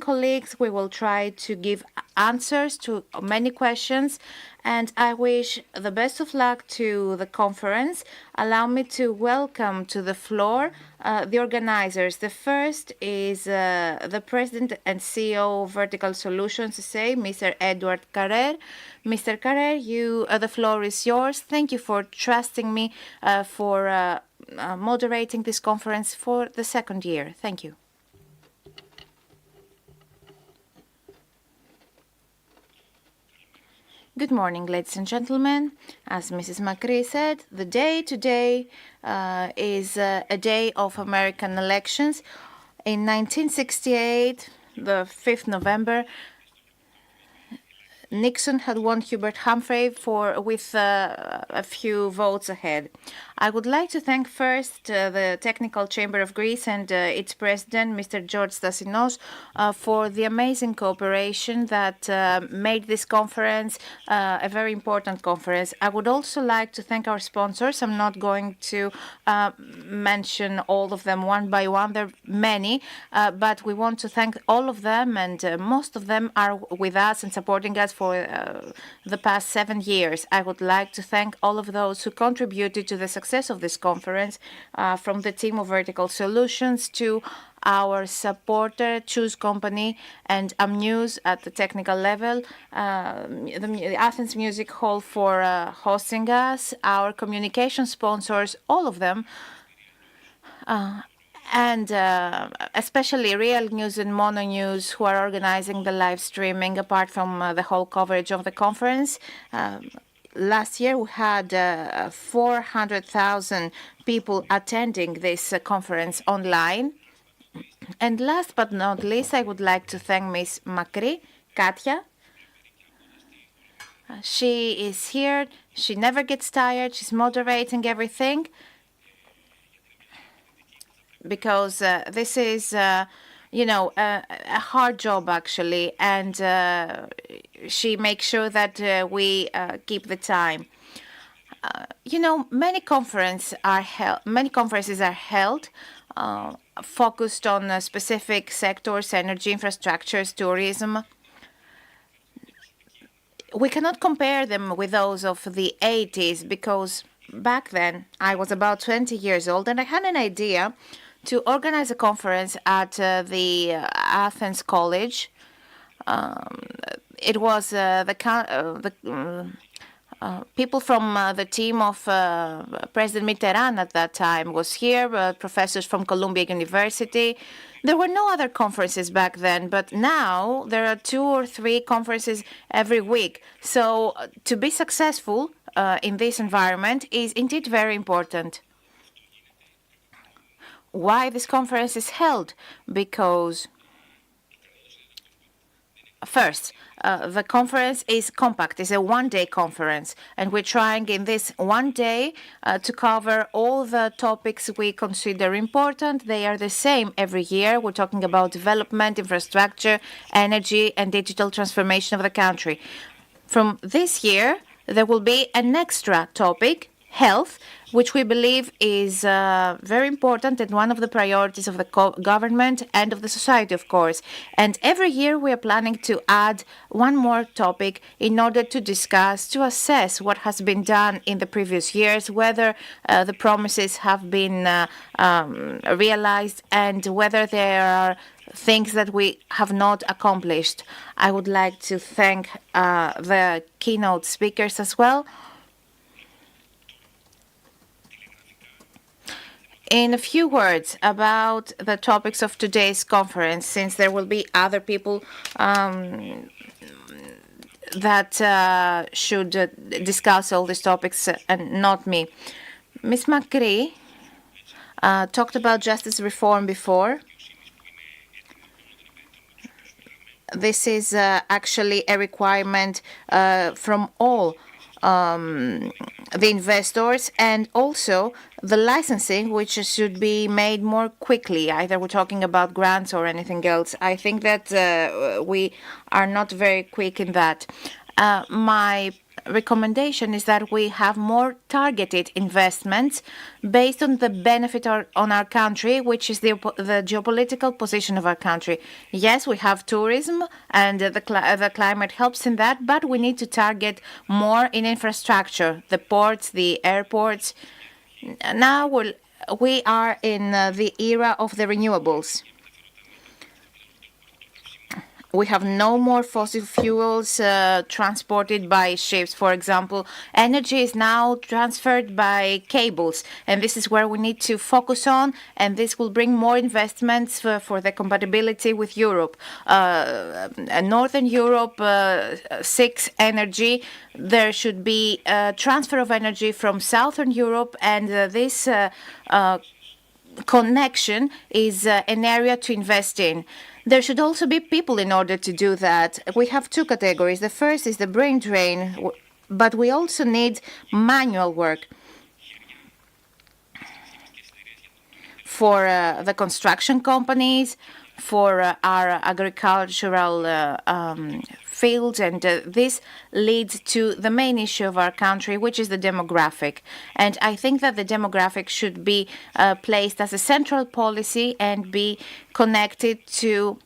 colleagues. We will try to give answers to many questions, and I wish the best of luck to the conference. Allow me to welcome to the floor the organizers. The first is the President and CEO of Vertical Solutions SA, Mr. Edward Carrer. Mr. Carrer, the floor is yours. Thank you for trusting me for moderating this conference for the second year. Thank you. Good morning, ladies and gentlemen. As Mrs. Macri said, the day today is a day of American elections. In 1968, the 5th November, Nixon had won Hubert Humphrey with a few votes ahead. I would like to thank first the Technical Chamber of Greece and its president, Mr. George Stasinos, for the amazing cooperation that made this conference a very important conference. I would also like to thank our sponsors. I'm not going to mention all of them one by one. There are many, but we want to thank all of them, and most of them are with us and supporting us for the past 7 years. I would like to thank all of those who contributed to the success of this conference, from the team of Vertical Solutions to our supporter, Choose Company, and Amnews at the technical level, the Athens Music Hall for hosting us, our communication sponsors, all of them, and especially Real News and Mono News, who are organizing the live streaming, apart from the whole coverage of the conference. Last year, we had 400,000 people attending this conference online. And last but not least, I would like to thank Ms. Macri, Katia. She is here. She never gets tired. She's moderating everything, because this is, a hard job, actually, and she makes sure that we keep the time. Many conferences are held focused on specific sectors: energy, infrastructures, tourism. We cannot compare them with those of the 80s, because back then I was about 20 years old and I had an idea to organize a conference at the Athens College. It was people from the team of President Mitterrand at that time was here, professors from Columbia University. There were no other conferences back then, but now there are 2 or 3 conferences every week. So to be successful in this environment is indeed very important. Why this conference is held? Because first, the conference is compact. It's a one-day conference, and we're trying in this one day to cover all the topics we consider important. They are the same every year. We're talking about development, infrastructure, energy, and digital transformation of the country. From this year, there will be an extra topic, health, which we believe is very important and one of the priorities of the government and of the society, of course. And every year we are planning to add one more topic in order to discuss, to assess what has been done in the previous years, whether the promises have been realized, and whether there are things that we have not accomplished. I would like to thank the keynote speakers as well. In a few words about the topics of today's conference, since there will be other people that should discuss all these topics and not me. Ms. Macri talked about justice reform before. This is actually a requirement from all the investors, and also the licensing, which should be made more quickly. Either we're talking about grants or anything else. I think that we are not very quick in that. My recommendation is that we have more targeted investments based on the benefit on our country, which is the geopolitical position of our country. Yes, we have tourism, and the climate helps in that, but we need to target more in infrastructure, the ports, the airports. Now we are in the era of the renewables. We have no more fossil fuels transported by ships. For example, energy is now transferred by cables, and this is where we need to focus on, and this will bring more investments for the compatibility with Europe. Northern Europe seeks energy. There should be a transfer of energy from Southern Europe, and this connection is an area to invest in. There should also be people in order to do that. We have two categories. The first is the brain drain, but we also need manual work for the construction companies, for our agricultural fields, and this leads to the main issue of our country, which is the demographic. And I think that the demographic should be placed as a central policy and be connected to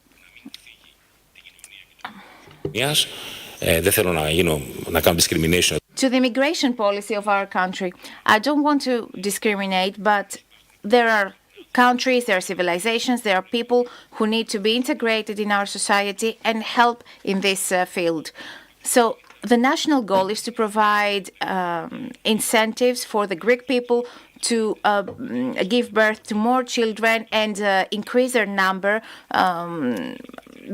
the immigration policy of our country. I don't want to discriminate, but there are countries, there are civilizations, there are people who need to be integrated in our society and help in this field. So the national goal is to provide incentives for the Greek people to give birth to more children and increase their number,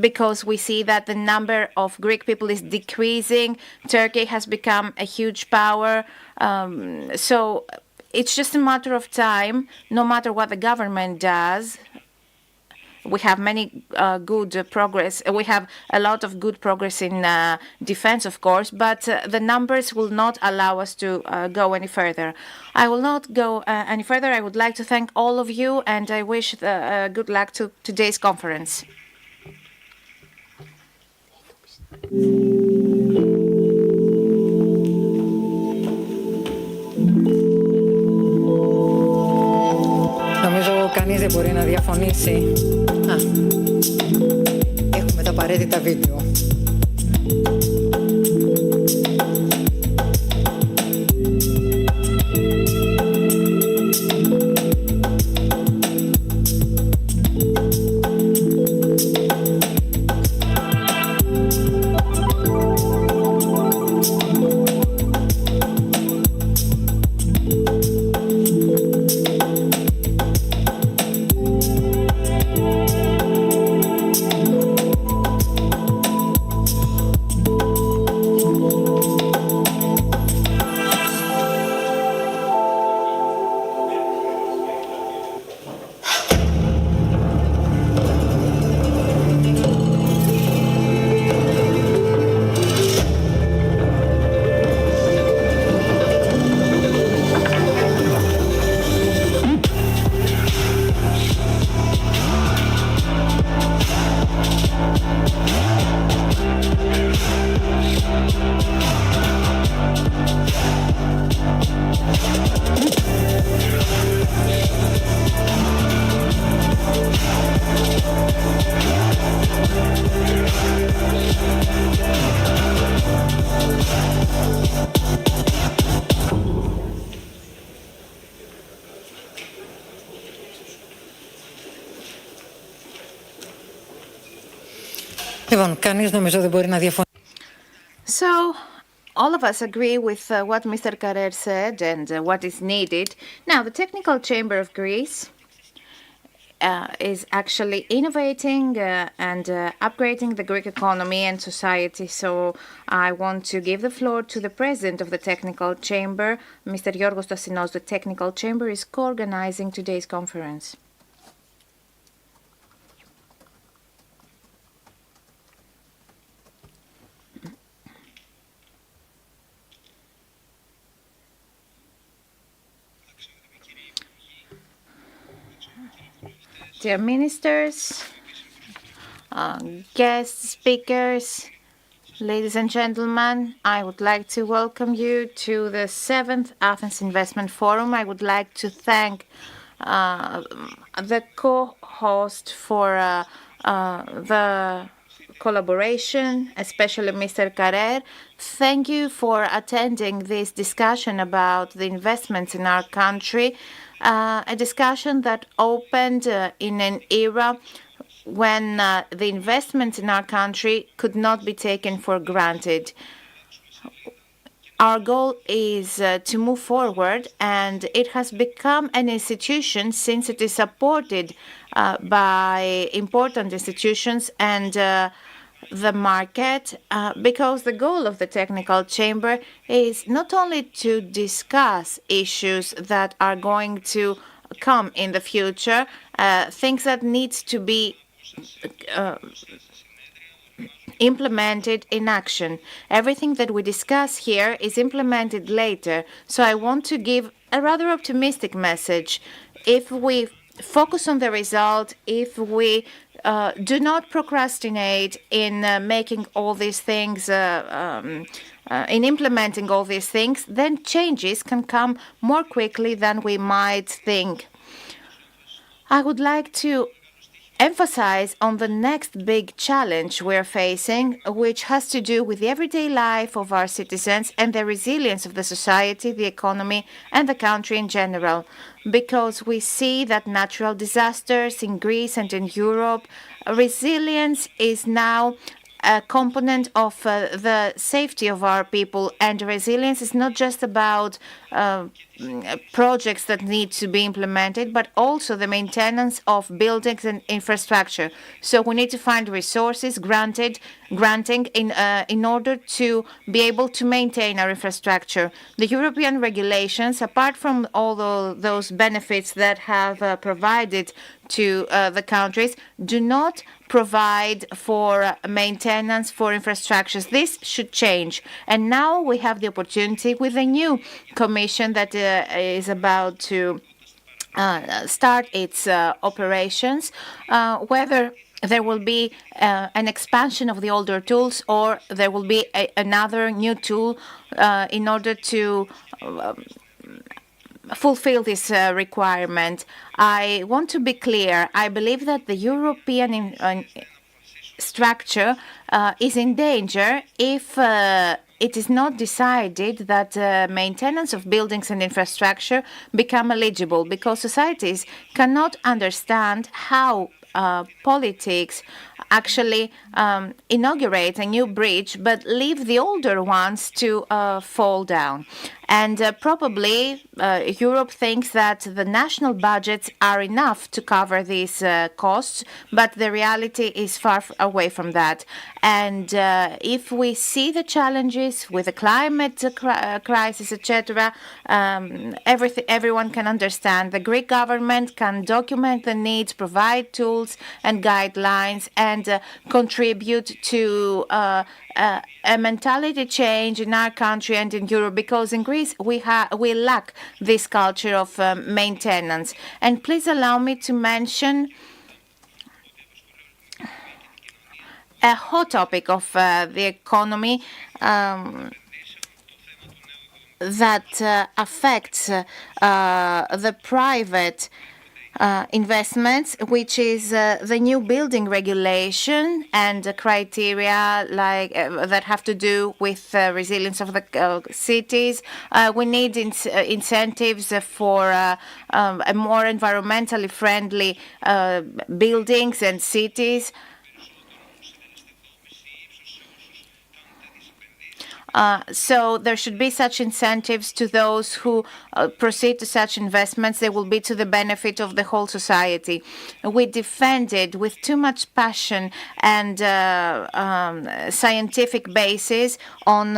because we see that the number of Greek people is decreasing. Turkey has become a huge power. So it's just a matter of time, no matter what the government does. We have many good progress. We have a lot of good progress in defense, of course, but the numbers will not allow us to go any further. I will not go any further. I would like to thank all of you, and I wish good luck to today's conference. Νομίζω κανείς δεν μπορεί να διαφωνήσει. Έχουμε τα απαραίτητα βίντεο. Λοιπόν, κανείς νομίζω δεν μπορεί να διαφωνήσει. So, all of us agree with what Mr. Karer said and what is needed. Now, the Technical Chamber of Greece is actually innovating and upgrading the Greek economy and society. So I want to give the floor to the president of the Technical Chamber, Mr. Giorgos Tassinos. The Technical Chamber is co-organizing today's conference. Dear ministers, guest speakers, Ladies and gentlemen, I would like to welcome you to the 7th Athens Investment Forum. I would like to thank the co-host for the collaboration, especially Mr. Carrer. Thank you for attending this discussion about the investments in our country, a discussion that opened in an era when the investments in our country could not be taken for granted. Our goal is to move forward, and it has become an institution since it is supported by important institutions and the market, because the goal of the technical chamber is not only to discuss issues that are going to come in the future, things that need to be implemented in action. Everything that we discuss here is implemented later. So I want to give a rather optimistic message. If we focus on the result, if we do not procrastinate in making all these things, in implementing all these things, then changes can come more quickly than we might think. I would like to emphasize on the next big challenge we're facing, which has to do with the everyday life of our citizens and the resilience of the society, the economy, and the country in general. Because we see that natural disasters in Greece and in Europe, resilience is now a component of the safety of our people, and resilience is not just about projects that need to be implemented, but also the maintenance of buildings and infrastructure. So we need to find resources granting in order to be able to maintain our infrastructure. The European regulations, apart from all those benefits that have provided to the countries, do not provide for maintenance for infrastructures. This should change. And now we have the opportunity with a new commission that is about to start its operations, whether there will be an expansion of the older tools or there will be another new tool in order to fulfill this requirement. I want to be clear. I believe that the European structure is in danger if it is not decided that maintenance of buildings and infrastructure become eligible, because societies cannot understand how politics actually inaugurate a new bridge but leave the older ones to fall down. And probably Europe thinks that the national budgets are enough to cover these costs, but the reality is far away from that. And if we see the challenges with the climate crisis, etc., everyone can understand. The Greek government can document the needs, provide tools and guidelines, and contribute to a mentality change in our country and in Europe, because in Greece we lack this culture of maintenance. And please allow me to mention a hot topic of the economy that affects the private investments, which is the new building regulation and criteria like that have to do with resilience of the cities. We need incentives for a more environmentally friendly buildings and cities. So there should be such incentives to those who proceed to such investments. They will be to the benefit of the whole society. We defended with too much passion and scientific basis on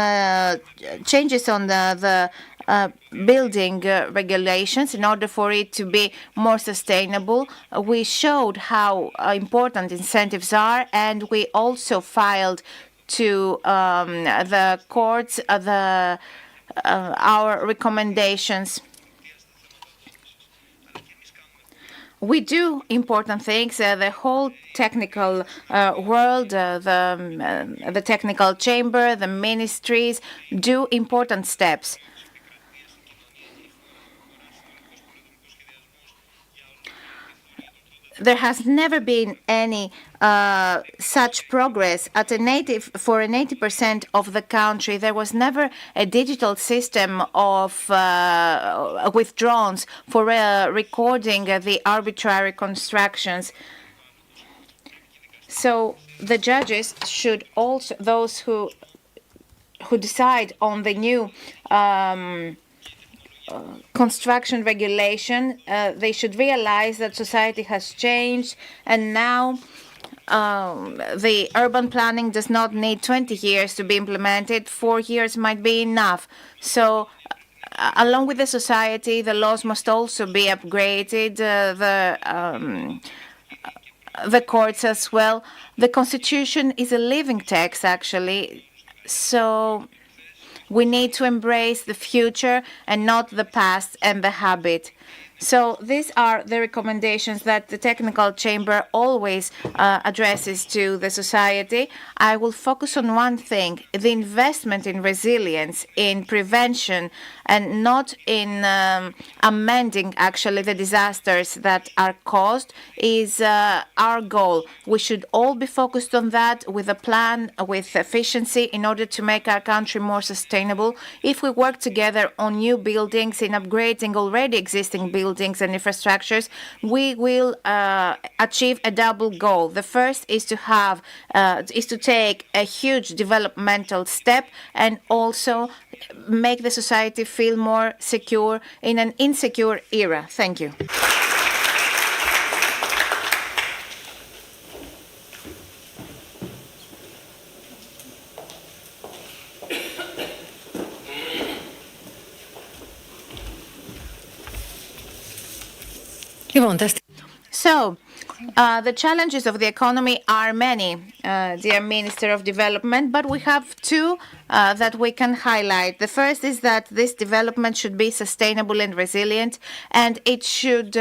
changes on the building regulations in order for it to be more sustainable. We showed how important incentives are, and we also filed to the courts our recommendations. we do important things. The whole technical world, the technical chamber, the ministries do important steps. There has never been any such progress for an 80% of the country. There was never a digital system of with drones for recording the arbitrary constructions. So the judges should also, those who decide on the new construction regulation, they should realize that society has changed, and now the urban planning does not need 20 years to be implemented. 4 years might be enough. So along with the society, the laws must also be upgraded, the courts as well. The Constitution is a living text, actually. So we need to embrace the future and not the past and the habit. So these are the recommendations that the technical chamber always addresses to the society. I will focus on one thing: the investment in resilience, in prevention, and not in amending actually the disasters that are caused is our goal. We should all be focused on that with a plan, with efficiency, in order to make our country more sustainable. If we work together on new buildings, in upgrading already existing buildings and infrastructures, we will achieve a double goal. The first is to take a huge developmental step and also make the society feel more secure in an insecure era. Thank you. So, the challenges of the economy are many, dear Minister of Development, but we have two that we can highlight. The first is that this development should be sustainable and resilient, and it should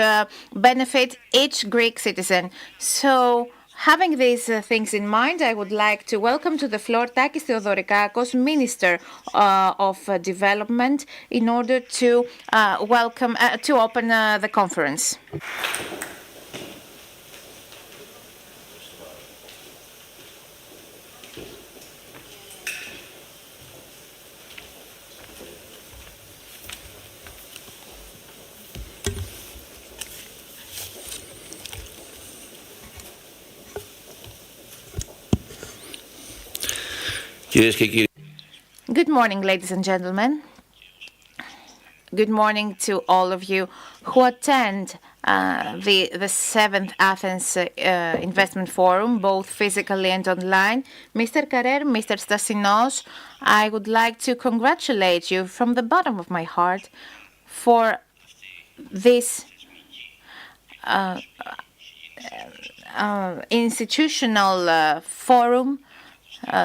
benefit each Greek citizen. So, having these things in mind, I would like to welcome to the floor Takis Theodorikakos, Minister of Development, in order to open the conference. Good morning, ladies and gentlemen. Good morning to all of you who attend the 7th Athens Investment Forum, both physically and online. Mr. Carrer, Mr. Stasinos, I would like to congratulate you from the bottom of my heart for this institutional forum,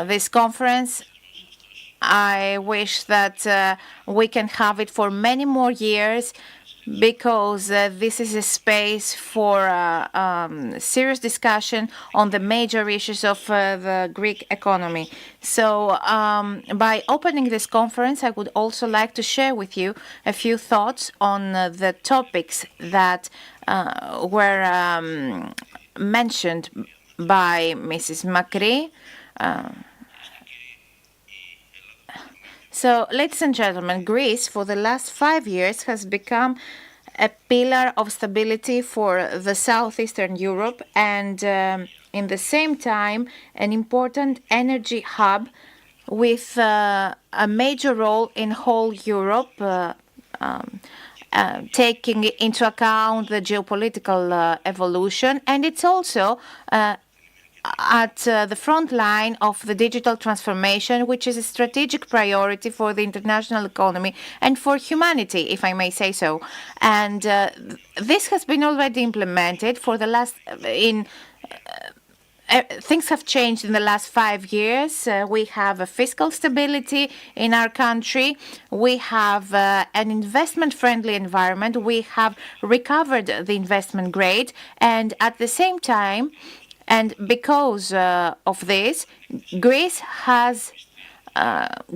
this conference. I wish that we can have it for many more years, because this is a space for serious discussion on the major issues of the Greek economy. So by opening this conference, I would also like to share with you a few thoughts on the topics that were mentioned by Mrs. Makri. So, ladies and gentlemen, Greece for the last 5 years has become a pillar of stability for the Southeastern Europe, and in the same time an important energy hub with a major role in whole Europe, taking into account the geopolitical evolution, and it's also at the front line of the digital transformation, which is a strategic priority for the international economy and for humanity, if I may say so. And this has been already implemented for the last things have changed in the last 5 years. We have a fiscal stability in our country. We have an investment-friendly environment. We have recovered the investment grade. And at the same time, and because of this, Greece has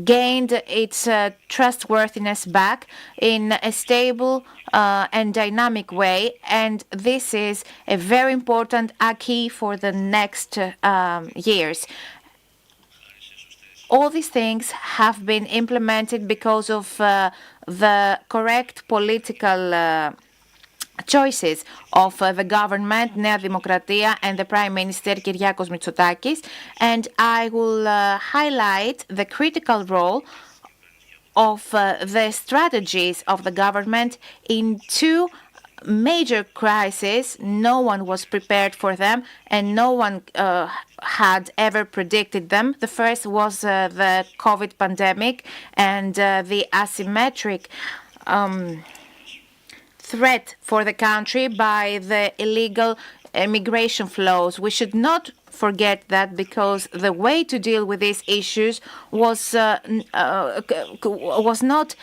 gained its trustworthiness back in a stable and dynamic way, and this is a very important acquis for the next years. All these things have been implemented because of the correct political choices of the government, Nea Δημοκρατία, and the Prime Minister Kyriakos Mitsotakis, and I will highlight the critical role of the strategies of the government in two major crises. No one was prepared for them, and no one had ever predicted them. The first was the COVID pandemic and the asymmetric threat for the country by the illegal immigration flows. We should not forget that, because the way to deal with these issues was not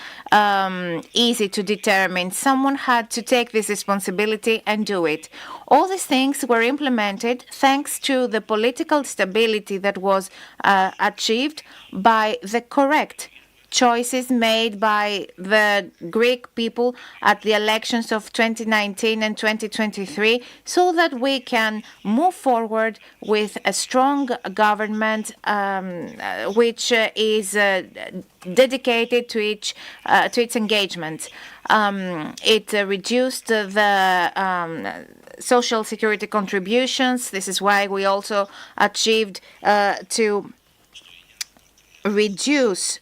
easy to determine. Someone had to take this responsibility and do it. All these things were implemented thanks to the political stability that was achieved by the correct choices made by the Greek people at the elections of 2019 and 2023, so that we can move forward with a strong government which is dedicated to its engagement. It reduced the social security contributions. This is why we also achieved to reduce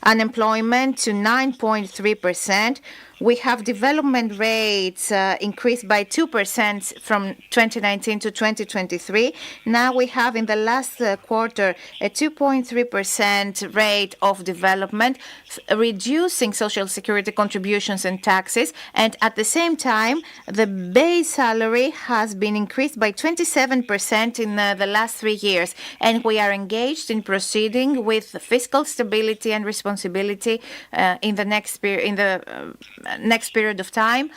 unemployment to 9.3%. We have development rates increased by 2% from 2019 to 2023. Now we have in the last quarter a 2.3% rate of development, reducing social security contributions and taxes. And at the same time, the base salary has been increased by 27% in the last 3 years. And we are engaged in proceeding with fiscal stability and responsibility in the next period of time,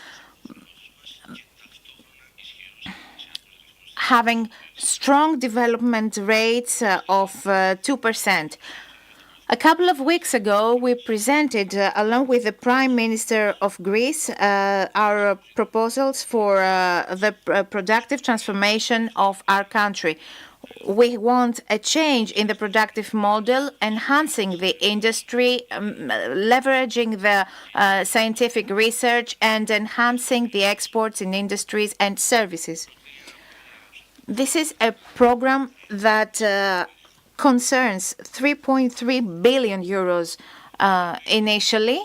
having strong development rates of 2%. A couple of weeks ago, we presented, along with the Prime Minister of Greece, our proposals for the productive transformation of our country. We want a change in the productive model, enhancing the industry, leveraging the scientific research, and enhancing the exports in industries and services. This is a program that concerns 3.3 billion euros initially,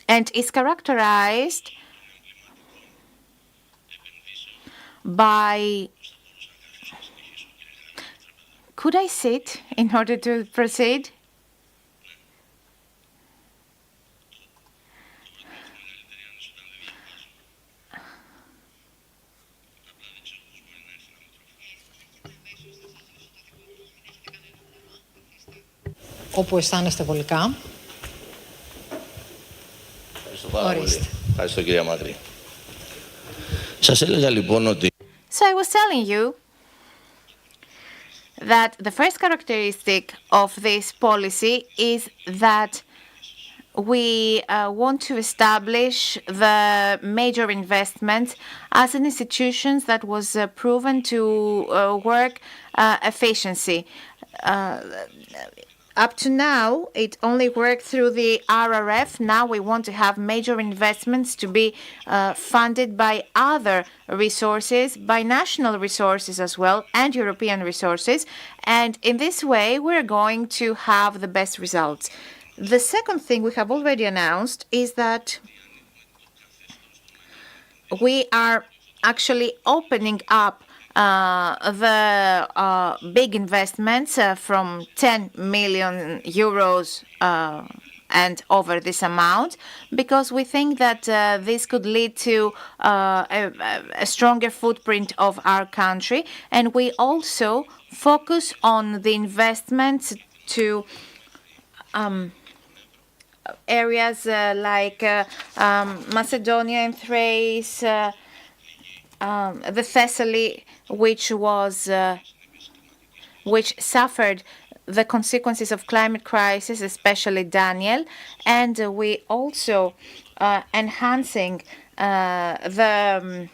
and is characterized by... Could I sit in order to proceed? Όπου αισθάνεστε βολικά. Ευχαριστώ πάρα πολύ. Ευχαριστώ, κυρία Μακρύ. Σας έλεγα λοιπόν ότι... So I was telling you that the first characteristic of this policy is that we want to establish the major investments as an institution that was proven to work efficiency. Up to now, it only worked through the RRF. Now we want to have major investments to be funded by other resources, by national resources as well, and European resources. And in this way, we're going to have the best results. The second thing we have already announced is that we are actually opening up the big investments from 10 million euros and over this amount, because we think that this could lead to a stronger footprint of our country. And we also focus on the investments to areas like Macedonia and Thrace, the Thessaly, which suffered the consequences of climate crisis, especially Daniel, and we also enhancing the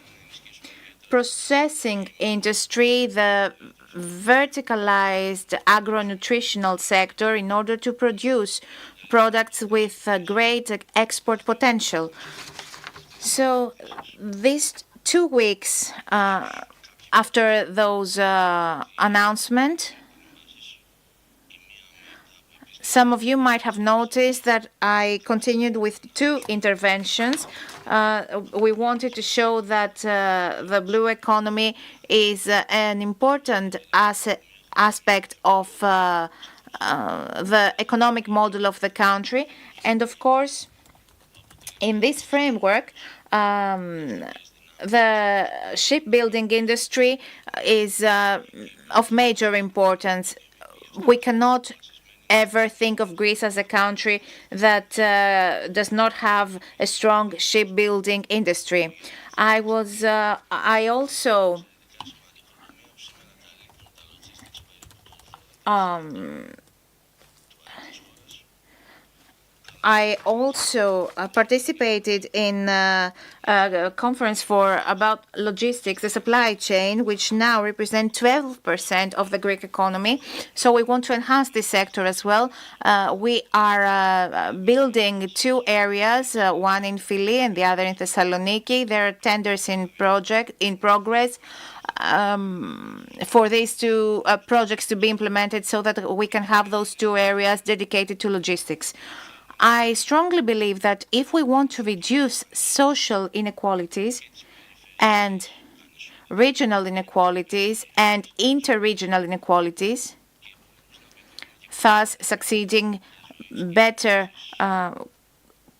processing industry, the verticalized agro-nutritional sector, in order to produce products with great export potential. So these 2 weeks after those announcements, some of you might have noticed that I continued with 2 interventions. We wanted to show that the blue economy is an important aspect of the economic model of the country. And of course, in this framework, the shipbuilding industry is of major importance. We cannot ever think of Greece as a country that does not have a strong shipbuilding industry. I also participated in a conference about logistics, the supply chain, which now represent 12% of the Greek economy. So we want to enhance this sector as well. We are building 2 areas, one in Philly and the other in Thessaloniki. There are tenders in progress for these 2 projects to be implemented, so that we can have those 2 areas dedicated to logistics. I strongly believe that if we want to reduce social inequalities and regional inequalities and interregional inequalities, thus succeeding better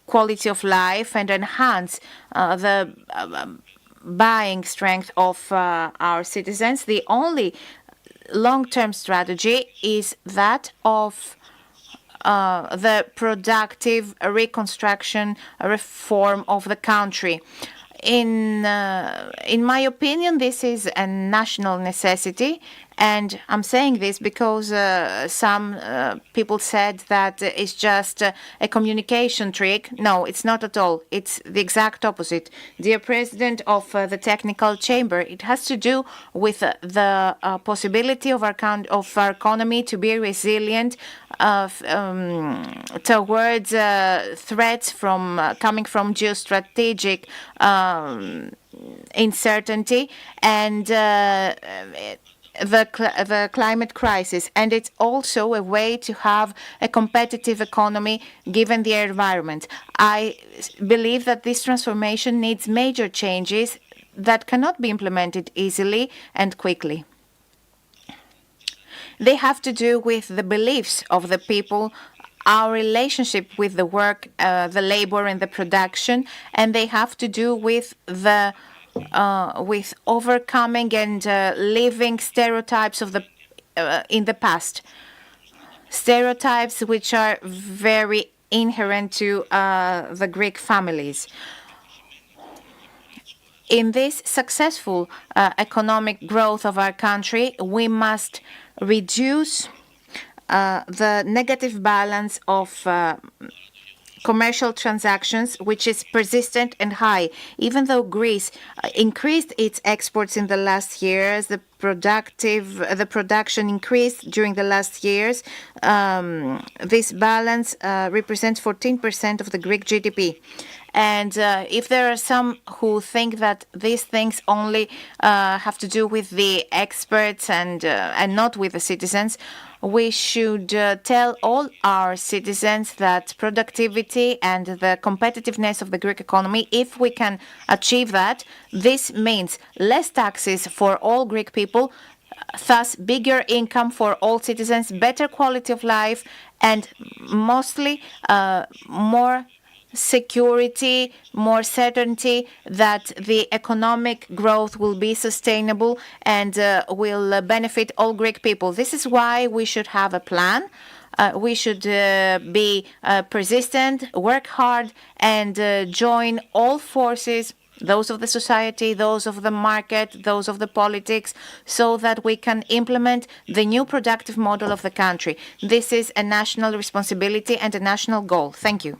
quality of life and enhance the buying strength of our citizens, the only long-term strategy is that of the productive reconstruction reform of the country. In my opinion, this is a national necessity, and I'm saying this because some people said that it's just a communication trick. No, it's not at all. It's the exact opposite. Dear President of the Technical Chamber, it has to do with the possibility of our economy to be resilient towards threats coming from geostrategic uncertainty and the climate crisis. And it's also a way to have a competitive economy given the environment. I believe that this transformation needs major changes that cannot be implemented easily and quickly. They have to do with the beliefs of the people, our relationship with the work, the labor and the production, and they have to do with with overcoming and living stereotypes of in the past, stereotypes which are very inherent to the Greek families. In this successful economic growth of our country, we must reduce the negative balance of commercial transactions, which is persistent and high. Even though Greece increased its exports in the last years, the production increased during the last years. This balance represents 14% of the Greek GDP. And if there are some who think that these things only have to do with the experts and not with the citizens, we should tell all our citizens that productivity and the competitiveness of the Greek economy, if we can achieve that, this means less taxes for all Greek people, thus bigger income for all citizens, better quality of life, and mostly more security, more certainty that the economic growth will be sustainable and will benefit all Greek people. This is why we should have a plan. We should be persistent, work hard, and join all forces, those of the society, those of the market, those of the politics, so that we can implement the new productive model of the country. This is a national responsibility and a national goal. Thank you.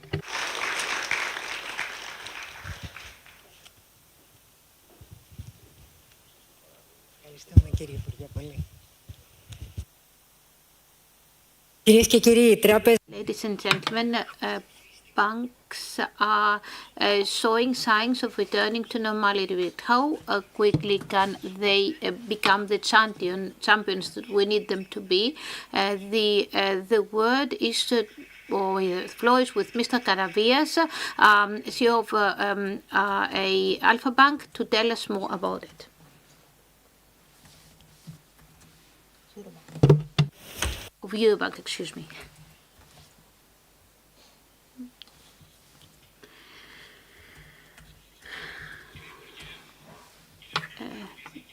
Ladies and gentlemen, banks are showing signs of returning to normality. How quickly can they become the champions that we need them to be? The word is or the floor is with Mr. Karavias, CEO of a Alpha Bank, to tell us more about it. Of Eurobank, excuse me.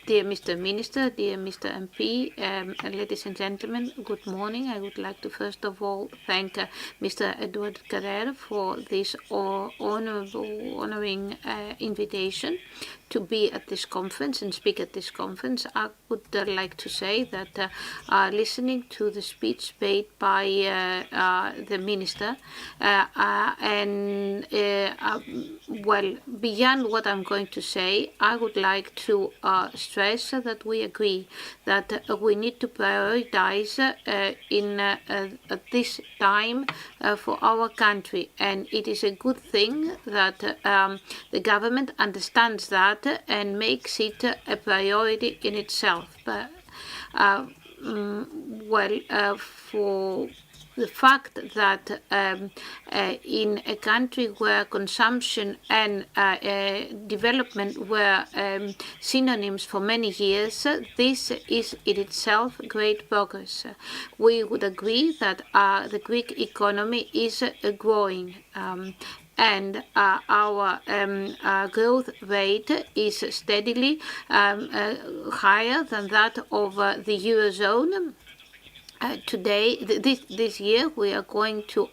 Dear Mr. Minister, dear Mr. MP, ladies and gentlemen, good morning. I would like to first of all thank Mr. Edward Carrera for this honoring invitation to be at this conference and speak at this conference. I would like to say that listening to the speech made by the minister well, beyond what I'm going to say, I would like to stress that we agree that we need to prioritize at this time for our country, and it is a good thing that the government understands that and makes it a priority in itself. But for the fact that in a country where consumption and development were synonyms for many years, this is in itself great progress. We would agree that the Greek economy is growing. And our growth rate is steadily higher than that of the Eurozone. Today, this year, we are going to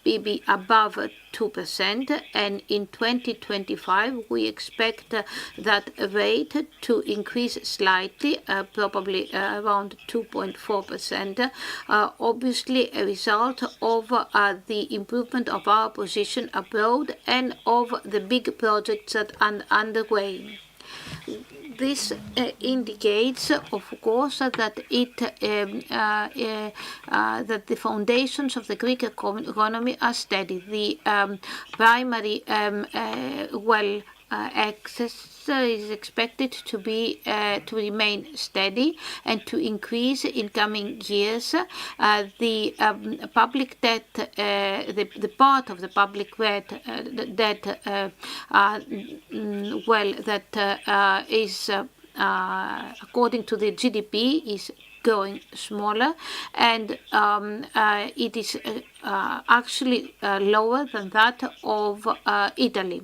be above 2%, and in 2025, we expect that rate to increase slightly, probably around 2.4%, obviously a result of the improvement of our position abroad and of the big projects that are underway. This indicates, of course, that that the foundations of the Greek economy are steady. The primary access is expected to remain steady and to increase in coming years. The public debt, the part of the public debt that is according to the GDP is going smaller, and it is actually lower than that of Italy.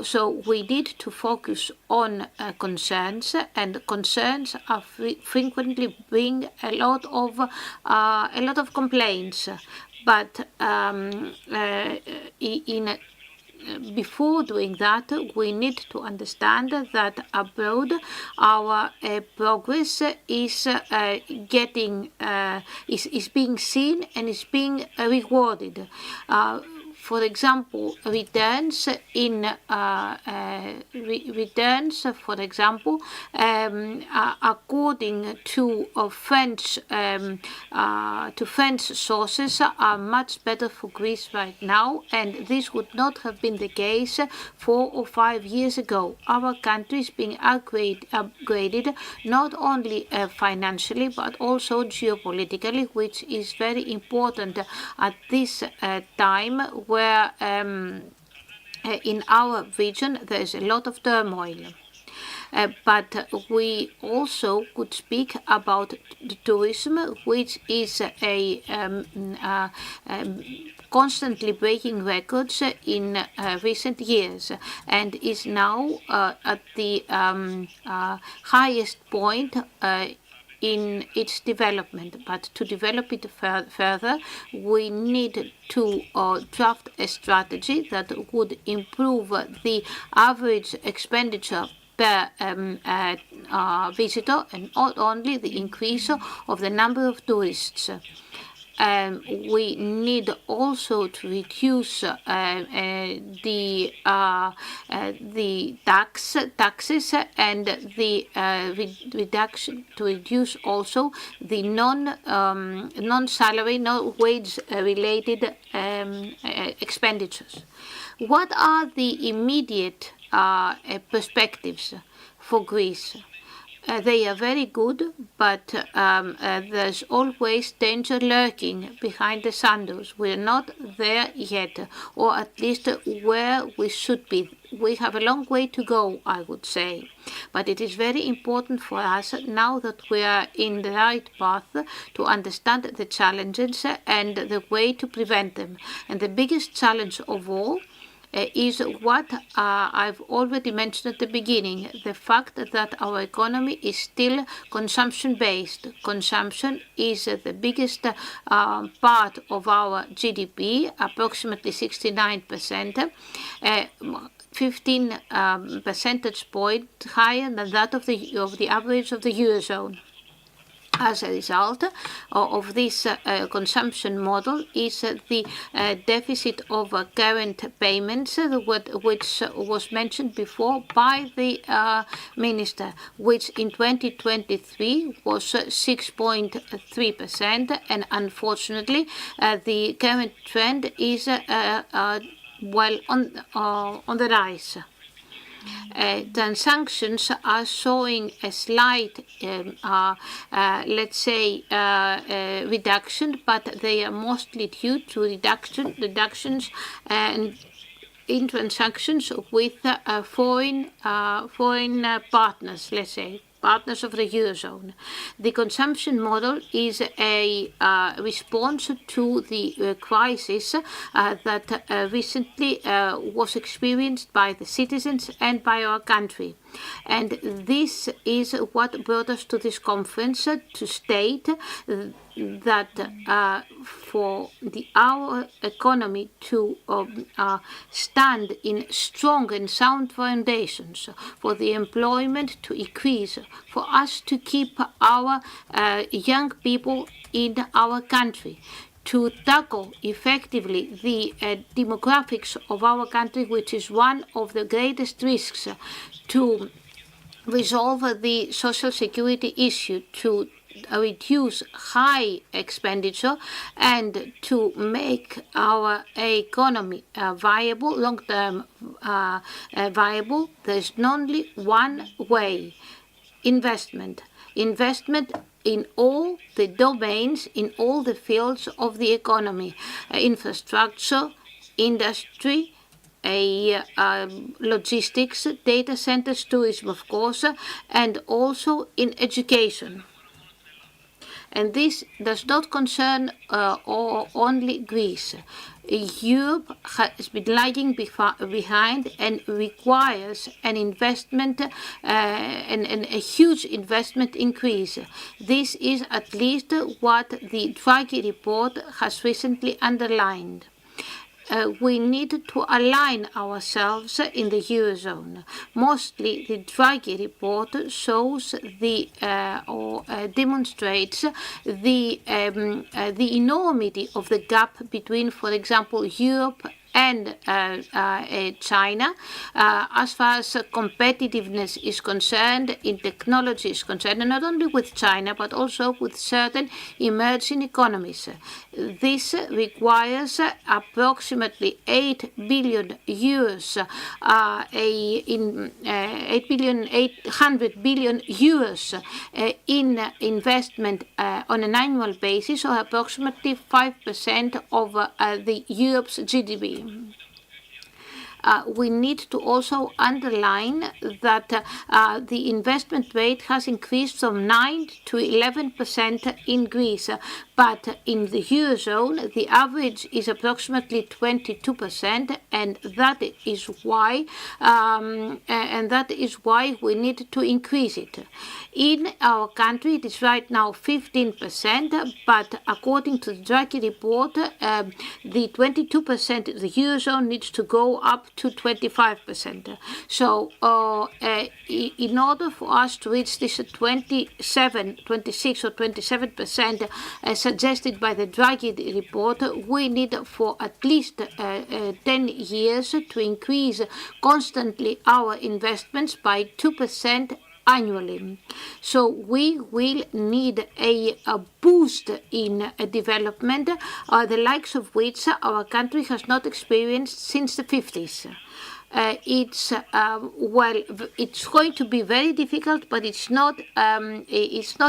So we need to focus on concerns, and concerns are frequently bring a lot of complaints. But before doing that, we need to understand that abroad our progress is being seen and is being rewarded. For example, returns, for example, according to French sources, are much better for Greece right now, and this would not have been the case 4 or 5 years ago. Our country is being upgraded not only financially but also geopolitically, which is very important at this time where in our region there is a lot of turmoil. But we also could speak about the tourism, which is a constantly breaking records in recent years and is now at the highest point in its development. But to develop it further, we need to draft a strategy that would improve the average expenditure per visitor and not only the increase of the number of tourists. We need also to reduce the taxes and the reduction to reduce also the non-salary, non-wage related expenditures. What are the immediate perspectives for Greece? They are very good, but there's always danger lurking behind the sandals. We're not there yet, or at least where we should be. We have a long way to go, I would say. But it is very important for us, now that we are in the right path, to understand the challenges and the way to prevent them. And the biggest challenge of all is what I've already mentioned at the beginning, the fact that our economy is still consumption-based. Consumption is the biggest part of our GDP, approximately 69%, 15 percentage points higher than that of the average of the Eurozone. As a result of this consumption model is the deficit of current payments, which was mentioned before by the minister, which in 2023 was 6.3%, and unfortunately the current trend is well on the rise. Transactions are showing a slight, let's say, reduction, but they are mostly due to reductions and in transactions with foreign partners, let's say, partners of the Eurozone. The consumption model is a response to the crisis that recently was experienced by the citizens and by our country. And this is what brought us to this conference, to state that for our economy to stand in strong and sound foundations, for the employment to increase, for us to keep our young people in our country, to tackle effectively the demographics of our country, which is one of the greatest risks, to resolve the social security issue, to reduce high expenditure, and to make our economy viable, long-term viable. There's only one way: investment. Investment in all the domains, in all the fields of the economy: infrastructure, industry, logistics, data centers, tourism, of course, and also in education. And this does not concern only Greece. Europe has been lagging behind and requires an investment, and a huge investment increase. This is at least what the Draghi report has recently underlined. We need to align ourselves in the Eurozone. Mostly the Draghi report shows or demonstrates the enormity of the gap between, for example, Europe and China, as far as competitiveness is concerned, in technology is concerned, and not only with China, but also with certain emerging economies. This requires approximately 8 billion euros, 800 billion euros in investment on an annual basis, or approximately 5% of the Europe's GDP. we need to also underline that the investment rate has increased from 9 to 11% in Greece, but in the Eurozone, the average is approximately 22%, and that is why we need to increase it. In our country, it is right now 15%, but according to the Draghi report, the 22% in the Eurozone needs to go up to 25%. So in order for us to reach this 26 or 27% suggested by the Draghi report, we need for at least 10 years to increase constantly our investments by 2% annually. So we will need a boost in development, the likes of which our country has not experienced since the 50s. It's going to be very difficult, but it's not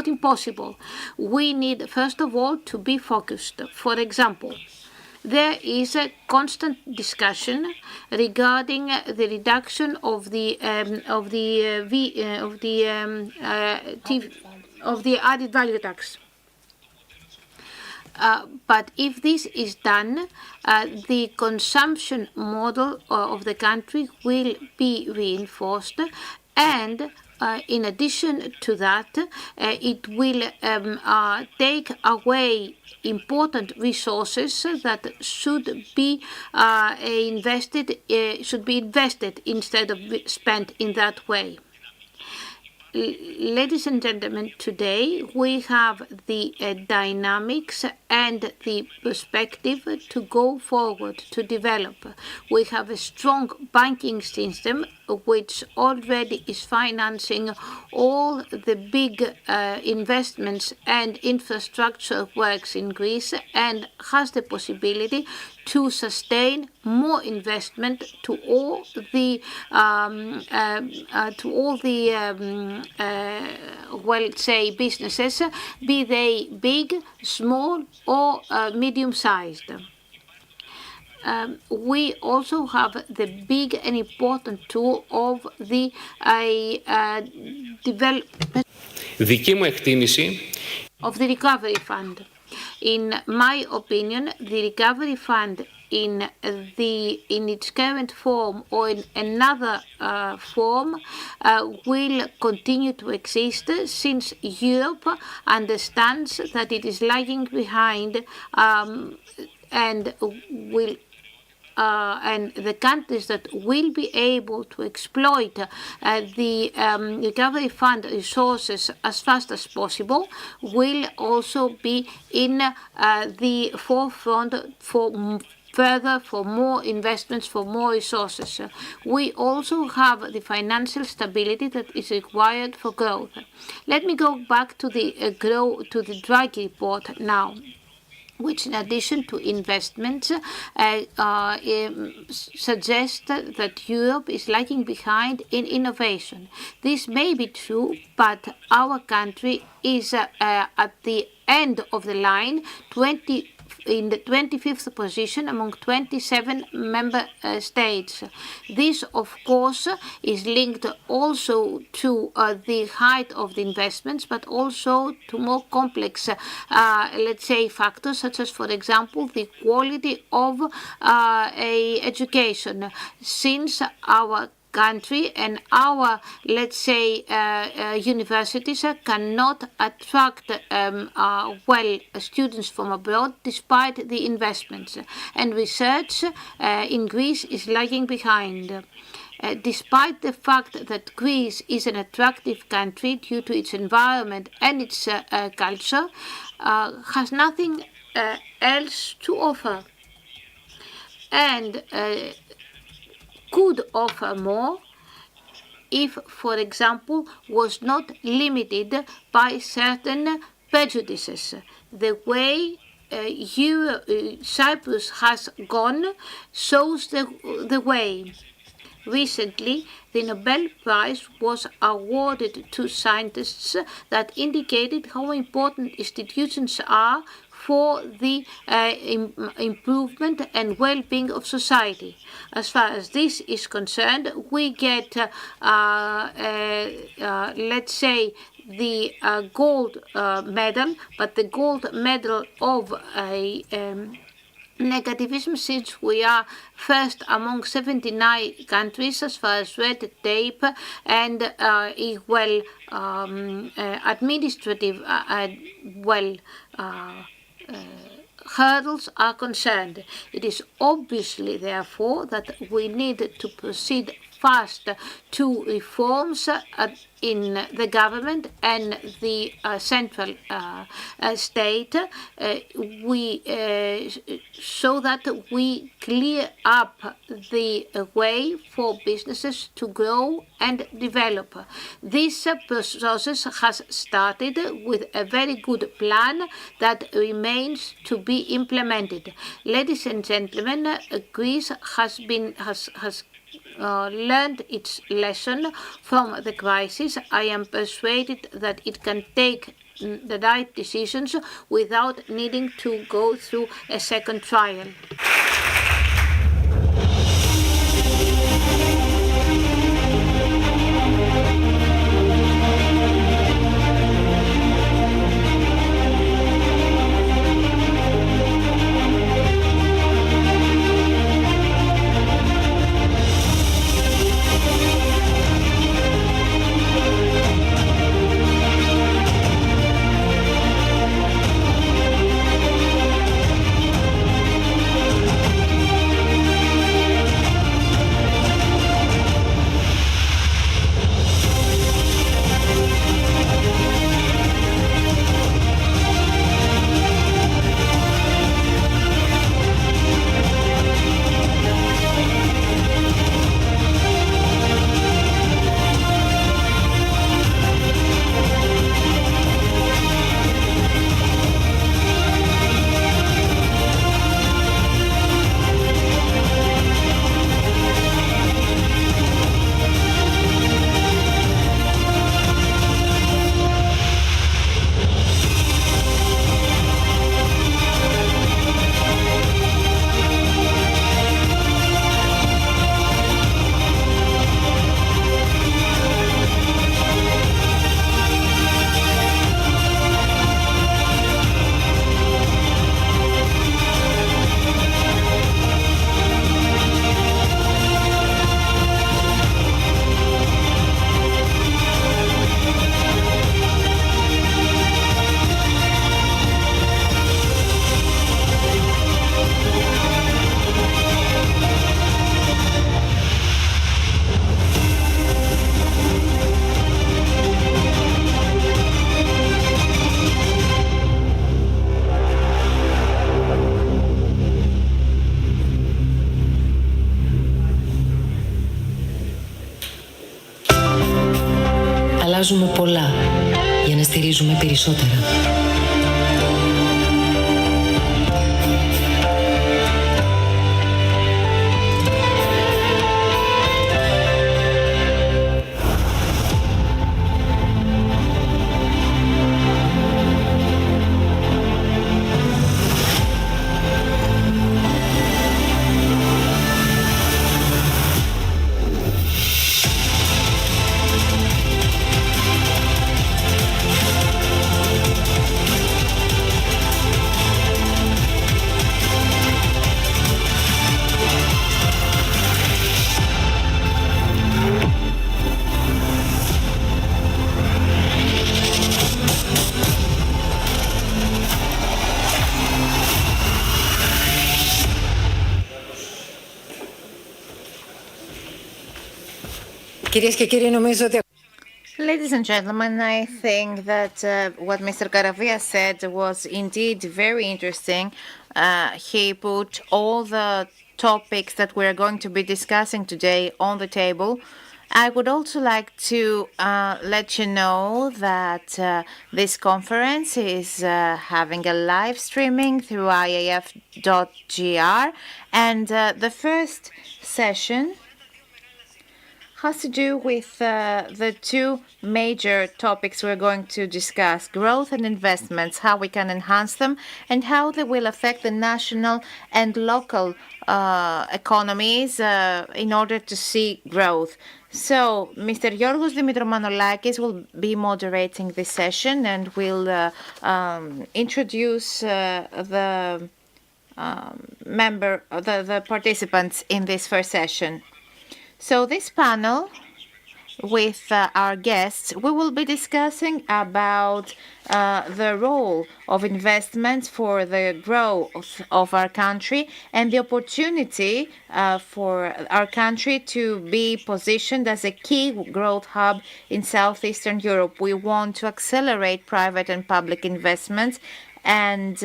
impossible. We need, first of all, to be focused. For example, there is a constant discussion regarding the reduction of the added value tax. But if this is done, the consumption model of the country will be reinforced, and in addition to that, it will take away important resources that should be invested instead of spent in that way. Ladies and gentlemen, today we have the dynamics and the perspective to go forward, to develop. We have a strong banking system which already is financing all the big investments and infrastructure works in Greece and has the possibility to sustain more investment to all the businesses, be they big, small, or medium-sized. We also have the big and important tool of the development of the recovery fund. In my opinion, the recovery fund in its current form or in another form will continue to exist, since Europe understands that it is lagging behind and the countries that will be able to exploit the recovery fund resources as fast as possible will also be in the forefront for more investments, for more resources. We also have the financial stability that is required for growth. Let me go back to the Draghi report now, which in addition to investments suggests that Europe is lagging behind in innovation. This may be true, but our country is at the end of the line, in the 25th position among 27 member states. This, of course, is linked also to the height of the investments, but also to more complex, factors, such as, for example, the quality of education. Since our country and our, universities cannot attract students from abroad despite the investments. And research in Greece is lagging behind. Despite the fact that Greece is an attractive country due to its environment and its culture, has nothing else to offer. And could offer more if, for example, was not limited by certain prejudices. The way Cyprus has gone shows the way. Recently, the Nobel Prize was awarded to scientists that indicated how important institutions are for the improvement and well-being of society. As far as this is concerned, we get, let's say, the gold medal, but the gold medal of a negativism, since we are first among 79 countries as far as red tape and equal administrative hurdles are concerned. It is obviously, therefore, that we need to proceed fast to reforms in the government and the central state, so that we clear up the way for businesses to grow and develop. This process has started with a very good plan that remains to be implemented. Ladies and gentlemen, Greece has learned its lesson from the crisis. I am persuaded that it can take the right decisions without needing to go through a second trial. Αλλάζουμε πολλά για να στηρίζουμε περισσότερα. Κυρίες και κύριοι, νομίζω ότι... Ladies and gentlemen, I think that what Mr. Garavia said was indeed very interesting. He put all the topics that we're going to be discussing today on the table. I would also like to let you know that this conference is having a live streaming through IAF.gr, and the first session has to do with the two major topics we're going to discuss: growth and investments, how we can enhance them, and how they will affect the national and local economies in order to see growth. So, Mr. Yorgos Dimitromanolakis will be moderating this session and will introduce the the participants in this first session. So this panel with our guests, we will be discussing about the role of investments for the growth of our country and the opportunity for our country to be positioned as a key growth hub in Southeastern Europe. We want to accelerate private and public investments, and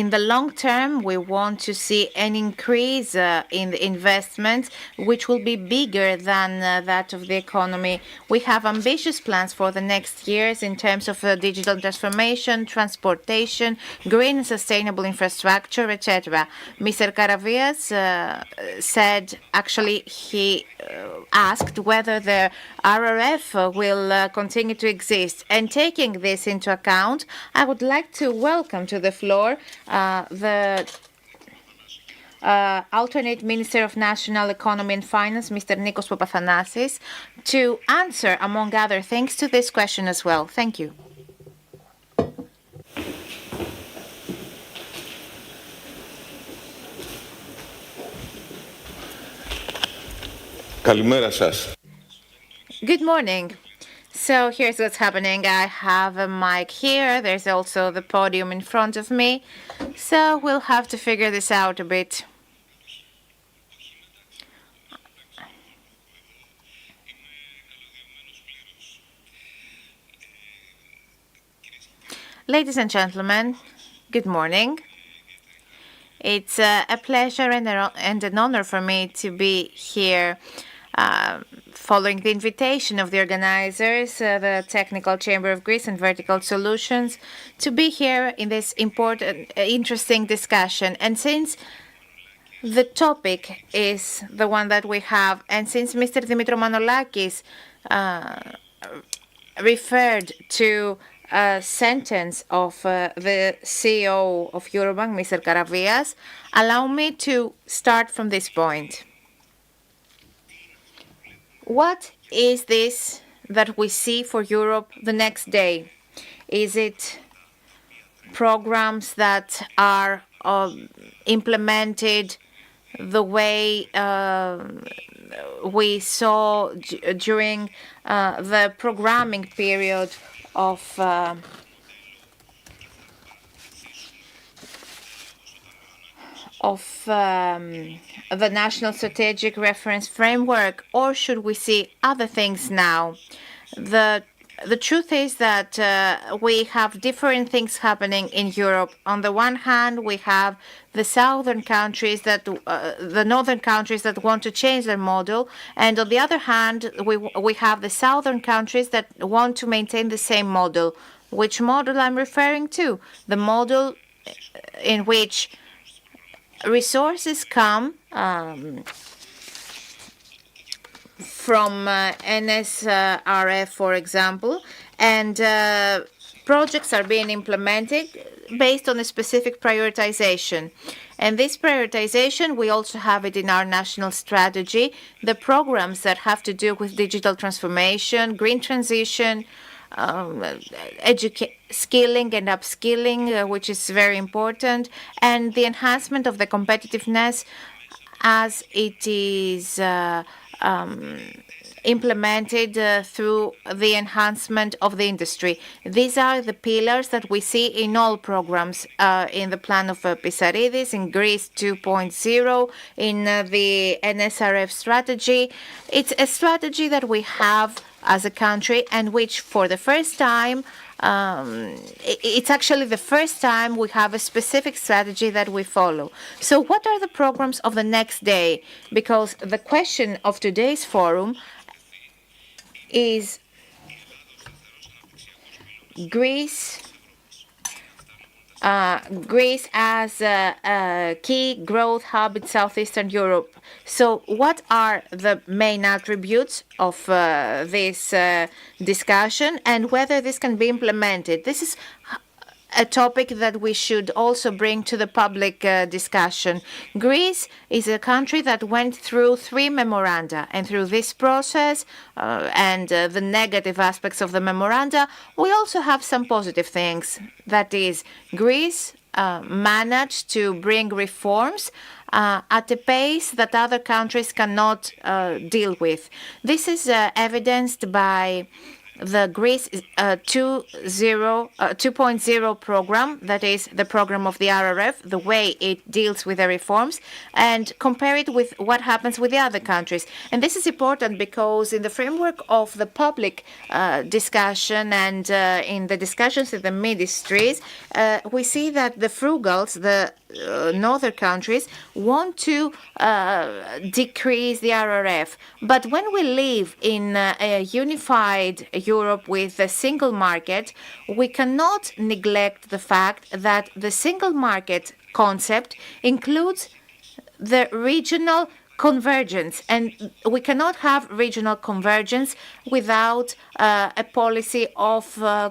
in the long term, we want to see an increase in the investments, which will be bigger than that of the economy. We have ambitious plans for the next years in terms of digital transformation, transportation, green and sustainable infrastructure, etc. Mr. Karavias said, actually, he asked whether the RRF will continue to exist. And taking this into account, I would like to welcome to the floor the alternate Minister of National Economy and Finance, Mr. Nikos Papathanasis, to answer, among other things, to this question as well. Thank you. Καλημέρα σας. Good morning. So here's what's happening. I have a mic here. There's also the podium in front of me. So we'll have to figure this out a bit. Ladies and gentlemen, good morning. It's a pleasure and an honor for me to be here following the invitation of the organizers, the Technical Chamber of Greece and Vertical Solutions, to be here in this important, interesting discussion. And since the topic is the one that we have, and since Mr. Dimitromanolakis referred to a sentence of the CEO of Eurobank, Mr. Karavias, allow me to start from this point. What is this that we see for Europe the next day? Is it programs that are implemented the way we saw during the programming period of the National Strategic Reference Framework, or should we see other things now? The truth is that we have different things happening in Europe. On the one hand, we have the southern countries the northern countries that want to change their model, and on the other hand, we have the southern countries that want to maintain the same model. Which model I'm referring to? The model in which resources come from NSRF, for example, and projects are being implemented based on a specific prioritization. And this prioritization, we also have it in our national strategy, the programs that have to do with digital transformation, green transition, skilling and upskilling, which is very important, and the enhancement of the competitiveness as it is implemented through the enhancement of the industry. These are the pillars that we see in all programs in the plan of Pissaridis, in Greece 2.0, in the NSRF strategy. It's a strategy that we have as a country, and which for the first time, it's actually the first time we have a specific strategy that we follow. So what are the programs of the next day? Because the question of today's forum is Greece as a key growth hub in Southeastern Europe. So what are the main attributes of this discussion and whether this can be implemented? This is a topic that we should also bring to the public discussion. Greece is a country that went through 3 memoranda, and through this process and the negative aspects of the memoranda, we also have some positive things. That is, Greece managed to bring reforms at a pace that other countries cannot deal with. This is evidenced by the Greece 2.0 program, that is the program of the RRF, the way it deals with the reforms, and compare it with what happens with the other countries. And this is important because in the framework of the public discussion and in the discussions in the ministries, we see that the frugals, the northern countries, want to decrease the RRF. But when we live in a unified Europe with a single market, we cannot neglect the fact that the single market concept includes the regional convergence, and we cannot have regional convergence without a policy of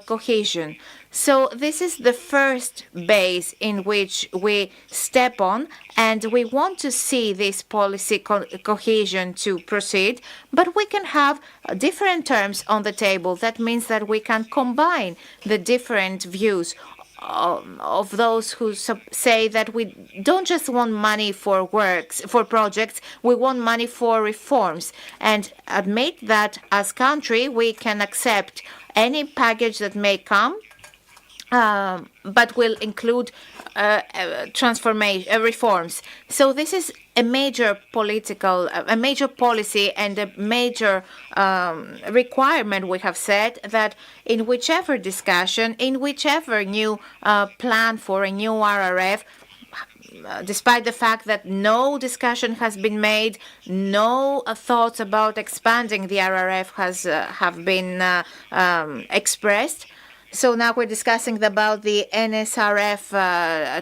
cohesion. So this is the first base in which we step on, and we want to see this policy cohesion to proceed, but we can have different terms on the table. That means that we can combine the different views of those who say that we don't just want money for works, for projects, we want money for reforms, and admit that as country we can accept any package that may come, but will include transformation reforms. So this is a major political, a major policy and a major requirement we have said that in whichever discussion, in whichever new plan for a new RRF, despite the fact that no discussion has been made, no thoughts about expanding the RRF have been expressed. So now we're discussing about the NSRF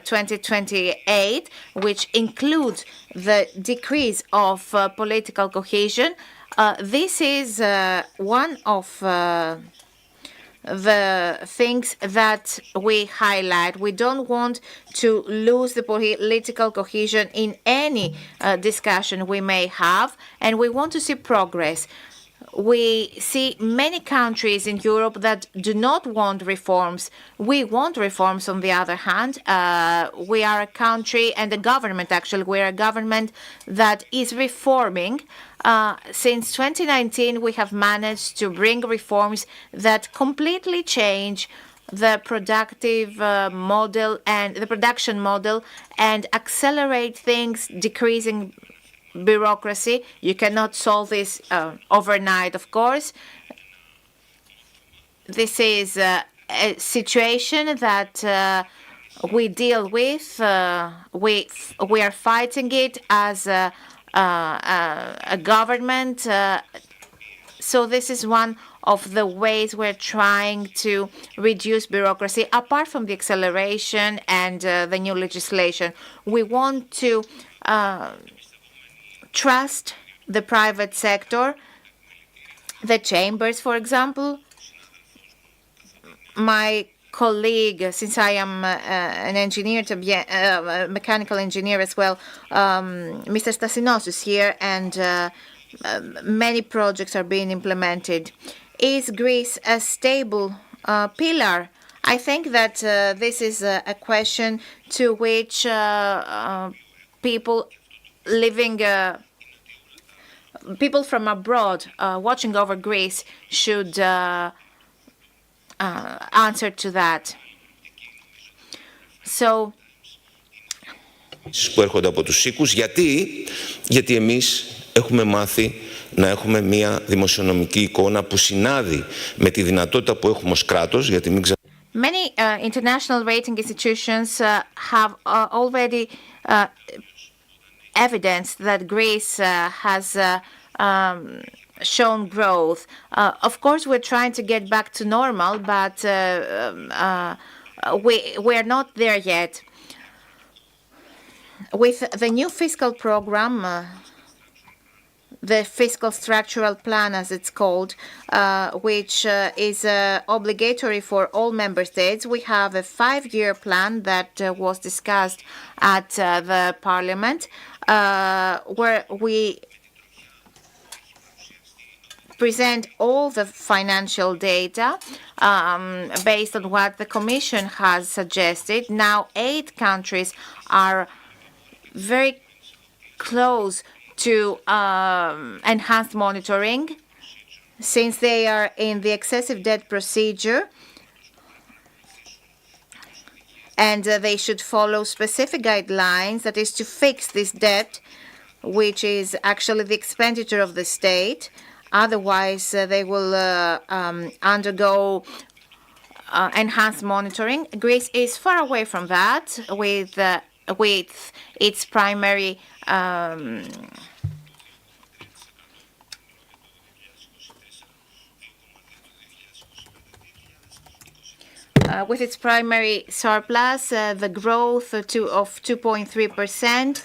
2028, which includes the decrease of political cohesion. This is one of the things that we highlight. We don't want to lose the political cohesion in any discussion we may have, and we want to see progress. We see many countries in Europe that do not want reforms. We want reforms, on the other hand. We are a country and a government, actually, we're a government that is reforming. Since 2019, we have managed to bring reforms that completely change the productive model and the production model and accelerate things, decreasing bureaucracy. You cannot solve this overnight, of course. This is a situation that we deal with. We are fighting it as a government. So this is one of the ways we're trying to reduce bureaucracy, apart from the acceleration and the new legislation. We want to trust the private sector, the chambers, for example. My colleague, since I am an engineer, a mechanical engineer as well, Mr. Stasinos is here, and many projects are being implemented. Is Greece a stable pillar? I think that this is a question to which people living, people from abroad watching over Greece should answer to that. So, που έρχονται από τους οίκους. Γιατί εμείς έχουμε μάθει να έχουμε μια δημοσιονομική εικόνα που συνάδει με τη δυνατότητα που έχουμε ως κράτος, γιατί μην many international rating institutions have already evidence that Greece has shown growth. Of course, we're trying to get back to normal, but we're not there yet. With the new fiscal program, the fiscal structural plan, as it's called, which is obligatory for all member states. We have a 5-year plan that was discussed at the Parliament, where we present all the financial data based on what the Commission has suggested. Now, 8 countries are very close to enhanced monitoring, since they are in the excessive debt procedure, and they should follow specific guidelines, that is to fix this debt, which is actually the expenditure of the state. Otherwise, they will undergo enhanced monitoring. Greece is far away from that, with its primary surplus, the growth of 2.3%,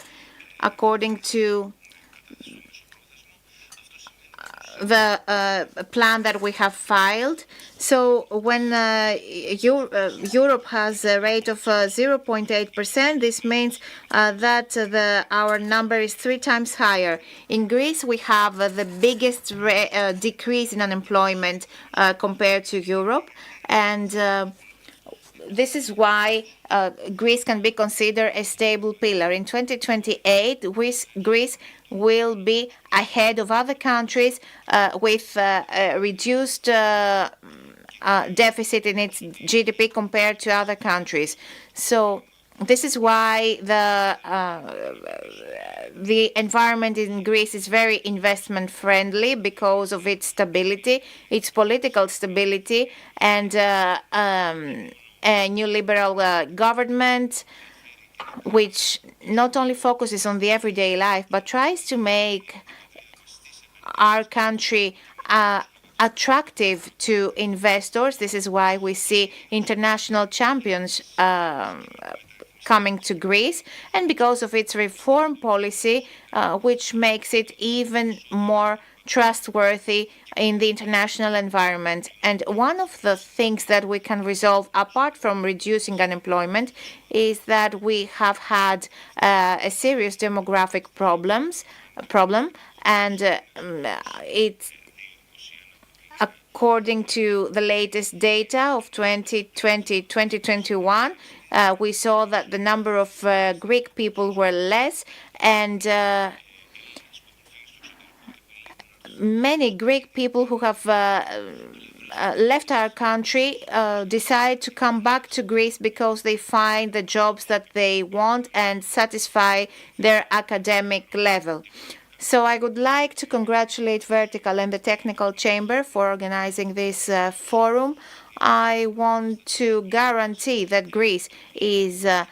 according to the plan that we have filed. So when Europe has a rate of 0.8%, this means that our number is 3 times higher. In Greece, we have the biggest decrease in unemployment compared to Europe, and this is why Greece can be considered a stable pillar. In 2028, Greece will be ahead of other countries with a reduced deficit in its GDP compared to other countries. So this is why the environment in Greece is very investment friendly, because of its stability, its political stability, and a new liberal government, which not only focuses on the everyday life, but tries to make our country attractive to investors. This is why we see international champions coming to Greece, and because of its reform policy, which makes it even more trustworthy in the international environment. And one of the things that we can resolve, apart from reducing unemployment, is that we have had a serious demographic problem, and it's according to the latest data of 2020-2021, we saw that the number of Greek people were less, and many Greek people who have left our country decide to come back to Greece because they find the jobs that they want and satisfy their academic level. So I would like to congratulate Vertical and the Technical Chamber for organizing this forum. I want to guarantee that Greece is a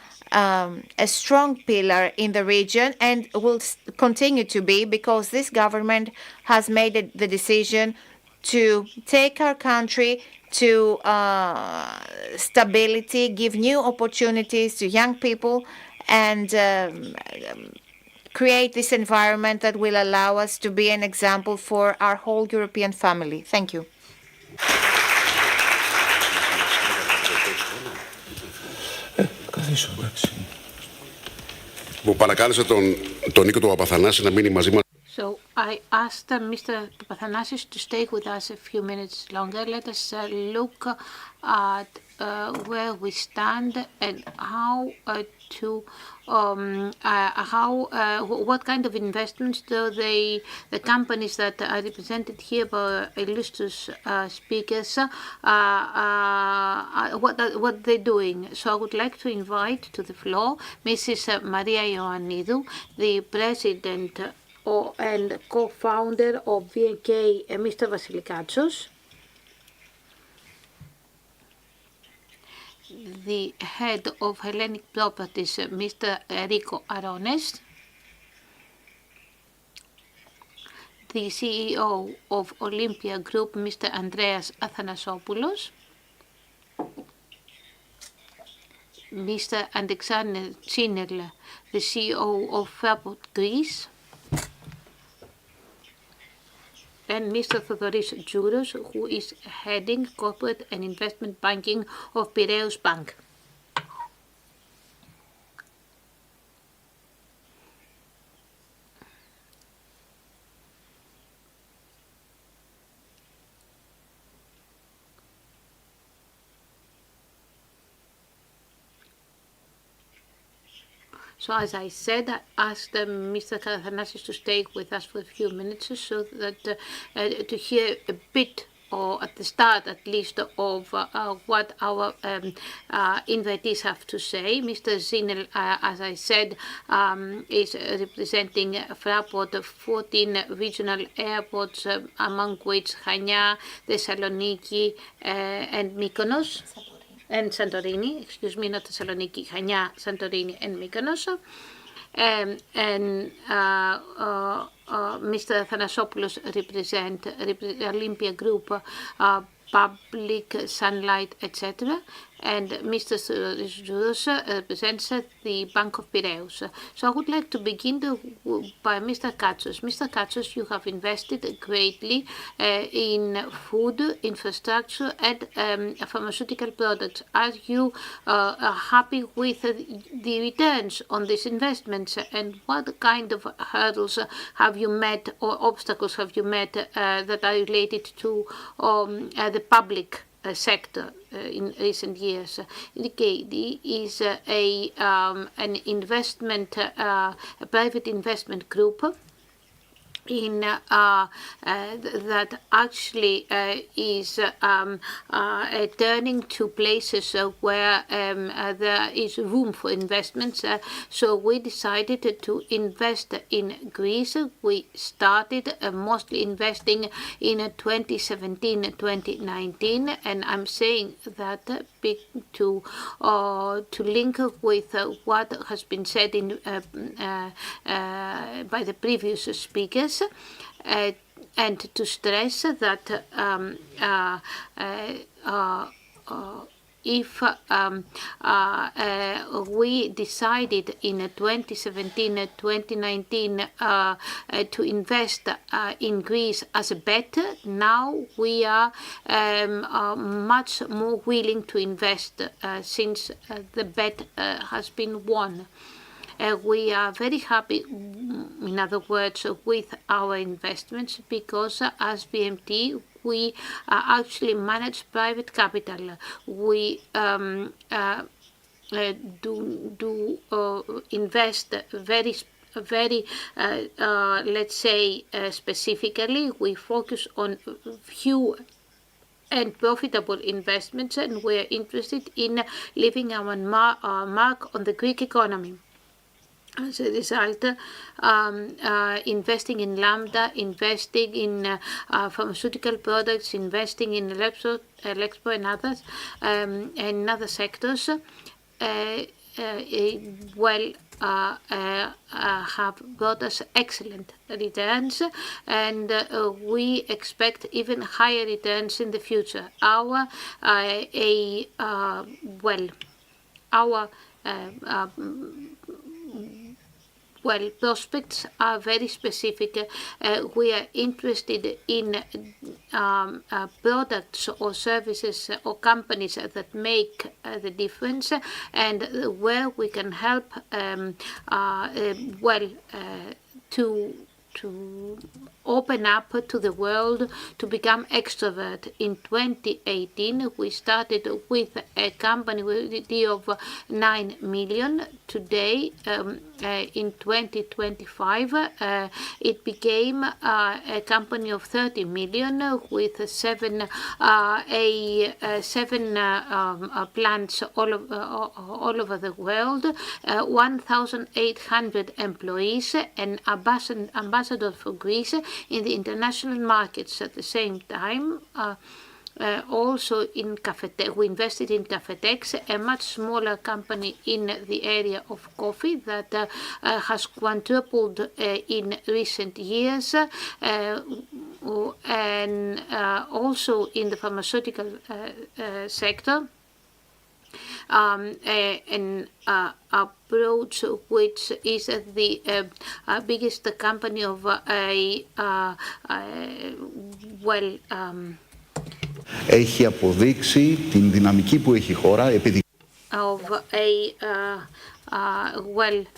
strong pillar in the region and will continue to be, because this government has made the decision to take our country to stability, give new opportunities to young people, and create this environment that will allow us to be an example for our whole European family. Thank you. Μου παρακάλεσε τον Νίκο του Παπαθανάση να μείνει μαζί μας. So I asked Mr. Papathanasis to stay with us a few minutes longer. Let us look at where we stand and what kind of investments do the companies that are represented here by illustrious speakers, what they're doing. So I would like to invite to the floor Mrs. Maria Ioannidou, the president and co-founder of VK, Mr. Vasilikatsous, the head of Hellenic Properties, Mr. Rico Arones, the CEO of Olympia Group, Mr. Andreas Athanasopoulos, Mr. Alexander Tsinerl, the CEO of Fraport Greece, and Mr. Thodoris Jouros, who is heading corporate and investment banking of Piraeus Bank. So as I said, I asked Mr. Karathanassis to stay with us for a few minutes so that to hear a bit, or at the start at least, of what our invitees have to say. Mr. Zinel, as I said, is representing Fraport 14 regional airports, among which Chania, Thessaloniki, and Mykonos. And Santorini, excuse me, not Thessaloniki, Chania, Santorini, and Mykonos. And Mr. Thanasopoulos represent Olympia Group, Public, Sunlight, etc. And Mr. Jouros represents the Bank of Piraeus. So I would like to begin by Mr. Katsos. Mr. Katsos, you have invested greatly in food, infrastructure, and pharmaceutical products. Are you happy with the returns on these investments? And what kind of hurdles have you met, or obstacles have you met that are related to the public sector in recent years? KD is an investment, a private investment group in that actually is turning to places where there is room for investments. So we decided to invest in Greece. We started mostly investing in 2017-2019, and I'm saying that to link with what has been said in by the previous speakers. And to stress that if we decided in 2017-2019 to invest in Greece as a bet, now we are much more willing to invest since the bet has been won. We are very happy, in other words, with our investments because as BMT, we actually manage private capital. We do invest very let's say specifically. We focus on few and profitable investments, and we're interested in leaving our mark on the Greek economy. As a result, investing in Lambda, investing in pharmaceutical products, investing in Electro and others, and other sectors, have brought us excellent returns, and we expect even higher returns in the future. Our prospects are very specific. We are interested in products or services or companies that make the difference, and where we can help to open up to the world, to become extrovert. In 2018, we started with a company with a deal of 9 million. Today, in 2025, it became a company of 30 million with seven plants all over the world, 1,800 employees, and ambassador for Greece in the international markets. At the same time, also in Cafetex, we invested in Cafetex, a much smaller company in the area of coffee that has quadrupled in recent years, and also in the pharmaceutical sector. an approach which is the biggest company of έχει αποδείξει την δυναμική που έχει η χώρα επειδή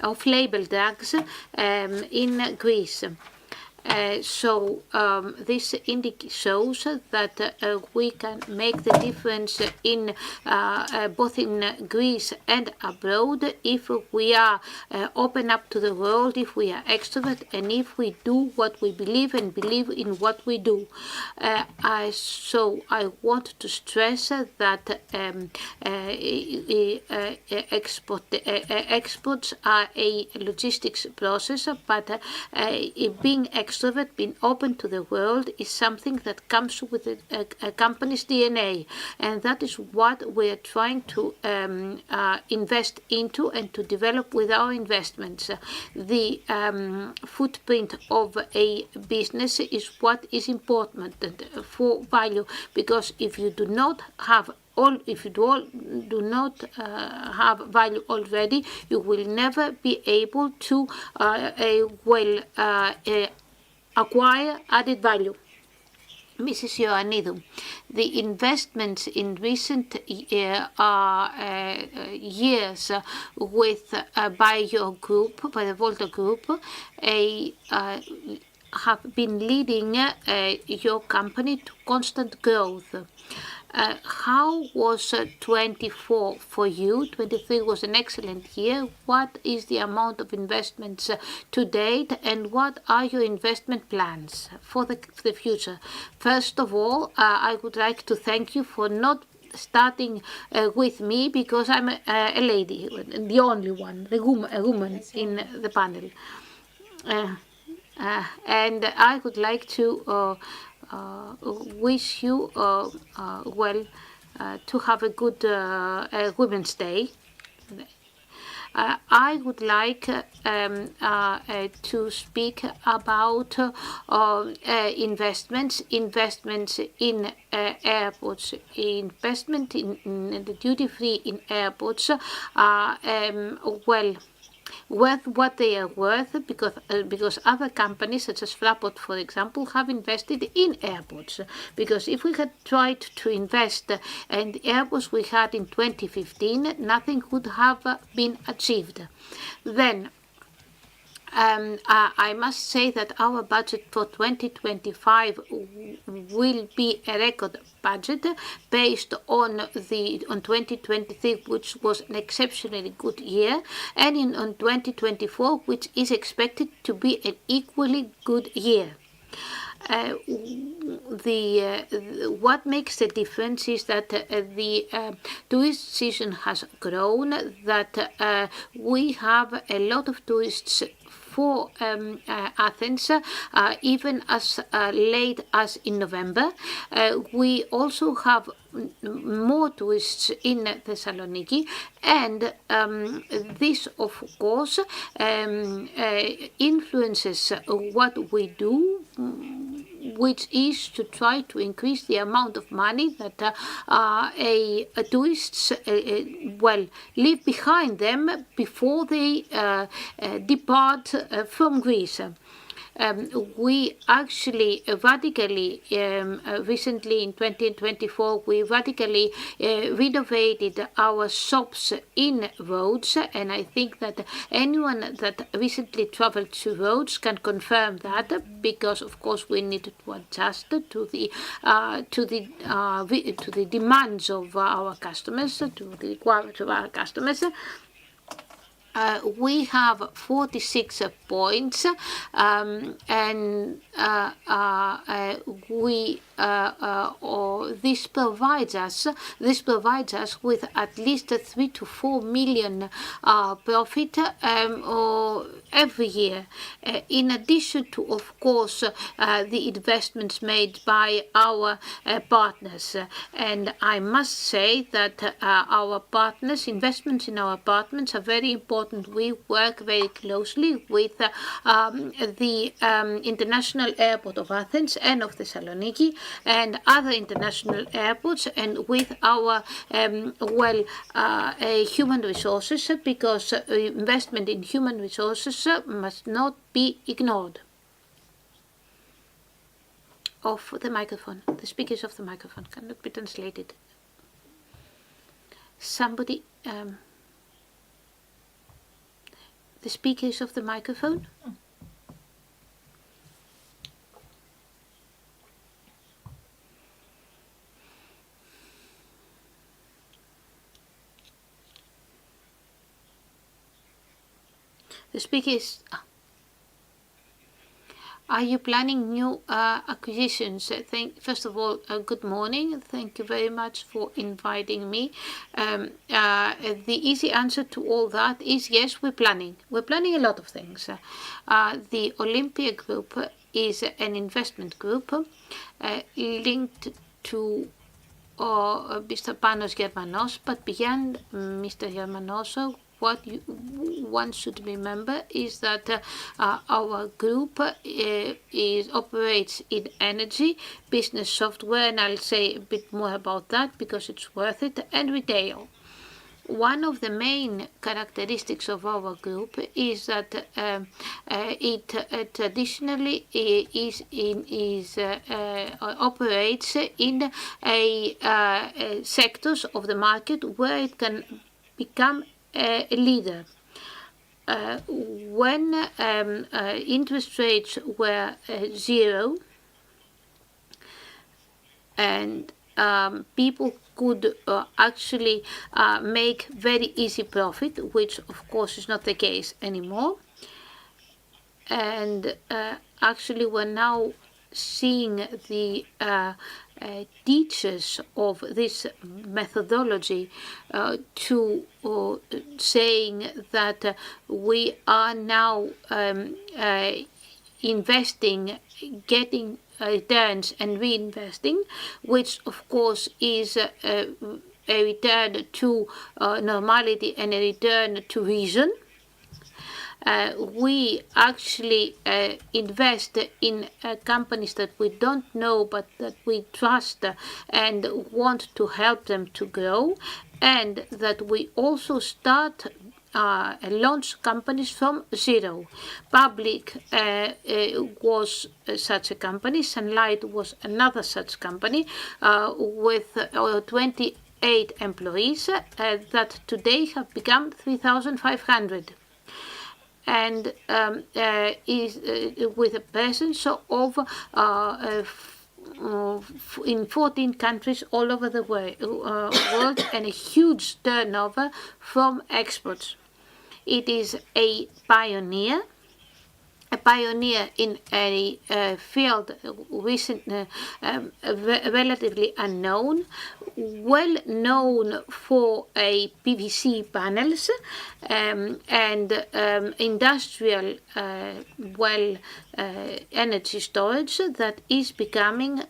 of label drugs in Greece. This shows that we can make the difference in both in Greece and abroad if we are open up to the world, if we are extrovert, and if we do what we believe and believe in what we do. I want to stress that exports are a logistics process, but being extrovert, being open to the world, is something that comes with a company's DNA, and that is what we are trying to invest into and to develop with our investments. The footprint of a business is what is important for value, because if you do not have have value already, you will never be able to acquire added value. Mrs. Ioannidou, the investments in recent years by your group, by the Volta Group, have been leading your company to constant growth. How was 24 for you? 23 was an excellent year. What is the amount of investments to date, and what are your investment plans for the future? First of all, I would like to thank you for not starting with me, because I'm a lady, the only one, a woman in the panel. And I would like to wish you to have a good Women's Day. I would like to speak about investments in airports. Investment in the duty-free in airports worth what they are worth, because other companies such as Fraport, for example, have invested in airports. Because if we had tried to invest in the airports we had in 2015, nothing would have been achieved. Then I must say that our budget for 2025 will be a record budget based on 2023, which was an exceptionally good year, and on 2024, which is expected to be an equally good year. What makes the difference is that the tourist season has grown, that we have a lot of tourists for Athens, even as late as in November. We also have more tourists in Thessaloniki, and this, of course, influences what we do, which is to try to increase the amount of money that tourists leave behind them before they depart from Greece. We actually radically, recently in 2024, we radically renovated our shops in Rhodes, and I think that anyone that recently traveled to Rhodes can confirm that, because of course we needed to adjust to the demands of our customers, to the requirements of our customers. We have 46 points, and this provides us with at least 3 to 4 million profit every year, in addition to, of course, the investments made by our partners. And I must say that our partners, investments in our partners are very important important. We work very closely with the International Airport of Athens and of Thessaloniki and other international airports, and with our human resources, because investment in human resources must not be ignored. Off the microphone. The speakers of the microphone cannot be translated. Somebody, the speakers of the microphone. The speakers. Are you planning new acquisitions? First of all, good morning. Thank you very much for inviting me. The easy answer to all that is yes, we're planning. We're planning a lot of things. The Olympia Group is an investment group linked to Mr. Panos Germanos, but beyond Mr. Germanos, what one should remember is that our group operates in energy, business software, and I'll say a bit more about that because it's worth it, and retail. One of the main characteristics of our group is that it traditionally operates in sectors of the market where it can become a leader. When interest rates were zero and people could actually make very easy profit, which of course is not the case anymore, and actually we're now seeing the teachers of this methodology to saying that we are now investing, getting returns and reinvesting, which of course is a return to normality and a return to reason. We actually invest in companies that we don't know but that we trust and want to help them to grow, and that we also start launch companies from zero. Public was such a company, Sunlight was another such company with 28 employees that today have become 3,500. And is with a presence of in 14 countries all over the world and a huge turnover from exports. It is a pioneer in a field relatively unknown, well known for PVC panels and industrial energy storage that is becoming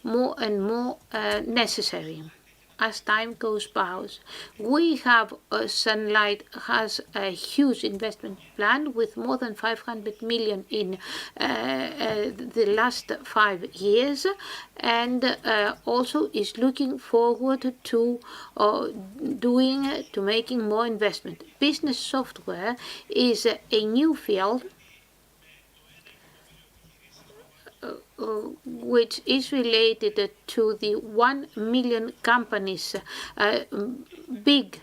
more and more necessary as time goes by. We have Sunlight has a huge investment plan with more than 500 million in the last 5 years, and also is looking forward to making more investment. Business software is a new field which is related to the 1 million companies, big,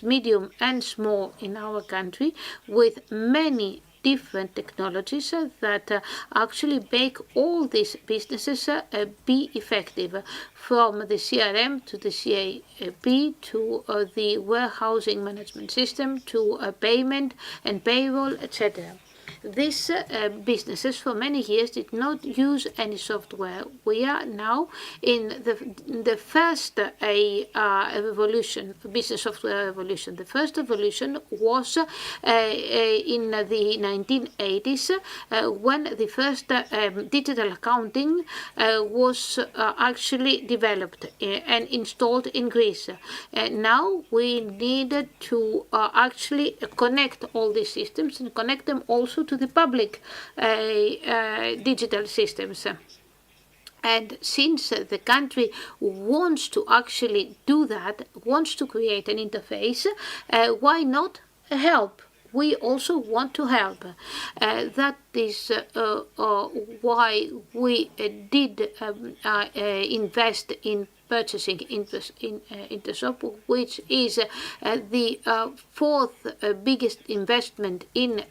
medium and small in our country, with many different technologies that actually make all these businesses be effective, from the CRM to the CAP to the warehousing management system to payment and payroll, etc. these businesses for many years did not use any software. We are now in the first evolution, business software evolution. The first evolution was in the 1980s when the first digital accounting was actually developed and installed in Greece. Now we needed to actually connect all these systems and connect them also to the public digital systems. And since the country wants to actually do that, wants to create an interface, why not help? We also want to help. That is why we did invest in purchasing Intershop, which is the fourth biggest investment in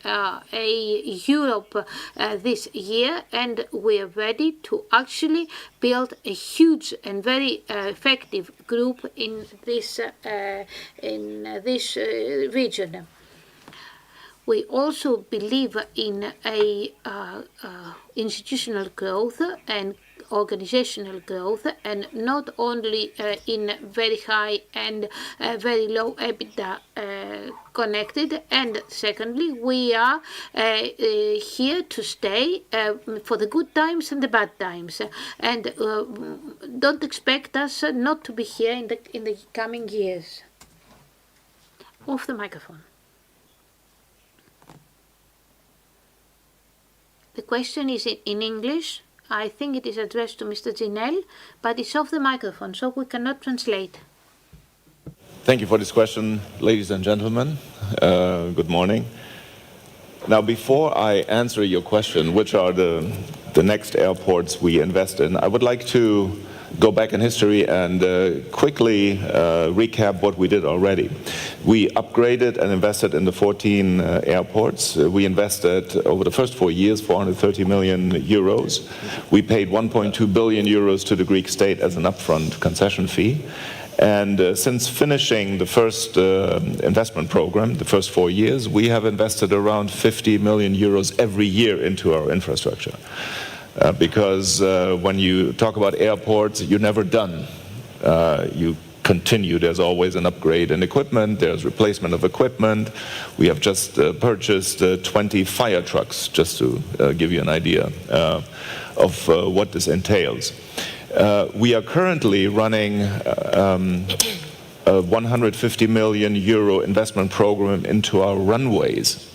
Europe this year, and we are ready to actually build a huge and very effective group in this region. We also believe in institutional growth and organizational growth, and not only in very high and very low EBITDA connected. And secondly, we are here to stay for the good times and the bad times, and don't expect us not to be here in the coming years. Off the microphone. The question is in English. I think it is addressed to Mr. Ginel, but it's off the microphone, so we cannot translate. Thank you for this question, ladies and gentlemen. Good morning. Now, before I answer your question, which are the next airports we invest in, I would like to go back in history and quickly recap what we did already. We upgraded and invested in the 14 airports. We invested over the first 4 years 430 million euros. We paid 1.2 billion euros to the Greek state as an upfront concession fee. And since finishing the first investment program, the first 4 years, we have invested around 50 million euros every year into our infrastructure. Because when you talk about airports, you're never done. You continue. There's always an upgrade in equipment. There's replacement of equipment. We have just purchased 20 fire trucks, just to give you an idea of what this entails. We are currently running a 150 million euro investment program into our runways.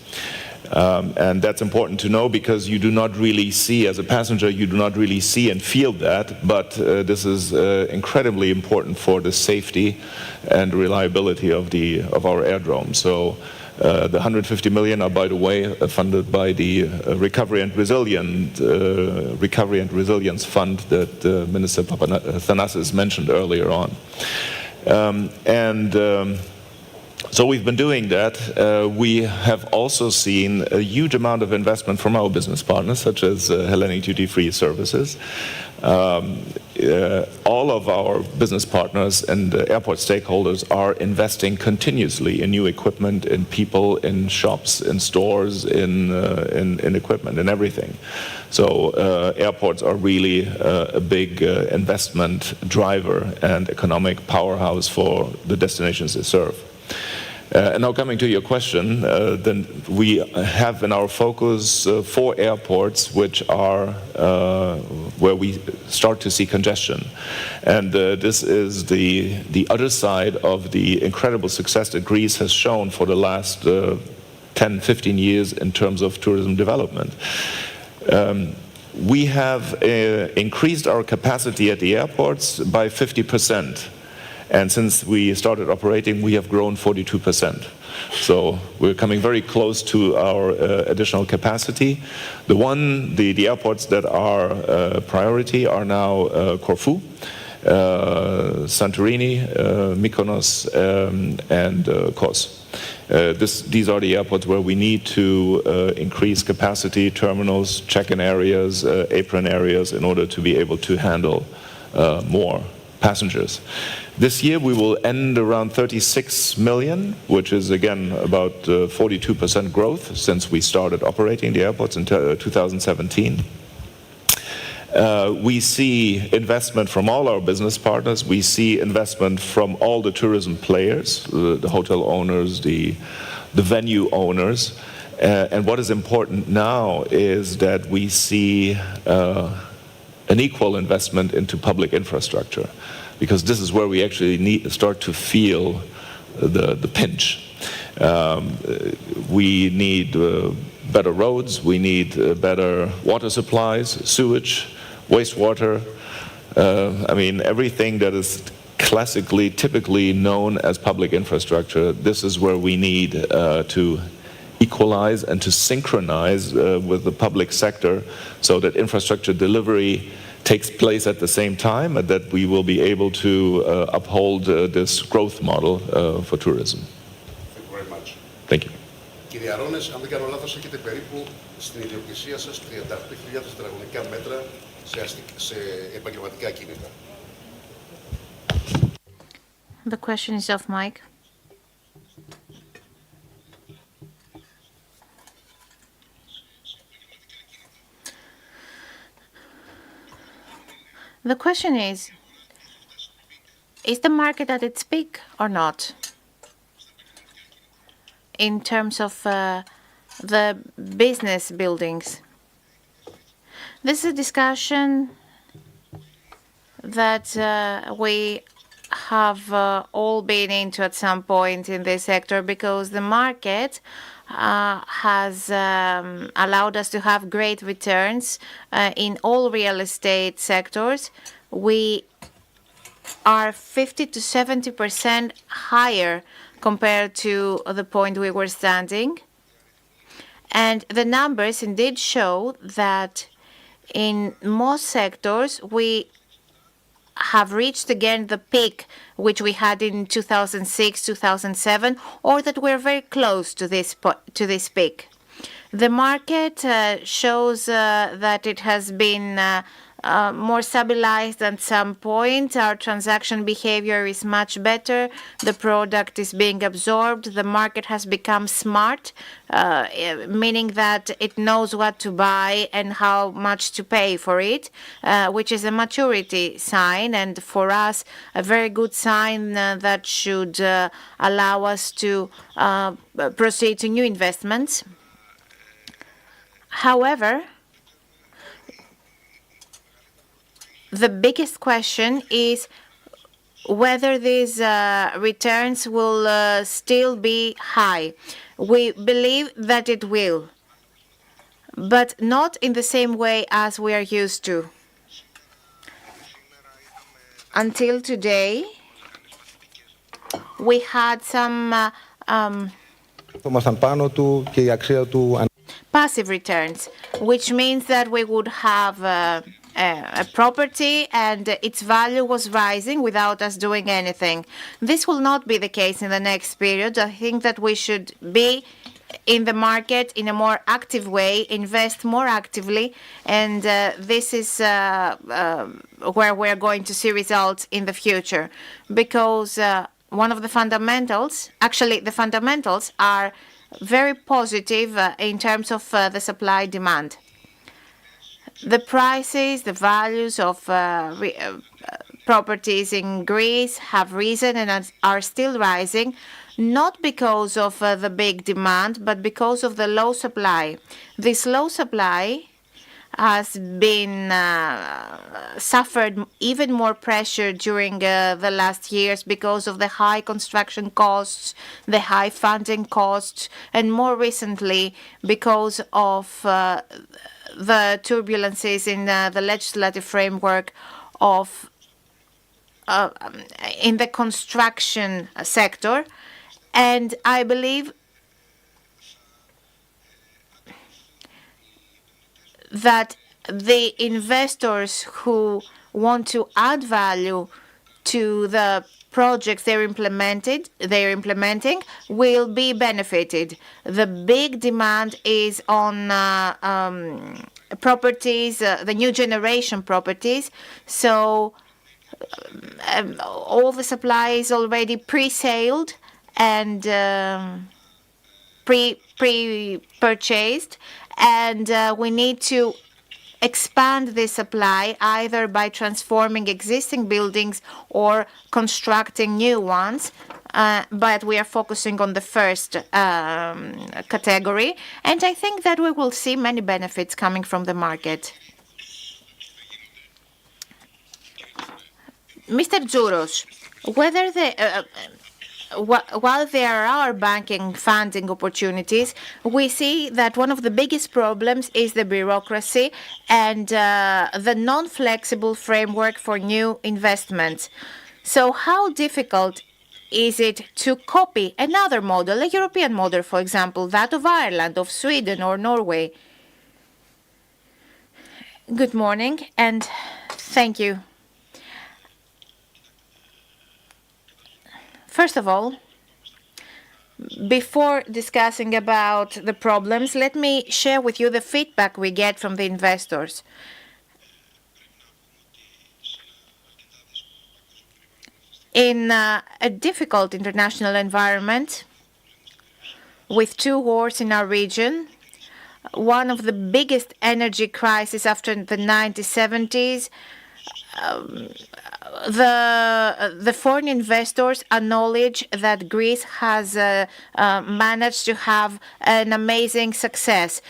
And that's important to know because you do not really see, as a passenger, you do not really see and feel that, but this is incredibly important for the safety and reliability of our aerodrome. So the 150 million are, by the way, funded by the Recovery and Resilience Fund that Minister Thanasis mentioned earlier on. So we've been doing that. We have also seen a huge amount of investment from our business partners, such as Hellenic Duty Free Services. All of our business partners and airport stakeholders are investing continuously in new equipment, in people, in shops, in stores, in equipment, in everything. So airports are really a big investment driver and economic powerhouse for the destinations they serve. And now coming to your question, then we have in our focus 4 airports which are where we start to see congestion. And this is the other side of the incredible success that Greece has shown for the last 10, 15 years in terms of tourism development. We have increased our capacity at the airports by 50%. And since we started operating, we have grown 42%. So we're coming very close to our additional capacity. The airports that are priority are now Corfu, Santorini, Mykonos, and Kos. These are the airports where we need to increase capacity, terminals, check-in areas, apron areas, in order to be able to handle more passengers. This year we will end around 36 million, which is again about 42% growth since we started operating the airports in 2017. We see investment from all our business partners. We see investment from all the tourism players, the hotel owners, the venue owners. And what is important now is that we see an equal investment into public infrastructure, because this is where we actually start to feel the pinch. We need better roads, we need better water supplies, sewage, wastewater. I mean, everything that is classically, typically known as public infrastructure, this is where we need to equalize and to synchronize with the public sector so that infrastructure delivery takes place at the same time and that we will be able to uphold this growth model for tourism. Thank you very much. Thank you. Κύριε Αρώνες, αν δεν κάνω λάθος, έχετε περίπου στην ιδιοκτησία σας 38.000 τετραγωνικά μέτρα σε επαγγελματικά ακίνητα. The question is off mic. The question is the market at its peak or not? In terms of the business buildings. This is a discussion that we have all been into at some point in this sector, because the market has allowed us to have great returns in all real estate sectors. We are 50 to 70% higher compared to the point we were standing. And the numbers indeed show that in most sectors we have reached again the peak which we had in 2006, 2007, or that we're very close to this peak. The market shows that it has been more stabilized at some point. Our transaction behavior is much better. The product is being absorbed. The market has become smart, meaning that it knows what to buy and how much to pay for it, which is a maturity sign, and for us a very good sign that should allow us to proceed to new investments. However, the biggest question is whether these returns will still be high. We believe that it will, but not in the same way as we are used to. Until today, we had some passive returns, which means that we would have a property and its value was rising without us doing anything. This will not be the case in the next period. I think that we should be in the market in a more active way, invest more actively, and this is where we're going to see results in the future, because one of the fundamentals, actually the fundamentals are very positive in terms of the supply demand. The prices, the values of properties in Greece have risen and are still rising, not because of the big demand, but because of the low supply. This low supply has been suffered even more pressure during the last years because of the high construction costs, the high funding costs, and more recently because of the turbulences in the legislative framework of in the construction sector. And I believe that the investors who want to add value to the projects they're implementing will be benefited. The big demand is on properties, the new generation properties. So all the supply is already pre-saled and pre-purchased, and we need to expand the supply either by transforming existing buildings or constructing new ones. But we are focusing on the first category, and I think that we will see many benefits coming from the market. Mr. Zouros, whether while there are banking funding opportunities, we see that one of the biggest problems is the bureaucracy and the non-flexible framework for new investments. So how difficult is it to copy another model, a European model, for example, that of Ireland, of Sweden or Norway? Good morning and thank you. First of all, before discussing about the problems, let me share with you the feedback we get from the investors. In a difficult international environment, with two wars in our region, one of the biggest energy crises after the 1970s, the foreign investors acknowledge that Greece has managed to have an amazing success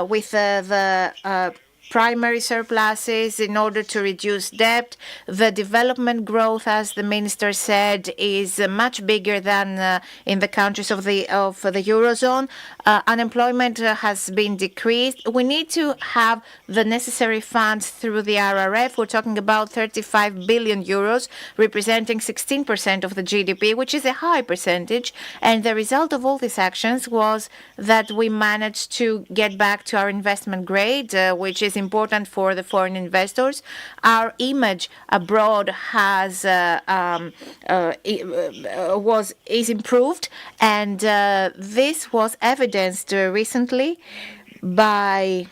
with the primary surpluses in order to reduce debt. The development growth, as the minister said, is much bigger than in the countries of the Eurozone. Unemployment has been decreased. We need to have the necessary funds through the RRF. We're talking about 35 billion euros, representing 16% of the GDP, which is a high percentage. And the result of all these actions was that we managed to get back to our investment grade, which is important for the foreign investors. Our image abroad is improved, and this was evidenced recently by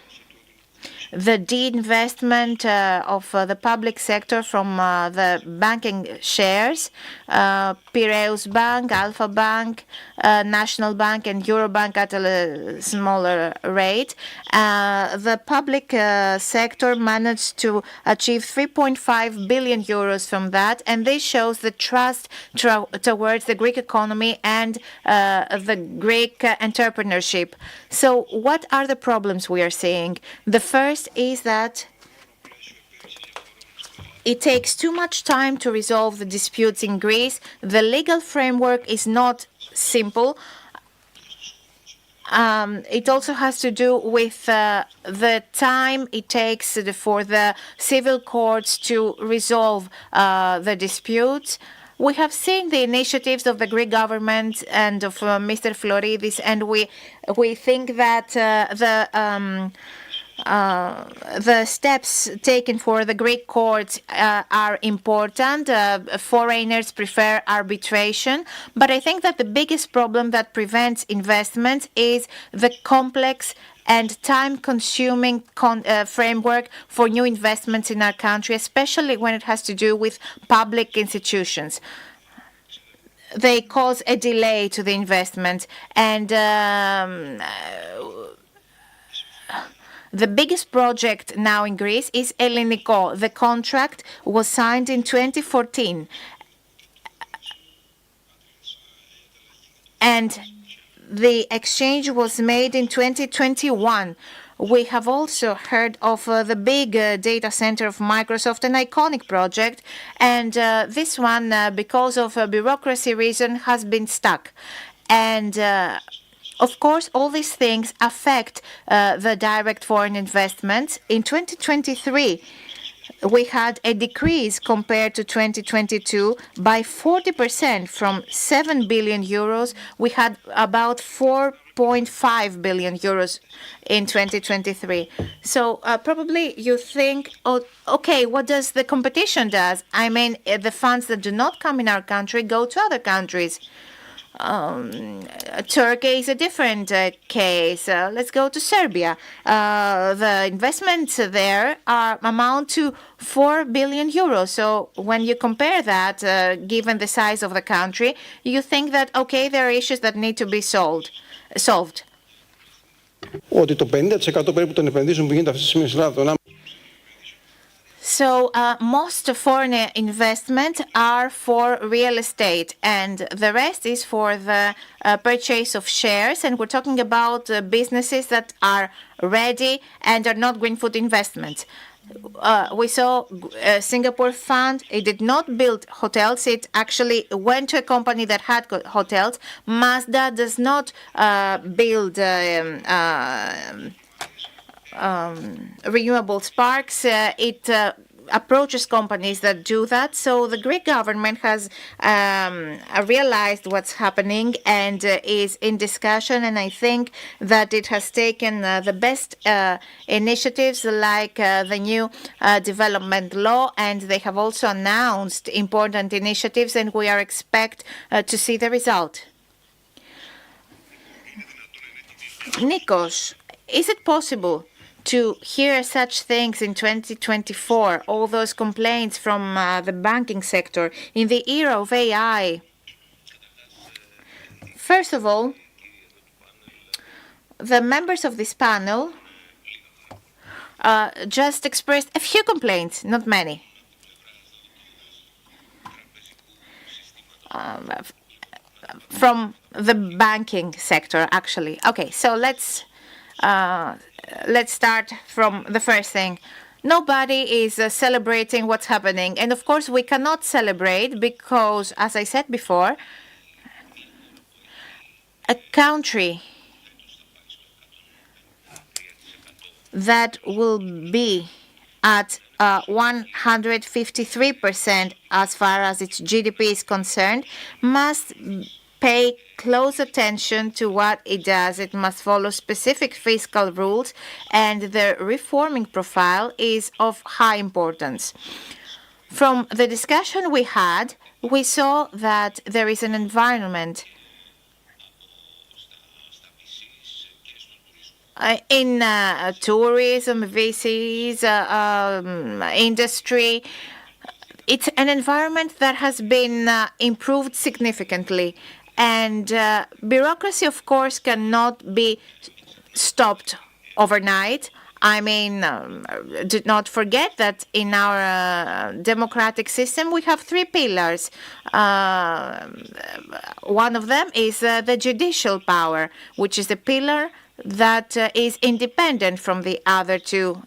the de-investment of the public sector from the banking shares, Piraeus Bank, Alpha Bank, National Bank and Eurobank at a smaller rate. The public sector managed to achieve 3.5 billion euros from that, and this shows the trust towards the Greek economy and the Greek entrepreneurship. So what are the problems we are seeing? The first is that it takes too much time to resolve the disputes in Greece. The legal framework is not simple. It also has to do with the time it takes for the civil courts to resolve the disputes. We have seen the initiatives of the Greek government and of Mr. Floridis, and we think that the steps taken for the Greek courts are important. Foreigners prefer arbitration, but I think that the biggest problem that prevents investment is the complex and time-consuming framework for new investments in our country, especially when it has to do with public institutions. They cause a delay to the investment, and the biggest project now in Greece is Elliniko. The contract was signed in 2014. And the exchange was made in 2021. We have also heard of the big data center of Microsoft, an iconic project, and this one, because of a bureaucracy reason, has been stuck. And of course, all these things affect the direct foreign investments. In 2023, we had a decrease compared to 2022 by 40%. From 7 billion euros, we had about 4.5 billion euros in 2023. So probably you think, oh, okay, what does the competition does? I mean, the funds that do not come in our country go to other countries. Turkey is a different case. Let's go to Serbia. The investments there amount to 4 billion euros. So when you compare that, given the size of the country, you think that, okay, there are issues that need to be solved. Ότι το 50% περίπου των επενδύσεων που γίνεται αυτή τη στιγμή στην Ελλάδα, So most foreign investments are for real estate, and the rest is for the purchase of shares. And we're talking about businesses that are ready and are not greenfield investments. We saw Singapore Fund. It did not build hotels. It actually went to a company that had hotels. Mazda does not build renewable sparks. It approaches companies that do that. So the Greek government has realized what's happening and is in discussion. And I think that it has taken the best initiatives like the new development law, and they have also announced important initiatives, and we are expect to see the result. Nikos, is it possible to hear such things in 2024, all those complaints from the banking sector in the era of AI? First of all, the members of this panel just expressed a few complaints, not many. From the banking sector, actually. Okay, so let's start from the first thing. Nobody is celebrating what's happening. And of course, we cannot celebrate because, as I said before, a country that will be at 153% as far as its GDP is concerned must pay close attention to what it does. It must follow specific fiscal rules, and the reforming profile is of high importance. From the discussion we had, we saw that there is an environment in tourism, VCs, industry. It's an environment that has been improved significantly. And bureaucracy, of course, cannot be stopped overnight. I mean, do not forget that in our democratic system, we have three pillars. One of them is the judicial power, which is the pillar that is independent from the other two.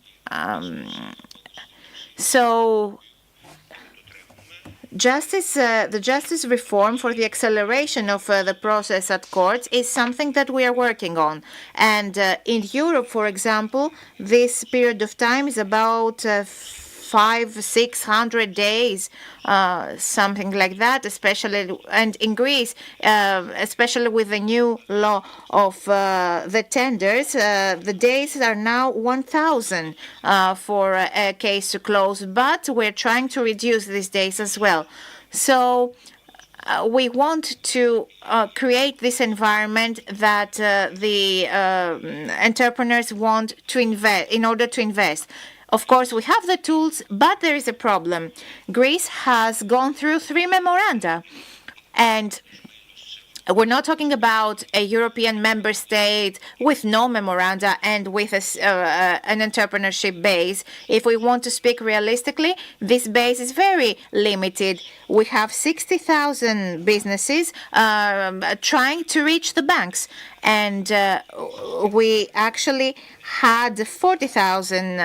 The justice reform for the acceleration of the process at courts is something that we are working on. And in Europe, for example, this period of time is about 500-600 days, something like that, especially, and in Greece, especially with the new law of the tenders, the days are now 1,000 for a case to close, but we're trying to reduce these days as well. So we want to create this environment that the entrepreneurs want to invest in order to invest. Of course, we have the tools, but there is a problem. Greece has gone through 3 memoranda, and we're not talking about a European member state with no memoranda and with an entrepreneurship base. If we want to speak realistically, this base is very limited. We have 60,000 businesses trying to reach the banks, and we actually had 40,000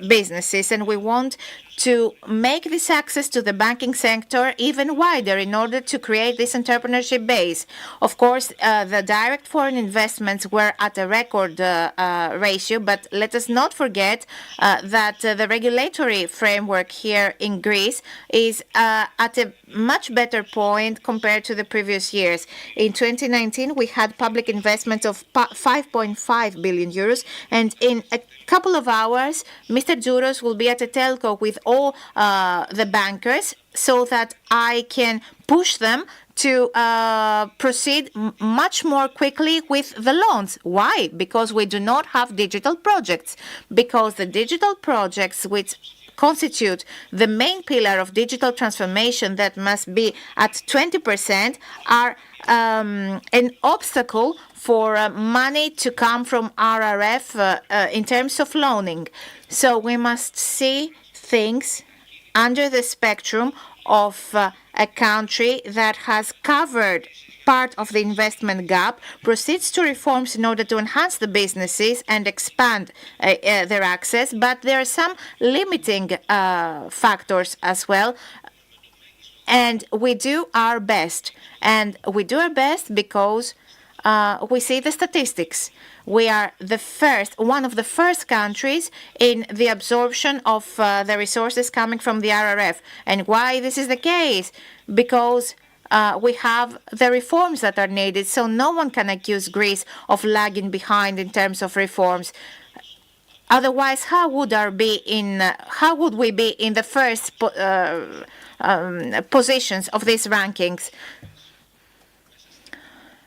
businesses, and we want to make this access to the banking sector even wider in order to create this entrepreneurship base. Of course, the direct foreign investments were at a record ratio, but let us not forget that the regulatory framework here in Greece is at a much better point compared to the previous years. In 2019, we had public investments of 5.5 billion euros, and in a couple of hours, Mr. Douros will be at a telco with all the bankers so that I can push them to proceed much more quickly with the loans. Why? Because we do not have digital projects. Because the digital projects which constitute the main pillar of digital transformation that must be at 20% are an obstacle for money to come from RRF in terms of loaning. So we must see things under the spectrum of a country that has covered part of the investment gap, proceeds to reforms in order to enhance the businesses and expand their access, but there are some limiting factors as well. And we do our best. And we do our best because we see the statistics. We are one of the first countries in the absorption of the resources coming from the RRF. And why this is the case? Because we have the reforms that are needed, so no one can accuse Greece of lagging behind in terms of reforms. Otherwise, how would we be in the first positions of these rankings?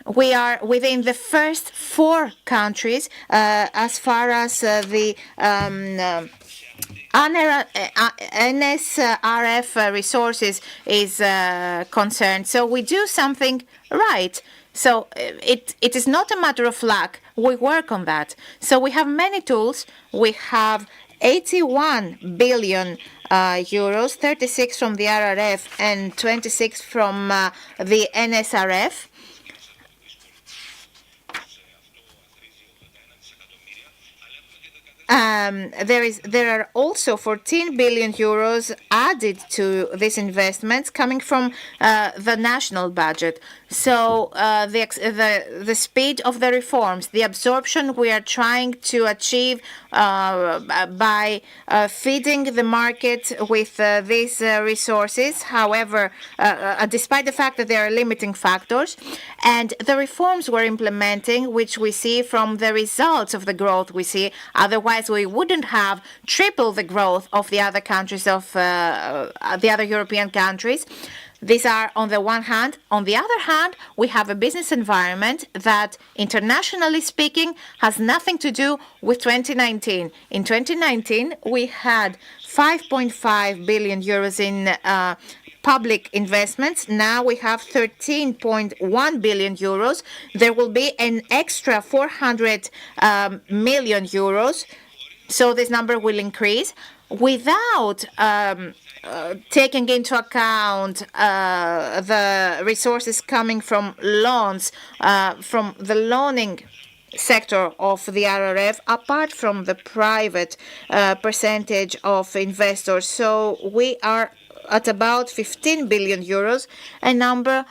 We are within the first 4 countries as far as the NSRF resources is concerned. So we do something right. So it is not a matter of luck. We work on that. So we have many tools. We have 81 billion euros, 36 from the RRF and 26 from the NSRF. There are also 14 billion euros added to these investments coming from the national budget. So the speed of the reforms, the absorption we are trying to achieve by feeding the market with these resources, however, despite the fact that there are limiting factors, and the reforms we're implementing, which we see from the results of the growth we see. Otherwise, we wouldn't have triple the growth of the other countries, of the other European countries. These are on the one hand. On the other hand, we have a business environment that, internationally speaking, has nothing to do with 2019. In 2019, we had 5.5 billion euros in public investments. Now we have 13.1 billion euros. There will be an extra 400 million euros. So this number will increase without taking into account the resources coming from loans, from the loaning sector of the RRF, apart from the private percentage of investors. So we are at about 15 billion euros, a number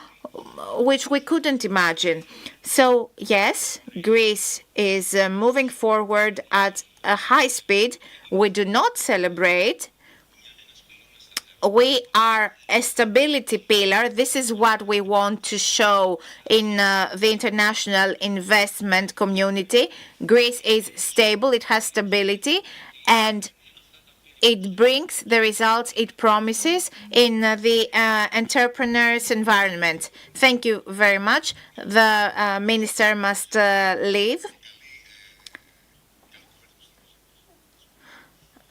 which we couldn't imagine. So yes, Greece is moving forward at a high speed. We do not celebrate. We are a stability pillar. This is what we want to show in the international investment community. Greece is stable, it has stability, and it brings the results it promises in the entrepreneurs' environment. Thank you very much. The minister must leave.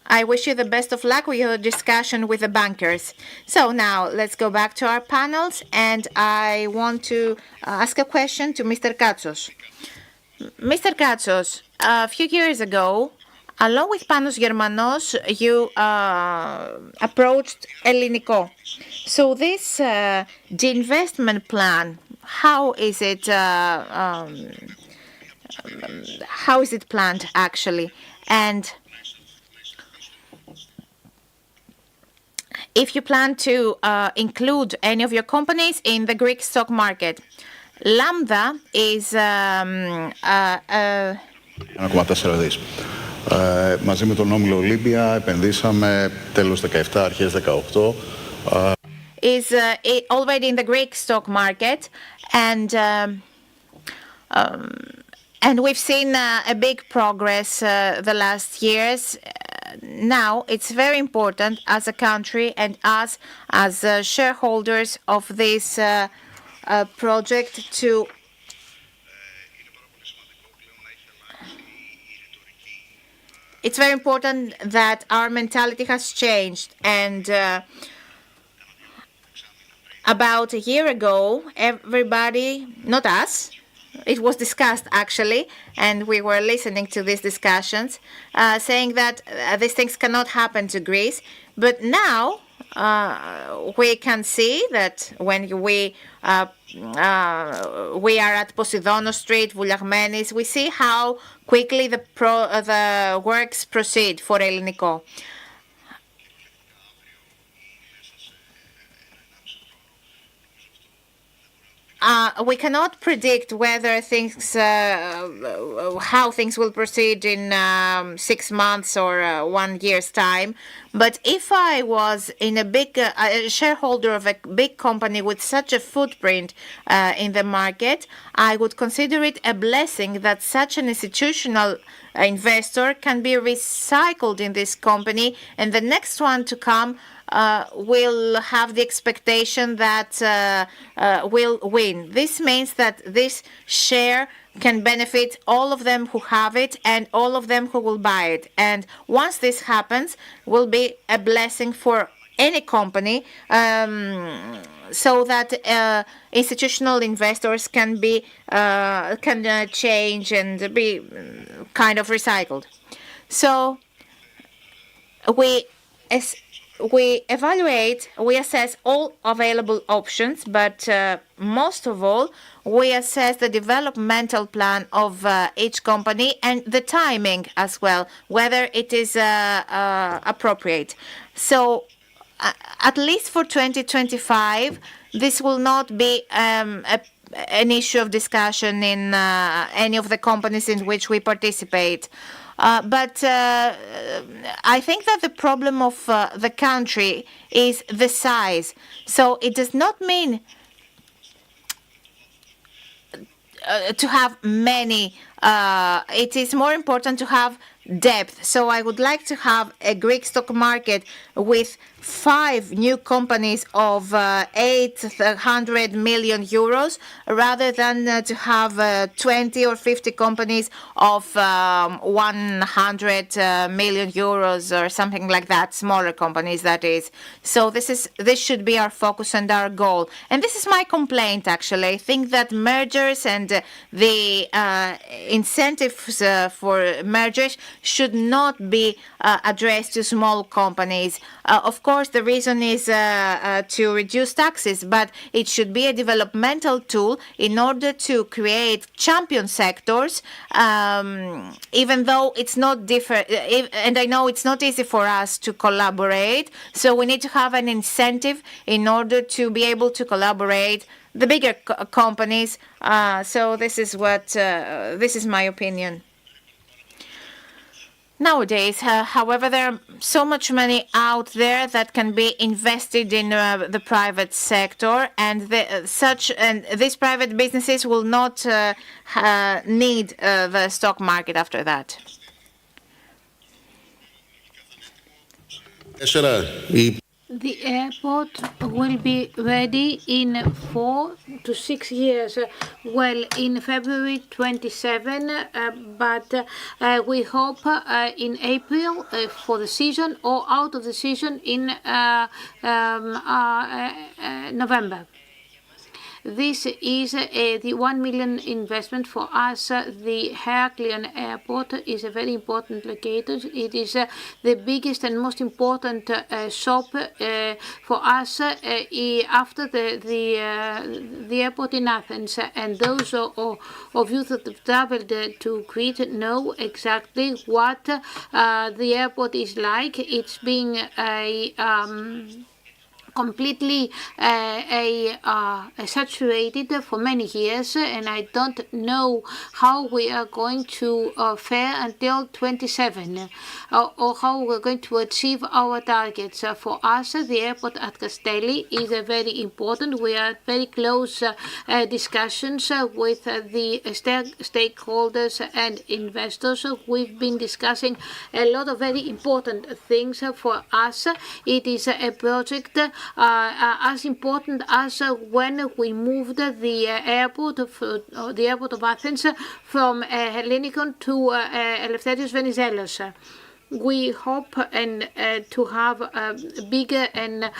I wish you the best of luck with your discussion with the bankers. So now let's go back to our panels, and I want to ask a question to Mr. Katsos. Mr. Katsos, a few years ago, along with Panos Germanos, you approached Elliniko. So this the investment plan, how is it planned actually? And if you plan to include any of your companies in the Greek stock market. Lambda is 1,4 δις. Μαζί με τον Όμιλο Ολύμπια επενδύσαμε τέλος 17, αρχές 18. Is already in the Greek stock market, and we've seen a big progress the last years. Now it's very important as a country and us as shareholders of this project to it's very important that our mentality has changed. And about a year ago, everybody, not us, it was discussed actually, and we were listening to these discussions, saying that these things cannot happen to Greece. But now we can see that when we are at Poseidonos Street, Vouliagmenis, we see how quickly the works proceed for Ελληνικό. We cannot predict whether things, how things will proceed in 6 months or 1 year's time. But if I was in a big shareholder of a big company with such a footprint in the market, I would consider it a blessing that such an institutional investor can be recycled in this company, and the next one to come will have the expectation that will win. This means that this share can benefit all of them who have it and all of them who will buy it. And once this happens, will be a blessing for any company, so that institutional investors can be can change and be kind of recycled. So we evaluate, we assess all available options, but most of all, we assess the developmental plan of each company and the timing as well, whether it is appropriate. So at least for 2025, this will not be an issue of discussion in any of the companies in which we participate. But I think that the problem of the country is the size. So it does not mean to have many. It is more important to have depth. So I would like to have a Greek stock market with 5 new companies of 800 million euros rather than to have 20 or 50 companies of 100 million euros or something like that, smaller companies that is. So this should be our focus and our goal. And this is my complaint actually. I think that mergers and the incentives for mergers should not be addressed to small companies. Of course, the reason is to reduce taxes, but it should be a developmental tool in order to create champion sectors, even though it's not different. And I know it's not easy for us to collaborate, so we need to have an incentive in order to be able to collaborate the bigger companies. So this is my opinion. Nowadays, however, there are so much money out there that can be invested in the private sector, and these private businesses will not need the stock market after that. The airport will be ready in 4 to 6 years. Well, in February 27, but we hope in April for the season or out of the season in November. This is the 1 million investment for us. The Heraklion Airport is a very important location. It is the biggest and most important shop for us after the airport in Athens. And those of you that have traveled to Crete know exactly what the airport is like. It's being completely saturated for many years, and I don't know how we are going to fare until 27 or how we're going to achieve our targets. For us, the airport at Castelli is very important. We are very close discussions with the stakeholders and investors. We've been discussing a lot of very important things for us. It is a project as important as when we moved the airport of Athens from Hellinikon to Eleftherios Venizelos. We hope and to have bigger and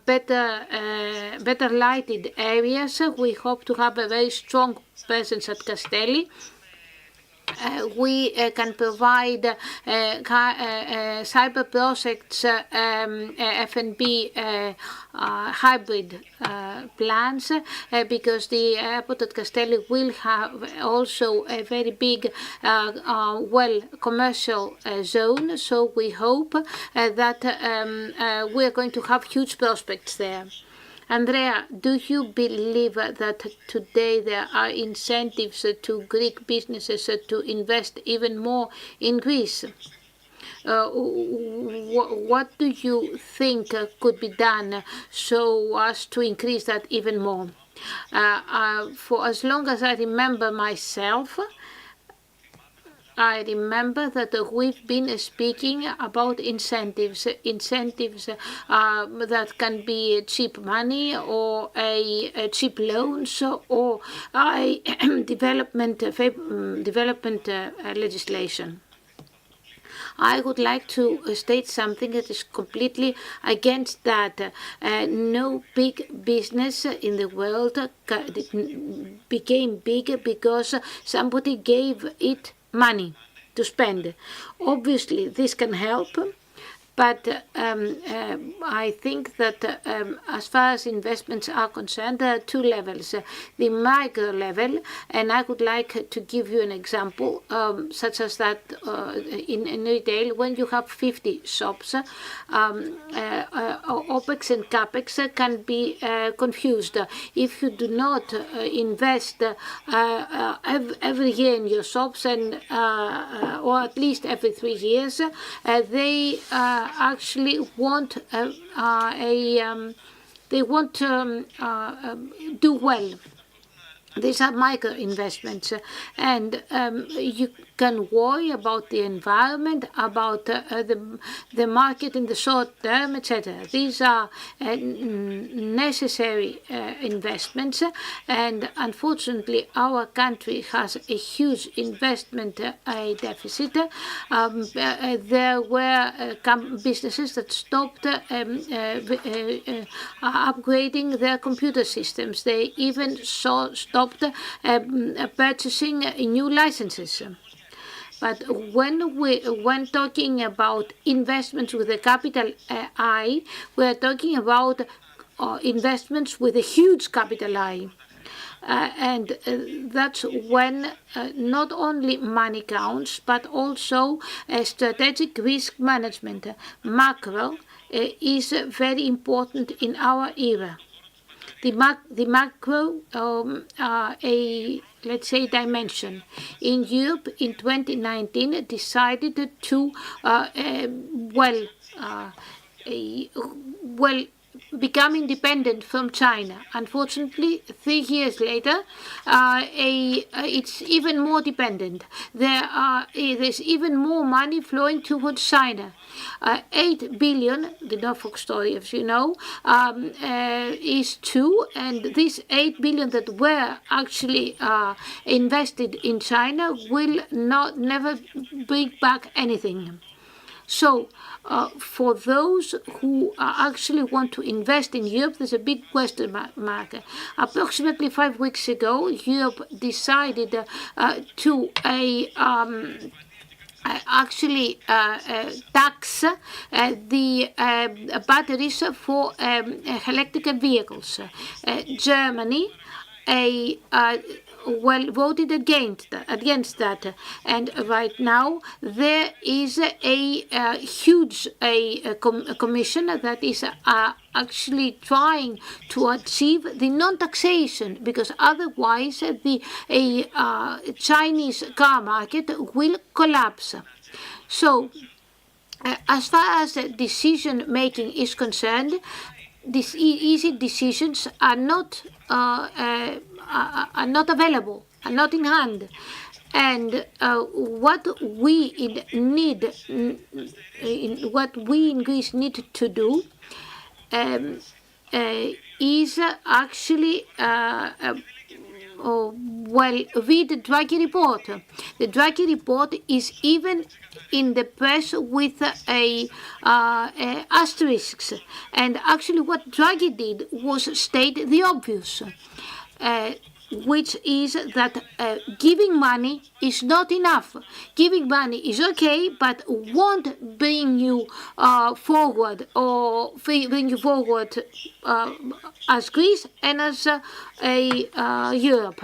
better lighted areas. We hope to have a very strong presence at Castelli. We can provide cyber projects, F&B hybrid plans, because the airport at Castelli will have also a very big, commercial zone. So we hope that we are going to have huge prospects there. Andrea, do you believe that today there are incentives to Greek businesses to invest even more in Greece? What do you think could be done so as to increase that even more? For as long as I remember myself, I remember that we've been speaking about incentives that can be cheap money or a cheap loans or a development legislation. I would like to state something that is completely against that. No big business in the world became big because somebody gave it money to spend. Obviously, this can help, but I think that as far as investments are concerned, there are two levels. The micro level, and I would like to give you an example, such as that in retail, when you have 50 shops, OPEX and CAPEX can be confused. If you do not invest every year in your shops, and or at least every 3 years, they actually won't do well. These are micro investments, and you can worry about the environment, about the market in the short term, etc. These are necessary investments, and unfortunately, our country has a huge investment deficit. There were businesses that stopped upgrading their computer systems. They even stopped purchasing new licenses. But when talking about investments with a capital I, we are talking about investments with a huge capital I. And that's when not only money counts, but also strategic risk management. Macro is very important in our era. The macro, let's say, dimension in Europe in 2019 decided to become independent from China. Unfortunately, 3 years later, it's even more dependent. There's even more money flowing towards China. 8 billion, the Norfolk story, as you know, is true, and these 8 billion that were actually invested in China will never bring back anything. So, for those who actually want to invest in Europe, there's a big question mark. Approximately 5 weeks ago, Europe decided to actually tax the batteries for electrical vehicles. Germany voted against that, and right now there is a huge commission that is actually trying to achieve the non-taxation, because otherwise the Chinese car market will collapse. So as far as decision making is concerned, these easy decisions are not available, are not in hand. And what we in Greece need to do is actually read the Draghi report. The Draghi report is even in the press with asterisks. And actually what Draghi did was state the obvious, which is that giving money is not enough. Giving money is okay, but won't bring you forward or bring you forward as Greece and as Europe.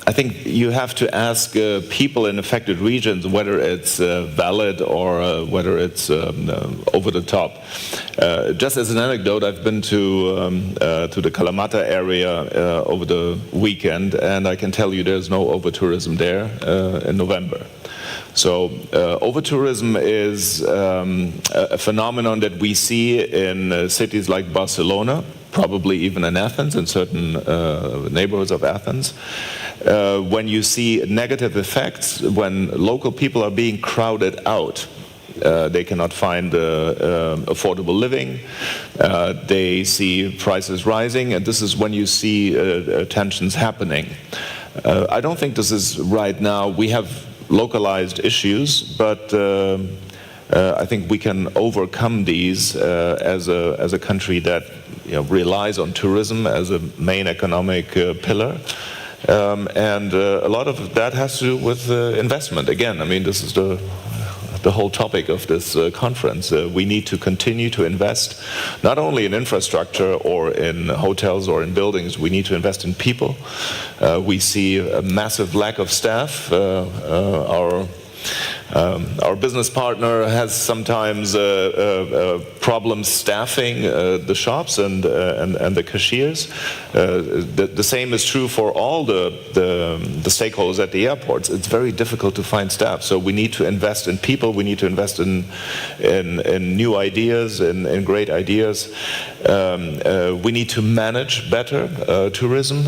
I think you have to ask people in affected regions whether it's valid or whether it's over the top. Just as an anecdote, I've been to the Kalamata area over the weekend, and I can tell you there's no over-tourism there in November. So over-tourism is a phenomenon that we see in cities like Barcelona, probably even in Athens, in certain neighborhoods of Athens. When you see negative effects, when local people are being crowded out, they cannot find affordable living, they see prices rising, and this is when you see tensions happening. I don't think this is right now. We have localized issues, but I think we can overcome these as a country that relies on tourism as a main economic pillar. And a lot of that has to do with investment. Again, I mean, this is the whole topic of this conference. We need to continue to invest not only in infrastructure or in hotels or in buildings, we need to invest in people. We see a massive lack of staff. Our business partner has sometimes problems staffing the shops and the cashiers. The same is true for all the stakeholders at the airports. It's very difficult to find staff. So we need to invest in people. We need to invest in new ideas, in great ideas. We need to manage better tourism.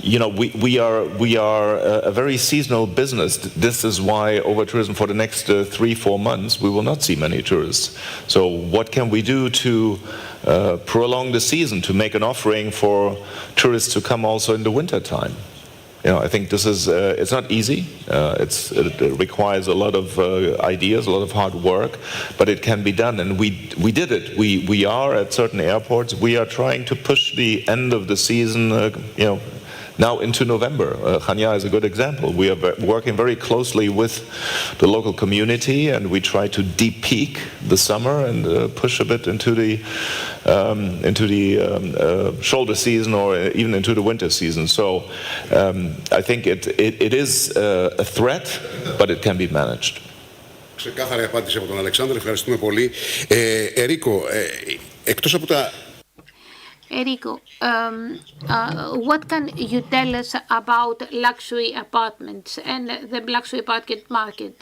We are a very seasonal business. This is why over tourism for the next 3-4 months we will not see many tourists. So what can we do to prolong the season, to make an offering for tourists to come also in the winter time? I think this is it's not easy. It requires a lot of ideas, a lot of hard work, but it can be done, and we did it. We are at certain airports. We are trying to push the end of the season. Now into November. Chania is a good example. We are working very closely with the local community, and we try to de-peak the summer and push a bit into the shoulder season or even into the winter season. So I think it is a threat, but it can be managed. Ξεκάθαρη απάντηση από τον Αλεξάνδρ. Ευχαριστούμε πολύ. Ερίκο, εκτός από τα... Enrico, what can you tell us about luxury apartments and the luxury apartment market?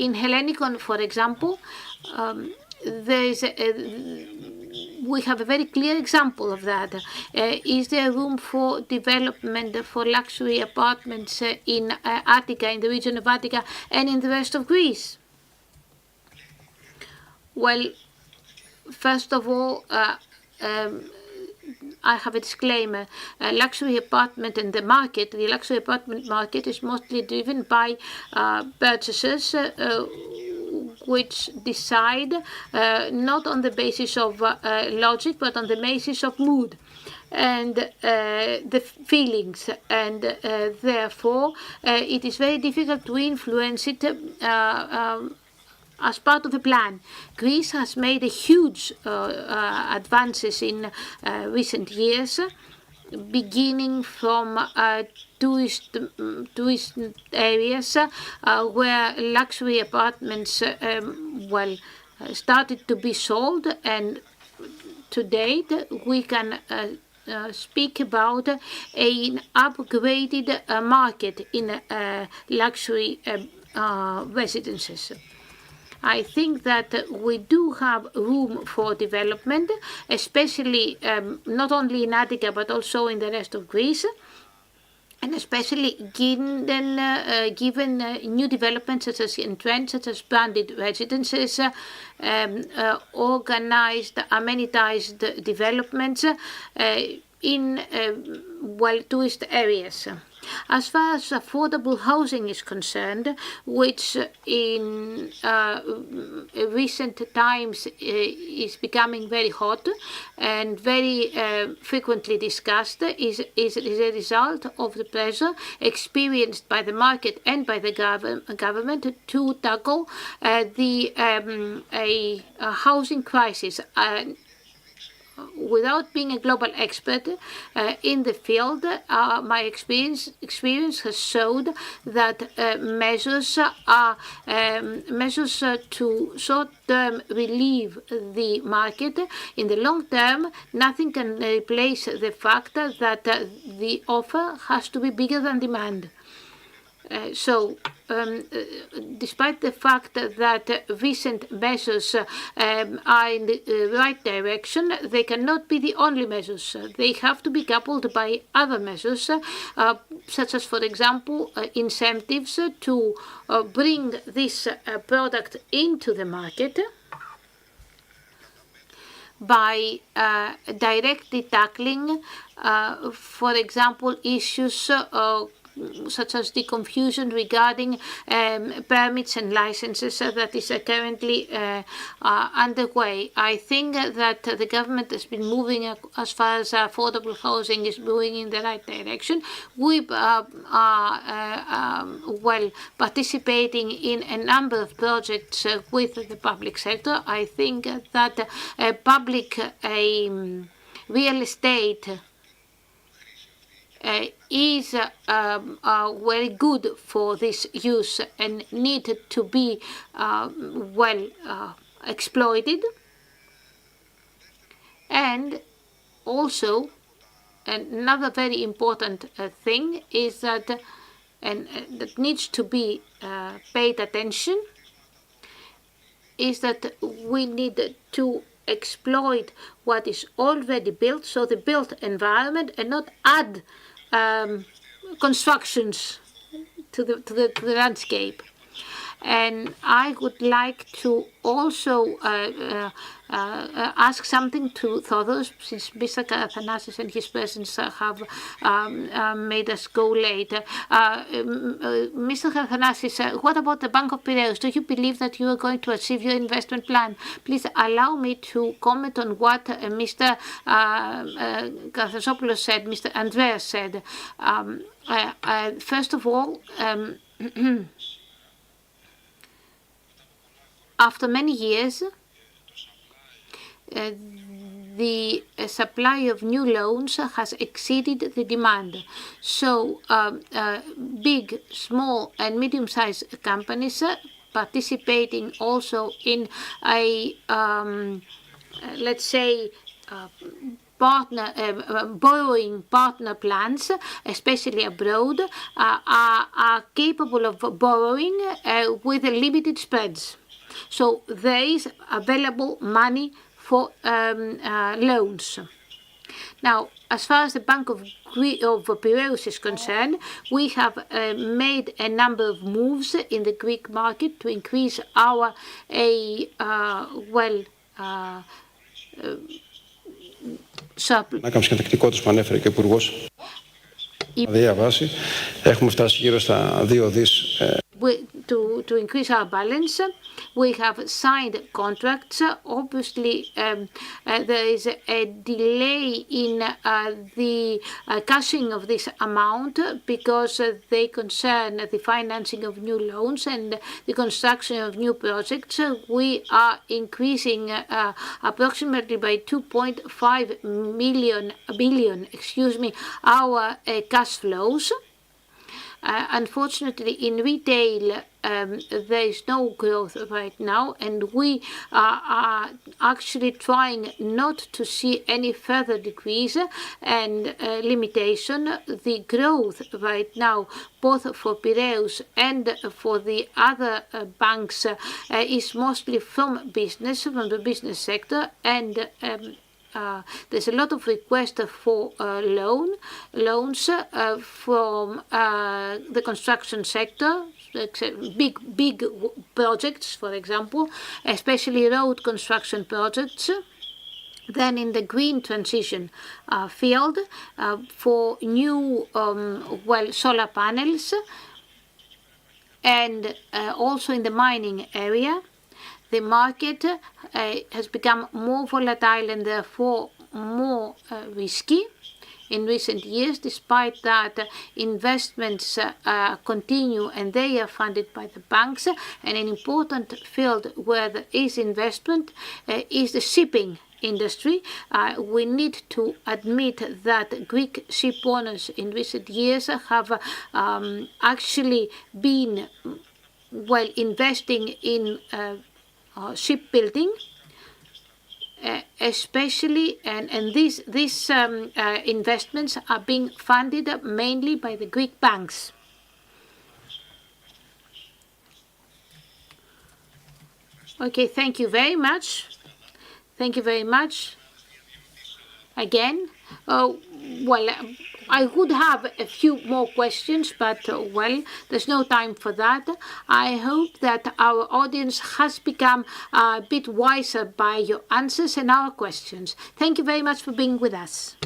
In Hellenikon, for example, we have a very clear example of that. Is there room for development for luxury apartments in Attica, in the region of Attica, and in the rest of Greece? Well, first of all, I have a disclaimer. Luxury apartment and the market, the luxury apartment market is mostly driven by purchasers which decide not on the basis of logic, but on the basis of mood and the feelings, and therefore it is very difficult to influence it as part of a plan. Greece has made a huge advances in recent years, beginning from tourist areas where luxury apartments started to be sold, and to date we can speak about an upgraded market in luxury residences. I think that we do have room for development, especially not only in Attica but also in the rest of Greece. and especially given new developments such as in trends such as branded residences, organized, amenitized developments in tourist areas. As far as affordable housing is concerned, which in recent times is becoming very hot and very frequently discussed, is a result of the pressure experienced by the market and by the government to tackle the housing crisis. Without being a global expert in the field, my experience has showed that measures to short-term relieve the market. In the long term, nothing can replace the fact that the offer has to be bigger than demand. Despite the fact that recent measures are in the right direction, they cannot be the only measures. They have to be coupled by other measures, such as, for example, incentives to bring this product into the market by directly tackling, for example, issues such as the confusion regarding permits and licenses that is currently underway. I think that the government has been moving, as far as affordable housing is moving in the right direction. We are participating in a number of projects with the public sector. I think that public real estate is very good for this use and needed to be exploited. And also, another very important thing is that, and that needs to be paid attention, is that we need to exploit what is already built, so the built environment, and not add constructions to the landscape. And I would like to also ask something to Thodos, since Mr. Athanasios and his presence have made us go late. Mr. Athanasios, what about the Bank of Piraeus? Do you believe that you are going to achieve your investment plan? Please allow me to comment on what Mr. Kathasopoulos said, Mr. Andreas said. First of all, after many years, the supply of new loans has exceeded the demand. So big, small and medium-sized companies participating also in a, let's say, borrowing partner plans, especially abroad, are capable of borrowing with limited spreads. So there is available money for loans. Now, as far as the Bank of Piraeus is concerned, we have made a number of moves in the Greek market to increase our surplus. Να κάνουμε σχετικότητες που ανέφερε και ο Υπουργός. Αδεία βάση. Έχουμε φτάσει γύρω στα 2 δις. To increase our balance, we have signed contracts. Obviously, there is a delay in the cashing of this amount because they concern the financing of new loans and the construction of new projects. We are increasing approximately by 2.5 billion, our cash flows. Unfortunately, in retail, there is no growth right now, and we are actually trying not to see any further decrease and limitation. The growth right now, both for Piraeus and for the other banks, is mostly from the business sector, and there's a lot of requests for loans from the construction sector, big projects, for example, especially road construction projects. Then in the green transition field for new solar panels, and also in the mining area. The market has become more volatile and therefore more risky in recent years. Despite that, investments continue and they are funded by the banks. And an important field where there is investment is the shipping industry. We need to admit that Greek ship owners in recent years have actually been investing in shipbuilding, especially, and these investments are being funded mainly by the Greek banks. Okay, thank you very much. Thank you very much. Again, I would have a few more questions, but there's no time for that. I hope that our audience has become a bit wiser by your answers and our questions. Thank you very much for being with us.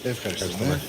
Ευχαριστούμε.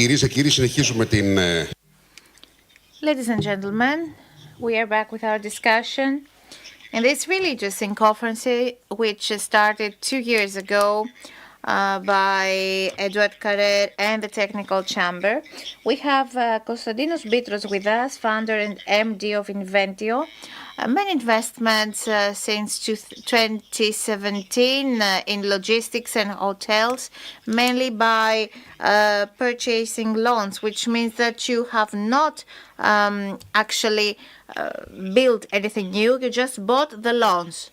Κυρίες και κύριοι, συνεχίζουμε την... Ladies and gentlemen, we are back with our discussion in this religious conference which started 2 years ago by Edward Carrer and the Technical Chamber. We have Konstantinos Bitros with us, founder and MD of Inventio. Many investments since 2017 in logistics and hotels, mainly by purchasing loans, which means that you have not actually built anything new, you just bought the loans.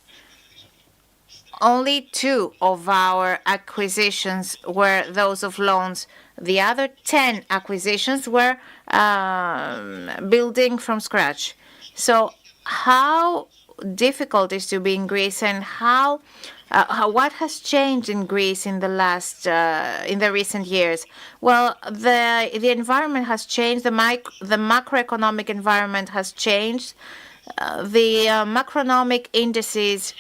Only 2 of our acquisitions were those of loans. The other 10 acquisitions were building from scratch. So how difficult it is to be in Greece and what has changed in Greece in the in the recent years? Well, the environment has changed. The macroeconomic environment has changed. The macroeconomic indices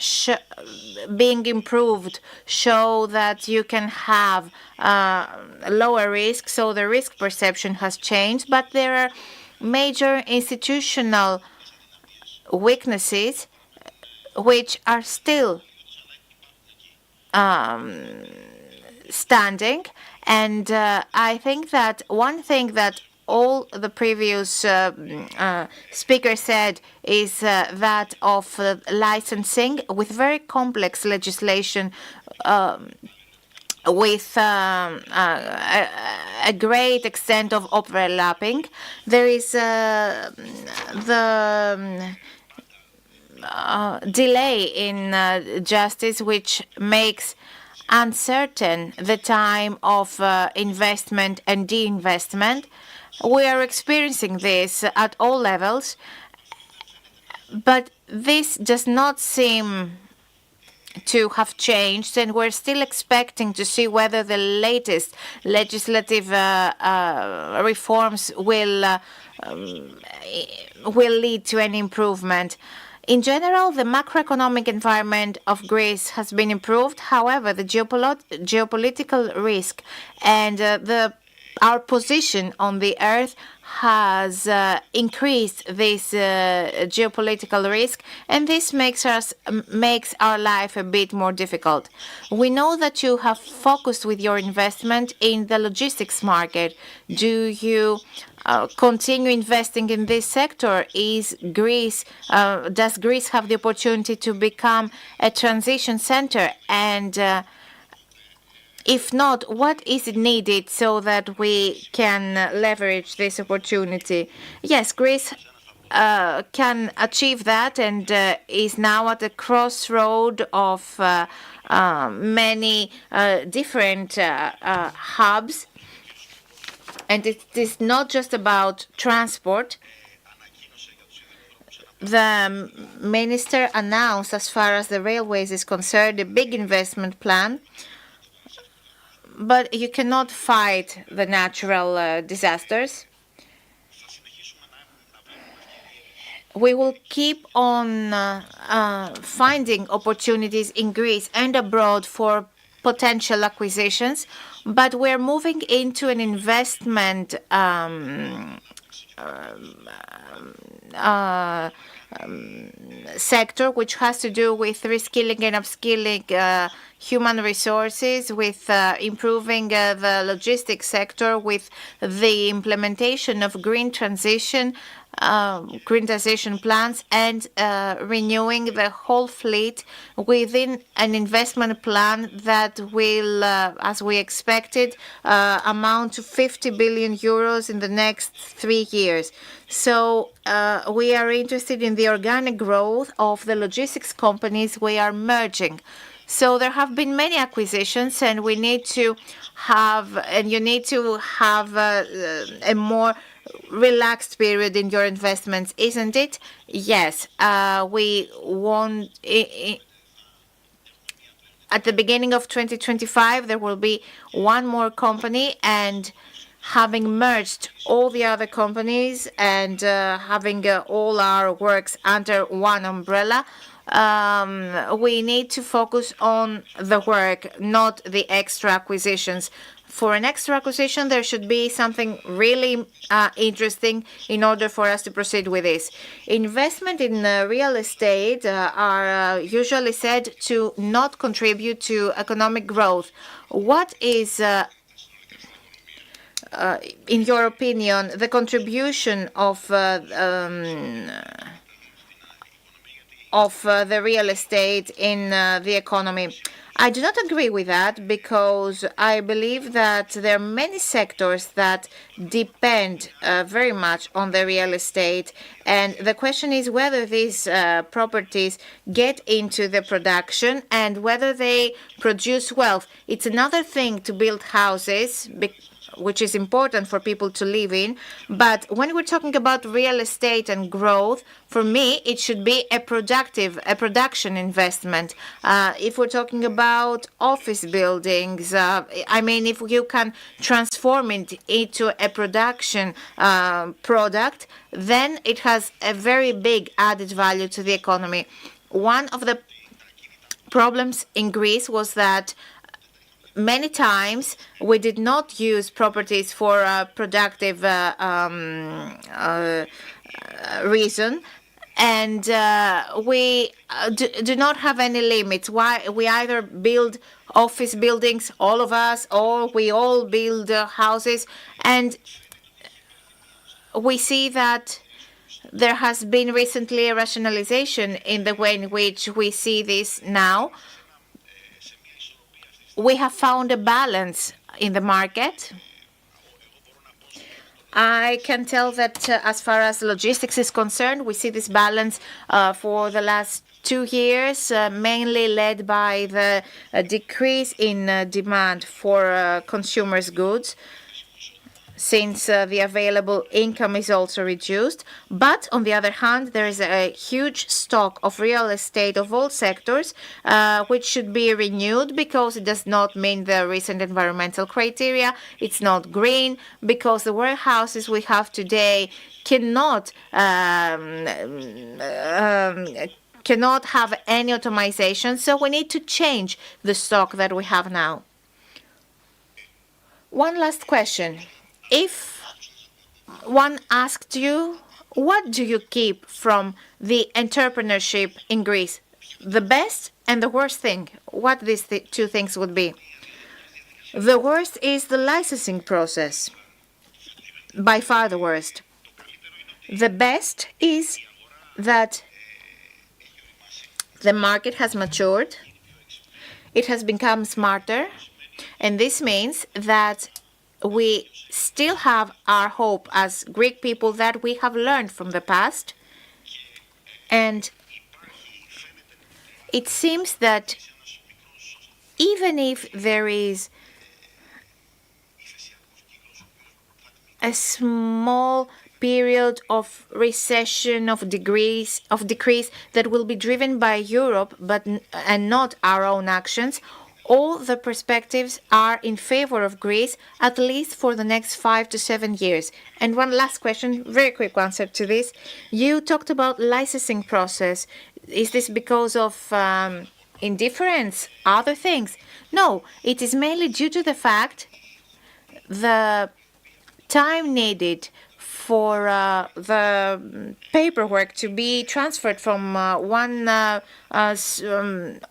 being improved show that you can have lower risk, so the risk perception has changed, but there are major institutional weaknesses which are still standing, and I think that one thing that all the previous speakers said is that of licensing with very complex legislation with a great extent of overlapping. There is the delay in justice, which makes uncertain the time of investment and de-investment. We are experiencing this at all levels, but this does not seem to have changed, and we're still expecting to see whether the latest legislative reforms will lead to an improvement. In general, the macroeconomic environment of Greece has been improved. However, the geopolitical risk and our position on the earth has increased this geopolitical risk, and this makes our life a bit more difficult. We know that you have focused with your investment in the logistics market. Do you continue investing in this sector? Does Greece have the opportunity to become a transition center? And if not, what is needed so that we can leverage this opportunity? Yes, Greece can achieve that and is now at the crossroad of many different hubs. And it is not just about transport. The minister announced, as far as the railways is concerned, a big investment plan. But you cannot fight the natural disasters. We will keep on finding opportunities in Greece and abroad for potential acquisitions, but we're moving into an investment sector which has to do with reskilling and upskilling human resources, with improving the logistics sector, with the implementation of green transition plans, and renewing the whole fleet within an investment plan that will, as we expected, amount to 50 billion euros in the next 3 years. So we are interested in the organic growth of the logistics companies we are merging. So there have been many acquisitions, and you need to have a more relaxed period in your investments, isn't it? Yes. We want at the beginning of 2025 there will be one more company, and having merged all the other companies and having all our works under one umbrella, we need to focus on the work, not the extra acquisitions. For an extra acquisition, there should be something really interesting in order for us to proceed with this. Investment in real estate are usually said to not contribute to economic growth. What is, in your opinion, the contribution of the real estate in the economy? I do not agree with that, because I believe that there are many sectors that depend very much on the real estate, and the question is whether these properties get into the production and whether they produce wealth. It's another thing to build houses which is important for people to live in. But when we're talking about real estate and growth, for me, it should be a production investment. If we're talking about office buildings, if you can transform it into a production product, then it has a very big added value to the economy. One of the problems in Greece was that many times we did not use properties for a productive reason, and we do not have any limits. Why we either build office buildings, all of us, or we all build houses, and we see that there has been recently a rationalization in the way in which we see this now. We have found a balance in the market. I can tell that as far as logistics is concerned, we see this balance for the last 2 years, mainly led by the decrease in demand for consumers' goods, since the available income is also reduced. But on the other hand, there is a huge stock of real estate of all sectors, which should be renewed because it does not meet the recent environmental criteria. It's not green because the warehouses we have today cannot have any automation. So we need to change the stock that we have now. One last question. If one asked you, what do you keep from the entrepreneurship in Greece? The best and the worst thing. What these two things would be? The worst is the licensing process. By far the worst. The best is that the market has matured. It has become smarter. And this means that we still have our hope as Greek people that we have learned from the past. And it seems that even if there is a small period of recession, of decrease that will be driven by Europe and not our own actions, all the perspectives are in favor of Greece, at least for the next 5 to 7 years. And one last question, very quick answer to this. You talked about licensing process. Is this because of indifference, other things? No, it is mainly due to the fact the time needed for the paperwork to be transferred from one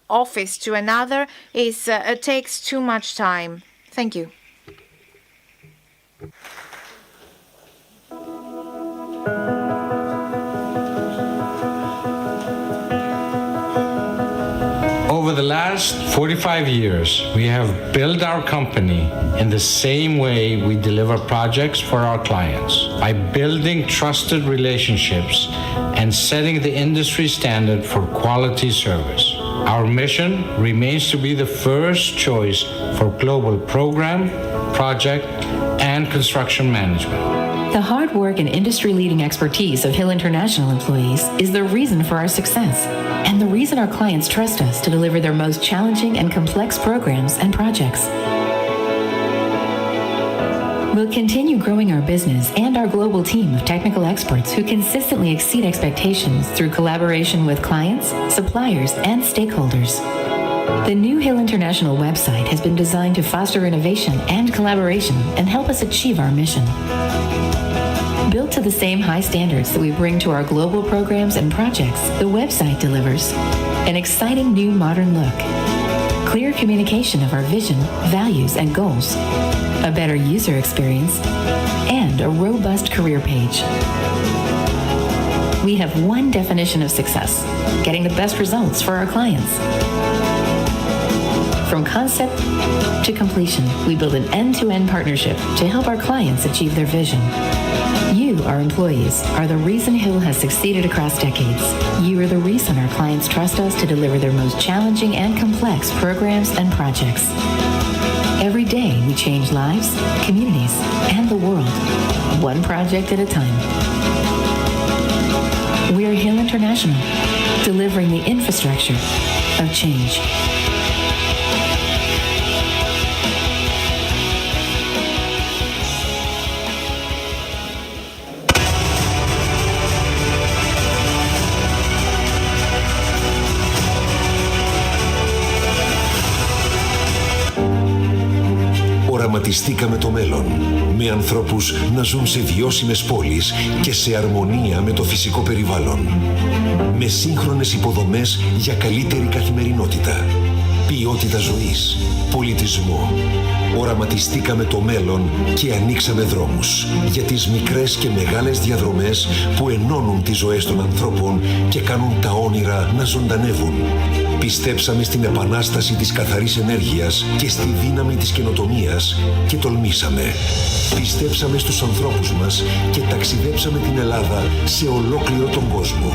office to another takes too much time. Thank you. Over the last 45 years, we have built our company in the same way we deliver projects for our clients, by building trusted relationships and setting the industry standard for quality service. Our mission remains to be the first choice for global program, project, and construction management. The hard work and industry-leading expertise of Hill International employees is the reason for our success and the reason our clients trust us to deliver their most challenging and complex programs and projects. We'll continue growing our business and our global team of technical experts who consistently exceed expectations through collaboration with clients, suppliers, and stakeholders. The new Hill International website has been designed to foster innovation and collaboration and help us achieve our mission. Built to the same high standards that we bring to our global programs and projects, the website delivers an exciting new modern look, clear communication of our vision, values, and goals, a better user experience, and a robust career page. We have one definition of success: getting the best results for our clients. From concept to completion, we build an end-to-end partnership to help our clients achieve their vision. You, our employees, are the reason Hill has succeeded across decades. You are the reason our clients trust us to deliver their most challenging and complex programs and projects. Every day, we change lives, communities, and the world, one project at a time. We're Hill International, delivering the infrastructure of change. Οραματιστήκαμε το μέλλον, με ανθρώπους να ζουν σε βιώσιμες πόλεις και σε αρμονία με το φυσικό περιβάλλον. Με σύγχρονες υποδομές για καλύτερη καθημερινότητα, ποιότητα ζωής, πολιτισμό. Οραματιστήκαμε το μέλλον και ανοίξαμε δρόμους για τις μικρές και μεγάλες διαδρομές που ενώνουν τις ζωές των ανθρώπων και κάνουν τα όνειρα να ζωντανεύουν. Πιστέψαμε στην επανάσταση της καθαρής ενέργειας και στη δύναμη της καινοτομίας και τολμήσαμε. Πιστέψαμε στους ανθρώπους μας και ταξιδέψαμε την Ελλάδα σε ολόκληρο τον κόσμο.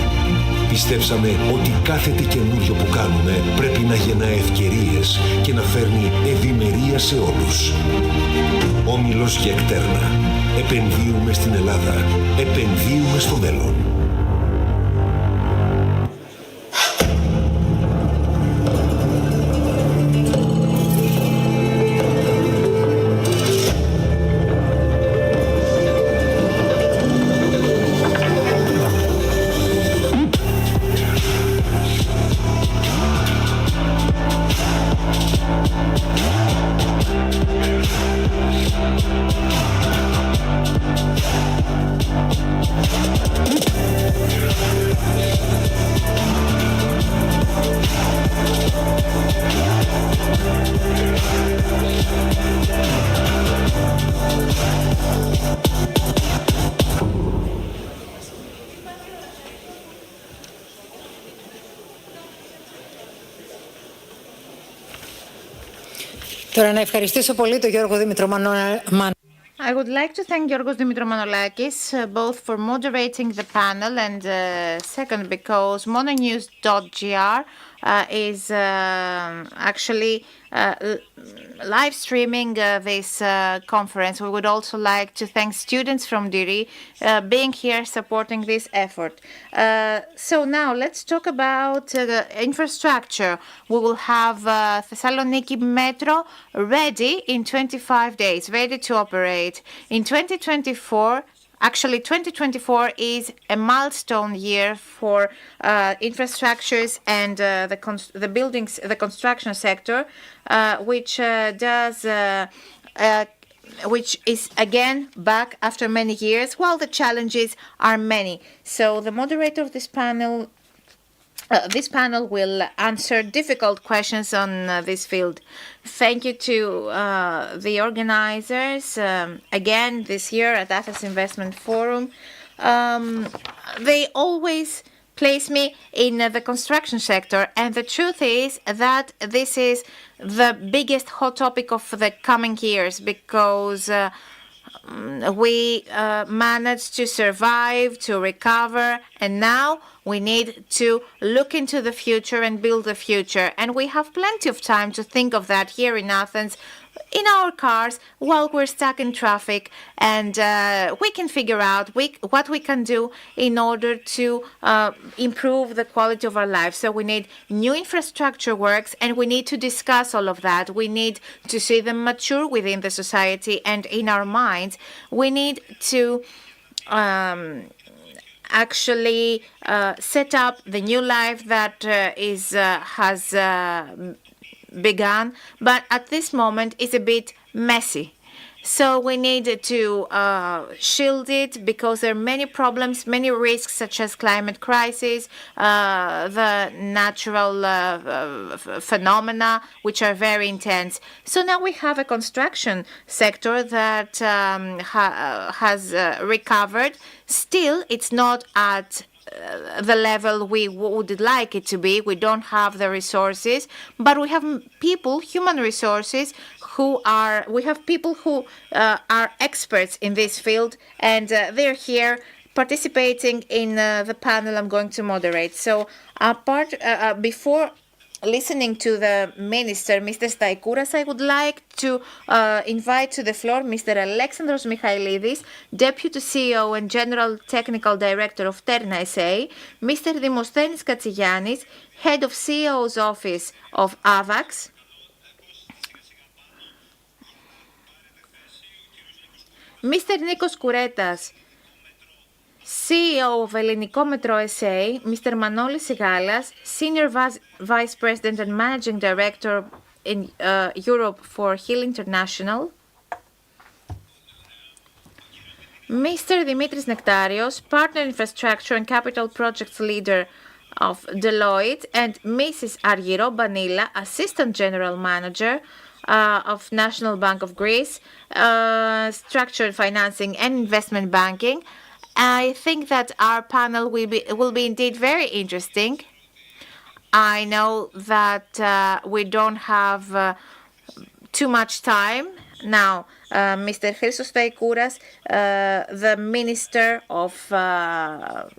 Πιστέψαμε ότι κάθε τι καινούριο που κάνουμε πρέπει να γεννά ευκαιρίες και να φέρνει ευημερία σε όλους. Όμιλος και Εκτέρνα. Επενδύουμε στην Ελλάδα. Επενδύουμε στο μέλλον. Τώρα να ευχαριστήσω πολύ τον Γιώργο Δήμητρο I would like to thank Yorgos Dimitromanolakis both for moderating the panel and second because mononews.gr is actually live streaming this conference. We would also like to thank students from Diri being here supporting this effort. So now let's talk about infrastructure. We will have Thessaloniki Metro ready in 25 days, ready to operate. In 2024, actually, 2024 is a milestone year for infrastructures and the buildings, the construction sector, which is again back after many years, while the challenges are many. So the moderator of this panel will answer difficult questions on this field. Thank you to the organizers again this year at Athens Investment Forum. They always place me in the construction sector, and the truth is that this is the biggest hot topic of the coming years because we managed to survive, to recover, and now we need to look into the future and build the future. And we have plenty of time to think of that here in Athens, in our cars, while we're stuck in traffic. And we can figure out what we can do in order to improve the quality of our lives. So we need new infrastructure works, and we need to discuss all of that. We need to see them mature within the society and in our minds. We need to actually set up the new life that has begun, but at this moment is a bit messy. So we need to shield it because there are many problems, many risks such as climate crisis, the natural phenomena which are very intense. So now we have a construction sector that has recovered. Still, it's not at the level we would like it to be. We don't have the resources, but we have people, human resources, we have people who are experts in this field, and they're here participating in the panel I'm going to moderate. So before listening to the minister, Mr. Staikouras, I would like to invite to the floor Mr. Alexandros Michailidis, Deputy CEO and General Technical Director of Terna SA, Mr. Dimosthenis Katsigiannis, Head of CEO's Office of AVAX, Mr. Nikos Kouretas, CEO of Ελληνικό Metro SA, Mr. Manolis Sigalas, Senior Vice President and Managing Director in Europe for Hill International, Mr. Dimitris Nektarios, Partner Infrastructure and Capital Projects Leader of Deloitte, and Mrs. Argyro Banila, Assistant General Manager of National Bank of Greece, Structured Financing and Investment Banking. I think that our panel will be indeed very interesting. I know that we don't have too much time. Now, Mr. Christos Staikouras, the Minister of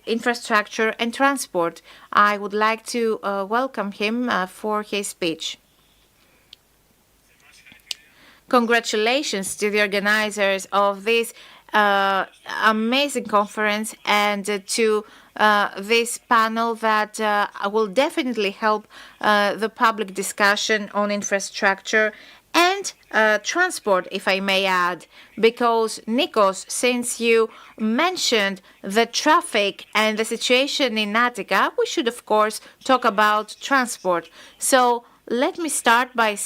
Infrastructure and Transport, I would like to welcome him for his speech. Congratulations to the organizers of this amazing conference and to this panel that will definitely help the public discussion on infrastructure and transport, if I may add, because Nikos, since you mentioned the traffic and the situation in Attica, we should of course talk about transport. So let me start by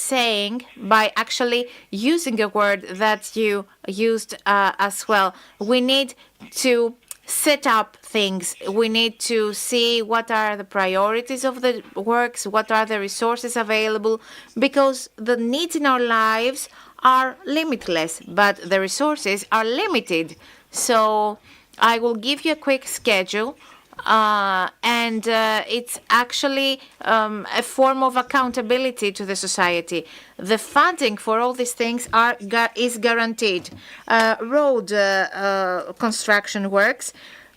actually using a word that you used as well. We need to set up things. We need to see what are the priorities of the works, what are the resources available, because the needs in our lives are limitless, but the resources are limited. So I will give you a quick schedule. And it's actually a form of accountability to the society. The funding for all these things is guaranteed. Road construction works.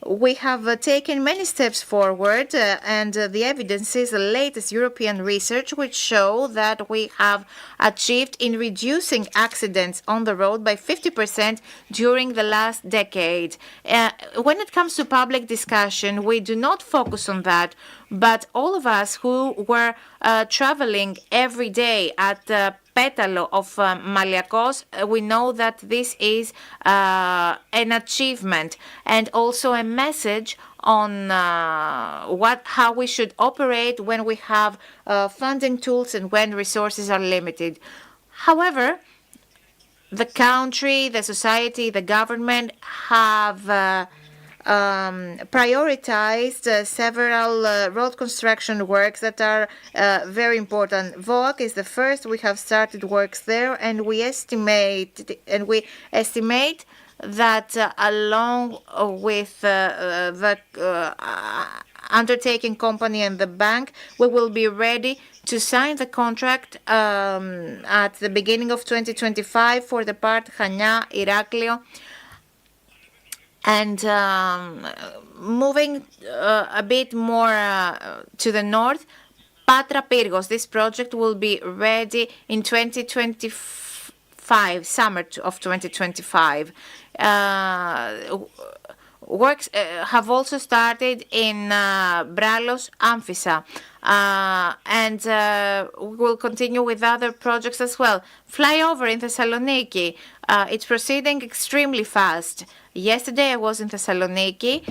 We have taken many steps forward, and the evidence is the latest European research which show that we have achieved in reducing accidents on the road by 50% during the last decade. When it comes to public discussion, we do not focus on that, but all of us who were traveling every day at Pétalo of Maliakos, we know that this is an achievement and also a message on how we should operate when we have funding tools and when resources are limited. However, the country, the society, the government have prioritized several road construction works that are very important. Voak is the first. We have started works there, and we estimate that along with the undertaking company and the bank, we will be ready to sign the contract at the beginning of 2025 for the part Chania, Iraklio. And moving a bit more to the north, Patra Pyrgos, this project will be ready in 2025, summer of 2025. Works have also started in Bralos, Amphissa, and we will continue with other projects as well. Flyover in Thessaloniki, it's proceeding extremely fast. Yesterday I was in Thessaloniki.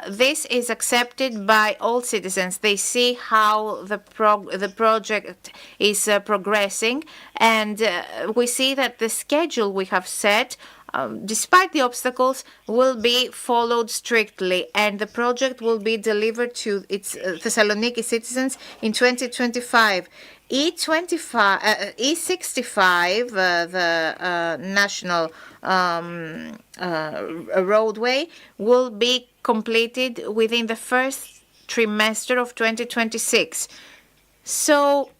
This is accepted by all citizens. They see how the project is progressing, and we see that the schedule we have set, despite the obstacles, will be followed strictly, and the project will be delivered to its Thessaloniki citizens in 2025. E65, the national roadway, will be completed within the first trimester of 2026. So,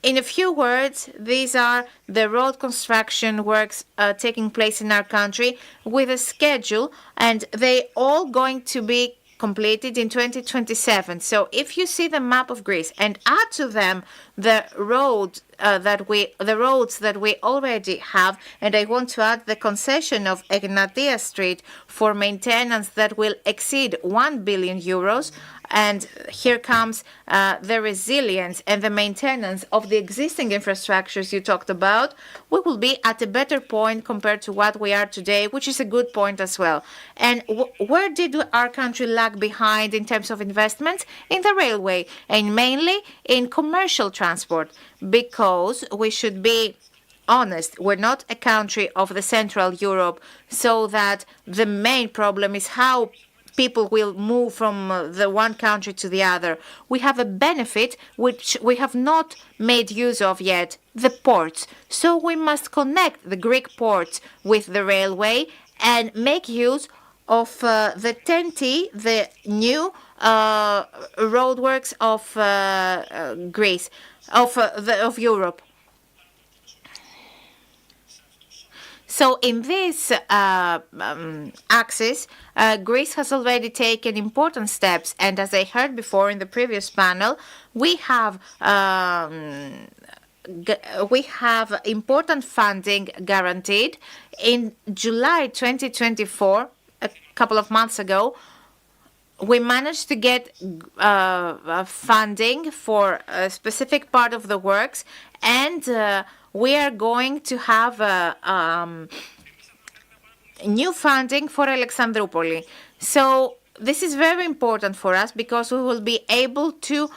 in a few words, these are the road construction works taking place in our country with a schedule, and they all going to be completed in 2027. So if you see the map of Greece and add to them the roads that we already have, and I want to add the concession of Egnatia Street for maintenance that will exceed 1 billion euros. And here comes the resilience and the maintenance of the existing infrastructures you talked about. We will be at a better point compared to what we are today, which is a good point as well. And where did our country lag behind in terms of investments? In the railway, and mainly in commercial transport, because we should be honest, we're not a country of the Central Europe, so that the main problem is how people will move from the one country to the other. We have a benefit which we have not made use of yet, the ports. So we must connect the Greek ports with the railway and make use of the TEN-T, the new roadworks of Greece, of Europe. So in this axis, Greece has already taken important steps, and as I heard before in the previous panel, we have important funding guaranteed. In July 2024, a couple of months ago, we managed to get funding for a specific part of the works, and we are going to have new funding for Alexandroupoli. So this is very important for us because we will be able to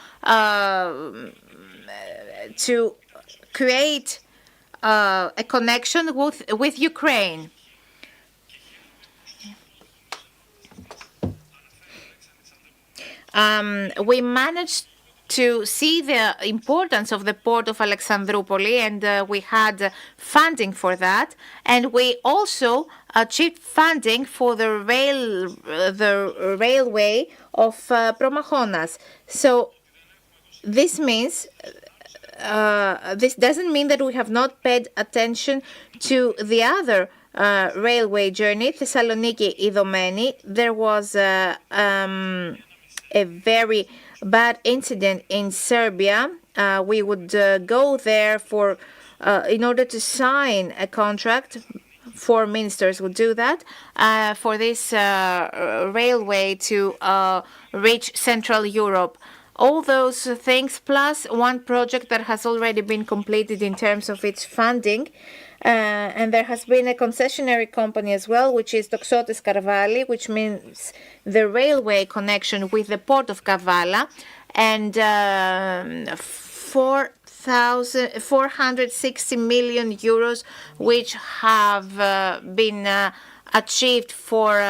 create a connection with Ukraine. We managed to see the importance of the port of Alexandroupoli, and we had funding for that. And we also achieved funding for the railway of Promachonas. So this means this doesn't mean that we have not paid attention to the other railway journey, Thessaloniki-Idomeni. There was a very bad incident in Serbia. We would go there for in order to sign a contract. 4 ministers would do that for this railway to reach Central Europe. All those things plus one project that has already been completed in terms of its funding. And there has been a concessionary company as well, which is Toxotes Karvali, which means the railway connection with the port of Kavala, and 460 million euros, which have been achieved for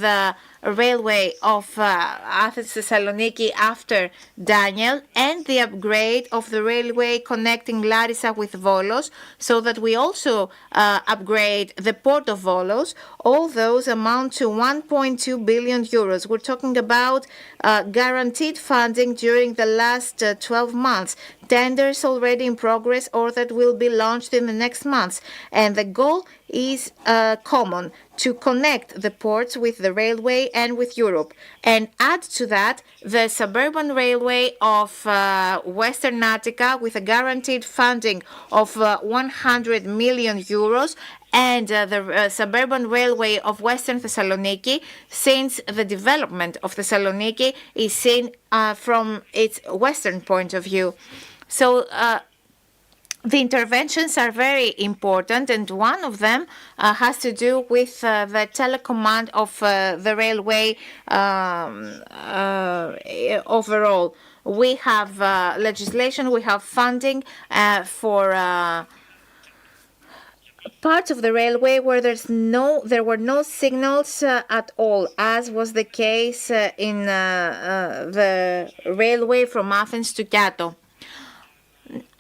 the railway of Athens Thessaloniki after Daniel, and the upgrade of the railway connecting Larissa with Volos, so that we also upgrade the port of Volos. All those amount to 1.2 billion euros. We're talking about guaranteed funding during the last 12 months. Tenders already in progress or that will be launched in the next months. And the goal is common, to connect the ports with the railway and with Europe. And add to that the suburban railway of Western Attica with a guaranteed funding of 100 million euros, and the suburban railway of Western Thessaloniki, since the development of Thessaloniki is seen from its western point of view. So the interventions are very important, and one of them has to do with the telecommand of the railway overall. We have legislation, we have funding for parts of the railway where there were no signals at all, as was the case in the railway from Athens to Kato.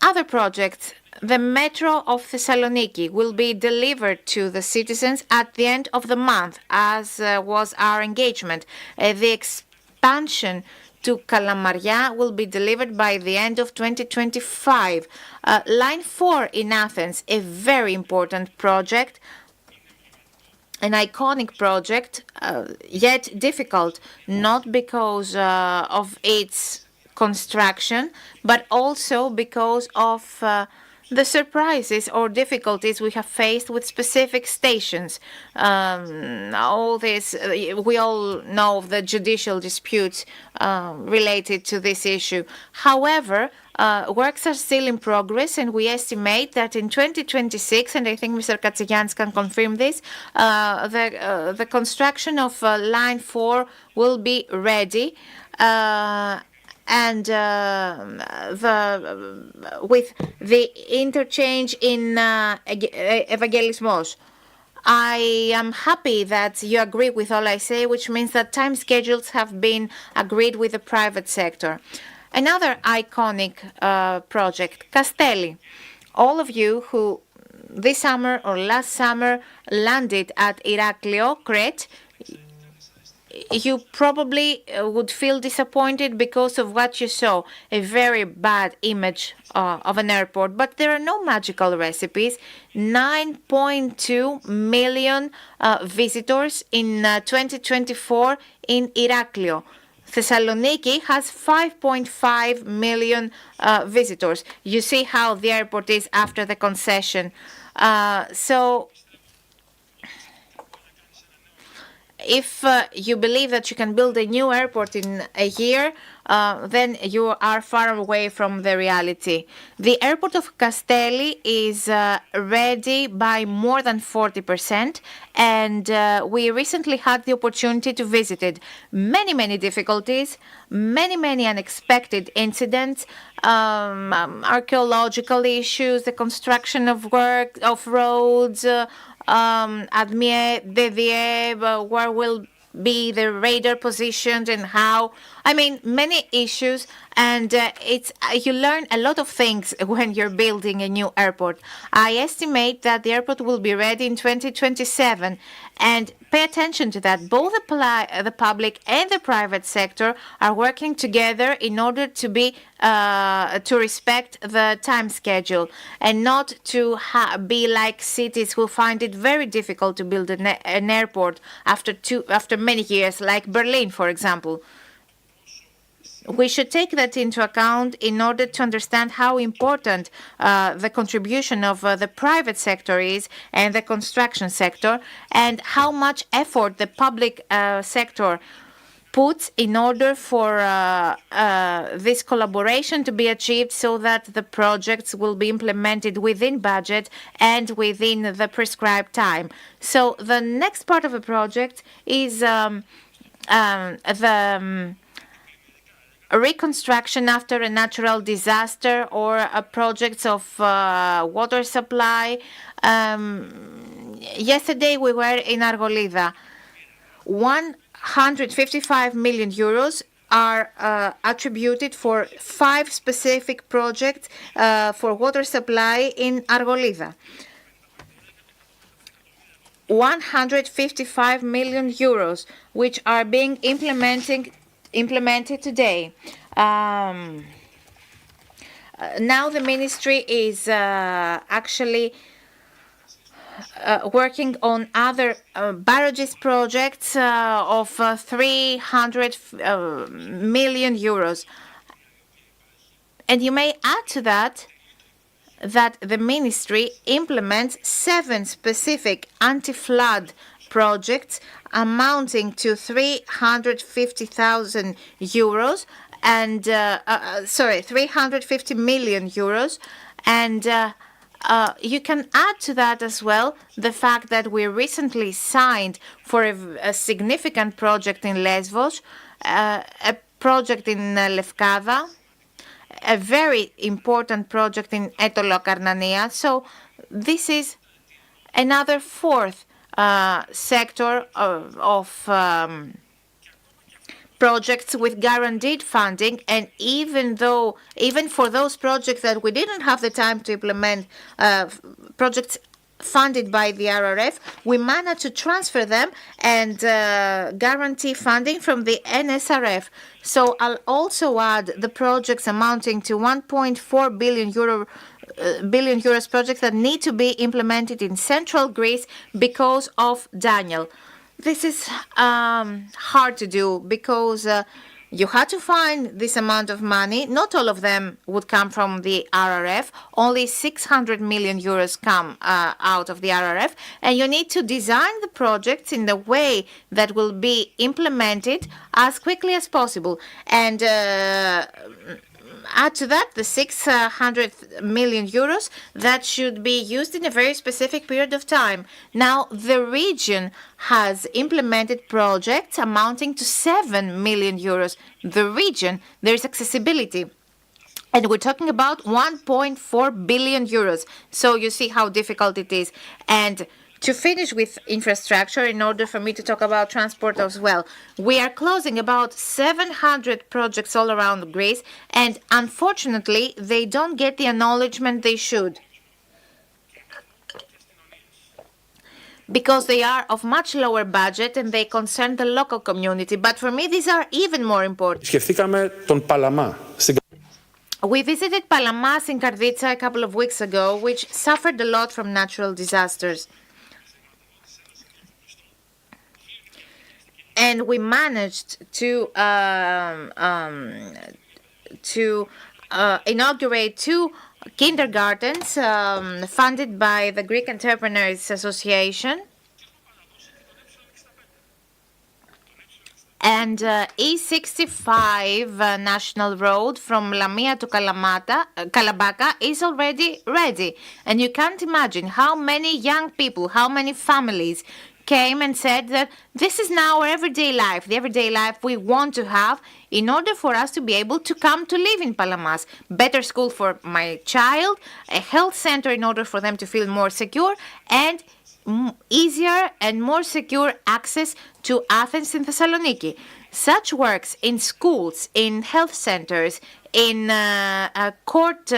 Other projects. The metro of Thessaloniki will be delivered to the citizens at the end of the month, as was our engagement. The expansion to Kalamaria will be delivered by the end of 2025. Line 4 in Athens, a very important project. an iconic project, yet difficult, not because of its construction, but also because of the surprises or difficulties we have faced with specific stations. All this, we all know of the judicial disputes related to this issue. However, works are still in progress, and we estimate that in 2026, and I think Mr. Katsigiannis can confirm this, the construction of Line 4 will be ready. And with the interchange in Evangelismos. I am happy that you agree with all I say, which means that time schedules have been agreed with the private sector. Another iconic project, Castelli. All of you who this summer or last summer landed at Iraklio, Crete, you probably would feel disappointed because of what you saw, a very bad image of an airport. But there are no magical recipes. 9.2 million visitors in 2024 in Iraklio. Thessaloniki has 5.5 million visitors. You see how the airport is after the concession. So if you believe that you can build a new airport in a year, then you are far away from the reality. The airport of Castelli is ready by more than 40%, and we recently had the opportunity to visit it. Many difficulties, many unexpected incidents, archaeological issues, the construction of roads, Admie, Devie, where will be the radar positioned and how. I mean, many issues, and you learn a lot of things when you're building a new airport. I estimate that the airport will be ready in 2027, and pay attention to that. Both the public and the private sector are working together in order to respect the time schedule and not to be like cities who find it very difficult to build an airport after many years, like Berlin, for example. We should take that into account in order to understand how important the contribution of the private sector is and the construction sector, and how much effort the public sector puts in order for this collaboration to be achieved so that the projects will be implemented within budget and within the prescribed time. So the next part of the project is the reconstruction after a natural disaster or projects of water supply. Yesterday we were in Argolida. 155 million euros are attributed for 5 specific projects for water supply in Argolida. 155 million euros, which are being implemented today. Now the ministry is actually working on other barrages projects of 300 million euros. And you may add to that the ministry implements 7 specific anti-flood projects amounting to 350,000 euros and 350 million euros, and you can add to that as well the fact that we recently signed for a significant project in Lesvos, a project in Lefkada, a very important project in Etolo-Karnania. So this is another 4th sector of projects with guaranteed funding, and even for those projects that we didn't have the time to implement, projects funded by the RRF, we managed to transfer them and guarantee funding from the NSRF. So I'll also add the projects amounting to 1.4 billion billion euros projects that need to be implemented in central Greece because of Daniel. This is hard to do because you had to find this amount of money. Not all of them would come from the RRF. Only 600 million euros come out of the RRF. And you need to design the projects in the way that will be implemented as quickly as possible. And add to that the 600 million euros that should be used in a very specific period of time. Now, the region has implemented projects amounting to 7 million euros. The region, there's accessibility. And we're talking about 1.4 billion euros. So you see how difficult it is. And to finish with infrastructure, in order for me to talk about transport as well, we are closing about 700 projects all around Greece, and unfortunately, they don't get the acknowledgement they should, because they are of much lower budget and they concern the local community. But for me, these are even more important. We visited Palamas in Karditsa a couple of weeks ago, which suffered a lot from natural disasters. And we managed to inaugurate 2 kindergartens funded by the Greek Entrepreneurs Association. And E65 National Road from Lamia to Kalabaka is already ready. And you can't imagine how many young people, how many families came and said that this is now our everyday life, the everyday life we want to have in order for us to be able to come to live in Palamas. Better school for my child, a health center in order for them to feel more secure, and easier and more secure access to Athens and Thessaloniki. Such works in schools, in health centers, in court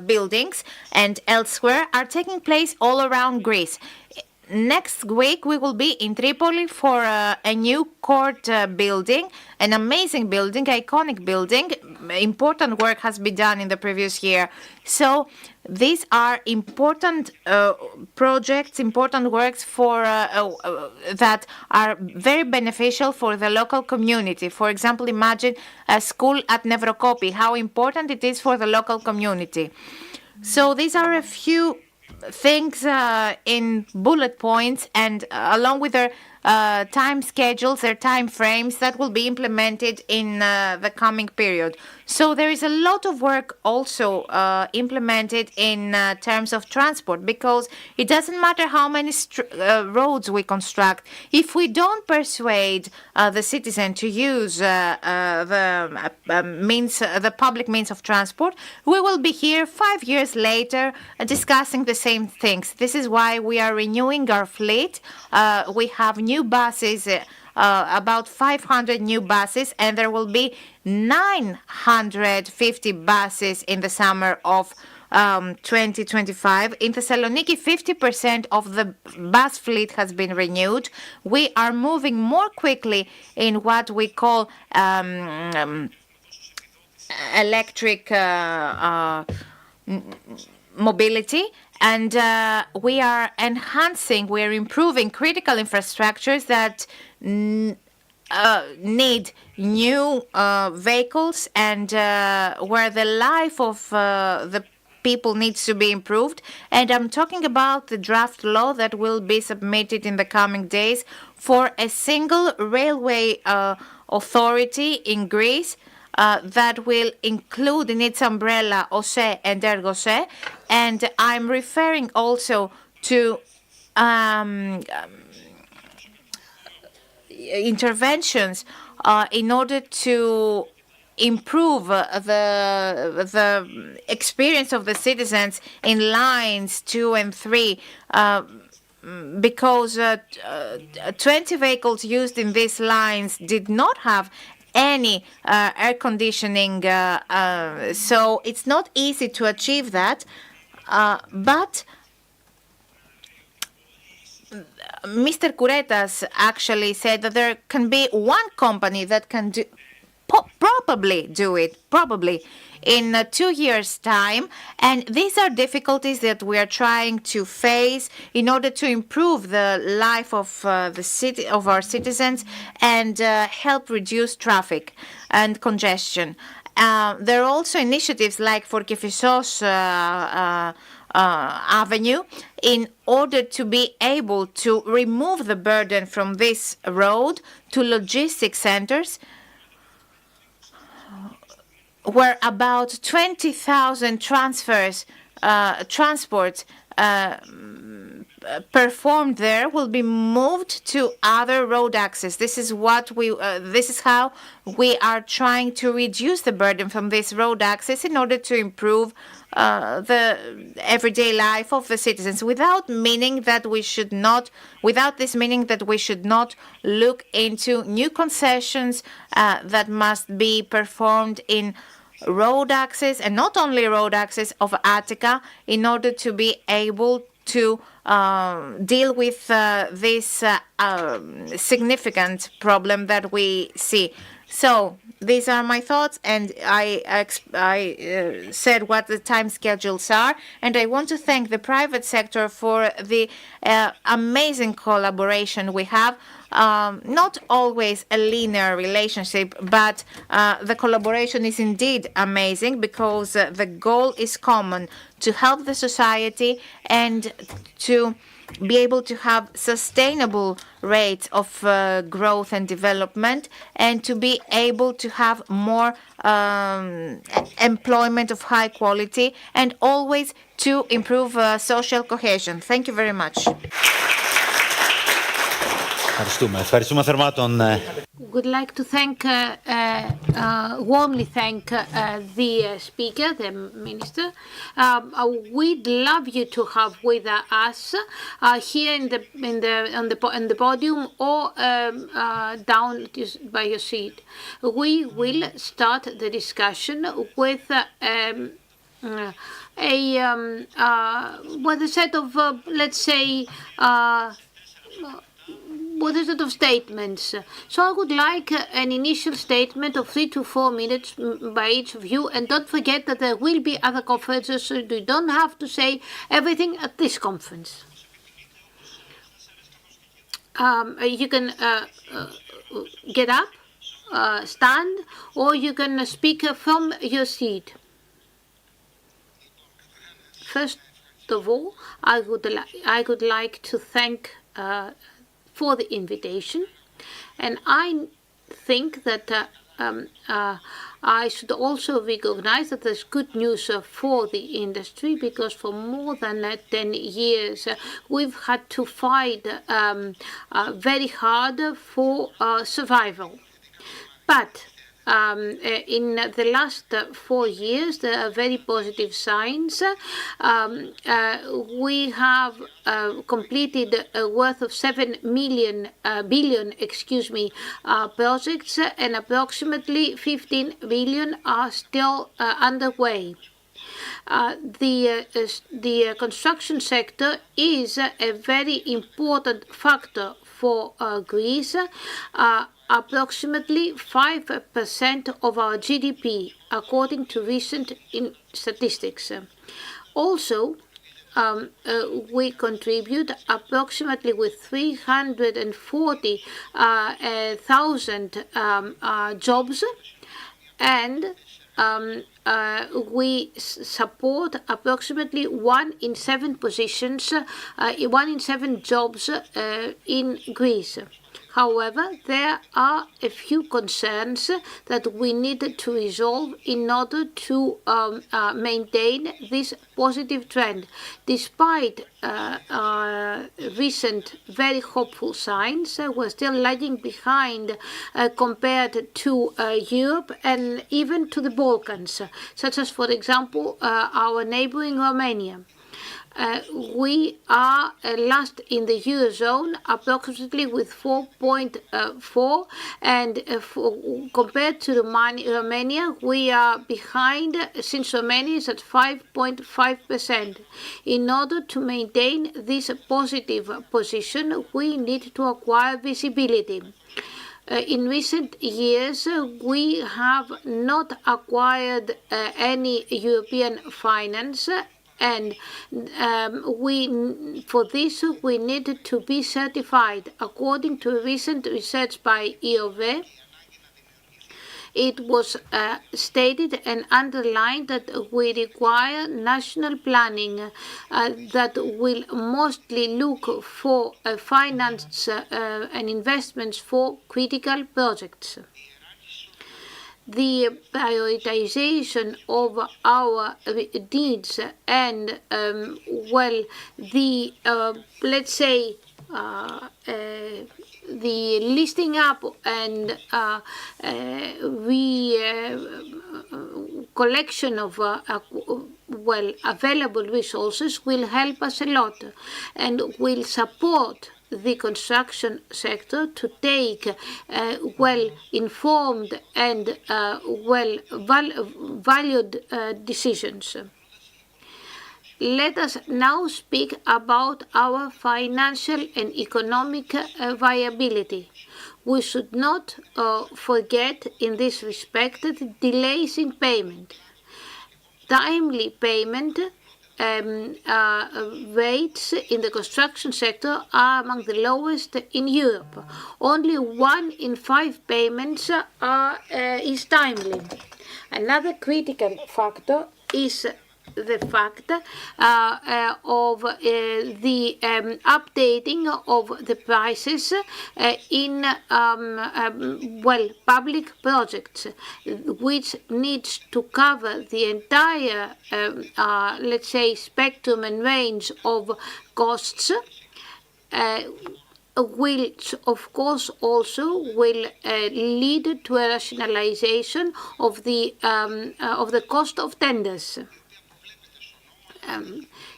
buildings and elsewhere are taking place all around Greece. Next week, we will be in Tripoli for a new court building, an amazing building, iconic building. Important work has been done in the previous year. So these are important projects, important works for that are very beneficial for the local community. For example, imagine a school at Nevrokopi, how important it is for the local community. So these are a few things in bullet points, and along with their time schedules, their time frames that will be implemented in the coming period. So there is a lot of work also implemented in terms of transport, because it doesn't matter how many roads we construct. If we don't persuade the citizen to use the public means of transport, we will be here 5 years later discussing the same things. This is why we are renewing our fleet. We have new buses, about 500 new buses, and there will be 950 buses in the summer of 2025. In Thessaloniki, 50% of the bus fleet has been renewed. We are moving more quickly in what we call electric mobility. And we are enhancing, we are improving critical infrastructures that need new vehicles, and where the life of the people needs to be improved. And I'm talking about the draft law that will be submitted in the coming days for a single railway authority in Greece. That will include in its umbrella OSE and ERGOSE, and I'm referring also to interventions in order to improve the experience of the citizens in lines 2 and 3. Because 20 vehicles used in these lines did not have any air conditioning, so it's not easy to achieve that. But Mr. Kouretas actually said that there can be one company that can do probably do it, probably in 2 years' time. And these are difficulties that we are trying to face in order to improve the life of the city, of our citizens, and help reduce traffic and congestion. There are also initiatives like for Kefissos Avenue in order to be able to remove the burden from this road to logistics centers, where about 20,000 transports performed there will be moved to other road access. This is how we are trying to reduce the burden from this road access in order to improve the everyday life of the citizens, without this meaning that we should not look into new concessions that must be performed in road access, and not only road access of Attica, in order to be able to deal with this significant problem that we see. So these are my thoughts, and I said what the time schedules are, and I want to thank the private sector for the amazing collaboration we have. Not always a linear relationship, but the collaboration is indeed amazing, because the goal is common: to help the society and to be able to have sustainable rates of growth and development, and to be able to have more employment of high quality, and always to improve social cohesion. Thank you very much. Would like to warmly thank the speaker, the minister. We'd love you to have with us here on the podium, or down by your seat. We will start the discussion with a set of let's say. What is it of statements? So I would like an initial statement of 3 to 4 minutes by each of you, and don't forget that there will be other conferences, so you don't have to say everything at this conference. You can get up, stand, or you can speak from your seat. First of all, I would like to thank for the invitation, and I think that I should also recognize that there's good news for the industry, because for more than 10 years we've had to fight very hard for survival. But in the last 4 years, there are very positive signs. We have completed a worth of 7 billion projects, and approximately 15 billion are still underway. The construction sector is a very important factor for Greece. Approximately 5% of our GDP, according to recent statistics. Also, we contribute approximately with 340,000 jobs, and we support approximately 1 in 7 positions, 1 in 7 jobs in Greece. However, there are a few concerns that we need to resolve in order to maintain this positive trend. Despite recent very hopeful signs, we're still lagging behind compared to Europe and even to the Balkans, such as, for example, our neighboring Romania. We are last in the Eurozone, approximately with 4.4, and compared to Romania, we are behind, since Romania is at 5.5%. In order to maintain this positive position, we need to acquire visibility. In recent years, we have not acquired any European finance, and for this we needed to be certified. According to recent research by EOV, it was stated and underlined that we require national planning that will mostly look for finance and investments for critical projects. The prioritization of our needs and, let's say, the listing up and collection of available resources will help us a lot and will support the construction sector to take well-informed and valued decisions. Let us now speak about our financial and economic viability. We should not forget in this respect the delays in payment. Timely payment rates in the construction sector are among the lowest in Europe. Only 1 in 5 payments is timely. Another critical factor is the fact of the updating of the prices in public projects, which needs to cover the entire let's say spectrum and range of costs, which of course also will lead to a rationalization of the cost of tenders.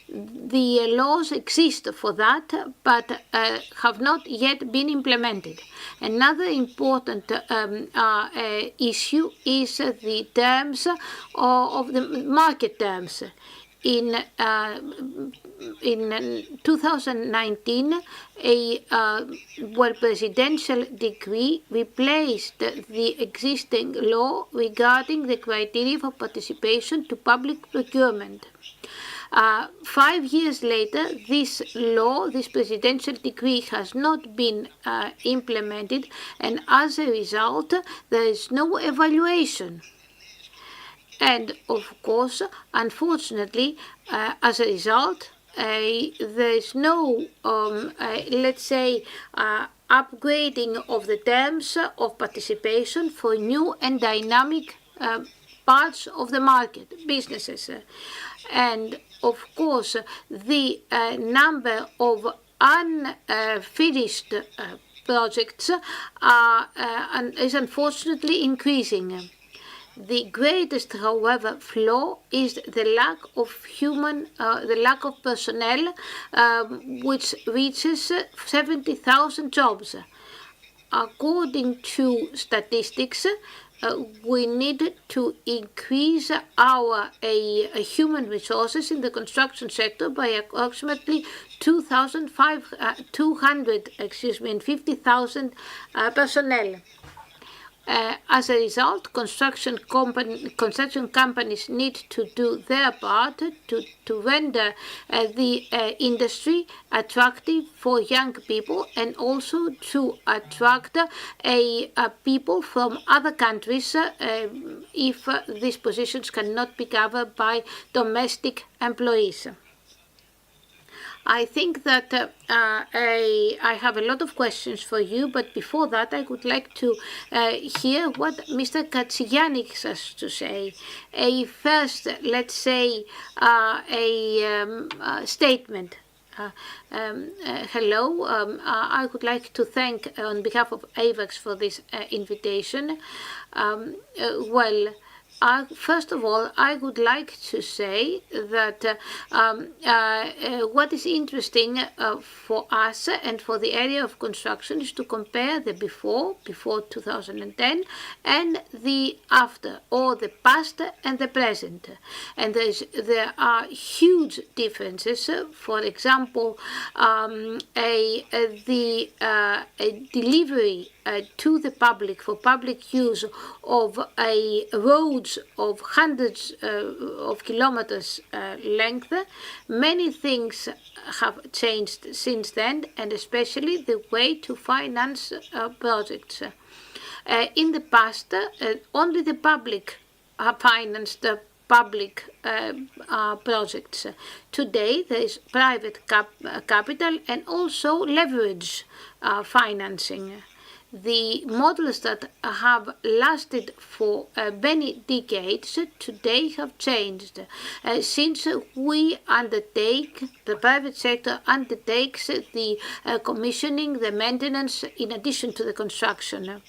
The laws exist for that, but have not yet been implemented. Another important issue is the terms of the market terms. In 2019, a presidential decree replaced the existing law regarding the criteria for participation to public procurement. 5 years later, this law, this presidential decree, has not been implemented, and as a result, there is no evaluation. And of course, unfortunately, as a result, there is no, let's say, upgrading of the terms of participation for new and dynamic parts of the market, businesses. And of course, the number of unfinished projects is unfortunately increasing. The greatest, however, flaw is the lack of personnel, which reaches 70,000 jobs. According to statistics, we need to increase our human resources in the construction sector by approximately 250,000 personnel. As a result, construction companies need to do their part to render the industry attractive for young people, and also to attract people from other countries if these positions cannot be covered by domestic employees. I think that I have a lot of questions for you, but before that I would like to hear what Mr. Katsigiannis has to say. First, let's say, a statement. Hello, I would like to thank on behalf of AVAX for this invitation. First of all, I would like to say that what is interesting for us and for the area of construction is to compare the before 2010, and the after, or the past and the present. And there are huge differences. For example, the delivery to the public for public use of a roads of hundreds of kilometers length. Many things have changed since then, and especially the way to finance projects. In the past, only the public financed the public projects. Today, there is private capital and also leverage financing. The models that have lasted for many decades today have changed. Since we undertake, the private sector undertakes the commissioning, the maintenance, in addition to the construction.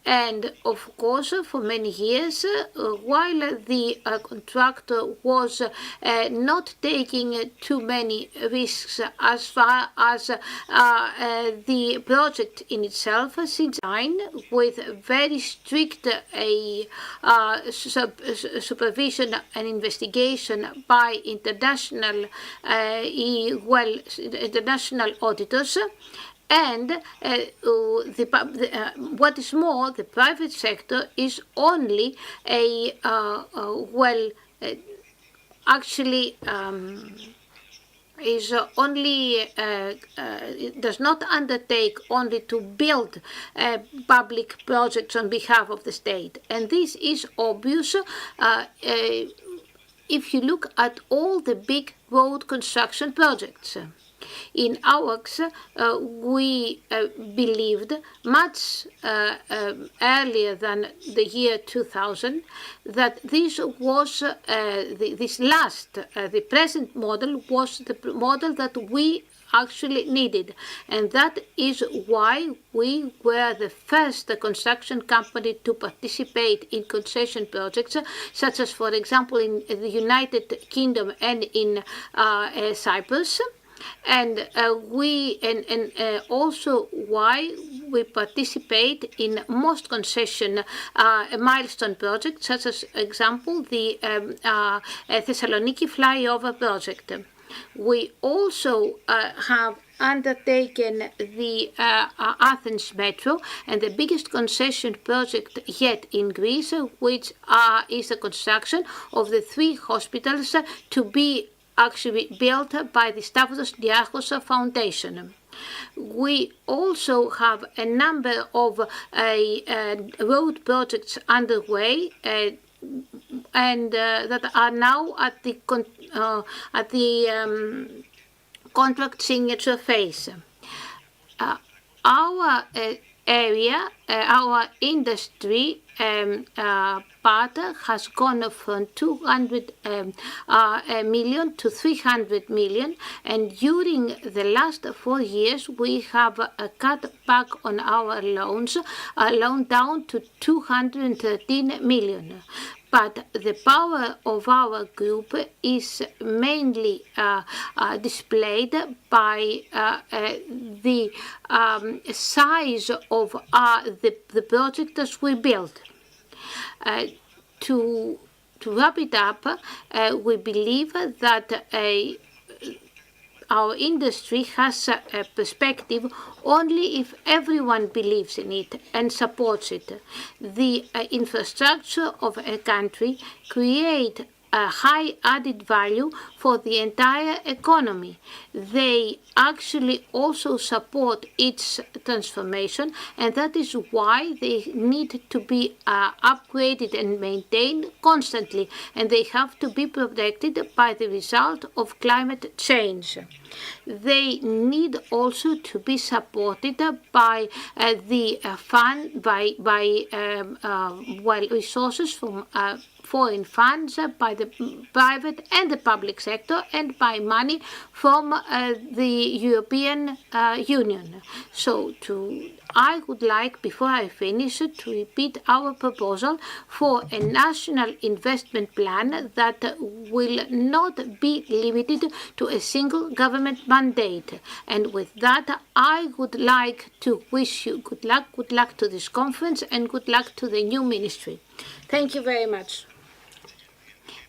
And of course, for many years, while the contractor was not taking too many risks as far as the project in itself, since with very strict supervision and investigation by international international auditors. And what is more, the private sector is only does not undertake only to build public projects on behalf of the state. And this is obvious if you look at all the big road construction projects. In AWACS, we believed much earlier than the year 2000 that this was the present model was the model that we actually needed, and that is why we were the first construction company to participate in concession projects, such as, for example, in the United Kingdom and in Cyprus. And also why we participate in most concession milestone projects, such as, example, the Thessaloniki flyover project. We also have undertaken the Athens Metro, and the biggest concession project yet in Greece, which is the construction of the 3 hospitals to be actually built by the Stavros Diakos Foundation. We also have a number of road projects underway and that are now at the contract signature phase. Our area, our industry part has gone from 200 million to 300 million, and during the last 4 years we have cut back on our loan down to 213 million. But the power of our group is mainly displayed by the size of the projects we build. To wrap it up, we believe that our industry has a perspective only if everyone believes in it and supports it. The infrastructure of a country creates a high added value for the entire economy. They actually also support its transformation, and that is why they need to be upgraded and maintained constantly, and they have to be protected by the result of climate change. They need also to be supported by the fund resources from foreign funds, by the private and the public sector, and by money from the European Union. So I would like, before I finish, to repeat our proposal for a national investment plan that will not be limited to a single government mandate. And with that, I would like to wish you good luck to this conference, and good luck to the new ministry. Thank you very much.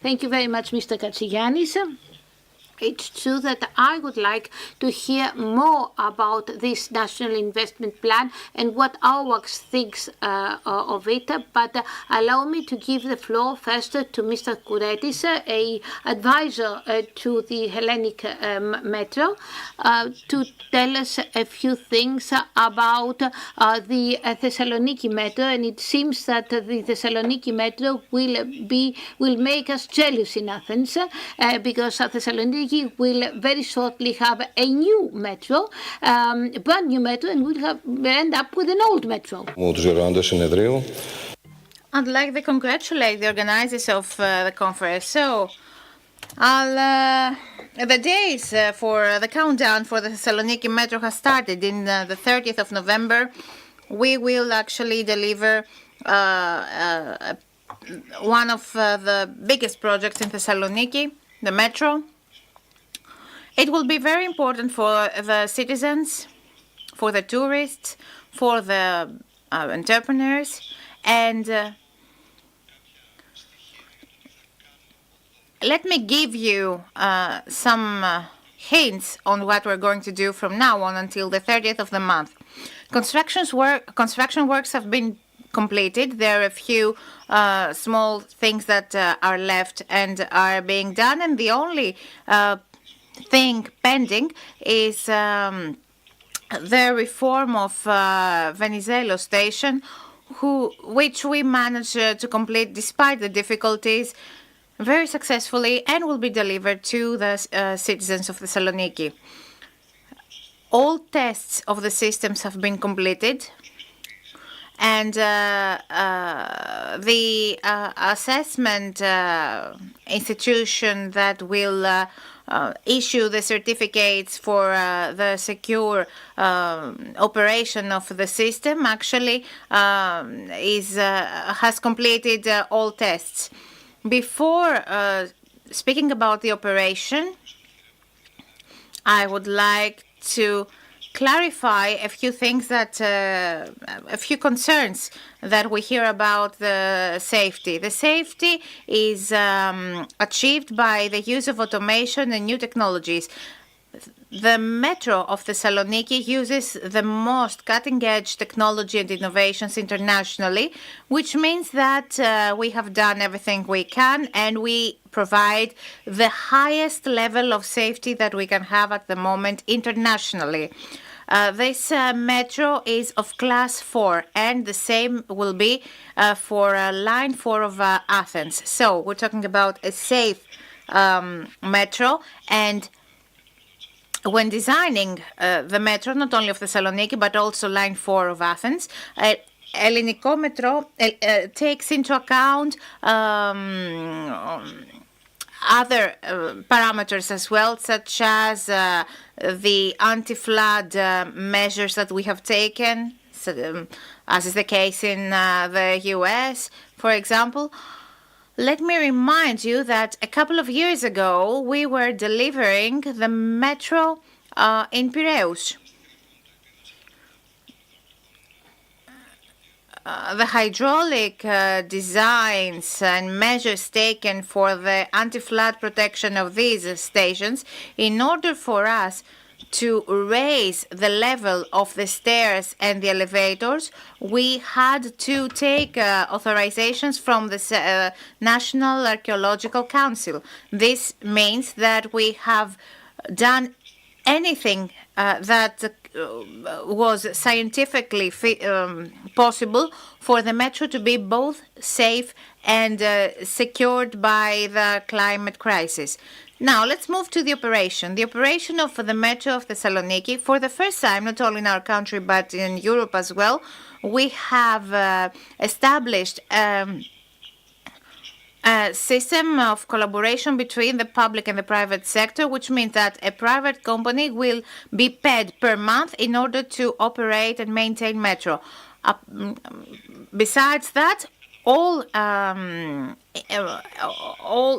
Thank you very much, Mr. Katsigiannis. It's true that I would like to hear more about this national investment plan and what our works thinks of it, but allow me to give the floor first to Mr. Kouretis, a advisor to the Hellenic Metro, to tell us a few things about the Thessaloniki Metro, and it seems that the Thessaloniki Metro will make us jealous in Athens, because Thessaloniki will very shortly have a new metro, brand new metro, and we'll end up with an old metro. I'd like to congratulate the organizers of the conference. So, the days for the countdown for the Thessaloniki Metro has started. In the 30th of November, we will actually deliver one of the biggest projects in Thessaloniki, the metro. It will be very important for the citizens, for the tourists, for the entrepreneurs, and let me give you some hints on what we're going to do from now on until the 30th of the month. Construction works have been completed. There are a few small things that are left and are being done, and the only thing pending is the reform of Venizelos station, which we managed to complete despite the difficulties very successfully, and will be delivered to the citizens of Thessaloniki. All tests of the systems have been completed, and the assessment institution that will issue the certificates for the secure operation of the system actually has completed all tests. Before speaking about the operation, I would like to clarify a few things that, a few concerns that we hear about the safety. The safety is achieved by the use of automation and new technologies. The Metro of Thessaloniki uses the most cutting-edge technology and innovations internationally, which means that we have done everything we can, and we provide the highest level of safety that we can have at the moment internationally. This metro is of class 4, and the same will be for line 4 of Athens. So we're talking about a safe metro, and when designing the metro, not only of Thessaloniki, but also line 4 of Athens, Ελληνικό Metro takes into account other parameters as well, such as the anti-flood measures that we have taken, as is the case in the US, for example. Let me remind you that a couple of years ago, we were delivering the metro in Piraeus. The hydraulic designs and measures taken for the anti-flood protection of these stations, in order for us to raise the level of the stairs and the elevators, we had to take authorizations from the National Archaeological Council. This means that we have done anything that was scientifically possible for the metro to be both safe and secured by the climate crisis. Now, let's move to the operation. The operation of the Metro of Thessaloniki, for the first time, not only in our country, but in Europe as well, we have established a system of collaboration between the public and the private sector, which means that a private company will be paid per month in order to operate and maintain metro. Besides that, all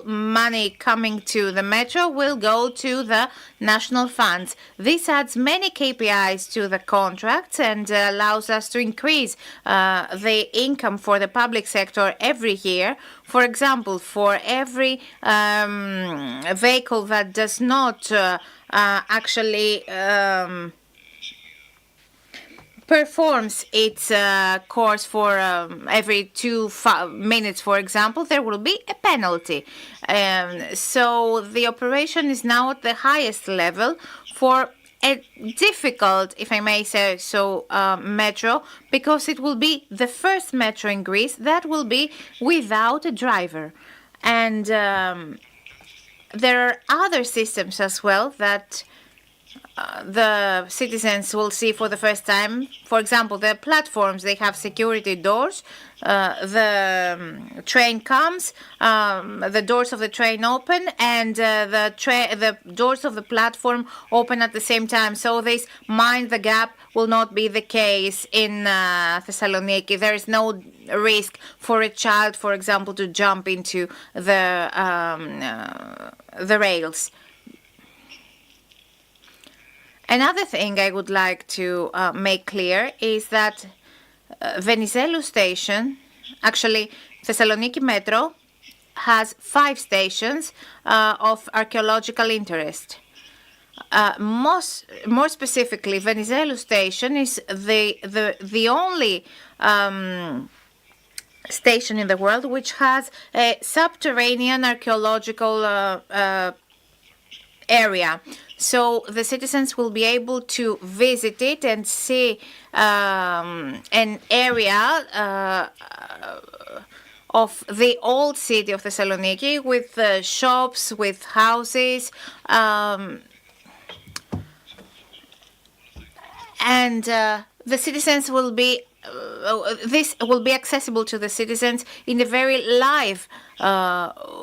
money coming to the metro will go to the national funds. This adds many KPIs to the contracts and allows us to increase the income for the public sector every year. For example, for every vehicle that does not actually performs its course for every 2 minutes, for example, there will be a penalty. So the operation is now at the highest level for a difficult, if I may say so, metro, because it will be the first metro in Greece that will be without a driver. And there are other systems as well that the citizens will see for the first time. For example, the platforms, they have security doors. The train comes, the doors of the train open, and the doors of the platform open at the same time. So this mind the gap will not be the case in Thessaloniki. There is no risk for a child, for example, to jump into the rails. Another thing I would like to make clear is that Venizelou station, actually Thessaloniki Metro, has 5 stations of archaeological interest. More specifically, Venizelou station is the only station in the world which has a subterranean archaeological area. So the citizens will be able to visit it and see an area of the old city of Thessaloniki with shops, with houses, and the citizens will be this will be accessible to the citizens in a very live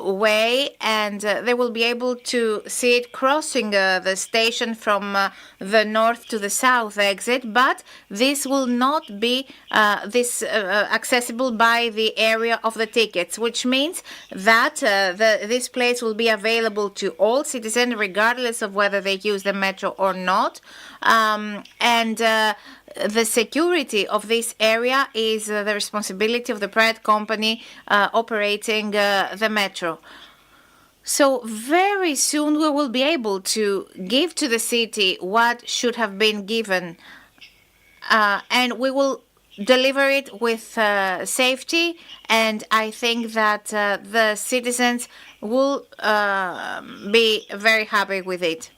way, and they will be able to see it crossing the station from the north to the south exit, but this will not be accessible by the area of the tickets, which means that this place will be available to all citizens regardless of whether they use the metro or not, and the security of this area is the responsibility of the private company operating the metro. So very soon we will be able to give to the city what should have been given, and we will deliver it with safety, and I think that the citizens will be very happy with it.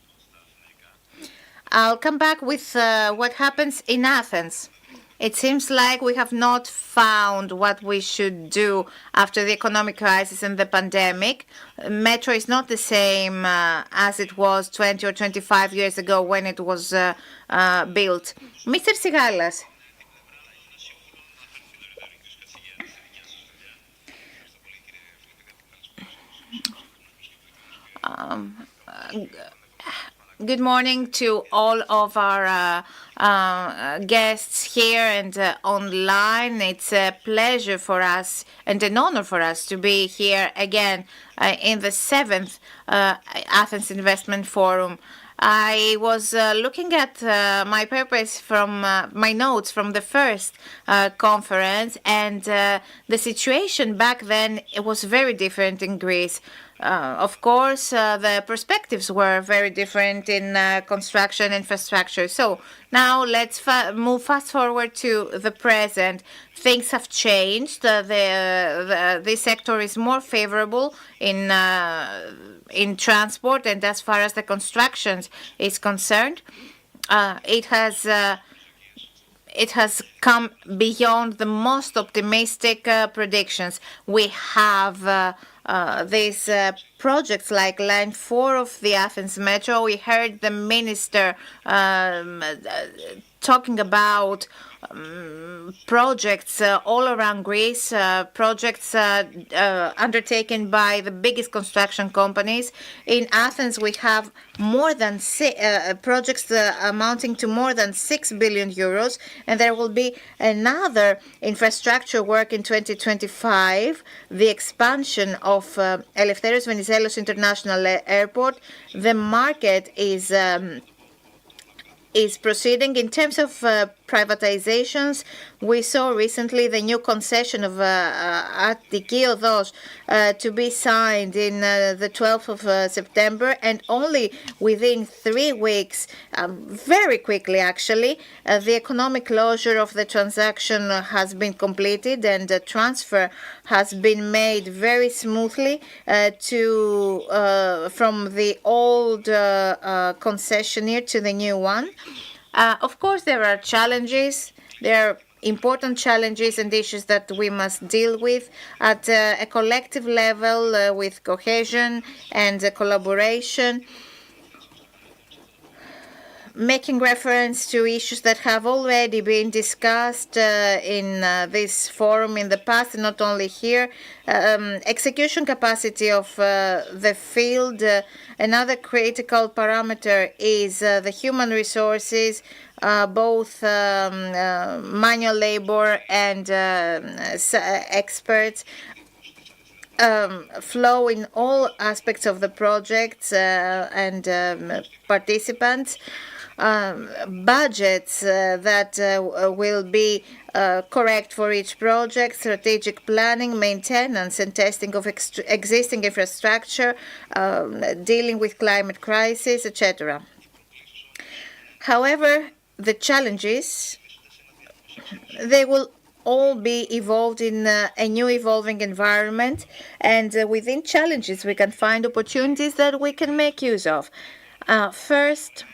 I'll come back with what happens in Athens. It seems like we have not found what we should do after the economic crisis and the pandemic. Metro is not the same as it was 20 or 25 years ago when it was built. Mr. Sigalas. Good morning to all of our guests here and online. It's a pleasure for us and an honor for us to be here again in the 7th Athens Investment Forum. I was looking at my papers from my notes from the first conference, and the situation back then, it was very different in Greece. Of course, the perspectives were very different in construction infrastructure. So now let's move fast forward to the present. Things have changed. This sector is more favorable in transport, and as far as the construction is concerned, it has come beyond the most optimistic predictions. We have these projects like Line 4 of the Athens Metro. We heard the minister talking about projects all around Greece, projects undertaken by the biggest construction companies. In Athens, we have more than projects amounting to more than 6 billion euros, and there will be another infrastructure work in 2025, the expansion of Eleftherios Venizelos International Airport. The market is proceeding. In terms of privatizations, we saw recently the new concession of Attiki Odos to be signed in the 12th of September, and only within 3 weeks, very quickly actually, the economic closure of the transaction has been completed, and the transfer has been made very smoothly from the old concessionaire to the new one. Of course, there are challenges. There are important challenges and issues that we must deal with at a collective level with cohesion and collaboration, making reference to issues that have already been discussed in this forum in the past, and not only here. Execution capacity of the field. Another critical parameter is the human resources, both manual labor and experts. Flow in all aspects of the projects and participants. Budgets that will be correct for each project, strategic planning, maintenance and testing of existing infrastructure, dealing with climate crisis, etc. However, the challenges, they will all be evolved in a new evolving environment, and within challenges we can find opportunities that we can make use of. First,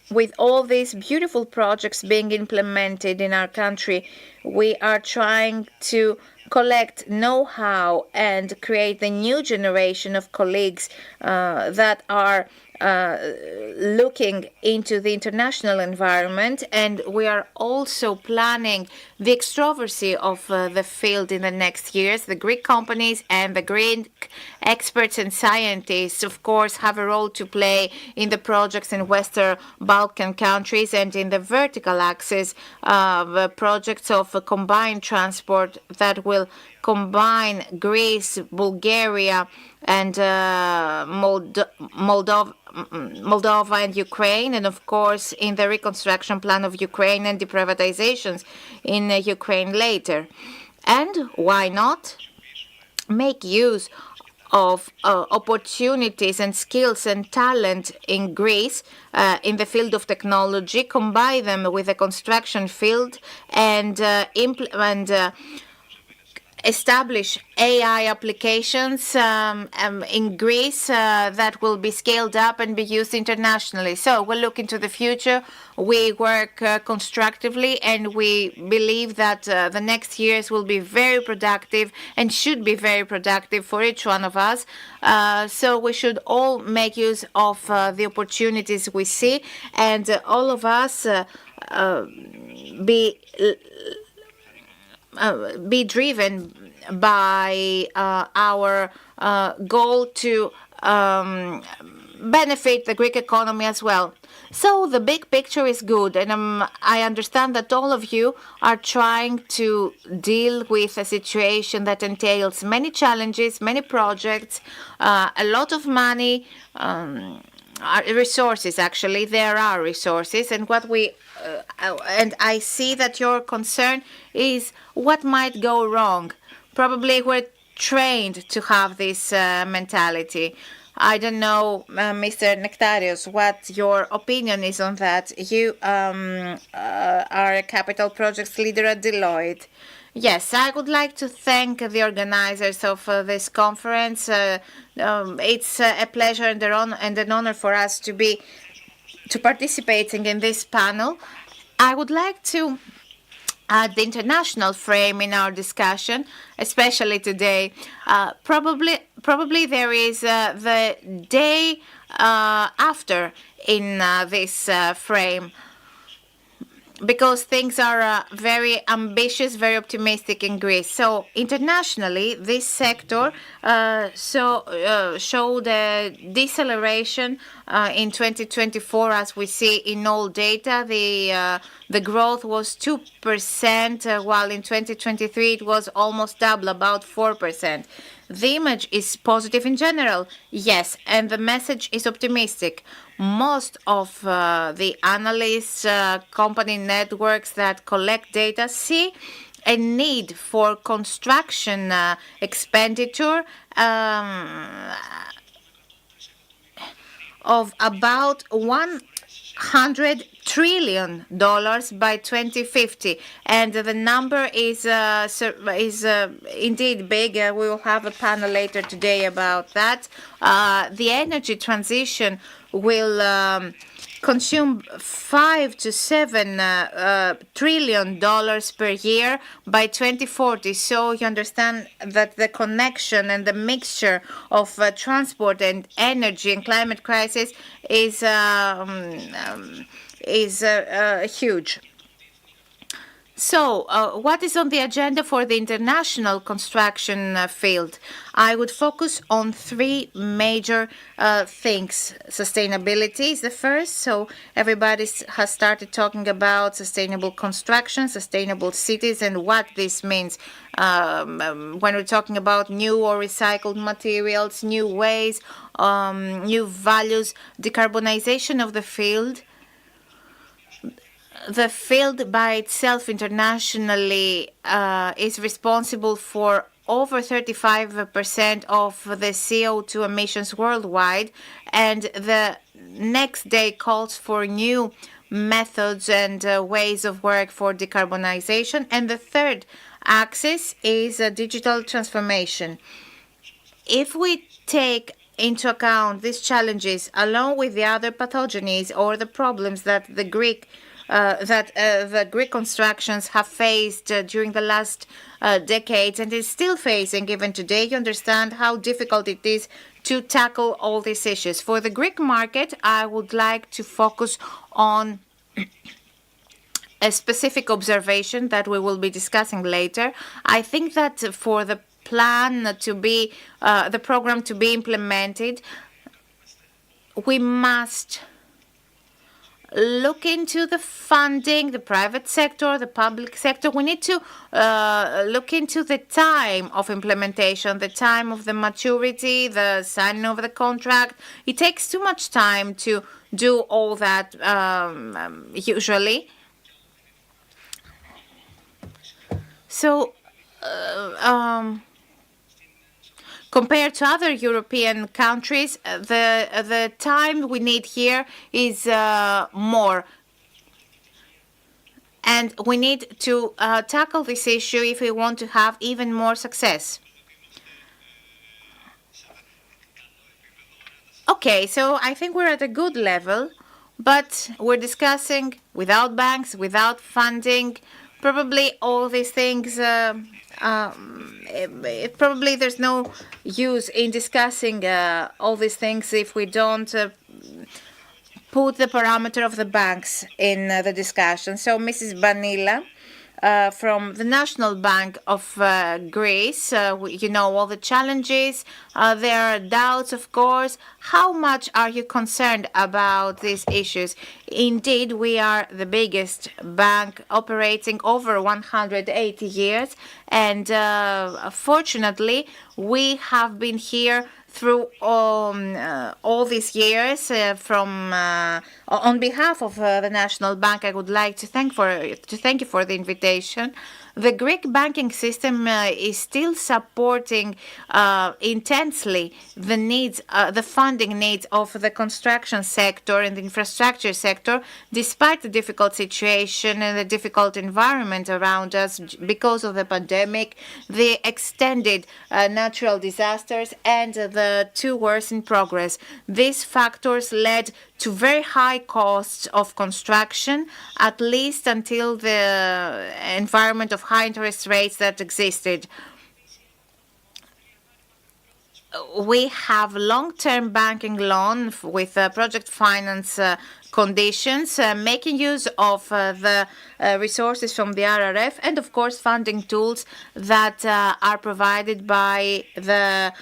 with all these beautiful projects being implemented in our country, we are trying to collect know-how and create the new generation of colleagues that are looking into the international environment, and we are also planning the extroversy of the field in the next years. The Greek companies and the Greek experts and scientists, of course, have a role to play in the projects in Western Balkan countries and in the vertical axis of projects of combined transport that will combine Greece, Bulgaria, and Moldova and Ukraine, and of course in the reconstruction plan of Ukraine and the privatizations in Ukraine later. And why not make use of opportunities and skills and talent in Greece in the field of technology, combine them with the construction field, and implement establish AI applications in Greece that will be scaled up and be used internationally. So we look into the future, we work constructively, and we believe that the next years will be very productive and should be very productive for each one of us. So we should all make use of the opportunities we see, and all of us be driven by our goal to benefit the Greek economy as well. So the big picture is good, and I understand that all of you are trying to deal with a situation that entails many challenges, many projects, a lot of money, resources. Actually, there are resources, and and I see that your concern is what might go wrong. Probably we're trained to have this mentality. I don't know, Mr. Nectarios, what your opinion is on that. You are a capital projects leader at Deloitte. Yes, I would like to thank the organizers of this conference. It's a pleasure and an honor for us to participating in this panel. I would like to add the international frame in our discussion, especially today. Probably there is the day after in this frame. because things are very ambitious, very optimistic in Greece. So internationally, this sector showed a deceleration in 2024, as we see in all data. The growth was 2%, while in 2023 it was almost double, about 4%. The image is positive in general, yes, and the message is optimistic. Most of the analysts, company networks that collect data see a need for construction expenditure of about $100 trillion by 2050, and the number is indeed big. We will have a panel later today about that. The energy transition will consume $5 to $7 trillion per year by 2040. So you understand that the connection and the mixture of transport and energy and climate crisis is huge. So, what is on the agenda for the international construction field? I would focus on three major things. Sustainability is the first. So, everybody has started talking about sustainable construction, sustainable cities, and what this means. When we're talking about new or recycled materials, new ways, new values, decarbonization of the field. The field by itself internationally is responsible for over 35% of the CO2 emissions worldwide, and the next day calls for new methods and ways of work for decarbonization. And the third axis is digital transformation. If we take into account these challenges along with the other pathogenies or the problems that the Greek constructions have faced during the last decades and is still facing even today, you understand how difficult it is to tackle all these issues. For the Greek market, I would like to focus on a specific observation that we will be discussing later. I think that for the plan to be, the program to be implemented, we must look into the funding, the private sector, the public sector. We need to look into the time of implementation, the time of the maturity, the signing of the contract. It takes too much time to do all that usually. So, compared to other European countries, the time we need here is more. And we need to tackle this issue if we want to have even more success. Okay, so I think we're at a good level, but we're discussing without banks, without funding, probably all these things. Probably there's no use in discussing all these things if we don't put the parameter of the banks in the discussion. So Mrs. Banila from the National Bank of Greece, you know all the challenges. There are doubts, of course. How much are you concerned about these issues? Indeed, we are the biggest bank operating over 180 years, and fortunately, we have been here through all these years. On behalf of the National Bank, I would like to thank you for the invitation. The Greek banking system is still supporting intensely the needs, the funding needs of the construction sector and the infrastructure sector, despite the difficult situation and the difficult environment around us because of the pandemic, the extended natural disasters, and the two wars in progress. These factors led to very high costs of construction, at least until the environment of high interest rates that existed. we have long-term banking loan with project finance conditions, making use of the resources from the RRF, and of course funding tools that are provided by the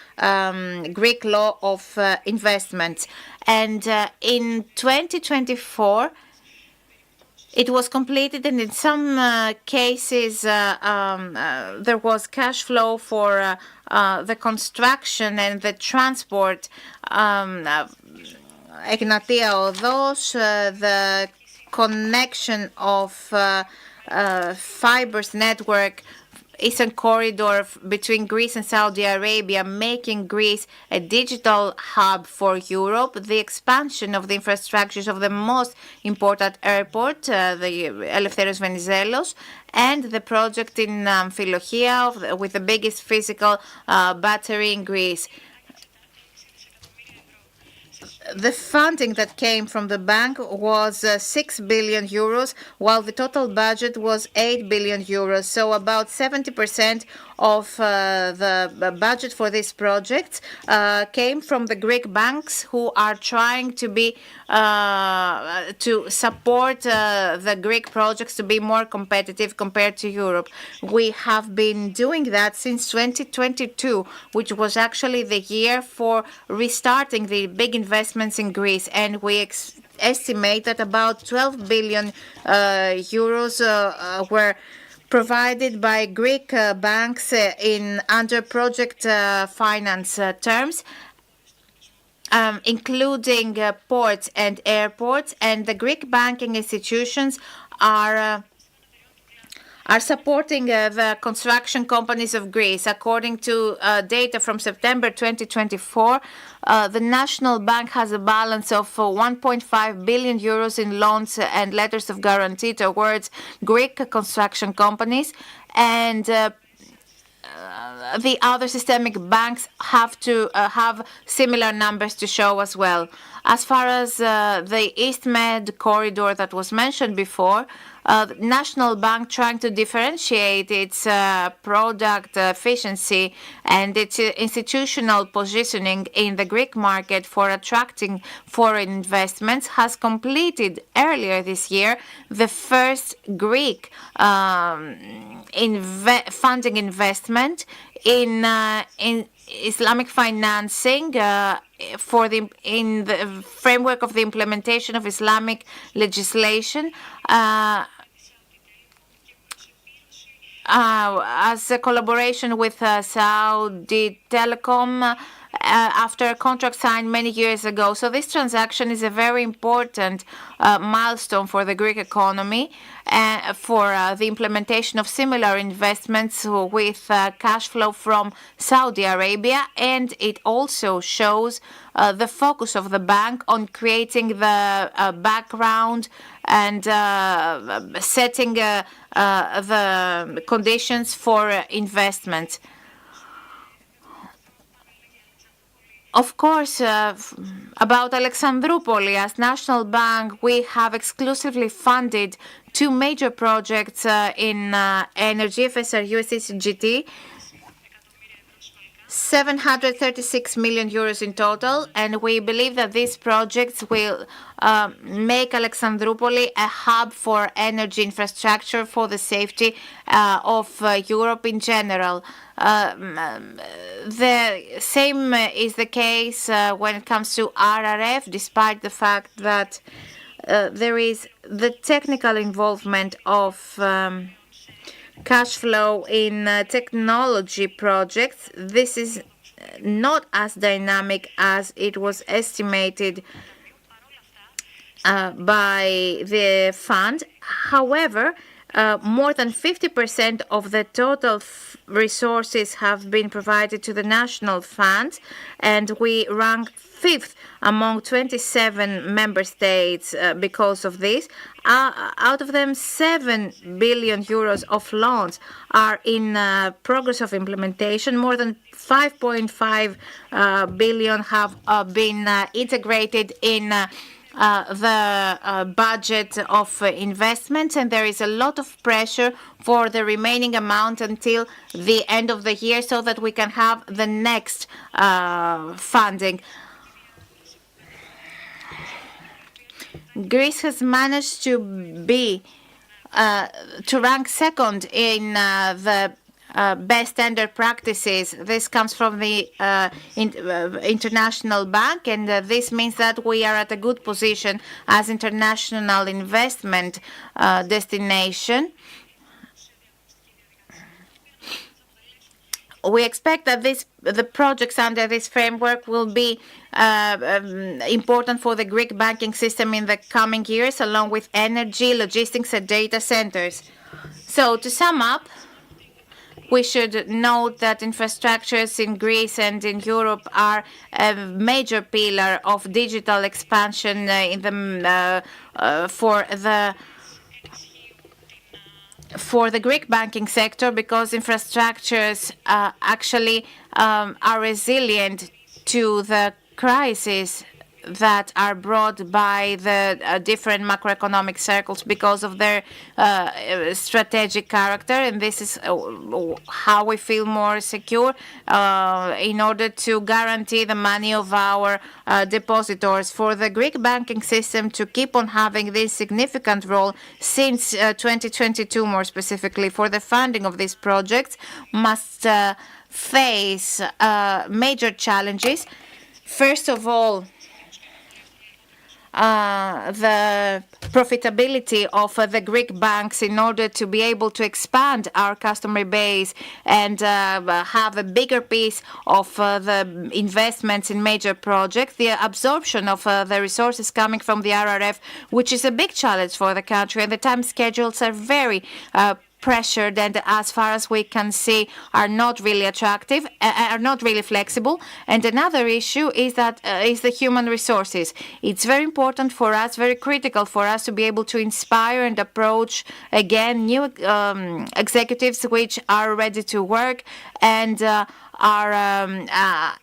Greek law of investments. And in 2024, it was completed, and in some cases, there was cash flow for the construction and the transport. Egnatia Odos, the connection of fibers network, Eastern corridor between Greece and Saudi Arabia, making Greece a digital hub for Europe, the expansion of the infrastructures of the most important airport, the Eleftherios Venizelos, and the project in Philochia with the biggest physical battery in Greece. The funding that came from the bank was 6 billion euros, while the total budget was 8 billion euros. So about 70% of the budget for this project came from the Greek banks, who are trying to be to support the Greek projects to be more competitive compared to Europe. We have been doing that since 2022, which was actually the year for restarting the big investments in Greece, and we estimate that about 12 billion euros were provided by Greek banks in under project finance terms, including ports and airports, and the Greek banking institutions are supporting the construction companies of Greece. According to data from September 2024, the National Bank has a balance of 1.5 billion euros in loans and letters of guarantee towards Greek construction companies, and the other systemic banks have to have similar numbers to show as well. As far as the East Med corridor that was mentioned before, the National Bank trying to differentiate its product efficiency and its institutional positioning in the Greek market for attracting foreign investments has completed earlier this year the first Greek funding investment in Islamic financing in the framework of the implementation of Islamic legislation as a collaboration with Saudi Telecom after a contract signed many years ago. So this transaction is a very important milestone for the Greek economy for the implementation of similar investments with cash flow from Saudi Arabia, and it also shows the focus of the bank on creating the background and setting the conditions for investment. Of course, about Alexandroupoli, as National Bank, we have exclusively funded two major projects in energy, FSRU and CCGT, 736 million euros in total, and we believe that these projects will make Alexandroupoli a hub for energy infrastructure for the safety of Europe in general. The same is the case when it comes to RRF, despite the fact that there is the technical involvement of cash flow in technology projects. This is not as dynamic as it was estimated by the fund. However, more than 50% of the total resources have been provided to the national fund, and we rank 5th among 27 member states because of this. Out of them, 7 billion euros of loans are in progress of implementation. More than 5.5 billion have been integrated in the budget of investments, and there is a lot of pressure for the remaining amount until the end of the year so that we can have the next funding. Greece has managed to be to rank second in the best standard practices. This comes from the International Bank, and this means that we are at a good position as international investment destination. We expect that the projects under this framework will be important for the Greek banking system in the coming years, along with energy, logistics, and data centers. So to sum up, we should note that infrastructures in Greece and in Europe are a major pillar of digital expansion for the Greek banking sector, because infrastructures actually are resilient to the crisis that are brought by the different macroeconomic circles because of their strategic character, and this is how we feel more secure in order to guarantee the money of our depositors. For the Greek banking system to keep on having this significant role since 2022, more specifically, for the funding of these projects must face major challenges. First of all, the profitability of the Greek banks in order to be able to expand our customer base and have a bigger piece of the investments in major projects, the absorption of the resources coming from the RRF, which is a big challenge for the country, and the time schedules are very pressured and, as far as we can see, are not really attractive, are not really flexible. And another issue is that is the human resources. It's very important for us, very critical for us to be able to inspire and approach again new executives which are ready to work and are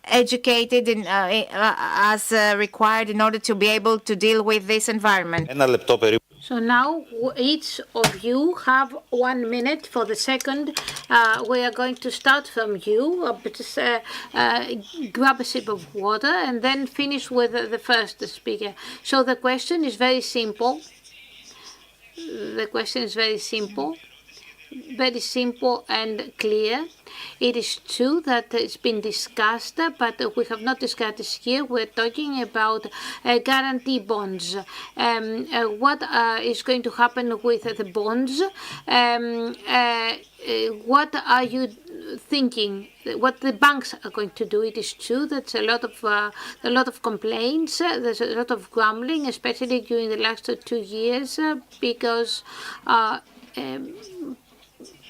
educated as required in order to be able to deal with this environment. So now each of you have 1 minute for the second. We are going to start from you. Just grab a sip of water and then finish with the first speaker. So the question is very simple. Very simple and clear. It is true that it's been discussed, but we have not discussed this here. We're talking about guarantee bonds. What is going to happen with the bonds? What are you thinking? What the banks are going to do? It is true that a lot of complaints. There's a lot of grumbling, especially during the last 2 years, because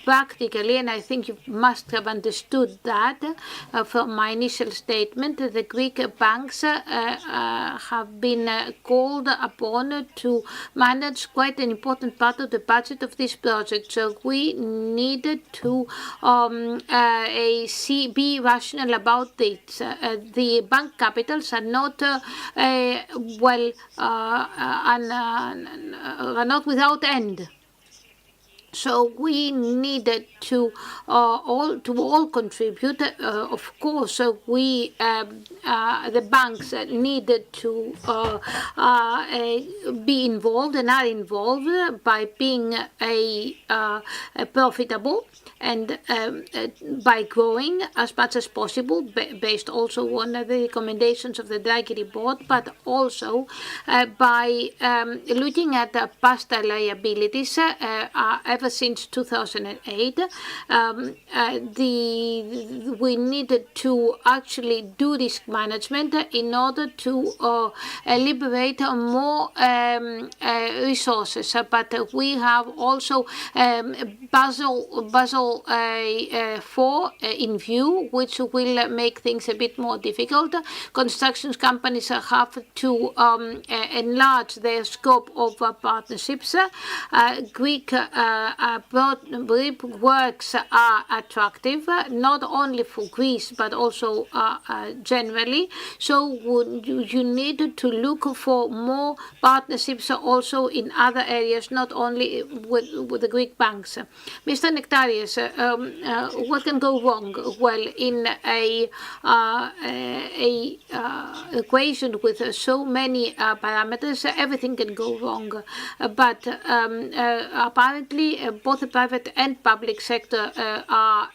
practically, and I think you must have understood that from my initial statement, the Greek banks have been called upon to manage quite an important part of the budget of this project. So we needed to be rational about it. The bank capitals are not are not without end. So we needed to all contribute. Of course, the banks needed to be involved and are involved by being profitable and by growing as much as possible, based also on the recommendations of the Draghi report, but also by looking at past liabilities. Ever since 2008, we needed to actually do risk management in order to liberate more resources. But we have also Basel Terminal 4 in view, which will make things a bit more difficult. Construction companies have to enlarge their scope of partnerships. Greek works are attractive, not only for Greece, but also generally. So you need to look for more partnerships also in other areas, not only with the Greek banks. Mr. Nectarius, what can go wrong? Well, in a equation with so many parameters, everything can go wrong. But apparently, both the private and public sector are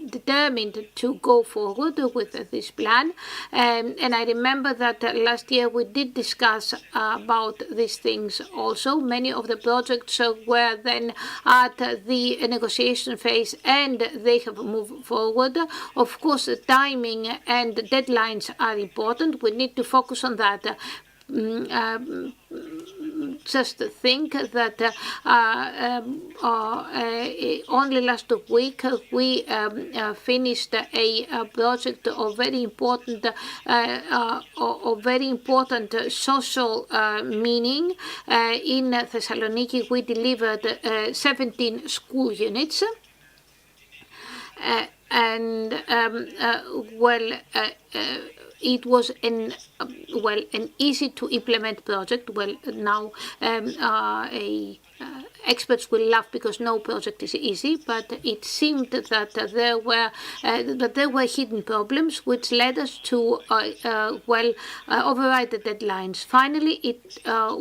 determined to go forward with this plan. And I remember that last year we did discuss about these things also. Many of the projects were then at the negotiation phase and they have moved forward. Of course, the timing and deadlines are important. We need to focus on that. Just think that only last week we finished a project of very important social meaning. In Thessaloniki, we delivered 17 school units. It was an easy to implement project. Well, now experts will laugh because no project is easy, but it seemed that there were hidden problems which led us to override the deadlines. Finally,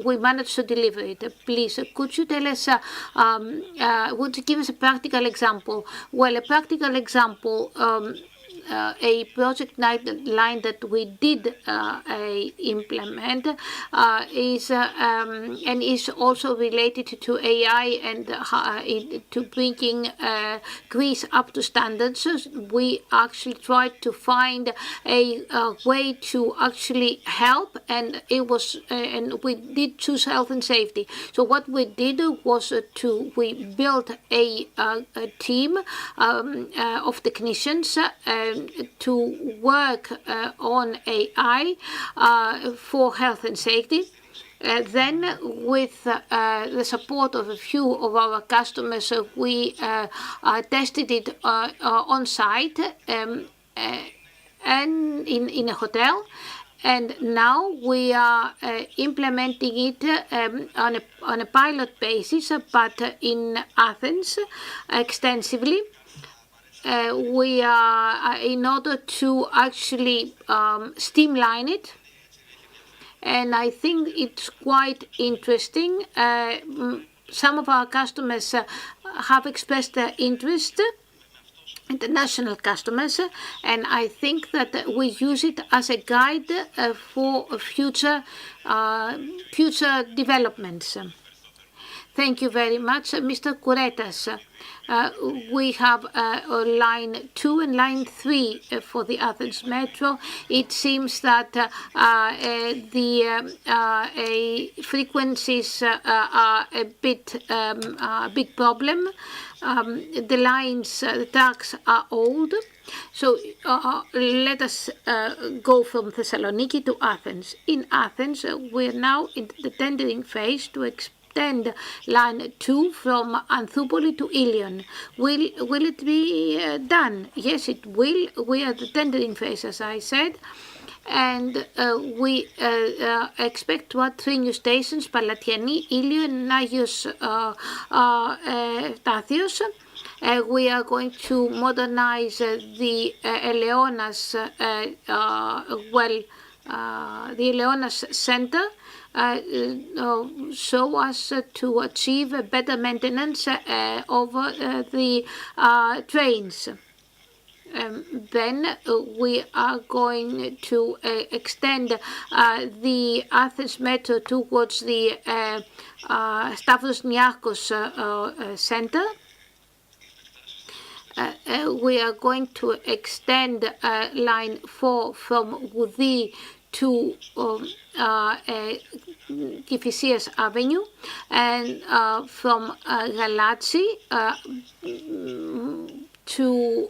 we managed to deliver it. Please, could you tell us? Would you give us a practical example? Well, a practical example. A project line that we did implement is also related to AI and to bringing Greece up to standards. We actually tried to find a way to actually help, and we did choose health and safety. So what we did was we built a team of technicians to work on AI for health and safety. Then, with the support of a few of our customers, we tested it on site and in a hotel. And now we are implementing it on a pilot basis, but in Athens extensively. We are in order to actually streamline it, and I think it's quite interesting. Some of our customers have expressed their interest, international customers, and I think that we use it as a guide for future developments. Thank you very much, Mr. Kouretas. We have line 2 and line 3 for the Athens Metro. It seems that the frequencies are a big problem. The lines, the tracks are old. So let us go from Thessaloniki to Athens. In Athens, we're now in the tendering phase to extend line 2 from Anthoupouli to Ilion. Will it be done? Yes, it will. We are at the tendering phase, as I said. And we expect to add 3 new stations, Palatiani, Ilion, and Agios Státhios. We are going to modernize the Eleonas, the Eleonas Center, so as to achieve a better maintenance over the trains. Then we are going to extend the Athens Metro towards the Stavros Niarchos Center. We are going to extend line 4 from Goudi to Kifisias Avenue, and from Galatsi to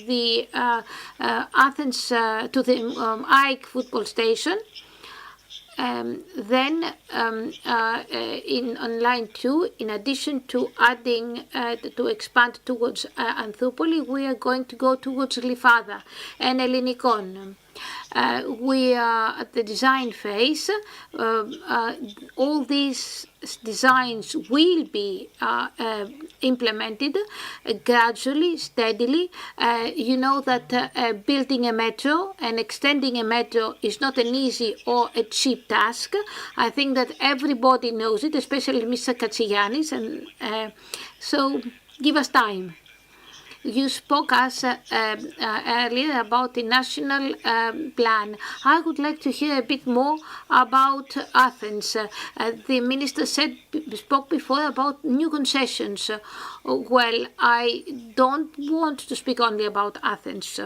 the Athens, to the AIF football station. Then on line 2, in addition to adding to expand towards Anthopoli, we are going to go towards Glyfada and Ellinikon. We are at the design phase. All these designs will be implemented gradually, steadily. You know that building a metro and extending a metro is not an easy or a cheap task. I think that everybody knows it, especially Mr. Katsigiannis, and so give us time. You spoke us earlier about the national plan. I would like to hear a bit more about Athens. The minister spoke before about new concessions. Well, I don't want to speak only about Athens.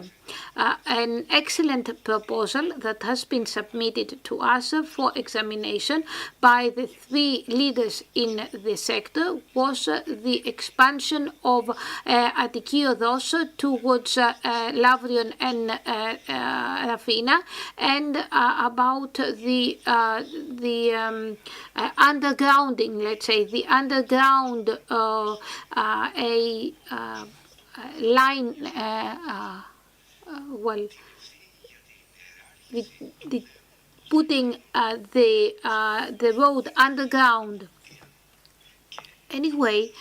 An excellent proposal that has been submitted to us for examination by the 3 leaders in the sector was the expansion of Attiki Odos towards Lavrion and Rafina, and about the undergrounding, let's say, the underground line. Well, the putting the road underground. Anyway,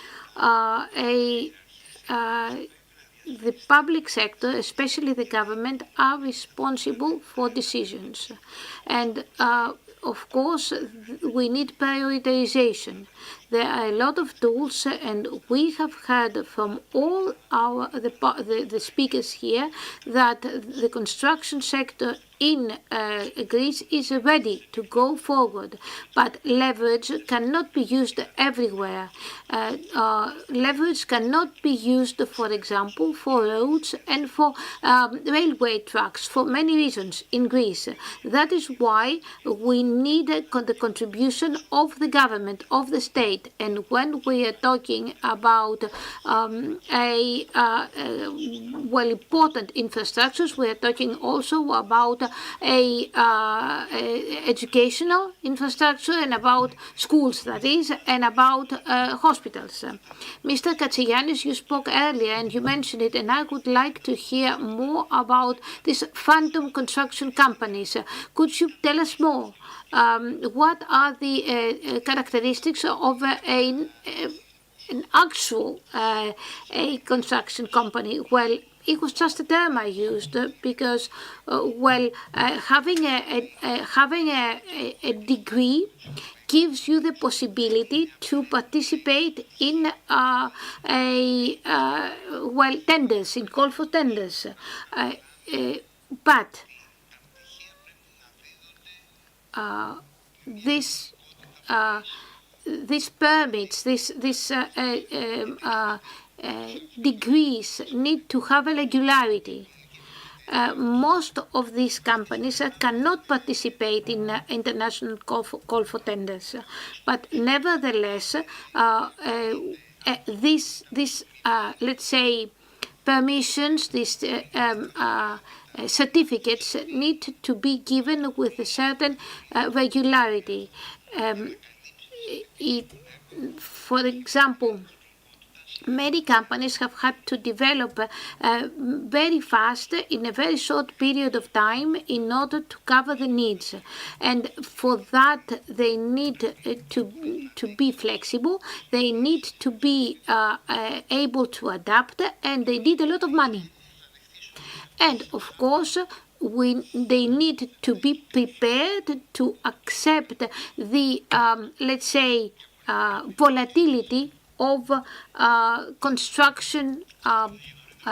the public sector, especially the government, are responsible for decisions, and of course, we need prioritization. There are a lot of tools, and we have heard from all the speakers here that the construction sector in Greece is ready to go forward, but leverage cannot be used everywhere. Leverage cannot be used, for example, for roads and for railway tracks for many reasons in Greece. That is why we need the contribution of the government, of the state. And when we are talking about important infrastructures, we are talking also about educational infrastructure and about schools, that is, and about hospitals. Mr. Katsigiannis, you spoke earlier and you mentioned it, and I would like to hear more about these phantom construction companies. Could you tell us more? What are the characteristics of an actual construction company? Well, it was just a term I used because, having a degree gives you the possibility to participate in tenders, in call for tenders, but these permits, these degrees need to have a regularity. Most of these companies cannot participate in international call for tenders, but nevertheless, these let's say permissions, these certificates need to be given with a certain regularity. For example, many companies have had to develop very fast in a very short period of time in order to cover the needs. And for that, they need to be flexible, they need to be able to adapt, and they need a lot of money. And of course, they need to be prepared to accept the, let's say, volatility of construction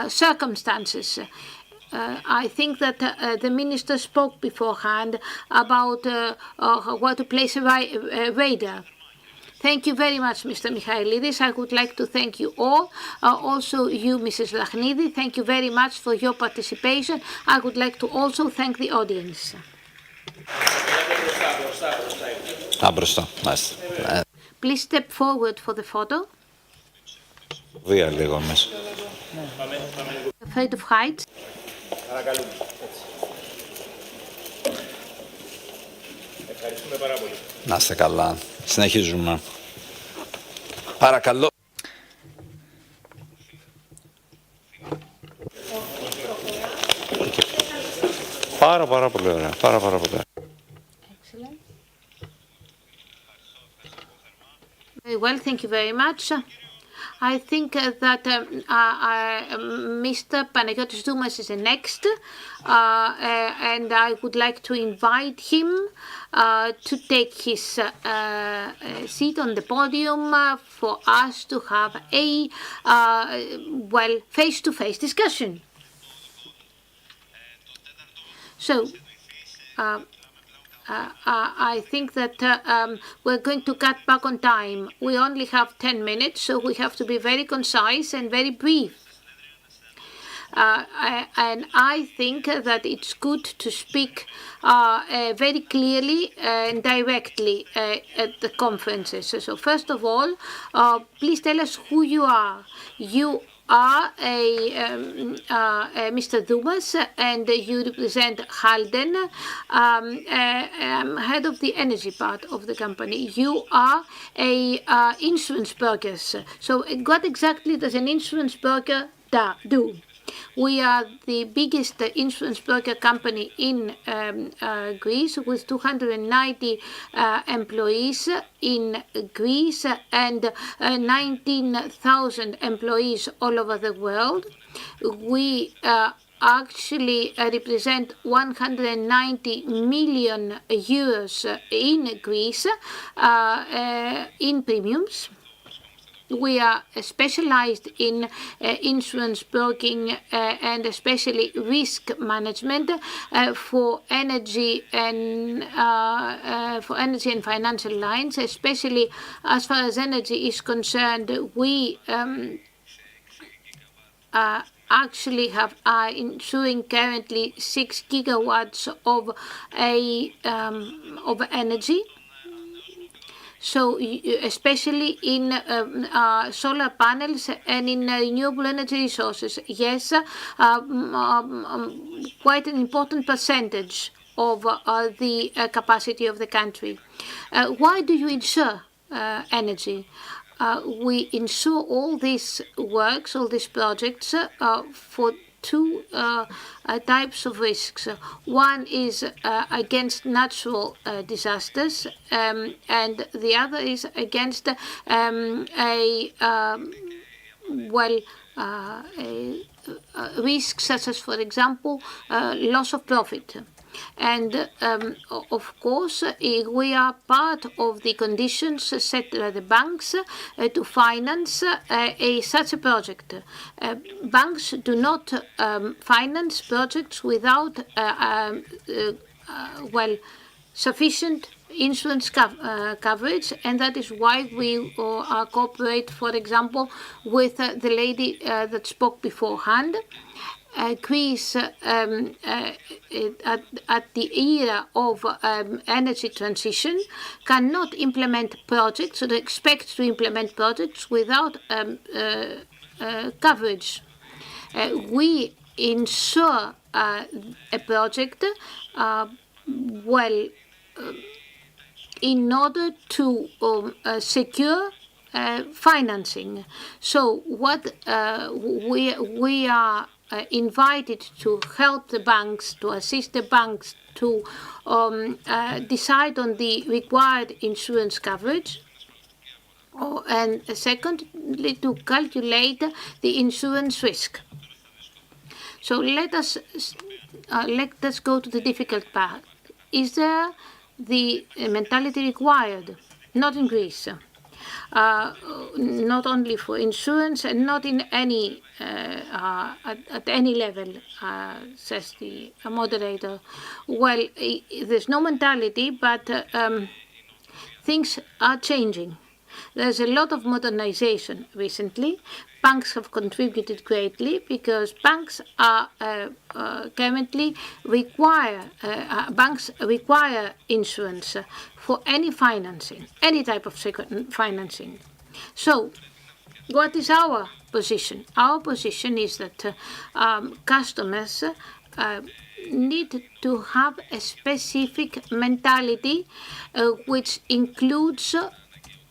circumstances. I think that the minister spoke beforehand about where to place a radar. Thank you very much, Mr. Michailidis. I would like to thank you all. Also you, Mrs. Lachnidi, thank you very much for your participation. I would like to also thank the audience. Please step forward for the photo. Afraid of heights. Να είστε καλά. Συνεχίζουμε. Παρακαλώ. Πάρα πολύ ωραία. Πάρα πολύ ωραία. Very well, thank you very much. I think that Mr. Panagiotis Doumas is the next, and I would like to invite him to take his seat on the podium for us to have a face-to-face discussion. So, I think that we're going to cut back on time. We only have 10 minutes, so we have to be very concise and very brief. And I think that it's good to speak very clearly and directly at the conferences. So first of all, please tell us who you are. You are Mr. Doumas, and you represent Halden, head of the energy part of the company. You are a insurance broker. So what exactly does an insurance broker do? We are the biggest insurance broker company in Greece, with 290 employees in Greece and 19,000 employees all over the world. We actually represent 190 million euros in Greece in premiums. We are specialized in insurance broking and especially risk management for energy and financial lines. Especially as far as energy is concerned, we actually are insuring currently 6 gigawatts of energy. So especially in solar panels and in renewable energy resources. Yes, quite an important percentage of the capacity of the country. Why do you insure energy? We insure all these works, all these projects for two types of risks. One is against natural disasters, and the other is against risks such as, for example, loss of profit. And of course, we are part of the conditions set by the banks to finance such a project. Banks do not finance projects without sufficient insurance coverage, and that is why we cooperate, for example, with the lady that spoke beforehand. Greece, at the era of energy transition, cannot implement projects or expect to implement projects without coverage. We insure a project in order to secure financing. So what we are invited to help the banks, to assist the banks to decide on the required insurance coverage, and secondly, to calculate the insurance risk. So let us go to the difficult part. Is there the mentality required? Not in Greece. Not only for insurance and not in any at any level, says the moderator. Well, there's no mentality, but things are changing. There's a lot of modernization recently. Banks have contributed greatly because banks are currently banks require insurance for any financing, any type of financing. So, what is our position? Our position is that customers need to have a specific mentality which includes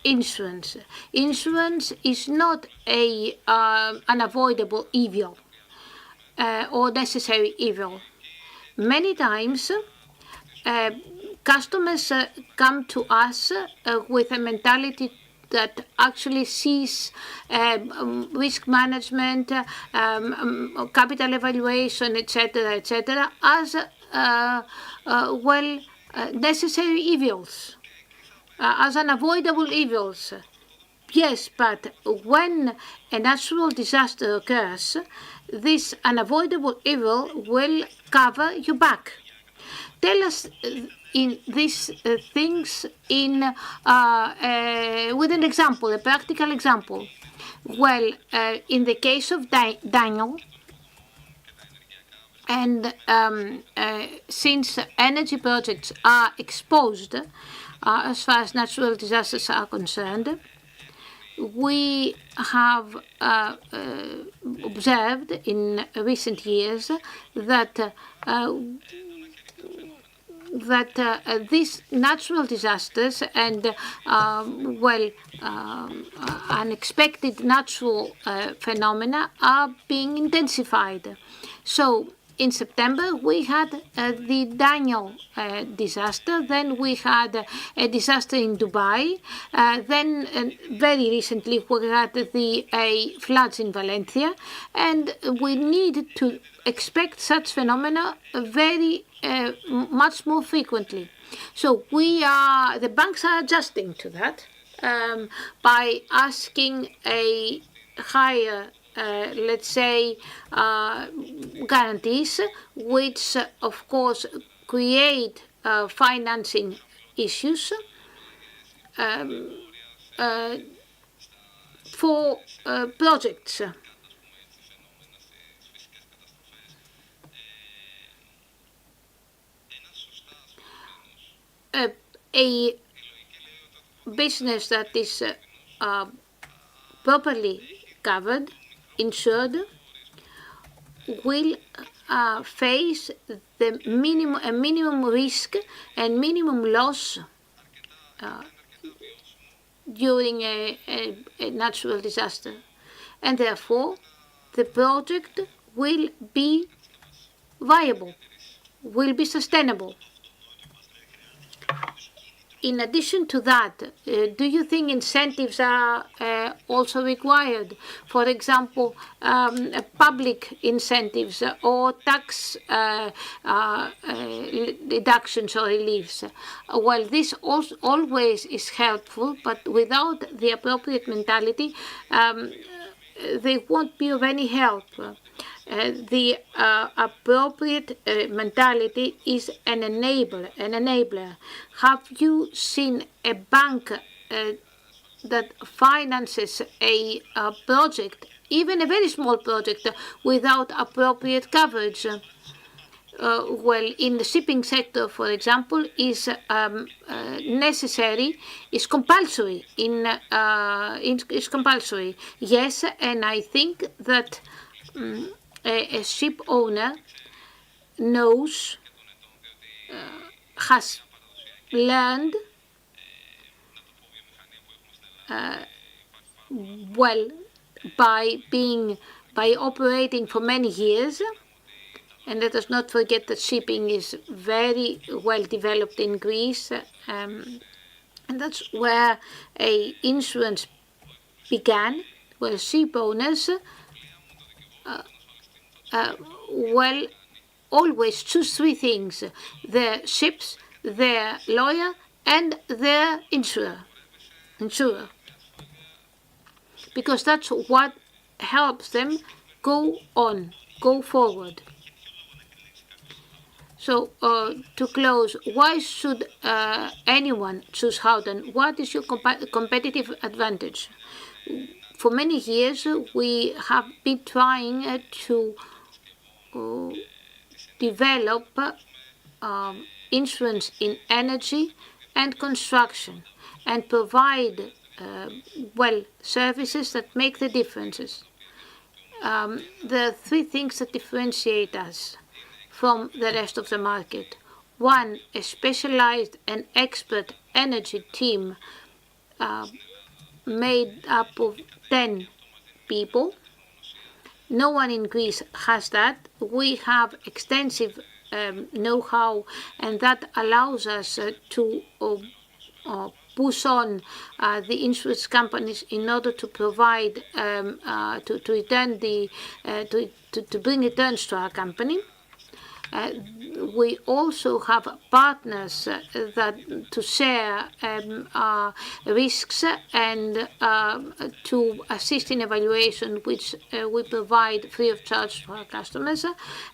insurance. Insurance is not an unavoidable evil or necessary evil. Many times, customers come to us with a mentality that actually sees risk management, capital evaluation, etc., as necessary evils, as unavoidable evils. Yes, but when a natural disaster occurs, this unavoidable evil will cover you back. Tell us in these things with an example, a practical example. Well, in the case of Daniel, and since energy projects are exposed as far as natural disasters are concerned, we have observed in recent years that these natural disasters and unexpected natural phenomena are being intensified. So in September, we had the Daniel disaster. Then we had a disaster in Dubai. Then very recently, we had the floods in Valencia. And we need to expect such phenomena very much more frequently. So the banks are adjusting to that by asking a higher let's say, guarantees, which of course create financing issues for projects. A business that is properly covered, insured, will face a minimum risk and minimum loss during a natural disaster, and therefore the project will be viable, will be sustainable. In addition to that, do you think incentives are also required? For example, public incentives or tax deductions or reliefs. Well, this always is helpful, but without the appropriate mentality, they won't be of any help. The appropriate mentality is an enabler. Have you seen a bank that finances a project, even a very small project, without appropriate coverage? Well, in the shipping sector, for example, is necessary, is compulsory. Is compulsory. Yes, and I think that a ship owner knows, has learned well by operating for many years. And let us not forget that shipping is very well developed in Greece, and that's where insurance began, where ship owners always choose three things: their ships, their lawyer, and their insurer. Because that's what helps them go forward. So to close, why should anyone choose Howden? What is your competitive advantage? For many years, we have been trying to develop insurance in energy and construction and provide services that make the differences. There are three things that differentiate us from the rest of the market. One, a specialized and expert energy team made up of 10 people. No one in Greece has that. We have extensive know-how, and that allows us to push on the insurance companies in order to provide to bring returns to our company. We also have partners that to share risks and to assist in evaluation, which we provide free of charge to our customers.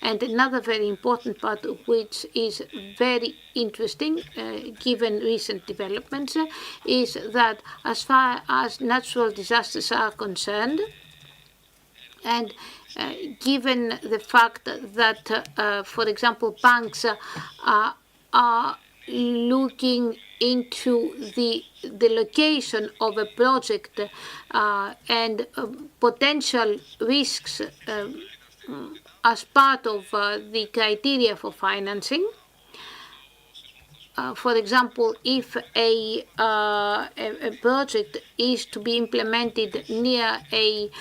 And another very important part, which is very interesting given recent developments, is that as far as natural disasters are concerned, and given the fact that, for example, banks are looking into the location of a project and potential risks as part of the criteria for financing. For example, if a project is to be implemented near an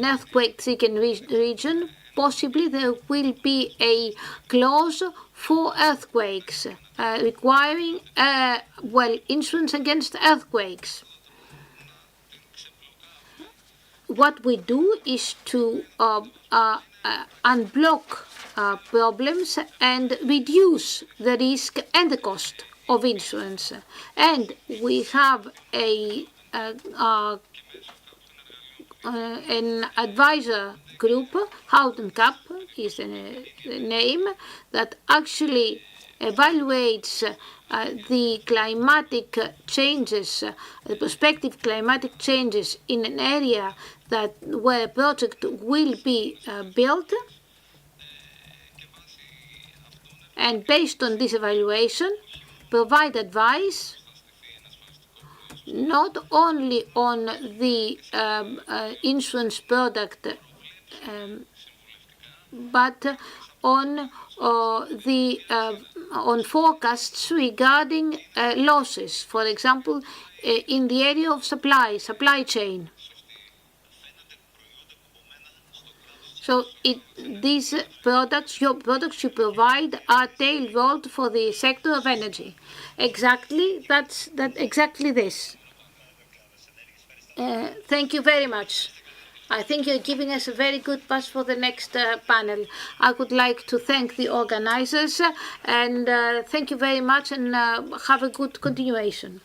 earthquake-stricken region, possibly there will be a clause for earthquakes requiring insurance against earthquakes. What we do is to unblock problems and reduce the risk and the cost of insurance. And we have an advisor group, Howden Cup is the name, that actually evaluates the climatic changes, the prospective climatic changes in an area where a project will be built. And based on this evaluation, provide advice not only on the insurance product, but on forecasts regarding losses, for example, in the area of supply chain. So these products, your products you provide, are tailored for the sector of energy. Exactly, exactly this. Thank you very much. I think you're giving us a very good pass for the next panel. I would like to thank the organizers and thank you very much, and have a good continuation.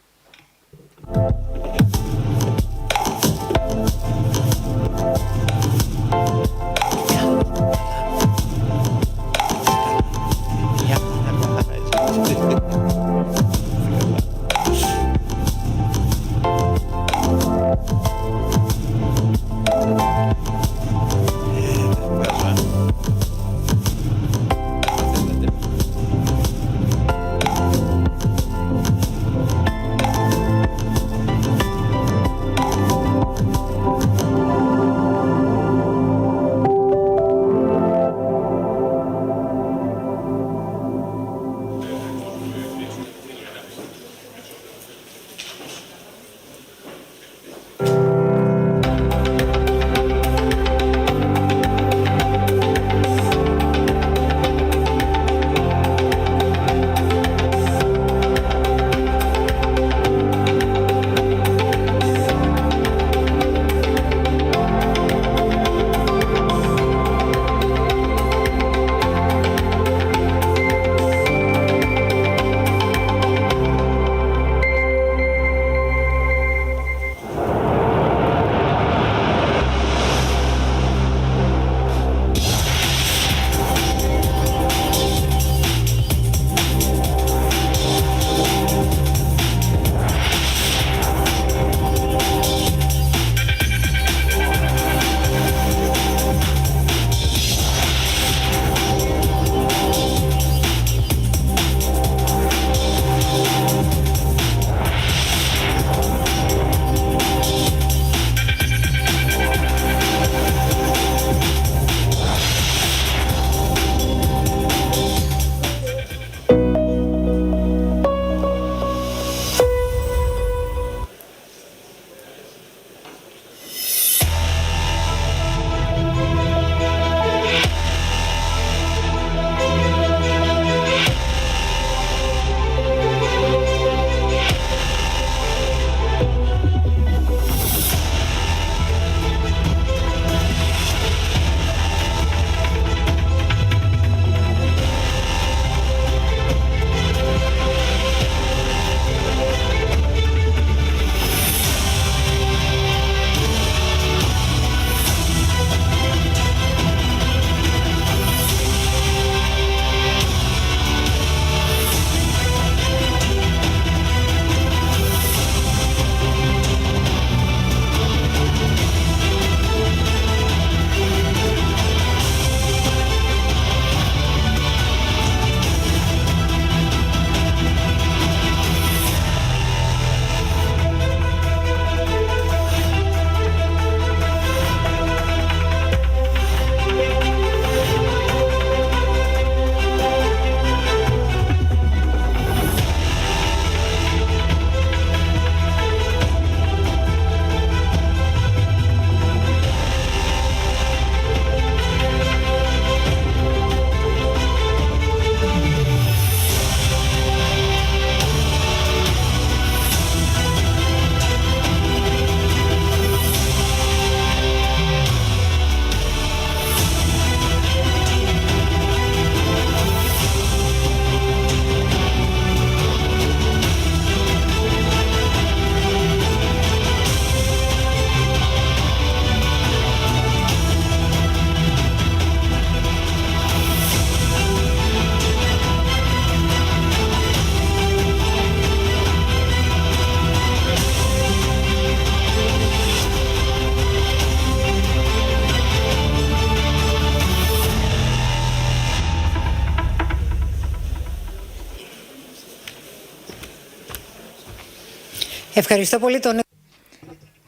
Ευχαριστώ πολύ τον...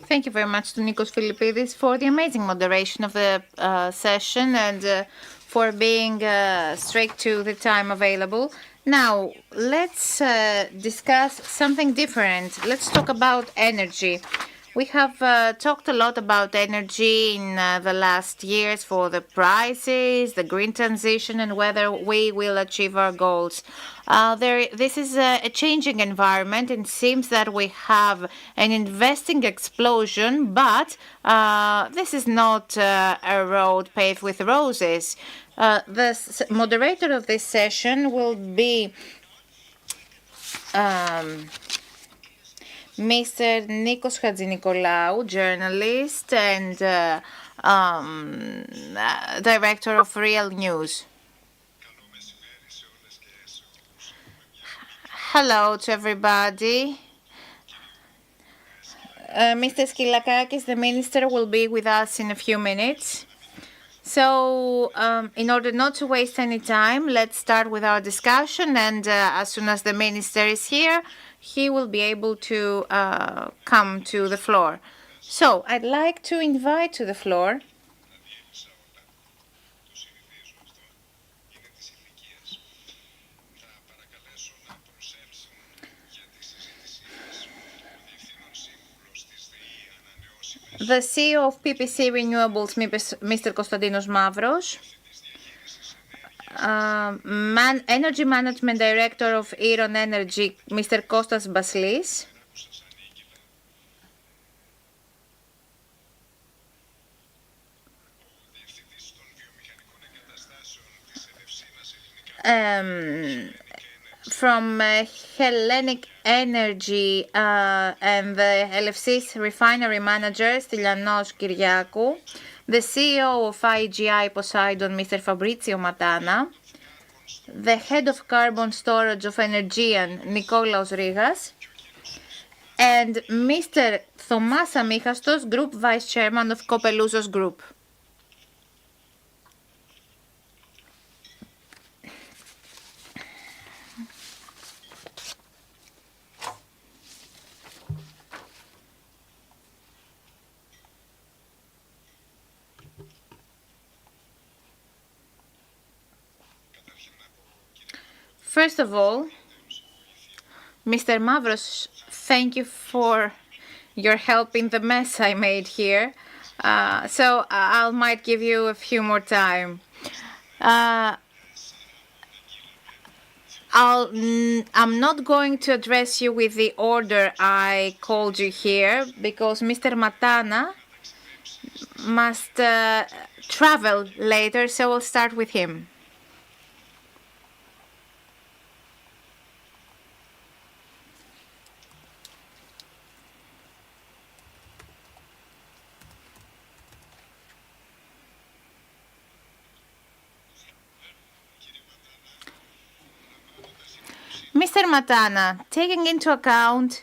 Thank you very much to Nikos Philippidis for the amazing moderation of the session and for being strict to the time available. Now, let's discuss something different. Let's talk about energy. We have talked a lot about energy in the last years for the prices, the green transition, and whether we will achieve our goals. This is a changing environment, and it seems that we have an investing explosion, but this is not a road paved with roses. The moderator of this session will be Mr. Nikos Hadjinikolaou, journalist and director of Real News. Hello to everybody. Mr. Skylakakis, the minister, will be with us in a few minutes. So, in order not to waste any time, let's start with our discussion, and as soon as the minister is here, he will be able to come to the floor. So, I'd like to invite to the floor the CEO of PPC Renewables, Mr. Konstantinos Mavros, Energy Management Director of Iron Energy, Mr. Kostas Baslis, from Hellenic Energy and the LFC's refinery manager, Stylianos Kyriakou, the CEO of IGI Poseidon, Mr. Fabrizio Matana, the head of carbon storage of Energean, Nikolaos Rigas, and Mr. Thomas Amichastos, Group Vice Chairman of Kopelousos Group. First of all, Mr. Mavros, thank you for your help in the mess I made here. So I might give you a few more time. I'm not going to address you with the order I called you here because Mr. Matana must travel later, so we'll start with him. Mr. Matana, taking into account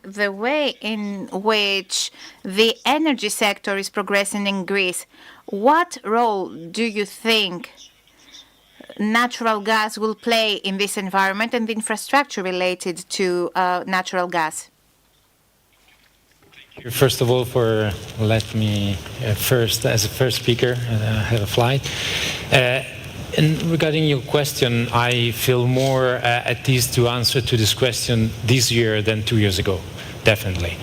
the way in which the energy sector is progressing in Greece, what role do you think natural gas will play in this environment and the infrastructure related to natural gas? First of all, for let me as a first speaker, have a flight. And regarding your question, I feel more at ease to answer to this question this year than 2 years ago, definitely.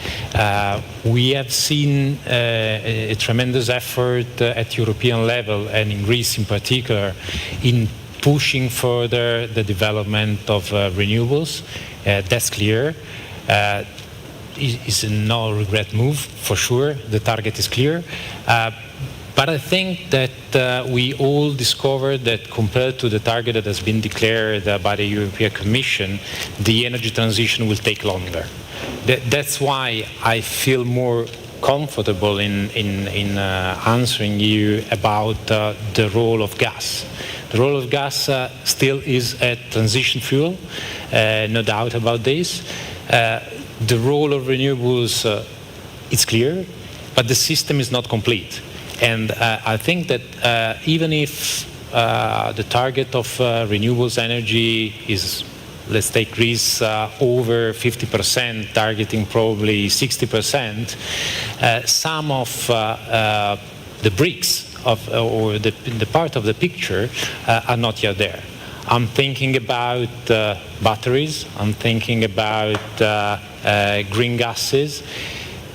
We have seen a tremendous effort at European level and in Greece in particular in pushing further the development of renewables. That's clear. It's a no-regret move, for sure. The target is clear. But I think that we all discovered that compared to the target that has been declared by the European Commission, the energy transition will take longer. That's why I feel more comfortable in answering you about the role of gas. The role of gas still is a transition fuel, no doubt about this. The role of renewables is clear, but the system is not complete. And I think that even if the target of renewables energy is let's take Greece over 50%, targeting probably 60%, some of the bricks or the part of the picture are not yet there. I'm thinking about batteries, I'm thinking about green gases.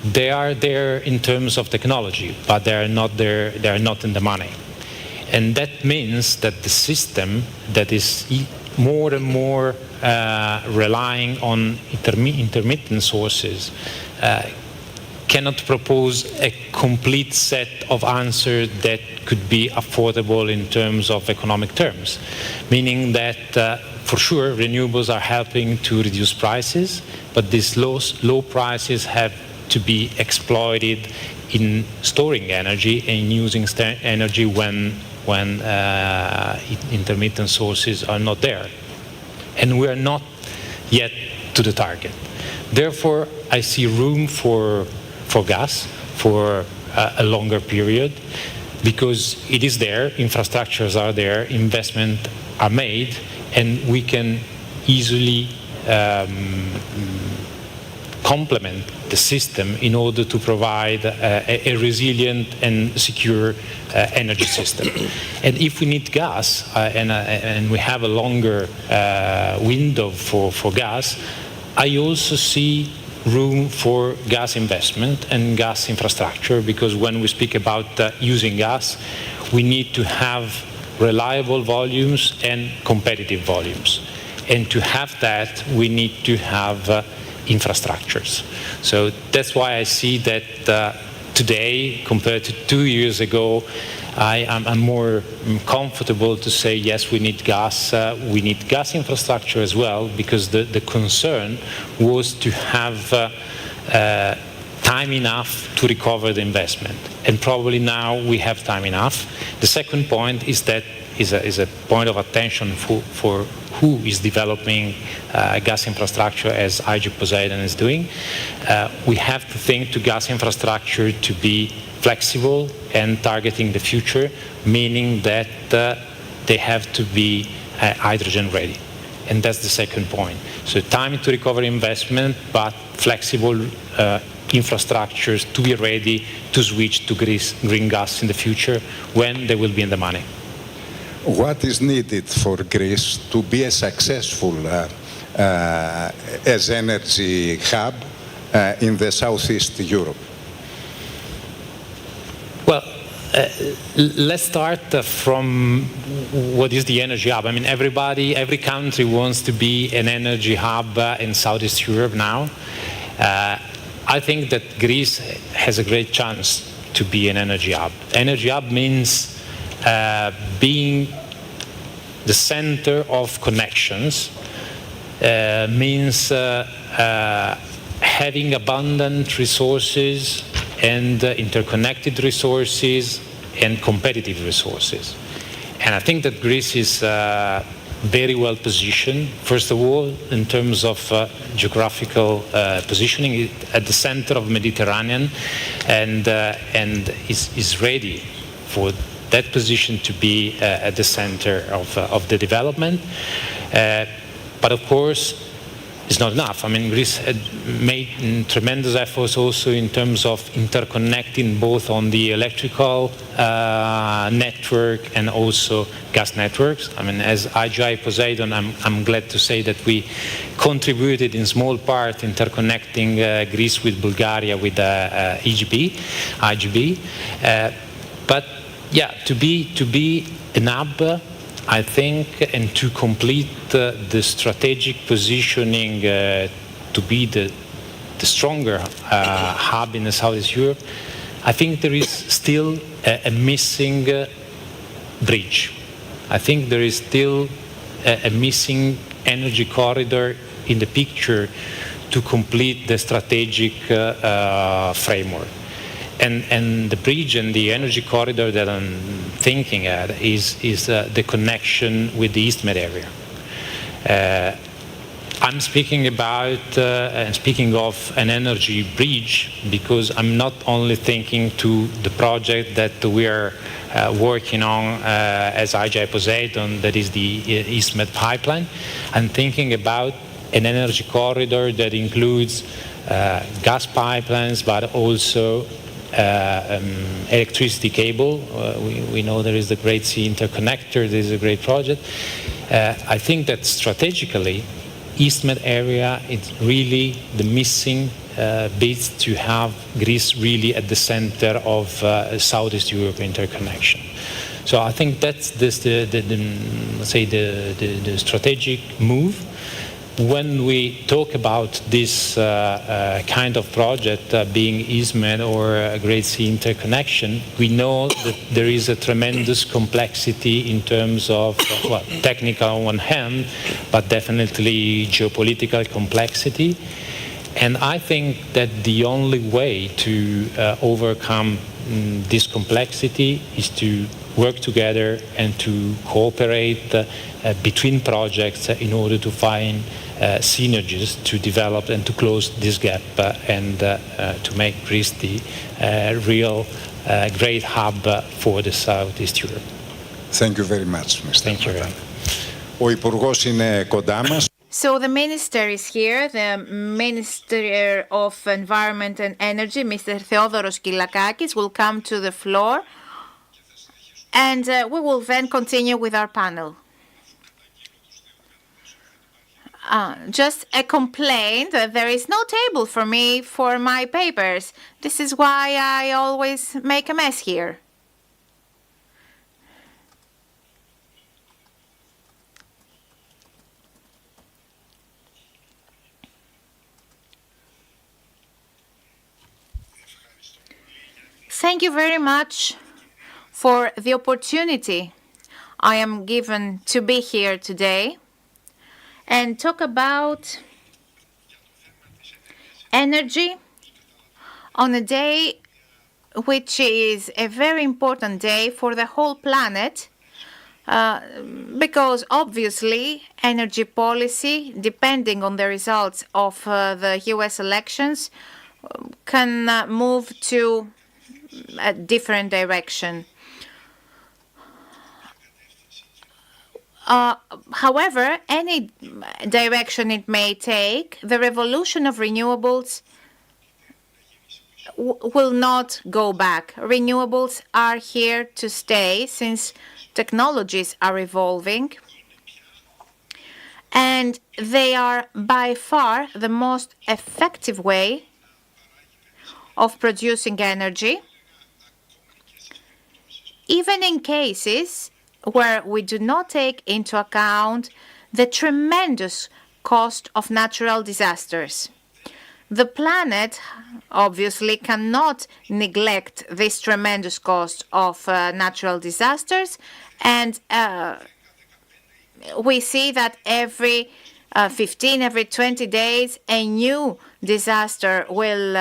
They are there in terms of technology, but they are not there, they are not in the money. And that means that the system that is more and more relying on intermittent sources cannot propose a complete set of answers that could be affordable in terms of economic terms, meaning that for sure renewables are helping to reduce prices, but these low prices have to be exploited in storing energy and using energy when intermittent sources are not there. And we are not yet to the target. Therefore, I see room for gas for a longer period, because it is there, infrastructures are there, investment are made, and we can easily complement the system in order to provide a resilient and secure energy system. And if we need gas, and we have a longer window for gas, I also see room for gas investment and gas infrastructure, because when we speak about using gas, we need to have reliable volumes and competitive volumes. And to have that, we need to have infrastructures. So that's why I see that today, compared to 2 years ago, I'm more comfortable to say, yes, we need gas infrastructure as well, because the concern was to have time enough to recover the investment. And probably now we have time enough. The second point is that is a point of attention for who is developing gas infrastructure, as IG Poseidon is doing. We have to think to gas infrastructure to be flexible and targeting the future, meaning that they have to be hydrogen ready. And that's the second point. So time to recover investment, but flexible infrastructures to be ready to switch to green gas in the future when they will be in the money. What is needed for Greece to be a successful as energy hub in the Southeast Europe? Well, let's start from what is the energy hub. I mean, every country wants to be an energy hub in Southeast Europe now. I think that Greece has a great chance to be an energy hub. Energy hub means being the center of connections, means having abundant resources and interconnected resources and competitive resources. And I think that Greece is very well positioned, first of all, in terms of geographical positioning at the center of Mediterranean, and is ready for that position to be at the center of the development. But of course, it's not enough. I mean, Greece had made tremendous efforts also in terms of interconnecting both on the electrical network and also gas networks. I mean, as IGI Poseidon, I'm glad to say that we contributed in small part interconnecting Greece with Bulgaria with IGB. But yeah, to be an hub, I think, and to complete the strategic positioning to be the stronger hub in the Southeast Europe, I think there is still a missing bridge. I think there is still a missing energy corridor in the picture to complete the strategic framework. And the bridge and the energy corridor that I'm thinking at is the connection with the East Med area. I'm speaking about, speaking of an energy bridge, because I'm not only thinking to the project that we are working on as IGI Poseidon, that is the East Med pipeline. I'm thinking about an energy corridor that includes gas pipelines, but also electricity cable. We know there is the Great Sea Interconnector. This is a great project. I think that strategically, East Med area is really the missing bits to have Greece really at the center of Southeast Europe interconnection. So I think that's the strategic move. When we talk about this kind of project being East Med or a Great Sea Interconnection, we know that there is a tremendous complexity in terms of, technical on one hand, but definitely geopolitical complexity. And I think that the only way to overcome this complexity is to work together and to cooperate between projects in order to find synergies to develop and to close this gap and to make Greece the real great hub for the Southeast Europe. Thank you very much, Mr. Thank you very much. Ο Υπουργός είναι κοντά μας. So the minister is here, the Minister of Environment and Energy, Mr. Theodoros Kyllakakis, will come to the floor, and we will then continue with our panel. Just a complaint that there is no table for me for my papers. This is why I always make a mess here. Thank you very much for the opportunity I am given to be here today and talk about energy on a day which is a very important day for the whole planet, because obviously energy policy, depending on the results of the US elections, can move to a different direction. However, any direction it may take, the revolution of renewables will not go back. Renewables are here to stay since technologies are evolving, and they are by far the most effective way of producing energy, even in cases where we do not take into account the tremendous cost of natural disasters. The planet obviously cannot neglect this tremendous cost of natural disasters, and we see that every 15, every 20 days, a new disaster will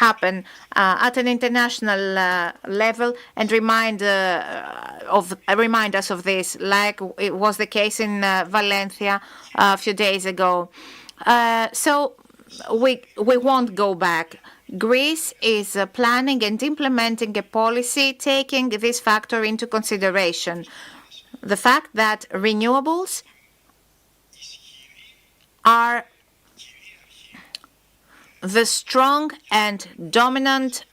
happen at an international level and remind us of this, like it was the case in Valencia a few days ago. So we won't go back. Greece is planning and implementing a policy taking this factor into consideration. The fact that renewables are the strong and dominant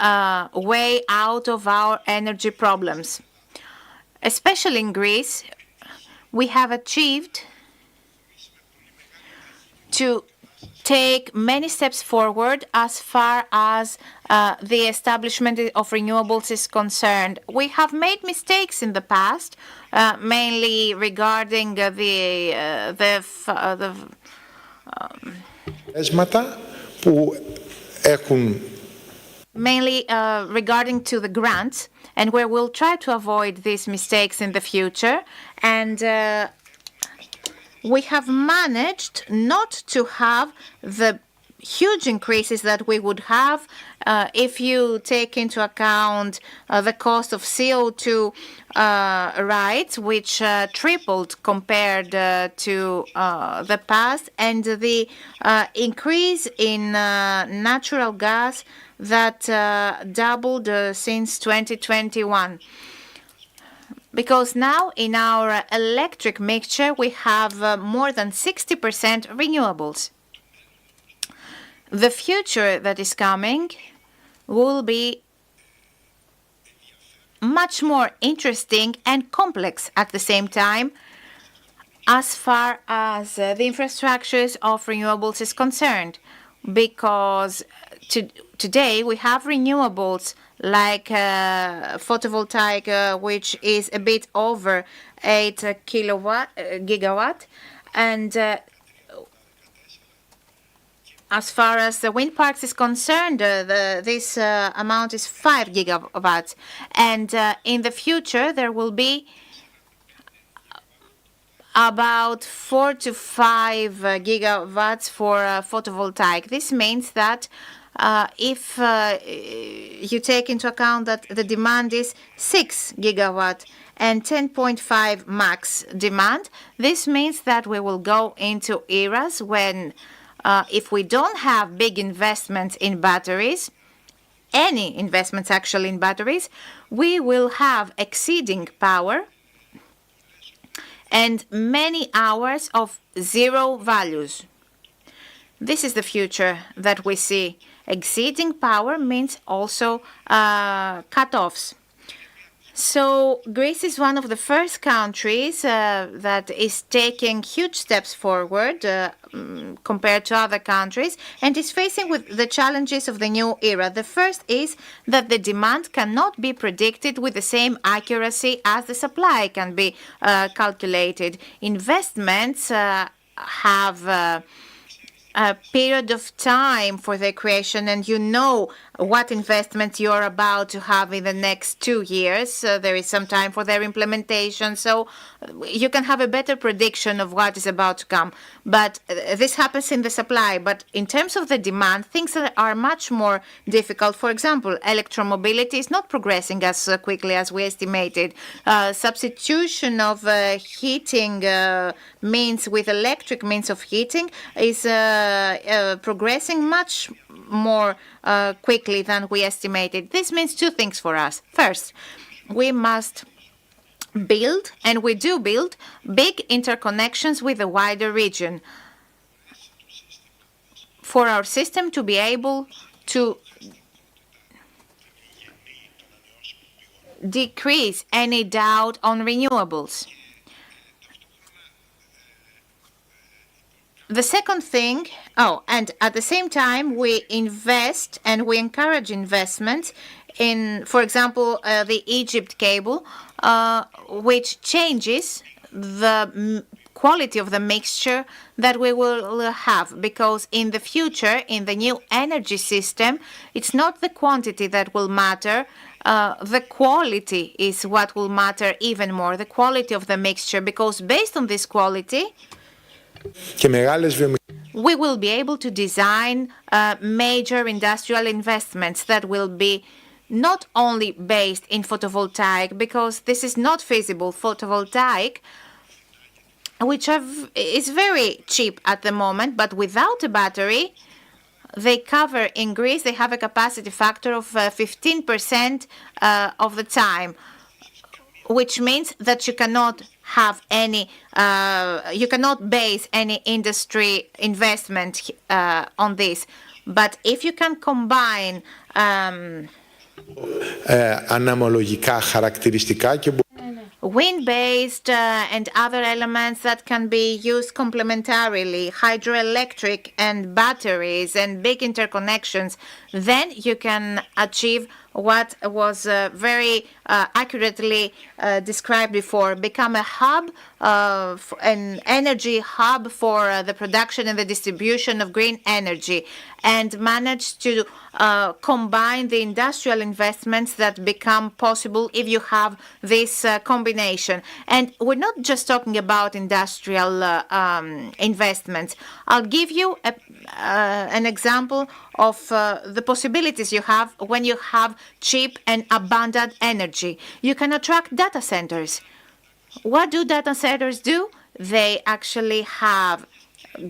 way out of our energy problems. Especially in Greece, we have achieved to take many steps forward as far as the establishment of renewables is concerned. We have made mistakes in the past, mainly regarding mainly regarding to the grants, and we will try to avoid these mistakes in the future. And we have managed not to have the huge increases that we would have if you take into account the cost of CO2 rights, which tripled compared to the past, and the increase in natural gas that doubled since 2021. Because now in our electric mixture we have more than 60% renewables. The future that is coming will be much more interesting and complex at the same time as far as the infrastructures of renewables is concerned, because today we have renewables like photovoltaic, which is a bit over 8 gigawatt, and as far as the wind parks is concerned, this amount is 5 gigawatts, and in the future there will be about 4 to 5 gigawatts for photovoltaic. This means that if you take into account that the demand is 6 gigawatt and 10.5 max demand, this means that we will go into eras when if we don't have big investments in batteries, any investments actually in batteries, we will have exceeding power and many hours of zero values. This is the future that we see. Exceeding power means also cut-offs. So Greece is one of the first countries that is taking huge steps forward compared to other countries and is facing with the challenges of the new era. The first is that the demand cannot be predicted with the same accuracy as the supply can be calculated. Investments have a period of time for their creation, and you know what investments you're about to have in the next 2 years. There is some time for their implementation, so you can have a better prediction of what is about to come. But this happens in the supply. But in terms of the demand, things are much more difficult. For example, electromobility is not progressing as quickly as we estimated. Substitution of heating means with electric means of heating is progressing much more quickly than we estimated. This means two things for us. First, we must build, and we do build, big interconnections with the wider region for our system to be able to decrease any doubt on renewables. The second thing, and at the same time, we invest and we encourage investments in, for example, the Egypt cable, which changes the quality of the mixture that we will have. Because in the future, in the new energy system, it's not the quantity that will matter. The quality is what will matter even more, the quality of the mixture, because based on this quality, we will be able to design major industrial investments that will be not only based in photovoltaic, because this is not feasible. Photovoltaic, which is very cheap at the moment, but without a battery, they cover in Greece, they have a capacity factor of 15% of the time, which means that you cannot have any, you cannot base any industry investment on this. But if you can combine αναμολογικά χαρακτηριστικά και wind-based and other elements that can be used complementarily, hydroelectric and batteries and big interconnections, then you can achieve what was very accurately described before, become a hub, an energy hub for the production and the distribution of green energy, and manage to combine the industrial investments that become possible if you have this combination. And we're not just talking about industrial investments. I'll give you an example of the possibilities you have when you have cheap and abundant energy. You can attract data centers. What do data centers do? They actually have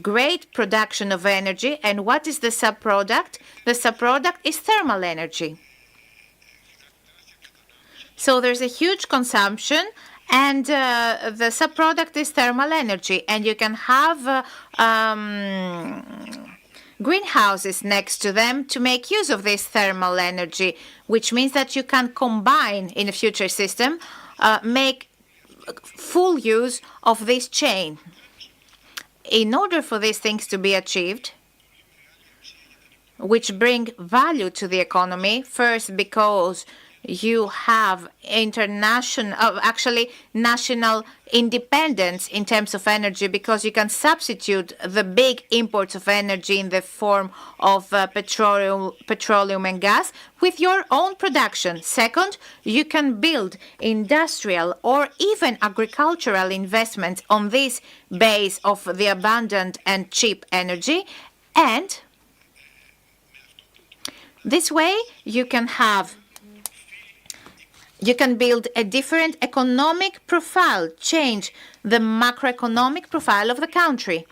great production of energy. And what is the subproduct? The subproduct is thermal energy. So there's a huge consumption, and the subproduct is thermal energy. And you can have greenhouses next to them to make use of this thermal energy, which means that you can combine in a future system, make full use of this chain. In order for these things to be achieved, which bring value to the economy, first because you have national independence in terms of energy, because you can substitute the big imports of energy in the form of petroleum and gas with your own production. Second, you can build industrial or even agricultural investments on this base of the abundant and cheap energy. And this way you can build a different economic profile, change the macroeconomic profile of the country.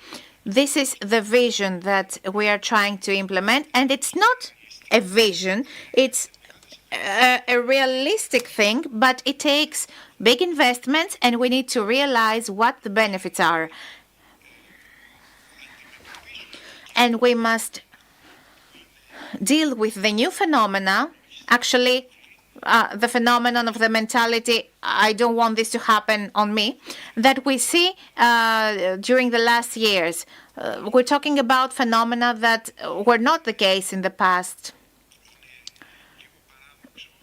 This is the vision that we are trying to implement, and it's not a vision, it's a realistic thing, but it takes big investments, and we need to realize what the benefits are. And we must deal with the new phenomena, actually, the phenomenon of the mentality, I don't want this to happen on me, that we see during the last years. We're talking about phenomena that were not the case in the past.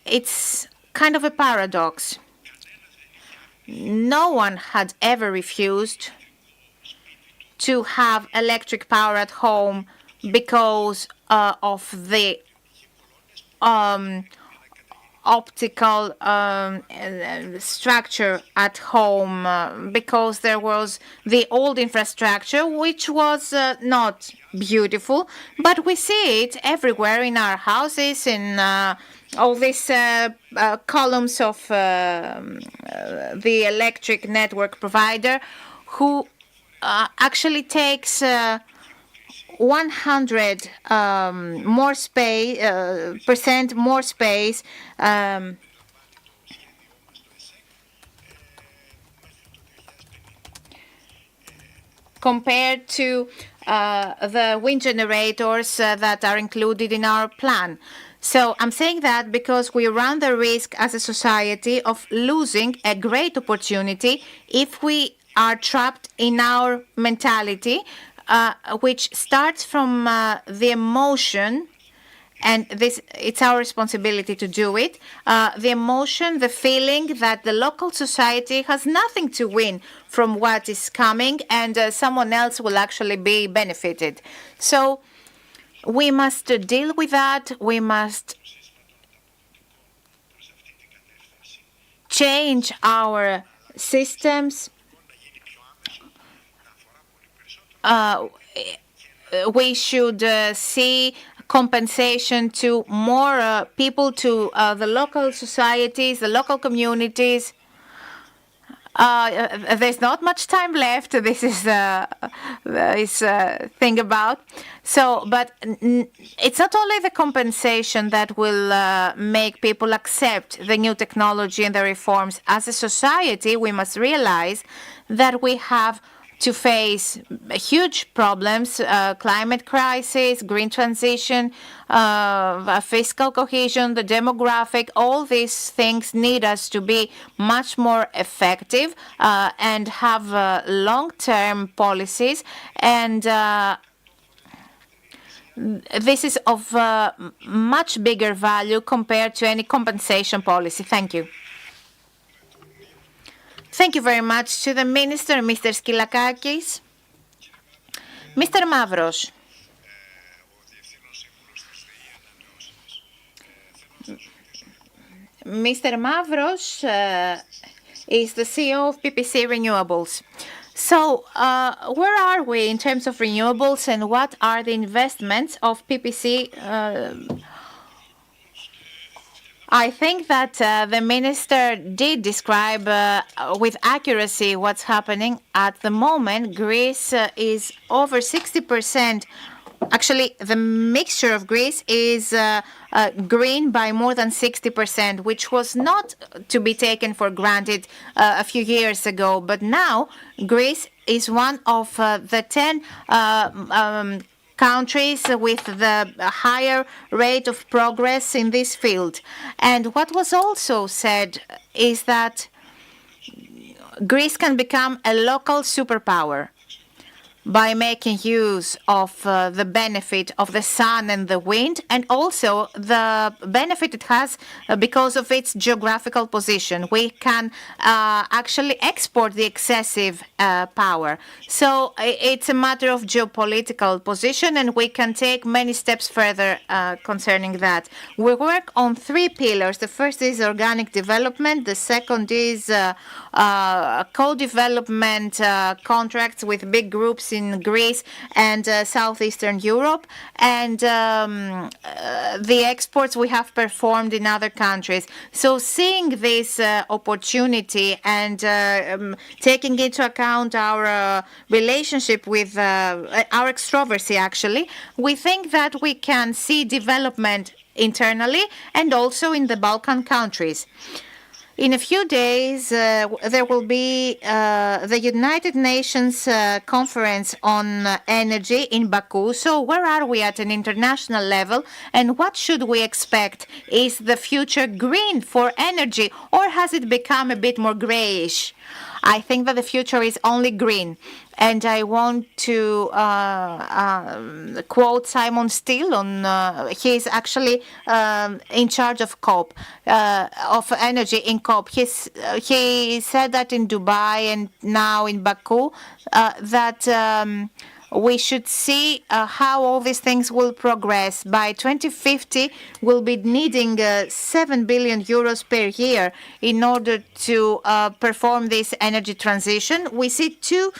It's kind of a paradox. No one had ever refused to have electric power at home because of the optical structure at home, because there was the old infrastructure, which was not beautiful, but we see it everywhere in our houses, in all these columns of the electric network provider, who actually takes 100 more space, percent more space compared to the wind generators that are included in our plan. So I'm saying that because we run the risk as a society of losing a great opportunity if we are trapped in our mentality, which starts from the emotion, and it's our responsibility to do it, the emotion, the feeling that the local society has nothing to win from what is coming, and someone else will actually be benefited. So we must deal with that. We must change our systems. We should see compensation to more people, to the local societies, the local communities. There's not much time left. This is this thing about. So, but it's not only the compensation that will make people accept the new technology and the reforms. As a society, we must realize that we have to face huge problems, climate crisis, green transition, fiscal cohesion, the demographic. All these things need us to be much more effective and have long-term policies. And this is of much bigger value compared to any compensation policy. Thank you. Thank you very much to the Minister, Mr. Skylakakis. Mr. Mavros. Mr. Mavros is the CEO of PPC Renewables. So, where are we in terms of renewables and what are the investments of PPC? I think that the minister did describe with accuracy what's happening. At the moment, Greece is over 60%. Actually, the mixture of Greece is green by more than 60%, which was not to be taken for granted a few years ago. But now, Greece is one of the 10 countries with the higher rate of progress in this field. And what was also said is that Greece can become a local superpower by making use of the benefit of the sun and the wind, and also the benefit it has because of its geographical position. We can actually export the excessive power. So it's a matter of geopolitical position, and we can take many steps further concerning that. We work on three pillars. The first is organic development. The second is co-development contracts with big groups in Greece and Southeastern Europe, and the exports we have performed in other countries. So seeing this opportunity and taking into account our relationship with our extroversy, actually, we think that we can see development internally and also in the Balkan countries. In a few days, there will be the United Nations conference on energy in Baku. So where are we at an international level, and what should we expect? Is the future green for energy, or has it become a bit more grayish? I think that the future is only green. And I want to quote Simon Steele he's actually in charge of COP, of energy in COP. He said that in Dubai and now in Baku, that we should see how all these things will progress. By 2050, we'll be needing 7 billion euros per year in order to perform this energy transition. We see two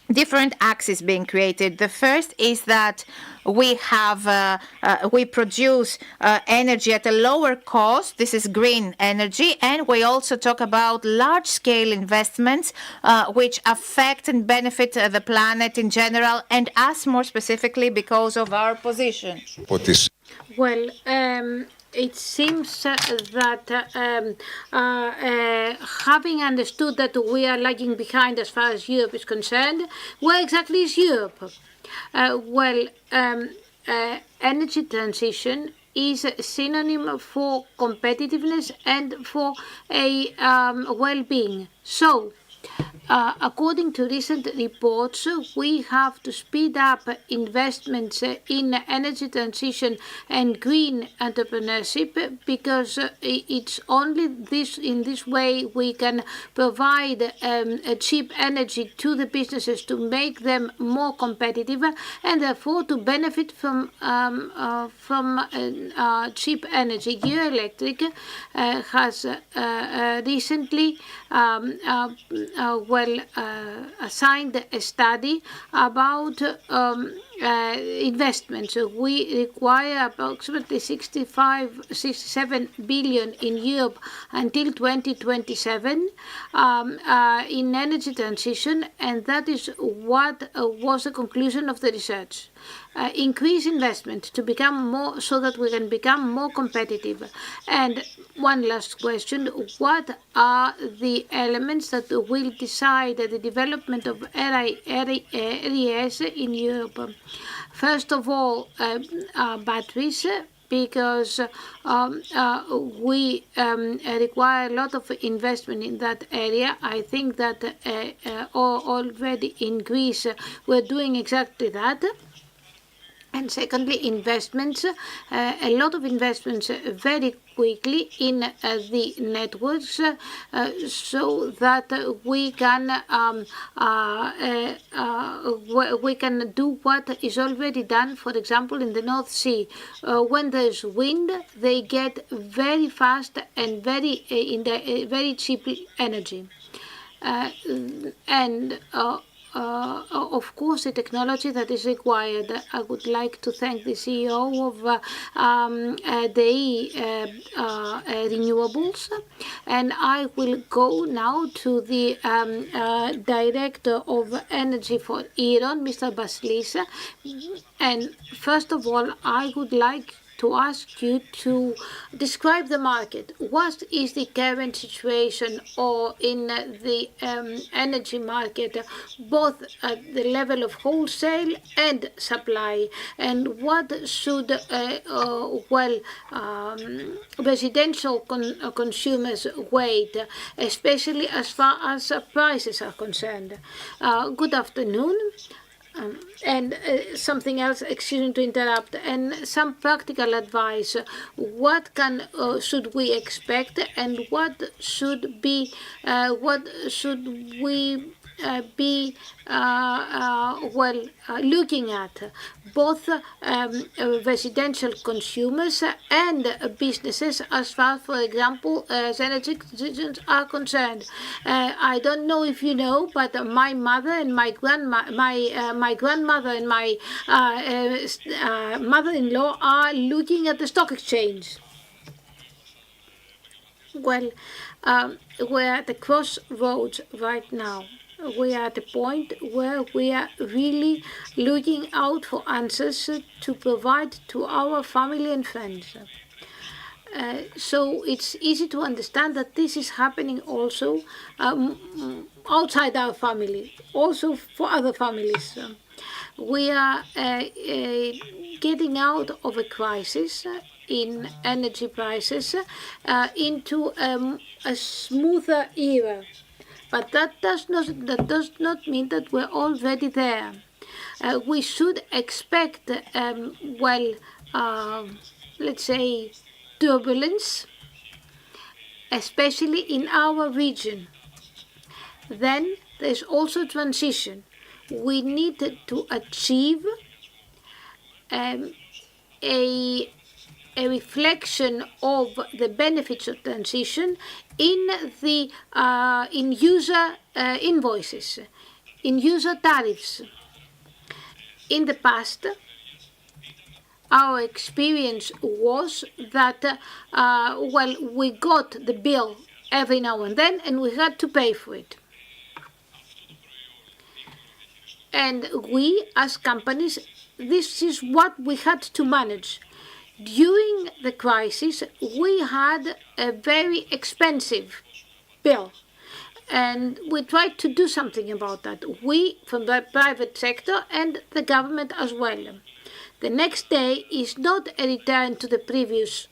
different axes being created. The first is that we produce energy at a lower cost. This is green energy. And we also talk about large-scale investments which affect and benefit the planet in general, and us more specifically because of our position. Well, it seems that having understood that we are lagging behind as far as Europe is concerned, where exactly is Europe? Energy transition is a synonym for competitiveness and for a well-being. So, according to recent reports, we have to speed up investments in energy transition and green entrepreneurship, because it's only in this way we can provide cheap energy to the businesses to make them more competitive, and therefore to benefit from cheap energy. Euroelectric has recently assigned a study about investments. We require approximately 67 billion in Europe until 2027 in energy transition, and that is what was the conclusion of the research. Increase investment to become more, so that we can become more competitive. And one last question: what are the elements that will decide the development of RES in Europe? First of all, batteries, because we require a lot of investment in that area. I think that already in Greece we're doing exactly that. And secondly, investments, a lot of investments very quickly in the networks so that we can do what is already done, for example, in the North Sea. When there's wind, they get very fast and very cheap energy. Of course, the technology that is required. I would like to thank the CEO of the renewables, and I will go now to the Director of Energy for Iran, Mr. Basilis. And first of all, I would like to ask you to describe the market. What is the current situation or in the energy market, both at the level of wholesale and supply, and what should residential consumers wait, especially as far as prices are concerned? Good afternoon. And something else, excuse me to interrupt, and some practical advice. What should we expect, and what should we be looking at? Both residential consumers and businesses, as far, for example, as energy decisions are concerned. I don't know if you know, but my mother and my grandmother and my mother-in-law are looking at the stock exchange. Well, we're at the crossroads right now. We are at a point where we are really looking out for answers to provide to our family and friends. So it's easy to understand that this is happening also outside our family, also for other families. We are getting out of a crisis in energy prices into a smoother era. But that does not mean that we're already there. We should expect, let's say, turbulence, especially in our region. Then there's also transition. We need to achieve a reflection of the benefits of transition in user invoices, in user tariffs. In the past, our experience was that we got the bill every now and then, and we had to pay for it. And we, as companies, this is what we had to manage. During the crisis, we had a very expensive bill, and we tried to do something about that. We, from the private sector and the government as well. The next day is not a return to the previous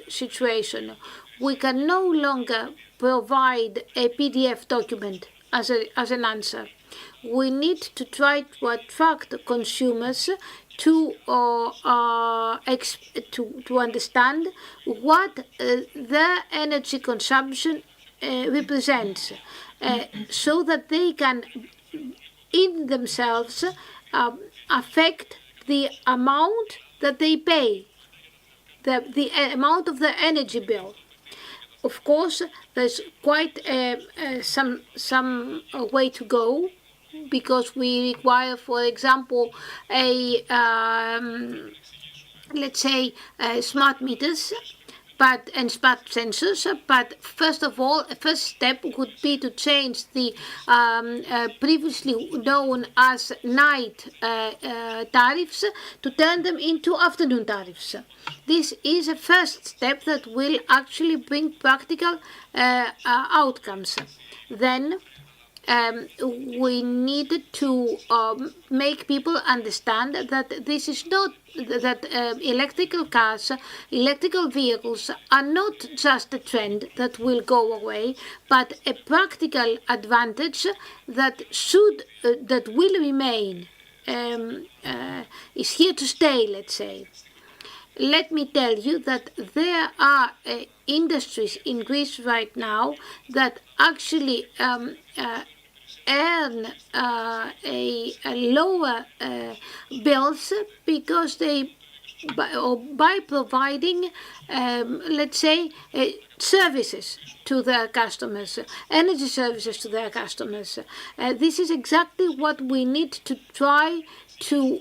situation. We can no longer provide a PDF document as an answer. We need to try to attract consumers to understand what their energy consumption represents, so that they can, in themselves, affect the amount that they pay, the amount of the energy bill. Of course, there's quite some way to go, because we require, for example, let's say smart meters, and smart sensors. But first of all, a first step would be to change the previously known as night tariffs to turn them into afternoon tariffs. This is a first step that will actually bring practical outcomes. Then we need to make people understand that this is not that electrical cars, electrical vehicles are not just a trend that will go away, but a practical advantage that will remain. is here to stay, let's say. Let me tell you that there are industries in Greece right now that actually earn a lower bills because they by providing, let's say, services to their customers, energy services to their customers. This is exactly what we need to try to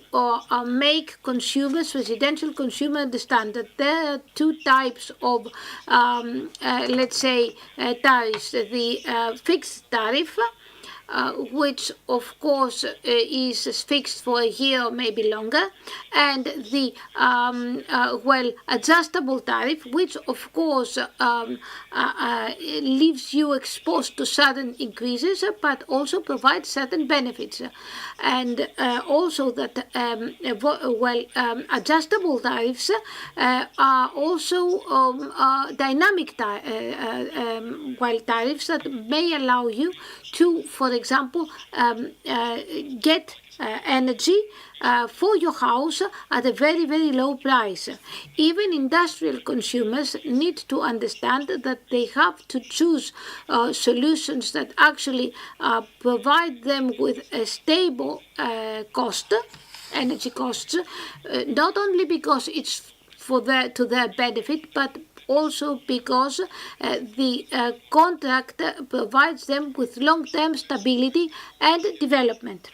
make consumers, residential consumers, understand that there are two types of, let's say, tariffs. The fixed tariff, which of course is fixed for a year or maybe longer, and the adjustable tariff, which of course leaves you exposed to certain increases but also provides certain benefits, and also that adjustable tariffs are also dynamic tariffs that may allow you to, for example, get energy for your house at a very, very low price. Even industrial consumers need to understand that they have to choose solutions that actually provide them with a stable cost, energy costs, not only because it's to their benefit, but also because the contract provides them with long-term stability and development.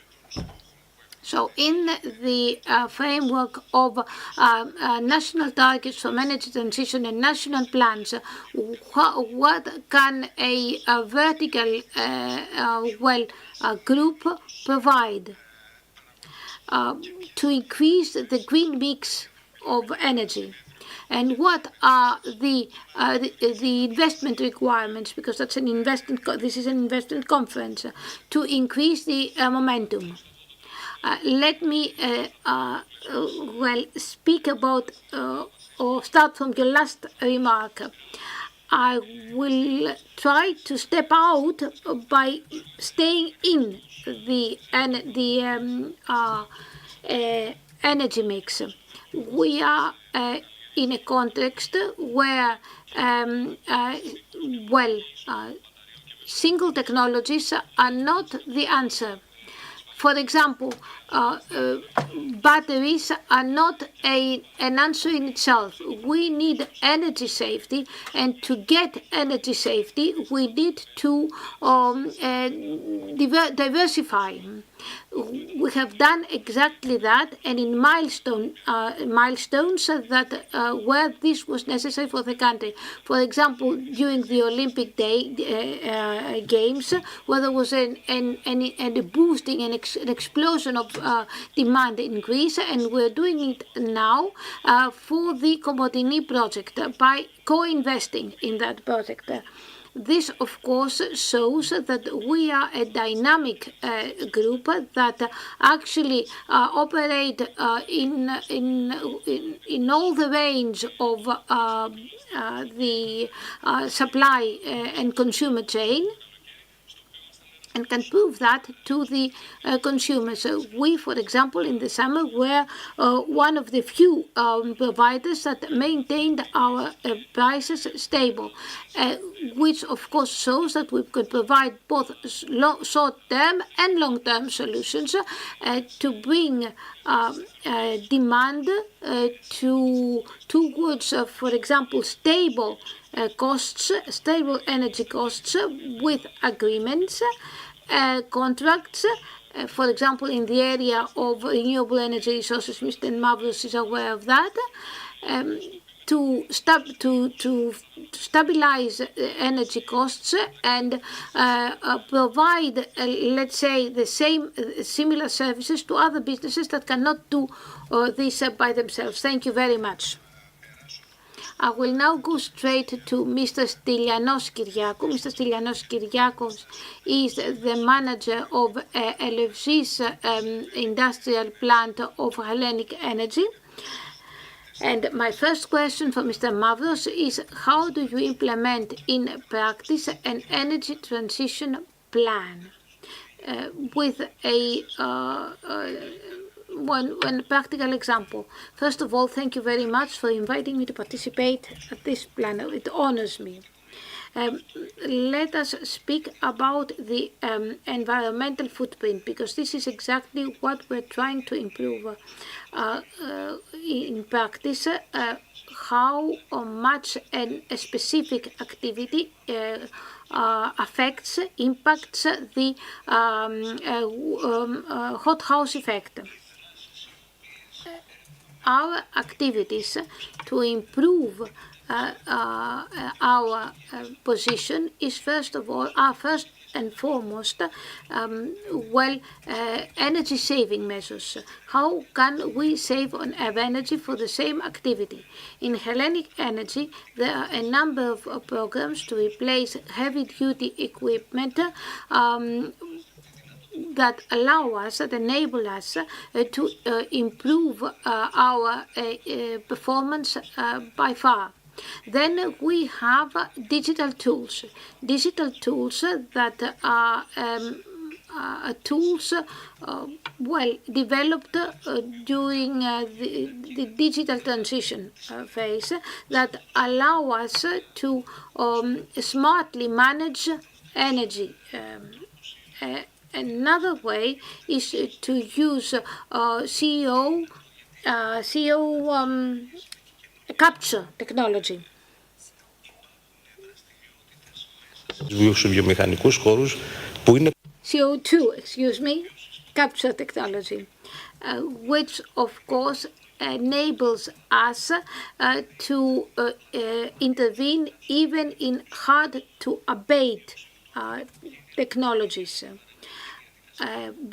So in the framework of national targets for energy transition and national plans, what can a vertical group provide to increase the green mix of energy? And what are the investment requirements? Because that's an investment. This is an investment conference to increase the momentum. Let me speak about or start from your last remark. I will try to step out by staying in the energy mix. We are in a context where single technologies are not the answer. For example, batteries are not an answer in itself. We need energy safety, and to get energy safety, we need to diversify. We have done exactly that, and in milestones that where this was necessary for the country. For example, during the Olympic Games, where there was a boosting, an explosion of demand in Greece, and we're doing it now for the Komotini project by co-investing in that project. This, of course, shows that we are a dynamic group that actually operate in all the range of the supply and consumer chain, and can prove that to the consumers. We, for example, in the summer were one of the few providers that maintained our prices stable, which of course shows that we could provide both short-term and long-term solutions to bring demand towards, for example, stable costs, stable energy costs with agreements, contracts. For example, in the area of renewable energy resources, Mr. Mavros is aware of that. To stabilize energy costs and provide, let's say, the similar services to other businesses that cannot do this by themselves. Thank you very much. I will now go straight to Mr. Stylianos Kyriakou. Mr. Stylianos Kyriakos is the manager of LFG's industrial plant of Hellenic Energy. And my first question for Mr. Mavros is, how do you implement in practice an energy transition plan with a one practical example. First of all, thank you very much for inviting me to participate at this panel. It honors me. Let us speak about the environmental footprint, because this is exactly what we're trying to improve in practice, how much a specific activity impacts the hothouse effect. Our activities to improve our position is first and foremost energy saving measures. How can we save on energy for the same activity? In Hellenic Energy, there are a number of programs to replace heavy duty equipment that enable us to improve our performance by far. Then we have digital tools that are tools developed during the digital transition phase that allow us to smartly manage energy. Another way is to use CO capture technology. CO2, capture technology, which of course enables us to intervene even in hard to abate technologies,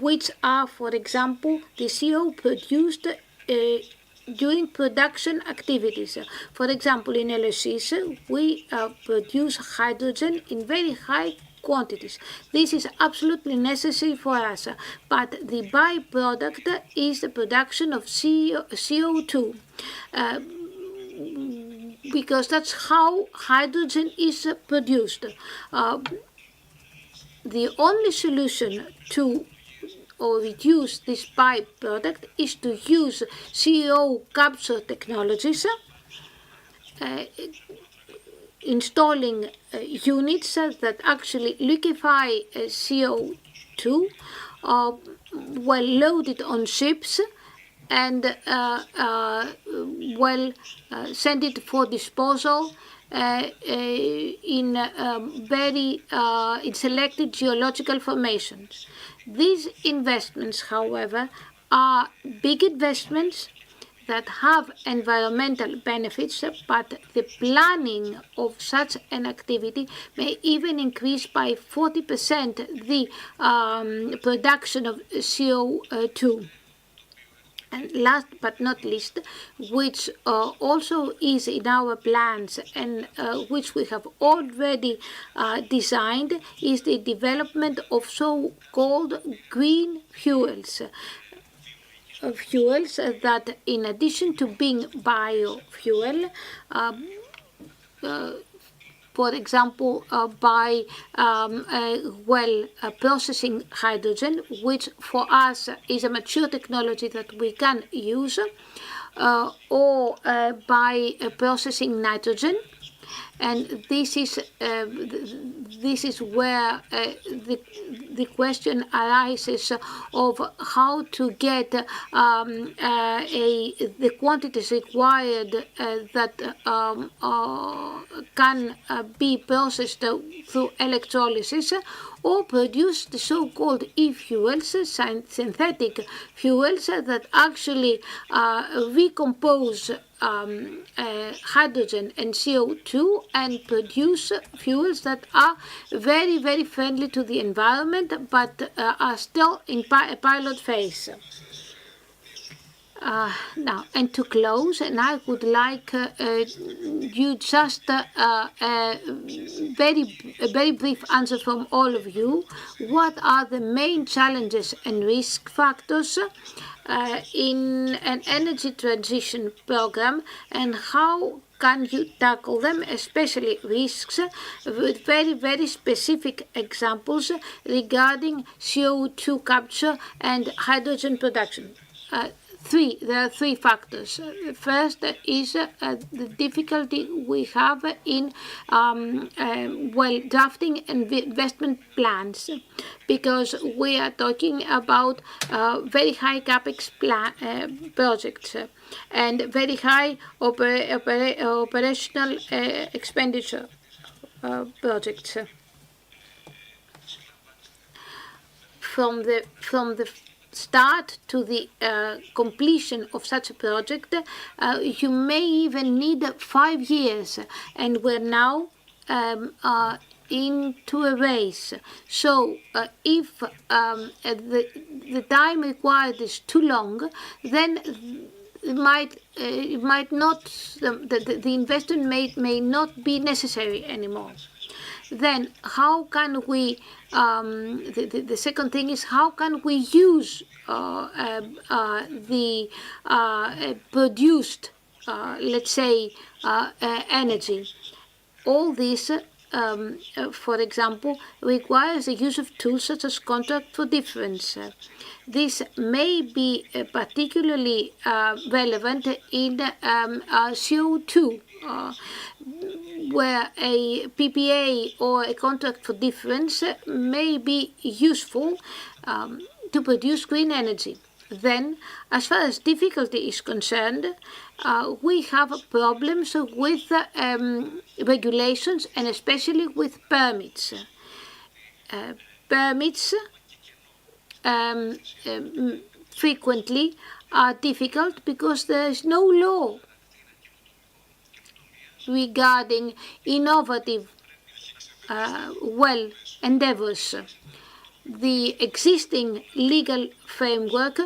which are, for example, the CO produced during production activities. For example, in LSCs, we produce hydrogen in very high quantities. This is absolutely necessary for us, but the byproduct is the production of CO2. Because that's how hydrogen is produced. The only solution to reduce this byproduct is to use CO capture technologies, installing units that actually liquefy CO2, loaded on ships, and send it for disposal in selected geological formations. These investments, however, are big investments that have environmental benefits, but the planning of such an activity may even increase by 40% the production of CO2. And last but not least, which also is in our plans and which we have already designed, is the development of so-called green fuels. Fuels that, in addition to being biofuel, for example, by processing hydrogen, which for us is a mature technology that we can use, or by processing nitrogen. And this is where the question arises of how to get the quantities required that can be processed through electrolysis, or produce the so-called e-fuels, synthetic fuels that actually recompose hydrogen and CO2 and produce fuels that are very, very friendly to the environment, but are still in a pilot phase. Now, and to close, and I would like you just a very brief answer from all of you. What are the main challenges and risk factors in an energy transition program, and how can you tackle them, especially risks, with very, very specific examples regarding CO2 capture and hydrogen production? there are three factors. First is the difficulty we have in drafting investment plans, because we are talking about very high capex projects and very high operational expenditure projects. From the start to the completion of such a project, you may even need 5 years, and we're now into a race. So if the time required is too long, then it might not, the investment may not be necessary anymore. Then how can we, the second thing is, how can we use the produced, let's say, energy? All this, for example, requires the use of tools such as contract for difference. This may be particularly relevant in CO2, where a PPA or a contract for difference may be useful to produce green energy. Then, as far as difficulty is concerned, we have problems with regulations and especially with permits. Permits frequently are difficult because there is no law regarding innovative endeavors. The existing legal framework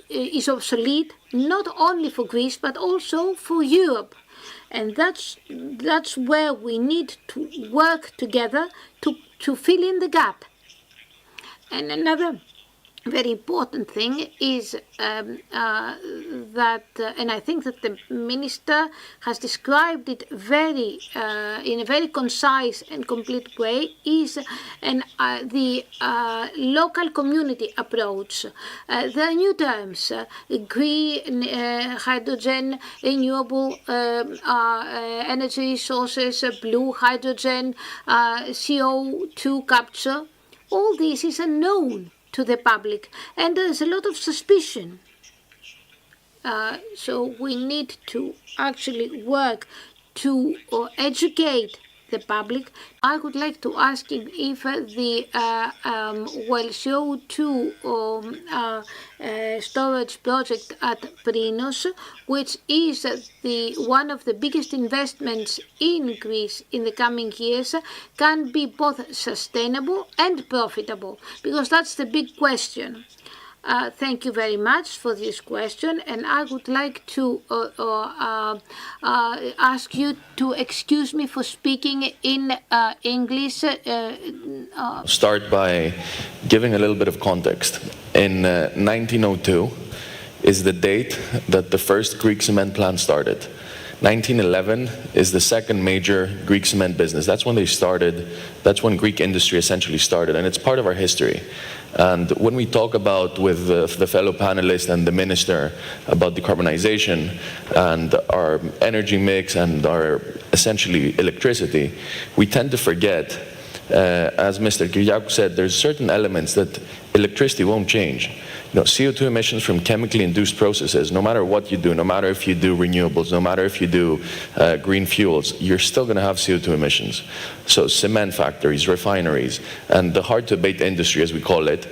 is obsolete not only for Greece but also for Europe, and that's where we need to work together to fill in the gap. And another very important thing is that, and I think that the minister has described it in a very concise and complete way, is the local community approach. There are new terms: green, hydrogen, renewable energy sources, blue hydrogen, CO2 capture. All this is unknown to the public, and there's a lot of suspicion. So we need to actually work to educate the public. I would like to ask him if the CO2 storage project at Prinos, which is one of the biggest investments in Greece in the coming years, can be both sustainable and profitable, because that's the big question. Thank you very much for this question, and I would like to ask you to excuse me for speaking in English. Start by giving a little bit of context. In 1902 is the date that the first Greek cement plant started. 1911 is the second major Greek cement business. That's when they started. That's when Greek industry essentially started, and it's part of our history. And when we talk about with the fellow panelists and the minister about decarbonization and our energy mix and our essentially electricity, we tend to forget, as Mr. Kyriakou said, there's certain elements that electricity won't change. You know, CO2 emissions from chemically induced processes, no matter what you do, no matter if you do renewables, no matter if you do green fuels, you're still going to have CO2 emissions. So cement factories, refineries, and the hard-to-abate industry, as we call it,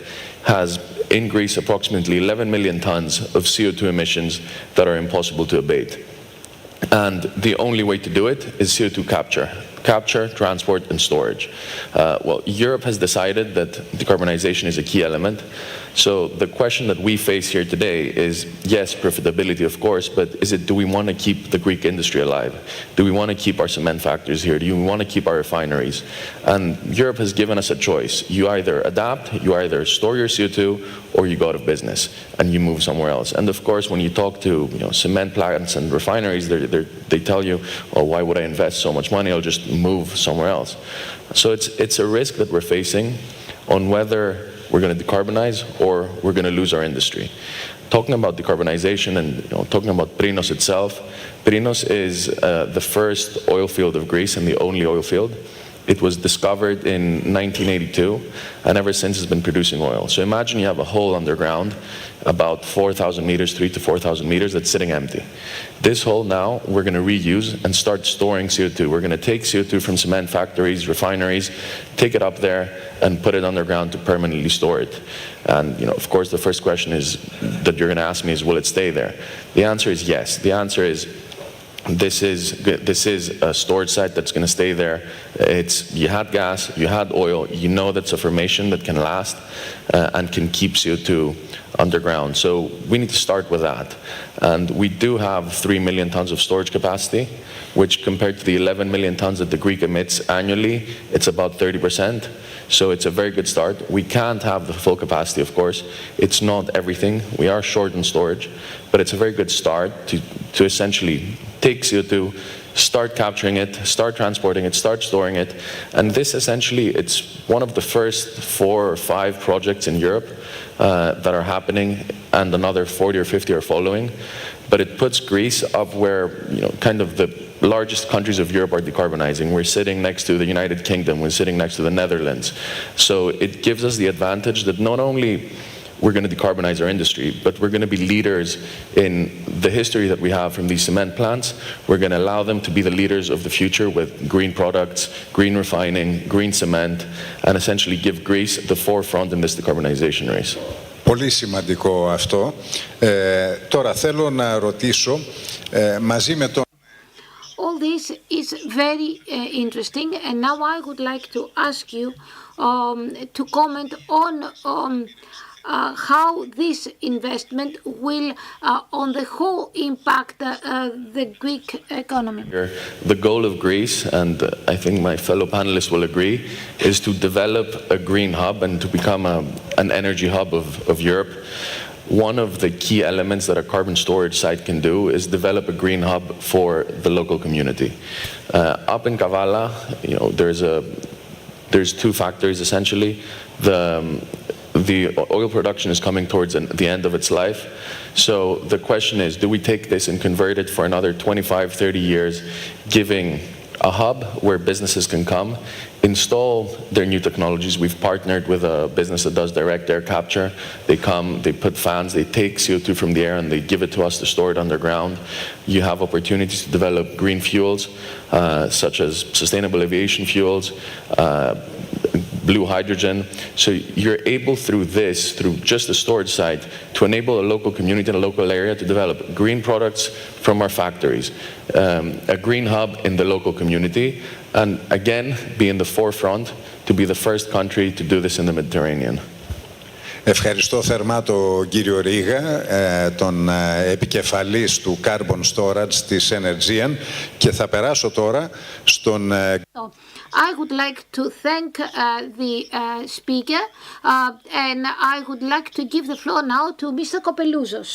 has in Greece approximately 11 million tons of CO2 emissions that are impossible to abate. And the only way to do it is CO2 capture, transport, and storage. Well, Europe has decided that decarbonization is a key element. So the question that we face here today is, yes, profitability, of course, but do we want to keep the Greek industry alive? Do we want to keep our cement factories here? Do we want to keep our refineries? And Europe has given us a choice. You either adapt, you either store your CO2, or you go out of business and you move somewhere else. And of course, when you talk to cement plants and refineries, they tell you, oh, why would I invest so much money? I'll just move somewhere else. So it's a risk that we're facing on whether we're going to decarbonize or we're going to lose our industry. talking about decarbonization and talking about Prinos itself, Prinos is the first oil field of Greece and the only oil field. It was discovered in 1982, and ever since it's been producing oil. So imagine you have a hole underground, about 4,000 meters, 3,000 to 4,000 meters, that's sitting empty. This hole now, we're going to reuse and start storing CO2. We're going to take CO2 from cement factories, refineries, take it up there, and put it underground to permanently store it. And, of course, the first question is that you're going to ask me is, will it stay there? The answer is yes. The answer is, this is a storage site that's going to stay there. You had gas, you had oil, you know that's a formation that can last and can keep CO2 underground. So we need to start with that. And we do have 3 million tons of storage capacity, which compared to the 11 million tons that the Greek emits annually, it's about 30%. So it's a very good start. We can't have the full capacity, of course. It's not everything. We are short in storage, but it's a very good start to essentially take CO2, start capturing it, start transporting it, start storing it. And this essentially, it's one of the first 4 or 5 projects in Europe that are happening, and another 40 or 50 are following. But it puts Greece up where, kind of the largest countries of Europe are decarbonizing. We're sitting next to the United Kingdom, we're sitting next to the Netherlands. So it gives us the advantage that not only we're going to decarbonize our industry, but we're going to be leaders in the history that we have from these cement plants. We're going to allow them to be the leaders of the future with green products, green refining, green cement, and essentially give Greece the forefront in this decarbonization race. Πολύ σημαντικό αυτό. Τώρα θέλω να ρωτήσω μαζί με τον... All this is very interesting, and now I would like to ask you to comment on how this investment will, on the whole, impact the Greek economy. The goal of Greece, and I think my fellow panelists will agree, is to develop a green hub and to become an energy hub of Europe. One of the key elements that a carbon storage site can do is develop a green hub for the local community. Up in Kavala, there's 2 factories essentially. The oil production is coming towards the end of its life. So the question is, do we take this and convert it for another 25, 30 years, giving a hub where businesses can come, install their new technologies. We've partnered with a business that does direct air capture. They come, they put fans, they take CO2 from the air and they give it to us to store it underground. You have opportunities to develop green fuels, such as sustainable aviation fuels, blue hydrogen. So you're able through this, through just the storage site, to enable a local community and a local area to develop green products from our factories, a green hub in the local community, and again, be in the forefront to be the first country to do this in the Mediterranean. Ευχαριστώ θερμά τον κύριο Ρίγα, τον επικεφαλής του Carbon Storage της Energean, και θα περάσω τώρα στον... I would like to thank the speaker, and I would like to give the floor now to Mr. Kopelouzos.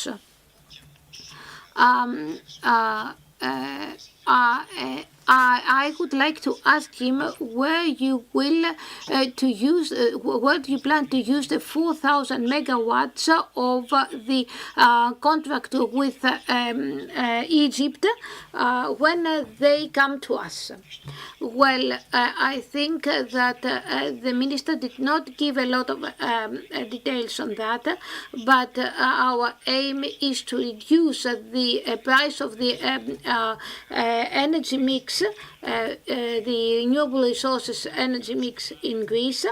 I would like to ask him where you will where do you plan to use the 4,000 megawatts of the contract with Egypt when they come to us. Well, I think that the minister did not give a lot of details on that, but our aim is to reduce the price of the energy mix, the renewable resources energy mix in Greece.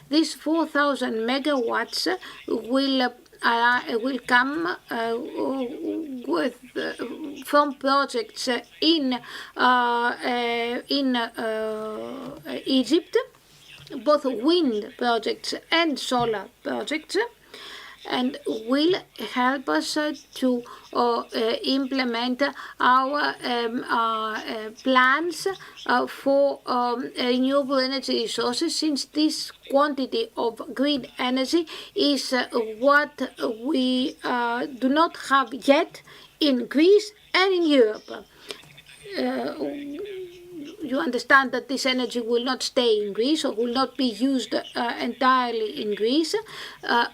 This 4,000 megawatts will come with from projects in Egypt, both wind projects and solar projects, and will help us to implement our plans for renewable energy resources, since this quantity of green energy is what we do not have yet in Greece and in Europe. you understand that this energy will not stay in Greece or will not be used entirely in Greece.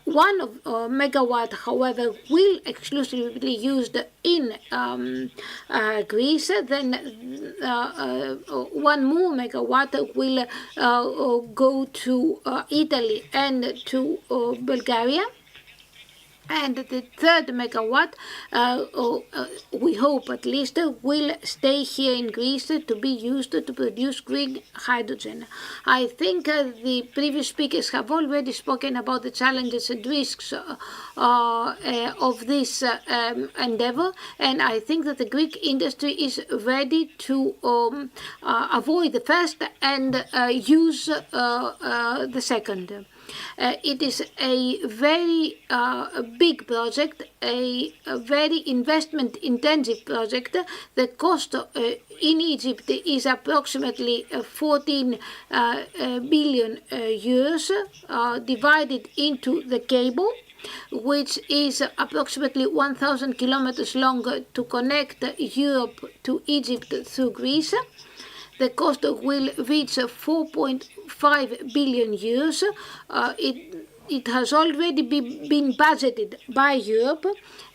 1 megawatt, however, will exclusively be used in Greece. Then 1 more megawatt will go to Italy and to Bulgaria. And the 3rd megawatt, we hope at least, will stay here in Greece to be used to produce green hydrogen. I think the previous speakers have already spoken about the challenges and risks of this endeavor, and I think that the Greek industry is ready to avoid the first and use the second. It is a very big project, a very investment-intensive project. The cost in Egypt is approximately 14 billion euros, divided into the cable, which is approximately 1,000 kilometers long to connect Europe to Egypt through Greece. The cost will reach 4.5 billion euros. It has already been budgeted by Europe.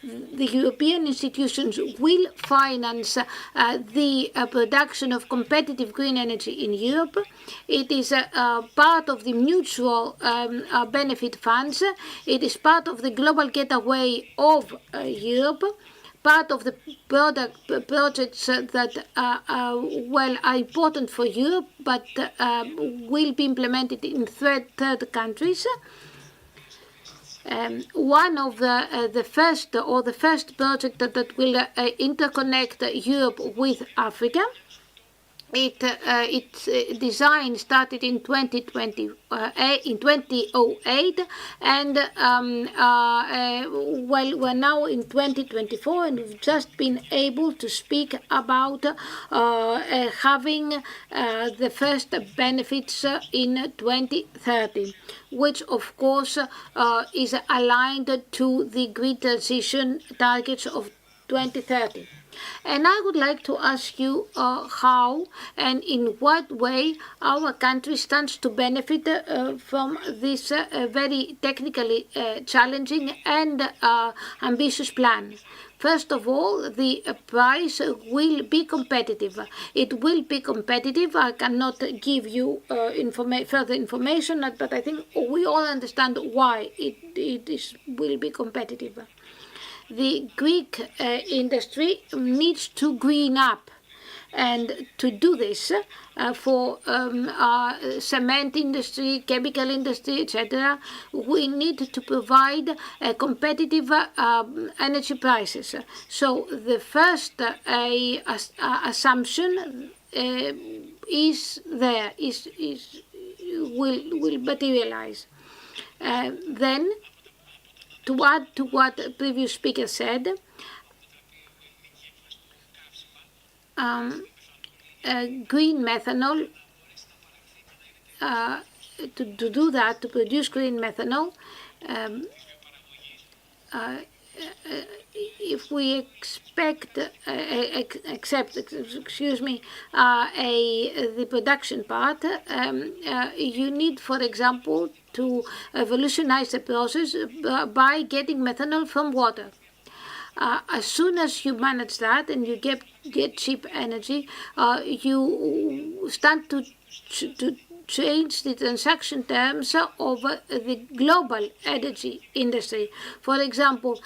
The European institutions will finance the production of competitive green energy in Europe. It is part of the mutual benefit funds. It is part of the global getaway of Europe. Part of the projects that are important for Europe, but will be implemented in third countries. One of the first project that will interconnect Europe with Africa. Its design started in 2008, and we're now in 2024, and we've just been able to speak about having the first benefits in 2030, which of course is aligned to the green transition targets of 2030. And I would like to ask you how and in what way our country stands to benefit from this very technically challenging and ambitious plan. First of all, the price will be competitive. It will be competitive. I cannot give you further information, but I think we all understand why it will be competitive. The Greek industry needs to green up, and to do this for cement industry, chemical industry, etc., we need to provide competitive energy prices. So the first assumption is there, will materialize. Then, to add to what the previous speaker said, green methanol, to do that, to produce green methanol, if we accept the production part, you need, for example, to revolutionize the process by getting methanol from water. As soon as you manage that and you get cheap energy, you start to change the transaction terms of the global energy industry. For example,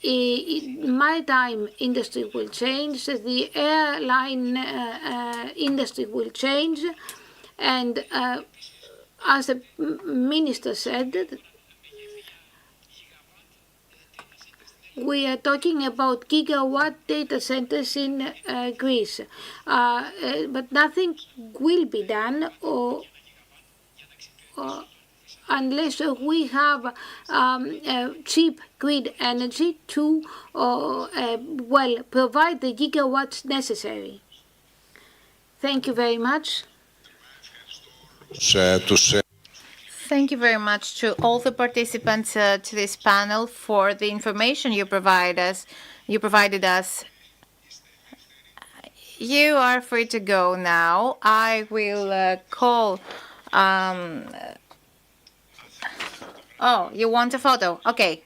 maritime industry will change, the airline industry will change, and as the minister said, we are talking about gigawatt data centers in Greece, but nothing will be done unless we have cheap grid energy to provide the gigawatts necessary. Thank you very much. Thank you very much to all the participants to this panel for the information you provided us. you are free to go now. I will call. Oh, you want a photo? Okay.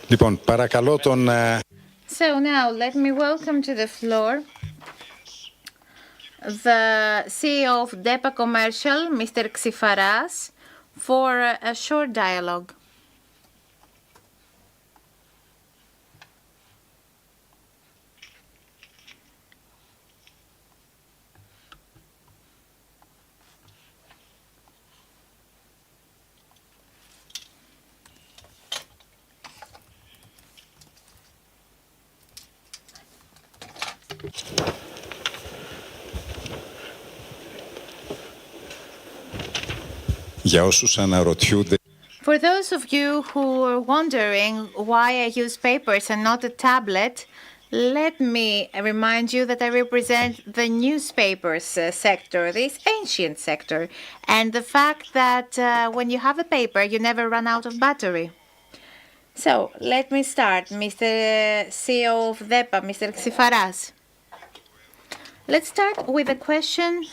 Λοιπόν, παρακαλώ τον... So now let me welcome to the floor the CEO of DEPA Commercial, Mr. Xifaras, for a short dialogue. Για όσους αναρωτιούνται... For those of you who are wondering why I use papers and not a tablet, let me remind you that I represent the newspapers sector, this ancient sector, and the fact that when you have a paper, you never run out of battery. So, let me start, Mr. CEO of DEPA, Mr. Xifaras. Let's start with a question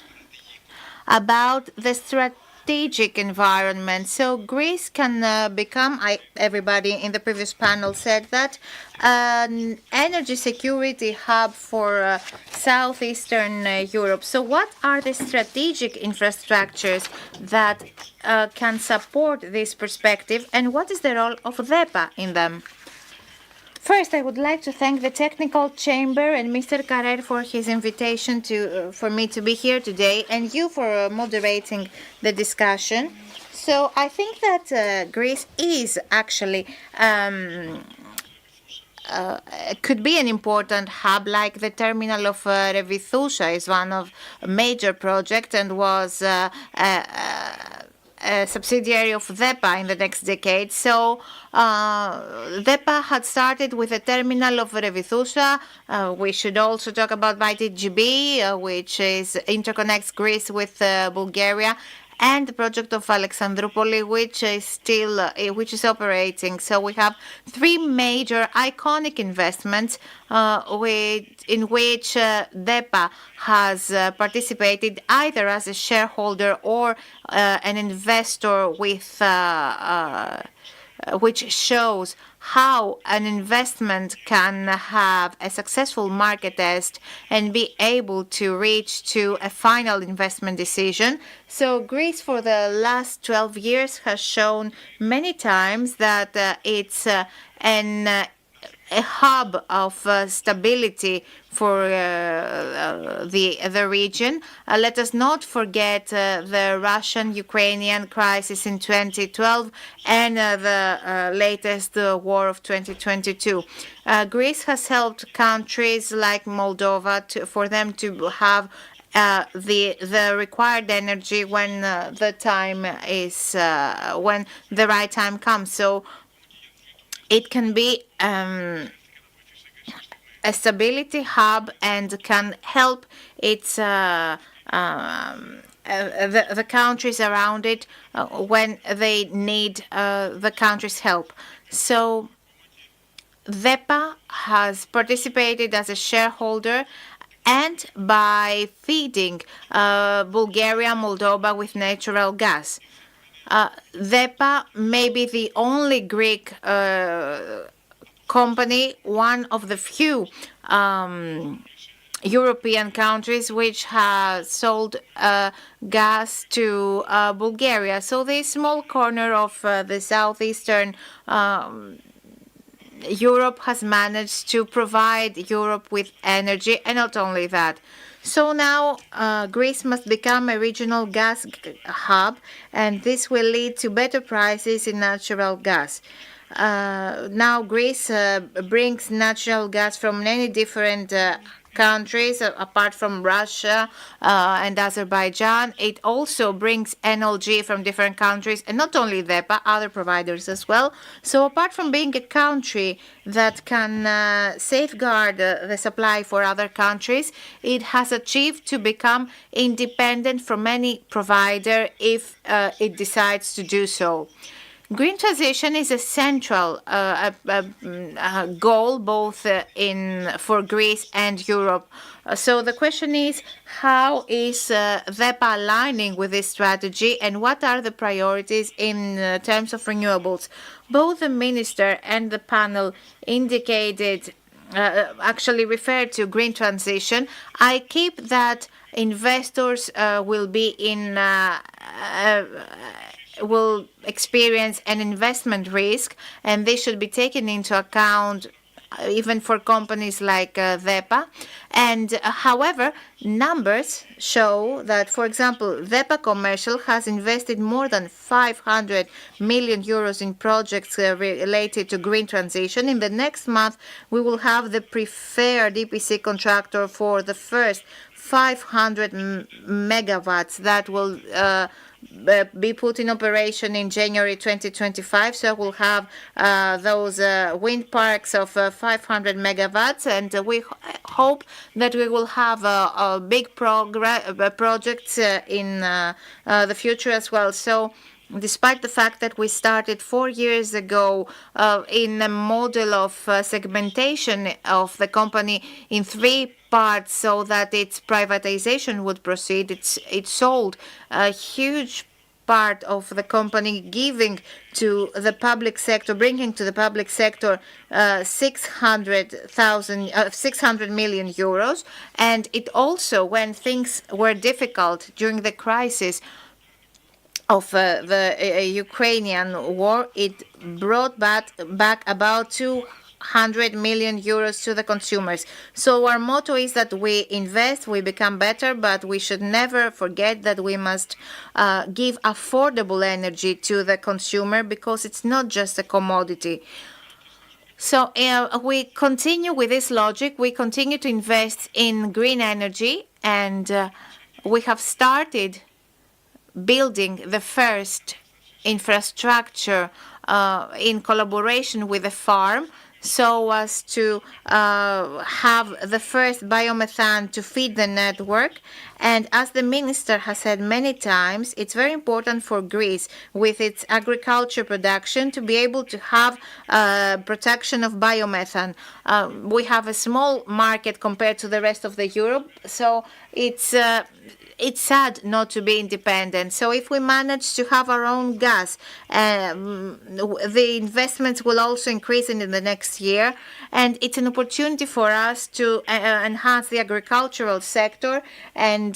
about the strategic environment. So Greece can become, everybody in the previous panel said that, an energy security hub for Southeastern Europe. So what are the strategic infrastructures that can support this perspective, and what is the role of DEPA in them? First, I would like to thank the technical chamber and Mr. Carrer for his invitation for me to be here today, and you for moderating the discussion. So I think that Greece is actually could be an important hub, like the terminal of Revithousa is one of a major project and was a subsidiary of DEPA in the next decade. So DEPA had started with a terminal of Revithousa. We should also talk about YTGB, which interconnects Greece with Bulgaria, and the project of Alexandroupoli, which is operating. So we have three major iconic investments in which DEPA has participated either as a shareholder or an investor with which shows how an investment can have a successful market test and be able to reach to a final investment decision. So Greece for the last 12 years has shown many times that it's a hub of stability for the region. Let us not forget the Russian-Ukrainian crisis in 2012 and the latest war of 2022. Greece has helped countries like Moldova for them to have the required energy when when the right time comes. So it can be a stability hub and can help its the countries around it when they need the country's help. So DEPA has participated as a shareholder and by feeding Bulgaria, Moldova with natural gas. DEPA may be the only Greek company, one of the few European countries which has sold gas to Bulgaria. So this small corner of the southeastern Europe has managed to provide Europe with energy, and not only that. So now Greece must become a regional gas hub, and this will lead to better prices in natural gas. Now Greece brings natural gas from many different countries apart from Russia and Azerbaijan. It also brings NLG from different countries, and not only DEPA, other providers as well. So apart from being a country that can safeguard the supply for other countries, it has achieved to become independent from any provider if it decides to do so. Green transition is a central goal both for Greece and Europe. So the question is, how is DEPA aligning with this strategy, and what are the priorities in terms of renewables? Both the minister and the panel indicated, actually referred to green transition. I keep that investors will experience an investment risk, and this should be taken into account even for companies like DEPA. And however, numbers show that, for example, DEPA Commercial has invested more than 500 million euros in projects related to green transition. In the next month, we will have the preferred EPC contractor for the first 500 megawatts that will be put in operation in January 2025. So we'll have those wind parks of 500 megawatts, and we hope that we will have big projects in the future as well. So despite the fact that we started 4 years ago in a model of segmentation of the company in 3 parts so that its privatization would proceed, it sold a huge part of the company, giving to the public sector, bringing to the public sector 600 million euros. And it also, when things were difficult during the crisis of the Ukrainian war, it brought back about 200 million euros to the consumers. So our motto is that we invest, we become better, but we should never forget that we must give affordable energy to the consumer, because it's not just a commodity. So we continue with this logic. We continue to invest in green energy, and we have started building the first infrastructure in collaboration with the farm, so as to have the first biomethane to feed the network. And as the minister has said many times, it's very important for Greece, with its agriculture production, to be able to have production of biomethane. We have a small market compared to the rest of the Europe, so it's sad not to be independent. So if we manage to have our own gas, the investments will also increase in the next year. And it's an opportunity for us to enhance the agricultural sector. And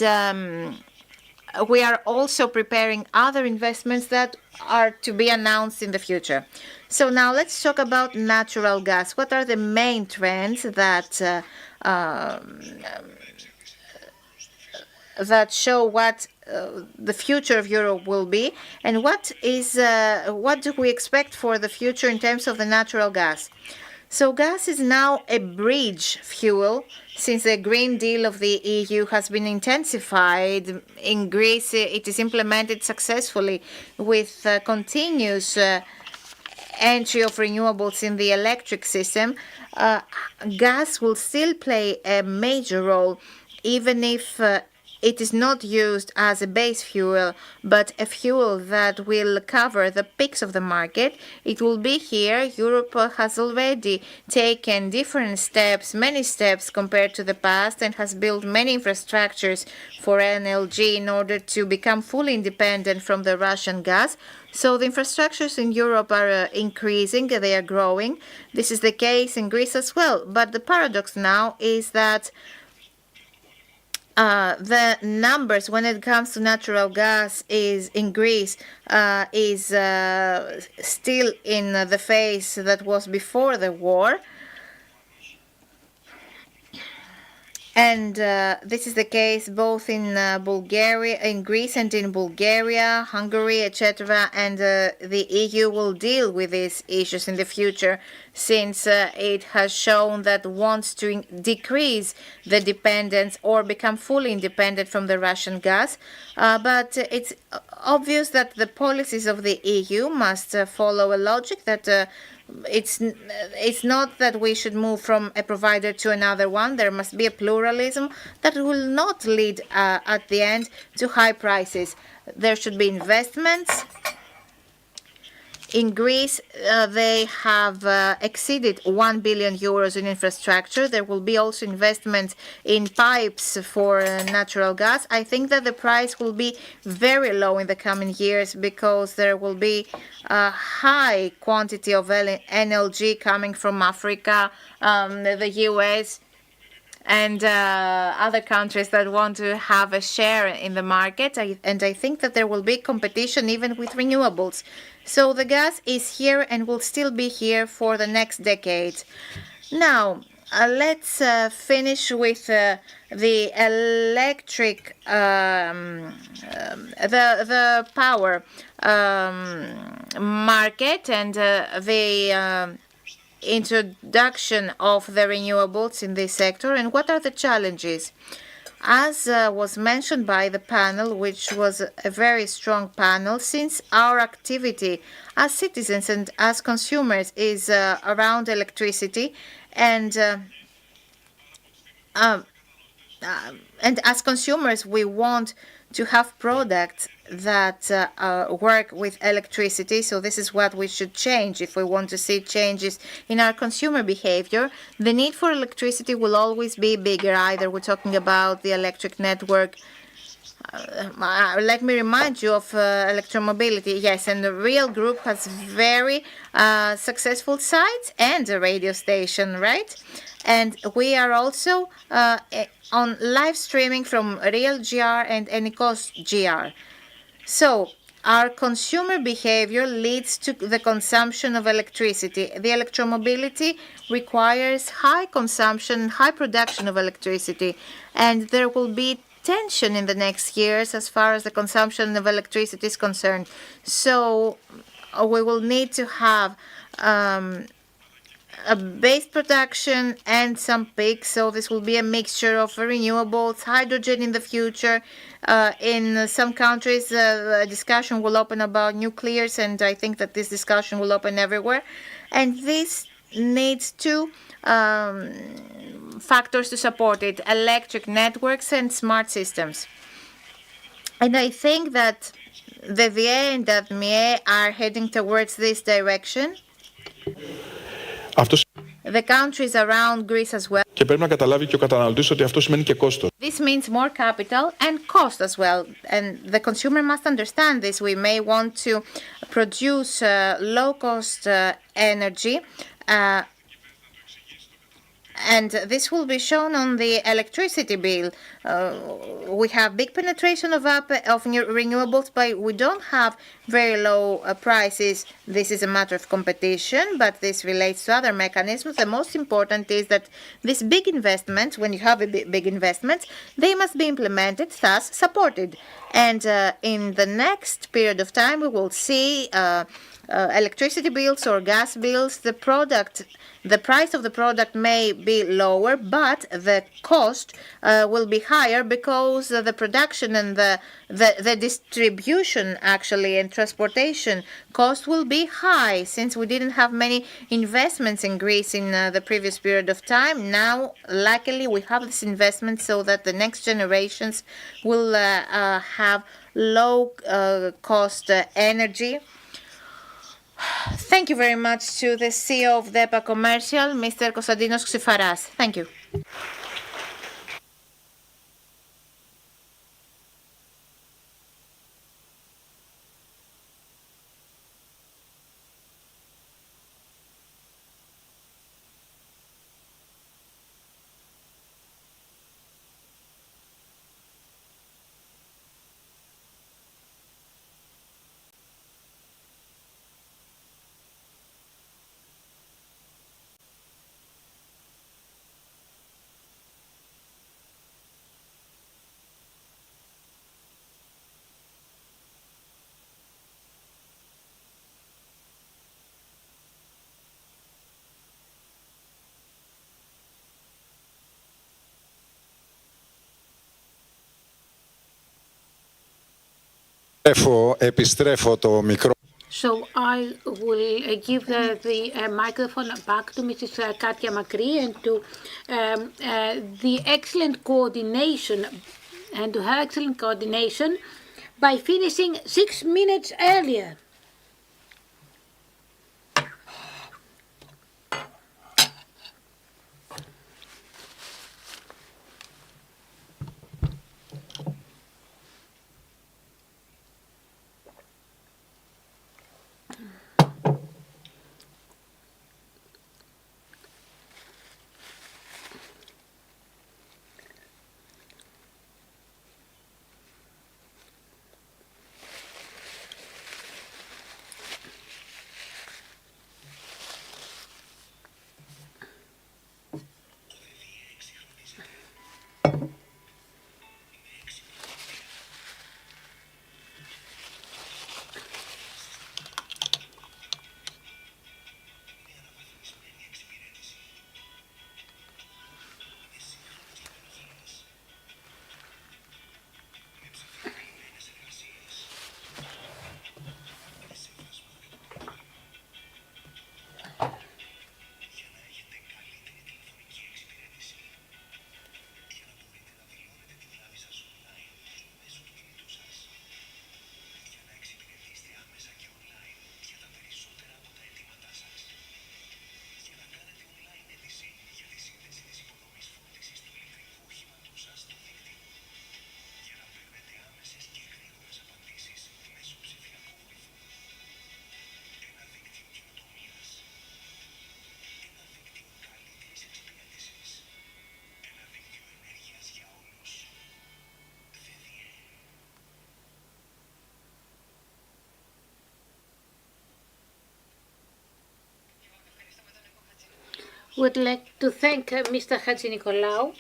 we are also preparing other investments that are to be announced in the future. So now let's talk about natural gas. What are the main trends that show what the future of Europe will be, and what do we expect for the future in terms of the natural gas? So gas is now a bridge fuel. Since the Green Deal of the EU has been intensified in Greece, it is implemented successfully with continuous entry of renewables in the electric system. Gas will still play a major role, even if it is not used as a base fuel, but a fuel that will cover the peaks of the market. It will be here. Europe has already taken different steps, many steps compared to the past, and has built many infrastructures for NLG in order to become fully independent from the Russian gas. So the infrastructures in Europe are increasing, they are growing. This is the case in Greece as well. But the paradox now is that the numbers when it comes to natural gas in Greece is still in the phase that was before the war. And this is the case both in Bulgaria, in Greece and in Bulgaria, Hungary, etc. And the EU will deal with these issues in the future, since it has shown that wants to decrease the dependence or become fully independent from the Russian gas. But it's obvious that the policies of the EU must follow a logic that it's not that we should move from a provider to another one. There must be a pluralism that will not lead at the end to high prices. There should be investments. In Greece, they have exceeded 1 billion euros in infrastructure. There will be also investments in pipes for natural gas. I think that the price will be very low in the coming years because there will be a high quantity of NLG coming from Africa, the US, and other countries that want to have a share in the market. And I think that there will be competition even with renewables. So the gas is here and will still be here for the next decade. Now, let's finish with the electric, the power market and the introduction of the renewables in this sector, and what are the challenges. As was mentioned by the panel, which was a very strong panel, since our activity as citizens and as consumers is around electricity, and as consumers we want to have products that work with electricity. So this is what we should change if we want to see changes in our consumer behavior. The need for electricity will always be bigger. Either we're talking about the electric network. Let me remind you of electromobility. Yes, and the Real Group has very successful sites and a radio station, right? And we are also on live streaming from Real GR and Enikos GR. So our consumer behavior leads to the consumption of electricity. The electromobility requires high consumption, high production of electricity, and there will be tension in the next years as far as the consumption of electricity is concerned. So we will need to have a base production and some peaks. So this will be a mixture of renewables, hydrogen in the future. In some countries, a discussion will open about nuclears, and I think that this discussion will open everywhere. And this needs two factors to support it: electric networks and smart systems. And I think that the VA and ADMIE are heading towards this direction. The countries around Greece as well. Και πρέπει να καταλάβει και ο καταναλωτής ότι αυτό σημαίνει και κόστος. This means more capital and cost as well. And the consumer must understand this. We may want to produce low-cost energy, and this will be shown on the electricity bill. We have big penetration of renewables, but we don't have very low prices. This is a matter of competition, but this relates to other mechanisms. The most important is that these big investments, when you have a big investments, they must be implemented, thus supported. And in the next period of time, we will see electricity bills or gas bills. The price of the product may be lower, but the cost will be higher because the production and the distribution actually and transportation cost will be high, since we didn't have many investments in Greece in the previous period of time. Now, luckily, we have this investment so that the next generations will have low cost energy. Thank you very much to the CEO of DEPA Commercial, Mr. Konstantinos Xifaras. Thank you. Επιστρέφω το μικρό. So I will give the microphone back to Mrs. Katia Makri and to the excellent coordination and to her excellent coordination by finishing 6 minutes earlier. Would like to thank Mr. Hadjinikolaou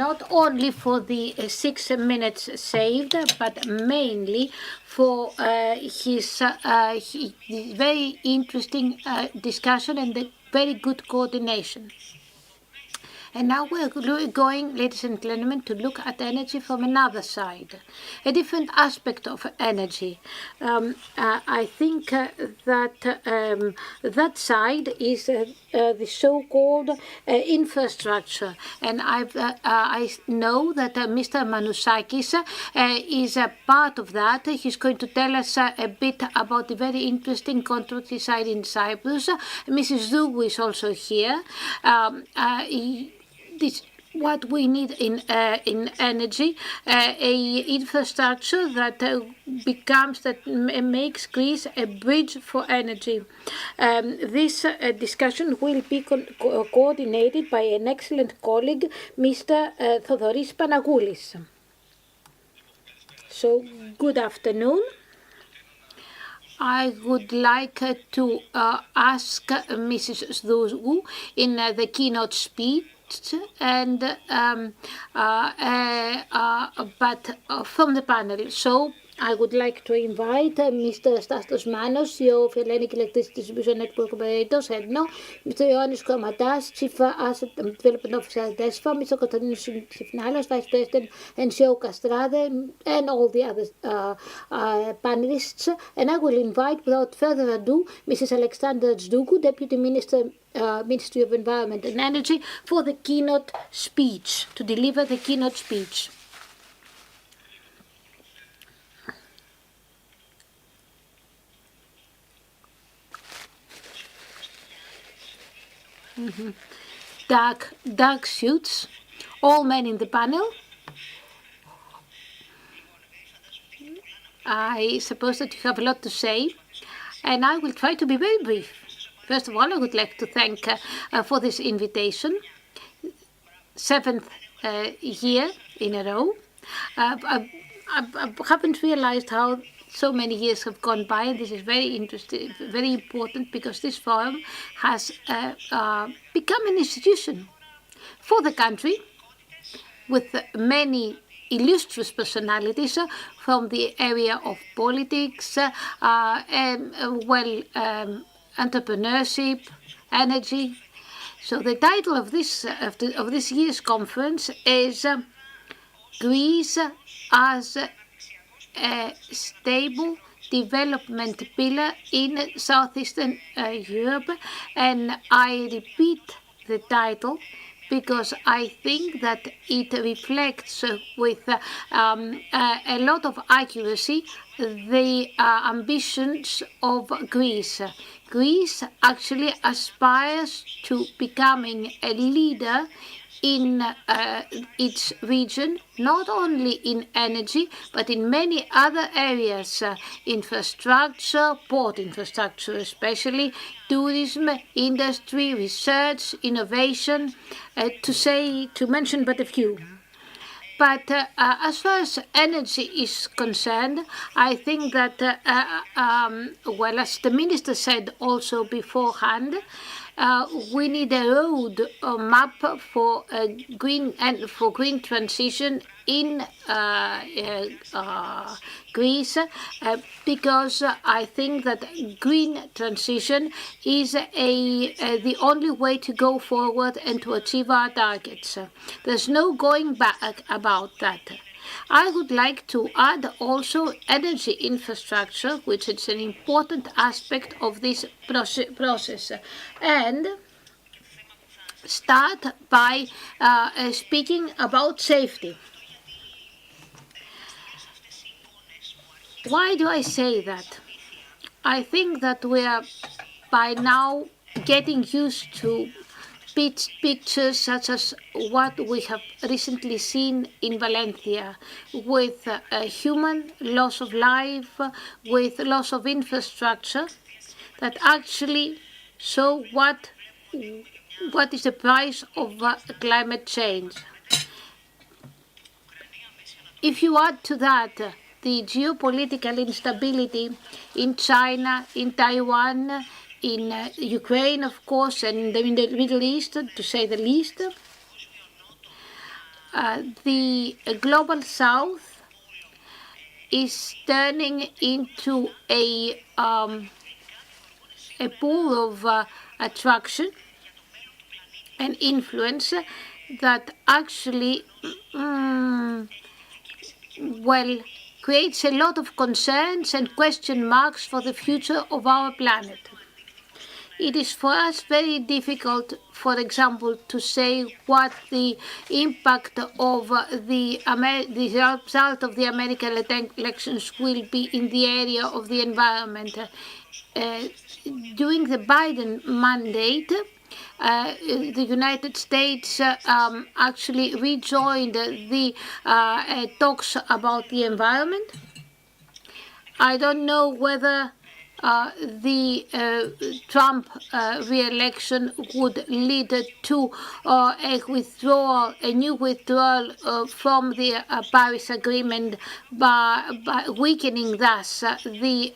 not only for the 6 minutes saved, but mainly for his very interesting discussion and the very good coordination. And now we're going, ladies and gentlemen, to look at energy from another side, a different aspect of energy. I think that that side is the so-called infrastructure. And I know that Mr. Manousakis is a part of that. He's going to tell us a bit about the very interesting controversy side in Cyprus. Mrs. Zougou is also here. What we need in energy, a infrastructure that makes Greece a bridge for energy. This discussion will be coordinated by an excellent colleague, Mr. Thodoris Panagoulis. So, good afternoon. I would like to ask Mrs. Zougou in the keynote speech, and but from the panel. So I would like to invite Mr. Stastos Manos, CEO of Hellenic Electricity Distribution Network Operators, EDNO, Mr. Ioannis Komatas, Chief Asset Development Officer at DESFA, Mr. Konstantinos Sifnalos, Vice President and CEO Castrade, and all the other panelists. And I will invite, without further ado, Mrs. Alexandra Zdoukou, Deputy Minister, Ministry of Environment and Energy, for the keynote speech, to deliver the keynote speech. Dark suits, all men in the panel. I suppose that you have a lot to say, and I will try to be very brief. First of all, I would like to thank for this invitation. 7th year in a row. I haven't realized how so many years have gone by, and this is very interesting, very important, because this forum has become an institution for the country with many illustrious personalities from the area of politics, entrepreneurship, energy. So the title of this year's conference is Greece as a stable development pillar in Southeastern Europe. And I repeat the title because I think that it reflects with a lot of accuracy the ambitions of Greece. Greece actually aspires to becoming a leader in its region, not only in energy, but in many other areas, infrastructure, port infrastructure especially, tourism, industry, research, innovation, to mention but a few. But as far as energy is concerned, I think that, well, as the minister said also beforehand, we need a road map for green transition in Greece, because I think that green transition is the only way to go forward and to achieve our targets. There's no going back about that. I would like to add also energy infrastructure, which is an important aspect of this process, and start by speaking about safety. Why do I say that? I think that we are by now getting used to pictures such as what we have recently seen in Valencia, with human loss of life, with loss of infrastructure, that actually show what is the price of climate change. If you add to that the geopolitical instability in China, in Taiwan, in Ukraine, of course, and in the Middle East, to say the least, the global South is turning into a pool of attraction and influence that actually, creates a lot of concerns and question marks for the future of our planet. It is for us very difficult, for example, to say what the impact of the result of the American elections will be in the area of the environment. During the Biden mandate, the United States actually rejoined the talks about the environment. I don't know whether the Trump re-election would lead to a new withdrawal from the Paris Agreement, by weakening thus the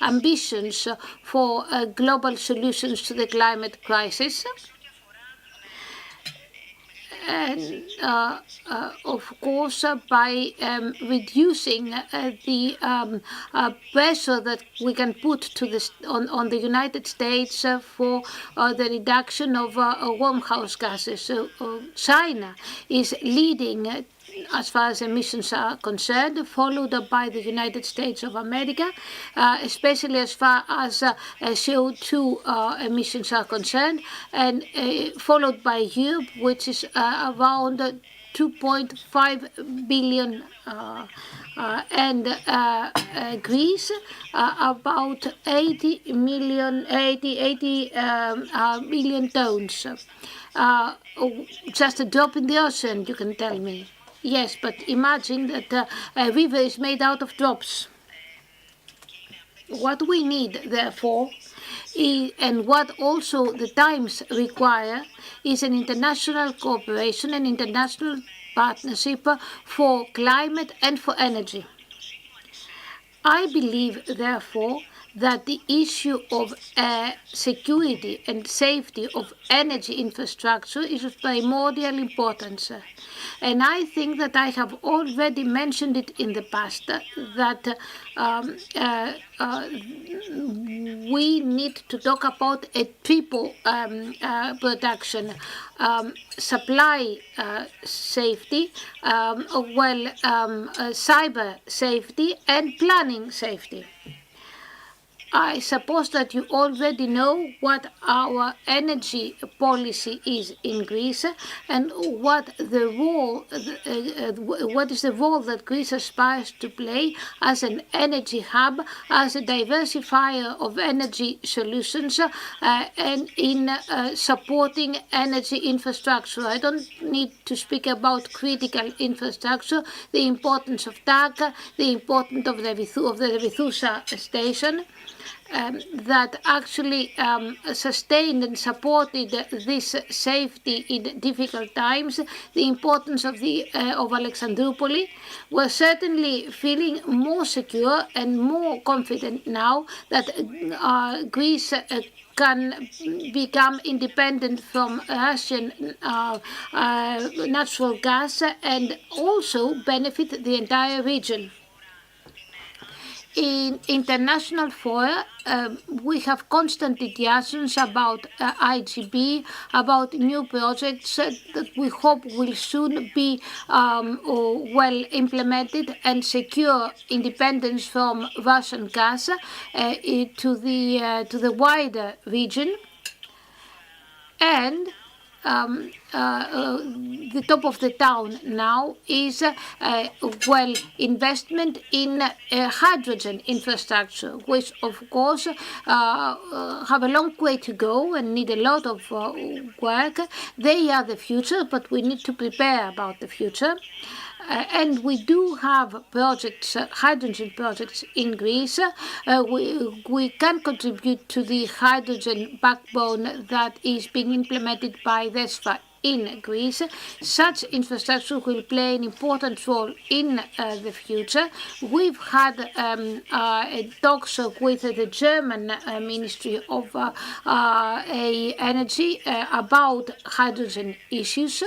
ambitions for global solutions to the climate crisis. And of course, by reducing the pressure that we can put on the United States for the reduction of greenhouse gases. So China is leading as far as emissions are concerned, followed by the United States of America, especially as far as CO2 emissions are concerned, and followed by Europe, which is around 2.5 billion, and Greece about 80 million tons. Just a drop in the ocean, you can tell me. Yes, but imagine that a river is made out of drops. What we need, therefore, and what also the times require, is an international cooperation, an international partnership for climate and for energy. I believe, therefore, that the issue of security and safety of energy infrastructure is of primordial importance. And I think that I have already mentioned it in the past, that we need to talk about a triple production, supply safety, cyber safety and planning safety. I suppose that you already know what our energy policy is in Greece and what is the role that Greece aspires to play as an energy hub, as a diversifier of energy solutions, and in supporting energy infrastructure. I don't need to speak about critical infrastructure, the importance of TAC, the importance of the Vithousa station. That actually sustained and supported this safety in difficult times, the importance of Alexandroupoli. We're certainly feeling more secure and more confident now that Greece can become independent from Russian natural gas and also benefit the entire region. In international fora, we have constant discussions about IGB, about new projects that we hope will soon be well implemented and secure independence from Russian gas to the wider region. And the top of the town now is investment in hydrogen infrastructure, which of course have a long way to go and need a lot of work. They are the future, but we need to prepare about the future. And we do have projects, hydrogen projects in Greece. We can contribute to the hydrogen backbone that is being implemented by DESFA in Greece. Such infrastructure will play an important role in the future. We've had talks with the German Ministry of Energy about hydrogen issues.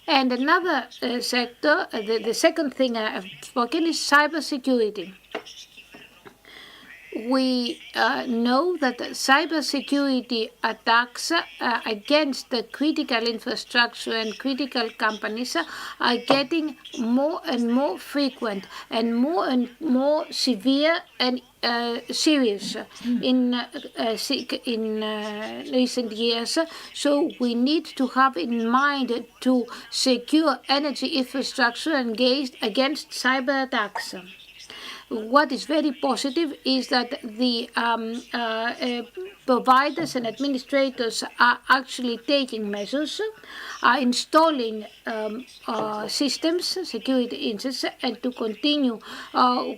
And another sector, the second thing I have spoken is cybersecurity. We know that cybersecurity attacks against the critical infrastructure and critical companies are getting more and more frequent and more severe and serious in recent years. So we need to have in mind to secure energy infrastructure against cyber attacks. What is very positive is that the providers and administrators are actually taking measures, are installing systems, security instances, and to continue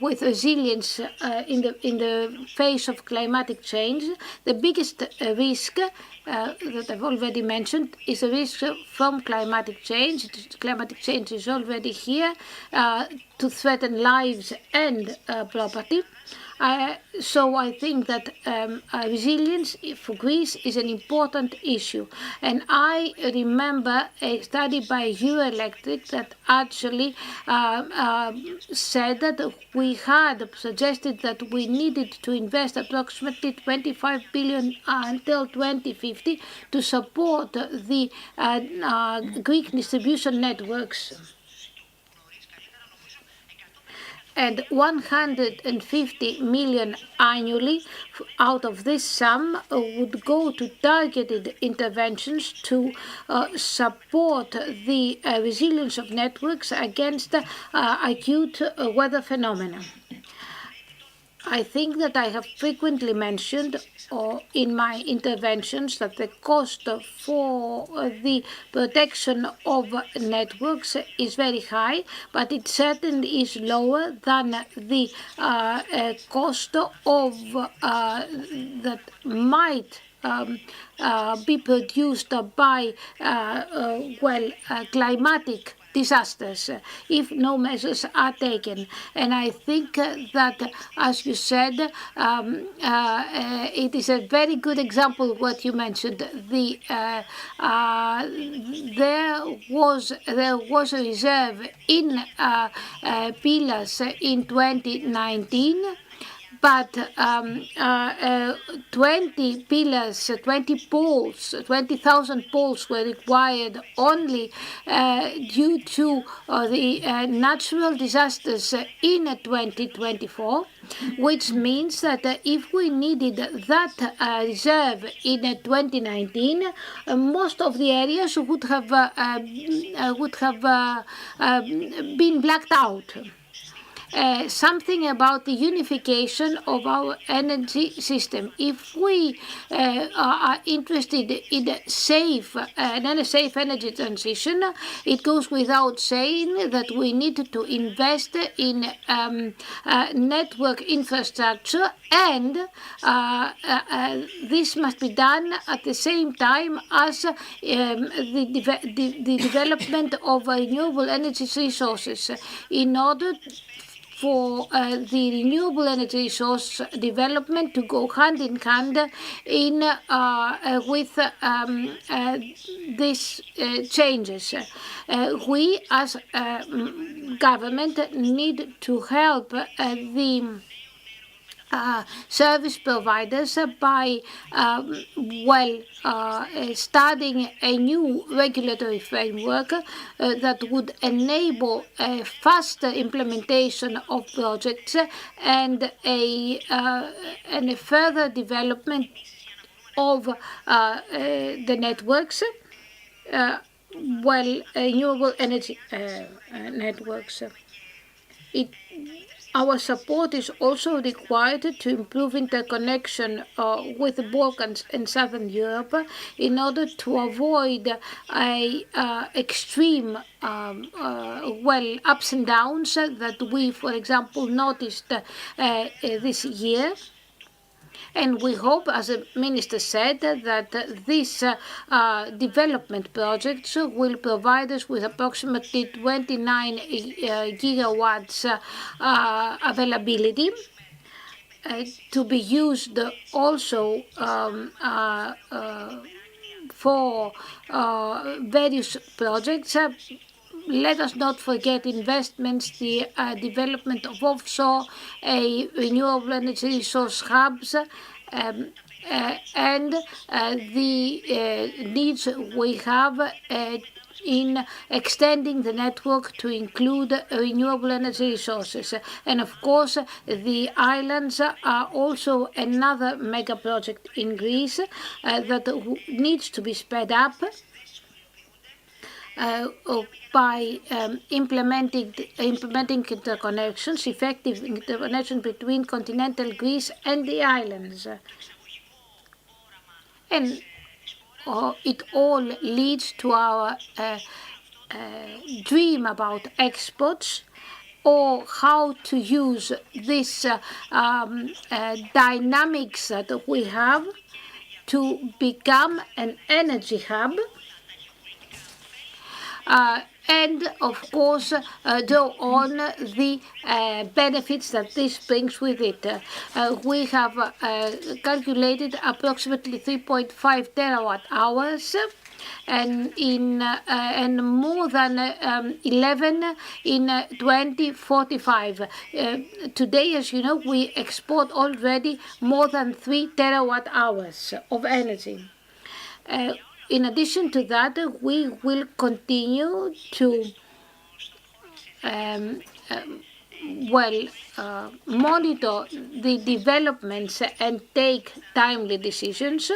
with resilience in the face of climatic change. The biggest risk that I've already mentioned is a risk from climatic change. Climatic change is already here to threaten lives and property. So I think that resilience for Greece is an important issue. And I remember a study by Euroelectric that actually said that we had suggested that we needed to invest approximately 25 billion until 2050 to support the Greek distribution networks. And 150 million annually out of this sum would go to targeted interventions to support the resilience of networks against acute weather phenomena. I think that I have frequently mentioned in my interventions that the cost for the protection of networks is very high, but it certainly is lower than the cost of that might be produced by climatic disasters if no measures are taken. And I think that, as you said, it is a very good example of what you mentioned. There was a reserve in pillars in 2019. But 20 pillars, 20 poles, 20,000 poles were required only due to the natural disasters in 2024, which means that if we needed that reserve in 2019, most of the areas would have been blacked out. Something about the unification of our energy system. If we are interested in a safe energy transition, it goes without saying that we need to invest in network infrastructure, and this must be done at the same time as the development of renewable energy resources in order for the renewable energy source development to go hand in hand with these changes. We as government need to help the service providers by studying a new regulatory framework that would enable a faster implementation of projects and a further development of the networks, renewable energy networks. Our support is also required to improve interconnection with the Balkans and Southern Europe in order to avoid extreme ups and downs that we, for example, noticed this year. And we hope, as the Minister said, that these development projects will provide us with approximately 29 gigawatts availability to be used also for various projects. Let us not forget investments, the development of offshore renewable energy resource hubs, and the needs we have in extending the network to include renewable energy resources. And of course, the islands are also another mega project in Greece that needs to be sped up by implementing interconnections, effective interconnection between continental Greece and the islands. And it all leads to our dream about exports, or how to use this dynamics that we have to become an energy hub. And of course draw on the benefits that this brings with it. We have calculated approximately 3.5 terawatt hours, and more than 11 in 2045. Today, as you know, we export already more than 3 terawatt hours of energy. In addition to that, we will continue to monitor the developments and take timely decisions,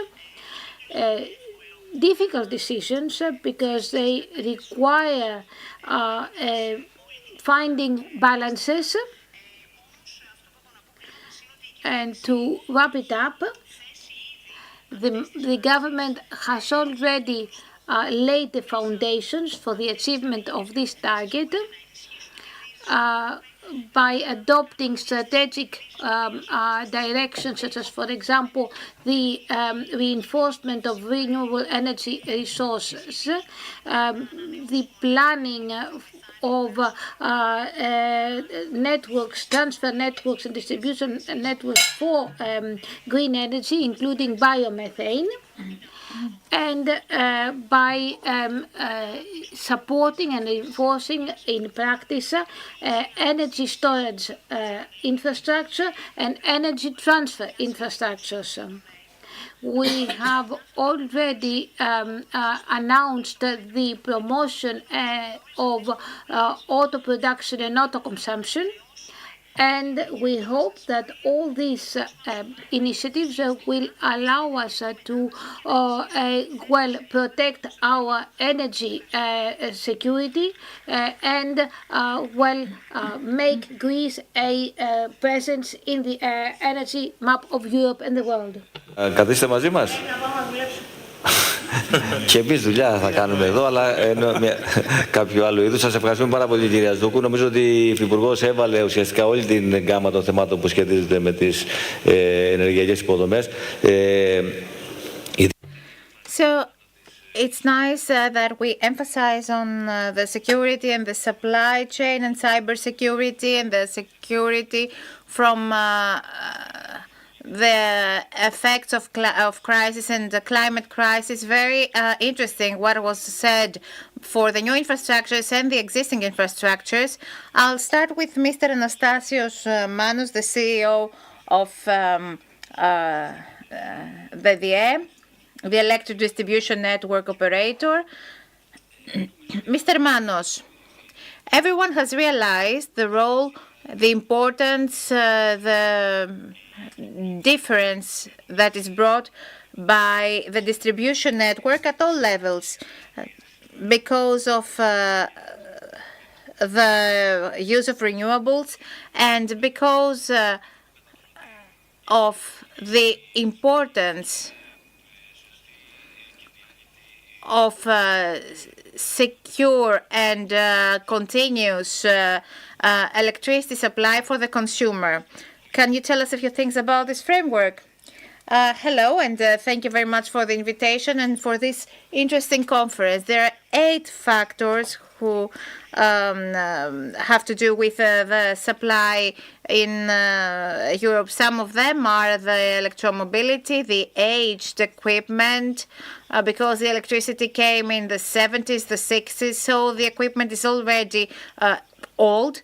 difficult decisions, because they require finding balances. And to wrap it up, the government has already laid the foundations for the achievement of this target. by adopting strategic directions, such as, for example, the reinforcement of renewable energy resources, the planning of networks, transfer networks and distribution networks for green energy, including biomethane, and by supporting and enforcing in practice energy storage infrastructure and energy transfer infrastructures. We have already announced the promotion of auto production and auto consumption, and we hope that all these initiatives will allow us to protect our energy security and make Greece a presence in the energy map of Europe and the world. Καθίστε μαζί μας. Και εμείς δουλειά θα κάνουμε εδώ, αλλά κάποιο άλλο είδους. Σας ευχαριστούμε πάρα πολύ, κυρία Σδούκου. Νομίζω ότι η Υφυπουργός έβαλε ουσιαστικά όλη την γκάμα των θεμάτων που σχετίζονται με τις ενεργειακές υποδομές. So it's nice that we emphasize on the security and the supply chain and cybersecurity and the security from the effects of crisis and the climate crisis. Very interesting what was said for the new infrastructures and the existing infrastructures. I'll start with Mr. Anastasios Manos, the CEO of the DE, the Electric Distribution Network Operator. Mr. Manos, everyone has realized the role, the importance, the difference that is brought by the distribution network at all levels because of the use of renewables and because of the importance of secure and continuous electricity supply for the consumer. Can you tell us a few things about this framework? Hello, and thank you very much for the invitation and for this interesting conference. There are 8 factors who have to do with the supply in Europe. Some of them are the electromobility, the aged equipment, because the electricity came in the 70s, the 60s, so the equipment is already old,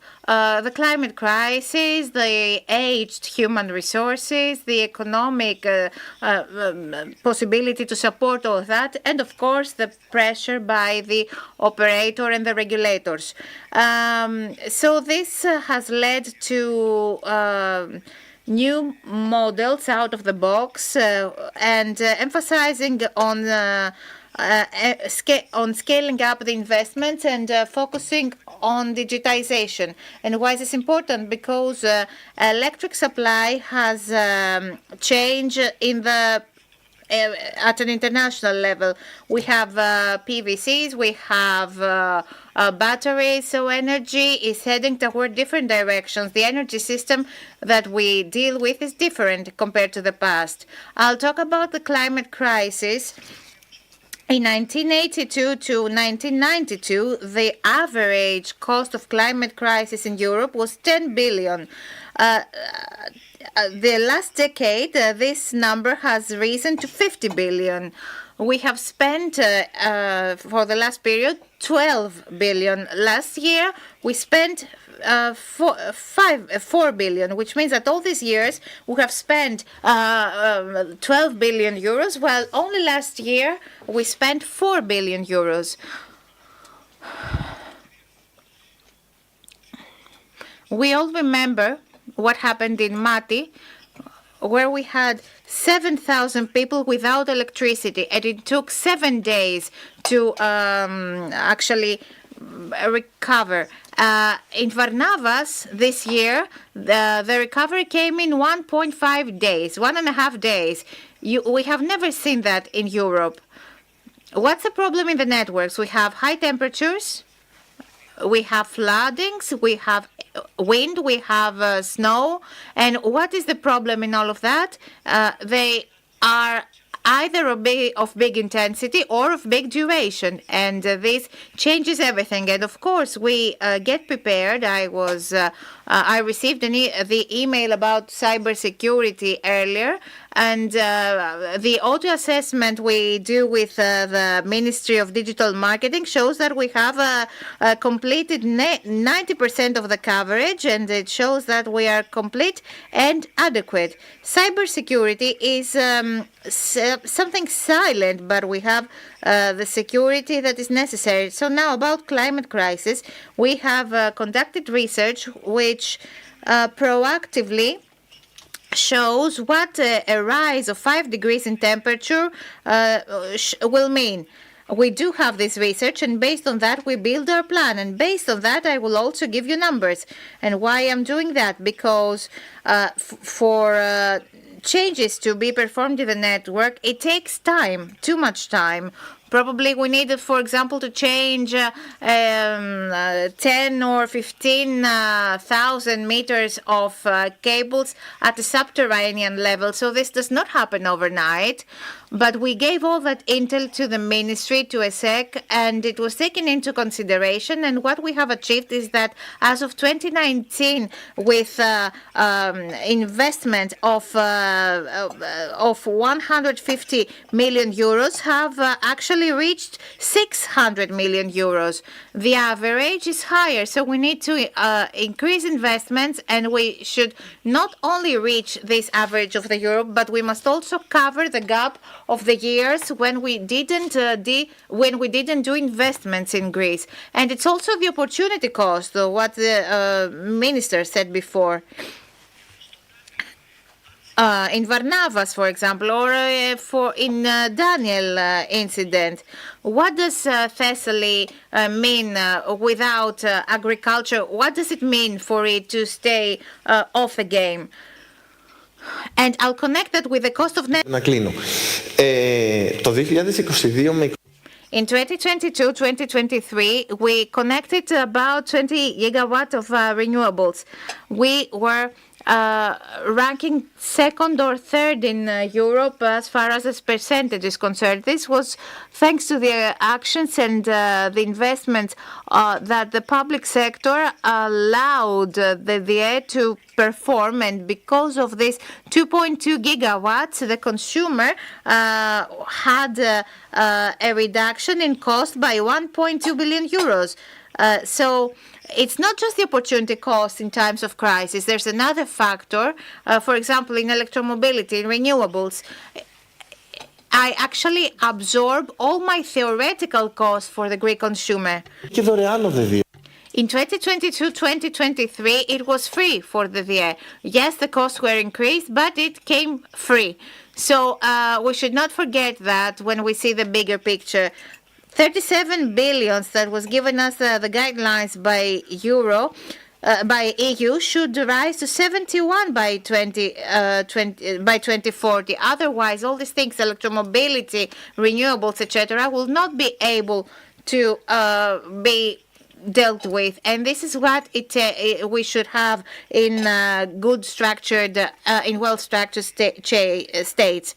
the climate crisis, the aged human resources, the economic possibility to support all that, and of course the pressure by the operator and the regulators. So this has led to new models out of the box and emphasizing on scaling up the investments and focusing on digitization. And why is this important? Because electric supply has changed in the at an international level. We have PVCs, we have batteries, so energy is heading toward different directions. The energy system that we deal with is different compared to the past. I'll talk about the climate crisis. In 1982 to 1992, the average cost of climate crisis in Europe was 10 billion. The last decade, this number has risen to 50 billion. We have spent, for the last period, 12 billion. Last year, we spent 4 billion, which means that all these years we have spent 12 billion euros, while only last year we spent 4 billion euros. We all remember what happened in Mati, where we had 7,000 people without electricity, and it took 7 days to actually recover. In Varnavas this year, the recovery came in 1.5 days, 1.5 days. We have never seen that in Europe. What's the problem in the networks? We have high temperatures, we have floodings, we have wind, we have snow. And what is the problem in all of that? They are either of big intensity or of big duration, and this changes everything. And of course, we get prepared. I received the email about cybersecurity earlier, and the auto assessment we do with the Ministry of Digital Marketing shows that we have completed 90% of the coverage, and it shows that we are complete and adequate. Cybersecurity is something silent, but we have the security that is necessary. So now about climate crisis, we have conducted research which proactively shows what a rise of 5 degrees in temperature will mean. We do have this research, and based on that, we build our plan. And based on that, I will also give you numbers. And why I'm doing that? Because for changes to be performed in the network, it takes time, too much time. Probably we needed, for example, to change 10 or 15,000 meters of cables at the subterranean level. So this does not happen overnight. But we gave all that intel to the ministry, to ESEC, and it was taken into consideration. And what we have achieved is that as of 2019, with investment of 150 million euros, have actually reached 600 million euros. The average is higher, so we need to increase investments, and we should not only reach this average of the Europe, but we must also cover the gap of the years when we didn't do investments in Greece. And it's also the opportunity cost, what the minister said before. In Varnavas, for example, or in Daniel incident. What does Thessaly mean without agriculture? What does it mean for it to stay off the game? And I'll connect that with the cost of net. Να κλείνω. Το 2022 με In 2022-2023, we connected about 20 gigawatt of renewables. We were ranking second or third in Europe as far as this percentage is concerned. This was thanks to the actions and the investments that the public sector allowed the VA to perform, and because of this 2.2 gigawatts, the consumer had a reduction in cost by 1.2 billion euros. So it's not just the opportunity cost in times of crisis. There's another factor, for example, in electromobility, in renewables. I actually absorb all my theoretical costs for the Greek consumer. In 2022-2023, it was free for the VA. Yes, the costs were increased, but it came free. So we should not forget that when we see the bigger picture. 37 billion that was given us the guidelines by EU should rise to 71 by 2040. Otherwise, all these things, electromobility, renewables, etc., will not be able to be dealt with. And this is what we should have in good structured, in well-structured states.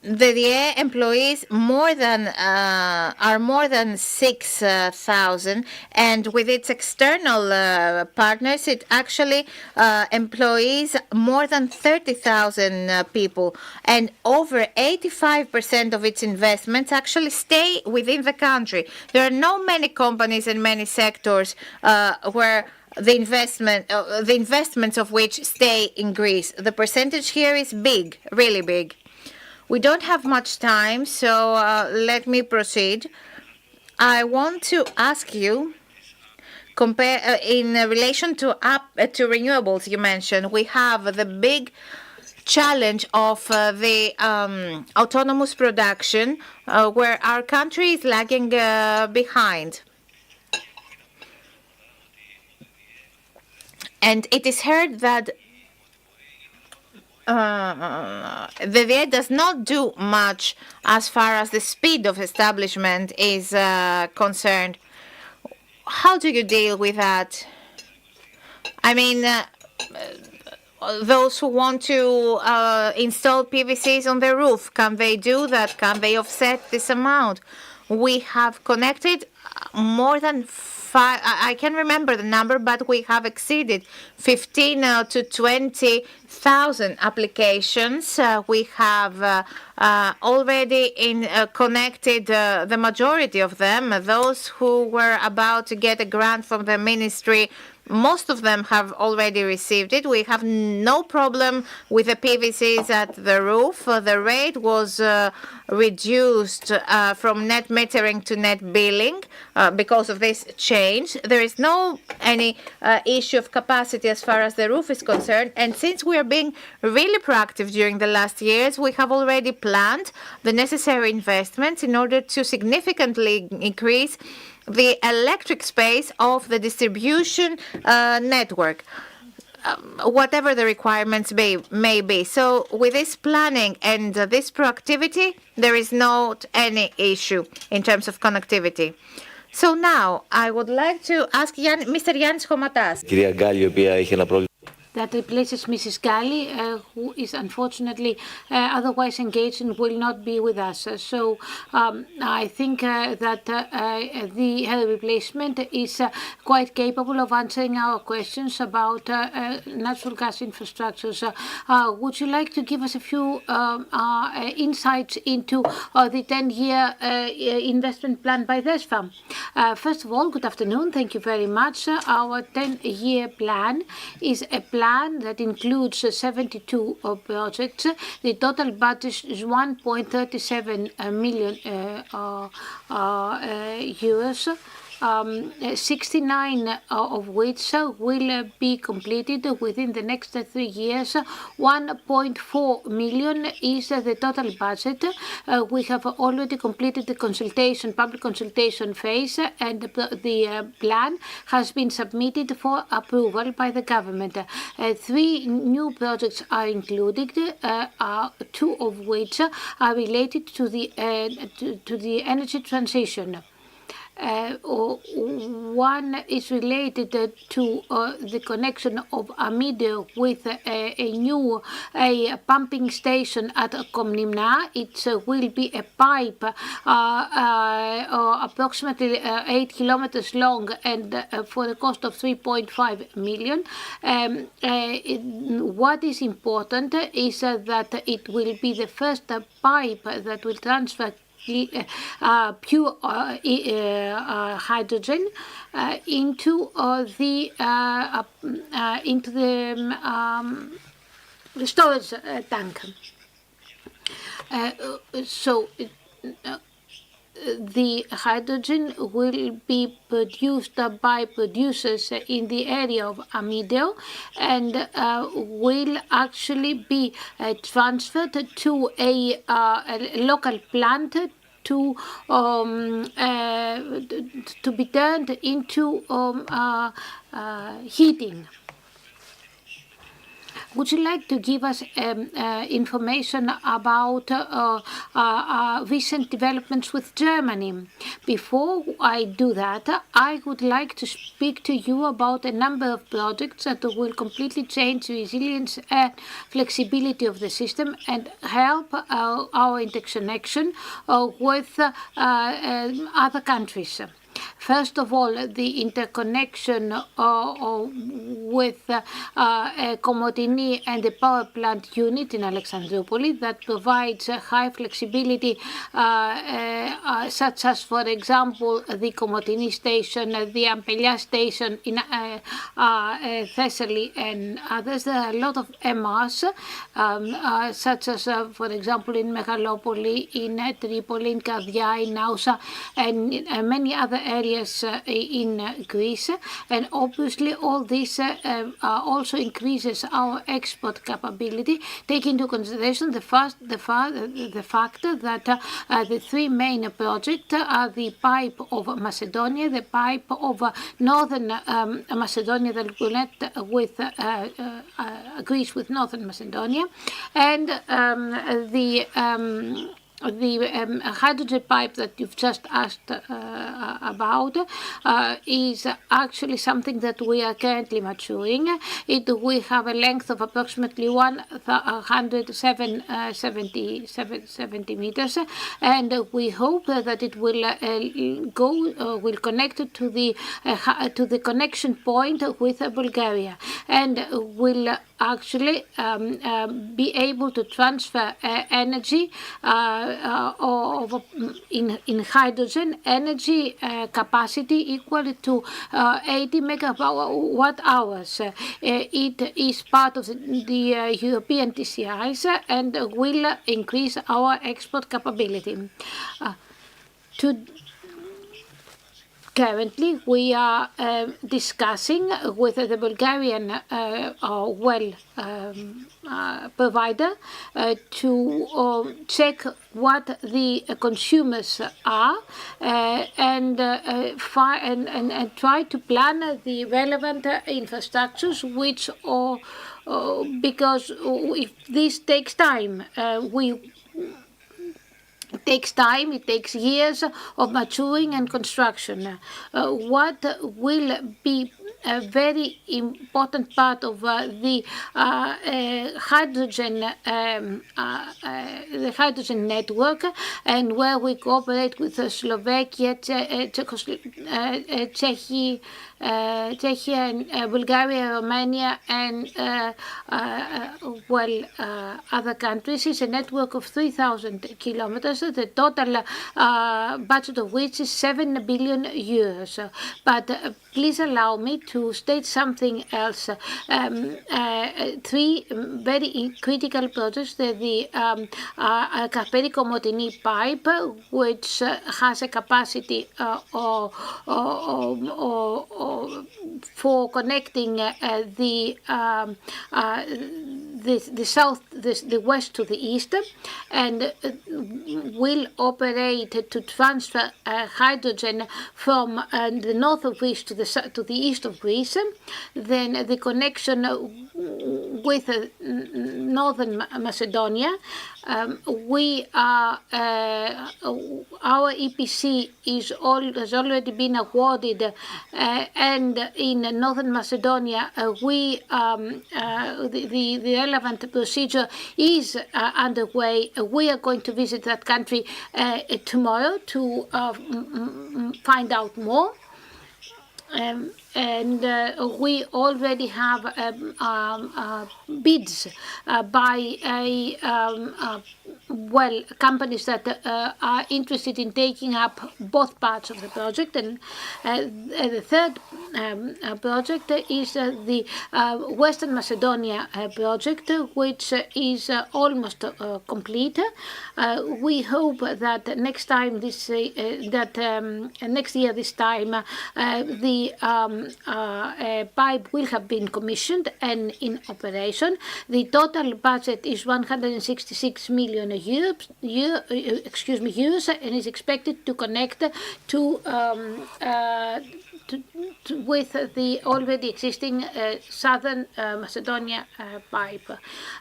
The DA employees are more than 6,000, and with its external partners, it actually employs more than 30,000 people, and over 85% of its investments actually stay within the country. There are not many companies and many sectors where the investments of which stay in Greece. The percentage here is big, really big. We don't have much time, so let me proceed. I want to ask you, in relation to renewables you mentioned, we have the big challenge of the autonomous production, where our country is lagging behind. And it is heard that the VA does not do much as far as the speed of establishment is concerned. how do you deal with that? I mean, those who want to install PVCs on their roof, can they do that? Can they offset this amount? We have connected more than I can't remember the number, but we have exceeded 15 to 20,000 applications. We have already connected the majority of them. Those who were about to get a grant from the ministry, most of them have already received it. We have no problem with the PVCs at the roof. The rate was reduced from net metering to net billing because of this change. There is no any issue of capacity as far as the roof is concerned. And since we are being really proactive during the last years, we have already planned the necessary investments in order to significantly increase the electric space of the distribution network, whatever the requirements may be. So with this planning and this proactivity, there is not any issue in terms of connectivity. So now I would like to ask Mr. Yannis Chomatas. That replaces Mrs. Galli, who is unfortunately otherwise engaged and will not be with us. So I think that the replacement is quite capable of answering our questions about natural gas infrastructures. Would you like to give us a few insights into the 10-year investment plan by DESFA? First of all, good afternoon. Thank you very much. Our 10-year plan is a plan that includes 72 projects. The total budget is 1.37 million euros. 69 of which will be completed within the next 3 years. 1.4 million is the total budget. We have already completed the public consultation phase, and the plan has been submitted for approval by the government. 3 new projects are included, 2 of which are related to the energy transition. One is related to the connection of Amideo with a new pumping station at Komnimna. It will be a pipe approximately 8 kilometers long and for the cost of 3.5 million. What is important is that it will be the first pipe that will transfer pure hydrogen into the storage tank. So the hydrogen will be produced by producers in the area of Amideo and will actually be transferred to a local plant to be turned into heating. Would you like to give us information about recent developments with Germany? Before I do that, I would like to speak to you about a number of projects that will completely change the resilience and flexibility of the system and help our interconnection with other countries. First of all, the interconnection with Komotini and the power plant unit in Alexandroupoli that provides high flexibility, such as, for example, the Komotini station, the Ampelia station in Thessaly and others. There are a lot of MRs, such as, for example, in Megalopoli, in Tripoli, in Kardia, in Nausa, and many other areas in Greece, and obviously all this also increases our export capability, taking into consideration the fact that the 3 main projects are the pipe of Macedonia, the pipe of northern Macedonia that will connect with Greece with northern Macedonia, and the the hydrogen pipe that you've just asked about is actually something that we are currently maturing. We have a length of approximately 170 meters, and we hope that it will will connect to the connection point with Bulgaria, and will actually be able to transfer energy in hydrogen energy capacity equal to 80 megawatt hours. It is part of the European TCIs and will increase our export capability. Currently, we are discussing with the Bulgarian provider to check what the consumers are and try to plan the relevant infrastructures, which because if this takes time, it takes time, it takes years of maturing and construction. What will be a very important part of the hydrogen network, and where we cooperate with Slovakia, Czechia, and Bulgaria, Romania, and other countries, is a network of 3,000 kilometers, the total budget of which is 7 billion euros. But please allow me to state something else. Three very critical projects: the Karperi-Komotini pipe, which has a capacity for connecting the west to the east, and will operate to transfer hydrogen from the north of Greece to the east of Greece. Then the connection with northern Macedonia. Our EPC has already been awarded, and in northern Macedonia, the relevant procedure is underway. We are going to visit that country tomorrow to find out more. And we already have bids by companies that are interested in taking up both parts of the project. And the third project is the Western Macedonia project, which is almost complete. We hope that next year this time the pipe will have been commissioned and in operation. The total budget is 166 million euros, and is expected to connect with the already existing Southern Macedonia pipe.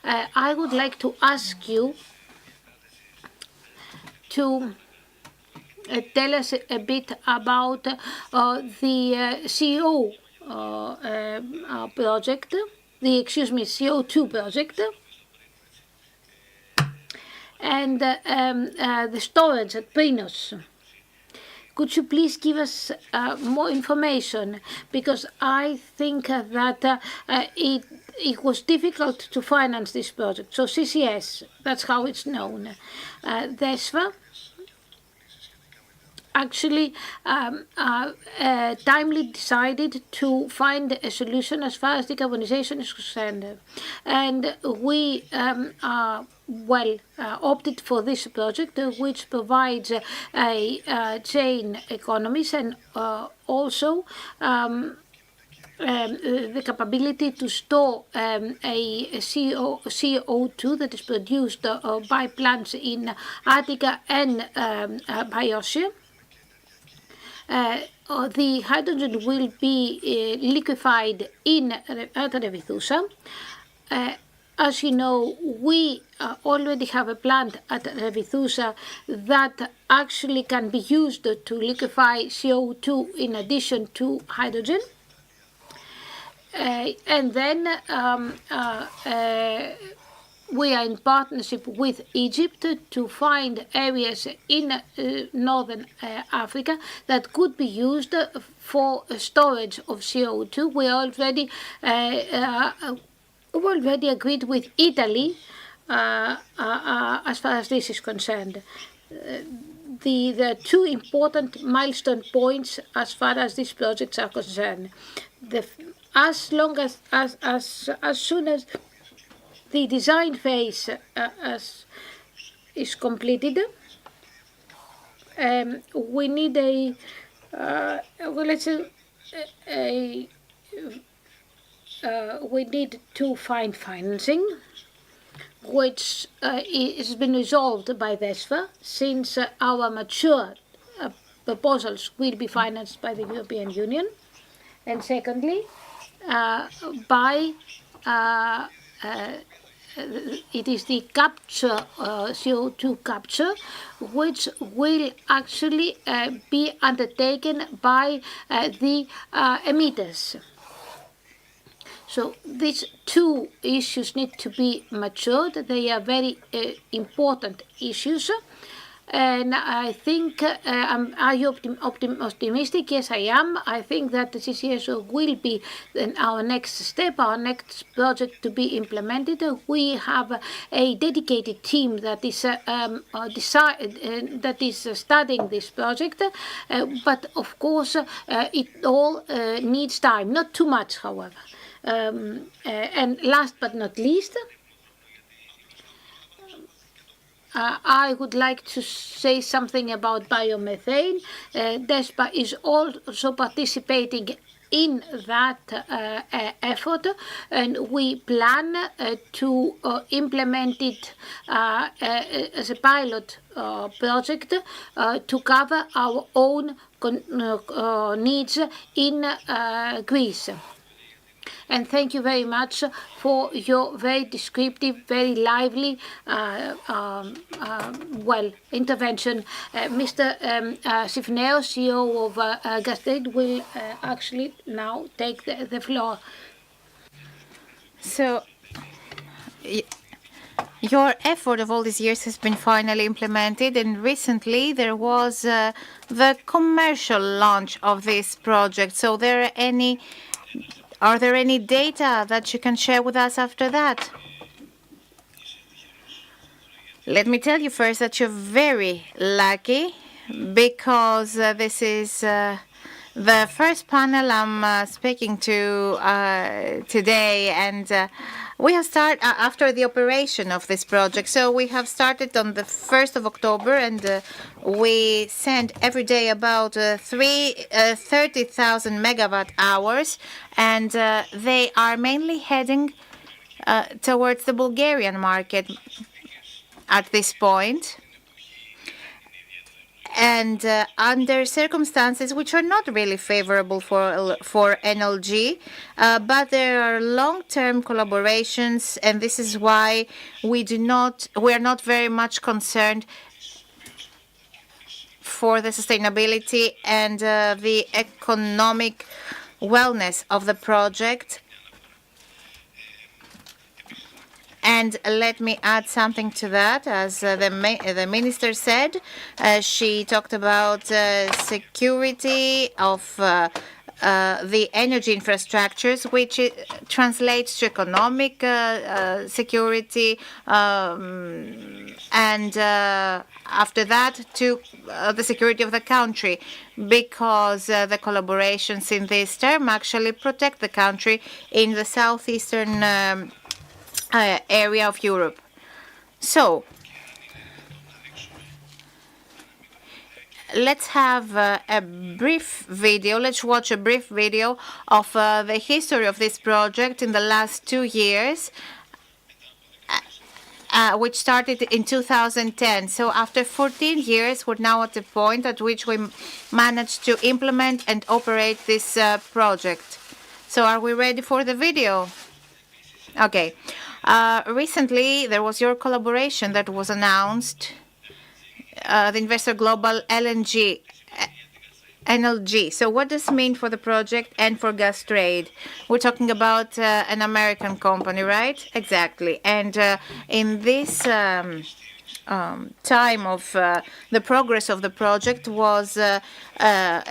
I would like to ask you to tell us a bit about the CO project, CO2 project, and the storage at Prinos. Could you please give us more information? Because I think that it was difficult to finance this project. So CCS, that's how it's known. DESFA actually timely decided to find a solution as far as decarbonization is concerned. And we opted for this project, which provides a chain economies and also the capability to store a CO2 that is produced by plants in Attica and Biosia. The hydrogen will be liquefied at Revithousa, as you know, we already have a plant at Revithousa that actually can be used to liquefy CO2 in addition to hydrogen. And then we are in partnership with Egypt to find areas in northern Africa that could be used for storage of CO2. We already agreed with Italy as far as this is concerned. There are two important milestone points as far as these projects are concerned. As soon as the design phase is completed, we need we need to find financing, which has been resolved by DESFA, since our mature proposals will be financed by the European Union. And secondly, it is the capture, CO2 capture, which will actually be undertaken by the emitters. So these two issues need to be matured. They are very important issues. And I think, are you optimistic? Yes, I am. I think that the CCSO will be our next step, our next project to be implemented. We have a dedicated team that is studying this project. But of course, it all needs time. Not too much, however. And last but not least, I would like to say something about biomethane. DESPA is also participating in that effort, and we plan to implement it as a pilot project to cover our own needs in Greece. And thank you very much for your very descriptive, very lively, intervention. Mr. Sifneo, CEO of Gastrade, will actually now take the floor. So, your effort of all these years has been finally implemented, and recently there was the commercial launch of this project. So, are there any data that you can share with us after that? Let me tell you first that you're very lucky, because this is the first panel I'm speaking to today, and we have started after the operation of this project. So we have started on the 1st of October, and we send every day about 30,000 megawatt hours, and they are mainly heading towards the Bulgarian market at this point. And under circumstances which are not really favorable for NLG, but there are long-term collaborations, and this is why we are not very much concerned for the sustainability and the economic wellness of the project. And let me add something to that. As the minister said, she talked about security of the energy infrastructures, which translates to economic security, and after that to the security of the country, because the collaborations in this term actually protect the country in the southeastern area of Europe. So let's have a brief video. Let's watch a brief video of the history of this project in the last 2 years, which started in 2010. So after 14 years, we're now at the point at which we managed to implement and operate this project. So are we ready for the video? Okay. Recently, there was your collaboration that was announced, the Investor Global NLG. So what does it mean for the project and for gas trade? We're talking about an American company, right? Exactly. And in this time of the progress of the project was a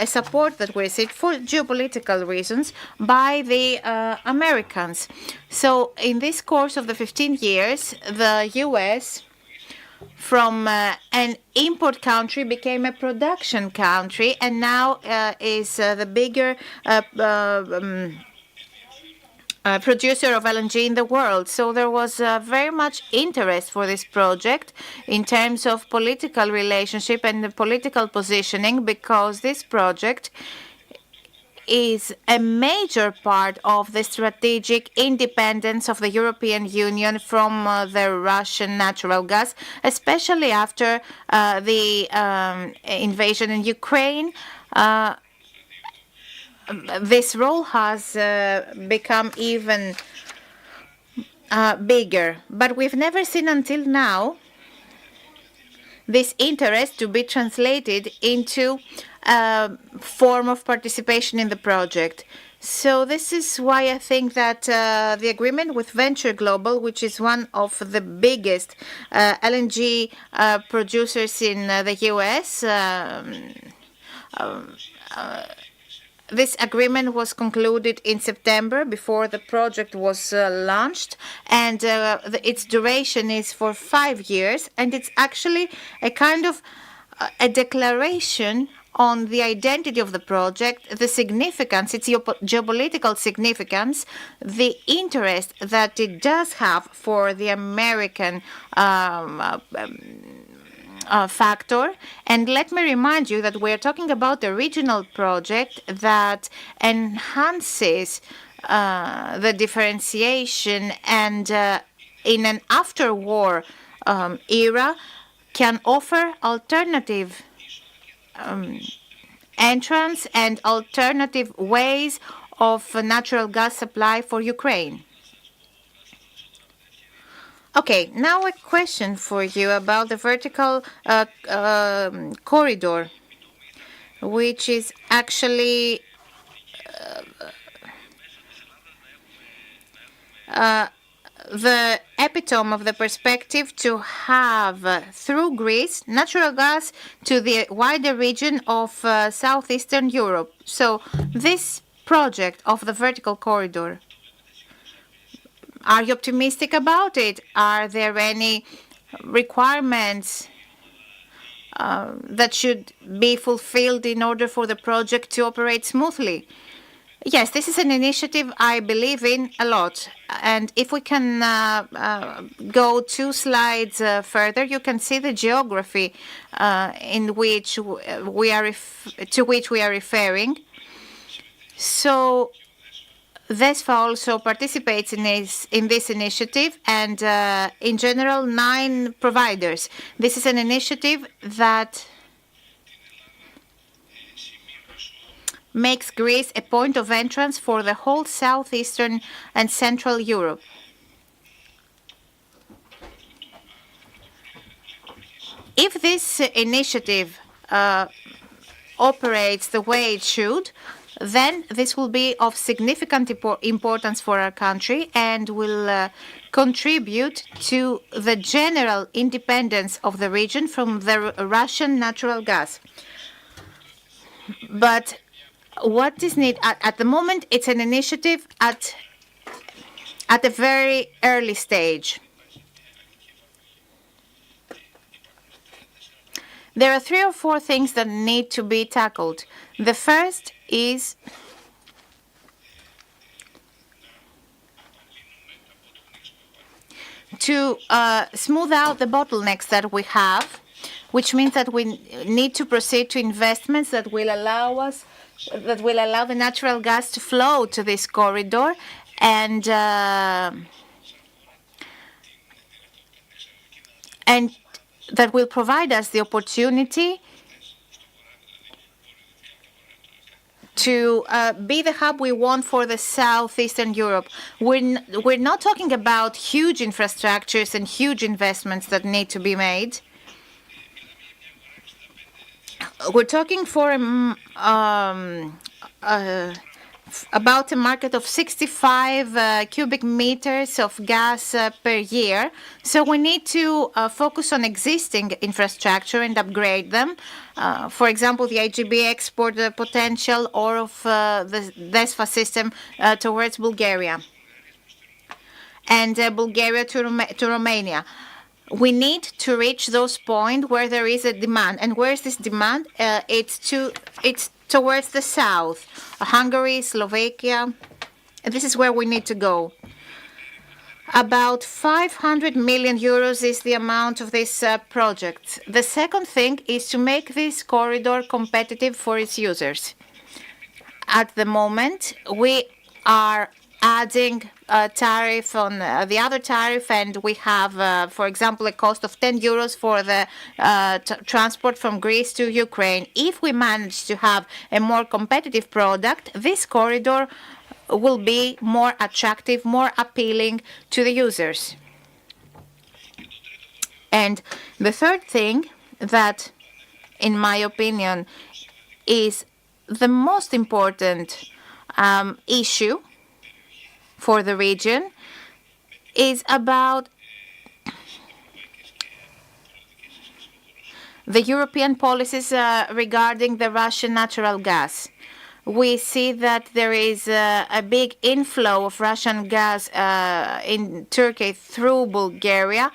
support that we received for geopolitical reasons by the Americans. So in this course of the 15 years, the U.S. from an import country became a production country, and now is the bigger producer of LNG in the world. So there was very much interest for this project in terms of political relationship and the political positioning, because this project is a major part of the strategic independence of the European Union from the Russian natural gas, especially after the invasion in Ukraine. This role has become even bigger, but we've never seen until now this interest to be translated into a form of participation in the project. So this is why I think that the agreement with Venture Global, which is one of the biggest LNG producers in the U.S., this agreement was concluded in September before the project was launched, and its duration is for 5 years, and it's actually a kind of a declaration on the identity of the project, the significance, its geopolitical significance, the interest that it does have for the American factor. And let me remind you that we're talking about a regional project that enhances the differentiation, and in an after-war era can offer alternative entrance and alternative ways of natural gas supply for Ukraine. Okay, now a question for you about the vertical corridor, which is actually the epitome of the perspective to have, through Greece, natural gas to the wider region of Southeastern Europe. So this project of the vertical corridor, are you optimistic about it? Are there any requirements that should be fulfilled in order for the project to operate smoothly? Yes, this is an initiative I believe in a lot. And if we can go 2 slides further, you can see the geography in which we are to which we are referring. So VESFA also participates in this initiative, and in general 9 providers. This is an initiative that makes Greece a point of entrance for the whole Southeastern and Central Europe. If this initiative operates the way it should, then this will be of significant importance for our country and will contribute to the general independence of the region from the Russian natural gas. But what is needed at the moment, it's an initiative at a very early stage. There are 3 or 4 things that need to be tackled. The first is to smooth out the bottlenecks that we have, which means that we need to proceed to investments that will allow the natural gas to flow to this corridor, and that will provide us the opportunity to be the hub we want for the Southeastern Europe. We're not talking about huge infrastructures and huge investments that need to be made. We're talking for about a market of 65 cubic meters of gas per year. So we need to focus on existing infrastructure and upgrade them. For example, the IGB export potential or of the DESFA system towards Bulgaria and Bulgaria to Romania. We need to reach those points where there is a demand. And where is this demand? It's towards the south, Hungary, Slovakia. And this is where we need to go. About 500 million euros is the amount of this project. The second thing is to make this corridor competitive for its users. At the moment, we are adding a tariff on the other tariff, and we have, for example, a cost of 10 euros for the transport from Greece to Ukraine. If we manage to have a more competitive product, this corridor will be more attractive, more appealing to the users. And the third thing that, in my opinion, is the most important issue for the region is about the European policies regarding the Russian natural gas. We see that there is a big inflow of Russian gas in Turkey through Bulgaria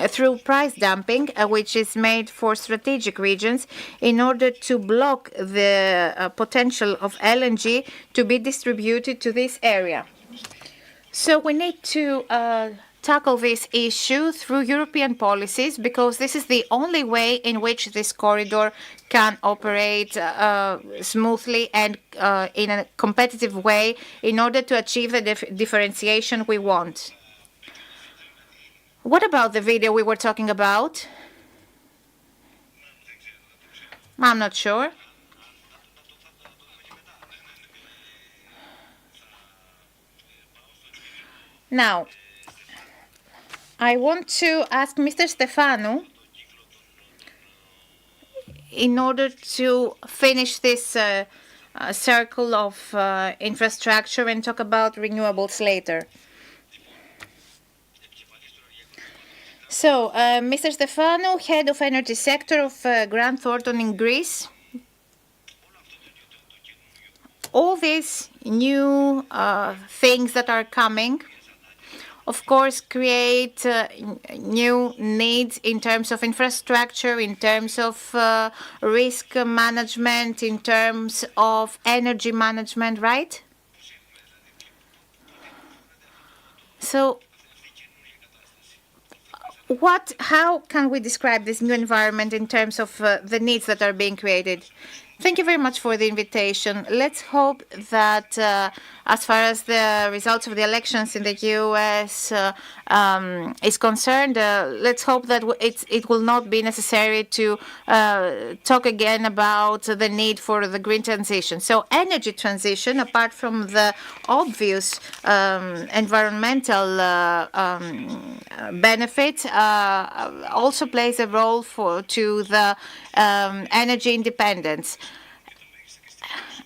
through price dumping, which is made for strategic regions in order to block the potential of LNG to be distributed to this area. So we need to tackle this issue through European policies, because this is the only way in which this corridor can operate smoothly and in a competitive way in order to achieve the differentiation we want. What about the video we were talking about? I'm not sure. Now, I want to ask Mr. Stefanou, in order to finish this circle of infrastructure and talk about renewables later. So, Mr. Stefanou, head of energy sector of Grant Thornton in Greece. All these new things that are coming, of course, create new needs in terms of infrastructure, in terms of risk management, in terms of energy management, right? So, how can we describe this new environment in terms of the needs that are being created? Thank you very much for the invitation. Let's hope that as far as the results of the elections in the U.S. Is concerned, let's hope that it will not be necessary to talk again about the need for the green transition. So energy transition, apart from the obvious environmental benefits, also plays a role to the energy independence.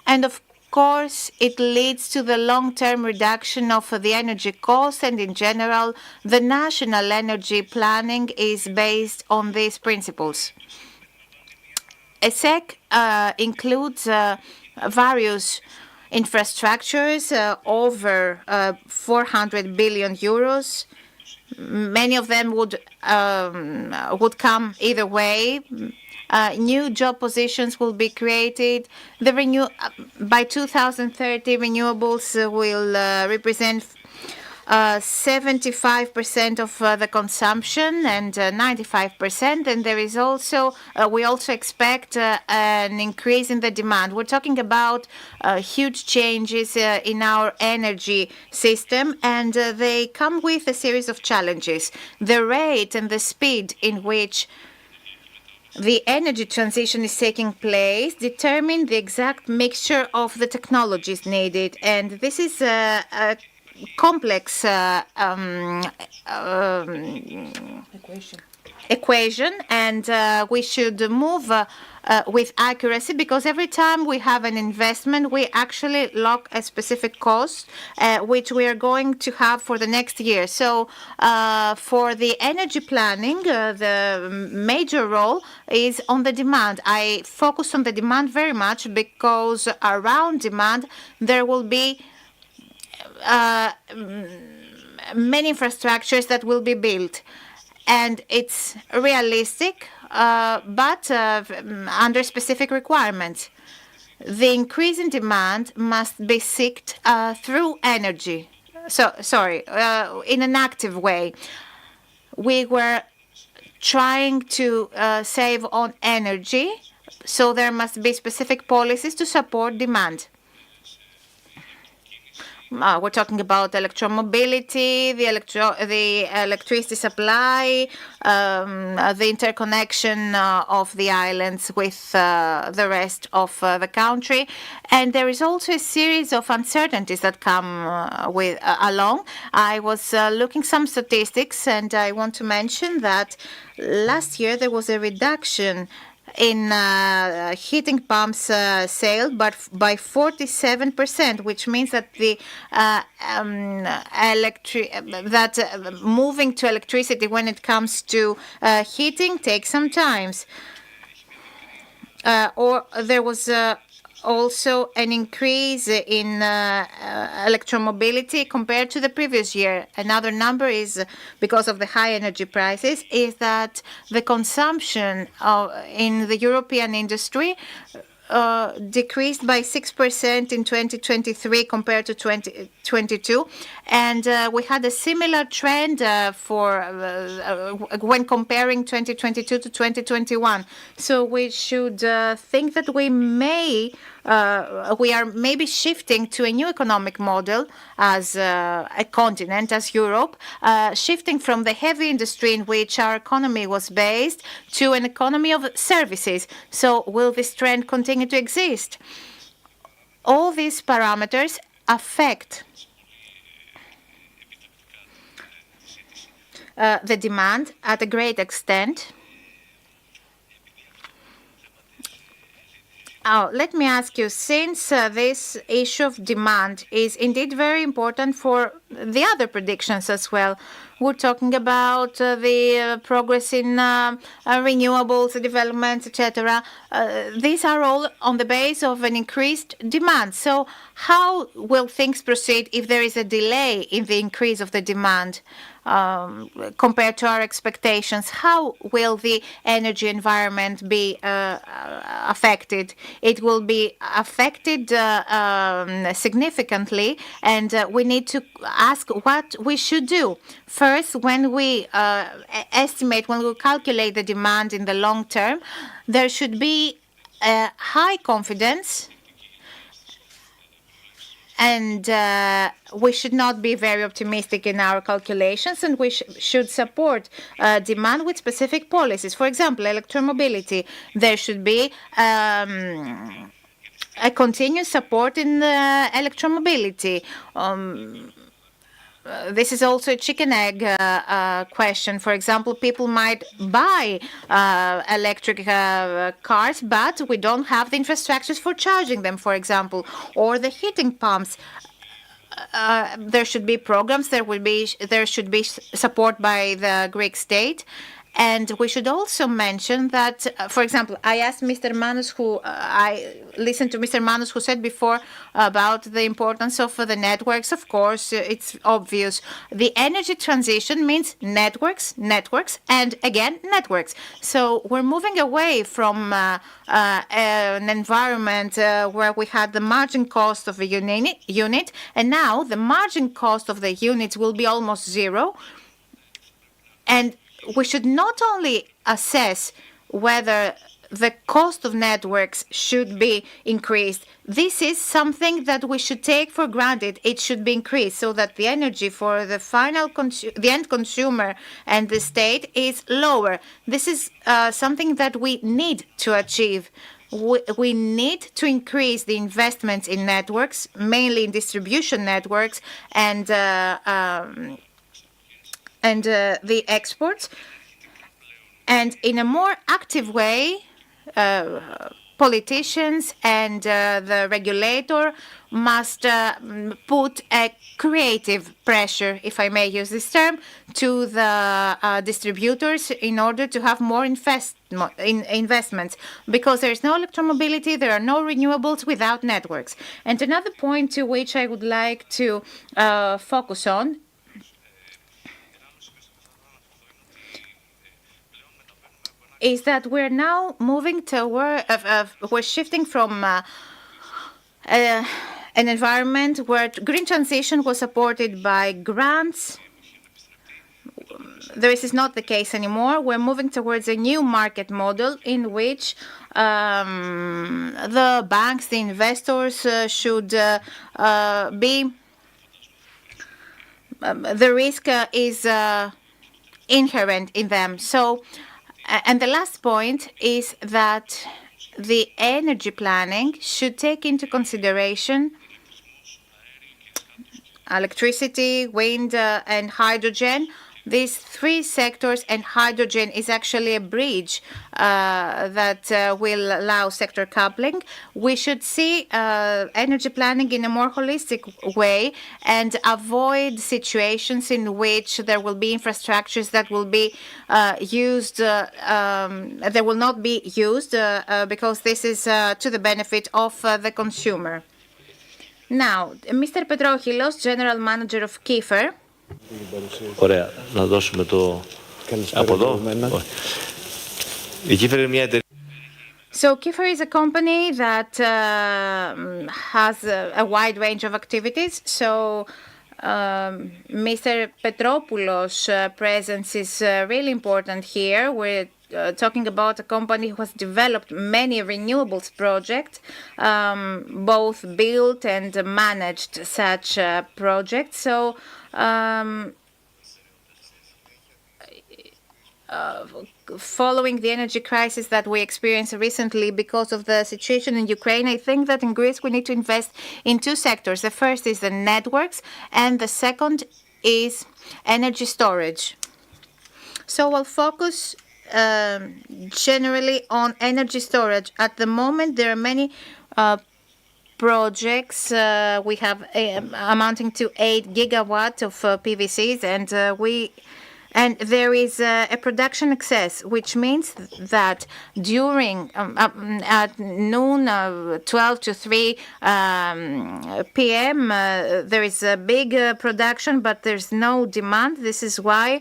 And of course, it leads to the long-term reduction of the energy cost, and in general, the national energy planning is based on these principles. ESEC includes various infrastructures, over 400 billion euros. Many of them would come either way. New job positions will be created. By 2030, renewables will represent 75% of the consumption and 95%. And there is also, we also expect an increase in the demand. We're talking about huge changes in our energy system, and they come with a series of challenges. The rate and the speed in which the energy transition is taking place, determine the exact mixture of the technologies needed. And this is a complex equation, and we should move with accuracy, because every time we have an investment, we actually lock a specific cost, which we are going to have for the next year. So for the energy planning, the major role is on the demand. I focus on the demand very much, because around demand there will be many infrastructures that will be built. And it's realistic, but under specific requirements. The increase in demand must be sought through energy. In an active way. We were trying to save on energy, so there must be specific policies to support demand. We're talking about electromobility, the electricity supply, the interconnection of the islands with the rest of the country. And there is also a series of uncertainties that come along. I was looking some statistics, and I want to mention that last year there was a reduction in heating pumps sale, but by 47%, which means that the moving to electricity when it comes to heating takes some time. Or there was also an increase in electromobility compared to the previous year. Another number is, because of the high energy prices, is that the consumption in the European industry decreased by 6% in 2023 compared to 2022, and we had a similar trend when comparing 2022 to 2021. So we should think that we are maybe shifting to a new economic model as a continent, as Europe, shifting from the heavy industry in which our economy was based to an economy of services. So will this trend continue to exist? All these parameters affect the demand at a great extent. Let me ask you, since this issue of demand is indeed very important for the other predictions as well, we're talking about the progress in renewables, developments, etc. These are all on the base of an increased demand. So how will things proceed if there is a delay in the increase of the demand compared to our expectations? How will the energy environment be affected? It will be affected significantly, and we need to ask what we should do. First, when we when we calculate the demand in the long term, there should be high confidence, and we should not be very optimistic in our calculations, and we should support demand with specific policies. For example, electromobility. There should be a continuous support in electromobility. This is also a chicken-egg question. For example, people might buy electric cars, but we don't have the infrastructures for charging them, for example, or the heating pumps. There should be programs. There should be support by the Greek state. And we should also mention that, for example, I asked Mr. Manus, I listened to Mr. Manus, who said before about the importance of the networks. Of course, it's obvious. The energy transition means networks, and again, networks. So we're moving away from an environment where we had the margin cost of a unit, and now the margin cost of the units will be almost zero. And we should not only assess whether the cost of networks should be increased. This is something that we should take for granted. It should be increased so that the energy for the the end consumer and the state is lower. This is something that we need to achieve. We need to increase the investments in networks, mainly in distribution networks and the exports. And in a more active way, politicians and the regulator must put a creative pressure, if I may use this term, to the distributors in order to have more investments, because there is no electromobility, there are no renewables without networks. And another point to which I would like to focus on is that we're now moving toward, we're shifting from an environment where green transition was supported by grants. This is not the case anymore. We're moving towards a new market model in which the banks, the investors should be, the risk is inherent in them. So, and the last point is that the energy planning should take into consideration electricity, wind, and hydrogen. These three sectors, and hydrogen is actually a bridge that will allow sector coupling. We should see energy planning in a more holistic way and avoid situations in which there will be infrastructures that will be used, they will not be used because this is to the benefit of the consumer. Now, Mr. Petrohilos, General Manager of Kiefer. Ωραία. Να δώσουμε το... από εδώ. Η Kiefer είναι μια εταιρεία. So Kiefer is a company that has a wide range of activities. So Mr. Petropoulos' presence is really important here. We're talking about a company who has developed many renewables projects, both built and managed such projects. So following the energy crisis that we experienced recently because of the situation in Ukraine, I think that in Greece we need to invest in two sectors. The first is the networks, and the second is energy storage. So I'll focus generally on energy storage. At the moment, there are many projects. We have amounting to 8 gigawatts of PVCs, and there is a production excess, which means that during at noon, 12 to 3 p.m., there is a big production, but there's no demand. This is why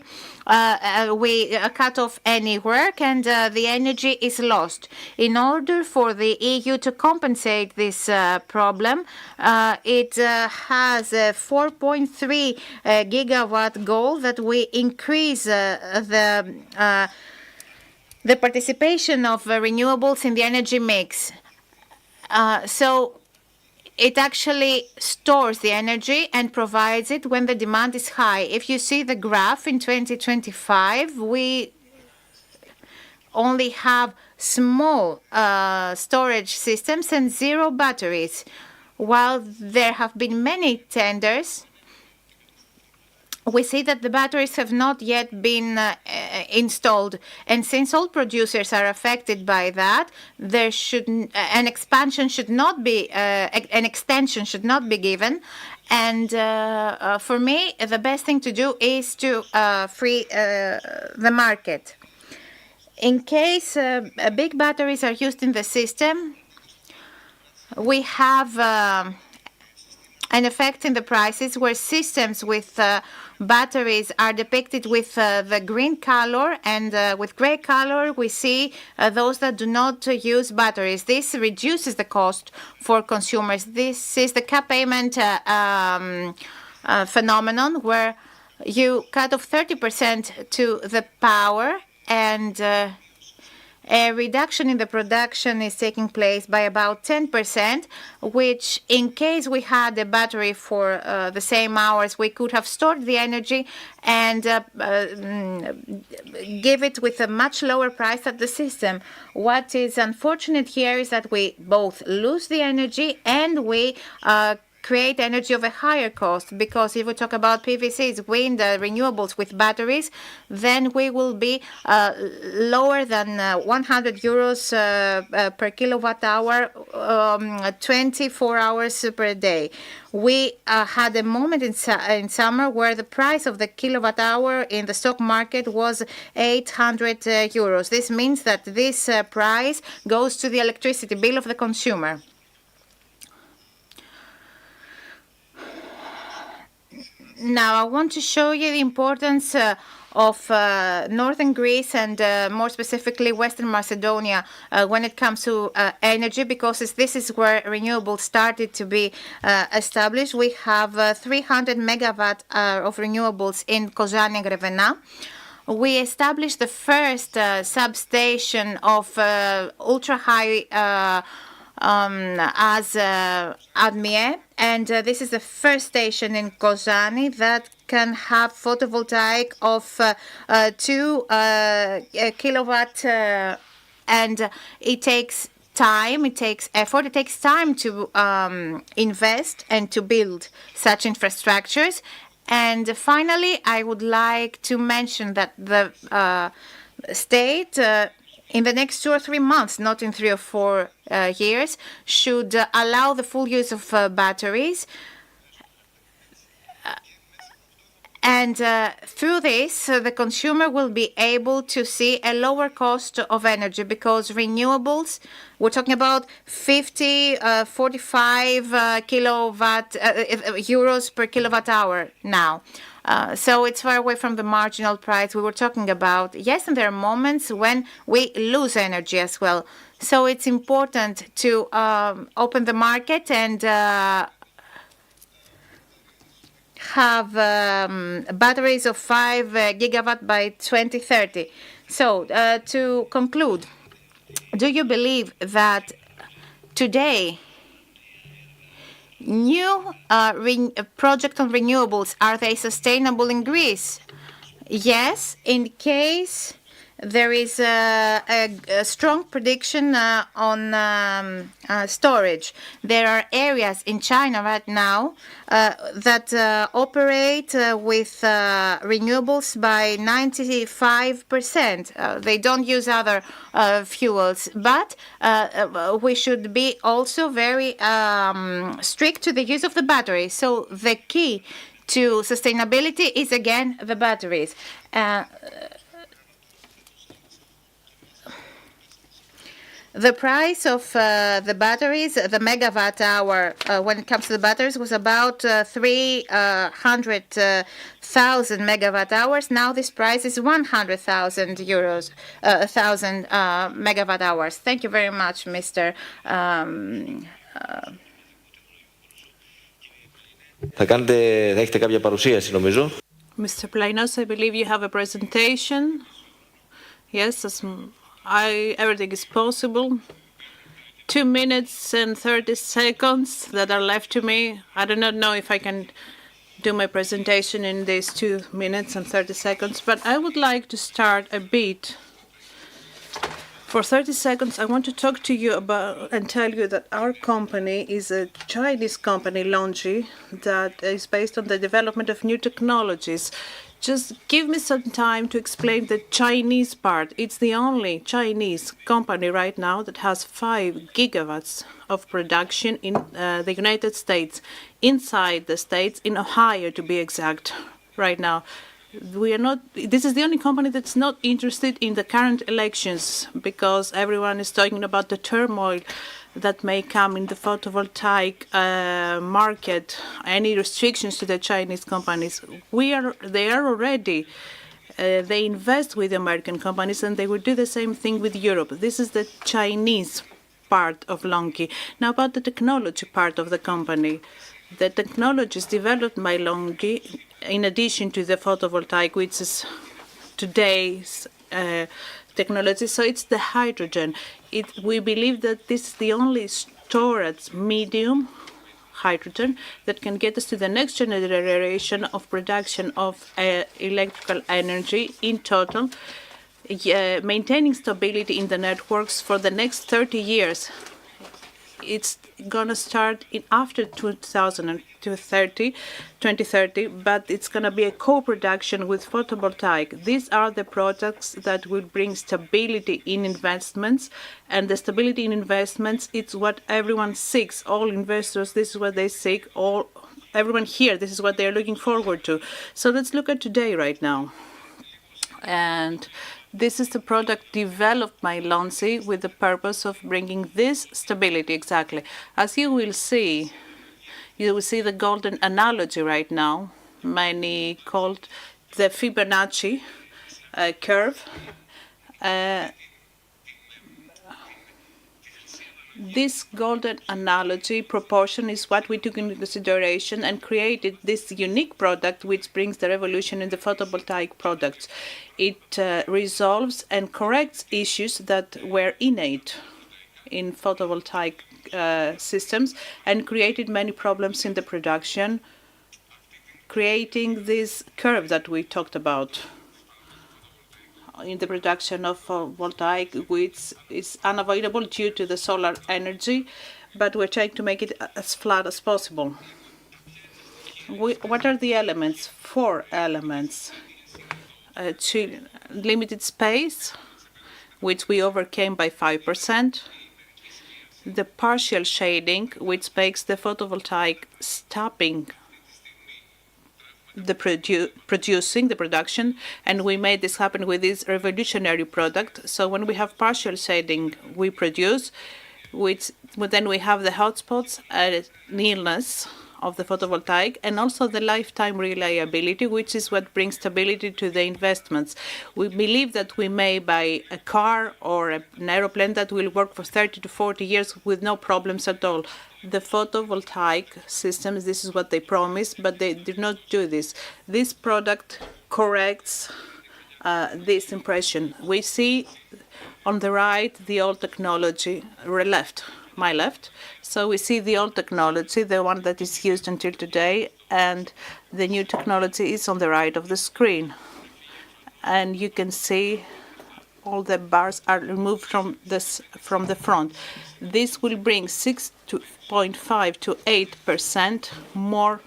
we cut off any work and the energy is lost. In order for the EU to compensate this problem, it has a 4.3 gigawatt goal that we increase the participation of renewables in the energy mix. So it actually stores the energy and provides it when the demand is high. If you see the graph in 2025, we only have small storage systems and 0 batteries. While there have been many tenders, we see that the batteries have not yet been installed. And since all producers are affected by that, there should an extension should not be given. And for me, the best thing to do is to free the market. In case big batteries are used in the system, we have an effect in the prices where systems with batteries are depicted with the green color, and with gray color we see those that do not use batteries. This reduces the cost for consumers. This is the cap payment phenomenon, where you cut off 30% to the power, and a reduction in the production is taking place by about 10%, which in case we had a battery for the same hours, we could have stored the energy and give it with a much lower price at the system. What is unfortunate here is that we both lose the energy and we create energy of a higher cost, because if we talk about PVCs, wind, renewables with batteries, then we will be lower than 100 euros per kilowatt hour, 24 hours per day. We had a moment in summer where the price of the kilowatt hour in the stock market was 800 euros. This means that this price goes to the electricity bill of the consumer. Now, I want to show you the importance of northern Greece and more specifically Western Macedonia when it comes to energy, because this is where renewables started to be established. We have 300 megawatt of renewables in Kozani and Grevena. We established the first substation of ultra-high as Admie, and this is the first station in Kozani that can have photovoltaic of 2 kilowatt, and it takes time, it takes effort, it takes time to invest and to build such infrastructures. And finally, I would like to mention that the state in the next 2 or 3 months, not in 3 or 4 years, should allow the full use of batteries. And through this, the consumer will be able to see a lower cost of energy, because renewables, we're talking about 50, 45 kilowatt euros per kilowatt hour now. So it's far away from the marginal price we were talking about. Yes, and there are moments when we lose energy as well. So it's important to open the market and have batteries of 5 gigawatt by 2030. So to conclude, do you believe that today new projects on renewables, are they sustainable in Greece? Yes, in case there is a strong prediction on storage. There are areas in China right now that operate with renewables by 95%. They don't use other fuels, but we should be also very strict to the use of the battery. So the key to sustainability is again the batteries. The price of the batteries, the megawatt hour, when it comes to the batteries, was about 300,000 megawatt hours. Now this price is 100,000 euros, 1,000 megawatt hours. Thank you very much, Mr. Θα έχετε κάποια παρουσίαση, νομίζω. Mr. Plainos, I believe you have a presentation. Yes, everything is possible. 2 minutes and 30 seconds that are left to me. I do not know if I can do my presentation in these 2 minutes and 30 seconds, but I would like to start a bit. For 30 seconds, I want to talk to you about and tell you that our company is a Chinese company, LONGi, that is based on the development of new technologies. Just give me some time to explain the Chinese part. It's the only Chinese company right now that has 5 gigawatts of production in the United States, inside the States, in Ohio to be exact, right now. This is the only company that's not interested in the current elections, because everyone is talking about the turmoil that may come in the photovoltaic market, any restrictions to the Chinese companies. They are already, they invest with American companies, and they will do the same thing with Europe. This is the Chinese part of LONGi. Now about the technology part of the company. The technologies developed by LONGi, in addition to the photovoltaic, which is today's technology. So it's the hydrogen. We believe that this is the only storage medium, hydrogen, that can get us to the next generation of production of electrical energy in total, maintaining stability in the networks for the next 30 years. It's going to start after 2030, but it's going to be a co-production with photovoltaic. These are the products that will bring stability in investments, and the stability in investments, it's what everyone seeks. All investors, this is what they seek. Everyone here, this is what they're looking forward to. So let's look at today right now. And this is the product developed by Lonzi with the purpose of bringing this stability exactly. As you will see the golden analogy right now, many called the Fibonacci curve. This golden analogy proportion is what we took into consideration and created this unique product which brings the revolution in the photovoltaic products. It resolves and corrects issues that were innate in photovoltaic systems and created many problems in the production, creating this curve that we talked about in the production of voltaic, which is unavoidable due to the solar energy, but we're trying to make it as flat as possible. What are the elements? 4 elements. Limited space, which we overcame by 5%. The partial shading, which makes the photovoltaic stopping the production, and we made this happen with this revolutionary product. So when we have partial shading, we produce, then we have the hotspots and nearness of the photovoltaic, and also the lifetime reliability, which is what brings stability to the investments. We believe that we may buy a car or an aeroplane that will work for 30 to 40 years with no problems at all. The photovoltaic systems, this is what they promise, but they did not do this. This product corrects this impression. We see on the right the old technology, my left. So we see the old technology, the one that is used until today, and the new technology is on the right of the screen. And you can see all the bars are removed from the front. This will bring 6.5 to 8% more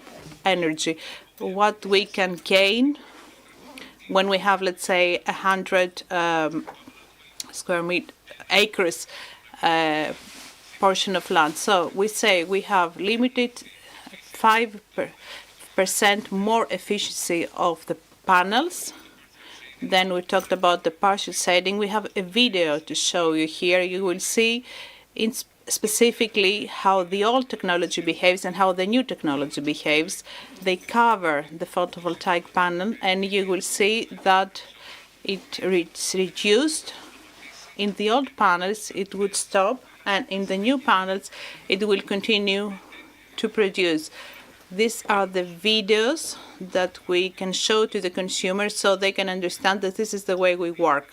energy. What we can gain when we have, let's say, 100 acres portion of land. So we say we have limited 5% more efficiency of the panels. Then we talked about the partial shading. We have a video to show you here. You will see specifically how the old technology behaves and how the new technology behaves. They cover the photovoltaic panel, and you will see that it's reduced. In the old panels, it would stop, and in the new panels, it will continue to produce. These are the videos that we can show to the consumers so they can understand that this is the way we work.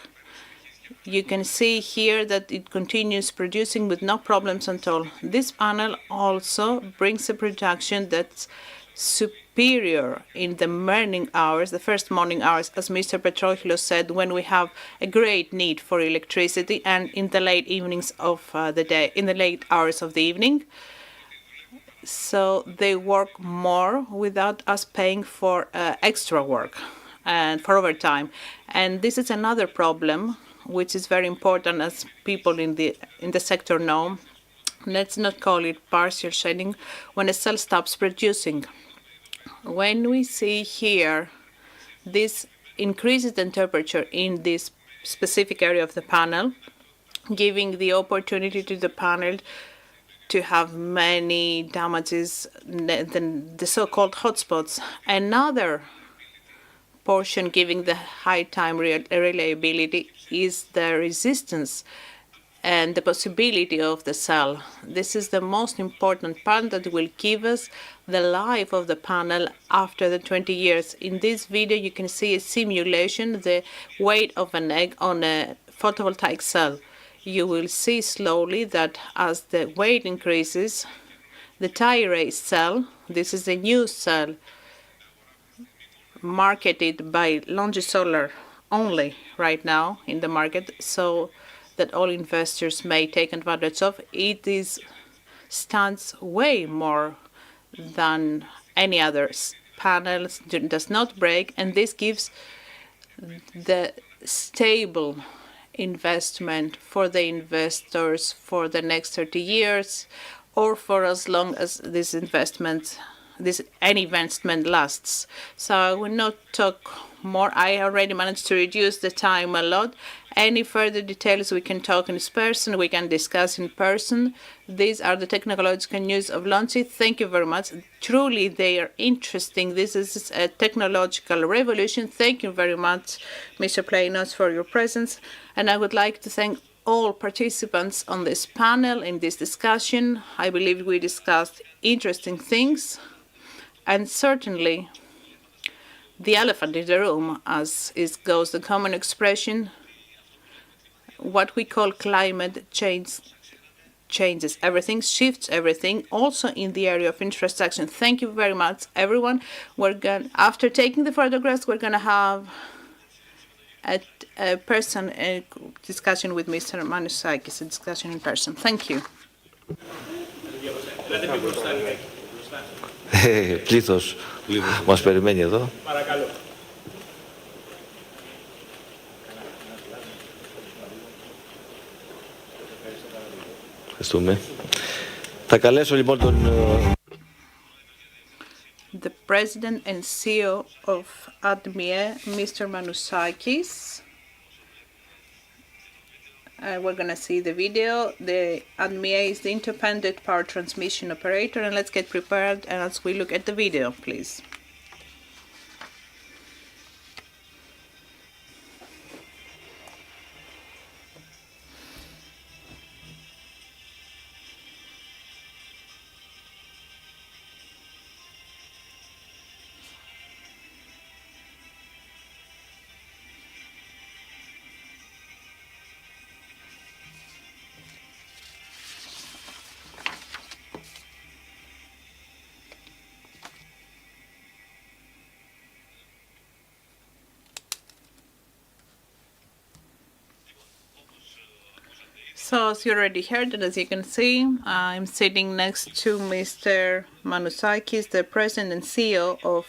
You can see here that it continues producing with no problems at all. This panel also brings a production that's superior in the morning hours, the first morning hours, as Mr. Petrohilos said, when we have a great need for electricity, and in the late evenings of the day, in the late hours of the evening. So they work more without us paying for extra work and for overtime. And this is another problem, which is very important, as people in the sector know. Let's not call it partial shading when a cell stops producing. When we see here, this increases the temperature in this specific area of the panel, giving the opportunity to the panel to have many damages, the so-called hotspots. Another portion giving the high time reliability is the resistance and the possibility of the cell. This is the most important part that will give us the life of the panel after the 20 years. In this video, you can see a simulation, the weight of an egg on a photovoltaic cell. You will see slowly that as the weight increases, the tie-array cell, this is a new cell marketed by Longi Solar only right now in the market, so that all investors may take advantage of. It stands way more than any other panel, does not break, and this gives the stable investment for the investors for the next 30 years or for as long as any investment lasts. So I will not talk more. I already managed to reduce the time a lot. Any further details we can talk in person, we can discuss in person. These are the technological news of Longi. Thank you very much. Truly, they are interesting. This is a technological revolution. Thank you very much, Mr. Pleinos, for your presence. And I would like to thank all participants on this panel, in this discussion. I believe we discussed interesting things. And certainly, the elephant in the room, as goes the common expression, what we call climate change changes everything, shifts everything, also in the area of infrastructure. Thank you very much, everyone. After taking the photographs, we're going to have a discussion with Mr. Manusakis, a discussion in person. Thank you. Πλήθος μας περιμένει εδώ. Παρακαλώ. Ευχαριστούμε. Θα καλέσω λοιπόν τον... The President and CEO of ADMIE, Mr. Manusakis. We're going to see the video. The ADMIE is the independent power transmission operator, and let's get prepared and as we look at the video, please. So as you already heard, and as you can see, I'm sitting next to Mr. Manusakis, the President and CEO of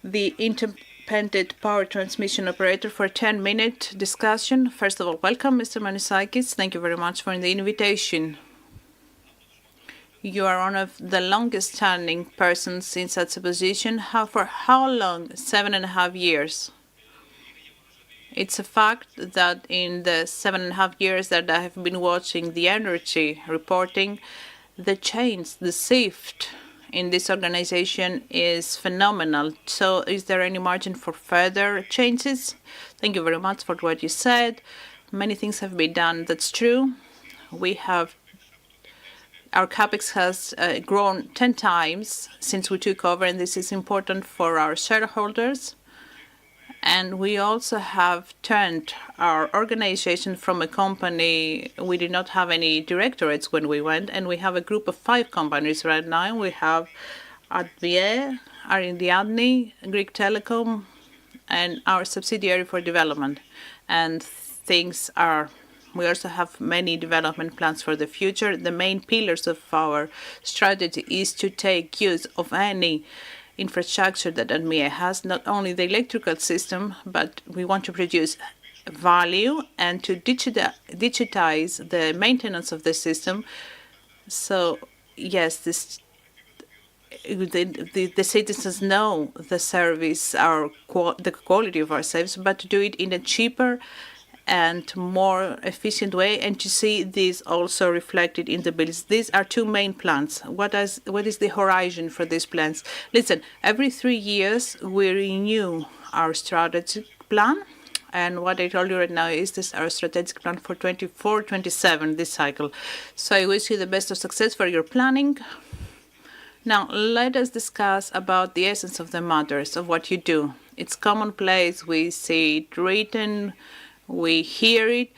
the Independent Power Transmission Operator, for a 10-minute discussion. First of all, welcome, Mr. Manusakis. Thank you very much for the invitation. You are one of the longest-standing persons in such a position. For how long? 7.5 years. It's a fact that in the 7.5 years that I have been watching the energy reporting, the change, the shift in this organization is phenomenal. So is there any margin for further changes? Thank you very much for what you said. Many things have been done. That's true. Our capex has grown 10 times since we took over, and this is important for our shareholders. And we also have turned our organization from a company. We did not have any directorates when we went, and we have a group of 5 companies right now. We have ADMIE, Ariadne, Greek Telecom, and our subsidiary for development. And we also have many development plans for the future. The main pillars of our strategy is to take use of any infrastructure that ADMIE has, not only the electrical system, but we want to produce value and to digitize the maintenance of the system. So yes, the citizens know the service, the quality of our service, but to do it in a cheaper and more efficient way, and to see this also reflected in the bills. These are 2 main plans. What is the horizon for these plans? Listen, every 3 years we renew our strategic plan, and what I told you right now is this our strategic plan for 24-27 this cycle. So I wish you the best of success for your planning. Now let us discuss about the essence of the matters of what you do. It's commonplace. We see it written We hear it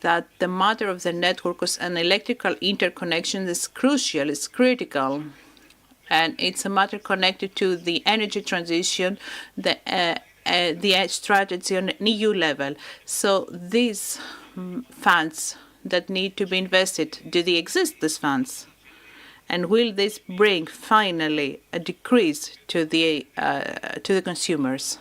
that the matter of the networks and electrical interconnection is crucial, is critical. And it's a matter connected to the energy transition, the strategy on an EU level. So these funds that need to be invested, do they exist, these funds? And will this bring finally a decrease to the consumers?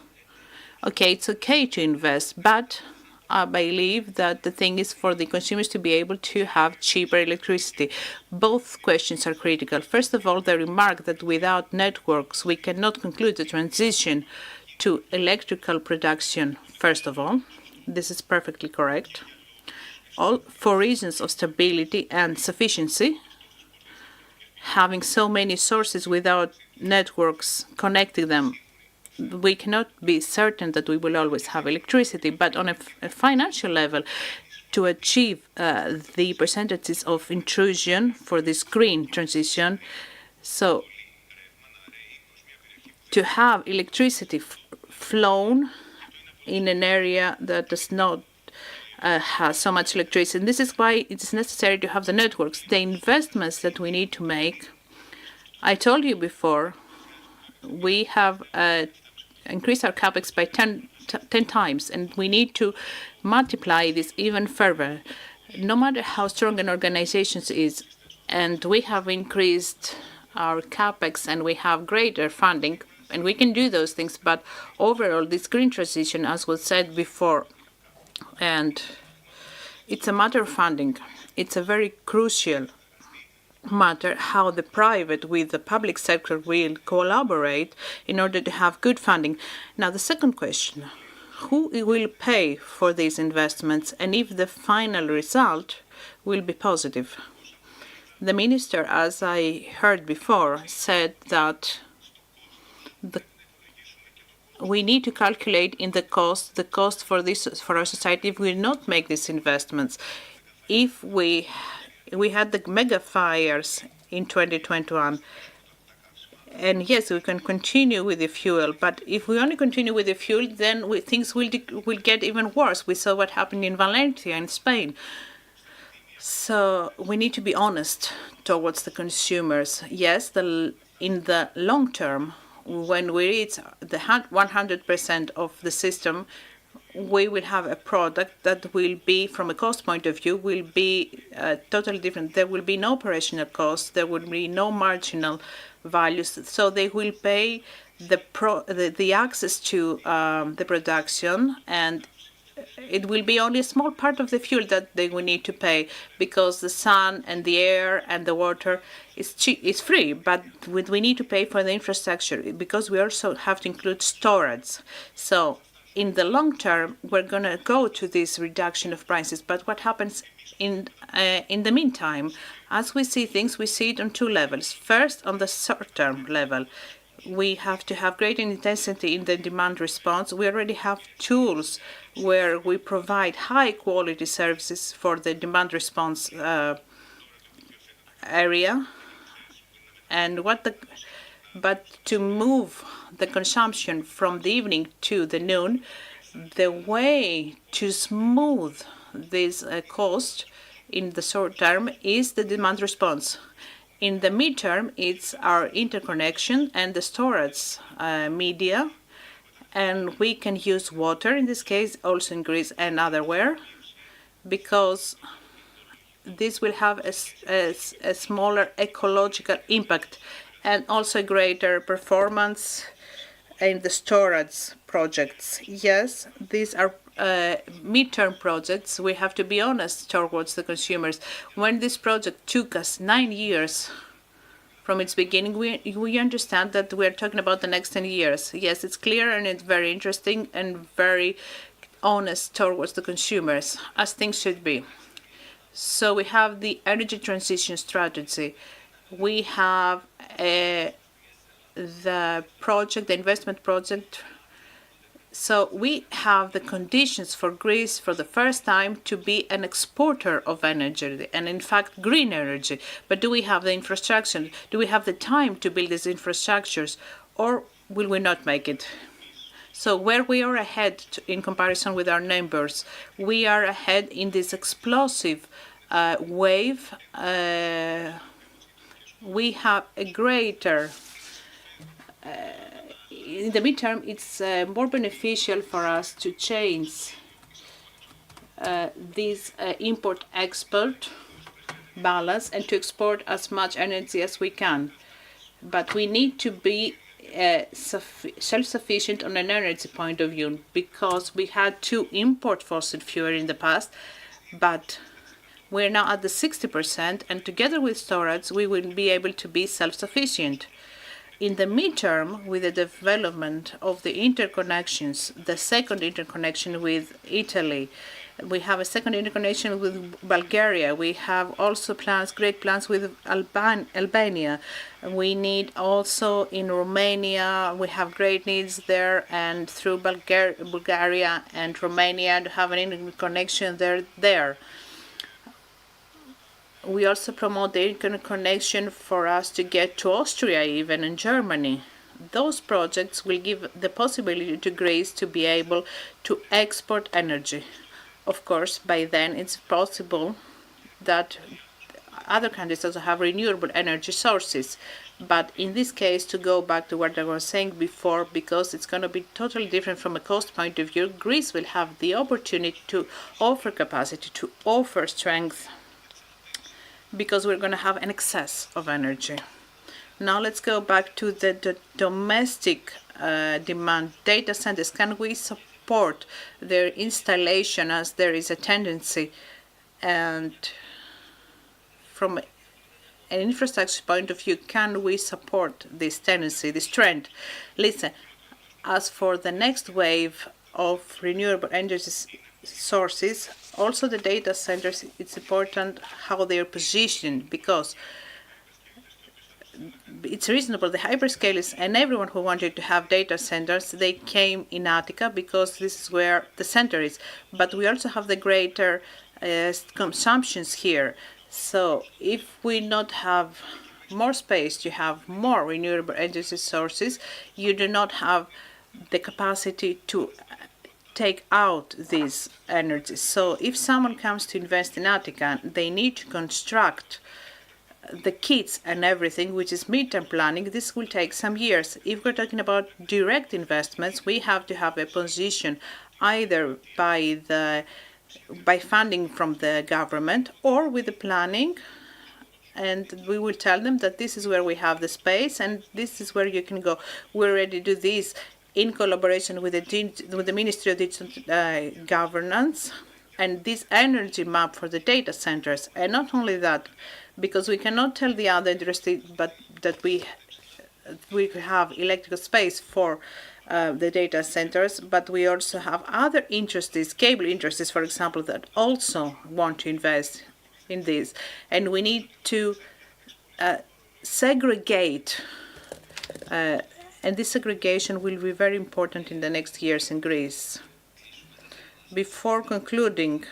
Okay, it's okay to invest, but I believe that the thing is for the consumers to be able to have cheaper electricity. Both questions are critical. First of all, the remark that without networks we cannot conclude the transition to electrical production. First of all, this is perfectly correct. All for reasons of stability and sufficiency. Having so many sources without networks connecting them, we cannot be certain that we will always have electricity. But on a financial level, to achieve the percentages of intrusion for this green transition, so to have electricity flown in an area that does not has so much electricity. And this is why it is necessary to have the networks. The investments that we need to make, I told you before, we have increased our capex by 10 times, and we need to multiply this even further. No matter how strong an organization is, and we have increased our capex and we have greater funding, and we can do those things, but overall, this green transition, as was said before, and it's a matter of funding. It's a very crucial matter how the private with the public sector will collaborate in order to have good funding. Now, the second question, who will pay for these investments and if the final result will be positive? The minister, as I heard before, said that we need to calculate in the cost for this for our society if we will not make these investments. If we had the mega fires in 2021, and yes, we can continue with the fuel, but if we only continue with the fuel, then things will get even worse. We saw what happened in Valencia in Spain. So we need to be honest towards the consumers. Yes, in the long term, when we reach the 100% of the system, we will have a product that will be, from a cost point of view, will be totally different. There will be no operational costs. There will be no marginal values. So they will pay the access to the production, and it will be only a small part of the fuel that they will need to pay because the sun and the air and the water is cheap, is free. But we need to pay for the infrastructure because we also have to include storage. So in the long term, we're going to go to this reduction of prices. But what happens in the meantime? As we see things, we see it on two levels. First, on the short-term level, we have to have greater intensity in the demand response. We already have tools where we provide high-quality services for the demand response area. But to move the consumption from the evening to the noon, the way to smooth this cost in the short term is the demand response. In the midterm, it's our interconnection and the storage media, and we can use water in this case, also in Greece and otherwhere, because this will have a smaller ecological impact and also greater performance in the storage projects. Yes, these are midterm projects. We have to be honest towards the consumers. When this project took us 9 years from its beginning, we understand that we're talking about the next 10 years. Yes, it's clear and it's very interesting and very honest towards the consumers, as things should be. So we have the energy transition strategy. We have the investment project. So we have the conditions for Greece for the first time to be an exporter of energy, and in fact green energy. But do we have the infrastructure? Do we have the time to build these infrastructures, or will we not make it? So where we are ahead in comparison with our neighbors, we are ahead in this explosive wave. We have a greater, in the midterm, it's more beneficial for us to change this import-export balance and to export as much energy as we can. But we need to be self-sufficient on an energy point of view, because we had to import fossil fuel in the past, but we're now at the 60%, and together with storage, we will be able to be self-sufficient. In the midterm, with the development of the interconnections, the second interconnection with Italy, we have a second interconnection with Bulgaria. We have also plans, great plans with Albania. We need also in Romania, we have great needs there, and through Bulgaria and Romania to have an interconnection there. We also promote the interconnection for us to get to Austria even and Germany. Those projects will give the possibility to Greece to be able to export energy. Of course, by then it's possible that other countries also have renewable energy sources. But in this case, to go back to what I was saying before, because it's going to be totally different from a cost point of view, Greece will have the opportunity to offer capacity, to offer strength, because we're going to have an excess of energy. Now let's go back to the domestic demand. Data centers, can we support their installation as there is a tendency? And from an infrastructure point of view, can we support this tendency, this trend? Listen, as for the next wave of renewable energy sources, also the data centers, it's important how they are positioned, because it's reasonable. The hyperscalers and everyone who wanted to have data centers, they came in Attica because this is where the center is. But we also have the greater consumptions here. So if we not have more space to have more renewable energy sources, you do not have the capacity to take out these energies. So if someone comes to invest in Attica, they need to construct the kits and everything, which is midterm planning. This will take some years. If we're talking about direct investments, we have to have a position either by funding from the government or with the planning, and we will tell them that this is where we have the space and this is where you can go. We already do this in collaboration with the Ministry of Digital Governance, and this energy map for the data centers. And not only that, because we cannot tell the other industry but that we have electrical space for the data centers, but we also have other interests, cable interests, for example, that also want to invest in this. And we need to segregate, and this segregation will be very important in the next years in Greece. Before concluding,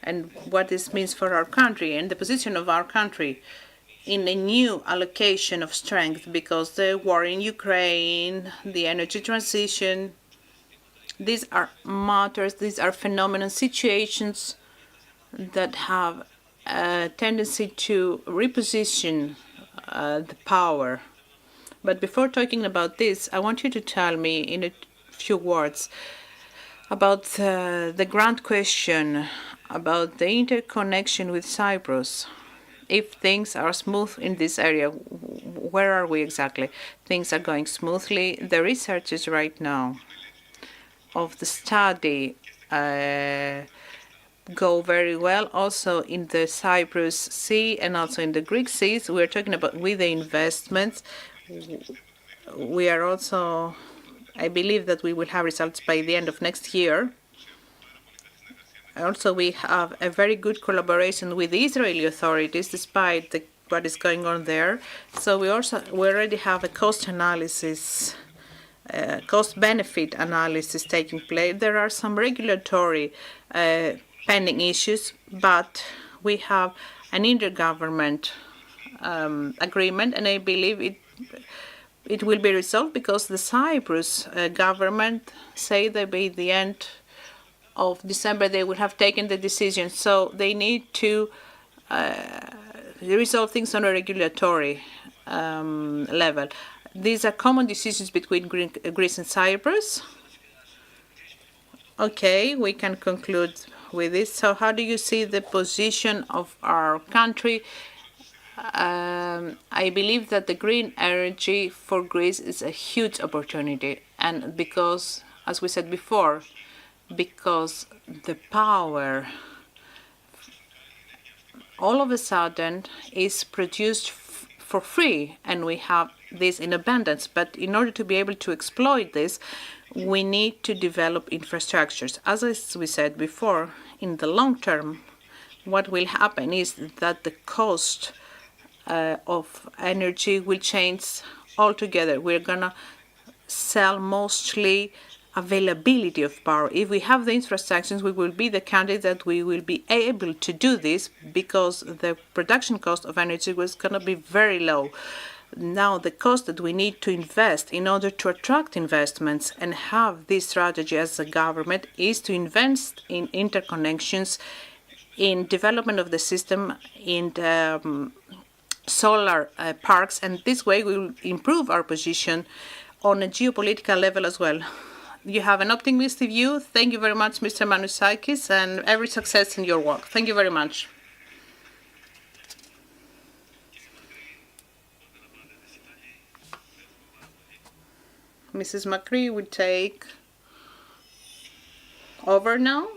and what this means for our country and the position of our country in a new allocation of strength, because the war in Ukraine, the energy transition, these are matters, these are phenomena, situations that have a tendency to reposition the power. But before talking about this, I want you to tell me in a few words about the grand question about the interconnection with Cyprus. If things are smooth in this area, where are we exactly? Things are going smoothly. The researchers right now of the study go very well. Also in the Cyprus Sea and also in the Greek seas, we're talking about with the investments. We are also, I believe that we will have results by the end of next year. Also, we have a very good collaboration with the Israeli authorities, despite what is going on there. So we already have a cost analysis, cost-benefit analysis taking place. There are some regulatory pending issues, but we have an intergovernment agreement, and I believe it will be resolved because the Cyprus government say that by the end of December they will have taken the decision. So they need to resolve things on a regulatory level. These are common decisions between Greece and Cyprus. Okay, we can conclude with this. So how do you see the position of our country? I believe that the green energy for Greece is a huge opportunity. And because, as we said before, because the power all of a sudden is produced for free, and we have this in abundance. But in order to be able to exploit this, we need to develop infrastructures. As we said before, in the long term, what will happen is that the cost of energy will change altogether. We're going to sell mostly availability of power. If we have the infrastructures, we will be the country that we will be able to do this because the production cost of energy was going to be very low. Now, the cost that we need to invest in order to attract investments and have this strategy as a government is to invest in interconnections, in development of the system, in solar parks, and this way we will improve our position on a geopolitical level as well. You have an optimistic view. Thank you very much, Mr. Manusakis, and every success in your work. Thank you very much. Mrs. Macri will take over now.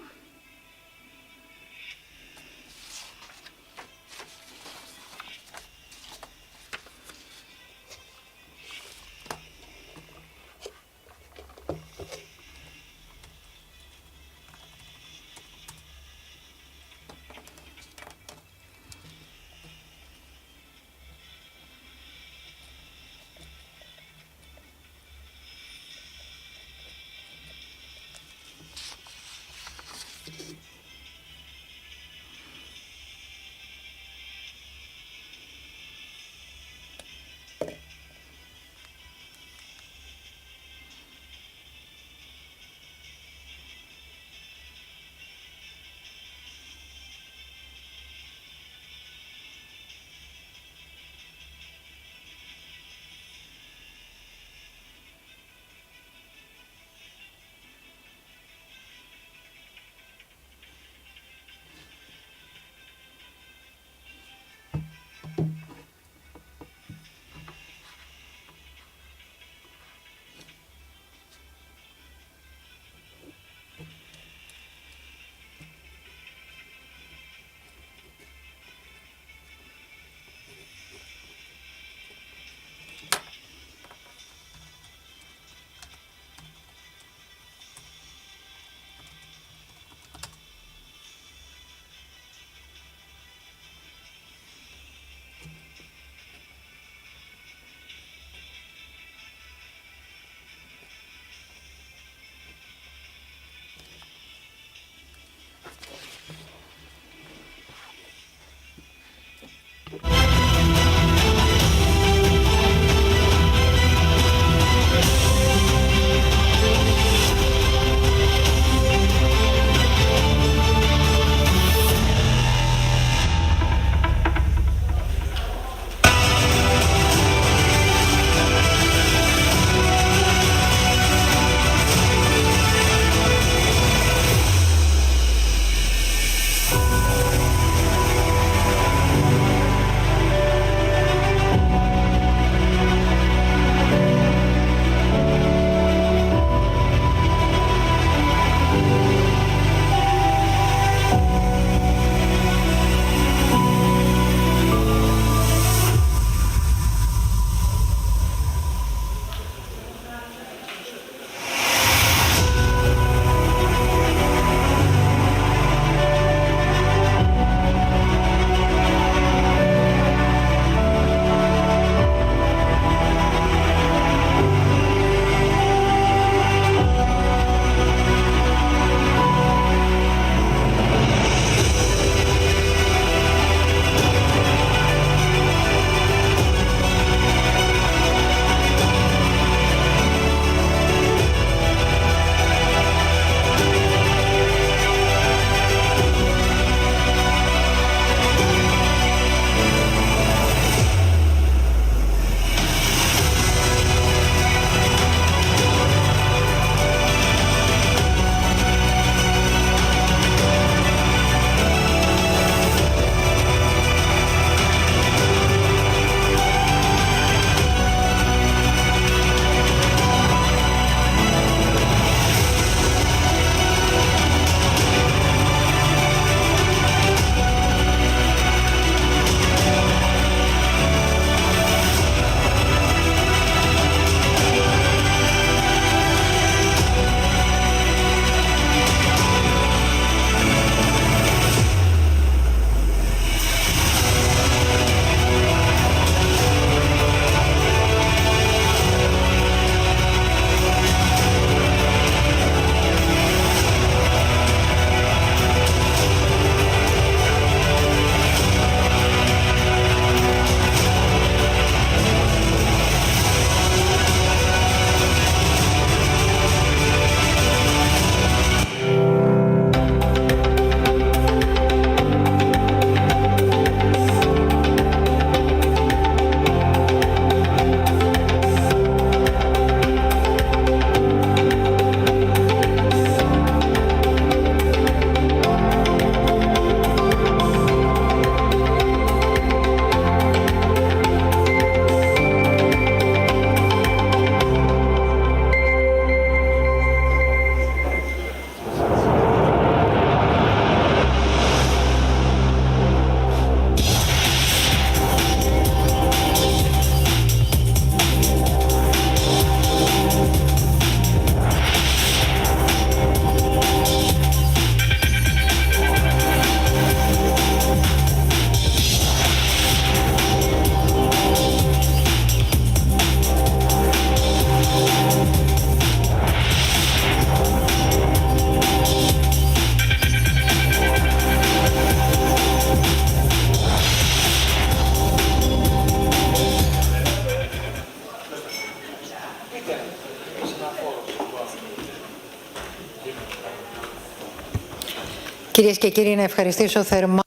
Κυρίες και κύριοι, να ευχαριστήσω θερμά.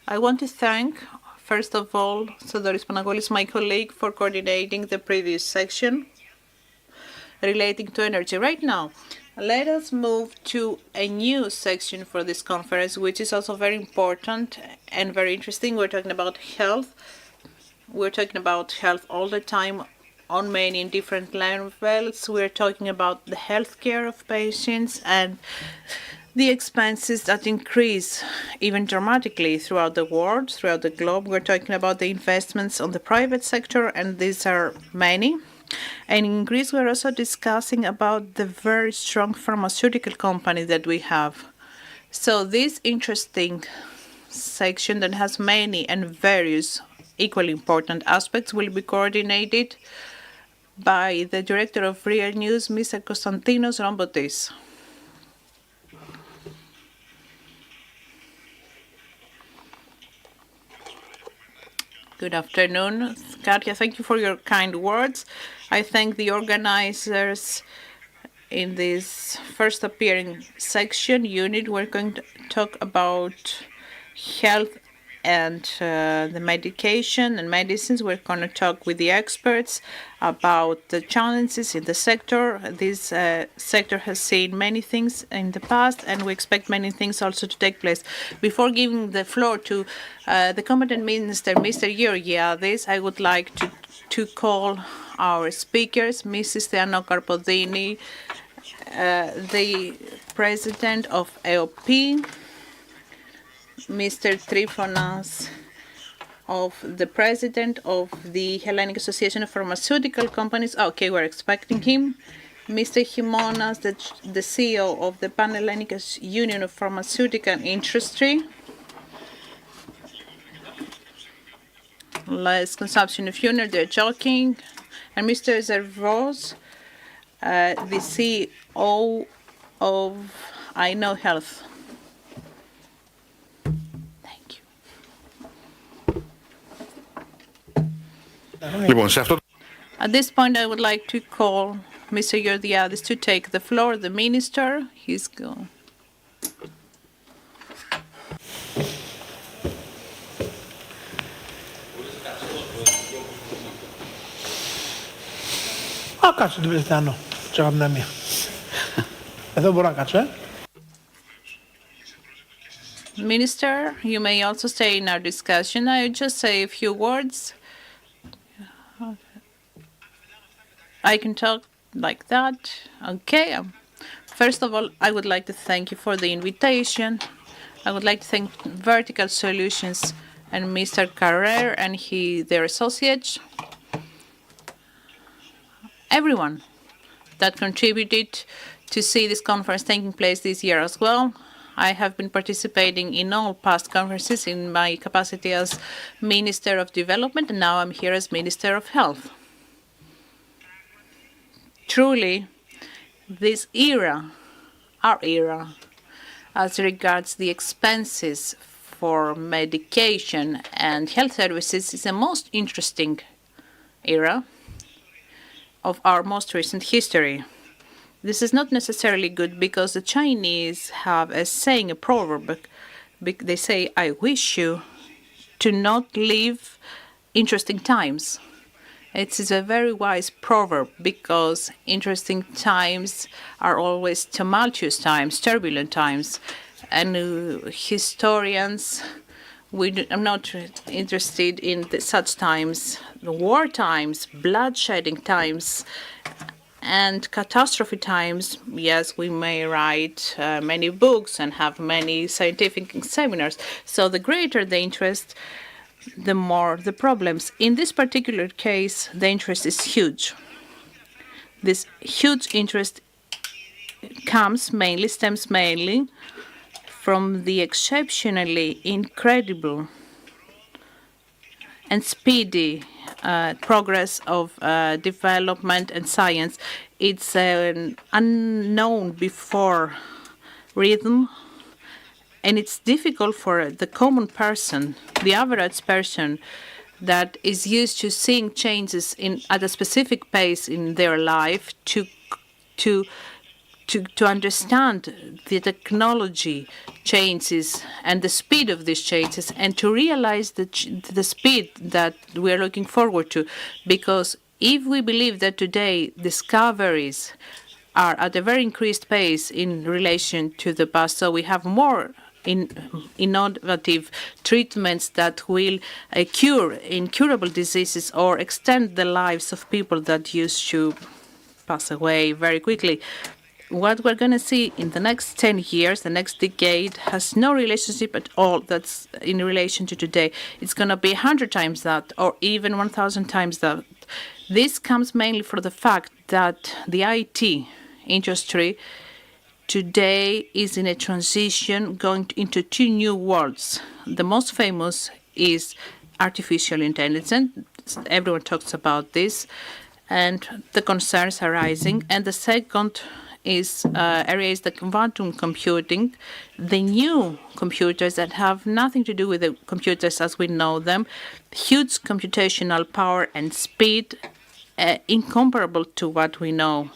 I want to thank, first of all, Theodoros Panagoulis, my colleague, for coordinating the previous section relating to energy. Right now, let us move to a new section for this conference, which is also very important and very interesting. We're talking about health. We're talking about health all the time on many and different levels. We're talking about the health care of patients and the expenses that increase even dramatically throughout the world, throughout the globe. We're talking about the investments on the private sector, and these are many. And in Greece, we're also discussing about the very strong pharmaceutical company that we have. So this interesting section that has many and various equally important aspects will be coordinated by the director of Real News, Mr. Konstantinos Rombotis. Good afternoon, Katya. Thank you for your kind words. I thank the organizers in this first appearing section unit. We're going to talk about health and the medication and medicines. We're going to talk with the experts about the challenges in the sector. This sector has seen many things in the past, and we expect many things also to take place. Before giving the floor to the competent minister, Mr. Georgiadis, I would like to call our speakers, Mrs. Theano Karpodini, the president of AOP, Mr. Trifonas, of the president of the Hellenic Association of Pharmaceutical Companies. Okay, we're expecting him. Mr. Himonas, the CEO of the Pan-Hellenic Union of Pharmaceutical Industry. Less consumption of unit, they're joking. And Mr. Zervos, the CEO of I Know Health. At this point, I would like to call Mr. Georgiadis to take the floor. The minister, he's gone. Κάτσω την Χριστιανό, σε αγαπητά μία. Εδώ μπορώ να κάτσω, Minister, you may also stay in our discussion. I will just say a few words. I can talk like that. Okay. First of all, I would like to thank you for the invitation. I would like to thank Vertical Solutions and Mr. Carrer and their associates. Everyone that contributed to see this conference taking place this year as well. I have been participating in all past conferences in my capacity as Minister of Development, and now I'm here as Minister of Health. Truly, this era, our era, as regards the expenses for medication and health services, is the most interesting era of our most recent history. This is not necessarily good because the Chinese have a saying, a proverb. They say, I wish you to not live interesting times. It is a very wise proverb because interesting times are always tumultuous times, turbulent times. And historians, I'm not interested in such times, the war times, bloodshedding times, and catastrophe times. Yes, we may write many books and have many scientific seminars. So the greater the interest, the more the problems. In this particular case, the interest is huge. This huge interest stems mainly from the exceptionally incredible and speedy progress of development and science. It's an unknown before rhythm, and it's difficult for the common person, the average person, that is used to seeing changes at a specific pace in their life to understand the technology changes and the speed of these changes, and to realize the speed that we are looking forward to. Because if we believe that today discoveries are at a very increased pace in relation to the past, so we have more innovative treatments that will cure incurable diseases or extend the lives of people that used to pass away very quickly. What we're going to see in the next 10 years, the next decade, has no relationship at all that's in relation to today. It's going to be 100 times that, or even 1,000 times that. This comes mainly from the fact that the IT industry today is in a transition going into two new worlds. The most famous is artificial intelligence. Everyone talks about this, and the concerns are rising. And the second area is the quantum computing, the new computers that have nothing to do with the computers as we know them, huge computational power and speed, incomparable to what we know,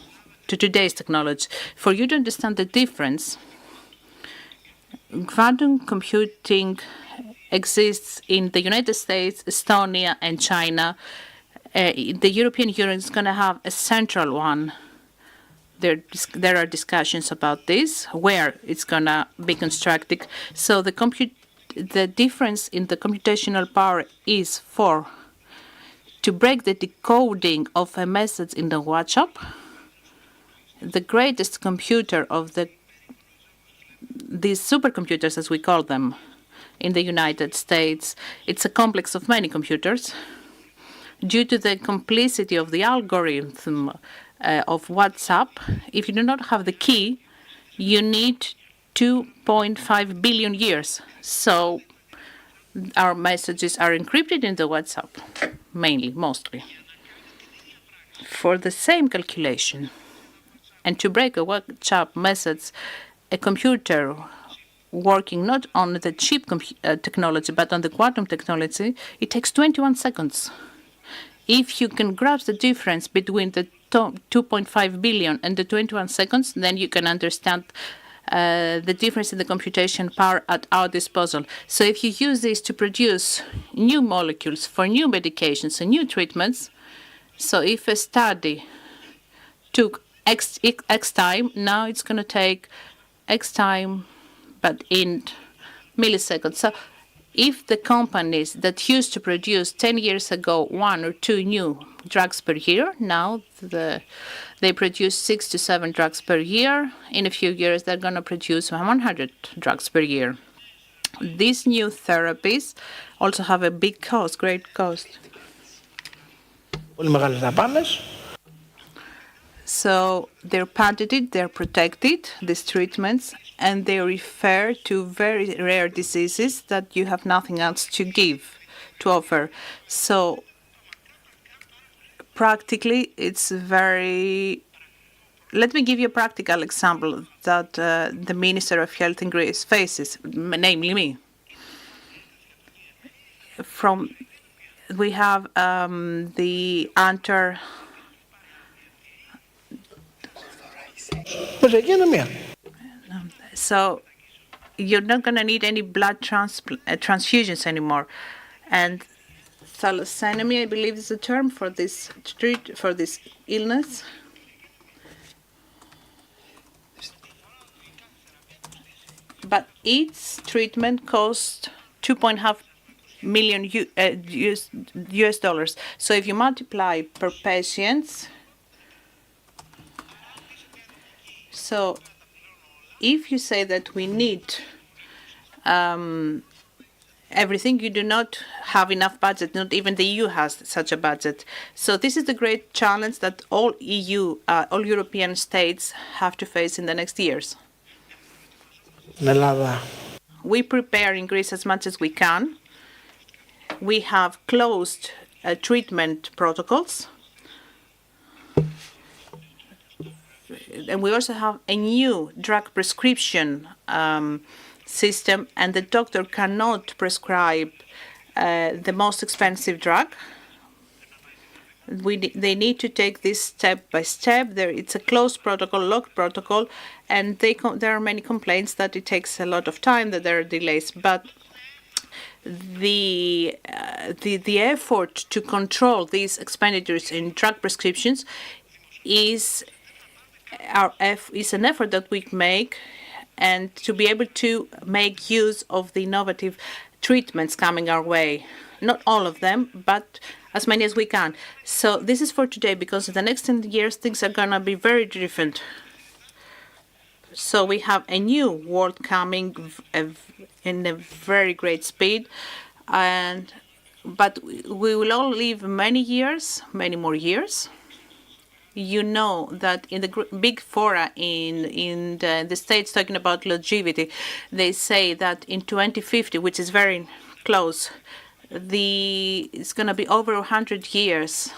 to today's technology. For you to understand the difference, quantum computing exists in the United States, Estonia, and China. The European Union is going to have a central one. There are discussions about this, where it's going to be constructed. So the difference in the computational power is to break the decoding of a message in the WhatsApp. The greatest computer of these supercomputers, as we call them, in the United States, it's a complex of many computers. Due to the complexity of the algorithm of WhatsApp, if you do not have the key, you need 2.5 billion years. So our messages are encrypted in the WhatsApp, mostly. For the same calculation, and to break a WhatsApp message, a computer working not on the cheap technology but on the quantum technology, it takes 21 seconds. If you can grasp the difference between the 2.5 billion and the 21 seconds, then you can understand the difference in the computation power at our disposal. So if you use this to produce new molecules for new medications and new treatments, so if a study took X time, now it's going to take X time, but in milliseconds. So if the companies that used to produce 10 years ago 1 or 2 new drugs per year, now they produce 6 to 7 drugs per year. In a few years, they're going to produce 100 drugs per year. These new therapies also have a big cost, great cost. So they're patented, they're protected, these treatments, and they refer to very rare diseases that you have nothing else to offer. So practically, it's very... Let me give you a practical example that the Minister of Health in Greece faces, namely me. We have the So you're not going to need any blood transfusions anymore. And thalassemia, I believe, is the term for this illness. But its treatment costs $2.5 million US dollars. So if you multiply per patient, so if you say that we need everything, you do not have enough budget. Not even the EU has such a budget. So this is the great challenge that all European states have to face in the next years. We prepare in Greece as much as we can. We have closed treatment protocols. And we also have a new drug prescription system, and the doctor cannot prescribe the most expensive drug. They need to take this step by step. It's a closed protocol, locked protocol, and there are many complaints that it takes a lot of time, that there are delays. But the effort to control these expenditures in drug prescriptions is an effort that we make, and to be able to make use of the innovative treatments coming our way. Not all of them, but as many as we can. So this is for today, because in the next 10 years, things are going to be very different. So we have a new world coming in a very great speed, but we will all live many more years. You know that in the big fora in the States talking about longevity, they say that in 2050, which is very close, it's going to be over 100 years.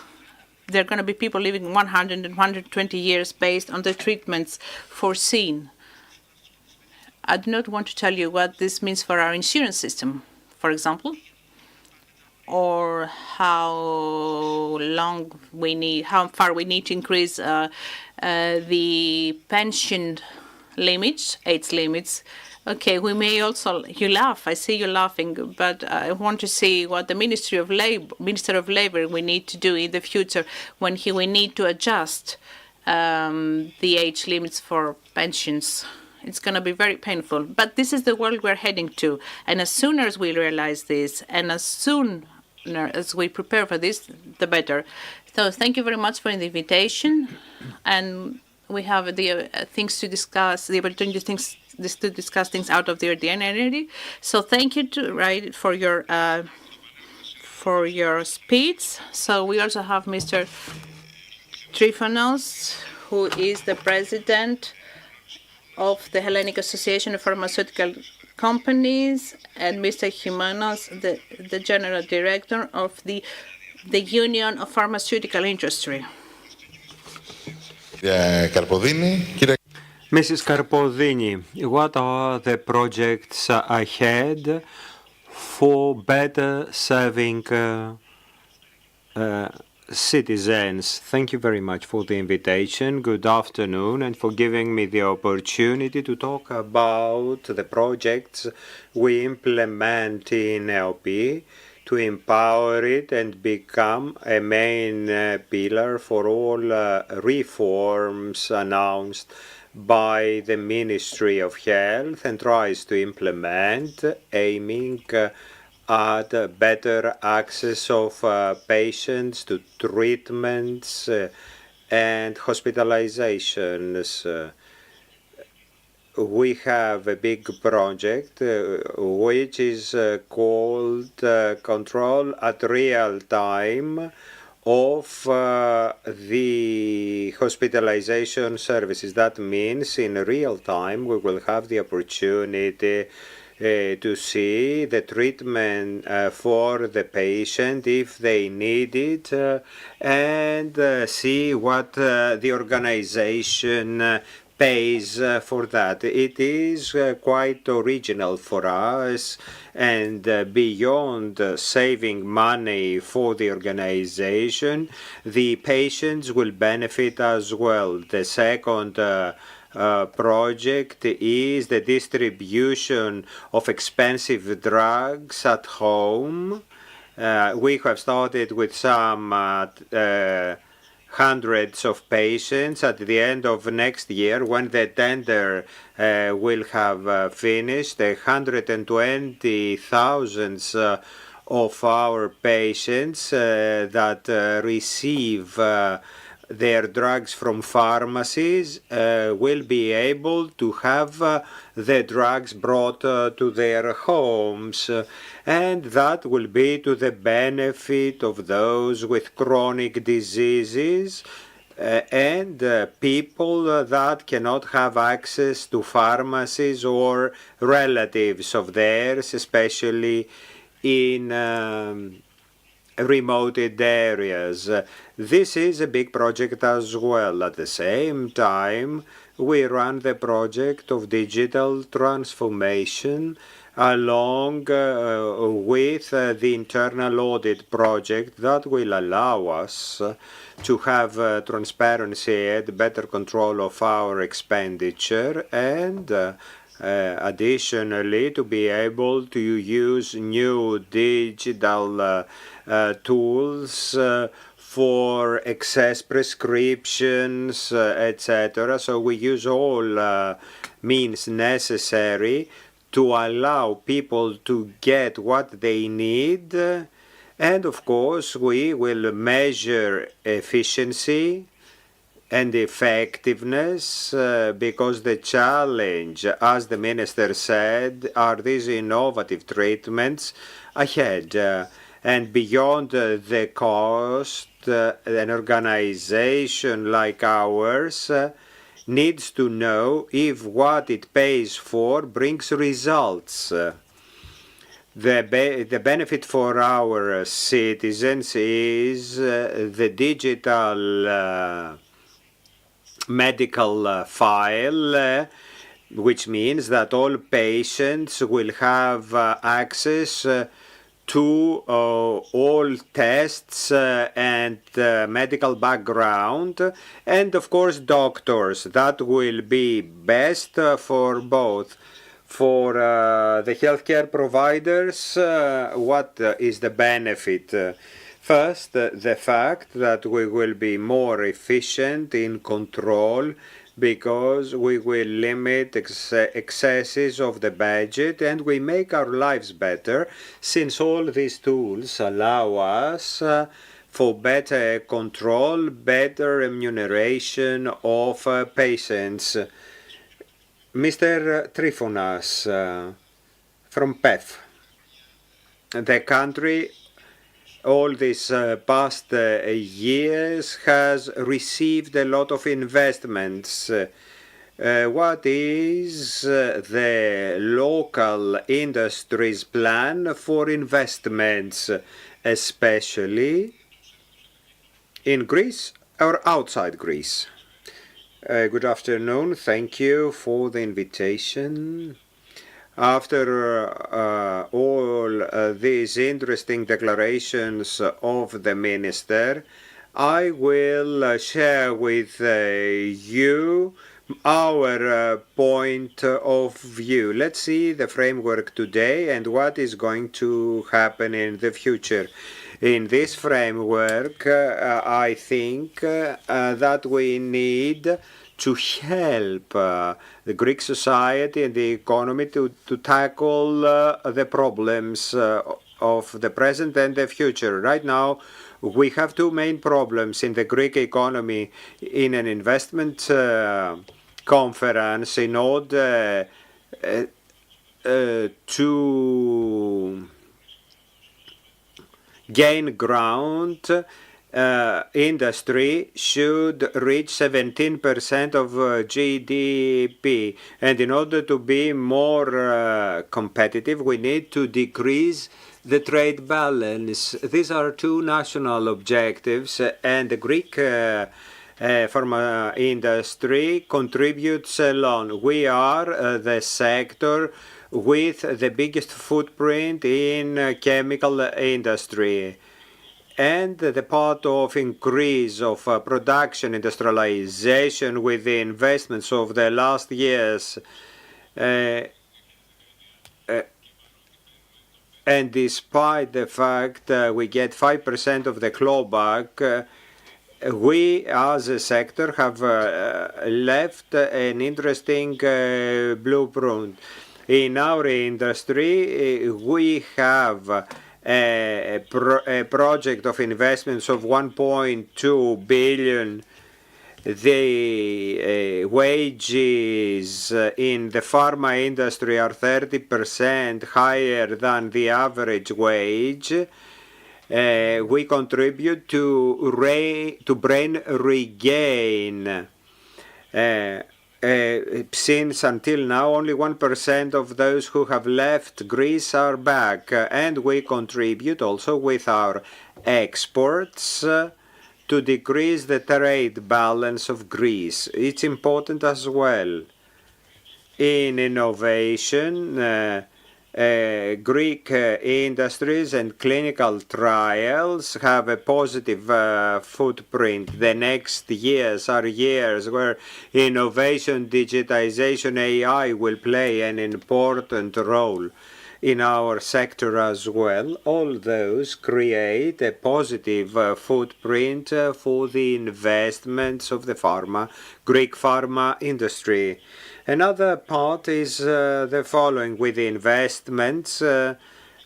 There are going to be people living 100 and 120 years based on the treatments foreseen. I do not want to tell you what this means for our insurance system, for example, or how far we need to increase the pension limits, age limits. Okay, we may also, you laugh, I see you laughing, but I want to see what the Minister of Labor we need to do in the future when we need to adjust the age limits for pensions. It's going to be very painful, but this is the world we're heading to. And as soon as we realize this, and as soon as we prepare for this, the better. So thank you very much for the invitation, and we have the things to discuss, the opportunity to discuss things out of the ordinary. So thank you for your speech. So we also have Mr. Trifonos, who is the president of the Hellenic Association of Pharmaceutical Companies, and Mr. Jimenez, the general director of the Union of Pharmaceutical Industry. Mrs. Carpodini, what are the projects ahead for better serving citizens? Thank you very much for the invitation. Good afternoon, and for giving me the opportunity to talk about the projects we implement in EOP to empower it and become a main pillar for all reforms announced by the Ministry of Health and tries to implement, aiming at better access of patients to treatments and hospitalizations. We have a big project which is called Control at Real Time of the hospitalization services. That means in real time we will have the opportunity to see the treatment for the patient if they need it, and see what the organization pays for that. It is quite original for us, and beyond saving money for the organization, the patients will benefit as well. The second project is the distribution of expensive drugs at home. We have started with some hundreds of patients. At the end of next year, when the tender will have finished, 120,000 of our patients that receive their drugs from pharmacies will be able to have the drugs brought to their homes, and that will be to the benefit of those with chronic diseases and people that cannot have access to pharmacies or relatives of theirs, especially in remote areas. This is a big project as well. At the same time, we run the project of digital transformation along with the internal audit project that will allow us to have transparency and better control of our expenditure, and additionally to be able to use new digital tools for excess prescriptions, etc. So we use all means necessary to allow people to get what they need. And of course, we will measure efficiency and effectiveness because the challenge, as the minister said, are these innovative treatments ahead. And beyond the cost, an organization like ours needs to know if what it pays for brings results. The benefit for our citizens is the digital medical file, which means that all patients will have access to all tests and medical background, and of course doctors. That will be best for both. For the healthcare providers, what is the benefit? First, the fact that we will be more efficient in control because we will limit excesses of the budget, and we make our lives better since all these tools allow us for better control, better remuneration of patients. Mr. Trifonas from PEF. The country all these past years has received a lot of investments. What is the local industry's plan for investments, especially in Greece or outside Greece? Good afternoon. Thank you for the invitation. After all these interesting declarations of the minister, I will share with you our point of view. Let's see the framework today and what is going to happen in the future. In this framework, I think that we need to help the Greek society and the economy to tackle the problems of the present and the future. Right now, we have two main problems in the Greek economy. In an investment conference, in order to gain ground, industry should reach 17% of GDP. And in order to be more competitive, we need to decrease the trade balance. These are two national objectives, and the Greek pharma industry contributes alone. We are the sector with the biggest footprint in chemical industry. And the part of increase of production, industrialization with the investments of the last years, and despite the fact we get 5% of the clawback, we as a sector have left an interesting blueprint. In our industry, we have a project of investments of 1.2 billion. The wages in the pharma industry are 30% higher than the average wage. We contribute to brain regain. Since until now, only 1% of those who have left Greece are back, and we contribute also with our exports to decrease the trade balance of Greece. It's important as well. In innovation, Greek industries and clinical trials have a positive footprint. The next years are years where innovation, digitization, AI will play an important role in our sector as well. All those create a positive footprint for the investments of the Greek pharma industry. Another part is the following. With the investments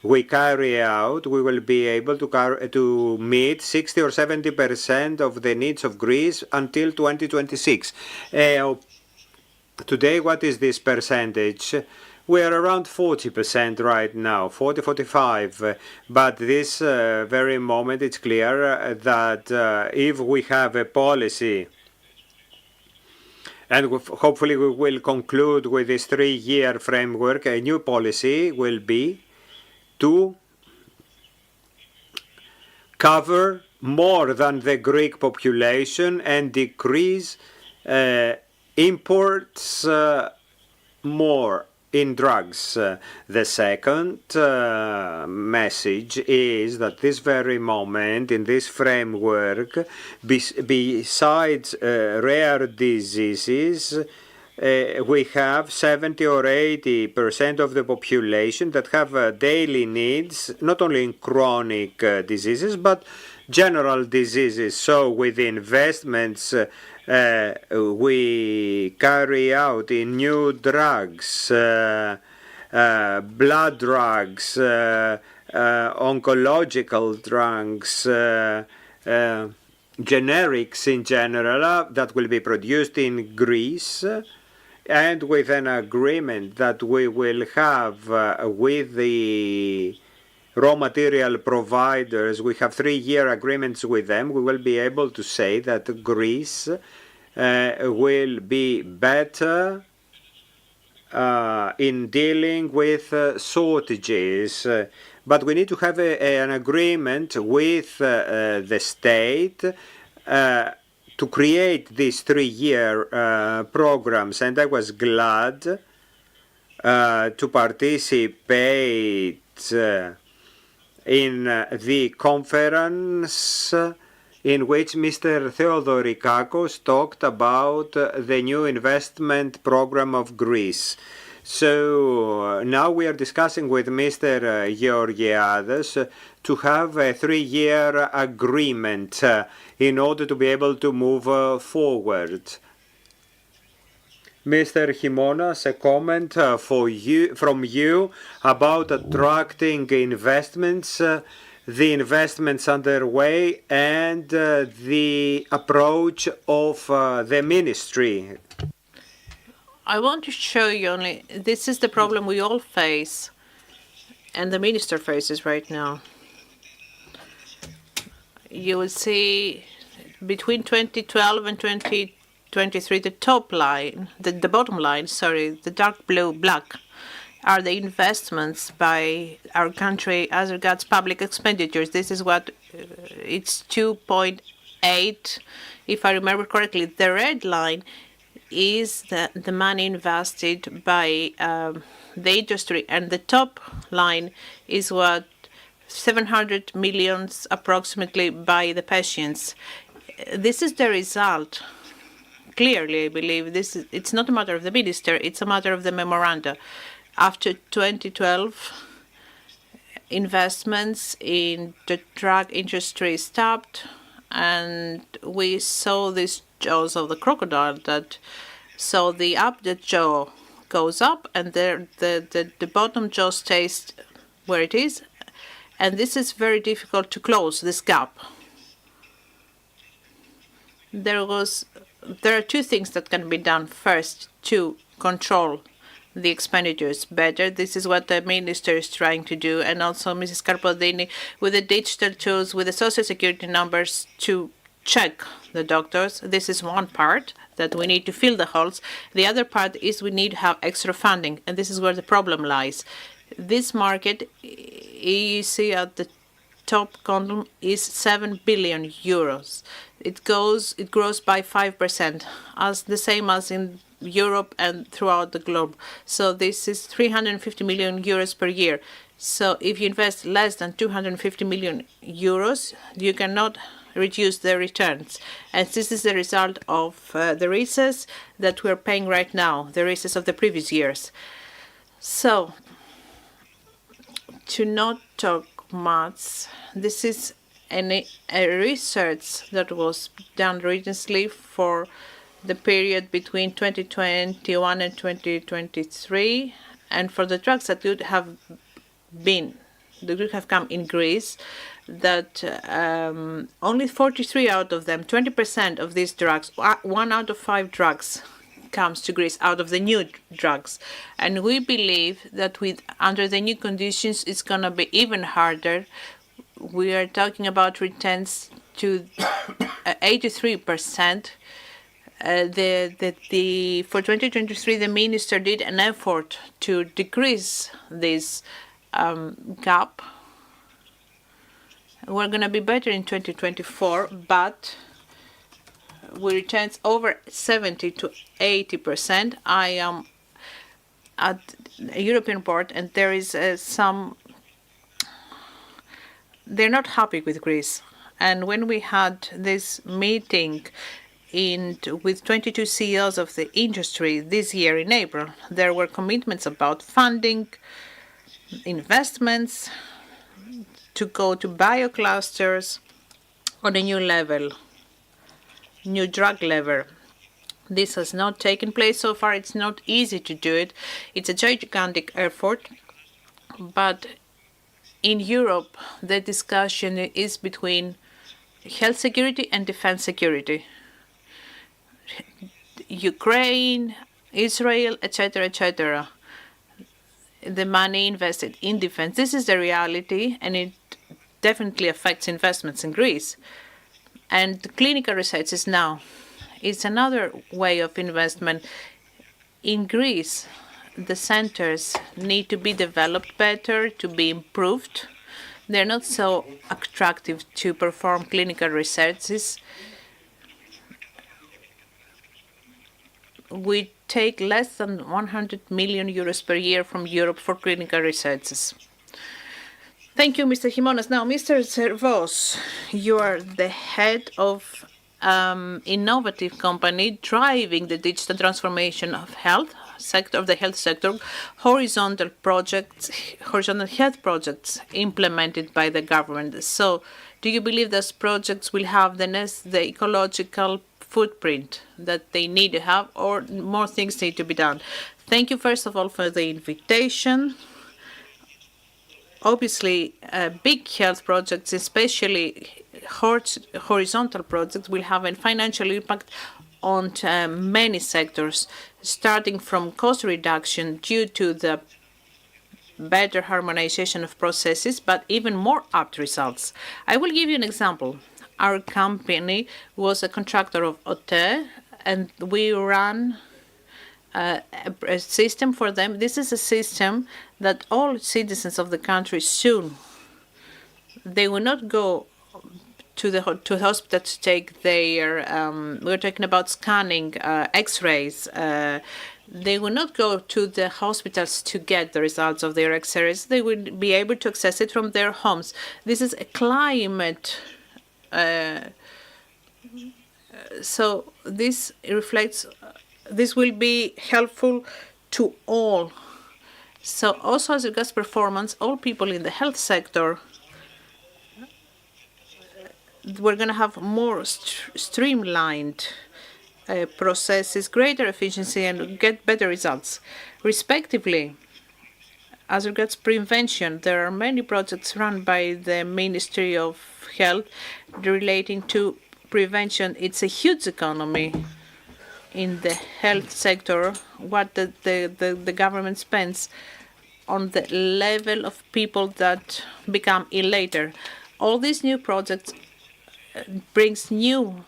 we carry out, we will be able to meet 60 or 70% of the needs of Greece until 2026. Today, what is this percentage? We are around 40% right now, 40-45. But this very moment, it's clear that if we have a policy, and hopefully we will conclude with this 3-year framework, a new policy will be to cover more than the Greek population and decrease imports more in drugs. The second message is that this very moment, in this framework, besides rare diseases, we have 70 or 80% of the population that have daily needs, not only in chronic diseases, but general diseases. So with investments we carry out in new drugs, blood drugs, oncological drugs, generics in general that will be produced in Greece, and with an agreement that we will have with the raw material providers, we have 3-year agreements with them, we will be able to say that Greece will be better in dealing with shortages. But we need to have an agreement with the state to create these 3-year programs. And I was glad to participate in the conference in which Mr. Theodorikakos talked about the new investment program of Greece. So now we are discussing with Mr. Georgiades to have a 3-year agreement in order to be able to move forward. Mr. Himonas, a comment from you about attracting investments, the investments underway, and the approach of the ministry. I want to show you only, this is the problem we all face, and the minister faces right now. You will see between 2012 and 2023, the top line, the bottom line, sorry, the dark blue, black, are the investments by our country as regards public expenditures. This is what it's 2.8, if I remember correctly. The red line is the money invested by the industry, and the top line is what 700 million approximately by the patients. This is the result. Clearly, I believe it's not a matter of the minister, it's a matter of the memoranda. After 2012, investments in the drug industry stopped, and we saw these jaws of the crocodile that so the jaw goes up and the bottom jaw stays where it is, and this is very difficult to close this gap. There are two things that can be done. First, to control the expenditures better. This is what the minister is trying to do, and also Mrs. Carpodini with the digital tools, with the social security numbers to check the doctors. This is one part that we need to fill the holes. The other part is we need to have extra funding, and this is where the problem lies. This market, you see at the top column, is 7 billion euros. It grows by 5%, as the same as in Europe and throughout the globe. So this is 350 million euros per year. So if you invest less than 250 million euros, you cannot reduce the returns. And this is the result of the recess that we're paying right now, the recess of the previous years. So to not talk much, this is a research that was done recently for the period between 2021 and 2023, and for the drugs that would have come in Greece, that only 43 out of them, 20% of these drugs, 1 out of 5 drugs comes to Greece out of the new drugs. And we believe that under the new conditions, it's going to be even harder. We are talking about returns to 83%. For 2023, the minister did an effort to decrease this gap. We're going to be better in 2024, but we returns over 70 to 80%. I am at a European board, and there is they're not happy with Greece. And when we had this meeting with 22 CEOs of the industry this year in April, there were commitments about funding, investments to go to bioclusters on a new level, new drug level. This has not taken place so far. It's not easy to do it. It's a gigantic effort, but in Europe, the discussion is between health security and defense security. Ukraine, Israel, etc., etc. The money invested in defense. This is the reality, and it definitely affects investments in Greece. And clinical research is now. It's another way of investment. In Greece, the centers need to be developed better, to be improved. They're not so attractive to perform clinical researches. We take less than 100 million euros per year from Europe for clinical researches. Thank you, Mr. Himonas. Now, Mr. Servos, you are the head of innovative company driving the digital transformation of the health sector, horizontal health projects implemented by the government. So, do you believe those projects will have the ecological footprint that they need to have, or more things need to be done? Thank you, first of all, for the invitation. Obviously, big health projects, especially horizontal projects, will have a financial impact on many sectors, starting from cost reduction due to the better harmonization of processes, but even more apt results. I will give you an example. Our company was a contractor of OTE, and we ran a system for them. This is a system that all citizens of the country soon, they will not go to the hospital to take their, we're talking about scanning, x-rays. They will not go to the hospitals to get the results of their x-rays. They will be able to access it from their homes. This is a climate. So this reflects, this will be helpful to all. So also as regards performance, all people in the health sector, we're going to have more streamlined processes, greater efficiency, and get better results. Respectively, as regards prevention, there are many projects run by the Ministry of Health relating to prevention. It's a huge economy in the health sector, what the government spends on the level of people that become ill later. All these new projects brings new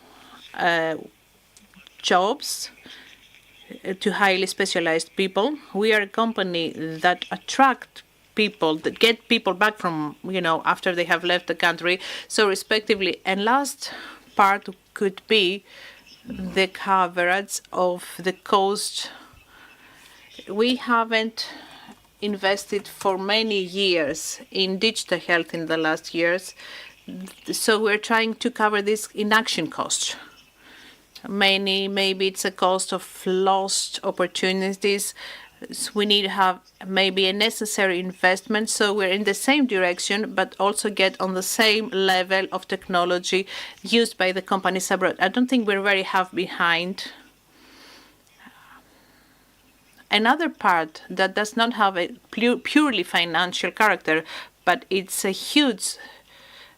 jobs to highly specialized people. We are a company that attract people, that get people back from, after they have left the country. So respectively, and last part could be the coverage of the cost. We haven't invested for many years in digital health in the last years, so we're trying to cover this inaction cost. Maybe it's a cost of lost opportunities. So we need to have maybe a necessary investment, so we're in the same direction, but also get on the same level of technology used by the companies abroad. I don't think we're very half behind. Another part that does not have a purely financial character, but it's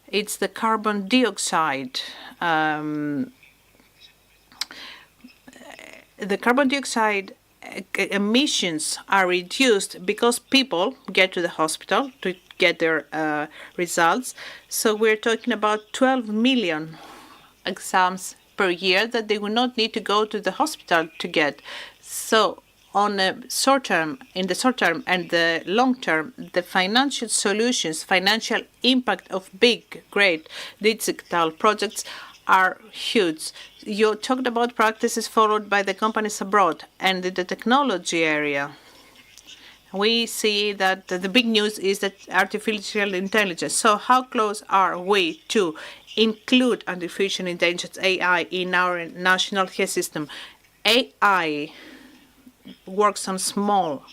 it's the carbon dioxide. The carbon dioxide emissions are reduced because people get to the hospital to get their results. So we're talking about 12 million exams per year that they will not need to go to the hospital to get. So on a short term, in the short term and the long term, the financial solutions, financial impact of big, great digital projects are huge. You talked about practices followed by the companies abroad and in the technology area. We see that the big news is that artificial intelligence. So how close are we to include artificial intelligence, AI, in our national health system? AI works on small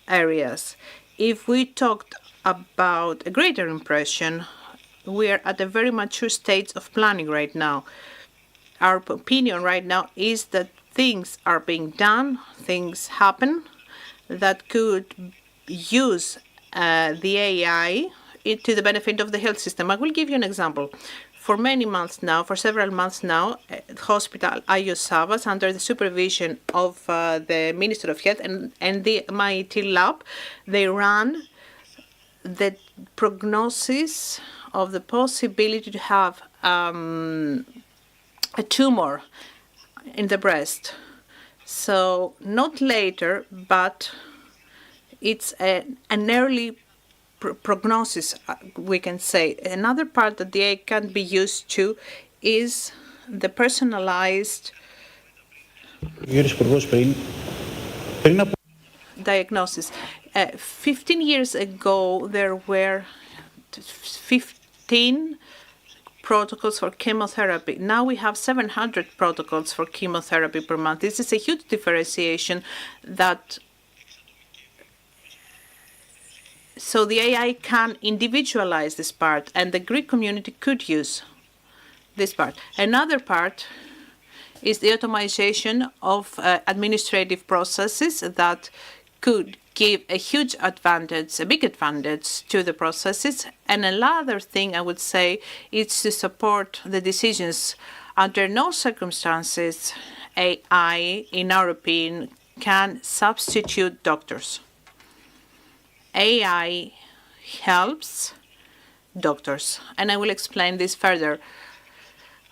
areas. If we talked about a greater impression, we are at a very mature stage of planning right now. Our opinion right now is that things are being done, things happen that could use the AI to the benefit of the health system. I will give you an example. For several months now, Hospital Agios Savas, under the supervision of the Minister of Health and the MIT lab, they ran the prognosis of the possibility to have a tumor in the breast. So not later, but it's an early prognosis, we can say. Another part that the AI can be used to is the personalized diagnosis. 15 years ago, there were 15 protocols for chemotherapy. Now we have 700 protocols for chemotherapy per month. This is a huge differentiation so the AI can individualize this part, and the Greek community could use this part. Another part is the automation of administrative processes that could give a huge advantage, a big advantage to the processes. And another thing I would say is to support the decisions. Under no circumstances, AI, in our opinion, can substitute doctors. AI helps doctors, and I will explain this further.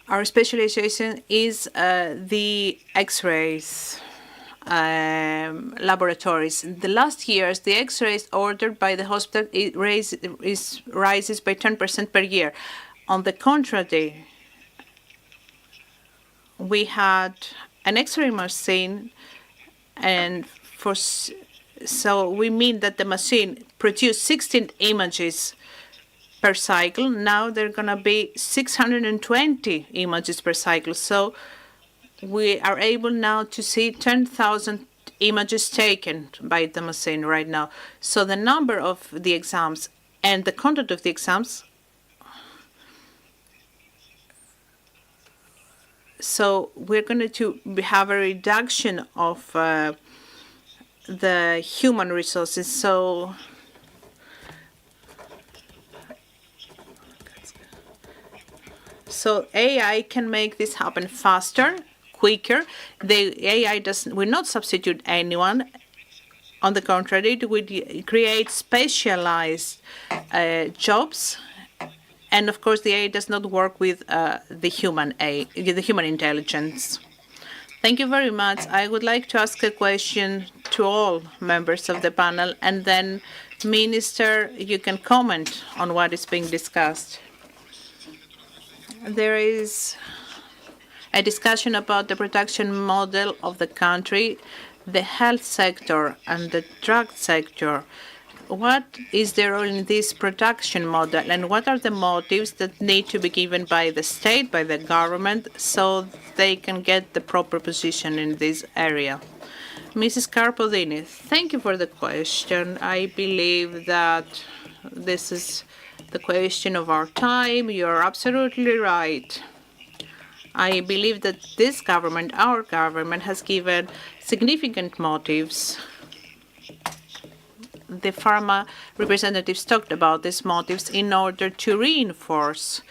Our specialization is the X-rays laboratories. In the last years, the X-rays ordered by the hospital rises by 10% per year. On the contrary, we had an X-ray machine, and so we mean that the machine produced 16 images per cycle. Now they're going to be 620 images per cycle. So we are able now to see 10,000 images taken by the machine right now. So the number of the exams and the content of the exams, so we're going to have a reduction of the human resources. So AI can make this happen faster, quicker. The AI will not substitute anyone. On the contrary, it would create specialized jobs. And of course, the AI does not work with the human intelligence. Thank you very much. I would like to ask a question to all members of the panel, and then, Minister, you can comment on what is being discussed. There is a discussion about the production model of the country, the health sector and the drug sector. What is their role in this production model, and what are the motives that need to be given by the state, by the government, so they can get the proper position in this area? Mrs. Carpodini, thank you for the question. I believe that this is the question of our time. You're absolutely right. I believe that this government, our government, has given significant motives. The pharma representatives talked about these motives in order to reinforce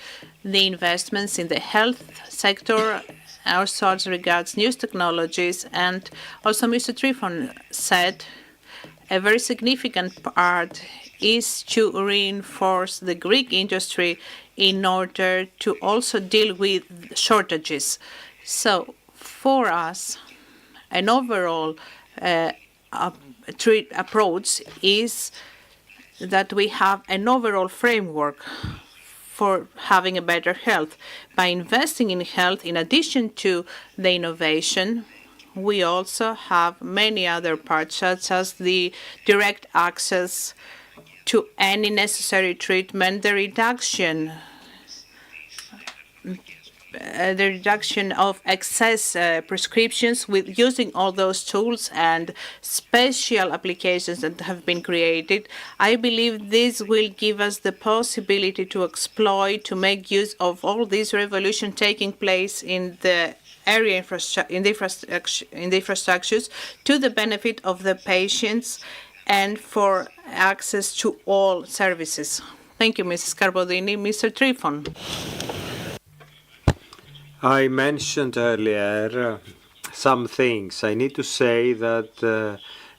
the investments in the health sector, also as regards new technologies. And also Mr. Trifon said a very significant part is to reinforce the Greek industry in order to also deal with shortages. So for us, an overall approach is that we have an overall framework for having a better health. By investing in health, in addition to the innovation, we also have many other parts, such as the direct access to any necessary treatment, the reduction of excess prescriptions with using all those tools and special applications that have been created. I believe this will give us the possibility to exploit, to make use of all this revolution taking place in the area in the infrastructures to the benefit of the patients and for access to all services. Thank you, Mrs. Carbodini. Mr. Trifon. I mentioned earlier some things. I need to say that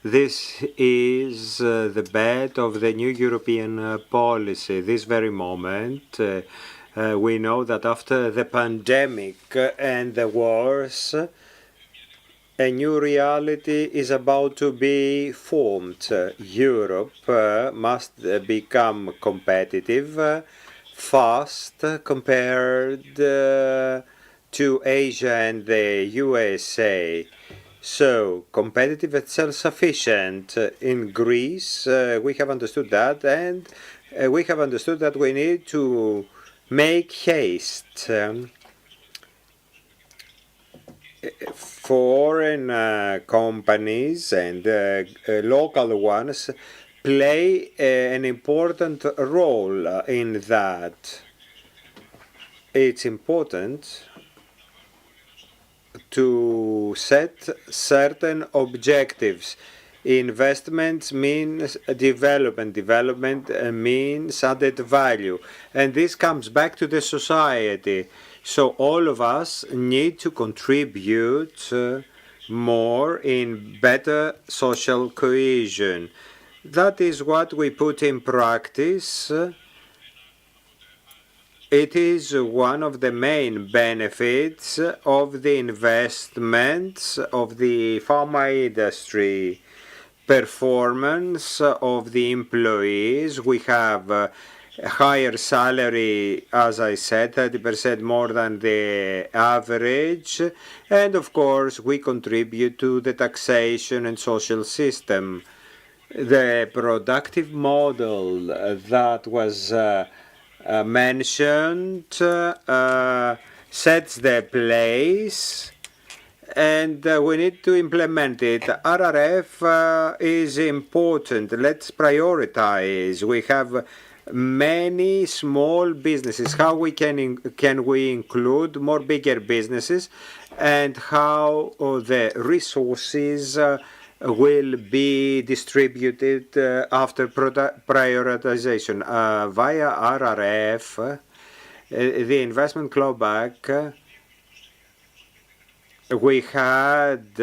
this is the bed of the new European policy. This very moment, we know that after the pandemic and the wars, a new reality is about to be formed. Europe must become competitive, fast compared to Asia and the USA. So competitive and self-sufficient. In Greece, we have understood that, and we have understood that we need to make haste. Foreign companies and local ones play an important role in that. It's important to set certain objectives. Investments means development. Development means added value. And this comes back to the society. So all of us need to contribute more in better social cohesion. That is what we put in practice. It is one of the main benefits of the investments of the pharma industry. Performance of the employees. We have a higher salary, as I said, 30% more than the average. And of course, we contribute to the taxation and social system. The productive model that was mentioned sets the place, and we need to implement it. RRF is important. Let's prioritize. We have many small businesses. How can we include more bigger businesses, and how the resources will be distributed after prioritization via RRF, the investment clawback. We had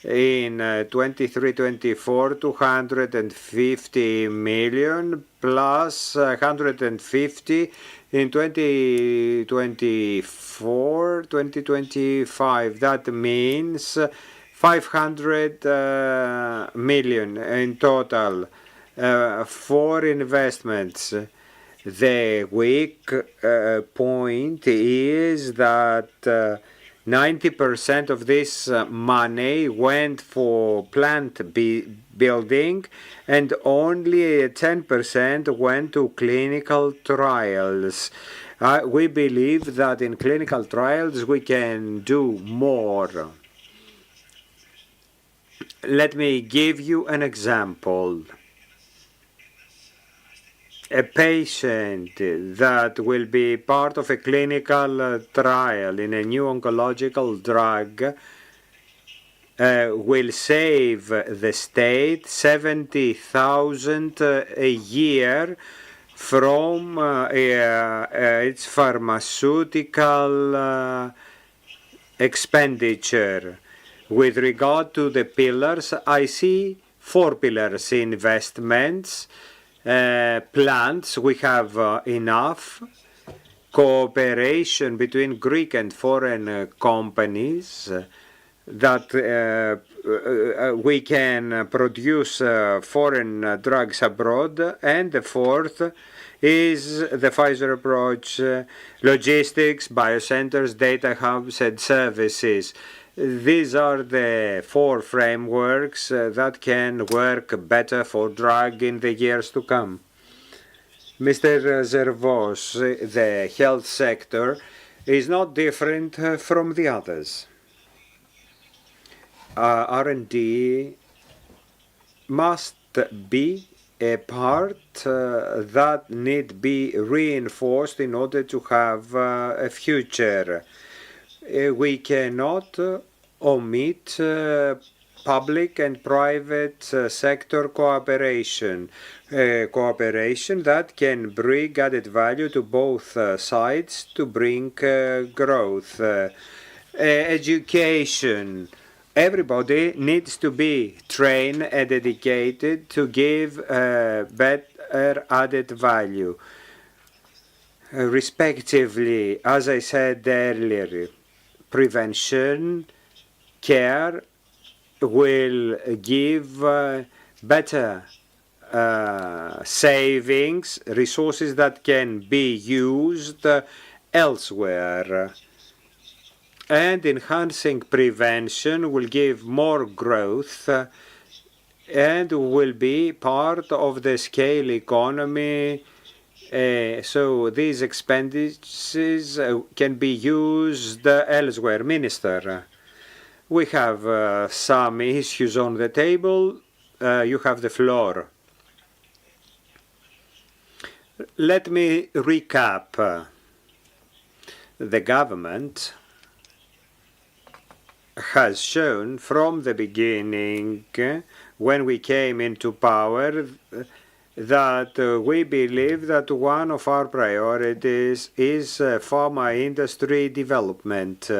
in 23-24 250 million plus 150 in 2024-2025. That means 500 million in total for investments. The weak point is that 90% of this money went for plant building and only 10% went to clinical trials. We believe that in clinical trials we can do more. Let me give you an example. A patient that will be part of a clinical trial in a new oncological drug will save the state 70,000 a year from its pharmaceutical expenditure. With regard to the pillars, I see 4 pillars: investments, plants, we have enough, cooperation between Greek and foreign companies, that we can produce foreign drugs abroad, and the 4th is the Pfizer approach, logistics, biocenters, data hubs, and services. These are the 4 frameworks that can work better for drug in the years to come. Mr. Zervos, the health sector is not different from the others. R&D must be a part that need be reinforced in order to have a future. We cannot omit public and private sector cooperation, cooperation that can bring added value to both sides to bring growth. Education. Everybody needs to be trained and dedicated to give better added value. Respectively, as I said earlier, prevention, care will give better savings, resources that can be used elsewhere. And enhancing prevention will give more growth and will be part of the scale economy. So these expenditures can be used elsewhere. Minister, we have some issues on the table. You have the floor. Let me recap. The government has shown from the beginning, when we came into power, that we believe that one of our priorities is pharma industry development.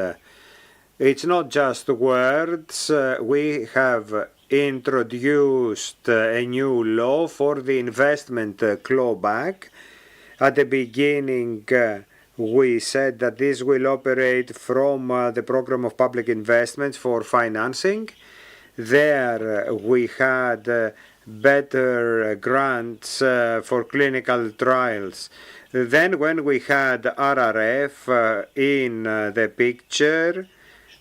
It's not just words. We have introduced a new law for the investment clawback. At the beginning, we said that this will operate from the program of public investments for financing. There we had better grants for clinical trials. Then when we had RRF in the picture,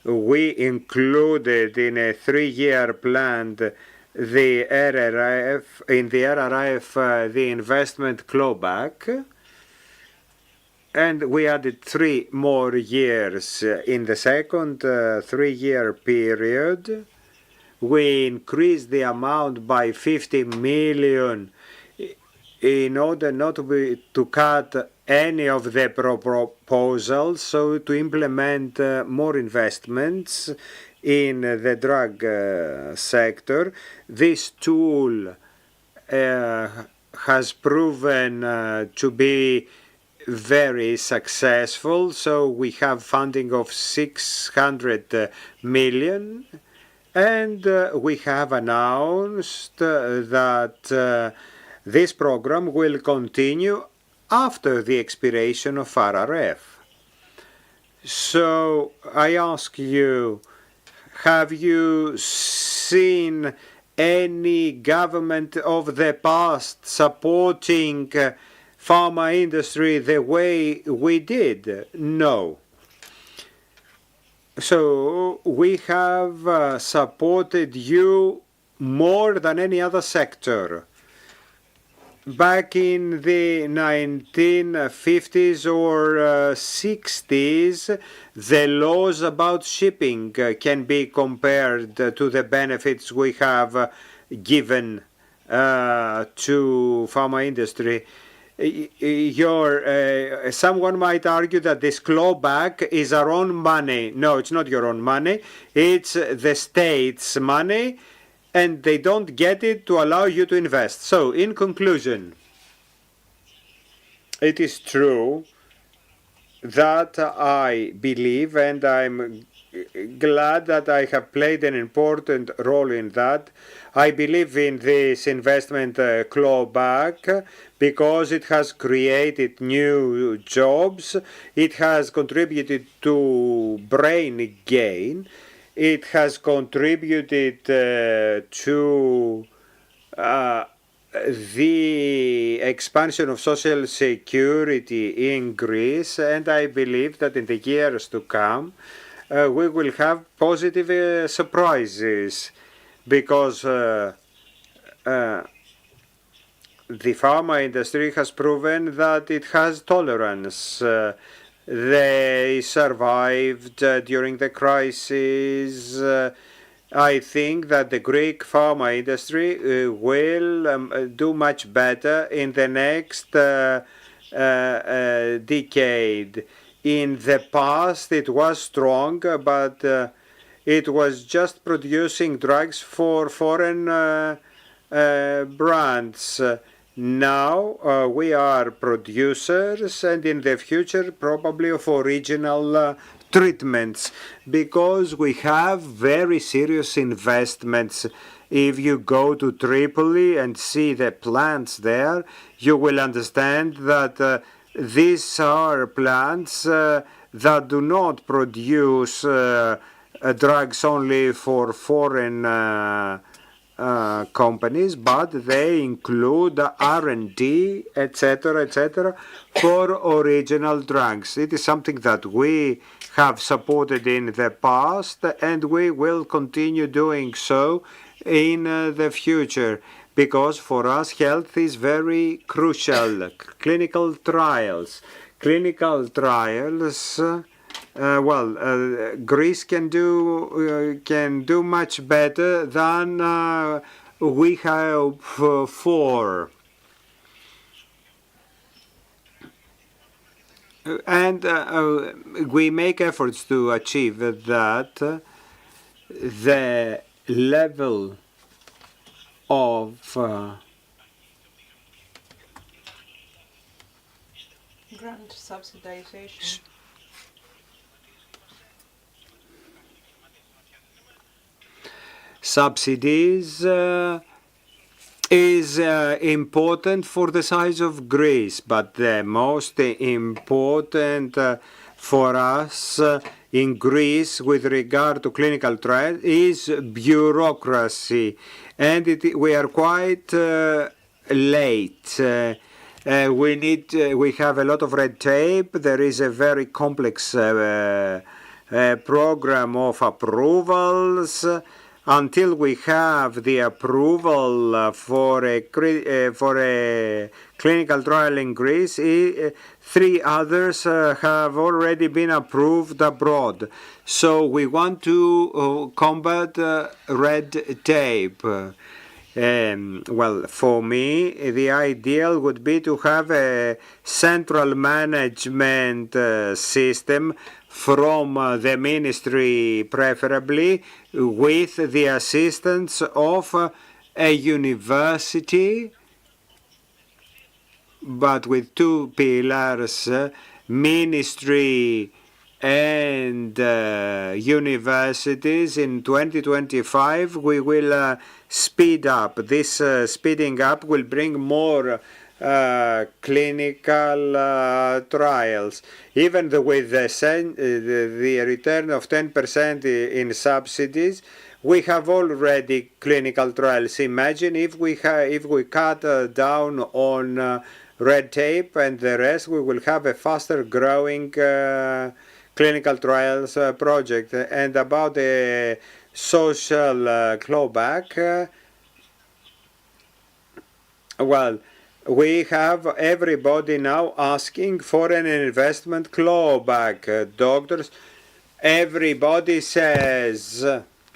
we included in a 3-year plan the RRF, in the RRF the investment clawback. And we added 3 more years in the second 3-year period. We increased the amount by 50 million in order not to cut any of the proposals, so to implement more investments in the drug sector. This tool has proven to be very successful, so we have funding of 600 million, and we have announced that this program will continue after the expiration of RRF. So I ask you, have you seen any government of the past supporting pharma industry the way we did? No. So we have supported you more than any other sector. Back in the 1950s or 60s, the laws about shipping can be compared to the benefits we have given to pharma industry. Someone might argue that this clawback is our own money. No, it's not your own money. It's the state's money, and they don't get it to allow you to invest. So, in conclusion, it is true that I believe, and I'm glad that I have played an important role in that. I believe in this investment clawback because it has created new jobs, it has contributed to brain gain, it has contributed to the expansion of social security in Greece, and I believe that in the years to come we will have positive surprises because the pharma industry has proven that it has tolerance. They survived during the crisis. I think that the Greek pharma industry will do much better in the next decade. In the past, it was strong, but it was just producing drugs for foreign brands. Now we are producers, and in the future, probably of original treatments, because we have very serious investments. If you go to Tripoli and see the plants there, you will understand that these are plants that do not produce drugs only for foreign companies, but they include R&D, etc., for original drugs. It is something that we have supported in the past, and we will continue doing so in the future, because for us health is very crucial. Clinical trials. Greece can do much better than we hope for. And we make efforts to achieve that. The level of grant subsidization. Subsidies is important for the size of Greece, but the most important for us in Greece with regard to clinical trials is bureaucracy, and we are quite late. We have a lot of red tape. There is a very complex program of approvals. Until we have the approval for a clinical trial in Greece, 3 others have already been approved abroad. So we want to combat red tape. Well, for me, the ideal would be to have a central management system from the ministry, preferably with the assistance of a university, but with 2 pillars, ministry and universities. In 2025 we will speed up. This speeding up will bring more clinical trials. Even with the return of 10% in subsidies, we have already clinical trials. Imagine if we cut down on red tape and the rest, we will have a faster growing clinical trials project. And about the social clawback, well, we have everybody now asking for an investment clawback. Doctors, everybody says,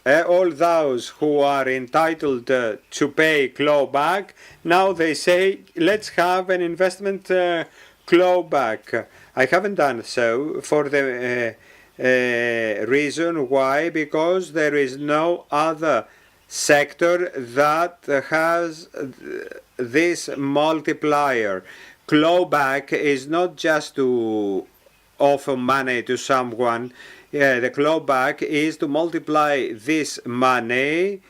all those who are entitled to pay clawback, now they say, let's have an investment clawback. I haven't done so for the reason why, because there is no other sector that has this multiplier. Clawback is not just to offer money to someone. The clawback is to multiply this money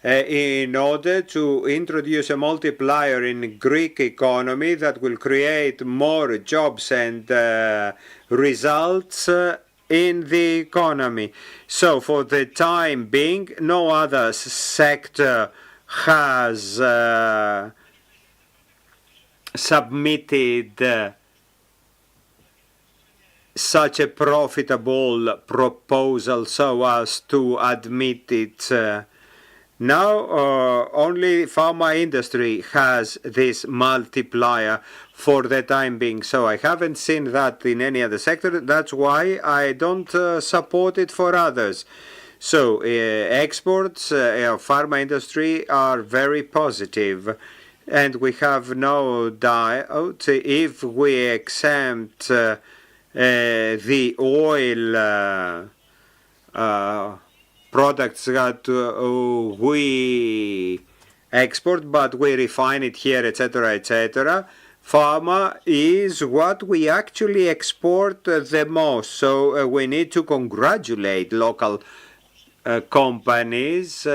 in order to introduce a multiplier in Greek economy that will create more jobs and results in the economy. So for the time being, no other sector has submitted such a profitable proposal so as to admit it. Now only pharma industry has this multiplier for the time being. So I haven't seen that in any other sector. That's why I don't support it for others. So exports of pharma industry are very positive. And we have no doubt if we exempt the oil products that we export, but we refine it here, etc., etc. Pharma is what we actually export the most. So we need to congratulate local companies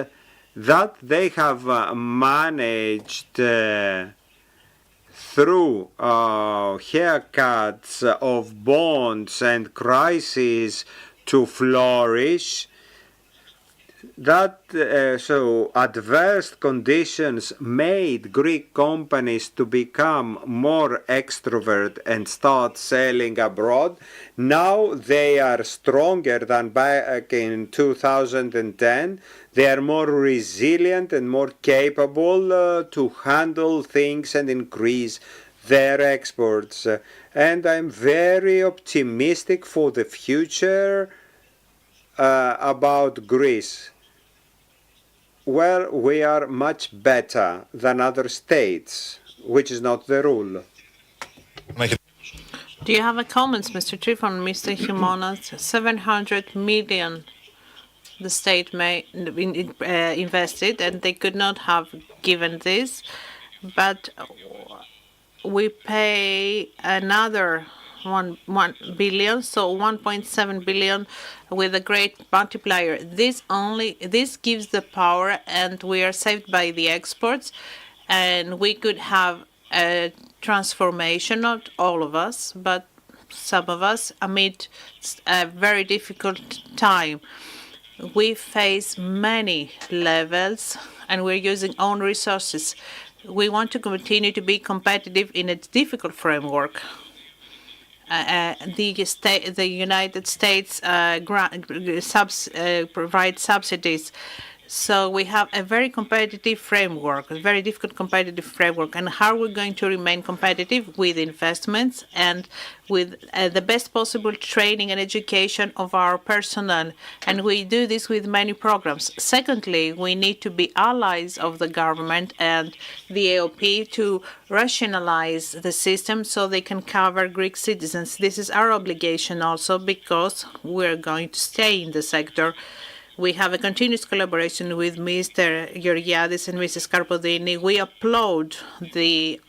that they have managed through haircuts of bonds and crises to flourish. That so adverse conditions made Greek companies to become more extrovert and start selling abroad. Now they are stronger than back in 2010. They are more resilient and more capable to handle things and increase their exports. And I'm very optimistic for the future about Greece. Well, we are much better than other states, which is not the rule. Do you have a comment, Mr. Trifon, Mr. Himonas? 700 million the state may invested, and they could not have given this, but we pay another 1 billion, so 1.7 billion with a great multiplier. This gives the power, and we are saved by the exports, and we could have a transformation, not all of us, but some of us, amid a very difficult time. We face many levels, and we're using own resources. We want to continue to be competitive in a difficult framework. The United States provide subsidies. So we have a very competitive framework, a very difficult competitive framework. And how we're going to remain competitive with investments and with the best possible training and education of our personnel. And we do this with many programs. Secondly, we need to be allies of the government and the AOP to rationalize the system so they can cover Greek citizens. This is our obligation also, because we're going to stay in the sector. We have a continuous collaboration with Mr. Georgiadis and Mrs. Karpodini. We applaud the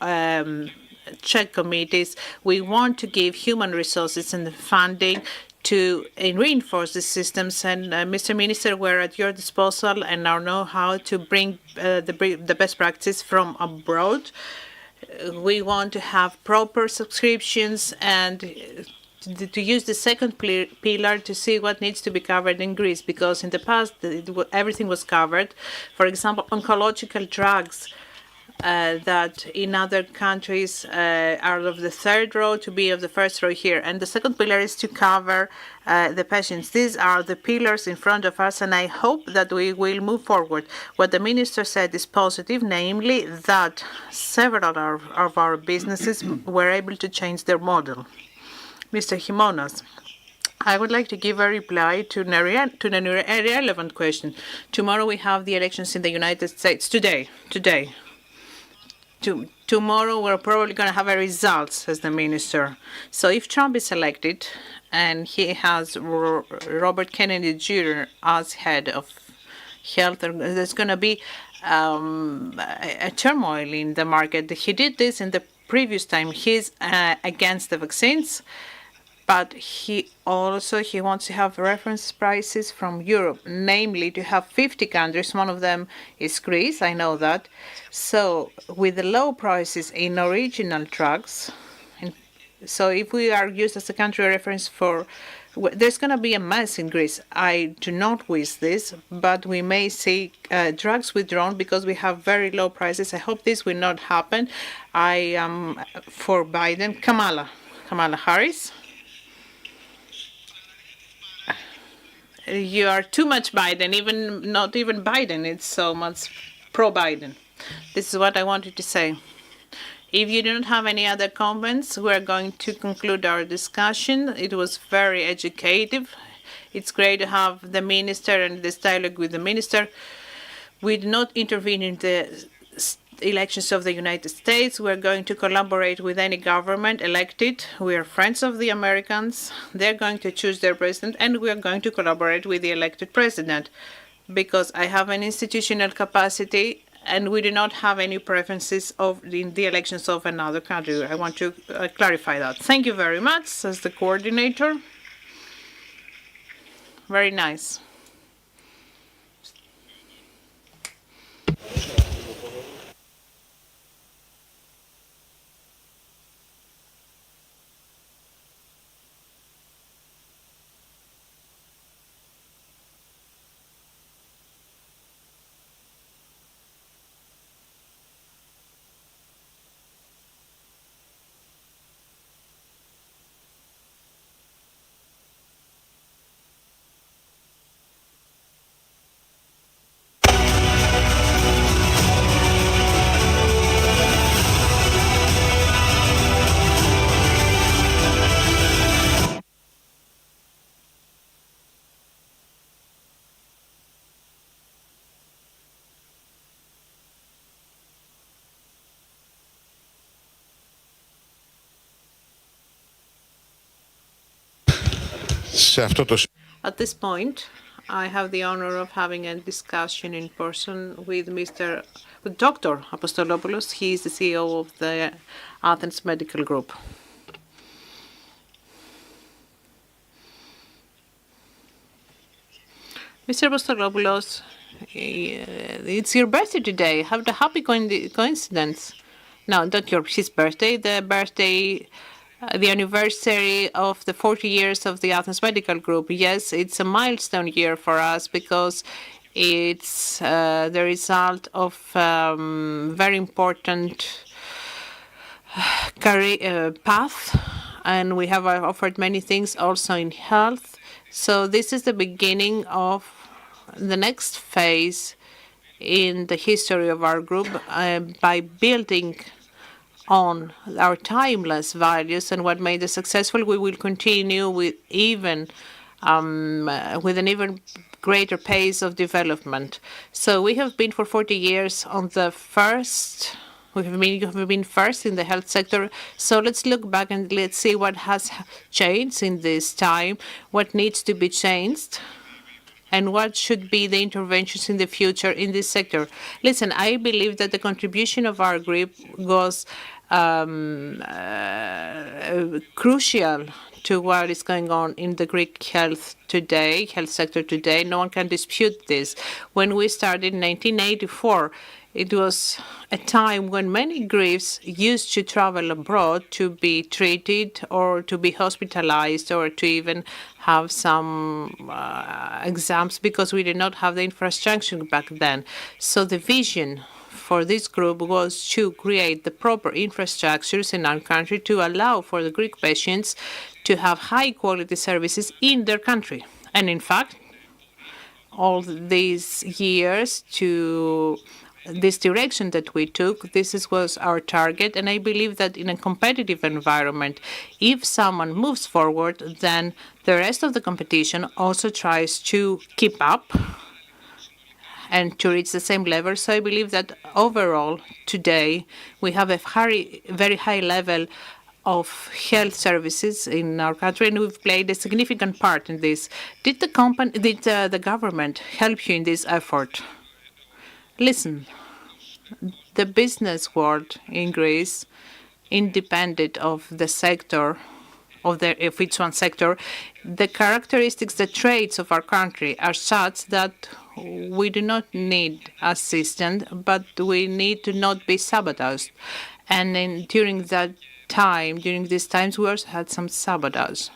Czech committees. We want to give human resources and funding to reinforce the systems. And Mr. Minister, we're at your disposal and now know how to bring the best practice from abroad. We want to have proper subscriptions and to use the second pillar to see what needs to be covered in Greece, because in the past everything was covered. For example, oncological drugs that in other countries are of the third row to be of the first row here. And the second pillar is to cover the patients. These are the pillars in front of us, and I hope that we will move forward. What the minister said is positive, namely that several of our businesses were able to change their model. Mr. Himonas, I would like to give a reply to an irrelevant question. Tomorrow we have the elections in the United States. Today. Tomorrow we're probably going to have a result, says the minister. So if Trump is elected and he has Robert Kennedy Jr. as head of health, there's going to be a turmoil in the market. He did this in the previous time. He's against the vaccines, but he wants to have reference prices from Europe, namely to have 50 countries. One of them is Greece, I know that. So with the low prices in original drugs, so if we are used as a country reference there's going to be a mess in Greece. I do not wish this, but we may see drugs withdrawn because we have very low prices. I hope this will not happen. I am for Biden. Kamala Harris. You are too much Biden, not even Biden. It's so much pro-Biden. This is what I wanted to say. If you don't have any other comments, we're going to conclude our discussion. It was very educative. It's great to have the minister and this dialogue with the minister. We do not intervene in the elections of the United States. We're going to collaborate with any government elected. We are friends of the Americans. They're going to choose their president, and we are going to collaborate with the elected president because I have an institutional capacity and we do not have any preferences in the elections of another country. I want to clarify that. Thank you very much, says the coordinator. Very nice. At this point, I have the honor of having a discussion in person with Dr. Apostolopoulos. He is the CEO of the Athens Medical Group. Mr. Apostolopoulos, it's your birthday today. Have a happy coincidence. No, not his birthday, the anniversary of the 40 years of the Athens Medical Group. Yes, it's a milestone year for us because it's the result of very important career path, and we have offered many things also in health. So this is the beginning of the next phase in the history of our group by building on our timeless values and what made us successful. We will continue with an even greater pace of development. So we have been for 40 years on the first. We have been first in the health sector. So let's look back and let's see what has changed in this time, what needs to be changed, and what should be the interventions in the future in this sector. Listen, I believe that the contribution of our group was crucial to what is going on in the Greek health sector today. No one can dispute this. When we started in 1984, it was a time when many Greeks used to travel abroad to be treated or to be hospitalized or to even have some exams because we did not have the infrastructure back then. So the vision for this group was to create the proper infrastructures in our country to allow for the Greek patients to have high-quality services in their country. And in fact, all these years to this direction that we took, was our target. And I believe that in a competitive environment, if someone moves forward, then the rest of the competition also tries to keep up and to reach the same level. So I believe that overall, today, we have a very high level of health services in our country, and we've played a significant part in this. Did the government help you in this effort? Listen, the business world in Greece, independent of the sector, of each one sector, the characteristics, the traits of our country are such that we do not need assistance, but we need to not be sabotaged. And during these times, we also had some sabotage.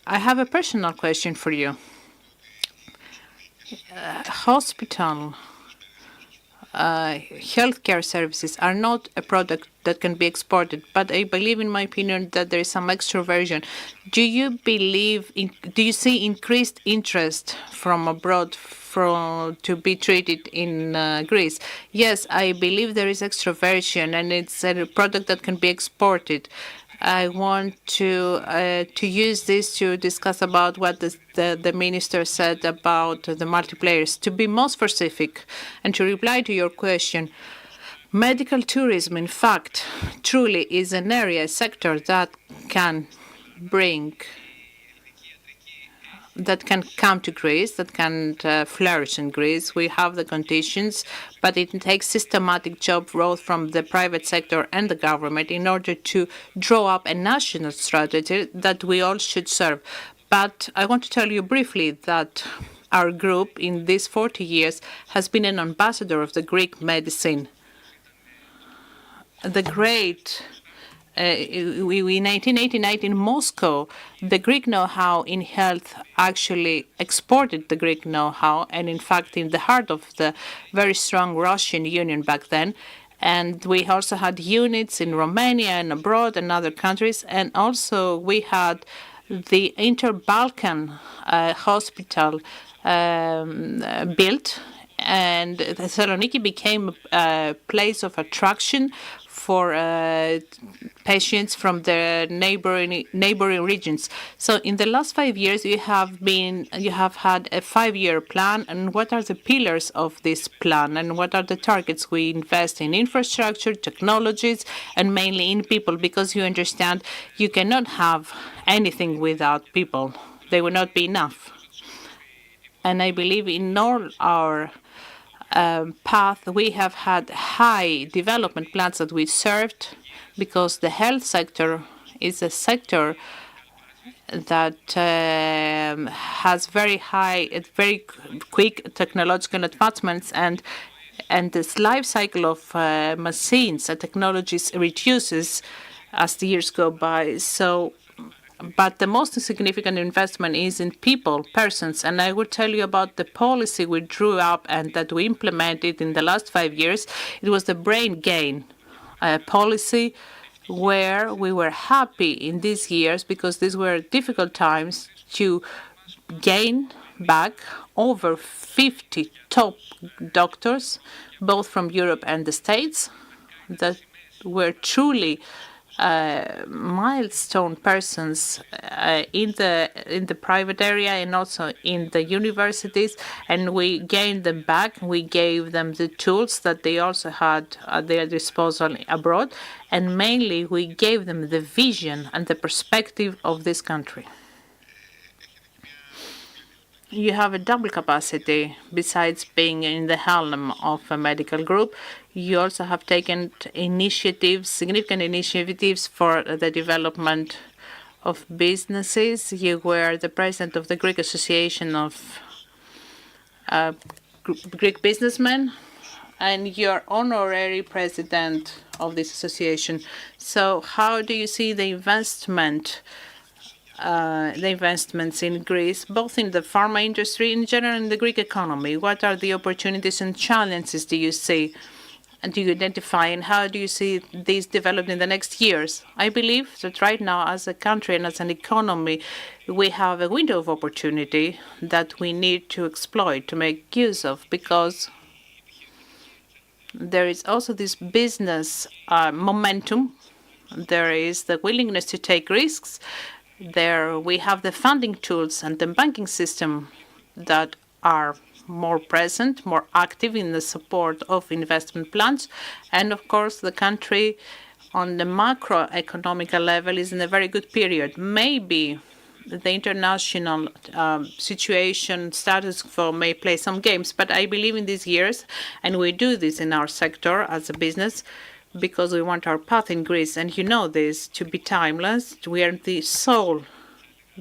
I have a personal question for you. Hospital healthcare services are not a product that can be exported, but I believe, in my opinion, that there is some extroversion. Do you see increased interest from abroad to be treated in Greece? Yes, I believe there is extroversion, and it's a product that can be exported. I want to use this to discuss about what the minister said about the multiplayers. To be more specific and to reply to your question, medical tourism, in fact, truly is an area, a sector that can come to Greece, that can flourish in Greece. We have the conditions, but it takes systematic job growth from the private sector and the government in order to draw up a national strategy that we all should serve. But I want to tell you briefly that our group in these 40 years has been an ambassador of the Greek medicine. The great in 1989 in Moscow, the Greek know-how in health actually exported the Greek know-how, and in fact in the heart of the very strong Russian Union back then. And we also had units in Romania and abroad and other countries, and also we had the Inter-Balkan hospital built, and Thessaloniki became a place of attraction for patients from the neighboring regions. So in the last 5 years, you have had a 5-year plan. And what are the pillars of this plan? And what are the targets? We invest in infrastructure, technologies, and mainly in people, because you understand you cannot have anything without people. They will not be enough. And I believe in all our path, we have had high development plans that we served, because the health sector is a sector that has very quick technological advancements, and this life cycle of machines and technologies reduces as the years go by. But the most significant investment is in people, persons. And I will tell you about the policy we drew up and that we implemented in the last 5 years. It was the brain gain policy, where we were happy in these years, because these were difficult times, to gain back over 50 top doctors, both from Europe and the States, that were truly milestone persons in the private area and also in the universities, and we gained them back. We gave them the tools that they also had at their disposal abroad, and mainly we gave them the vision and the perspective of this country. You have a double capacity. Besides being in the helm of a medical group, you also have taken significant initiatives for the development of businesses. You were the president of the Greek Association of Greek Businessmen, and you're honorary president of this association. So how do you see the investment the investments in Greece, both in the pharma industry, in general in the Greek economy? What are the opportunities and challenges do you see? And do you identify, and how do you see these developed in the next years? I believe that right now, as a country and as an economy, we have a window of opportunity that we need to exploit, to make use of, because there is also this business momentum. There is the willingness to take risks. There we have the funding tools and the banking system that are more present, more active in the support of investment plans. And of course, the country on the macroeconomic level is in a very good period. Maybe the international situation, status quo may play some games, but I believe in these years, and we do this in our sector as a business, because we want our path in Greece, and you know this, to be timeless. We are the sole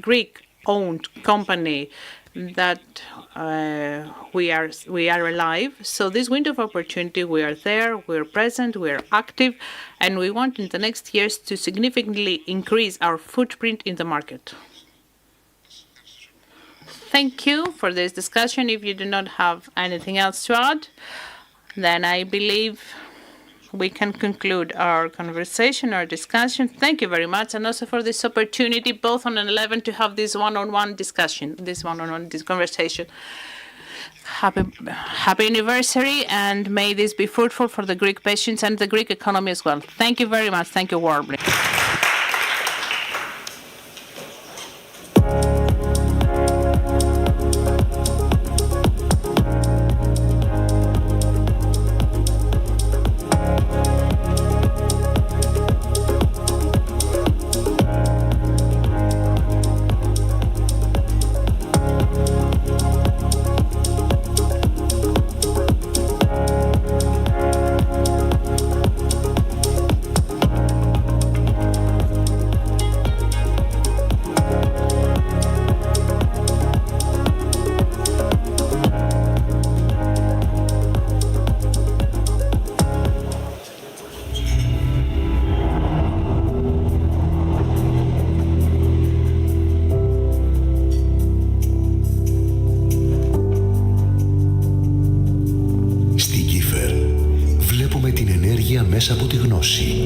Greek-owned company that we are alive. So this window of opportunity, we are there, we are present, we are active, and we want in the next years to significantly increase our footprint in the market. Thank you for this discussion. If you do not have anything else to add, then I believe we can conclude our conversation, our discussion. Thank you very much, and also for this opportunity, both on 11, to have this one-on-one discussion, this conversation. Happy anniversary, and may this be fruitful for the Greek patients and the Greek economy as well. Thank you very much. Thank you warmly. μέσα από τη γνώση.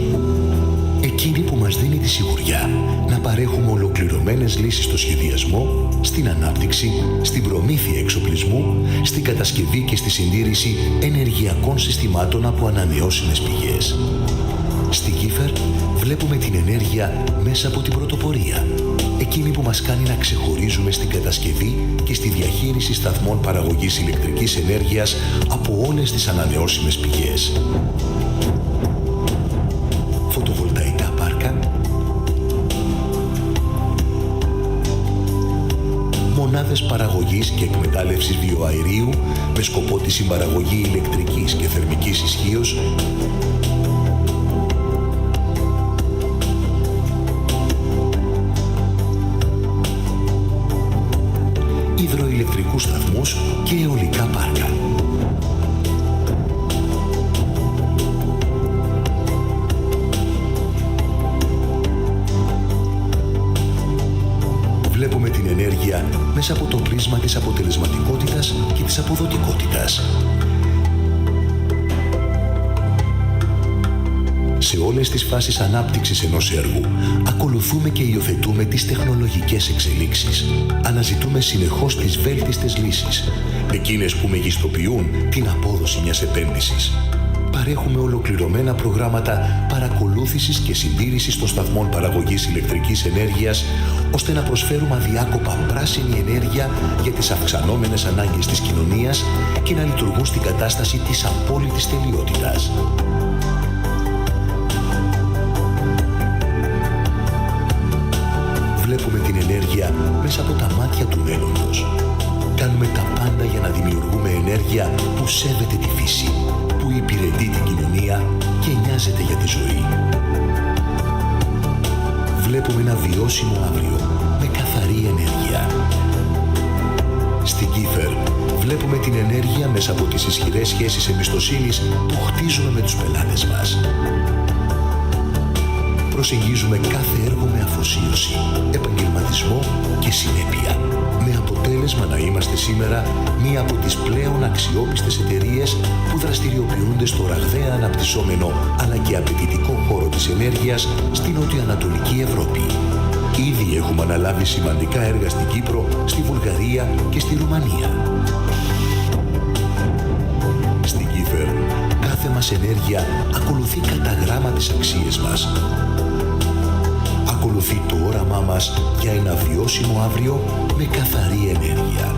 Εκείνη που μας δίνει τη σιγουριά να παρέχουμε ολοκληρωμένες λύσεις στο σχεδιασμό, στην ανάπτυξη, στην προμήθεια εξοπλισμού, στην κατασκευή και στη συντήρηση ενεργειακών συστημάτων από ανανεώσιμες πηγές. Στη Κίφερ βλέπουμε την ενέργεια μέσα από την πρωτοπορία. Εκείνη που μας κάνει να ξεχωρίζουμε στην κατασκευή και στη διαχείριση σταθμών παραγωγής ηλεκτρικής ενέργειας από όλες τις ανανεώσιμες πηγές. Φωτοβολταϊκά πάρκα, μονάδες παραγωγής και εκμετάλλευσης βιοαερίου με σκοπό τη συμπαραγωγή ηλεκτρικής και θερμικής ισχύως, υδροηλεκτρικούς σταθμούς και αιωλικά πάρκα. Βλέπουμε την ενέργεια μέσα από το πρίσμα της αποτελεσματικότητας και της αποδοτικότητας. Σε όλες τις φάσεις ανάπτυξης ενός έργου ακολουθούμε και υιοθετούμε τις τεχνολογικές εξελίξεις. Αναζητούμε συνεχώς τις βέλτιστες λύσεις, εκείνες που μεγιστοποιούν την απόδοση μιας επένδυσης. Παρέχουμε ολοκληρωμένα προγράμματα παρακολούθησης και συντήρησης των σταθμών παραγωγής ηλεκτρικής ενέργειας, ώστε να προσφέρουμε αδιάκοπα πράσινη ενέργεια για τις αυξανόμενες ανάγκες της κοινωνίας και να λειτουργούν στην κατάσταση της απόλυτης τελειότητας. Βλέπουμε την ενέργεια μέσα από τα μάτια του μέλλοντος. Κάνουμε τα πάντα για να δημιουργούμε ενέργεια που σέβεται τη φύση, που υπηρετεί την κοινωνία και νοιάζεται για τη ζωή. Βλέπουμε ένα βιώσιμο αύριο με καθαρή ενέργεια. Στην Κίφερ βλέπουμε την ενέργεια μέσα από τις ισχυρές σχέσεις εμπιστοσύνης που χτίζουμε με τους πελάτες μας. προσεγγίζουμε κάθε έργο με αφοσίωση, επαγγελματισμό και συνέπεια. Με αποτέλεσμα να είμαστε σήμερα μία από τις πλέον αξιόπιστες εταιρείες που δραστηριοποιούνται στο ραγδαία αναπτυσσόμενο αλλά και απαιτητικό χώρο της ενέργειας στην νοτιοανατολική Ευρώπη. Ήδη έχουμε αναλάβει σημαντικά έργα στην Κύπρο, στη Βουλγαρία και στη Ρουμανία. Στην Κύπρο, κάθε μας ενέργεια ακολουθεί κατά γράμμα τις αξίες μας. Ακολουθεί το όραμά μας για ένα βιώσιμο αύριο με καθαρή ενέργεια.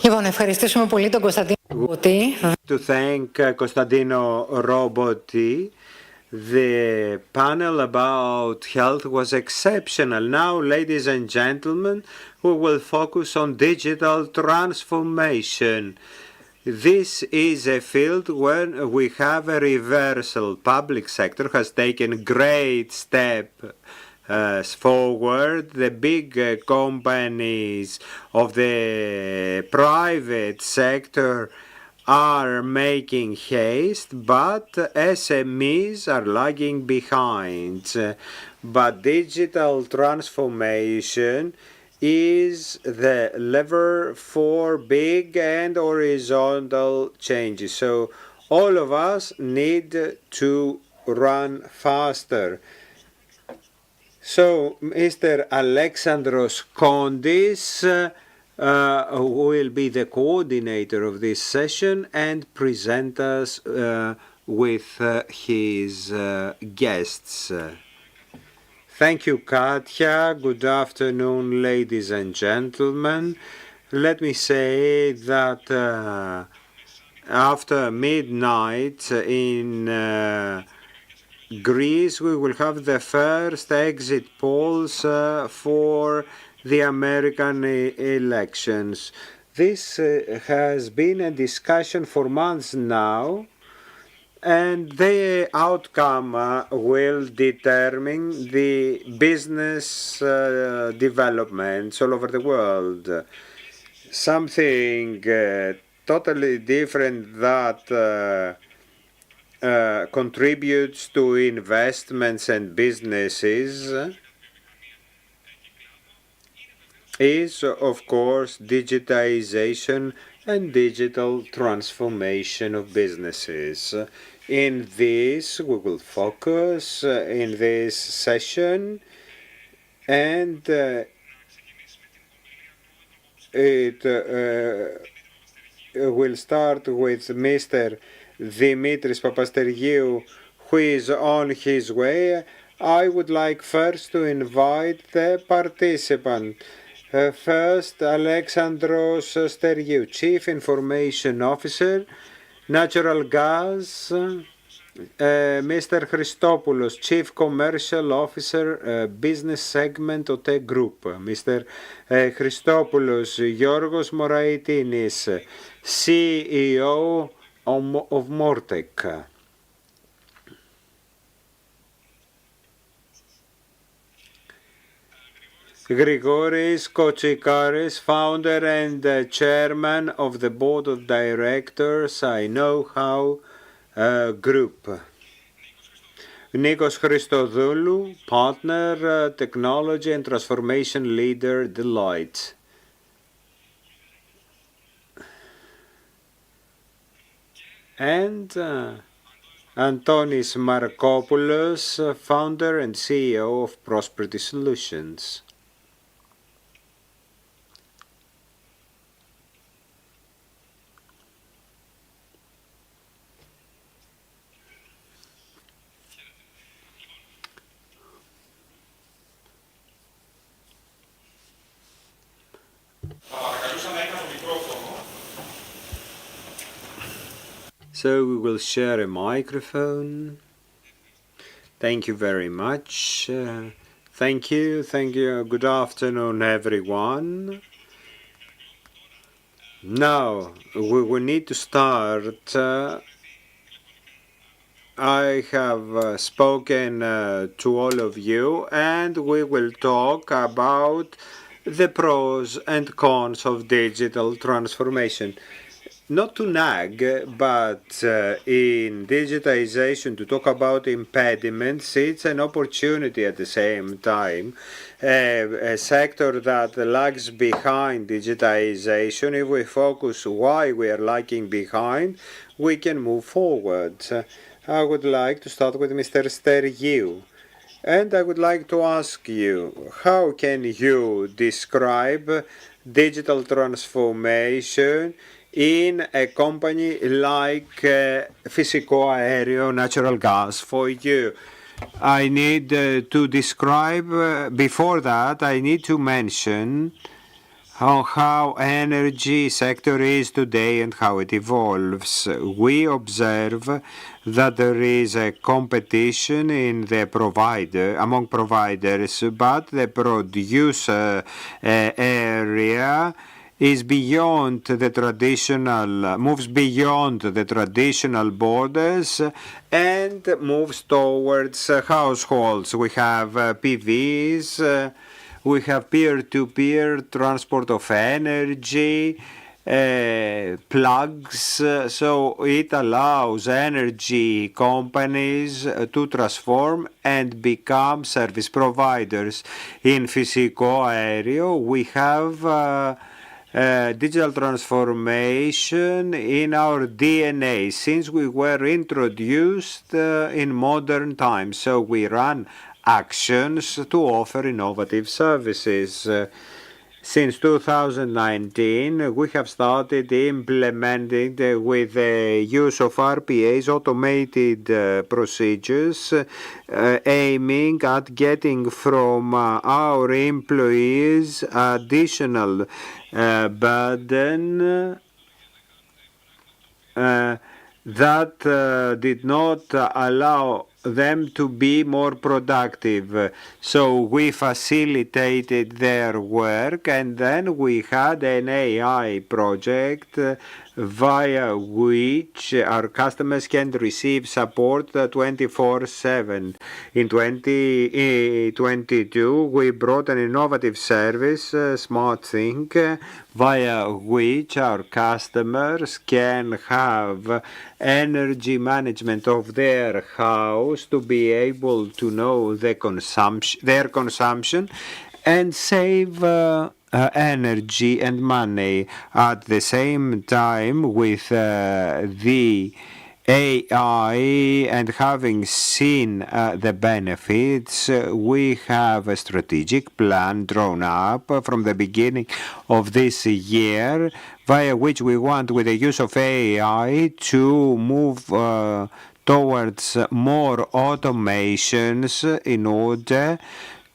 Λοιπόν, ευχαριστήσουμε πολύ τον Κωνσταντίνο Ρομποτή. To thank Costantino Roboti. The panel about health was exceptional. Now, ladies and gentlemen, we will focus on digital transformation. This is a field where we have a reversal. Public sector has taken great step forward. The big companies of the private sector are making haste, but SMEs are lagging behind. But digital transformation is the lever for big and horizontal changes. So all of us need to run faster. So Mr. Alexandros Kondis will be the coordinator of this session and present us with his guests. Thank you, Katya. Good afternoon, ladies and gentlemen. Let me say that after midnight in Greece, we will have the first exit polls for the American elections. This has been a discussion for months now, and the outcome will determine the business developments all over the world. Something totally different that contributes to investments and businesses is, of course, digitization and digital transformation of businesses. In this, we will focus in this session, and it will start with Mr. Dimitris Papastergiou, who is on his way. I would like first to invite the participant. First, Alexandros Stergiou, Chief Information Officer, Natural Gas Mr. Christopoulos, Chief Commercial Officer, Business Segment OTE Group. Mr. Christopoulos, Yorgos Moraitinis, CEO of Mortec. Grigoris Kotsikaris, founder and chairman of the board of directors, I Know How Group. Nikos Christodoulou, partner, technology and transformation leader, Deloitte. And Antonis Markopoulos, founder and CEO of Prosperity Solutions. So we will share a microphone. Thank you very much. Thank you. Good afternoon, everyone. Now, we will need to start. I have spoken to all of you, and we will talk about the pros and cons of digital transformation. Not to nag, but in digitization, to talk about impediments, it's an opportunity at the same time. A sector that lags behind digitization, if we focus why we are lagging behind, we can move forward. I would like to start with Mr. Steriou. And I would like to ask you, how can you describe digital transformation in a company like Physico Aereo Natural Gas for you? I need to describe, before that, I need to mention how energy sector is today and how it evolves. We observe that there is a competition in the among providers, but the producer area is beyond the traditional, moves beyond the traditional borders and moves towards households. We have PVs, we have peer-to-peer transport of energy, plugs, so it allows energy companies to transform and become service providers. In Physico Aereo, we have digital transformation in our DNA since we were introduced in modern times. So we run actions to offer innovative services. Since 2019, we have started implementing with the use of RPAs, automated procedures, aiming at getting from our employees additional burden that did not allow them to be more productive. So we facilitated their work, and then we had an AI project via which our customers can receive support 24/7. In 2022, we brought an innovative service, SmartThink, via which our customers can have energy management of their house to be able to know their consumption and save energy and money. At the same time, with the AI and having seen the benefits, we have a strategic plan drawn up from the beginning of this year, via which we want, with the use of AI, to move towards more automations in order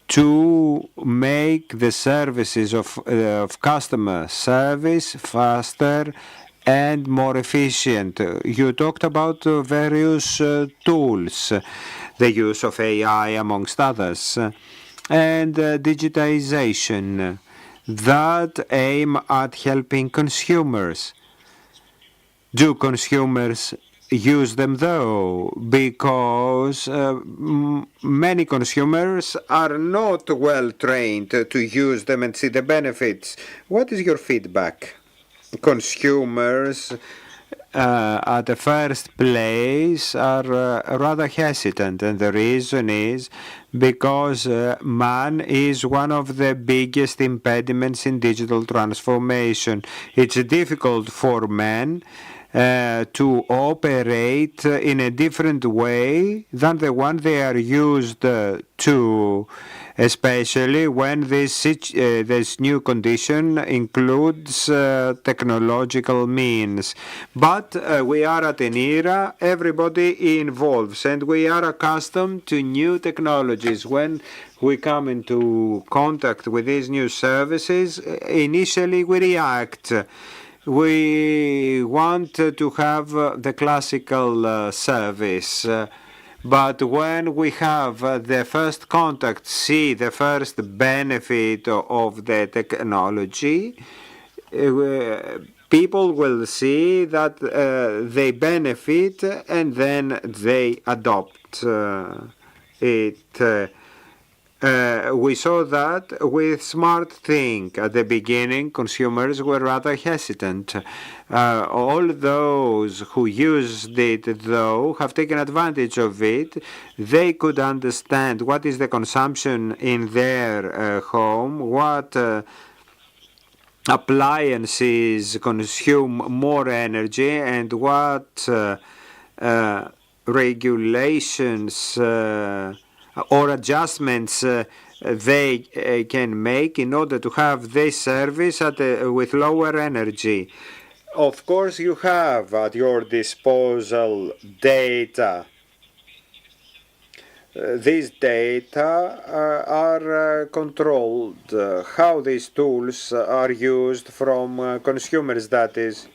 to make the services of customer service faster and more efficient. You talked about various tools, the use of AI amongst others, and digitization that aim at helping consumers. Do consumers use them though? Because many consumers are not well trained to use them and see the benefits. What is your feedback? Consumers at the first place are rather hesitant, and the reason is because man is one of the biggest impediments in digital transformation. It's difficult for men to operate in a different way than the one they are used to, especially when this new condition includes technological means. But we are at an era everybody involves, and we are accustomed to new technologies. When we come into contact with these new services, initially we react. We want to have the classical service, but when we have the first contact, see the first benefit of the technology, people will see that they benefit and then they adopt it. We saw that with SmartThing. At the beginning, consumers were rather hesitant. All those who used it, though, have taken advantage of it. They could understand what is the consumption in their home, what appliances consume more energy, and what regulations or adjustments they can make in order to have this service with lower energy. Of course, you have at your disposal data. These data are controlled. How these tools are used from consumers, that is.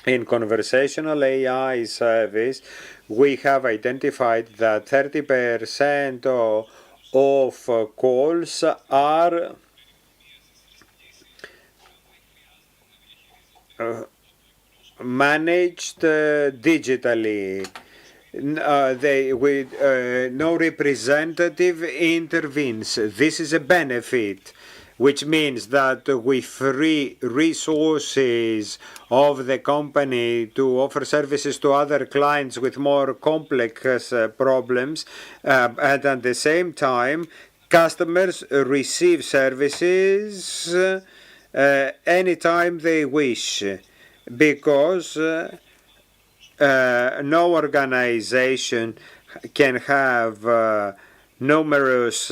In conversational AI service, we have identified that 30% of calls are managed digitally. No representative intervenes. This is a benefit, which means that we free resources of the company to offer services to other clients with more complex problems, and at the same time, customers receive services anytime they wish, because no organization can have numerous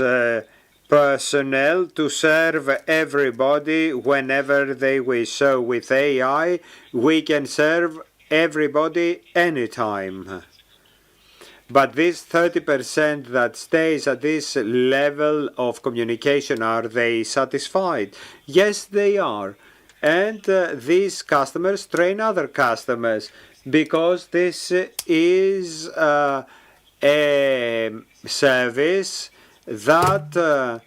personnel to serve everybody whenever they wish. So with AI, we can serve everybody anytime. But this 30% that stays at this level of communication, are they satisfied? Yes, they are. And these customers train other customers, because this is a service that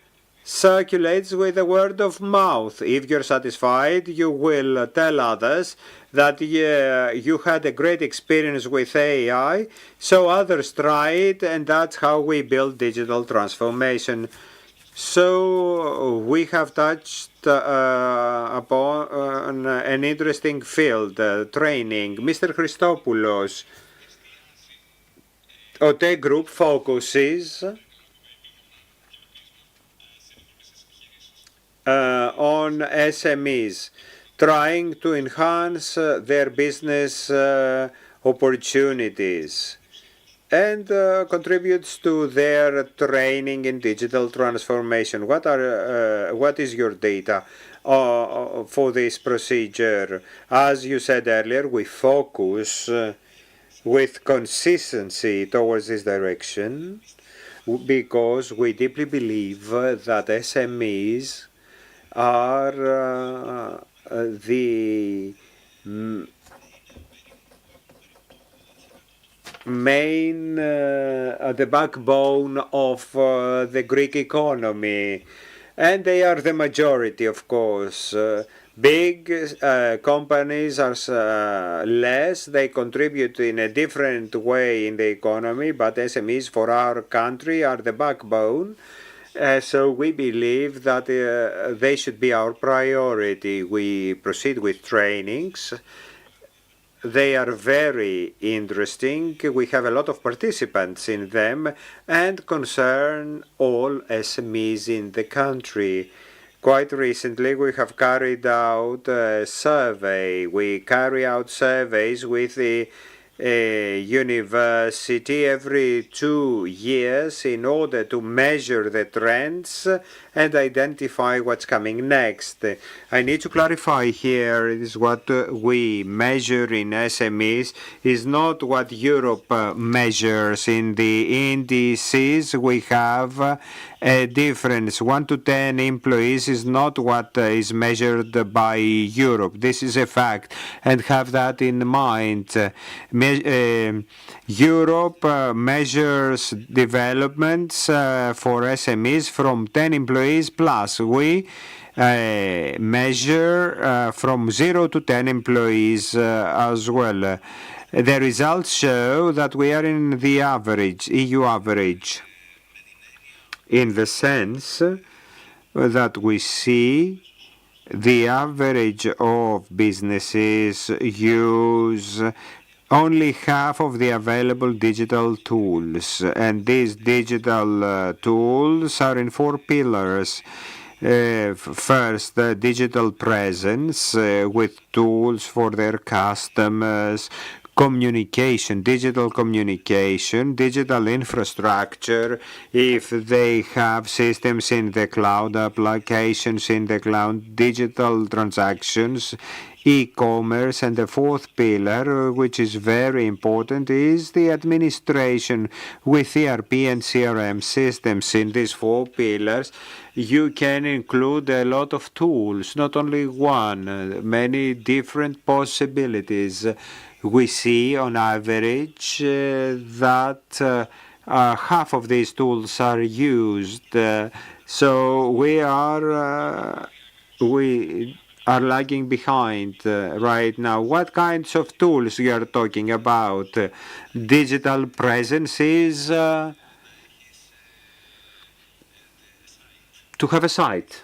circulates with the word of mouth. If you're satisfied, you will tell others that you had a great experience with AI, so others try it, and that's how we build digital transformation. So we have touched upon an interesting field, training. Mr. Christopoulos, OTE Group focuses on SMEs, trying to enhance their business opportunities, and contributes to their training in digital transformation. What is your data for this procedure? As you said earlier, we focus with consistency towards this direction, because we deeply believe that SMEs are the the backbone of the Greek economy, and they are the majority, of course. Big companies are less, they contribute in a different way in the economy, but SMEs for our country are the backbone. So we believe that they should be our priority. We proceed with trainings. They are very interesting. We have a lot of participants in them and concern all SMEs in the country. Quite recently, we have carried out a survey. We carry out surveys with the university every 2 years in order to measure the trends and identify what's coming next. I need to clarify here is what we measure in SMEs is not what Europe measures. In the indices we have a difference. 1 to 10 employees is not what is measured by Europe. This is a fact, and have that in mind. Europe measures developments for SMEs from 10 employees plus. We measure from 0 to 10 employees as well. The results show that we are in the average, EU average, in the sense that we see the average of businesses use only half of the available digital tools, and these digital tools are in 4 pillars. First, the digital presence with tools for their customers, communication, digital infrastructure, if they have systems in the cloud, applications in the cloud, digital transactions, e-commerce, and the 4th pillar, which is very important, is the administration with ERP and CRM systems. In these 4 pillars, you can include a lot of tools, not only one, many different possibilities. We see on average that half of these tools are used. So we are lagging behind right now. What kinds of tools you are talking about? Digital presence is to have a site.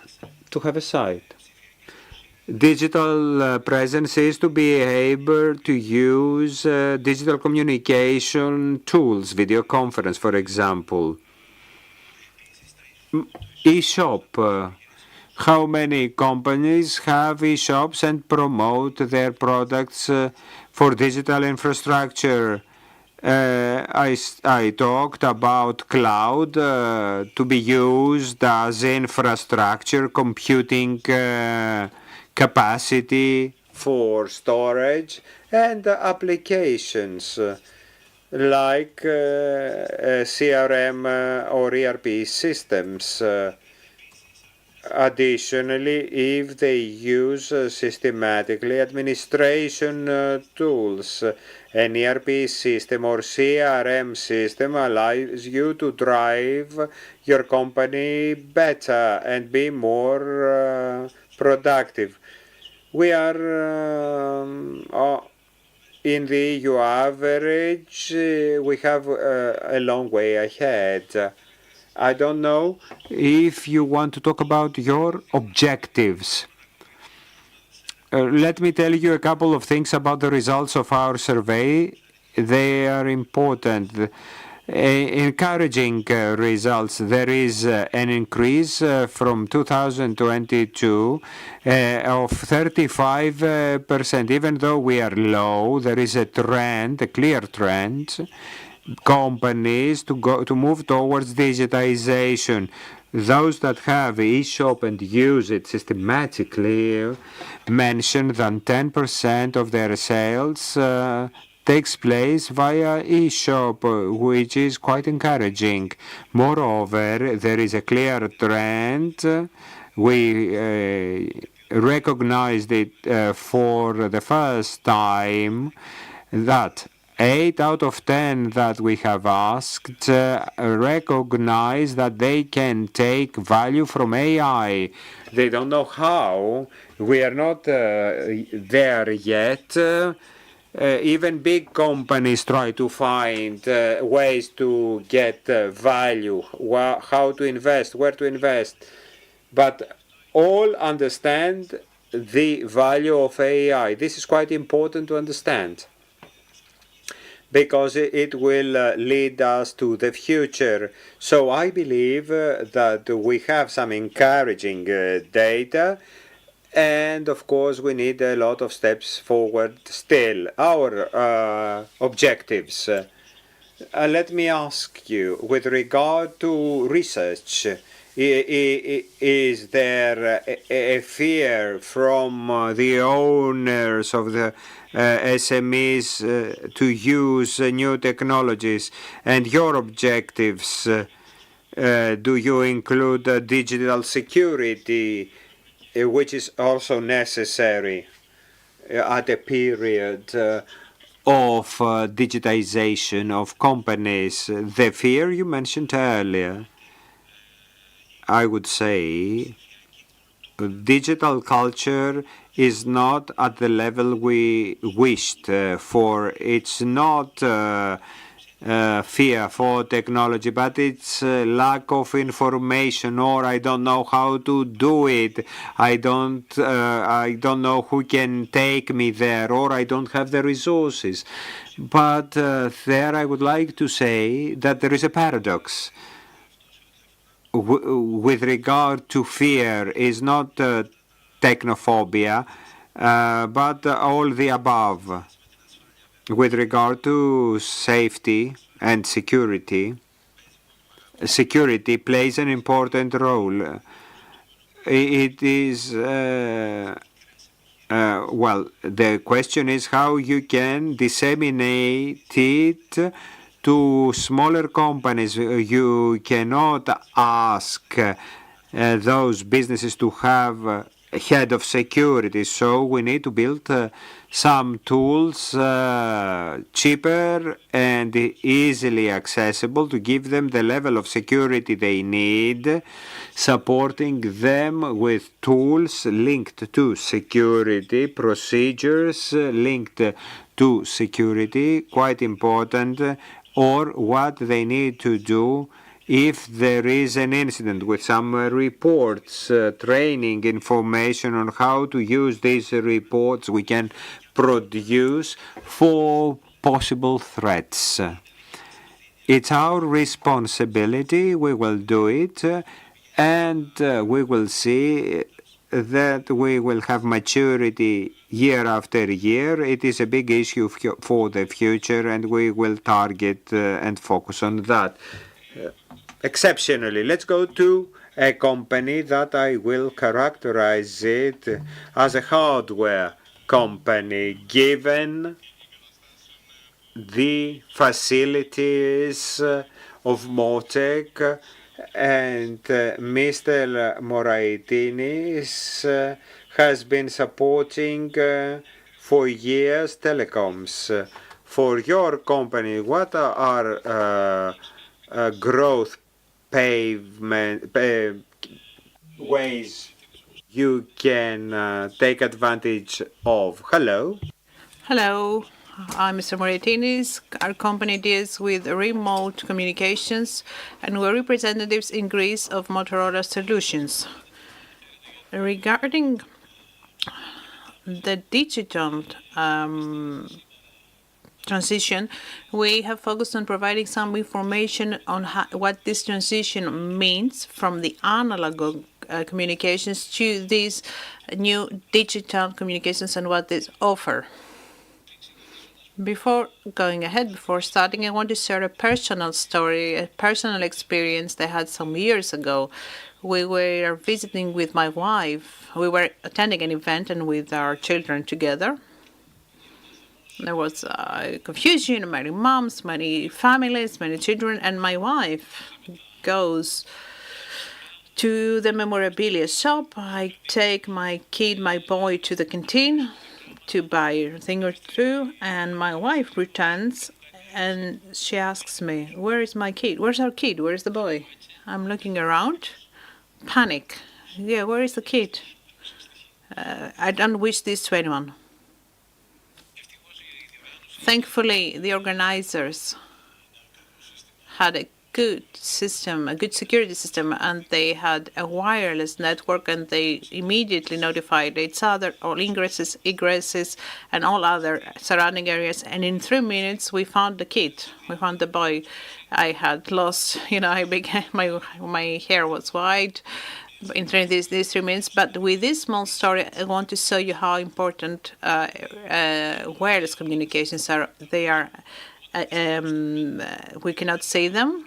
Digital presence is to be able to use digital communication tools, video conference, for example. E-shop. How many companies have e-shops and promote their products for digital infrastructure? I talked about cloud to be used as infrastructure, computing capacity for storage, and applications like CRM or ERP systems. Additionally, if they use systematically administration tools, an ERP system or CRM system allows you to drive your company better and be more productive. We are in the EU average. We have a long way ahead. I don't know if you want to talk about your objectives. Let me tell you a couple of things about the results of our survey. They are important. Encouraging results. There is an increase from 2022 of 35%. Even though we are low, there is a trend, a clear trend. Companies to move towards digitization. Those that have e-shop and use it systematically mention that 10% of their sales takes place via e-shop, which is quite encouraging. Moreover, there is a clear trend We recognized it for the first time that 8 out of 10 that we have asked recognize that they can take value from AI. They don't know how. We are not there yet. Even big companies try to find ways to get value, how to invest, where to invest. But all understand the value of AI. This is quite important to understand, because it will lead us to the future. So I believe that we have some encouraging data, and of course we need a lot of steps forward still. Our objectives. Let me ask you, with regard to research, is there a fear from the owners of the SMEs to use new technologies? And your objectives, do you include digital security, which is also necessary at a period of digitization of companies? The fear you mentioned earlier, I would say digital culture is not at the level we wished for. It's not fear for technology, but it's lack of information, or I don't know how to do it. I don't know who can take me there, or I don't have the resources. But there I would like to say that there is a paradox. With regard to fear is not technophobia, but all the above. With regard to safety and security, security plays an important role. It is, well, the question is how you can disseminate it to smaller companies. You cannot ask those businesses to have a head of security, so we need to build some tools cheaper and easily accessible to give them the level of security they need, supporting them with tools linked to security, procedures linked to security, quite important, or what they need to do if there is an incident, with some reports, training, information on how to use these reports we can produce for possible threats. It's our responsibility. We will do it, and we will see that we will have maturity year after year. It is a big issue for the future, and we will target and focus on that. Exceptionally, let's go to a company that I will characterize it as a hardware company, given the facilities of Motec, and Mr. Moraitinis has been supporting for years telecoms. For your company, what are growth ways you can take advantage of? Hello. Hello. I'm Mr. Moraitinis. Our company deals with remote communications, and we're representatives in Greece of Motorola Solutions. Regarding the digital transition, we have focused on providing some information on what this transition means from the analog communications to these new digital communications and what these offer. Before going ahead, before starting, I want to share a personal story, a personal experience that I had some years ago. We were visiting with my wife. We were attending an event and with our children together. There was confusion, many moms, many families, many children, and my wife goes to the memorabilia shop. I take my kid, my boy, to the canteen to buy a thing or two, and my wife returns and she asks me, "Where is my kid? Where's our kid? Where's the boy?" I'm looking around, panic. Yeah, where is the kid? I don't wish this to anyone. Thankfully, the organizers had a good system, a good security system, and they had a wireless network, and they immediately notified each other, all ingresses, egresses, and all other surrounding areas. And in 3 minutes, we found the kid. We found the boy. I had lost, I began, my hair was white in these 3 minutes. But with this small story, I want to show you how important wireless communications are. They are. We cannot say them,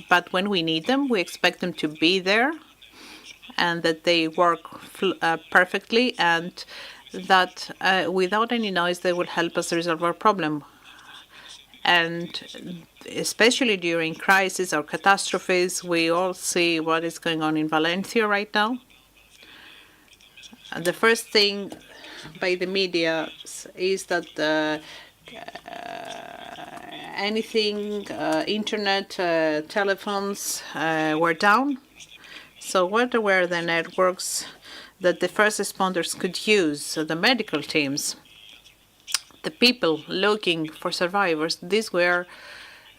but when we need them, we expect them to be there and that they work perfectly, and that without any noise, they will help us resolve our problem. And especially during crises or catastrophes, we all see what is going on in Valencia right now. And the first thing by the media is that anything, internet, telephones were down. So what were the networks that the first responders could use? So the medical teams, the people looking for survivors, these were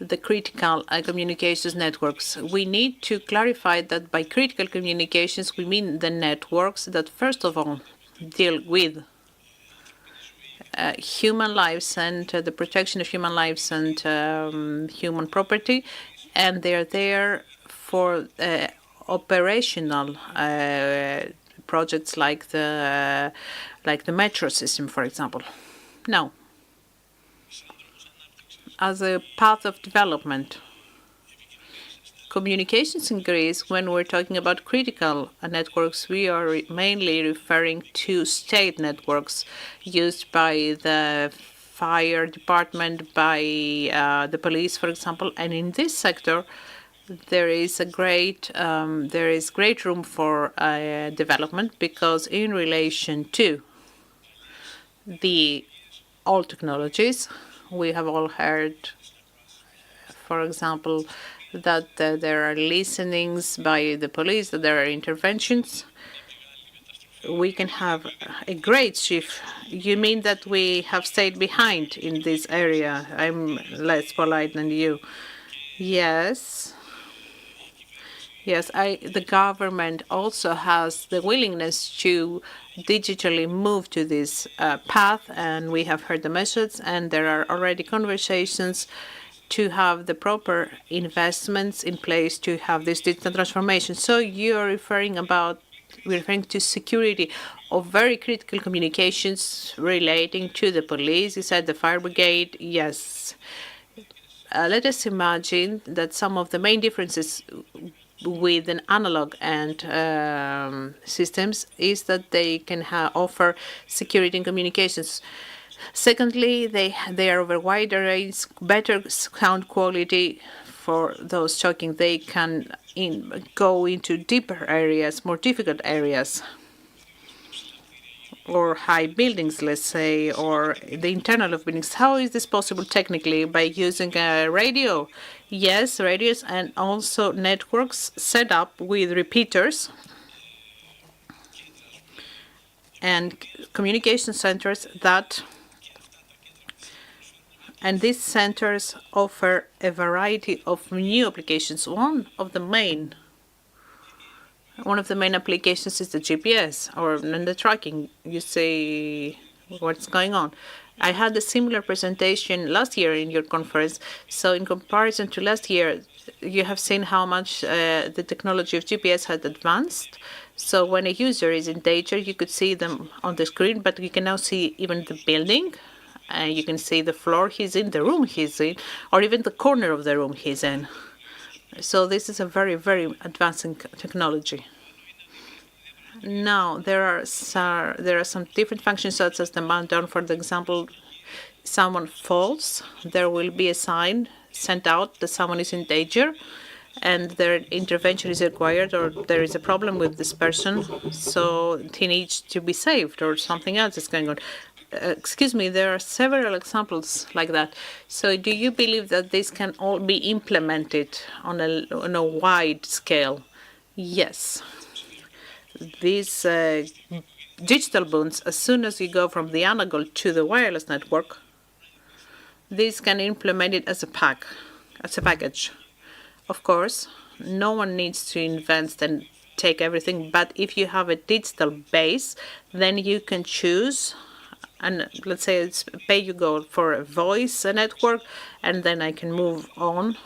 the critical communications networks. We need to clarify that by critical communications, we mean the networks that first of all deal with human lives and the protection of human lives and human property, and they're there for operational projects like the metro system, for example. Now, as a path of development, communications in Greece, when we're talking about critical networks, we are mainly referring to state networks used by the fire department, by the police, for example. And in this sector, there is great room for development, because in relation to the old technologies, we have all heard, for example, that there are listenings by the police, that there are interventions. We can have a great shift. You mean that we have stayed behind in this area? I'm less polite than you. Yes. Yes, the government also has the willingness to digitally move to this path, and we have heard the message, and there are already conversations to have the proper investments in place to have this digital transformation. So you're referring to security of very critical communications relating to the police. You said the fire brigade. Yes. Let us imagine that some of the main differences with an analog and systems is that they can offer security in communications. Secondly, they are over wider range, better sound quality for those talking. They can go into deeper areas, more difficult areas, or high buildings, let's say, or the internal of buildings. How is this possible technically? By using a radio? Yes, radios, and also networks set up with repeaters and communication centers and these centers offer a variety of new applications. One of the main applications is the GPS, or the tracking. You say what's going on. I had a similar presentation last year in your conference. So in comparison to last year, you have seen how much the technology of GPS had advanced. So when a user is in danger, you could see them on the screen, but you can now see even the building. You can see the floor he's in, the room he's in, or even the corner of the room he's in. So this is a very, very advancing technology. Now, there are some different functions, such as the man-down. For example, someone falls, there will be a sign sent out that someone is in danger. and their intervention is required, or there is a problem with this person, so he needs to be saved, or something else is going on. Excuse me, there are several examples like that. So do you believe that this can all be implemented on a wide scale? Yes. These digital bonds, as soon as you go from the analog to the wireless network, this can implement it as a package. Of course, no one needs to invent and take everything, but if you have a digital base, then you can choose, and let's say it's pay-you-go for a voice network, and then I can move on.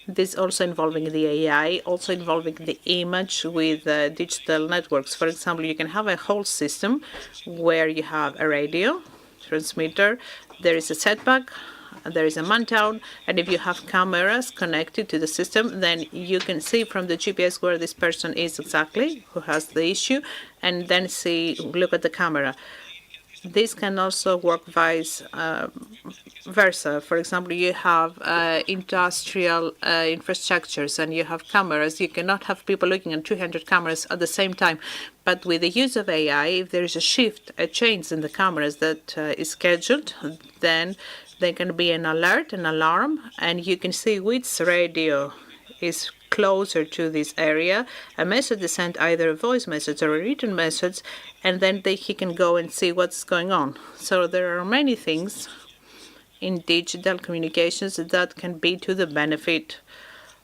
This also involving the AI, also involving the image with digital networks. For example, you can have a whole system where you have a radio transmitter, there is a setback, there is a man down, and if you have cameras connected to the system, then you can see from the GPS where this person is exactly, who has the issue, and then look at the camera. This can also work vice versa. For example, you have industrial infrastructures and you have cameras. You cannot have people looking at 200 cameras at the same time. But with the use of AI, if there is a change in the cameras that is scheduled, then there can be an alert, an alarm, and you can see which radio is closer to this area. A message is sent, either a voice message or a written message, and then he can go and see what's going on. So there are many things in digital communications that can be to the benefit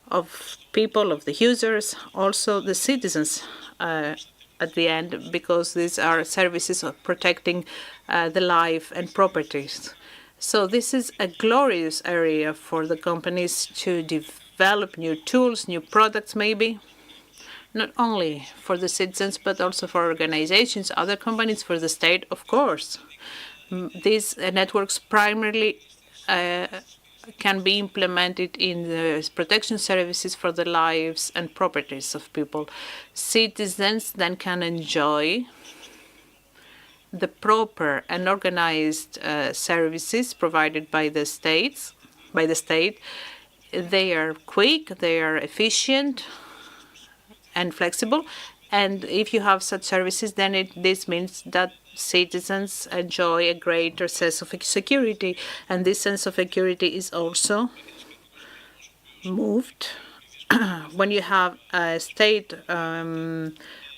of people, of the users, also the citizens at the end, because these are services of protecting the life and properties. So this is a glorious area for the companies to develop new tools, new products maybe, not only for the citizens, but also for organizations, other companies, for the state, of course. These networks primarily can be implemented in the protection services for the lives and properties of people. Citizens then can enjoy the proper and organized services provided by the state. They are quick, they are efficient and flexible. And if you have such services, then this means that citizens enjoy a greater sense of security. And this sense of security is also moved when you have a state.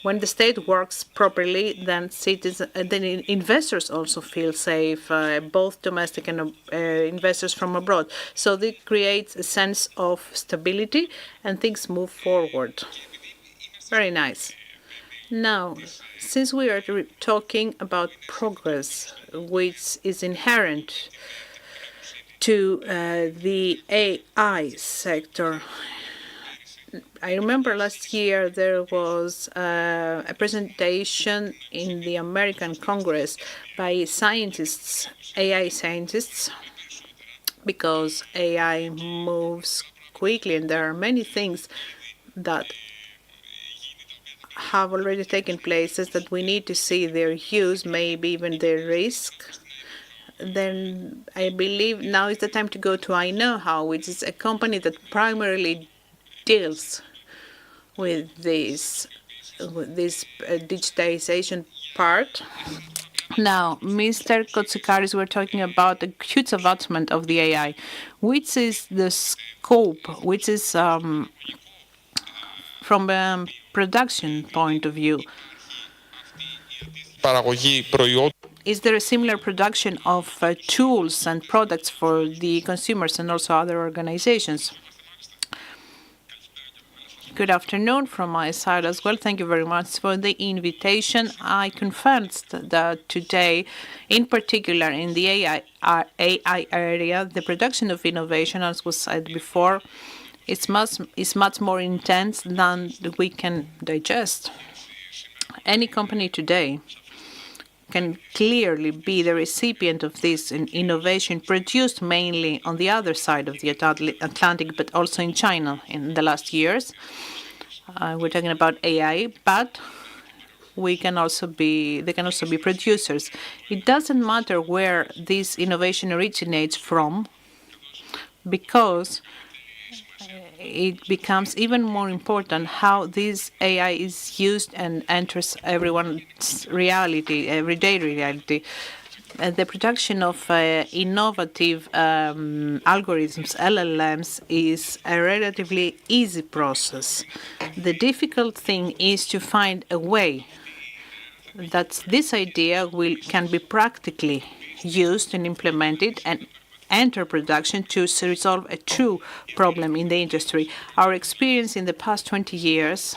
When the state works properly, then investors also feel safe, both domestic and investors from abroad. So this creates a sense of stability and things move forward. Very nice. Now, since we are talking about progress, which is inherent to the AI sector, I remember last year there was a presentation in the American Congress by scientists, AI scientists, because AI moves quickly and there are many things that have already taken place that we need to see their use, maybe even their risk. Then I believe now is the time to go to I Know How, which is a company that primarily deals with this digitization part. Now, Mr. Kotsikaris, we're talking about the huge advancement of the AI, which is the scope, which is from a production point of view. Is there a similar production of tools and products for the consumers and also other organizations? Good afternoon from my side as well. Thank you very much for the invitation. I confessed that today, in particular in the AI area, the production of innovation, as was said before, is much more intense than we can digest. Any company today can clearly be the recipient of this innovation produced mainly on the other side of the Atlantic, but also in China in the last years. We're talking about AI, but they can also be producers. It doesn't matter where this innovation originates from, because it becomes even more important how this AI is used and enters everyone's reality, everyday reality. The production of innovative algorithms, LLMs, is a relatively easy process. The difficult thing is to find a way that this idea can be practically used and implemented and enter production to resolve a true problem in the industry. Our experience in the past 20 years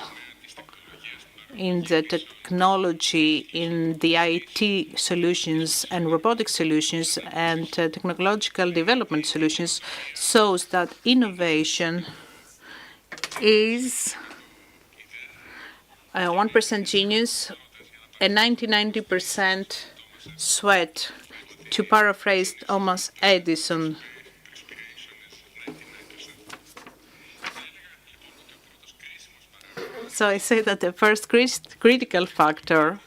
in the technology, in the IT solutions and robotic solutions and technological development solutions shows that innovation is a 1% genius, a 90% sweat, to paraphrase Thomas Edison. So I say that the first critical factor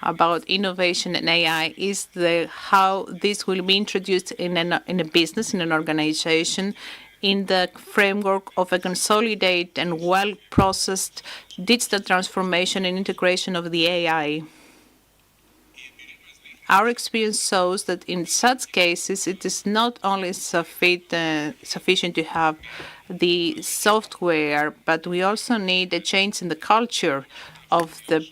about innovation and AI is how this will be introduced in a business, in an organization, in the framework of a consolidated and well-processed digital transformation and integration of the AI. Our experience shows that in such cases, it is not only sufficient to have the software, but we also need a change in the culture of the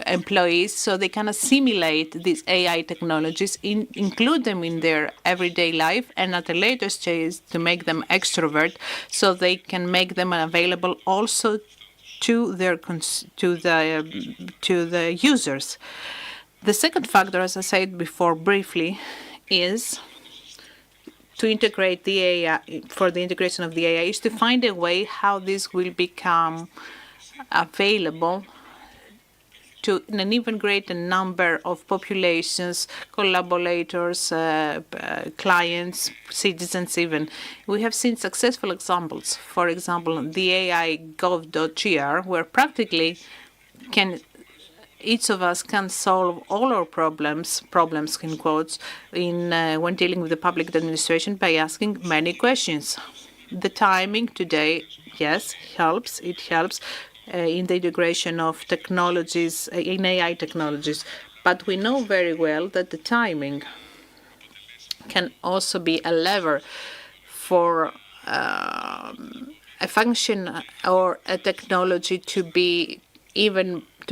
employees so they can assimilate these AI technologies, include them in their everyday life, and at a later stage to make them extrovert so they can make them available also to the users. The second factor, as I said before briefly, is to integrate the AI, for the integration of the AI, is to find a way how this will become available to an even greater number of populations, collaborators, clients, citizens even. We have seen successful examples. For example, the AI gov.gr, where practically each of us can solve all our problems in quotes, when dealing with the public administration by asking many questions. The timing today, yes, helps. It helps in the integration of technologies, in AI technologies. But we know very well that the timing can also be a lever for a function or a technology to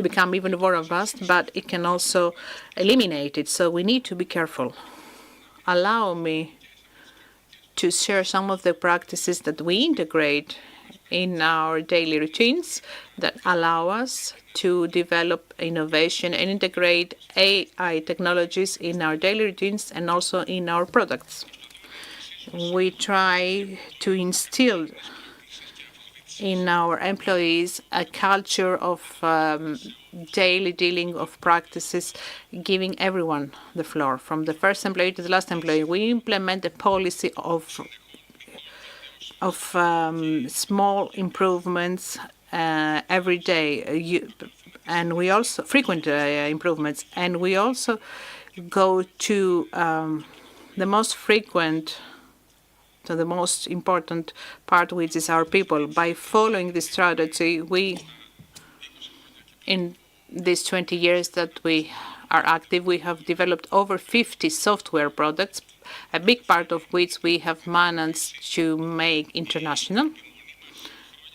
become even more robust, but it can also eliminate it. So we need to be careful. Allow me to share some of the practices that we integrate in our daily routines that allow us to develop innovation and integrate AI technologies in our daily routines and also in our products. We try to instill in our employees a culture of daily dealing of practices, giving everyone the floor, from the first employee to the last employee. We implement a policy of small improvements every day, and we also frequent improvements, and we also go to the most frequent. So the most important part, which is our people. By following this strategy, in these 20 years that we are active, we have developed over 50 software products, a big part of which we have managed to make international.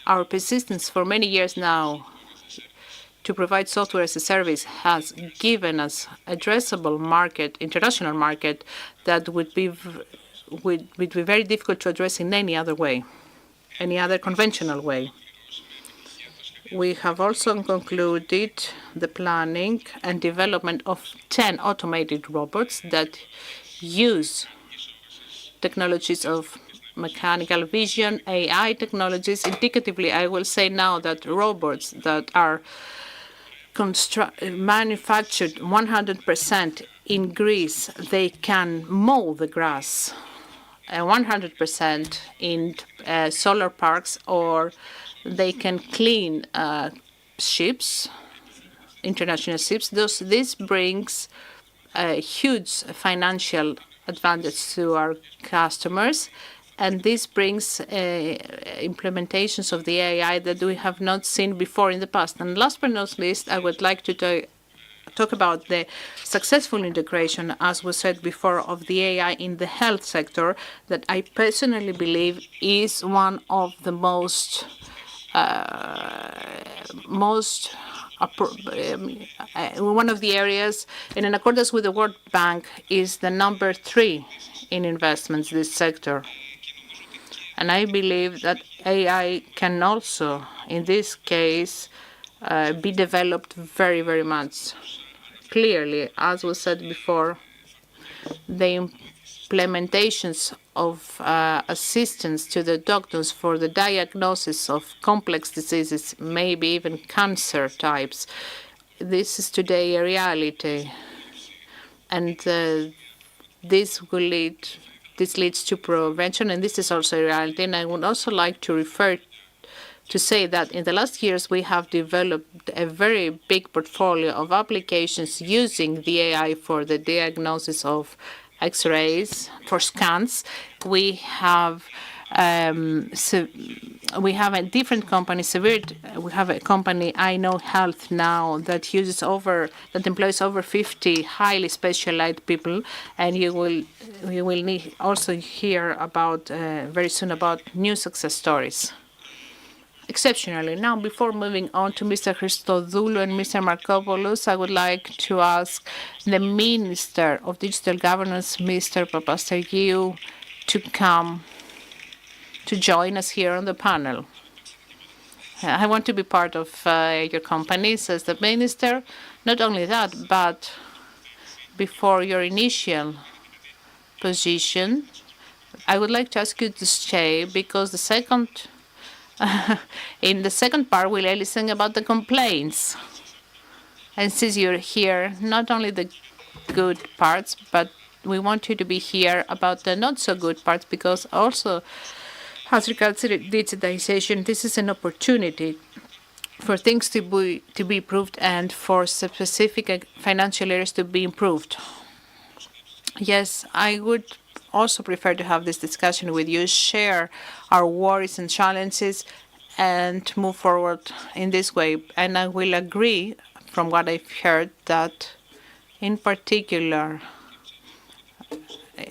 Our persistence for many years now to provide software as a service has given us addressable market, international market, that would be very difficult to address in any other way, any other conventional way. We have also concluded the planning and development of 10 automated robots that use technologies of mechanical vision, AI technologies. Indicatively, I will say now that robots that are manufactured 100% in Greece, they can mow the grass 100% in solar parks, or they can clean ships, international ships. This brings a huge financial advantage to our customers, And this brings implementations of the AI that we have not seen before in the past. And last but not least, I would like to talk about the successful integration, as was said before, of the AI in the health sector, that I personally believe is one of the most one of the areas, and in accordance with the World Bank, is the number 3 in investments, this sector. And I believe that AI can also, in this case, be developed very, very much. Clearly, as was said before, the implementations of assistance to the doctors for the diagnosis of complex diseases, maybe even cancer types, this is today a reality. And this leads to prevention, and this is also a reality. And I would also like to say that in the last years we have developed a very big portfolio of applications using the AI for the diagnosis of X-rays, for scans. We have a different company, we have a company, I Know Health now, that employs over 50 highly specialized people, and you will also hear about very soon about new success stories. Exceptionally. Now, before moving on to Mr. Christodoulou and Mr. Markopoulos, I would like to ask the Minister of Digital Governance, Mr. Papastergiou, to come to join us here on the panel. I want to be part of your company, says the Minister. Not only that, but before your initial position, I would like to ask you to stay, because in the second part, we'll listen about the complaints. And since you're here, not only the good parts, but we want you to be here about the not so good parts, because also, as regards to digitization, this is an opportunity for things to be improved and for specific financial areas to be improved. Yes, I would also prefer to have this discussion with you, share our worries and challenges, and move forward in this way. And I will agree, from what I've heard, that in particular,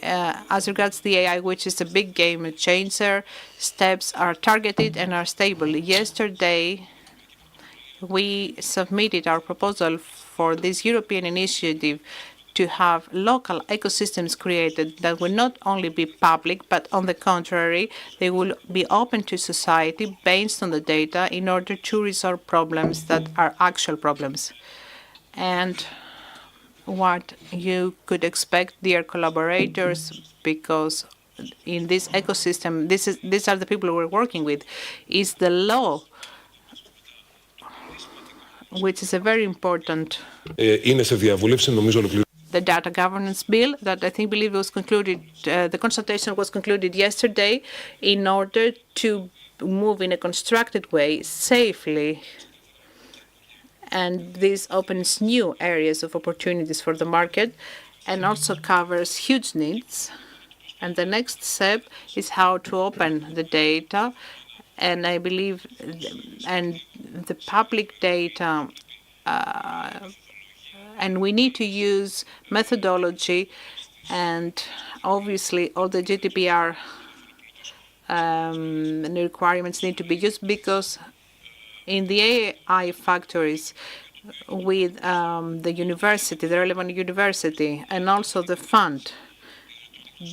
as regards the AI, which is a big game changer, steps are targeted and are stable. Yesterday, we submitted our proposal for this European initiative to have local ecosystems created that will not only be public, but on the contrary, they will be open to society based on the data in order to resolve problems that are actual problems. And what you could expect, dear collaborators, because in this ecosystem, these are the people we're working with, is the law, which is a very important. The data governance bill that I believe was concluded, the consultation was concluded yesterday, in order to move in a constructed way safely. And this opens new areas of opportunities for the market and also covers huge needs. And the next step is how to open the data. And I believe, and the public data, and we need to use methodology, and obviously all the GDPR requirements need to be used, because in the AI factories with the university, the relevant university, and also the fund,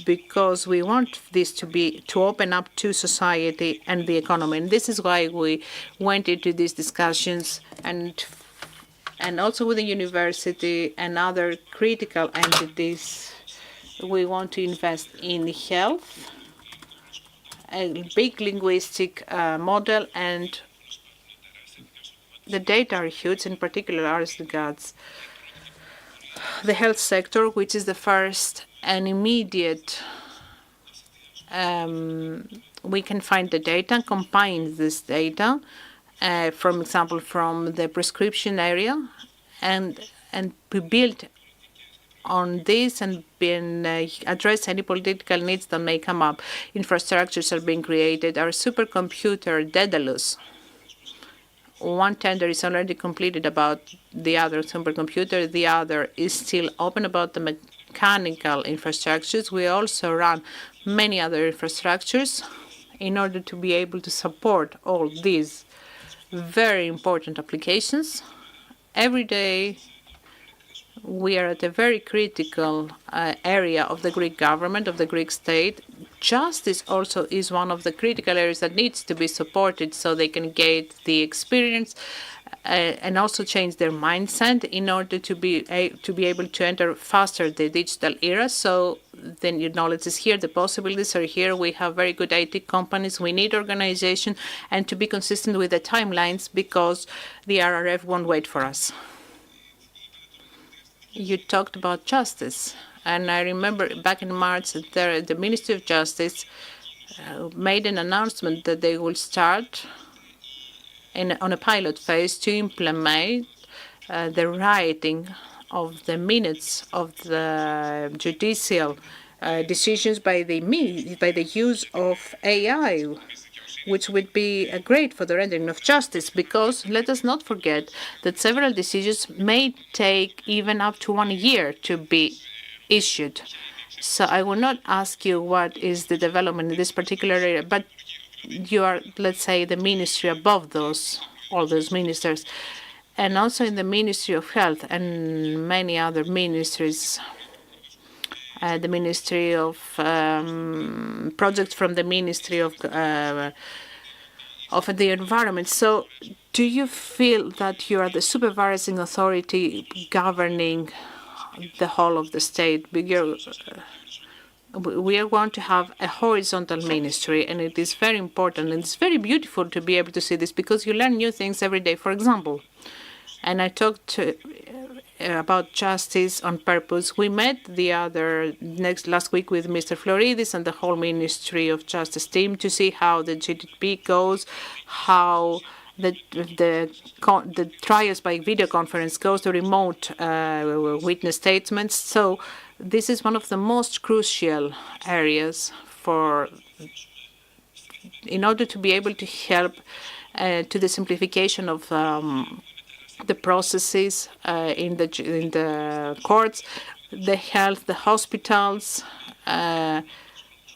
because we want this to open up to society and the economy. And this is why we went into these discussions, and also with the university and other critical entities. We want to invest in health, a big linguistic model, and the data are huge, in particular as regards the health sector, which is the first and immediate. We can find the data, combine this data, for example, from the prescription area, and we build on this and address any political needs that may come up. Infrastructures are being created. Our supercomputer, Daedalus, one tender is already completed about the other supercomputer. The other is still open about the mechanical infrastructures. We also run many other infrastructures in order to be able to support all these very important applications. Every day, we are at a very critical area of the Greek government, of the Greek state. Justice also is one of the critical areas that needs to be supported so they can get the experience and also change their mindset in order to be able to enter faster the digital era. So the new knowledge is here, the possibilities are here. We have very good IT companies. We need organization and to be consistent with the timelines because the RRF won't wait for us. You talked about justice, and I remember back in March the Ministry of Justice made an announcement that they will start on a pilot phase to implement the writing of the minutes of the judicial decisions by the use of AI, which would be great for the rendering of justice, because let us not forget that several decisions may take even up to 1 year to be issued. So I will not ask you what is the development in this particular area, but you are, let's say, the ministry above all those ministers, and also in the Ministry of Health and many other ministries. The Ministry of projects from the Ministry of the Environment. So do you feel that you are the supervising authority governing the whole of the state? We are going to have a horizontal ministry, and it is very important, and it's very beautiful to be able to see this because you learn new things every day. For example, and I talked about justice on purpose. We met last week with Mr. Floridis and the whole Ministry of Justice team to see how the GDP goes, how the trials by video conference goes, the remote witness statements. So this is one of the most crucial areas in order to be able to help to the simplification of the processes in the courts, the health, the hospitals.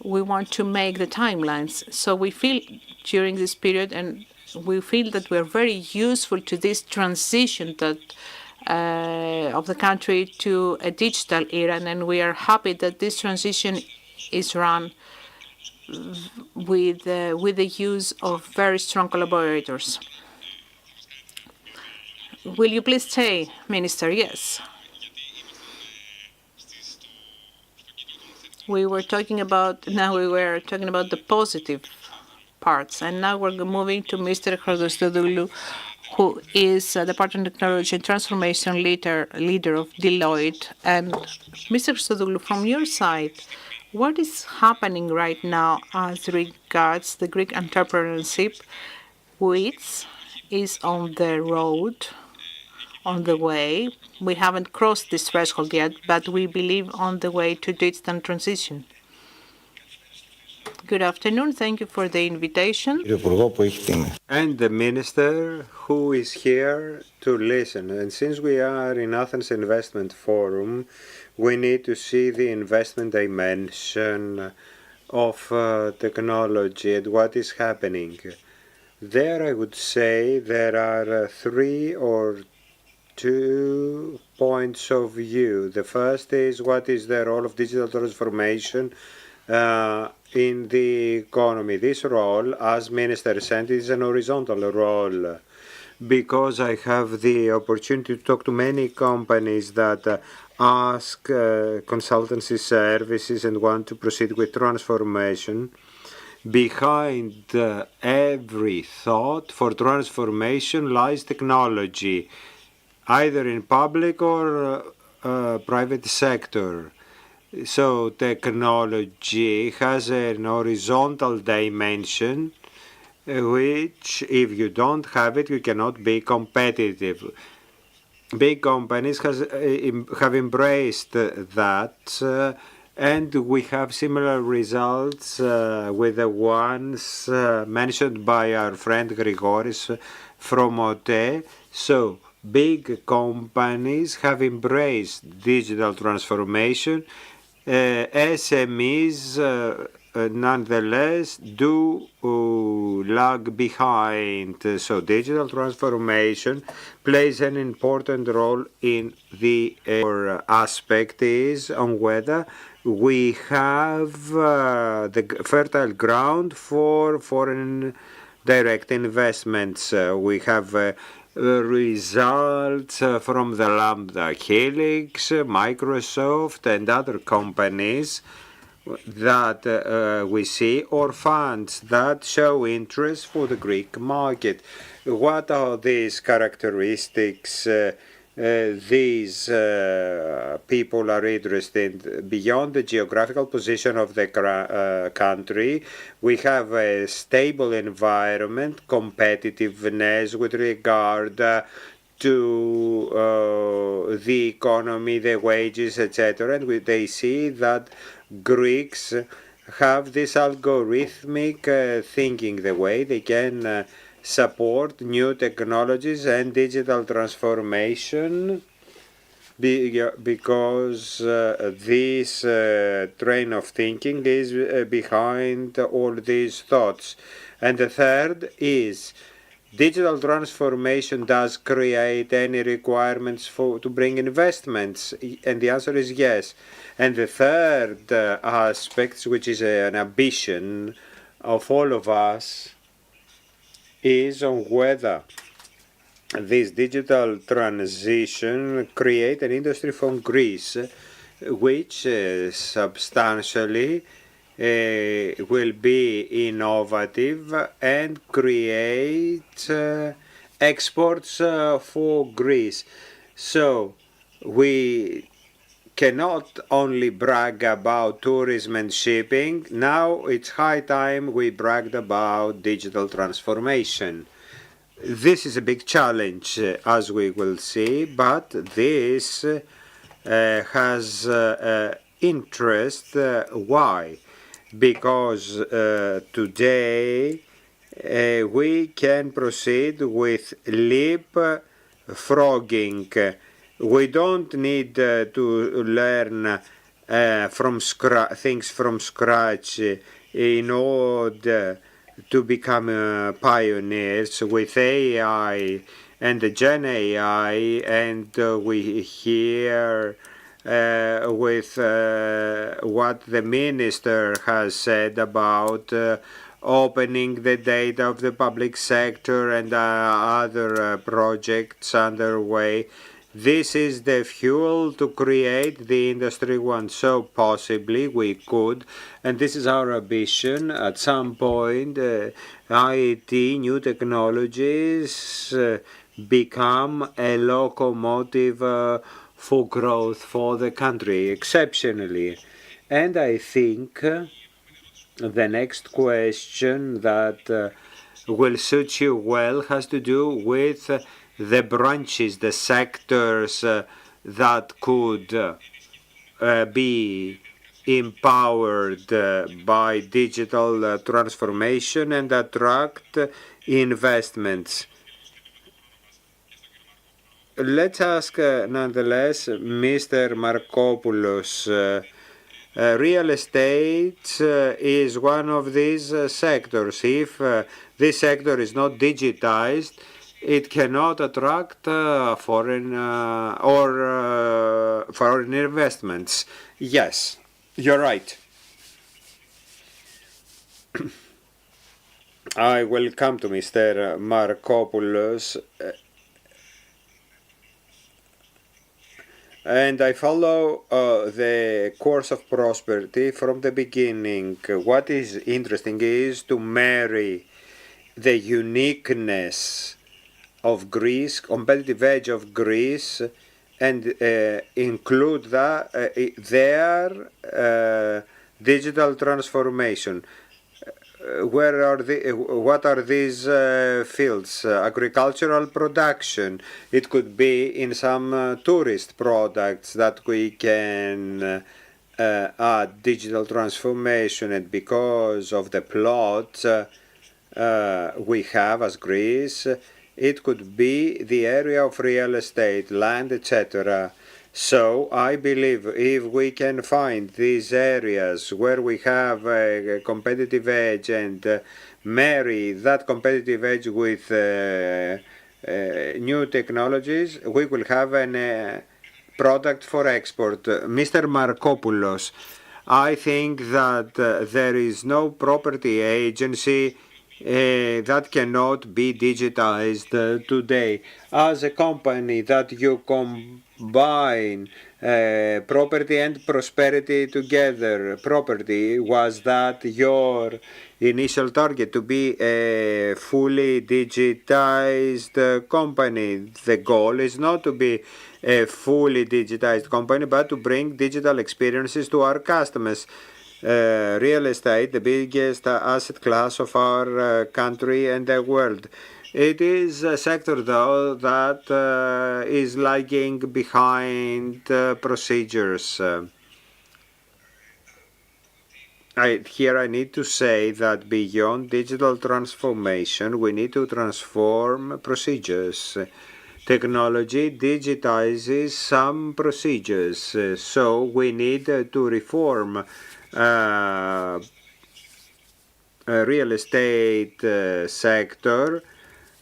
We want to make the timelines. So we feel during this period, and we feel that we're very useful to this transition of the country to a digital era, and we are happy that this transition is run with the use of very strong collaborators. Will you please stay, Minister? Yes. We were talking about the positive parts, and now we're moving to Mr. Christodoulou, who is the Partner Technology and Transformation leader of Deloitte. And Mr. Christodoulou, from your side, what is happening right now as regards the Greek entrepreneurship, which is on the road, on the way? We haven't crossed this threshold yet, but we believe on the way to digital transition. Good afternoon. Thank you for the invitation. And the minister who is here to listen. And since we are in Athens Investment Forum, we need to see the investment dimension of technology and what is happening. There, I would say there are 3 or 2 points of view. The first is what is the role of digital transformation in the economy. This role, as Minister said, is an horizontal role, because I have the opportunity to talk to many companies that ask consultancy services and want to proceed with transformation. Behind every thought for transformation lies technology, either in public or private sector. So technology has an horizontal dimension, which if you don't have it, you cannot be competitive. big companies have embraced that, and we have similar results with the ones mentioned by our friend Grigoris from OTE. So big companies have embraced digital transformation. SMEs nonetheless do lag behind. So digital transformation plays an important role in the aspect is on whether we have the fertile ground for foreign direct investments. We have results from the Lambda Helix, Microsoft, and other companies that we see, or funds that show interest for the Greek market. What are these characteristics? These people are interested beyond the geographical position of the country. We have a stable environment, competitiveness with regard to the economy, the wages, etc. And they see that Greeks have this algorithmic thinking, the way they can support new technologies and digital transformation, because this train of thinking is behind all these thoughts. And the third is digital transformation does create any requirements to bring investments, and the answer is yes. And the third aspect, which is an ambition of all of us, is on whether this digital transition create an industry from Greece which substantially will be innovative and create exports for Greece. So we cannot only brag about tourism and shipping. Now it's high time we bragged about digital transformation. This is a big challenge, as we will see, but this has interest. Why? Because today we can proceed with leapfrogging. We don't need to learn things from scratch in order to become pioneers with AI and the Gen AI, and we hear with what the minister has said about opening the data of the public sector and other projects underway. This is the fuel to create the industry one. So possibly we could, and this is our ambition, at some point IT, new technologies become a locomotive for growth for the country, exceptionally. And I think the next question that will suit you well has to do with the branches, the sectors that could be empowered by digital transformation and attract investments. Let's ask nonetheless Mr. Markopoulos. Real estate is one of these sectors. If this sector is not digitized, it cannot attract foreign investments. Yes, you're right. I will come to Mr. Markopoulos. And I follow the course of prosperity from the beginning. What is interesting is to marry the uniqueness of Greece, competitive edge of Greece, and include their digital transformation. what are these fields? Agricultural production. It could be in some tourist products that we can add digital transformation, and because of the plot we have as Greece, it could be the area of real estate, land, etc. So I believe if we can find these areas where we have a competitive edge and marry that competitive edge with new technologies, we will have a product for export. Mr. Markopoulos, I think that there is no property agency that cannot be digitized today. As a company that you combine property and prosperity together, property, was that your initial target, to be a fully digitized company? The goal is not to be a fully digitized company, but to bring digital experiences to our customers. Real estate, the biggest asset class of our country and the world. It is a sector, though, that is lagging behind procedures. Here I need to say that beyond digital transformation, we need to transform procedures. Technology digitizes some procedures, so we need to reform real estate sector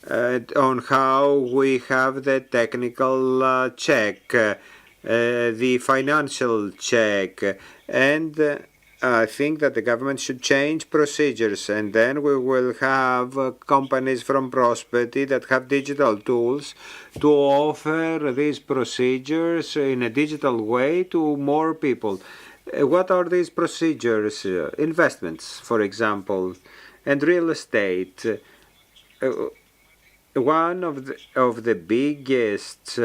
on how we have the technical check, the financial check, and I think that the government should change procedures, and then we will have companies from prosperity that have digital tools to offer these procedures in a digital way to more people. What are these procedures? Investments, for example, and real estate. One of the biggest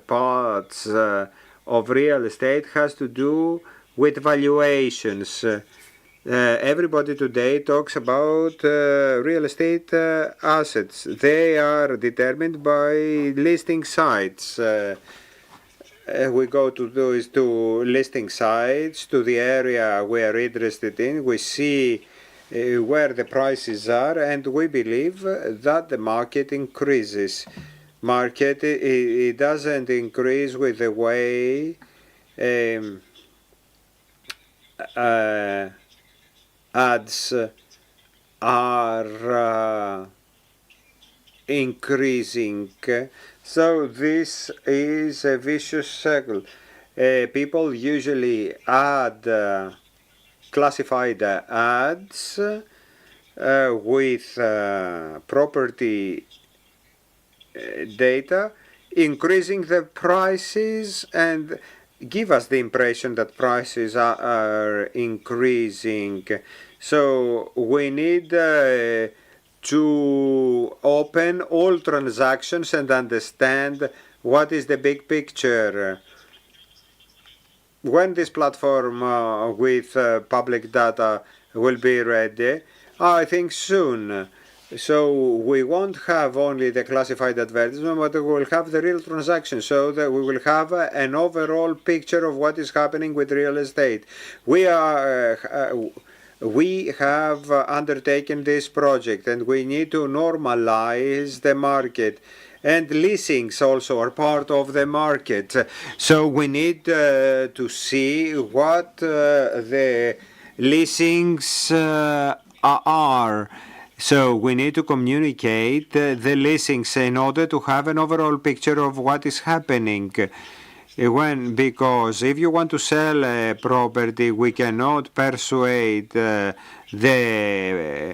parts of real estate has to do with valuations. Everybody today talks about real estate assets. They are determined by listing sites. We go to those two listing sites, to the area we are interested in. We see where the prices are, and we believe that the market increases. It doesn't increase with the way ads are increasing. So this is a vicious circle. People usually add classified ads with property data, increasing the prices and give us the impression that prices are increasing. So we need to open all transactions and understand what is the big picture. When this platform with public data will be ready, I think soon. So we won't have only the classified advertisement, but we will have the real transaction, so that we will have an overall picture of what is happening with real estate. We have undertaken this project, and we need to normalize the market. And leasings also are part of the market. So we need to see what the leasings are. So we need to communicate the leasings in order to have an overall picture of what is happening. Because if you want to sell a property, we cannot persuade the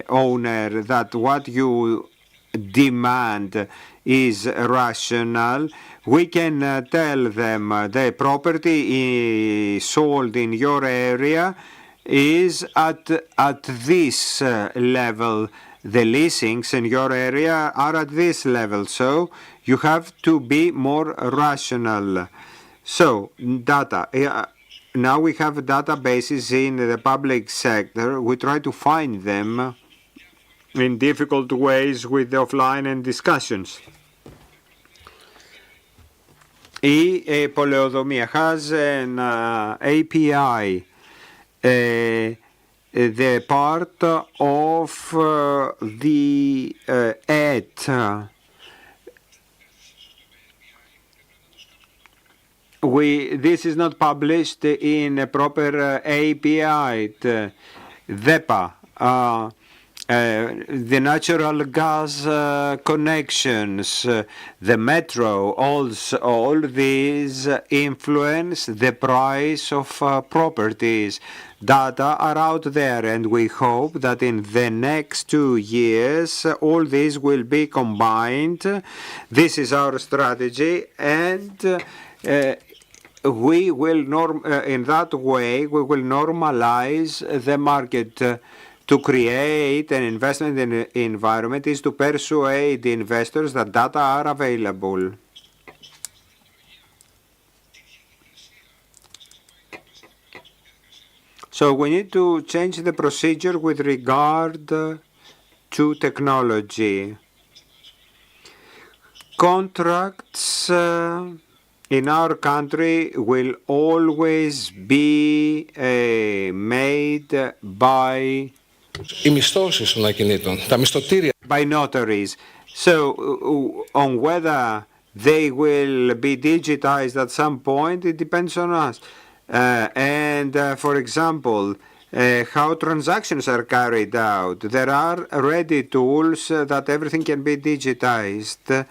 owner that what you demand is rational. We can tell them the property is sold in your area is at this level. The leasings in your area are at this level. So you have to be more rational. So data. now we have databases in the public sector. We try to find them in difficult ways with the offline and discussions. Η πολεοδομία has an API, the part of the ET. This is not published in a proper API, DEPA. The natural gas connections, the metro, all these influence the price of properties. Data are out there, and we hope that in the next 2 years all these will be combined. This is our strategy, and we will in that way we will normalize the market. To create an investment environment is to persuade the investors that data are available. So we need to change the procedure with regard to technology. Contracts in our country will always be made by by notaries. So on whether they will be digitized at some point, it depends on us. For example, how transactions are carried out. There are ready tools that everything can be digitized.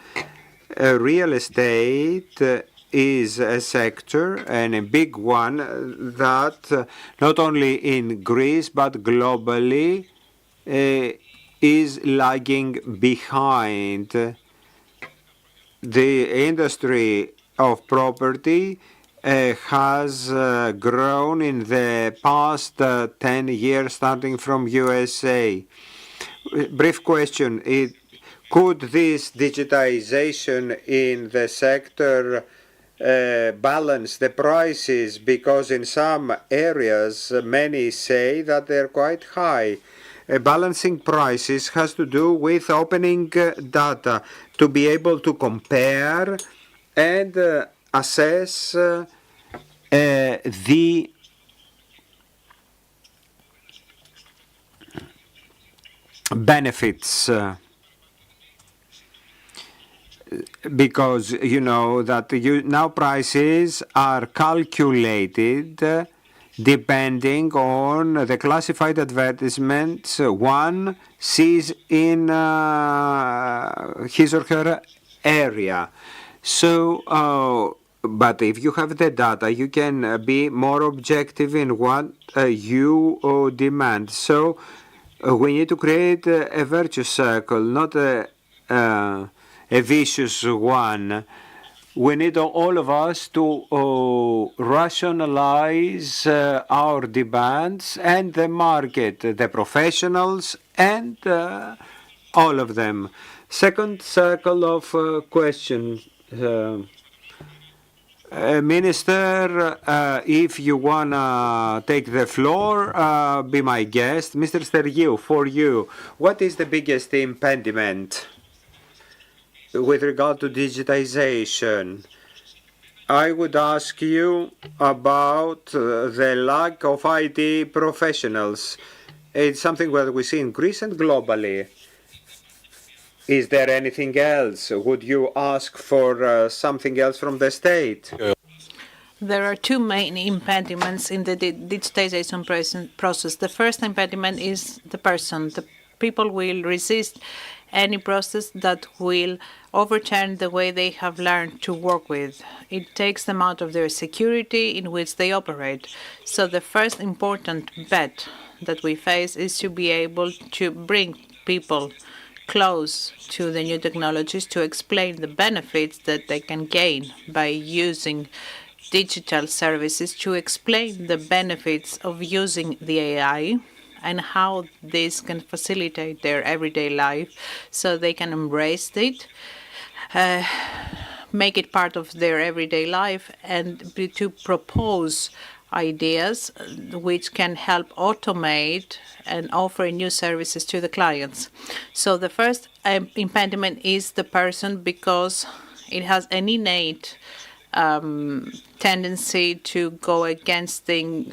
Real estate is a sector, and a big one, that not only in Greece but globally is lagging behind. The industry of property has grown in the past 10 years, starting from USA. Brief question. Could this digitization in the sector balance the prices? Because in some areas, many say that they're quite high. Balancing prices has to do with opening data to be able to compare and assess the benefits. Because you know that now prices are calculated depending on the classified advertisements one sees in his or her area. So, but if you have the data, you can be more objective in what you demand. So we need to create a virtuous circle, not a vicious one. We need all of us to rationalize our demands and the market, the professionals and all of them. Second circle of questions. Minister, if you want to take the floor, be my guest. Mr. Stergiou, for you, what is the biggest impediment with regard to digitization? I would ask you about the lack of IT professionals. It's something that we see in Greece and globally. Is there anything else? Would you ask for something else from the state? There are two main impediments in the digitization process. The first impediment is the person. The people will resist any process that will overturn the way they have learned to work with. It takes them out of their security in which they operate. So the first important bet that we face is to be able to bring people close to the new technologies, to explain the benefits that they can gain by using digital services, to explain the benefits of using the AI and how this can facilitate their everyday life so they can embrace it, make it part of their everyday life, and to propose ideas which can help automate and offer new services to the clients. So the first impediment is the person, because it has an innate tendency to go against the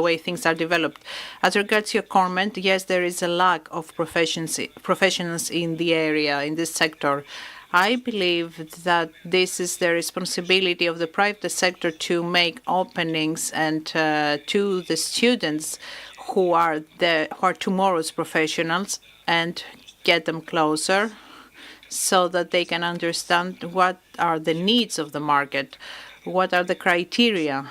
way things are developed. As regards your comment, yes, there is a lack of professionals in the area, in this sector. I believe that this is the responsibility of the private sector to make openings and to the students who are tomorrow's professionals, and get them closer so that they can understand what are the needs of the market, what are the criteria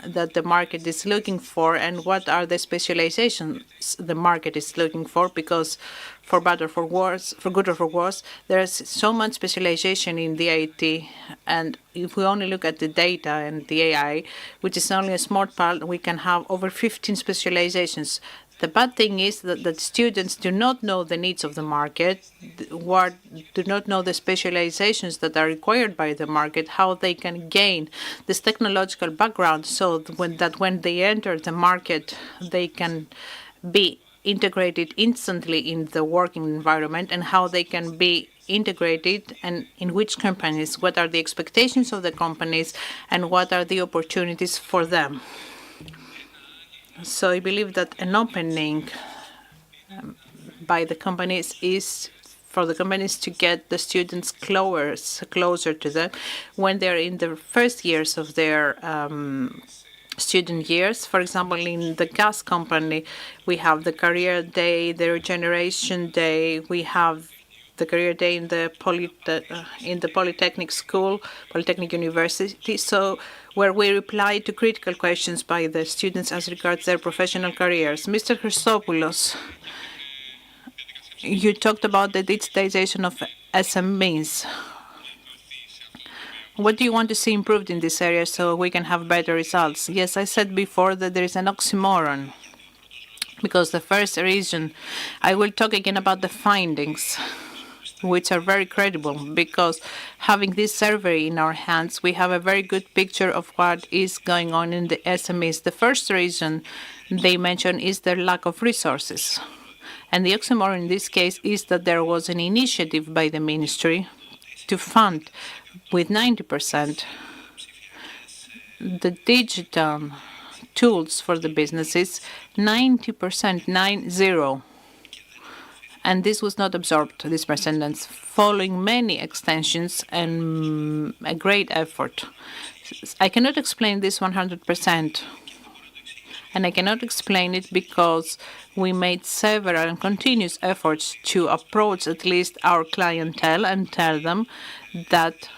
that the market is looking for, and what are the specializations the market is looking for, because for better or for worse, for good or for worse, there is so much specialization in the IT, and if we only look at the data and the AI, which is only a small part, we can have over 15 specializations. The bad thing is that students do not know the needs of the market, do not know the specializations that are required by the market, how they can gain this technological background so that when they enter the market, they can be integrated instantly in the working environment, and how they can be integrated and in which companies, what are the expectations of the companies, and what are the opportunities for them. So I believe that an opening by the companies is for the companies to get the students closer to them when they're in the first years of their student years. For example, in the gas company, we have the career day, the regeneration day, we have the career day in the Polytechnic School, Polytechnic University, so where we reply to critical questions by the students as regards their professional careers. Mr. Christopoulos, you talked about the digitization of SMEs. What do you want to see improved in this area so we can have better results? Yes, I said before that there is an oxymoron, because the first reason, I will talk again about the findings, which are very credible, because having this survey in our hands, we have a very good picture of what is going on in the SMEs. The first reason they mention is their lack of resources. And the oxymoron in this case is that there was an initiative by the ministry to fund with 90% the digital tools for the businesses, 90%, 90. And this was not absorbed, this percentage, following many extensions and a great effort. I cannot explain this 100%. And I cannot explain it because we made several and continuous efforts to approach at least our clientele and tell them that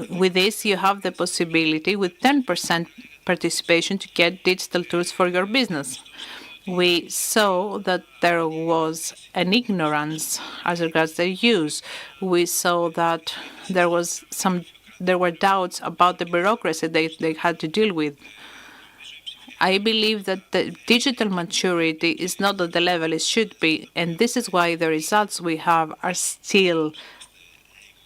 with this you have the possibility, with 10% participation, to get digital tools for your business. We saw that there was an ignorance as regards their use. We saw that there were doubts about the bureaucracy they had to deal with. I believe that the digital maturity is not at the level it should be, and this is why the results we have are still,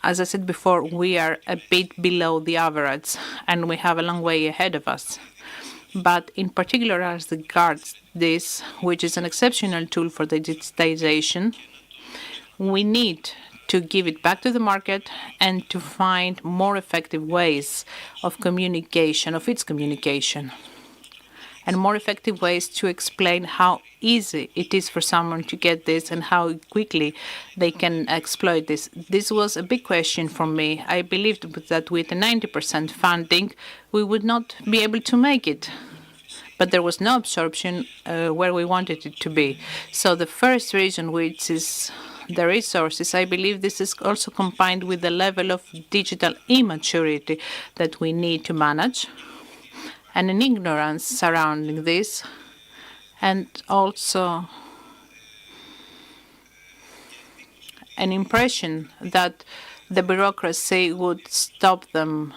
as I said before, we are a bit below the average, and we have a long way ahead of us. But in particular as regards this, which is an exceptional tool for the digitization, we need to give it back to the market and to find more effective ways of communication, of its communication, and more effective ways to explain how easy it is for someone to get this and how quickly they can exploit this. This was a big question for me. I believed that with a 90% funding, we would not be able to make it. But there was no absorption where we wanted it to be. So the first reason, which is the resources, I believe this is also combined with the level of digital immaturity that we need to manage, and an ignorance surrounding this, and also an impression that the bureaucracy would stop them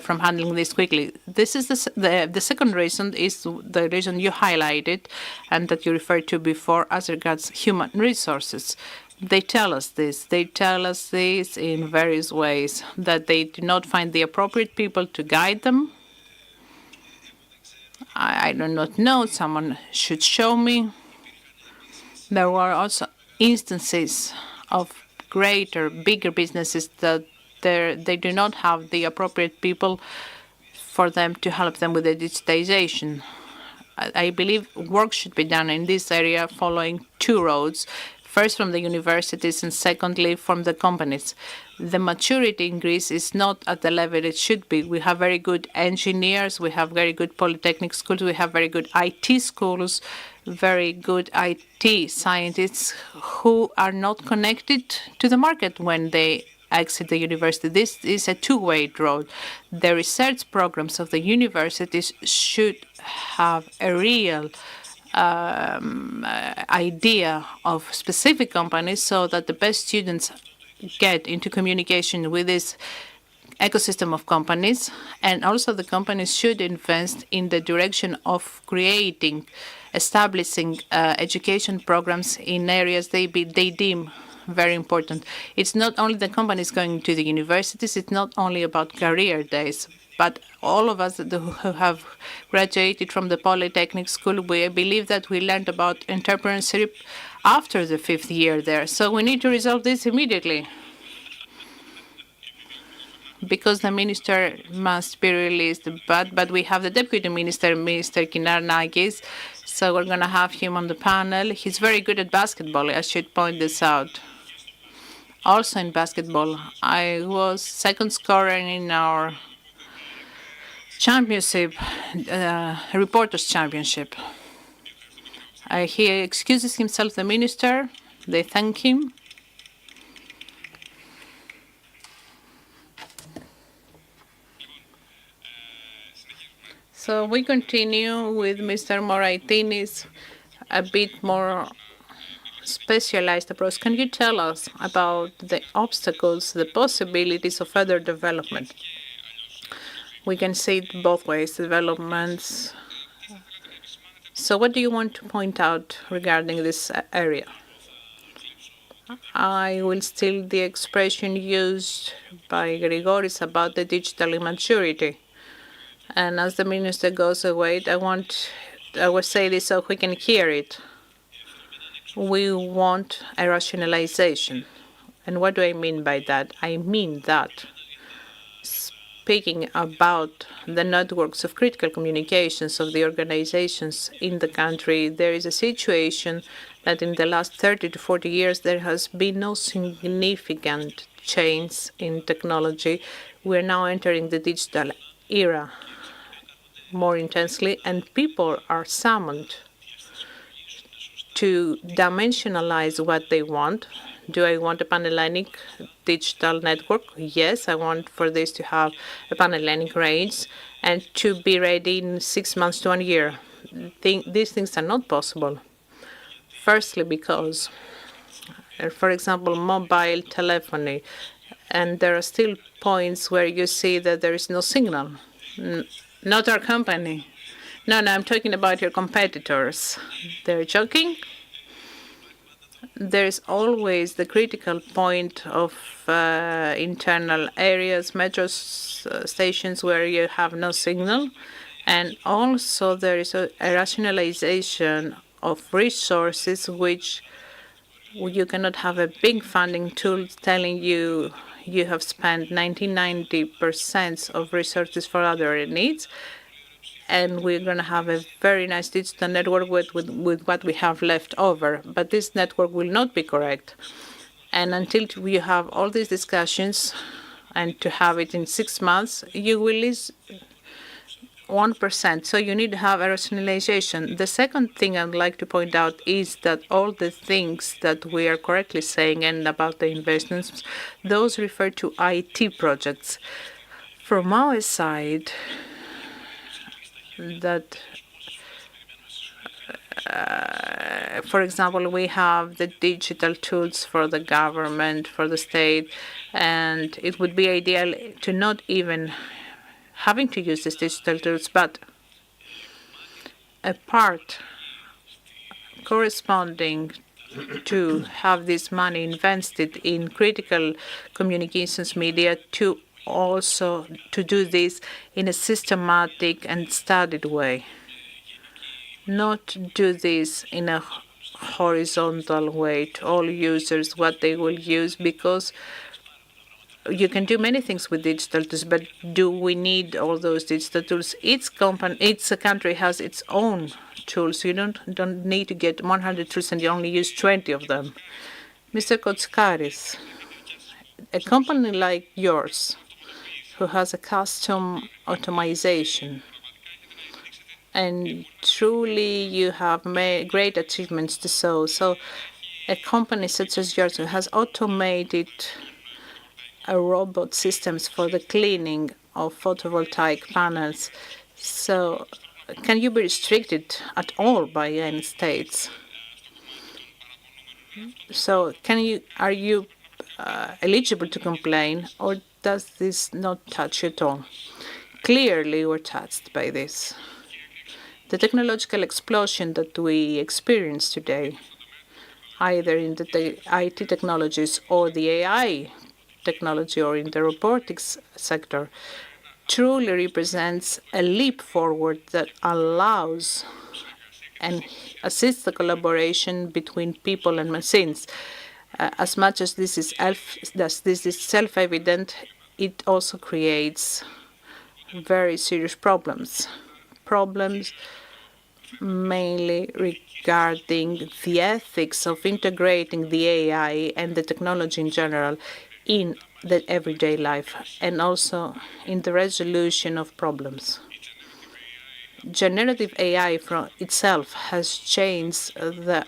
from handling this quickly. This is the second reason, is the reason you highlighted and that you referred to before as regards human resources. They tell us this. They tell us this in various ways, that they do not find the appropriate people to guide them, I do not know. Someone should show me. There were also instances of bigger businesses that they do not have the appropriate people for them to help them with the digitization. I believe work should be done in this area following two roads. First, from the universities, and secondly, from the companies. The maturity in Greece is not at the level it should be. We have very good engineers, we have very good polytechnic schools, we have very good IT schools, very good IT scientists who are not connected to the market when they exit the university. This is a two-way road. The research programs of the universities should have a real idea of specific companies so that the best students get into communication with this ecosystem of companies, and also the companies should invest in the direction of establishing education programs in areas they deem very important. It's not only the companies going to the universities, it's not only about career days, but all of us who have graduated from the Polytechnic School, we believe that we learned about entrepreneurship after the 5th year there. So we need to resolve this immediately, because the minister must be released. But we have the deputy minister, Mr. Kinarnakis, so we're going to have him on the panel. He's very good at basketball, I should point this out. Also in basketball, I was second scorer in our championship, reporters' championship. He excuses himself, the minister. They thank him. So we continue with Mr. Moraitinis, a bit more specialized approach. Can you tell us about the obstacles, the possibilities of further development? We can see it both ways, developments. So what do you want to point out regarding this area? I will steal the expression used by Grigoris about the digital immaturity. And as the minister goes away, I will say this so we can hear it. We want a rationalization. And what do I mean by that? I mean that speaking about the networks of critical communications of the organizations in the country, there is a situation that in the last 30 to 40 years, there has been no significant change in technology. We're now entering the digital era more intensely, and people are summoned to dimensionalize what they want. Do I want a Panhellenic digital network? Yes, I want for this to have a Panhellenic range and to be ready in 6 months to 1 year. These things are not possible. Firstly, because, for example, mobile telephony, and there are still points where you see that there is no signal. Not our company. No, I'm talking about your competitors. They're joking. There's always the critical point of internal areas, metro stations where you have no signal. And also there is a rationalization of resources, which you cannot have a big funding tool telling you you have spent 90% of resources for other needs, and we're going to have a very nice digital network with what we have left over. But this network will not be correct. And until we have all these discussions, and to have it in 6 months, you will lose 1%. So you need to have a rationalization. The second thing I'd like to point out is that all the things that we are correctly saying and about the investments, those refer to IT projects. From our side, that, for example, we have the digital tools for the government, for the state, and it would be ideal to not even having to use these digital tools, but a part corresponding to have this money invested in critical communications media to also to do this in a systematic and studied way. not do this in a horizontal way to all users what they will use, because you can do many things with digital tools, but do we need all those digital tools? Each country has its own tools. You don't need to get 100 tools and you only use 20 of them. Mr. Kotskaris, a company like yours, who has a custom automation, and truly you have made great achievements to show. So a company such as yours who has automated robot systems for the cleaning of photovoltaic panels. So can you be restricted at all by any states? So are you eligible to complain, or does this not touch you at all? Clearly, we're touched by this. The technological explosion that we experience today, either in the IT technologies or the AI technology or in the robotics sector, truly represents a leap forward that allows and assists the collaboration between people and machines. As much as this is self-evident, it also creates very serious problems mainly regarding the ethics of integrating the AI and the technology in general in the everyday life, and also in the resolution of problems. Generative AI from itself has changed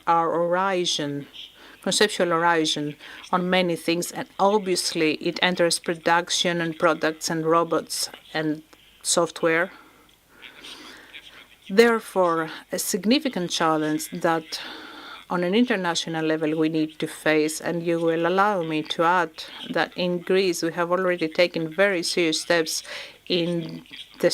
our horizon, conceptual horizon, on many things, and obviously it enters production and products and robots and software. Therefore, a significant challenge that on an international level we need to face, and you will allow me to add that in Greece we have already taken very serious steps in the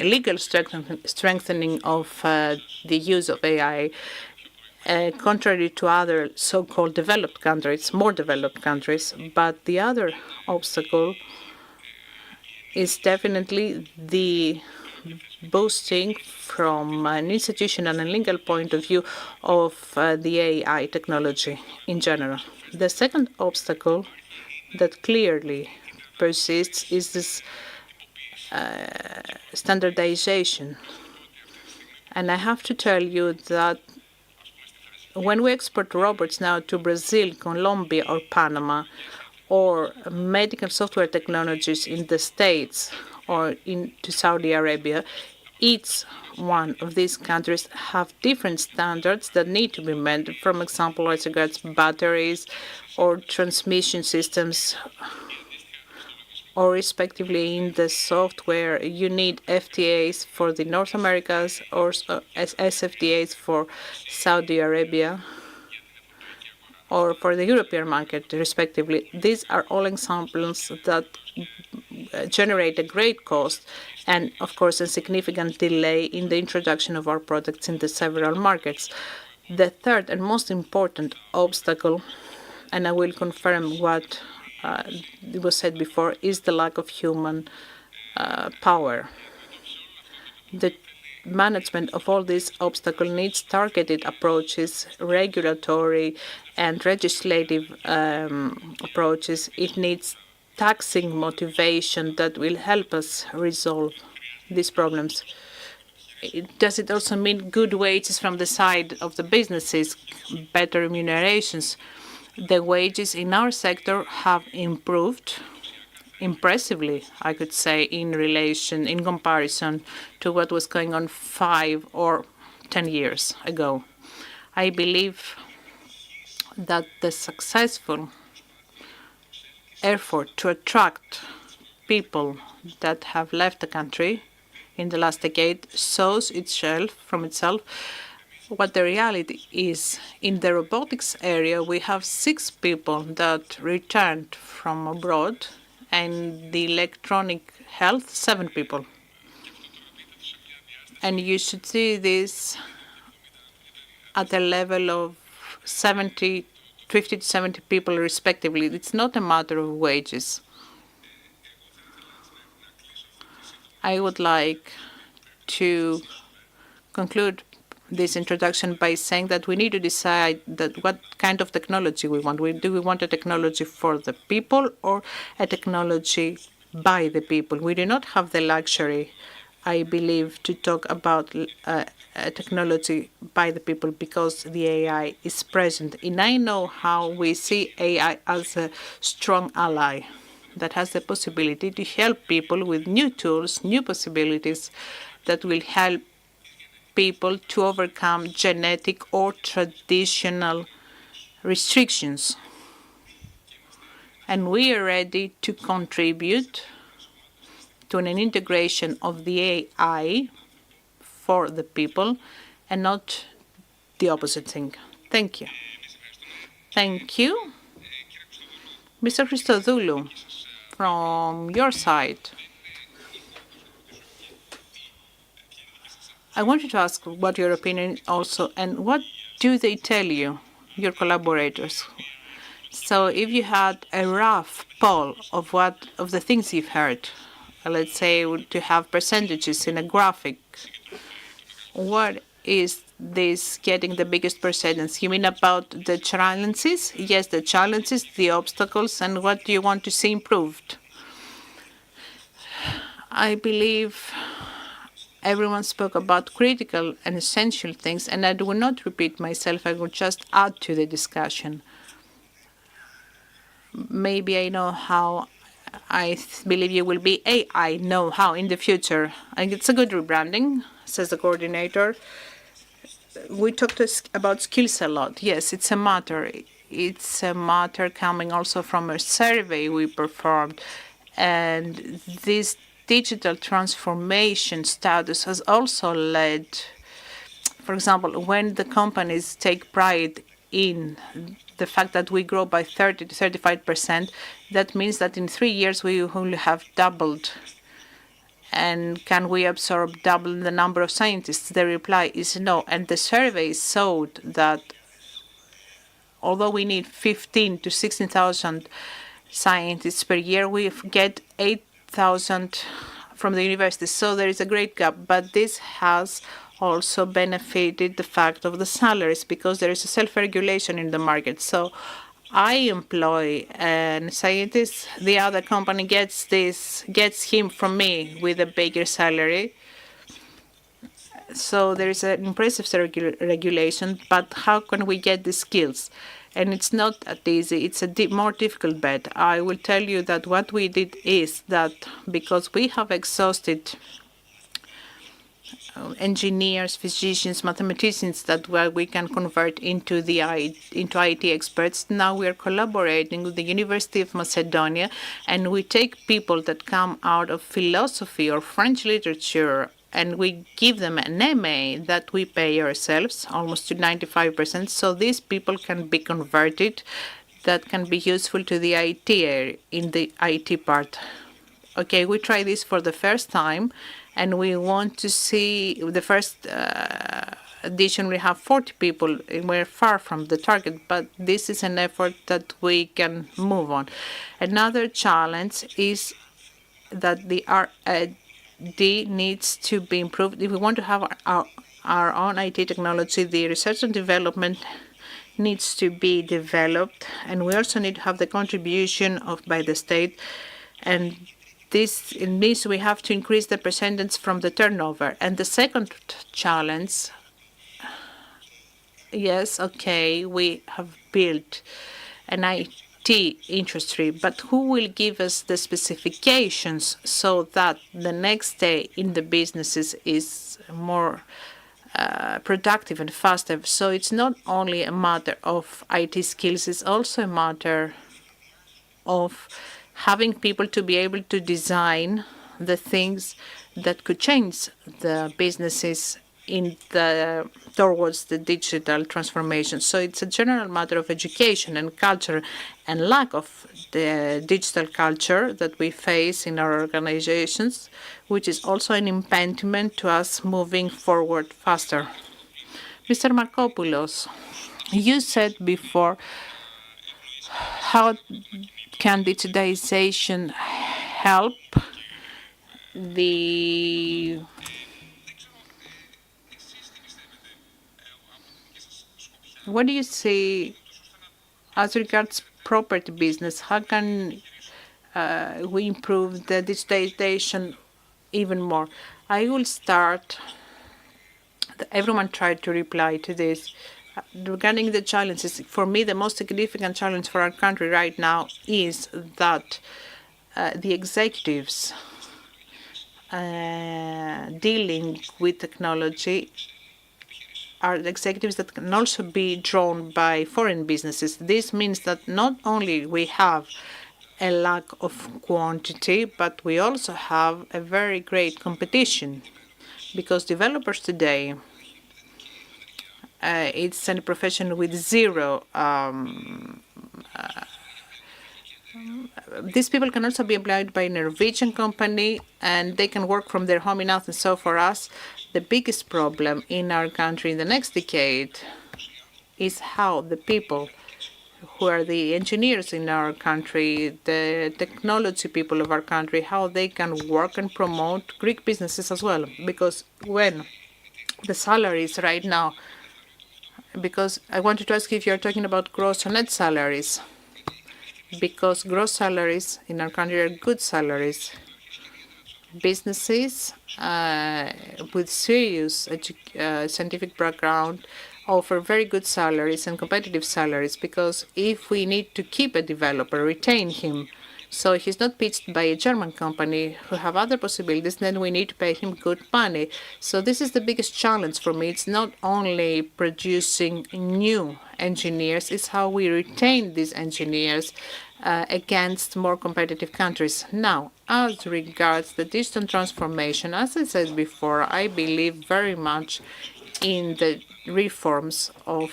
legal strengthening of the use of AI, contrary to other so-called developed countries, more developed countries. But the other obstacle is definitely the boosting from an institutional and legal point of view of the AI technology in general. The second obstacle that clearly persists is this standardization. And I have to tell you that when we export robots now to Brazil, Colombia, or Panama, or medical software technologies in the States or into Saudi Arabia, each one of these countries have different standards that need to be met. For example, as regards batteries or transmission systems, or respectively in the software, you need FTAs for the North Americas or SFTAs for Saudi Arabia, or for the European market, respectively. These are all examples that generate a great cost and, of course, a significant delay in the introduction of our products in the several markets. The third and most important obstacle, and I will confirm what was said before, is the lack of human power. The management of all these obstacles needs targeted approaches, regulatory and legislative approaches. It needs taxing motivation that will help us resolve these problems. Does it also mean good wages from the side of the businesses, better remunerations? The wages in our sector have improved impressively, I could say, in comparison to what was going on 5 or 10 years ago. I believe that the successful effort to attract people that have left the country in the last decade shows from itself what the reality is. In the robotics area, we have 6 people that returned from abroad, and the electronic health, 7 people. And you should see this at a level of 50 to 70 people respectively. It's not a matter of wages. I would like to conclude this introduction by saying that we need to decide that what kind of technology we want. Do we want a technology for the people or a technology by the people? We do not have the luxury, I believe, to talk about a technology by the people because the AI is present. And I know how we see AI as a strong ally that has the possibility to help people with new tools, new possibilities that will help people to overcome genetic or traditional restrictions. And we are ready to contribute to an integration of the AI for the people and not the opposite thing. Thank you. Thank you. Mr. Christodoulou, from your side, I wanted to ask what your opinion also, and what do they tell you, your collaborators? So if you had a rough poll of the things you've heard, let's say to have percentages in a graphic, what is this getting the biggest percentage? You mean about the challenges? Yes, the challenges, the obstacles, and what do you want to see improved? I believe everyone spoke about critical and essential things, and I will not repeat myself. I will just add to the discussion. Maybe I know how I believe you will be AI know-how in the future. And it's a good rebranding, says the coordinator. We talked about skills a lot. Yes, it's a matter. It's a matter coming also from a survey we performed. And this digital transformation status has also led, for example, when the companies take pride in the fact that we grow by 30 to 35%, that means that in 3 years we will have doubled. And can we absorb double the number of scientists? The reply is no. And the survey showed that although we need 15 to 16,000 scientists per year, we get 8,000 from the universities. So there is a great gap. But this has also benefited the fact of the salaries because there is a self-regulation in the market. So I employ a scientist, the other company gets him from me with a bigger salary. So there is an impressive regulation, but how can we get the skills? And it's not that easy. It's a more difficult bet. I will tell you that what we did is that because we have exhausted engineers, physicians, mathematicians that we can convert into IT experts. Now we are collaborating with the University of Macedonia, and we take people that come out of philosophy or French literature, and we give them an MA that we pay ourselves, almost to 95%. So these people can be converted, that can be useful to the IT area, in the IT part. Okay, we try this for the first time. And we want to see the first edition, we have 40 people. We're far from the target, but this is an effort that we can move on. Another challenge is that the R&D needs to be improved. If we want to have our own IT technology, the research and development needs to be developed. And we also need to have the contribution by the state. And in this, we have to increase the percentage from the turnover. And the second challenge, yes, okay, we have built an IT industry, but who will give us the specifications so that the next day in the businesses is more productive and faster? So it's not only a matter of IT skills, it's also a matter of having people to be able to design the things that could change the businesses towards the digital transformation. So it's a general matter of education and culture, and lack of the digital culture that we face in our organizations, which is also an impediment to us moving forward faster. Mr. Markopoulos, you said before, how can digitization help the What do you see as regards property business? How can we improve the digitization even more? I will start. Everyone tried to reply to this. Regarding the challenges, for me, the most significant challenge for our country right now is that the executives dealing with technology are the executives that can also be drawn by foreign businesses. This means that not only we have a lack of quantity, but we also have a very great competition, because developers today, it's a profession with zero. These people can also be employed by a Norwegian company, and they can work from their home in Athens. So for us, the biggest problem in our country in the next decade is how the people who are the engineers in our country, the technology people of our country, how they can work and promote Greek businesses as well. Because when the salaries right now, because I wanted to ask you if you're talking about gross or net salaries, because gross salaries in our country are good salaries. Businesses with serious scientific background offer very good salaries and competitive salaries, because if we need to keep a developer, retain him, so he's not pitched by a German company who have other possibilities, then we need to pay him good money. So this is the biggest challenge for me. It's not only producing new engineers, it's how we retain these engineers against more competitive countries. Now, as regards the digital transformation, as I said before, I believe very much in the reforms of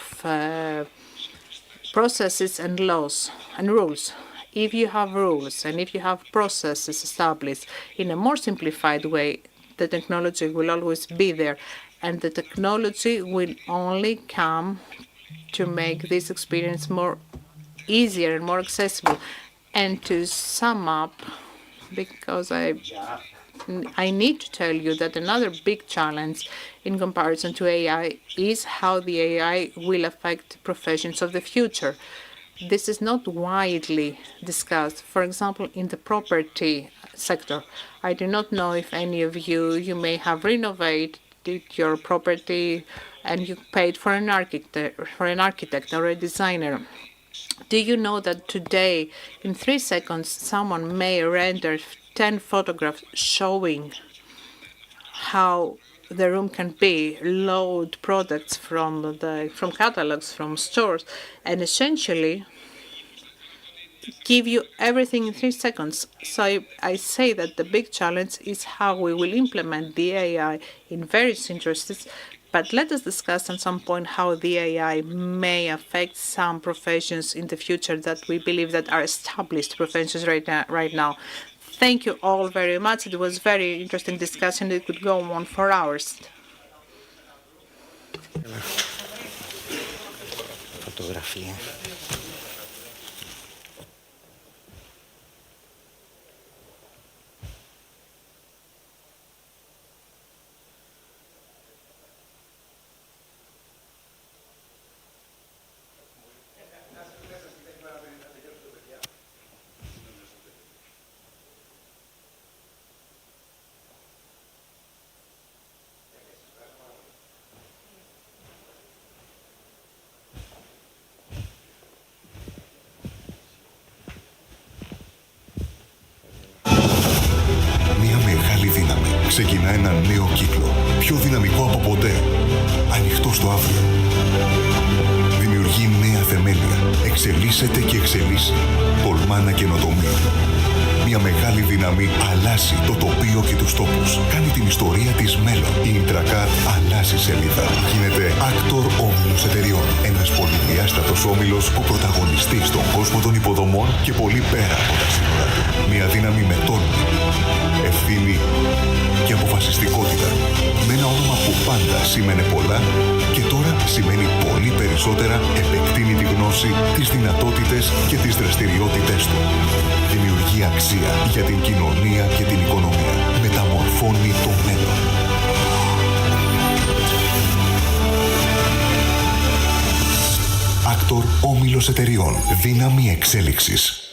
processes and laws and rules. If you have rules and if you have processes established in a more simplified way, the technology will always be there, and the technology will only come to make this experience more easier and more accessible. And to sum up, because I need to tell you that another big challenge in comparison to AI is how the AI will affect professions of the future. This is not widely discussed. For example, in the property sector, I do not know if any of you may have renovated your property and you paid for an architect or a designer. Do you know that today, in 3 seconds, someone may render 10 photographs showing how the room can be, load products from catalogs, from stores, and essentially give you everything in 3 seconds. So I say that the big challenge is how we will implement the AI in various industries. But let us discuss at some point how the AI may affect some professions in the future that we believe that are established professions right now. Thank you all very much. It was very interesting discussion. It could go on for hours. Φωτογραφία. Ξεκινά ένα νέο κύκλο, πιο δυναμικό από ποτέ, ανοιχτό στο αύριο. Δημιουργεί νέα θεμέλια, εξελίσσεται και εξελίσσει, τολμά να καινοτομεί. Μια μεγάλη δύναμη αλλάζει το τοπίο και τους τόπους. Κάνει την ιστορία της μέλλον. Η Intracat αλλάζει σελίδα. Γίνεται actor όμιλος εταιριών. Ένας πολυδιάστατος όμιλος που πρωταγωνιστεί στον κόσμο των υποδομών και πολύ πέρα από τα σύνορα του. Μια δύναμη με τόλμη, ευθύνη και αποφασιστικότητα. Με ένα όνομα που πάντα σήμαινε πολλά και τώρα σημαίνει πολύ περισσότερα, επεκτείνει τη γνώση, τις δυνατότητες και τις δραστηριότητες του. Δημιουργεί αξία για την κοινωνία και την οικονομία. Μεταμορφώνει το μέλλον. Factor όμιλος εταιριών. Δύναμη εξέλιξης.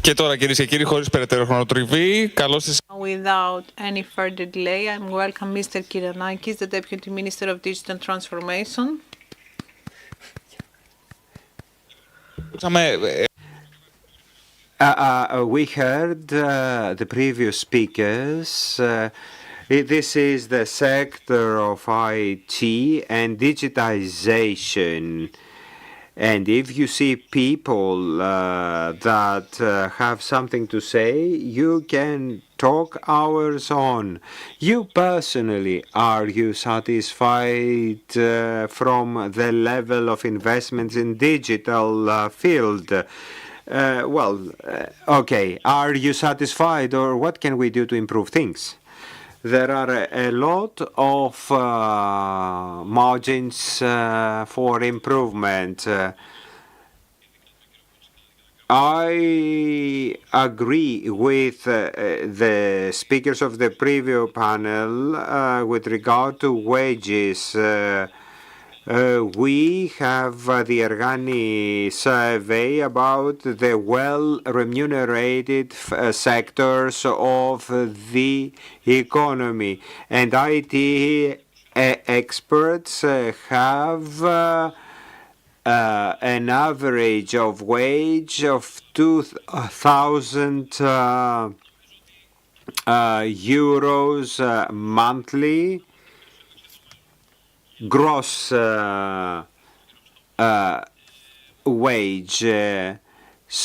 Και τώρα, κυρίες και κύριοι, χωρίς περαιτέρω χρονοτριβή, καλώς σας... Without any further delay, I welcome Mr. Kyrianakis, the Deputy Minister of Digital Transformation. We heard the previous speakers. This is the sector of IT and digitization. And if you see people that have something to say, you can talk hours on. You personally, are you satisfied from the level of investments in digital field? Okay, are you satisfied, or what can we do to improve things? There are a lot of margins for improvement. I agree with the speakers of the previous panel with regard to wages. We have the Ergani survey about the well-remunerated sectors of the economy, and IT experts have an average of wage of 2,000 euros monthly. Gross wage.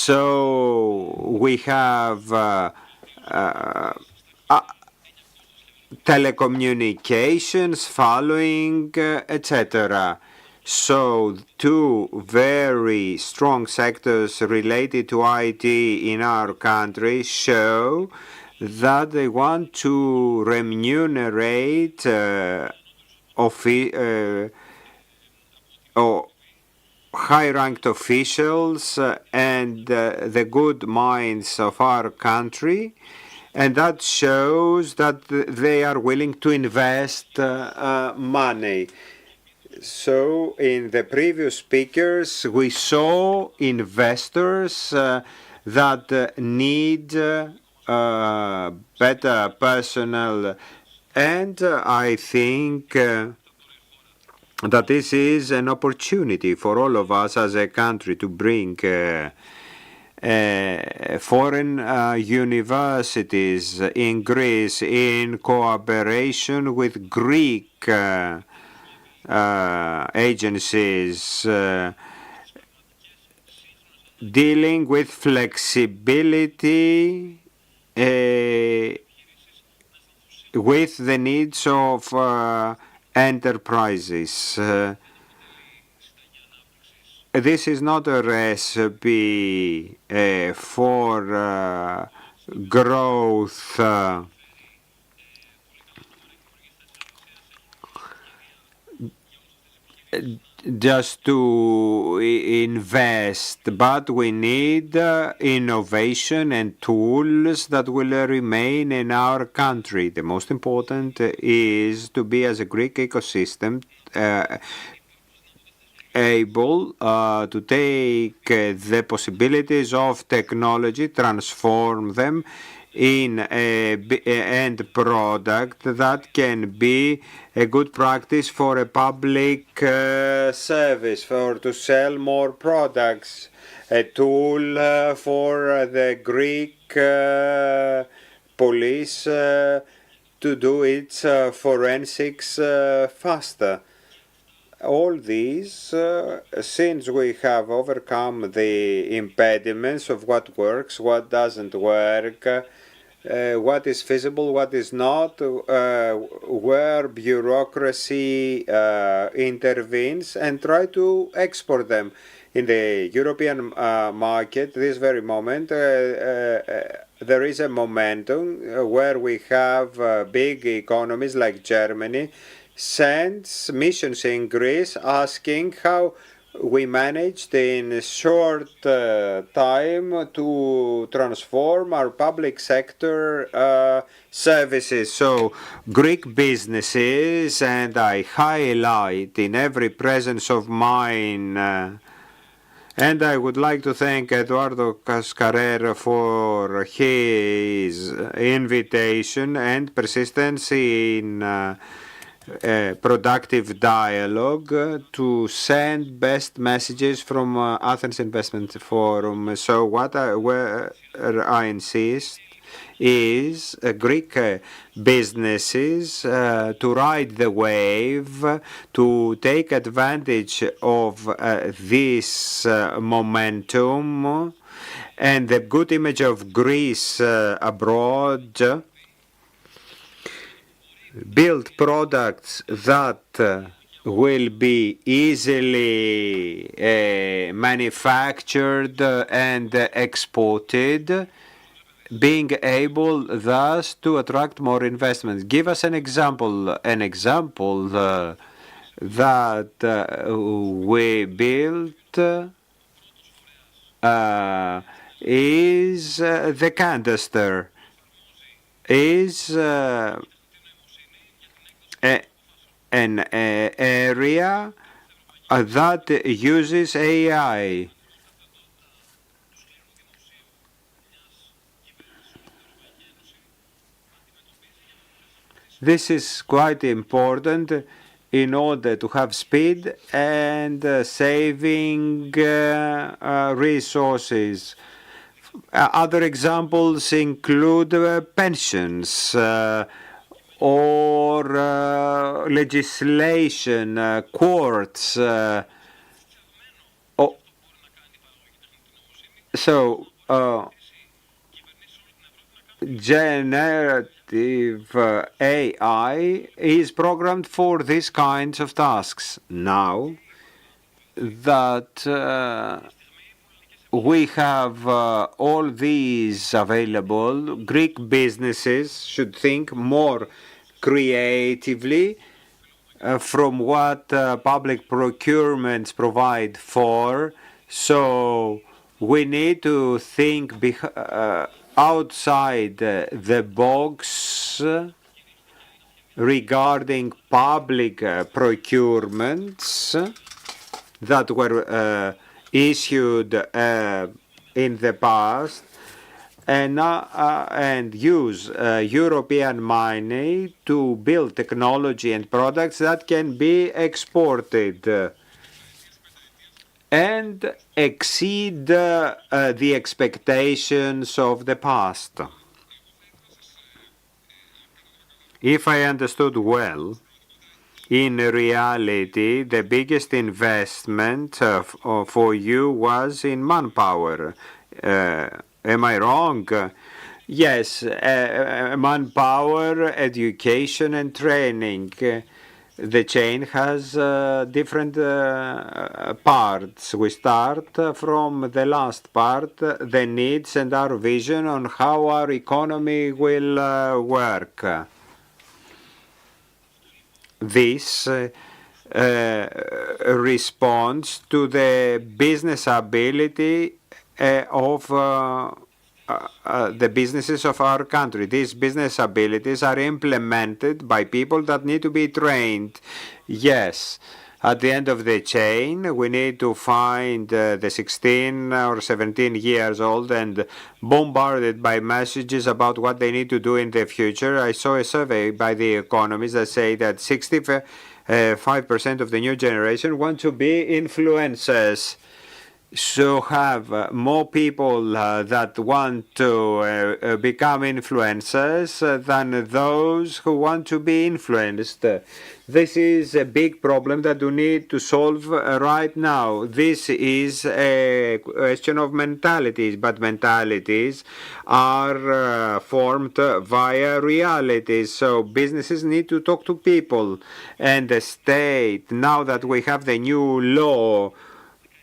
So we have telecommunications following, etc. So two very strong sectors related to IT in our country show that they want to remunerate high-ranked officials and the good minds of our country, and that shows that they are willing to invest money. So in the previous speakers, we saw investors that need better personnel, and I think that this is an opportunity for all of us as a country to bring foreign universities in Greece in cooperation with Greek agencies dealing with flexibility with the needs of enterprises. This is not a recipe for growth. Just to invest, but we need innovation and tools that will remain in our country. The most important is to be, as a Greek ecosystem, able to take the possibilities of technology, transform them in an end product that can be a good practice for a public service, for to sell more products, a tool for the Greek police to do its forensics faster. All these, since we have overcome the impediments of what works, what doesn't work, what is feasible, what is not, where bureaucracy intervenes, and try to export them. In the European market, this very moment, there is a momentum where we have big economies like Germany sends missions in Greece asking how we managed in a short time to transform our public sector services. So Greek businesses, and I highlight in every presence of mine, and I would like to thank Eduardo Cascarer for his invitation and persistence in productive dialogue to send best messages from Athens Investment Forum. So where I insist is Greek businesses to ride the wave, to take advantage of this momentum and the good image of Greece abroad, build products that will be easily manufactured and exported, being able thus to attract more investments. Give us an example that we built is the canister, is an area that uses AI. This is quite important in order to have speed and saving resources. Other examples include pensions, or legislation, courts. So generative AI is programmed for these kinds of tasks. Now that we have all these available, Greek businesses should think more creatively from what public procurements provide for. So we need to think outside the box regarding public procurements that were issued in the past. and use European money to build technology and products that can be exported and exceed the expectations of the past. If I understood well, in reality, the biggest investment for you was in manpower. Am I wrong? Yes, manpower, education, and training. The chain has different parts. We start from the last part, the needs and our vision on how our economy will work. This responds to the business ability of the businesses of our country. These business abilities are implemented by people that need to be trained. Yes, at the end of the chain, we need to find the 16 or 17 years old and bombarded by messages about what they need to do in the future. I saw a survey by the economists that say that 65% of the new generation want to be influencers. So have more people that want to become influencers than those who want to be influenced. This is a big problem that we need to solve right now. This is a question of mentalities, but mentalities are formed via realities. So businesses need to talk to people, and the state, now that we have the new law,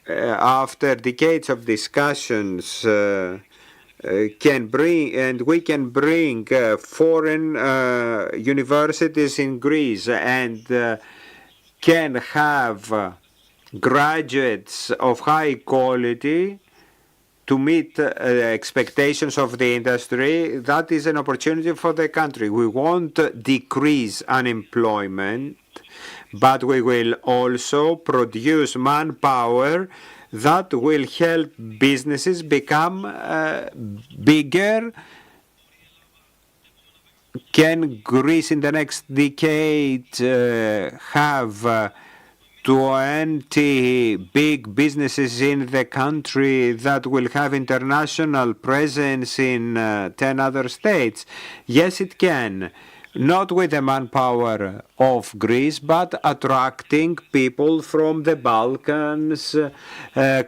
after decades of discussions, can bring, and we can bring foreign universities in Greece and can have graduates of high quality to meet expectations of the industry. That is an opportunity for the country. We won't decrease unemployment, but we will also produce manpower that will help businesses become bigger. Can Greece in the next decade have 20 big businesses in the country that will have international presence in 10 other states? Yes, it can. Not with the manpower of Greece, but attracting people from the Balkans,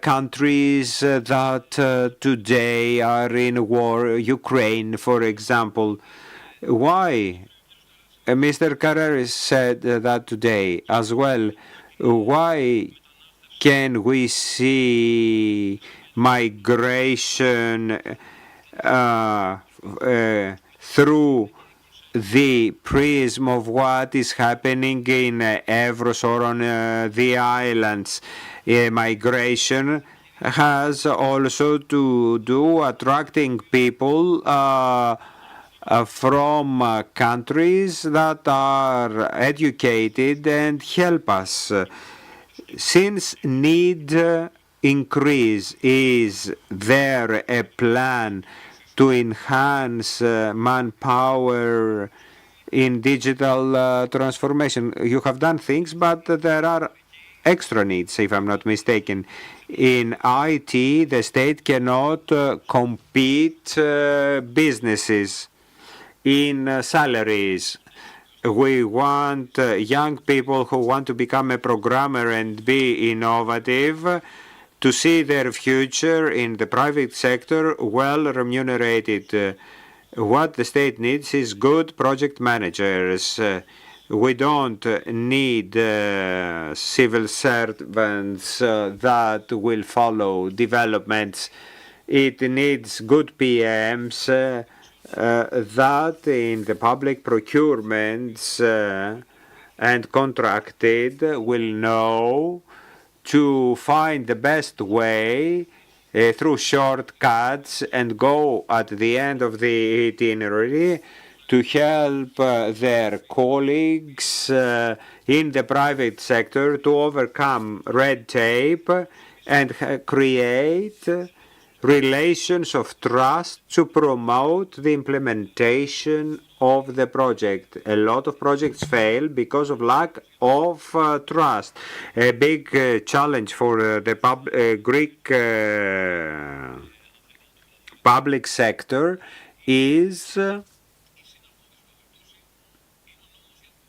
countries that today are in war, Ukraine, for example. Why? Mr. Carrera said that today as well. Why can we see migration through the prism of what is happening in Evros or on the islands? Migration has also to do attracting people from countries that are educated and help us. Since need increase, is there a plan to enhance manpower in digital transformation? You have done things, but there are extra needs, if I'm not mistaken. In IT, the state cannot compete businesses in salaries. We want young people who want to become a programmer and be innovative to see their future in the private sector well remunerated. What the state needs is good project managers. We don't need civil servants that will follow developments. It needs good PMs that in the public procurements and contracted will know to find the best way through shortcuts and go at the end of the itinerary to help their colleagues in the private sector to overcome red tape and create relations of trust to promote the implementation of the project. A lot of projects fail because of lack of trust. A big challenge for the Greek public sector is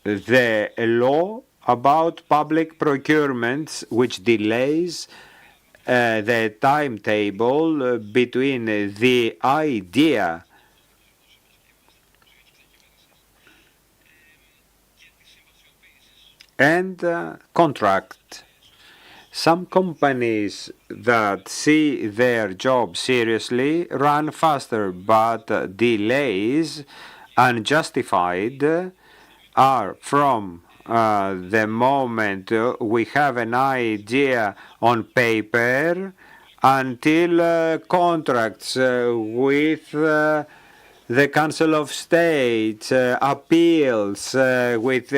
the law about public procurements, which delays the timetable between the idea and contract. Some companies that see their job seriously run faster, but delays unjustified are from the moment we have an idea on paper until contracts with the Council of State, appeals with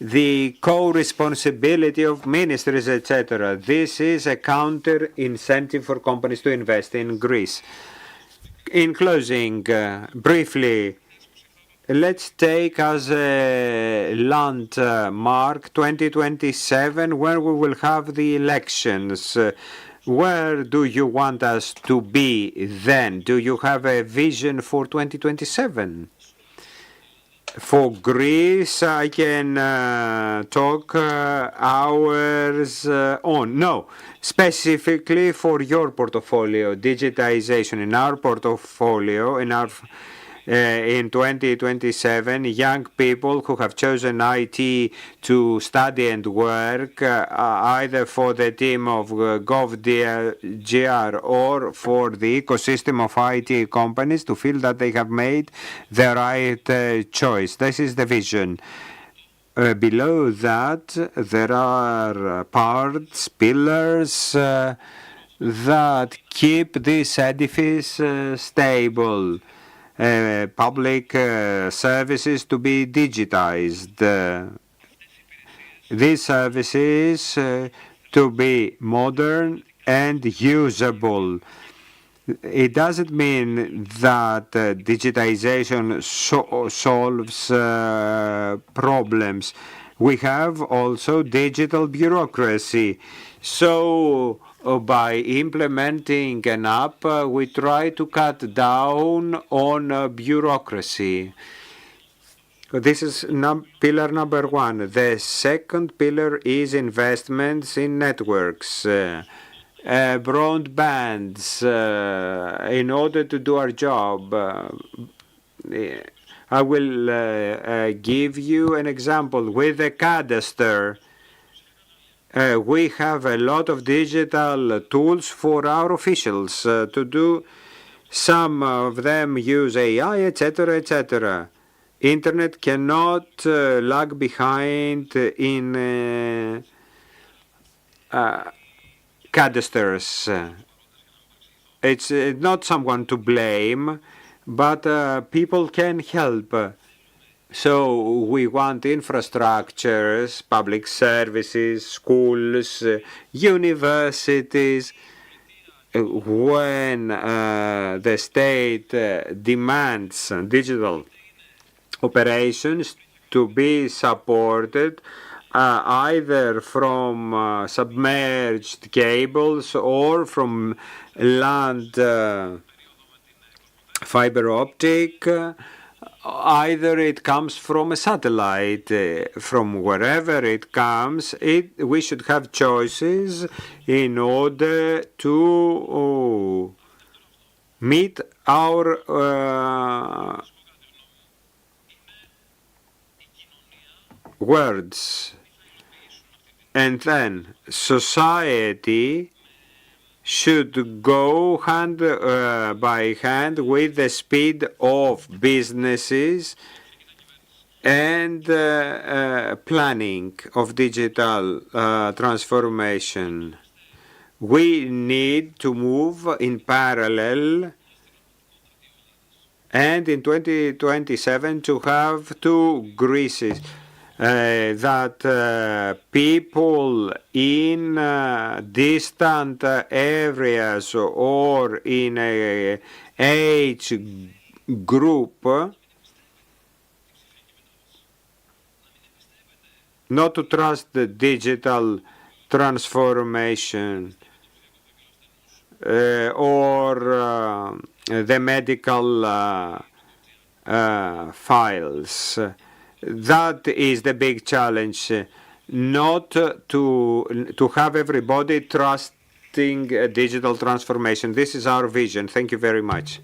the co-responsibility of ministries, etc. This is a counter-incentive for companies to invest in Greece. In closing, briefly, let's take as a landmark 2027, where we will have the elections. Where do you want us to be then? Do you have a vision for 2027? For Greece, I can talk hours on. No, specifically for your portfolio, digitization. In our portfolio, in 2027, young people who have chosen IT to study and work either for the team of GovDR or for the ecosystem of IT companies to feel that they have made the right choice. This is the vision. Below that, there are parts, pillars that keep this edifice stable. Public services to be digitized. These services to be modern and usable. It doesn't mean that digitization solves problems. We have also digital bureaucracy. So by implementing an app, we try to cut down on bureaucracy. This is pillar number one. The second pillar is investments in networks, broadbands, in order to do our job. I will give you an example with the cadastre. We have a lot of digital tools for our officials to do. Some of them use AI, etc., etc. Internet cannot lag behind in cadastres. It's not someone to blame, but people can help. So we want infrastructures, public services, schools, universities. When the state demands digital operations to be supported either from submerged cables or from land fiber optic, either it comes from a satellite, from wherever it comes, we should have choices in order to meet our words. And then society should go hand by hand with the speed of businesses and planning of digital transformation. We need to move in parallel, and in 2027 to have two Greeces. that people in distant areas or in a age group not to trust the digital transformation or the medical files. That is the big challenge, not to have everybody trusting digital transformation. This is our vision. Thank you very much.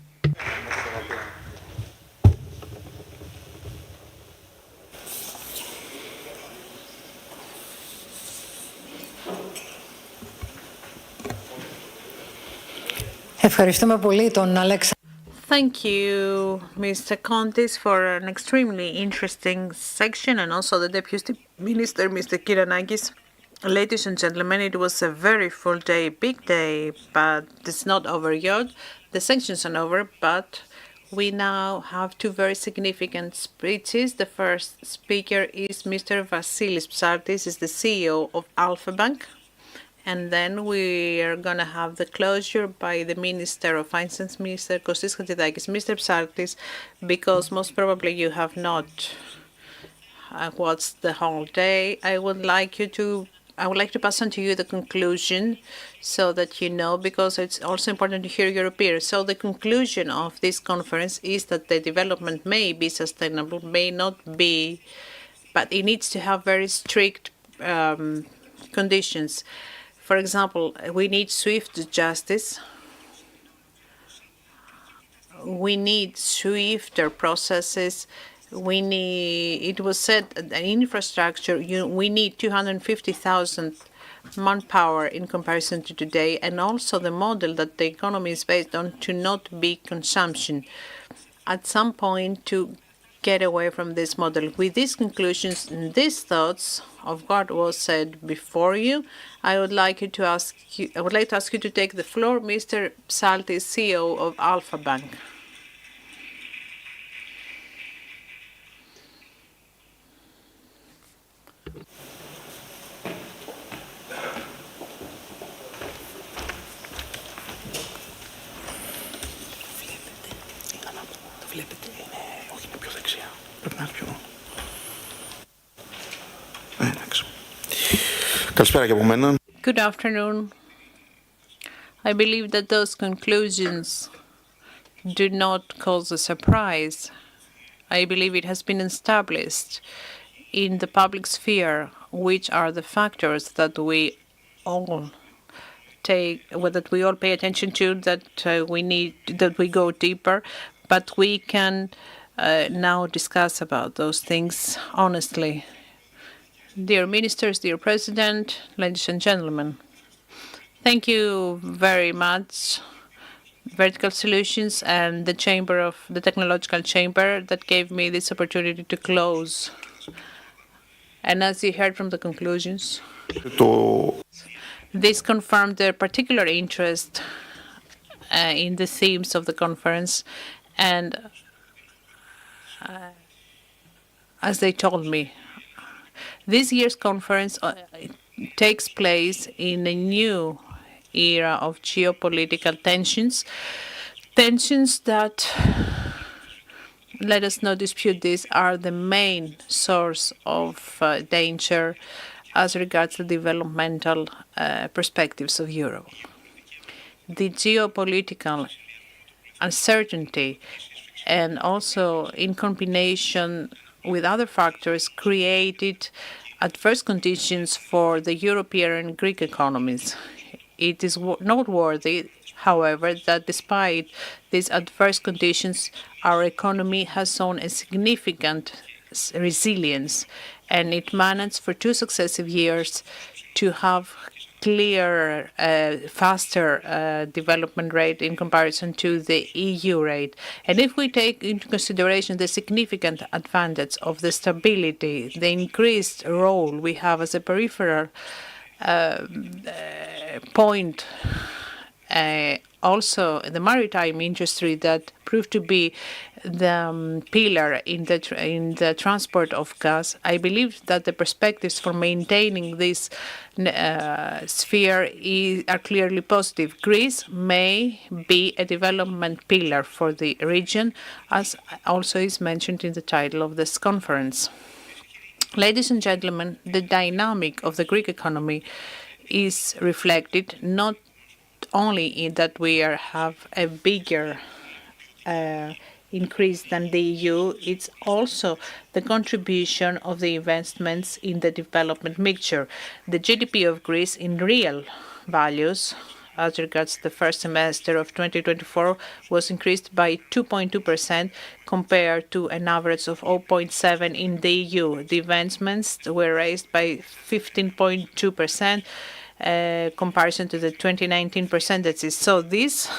Ευχαριστούμε πολύ τον Αλέξανδρο. Thank you, Mr. Contis, for an extremely interesting section, and also the Deputy Minister, Mr. Kyranakis. Ladies and gentlemen, it was a very full day, big day, but it's not over yet. The sanctions are over, but we now have two very significant speeches. The first speaker is Mr. Vasilis Psartis, is the CEO of Alpha Bank. And then we are going to have the closure by the Minister of Finance, Mr. Kostis Hatzidakis. Mr. Psartis, because most probably you have not watched the whole day, I would like to pass on to you the conclusion so that you know, because it's also important to hear your peers. So the conclusion of this conference is that the development may be sustainable, may not be, but it needs to have very strict conditions. For example, we need swift justice. We need swifter processes. It was said, infrastructure, we need 250,000 manpower in comparison to today, and also the model that the economy is based on to not be consumption. At some point, to get away from this model. With these conclusions and these thoughts of what was said before you, I would like to ask you to take the floor, Mr. Psaltis, CEO of Alpha Bank. Good afternoon. I believe that those conclusions do not cause a surprise. I believe it has been established in the public sphere, which are the factors that we all pay attention to, that we go deeper, but we can now discuss about those things honestly. Dear Ministers, dear President, ladies and gentlemen, thank you very much, Vertical Solutions and the Technological Chamber that gave me this opportunity to close. And as you heard from the conclusions, this confirmed their particular interest in the themes of the conference, and as they told me, this year's conference takes place in a new era of geopolitical tensions that, let us not dispute this, are the main source of danger as regards the developmental perspectives of Europe. The geopolitical uncertainty, and also in combination with other factors, created adverse conditions for the European and Greek economies. It is noteworthy, however, that despite these adverse conditions, our economy has shown a significant resilience, and it managed for 2 successive years to have clear, faster development rate in comparison to the EU rate. And if we take into consideration the significant advantage of the stability, the increased role we have as a peripheral point also the maritime industry that proved to be the pillar in the transport of gas. I believe that the perspectives for maintaining this sphere are clearly positive. Greece may be a development pillar for the region, as also is mentioned in the title of this conference. Ladies and gentlemen, the dynamic of the Greek economy is reflected not only in that we have a bigger increase than the EU, it's also the contribution of the investments in the development mixture. The GDP of Greece in real values, as regards the first semester of 2024, was increased by 2.2% compared to an average of 0.7% in the EU. The investments were raised by 15.2%. Comparison to the 2019 percentages. So this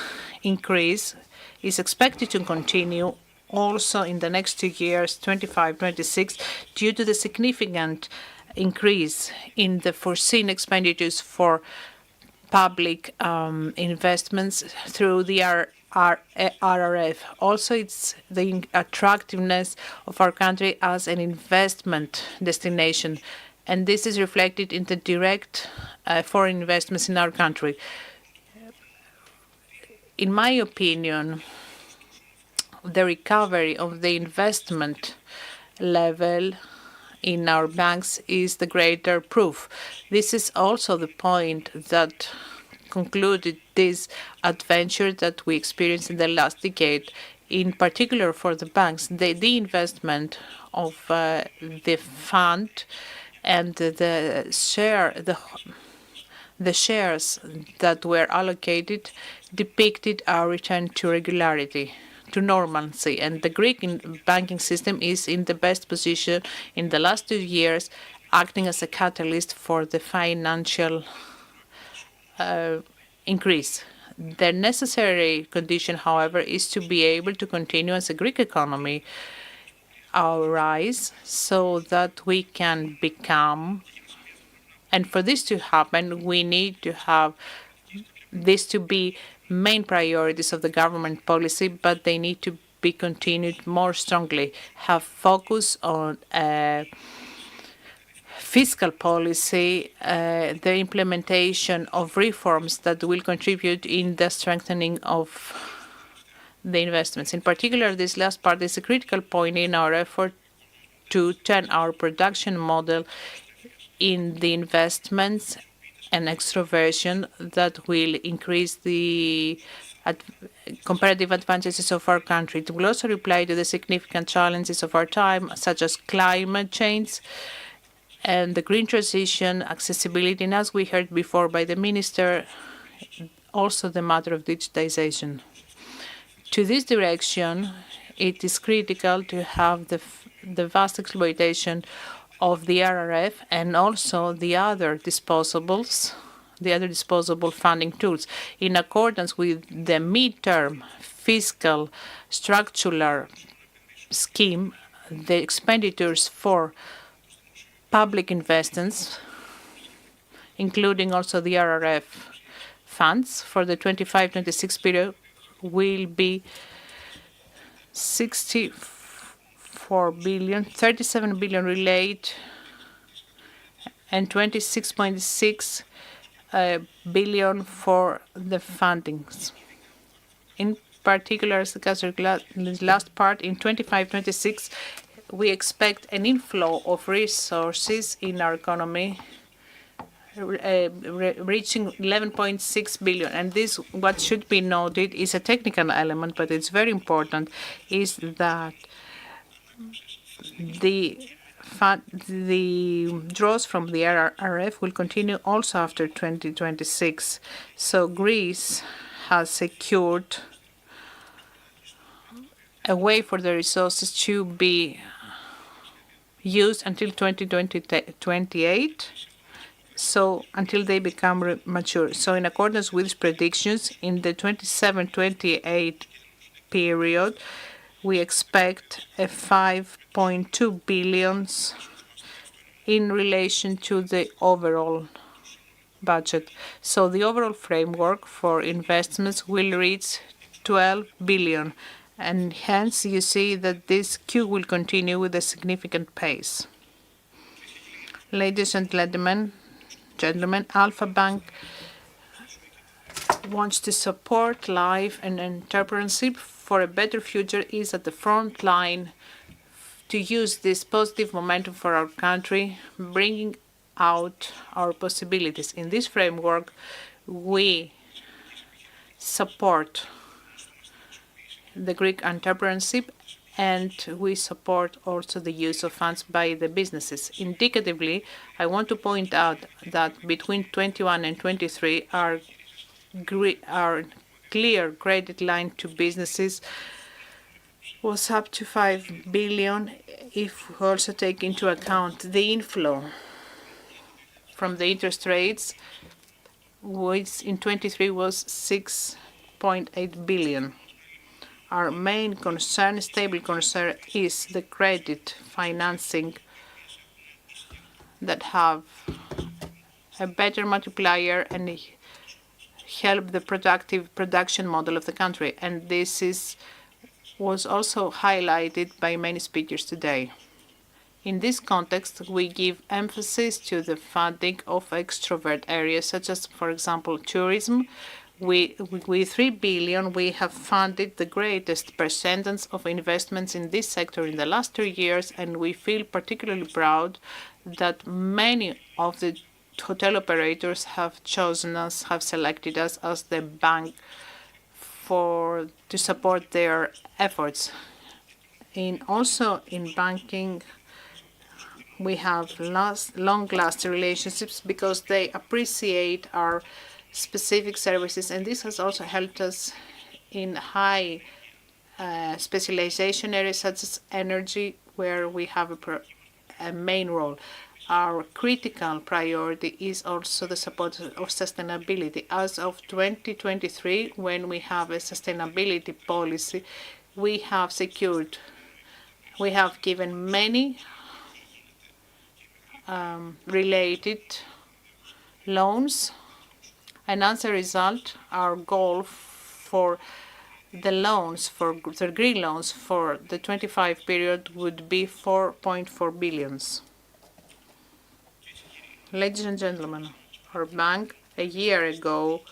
increase is expected to continue also in the next 2 years, 25-26, due to the significant increase in the foreseen expenditures for public investments through the RRF. Also, it's the attractiveness of our country as an investment destination, and this is reflected in the direct foreign investments in our country. In my opinion, the recovery of the investment level in our banks is the greater proof. This is also the point that concluded this adventure that we experienced in the last decade. In particular for the banks, the investment of the fund and the shares that were allocated depicted our return to regularity, to normalcy. And the Greek banking system is in the best position in the last 2 years, acting as a catalyst for the financial increase. The necessary condition, however, is to be able to continue as a Greek economy our rise so that we can become, and for this to happen, we need to have this to be main priorities of the government policy, but they need to be continued more strongly. Have focus on fiscal policy, the implementation of reforms that will contribute in the strengthening of the investments. In particular, this last part is a critical point in our effort to turn our production model in the investments and extroversion that will increase the comparative advantages of our country. It will also reply to the significant challenges of our time, such as climate change and the green transition, accessibility, and as we heard before by the minister, also the matter of digitization. To this direction, it is critical to have the vast exploitation of the RRF and also the other disposable funding tools. In accordance with the midterm fiscal structural scheme, the expenditures for public investments, including also the RRF funds for the 25-26 period, will be 64 billion, 37 billion relate, and 26.6 billion for the fundings. In particular, as the last part, in 25-26, we expect an inflow of resources in our economy reaching 11.6 billion. And this, what should be noted, is a technical element, but it's very important, is that the draws from the RRF will continue also after 2026. So Greece has secured a way for the resources to be used until 2028, so until they become mature. So in accordance with predictions, in the 27-28 period, we expect a 5.2 billion in relation to the overall budget. So the overall framework for investments will reach 12 billion. And hence you see that this queue will continue with a significant pace. Ladies and gentlemen, Alpha Bank wants to support life and entrepreneurship for a better future, is at the front line to use this positive momentum for our country, bringing out our possibilities. In this framework, we support the Greek entrepreneurship and we support also the use of funds by the businesses. Indicatively, I want to point out that between 21 and 23, our clear credit line to businesses was up to 5 billion if we also take into account the inflow from the interest rates, which in 23 was 6.8 billion. Our main concern, stable concern, is the credit financing that have a better multiplier and help the productive production model of the country. And this was also highlighted by many speakers today. In this context, we give emphasis to the funding of extrovert areas, such as, for example, tourism. With 3 billion, we have funded the greatest percentage of investments in this sector in the last 2 years, and we feel particularly proud that many of the hotel operators have chosen us, have selected us as the bank to support their efforts. Also in banking, we have long-lasting relationships because they appreciate our specific services, and this has also helped us in high specialization areas such as energy, where we have a main role. Our critical priority is also the support of sustainability. As of 2023, when we have a sustainability policy, we have given many related loans, and as a result, our goal for the loans, for the green loans for the 25 period would be 4.4 billion. Ladies and gentlemen, our bank a year ago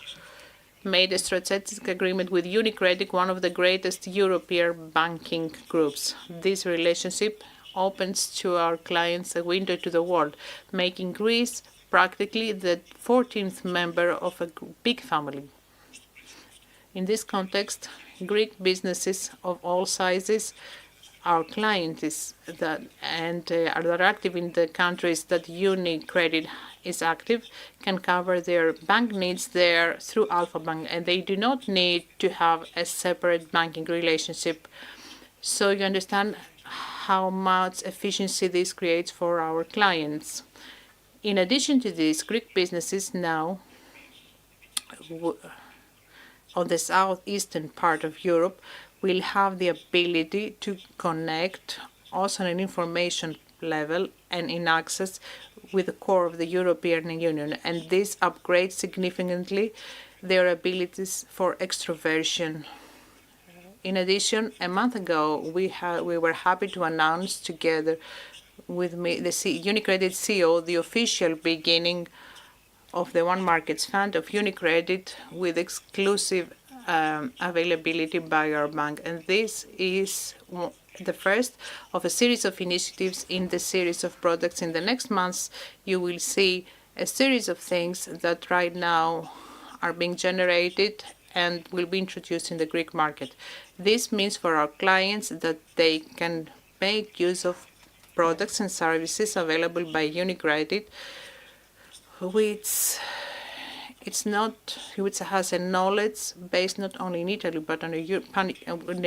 made a strategic agreement with UniCredit, one of the greatest European banking groups. This relationship opens to our clients a window to the world, making Greece practically the 14th member of a big family. In this context, Greek businesses of all sizes, our clients that are active in the countries that UniCredit is active, can cover their bank needs there through Alpha Bank, and they do not need to have a separate banking relationship. So you understand how much efficiency this creates for our clients. In addition to this, Greek businesses now on the southeastern part of Europe will have the ability to connect also on an information level and in access with the core of the European Union. And this upgrades significantly their abilities for extroversion. In addition, a month ago, we were happy to announce together with me, the UniCredit CEO, the official beginning of the One Markets Fund of UniCredit with exclusive availability by our bank. And this is the first of a series of initiatives in the series of products. In the next months, you will see a series of things that right now are being generated and will be introduced in the Greek market. This means for our clients that they can make use of products and services available by UniCredit, which has a knowledge based not only in Italy but on a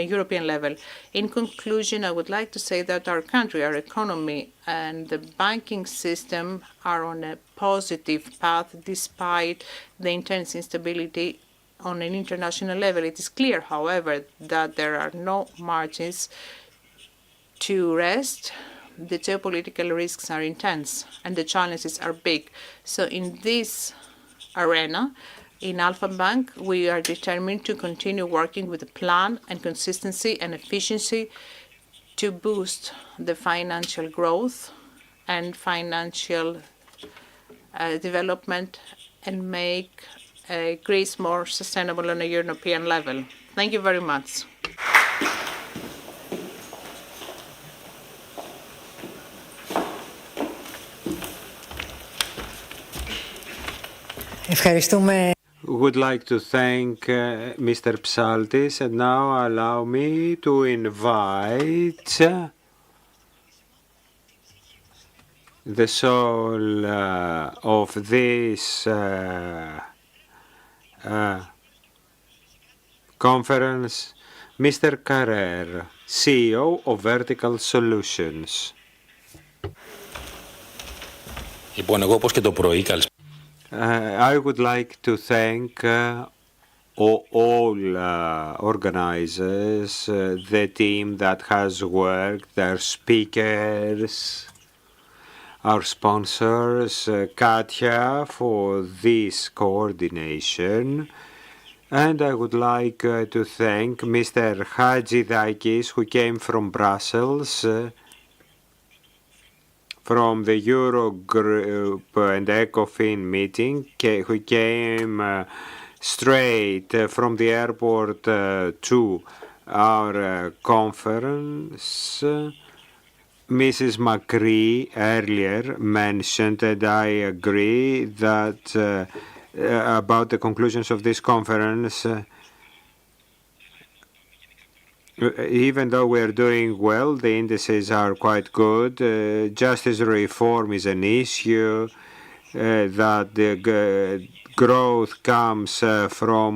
European level. In conclusion, I would like to say that our country, our economy, and the banking system are on a positive path despite the intense instability on an international level. It is clear, however, that there are no margins to rest. The geopolitical risks are intense and the challenges are big. So in this arena. In Alpha Bank, we are determined to continue working with a plan and consistency and efficiency to boost the financial growth and financial development and make Greece more sustainable on a European level. Thank you very much. Ευχαριστούμε. Would like to thank Mr. Psaltis, and now allow me to invite the soul of this conference, Mr. Carrer, CEO of Vertical Solutions. Λοιπόν, εγώ όπως και το πρωί, I would like to thank all organizers, the team that has worked, their speakers, our sponsors, Katya, for this coordination. And I would like to thank Mr. Hadzidakis, who came from Brussels, from the Eurogroup and ECOFIN meeting, who came straight from the airport to our conference. Mrs. Macri earlier mentioned, and I agree, that about the conclusions of this conference, even though we are doing well, the indices are quite good. Justice reform is an issue, that the growth comes from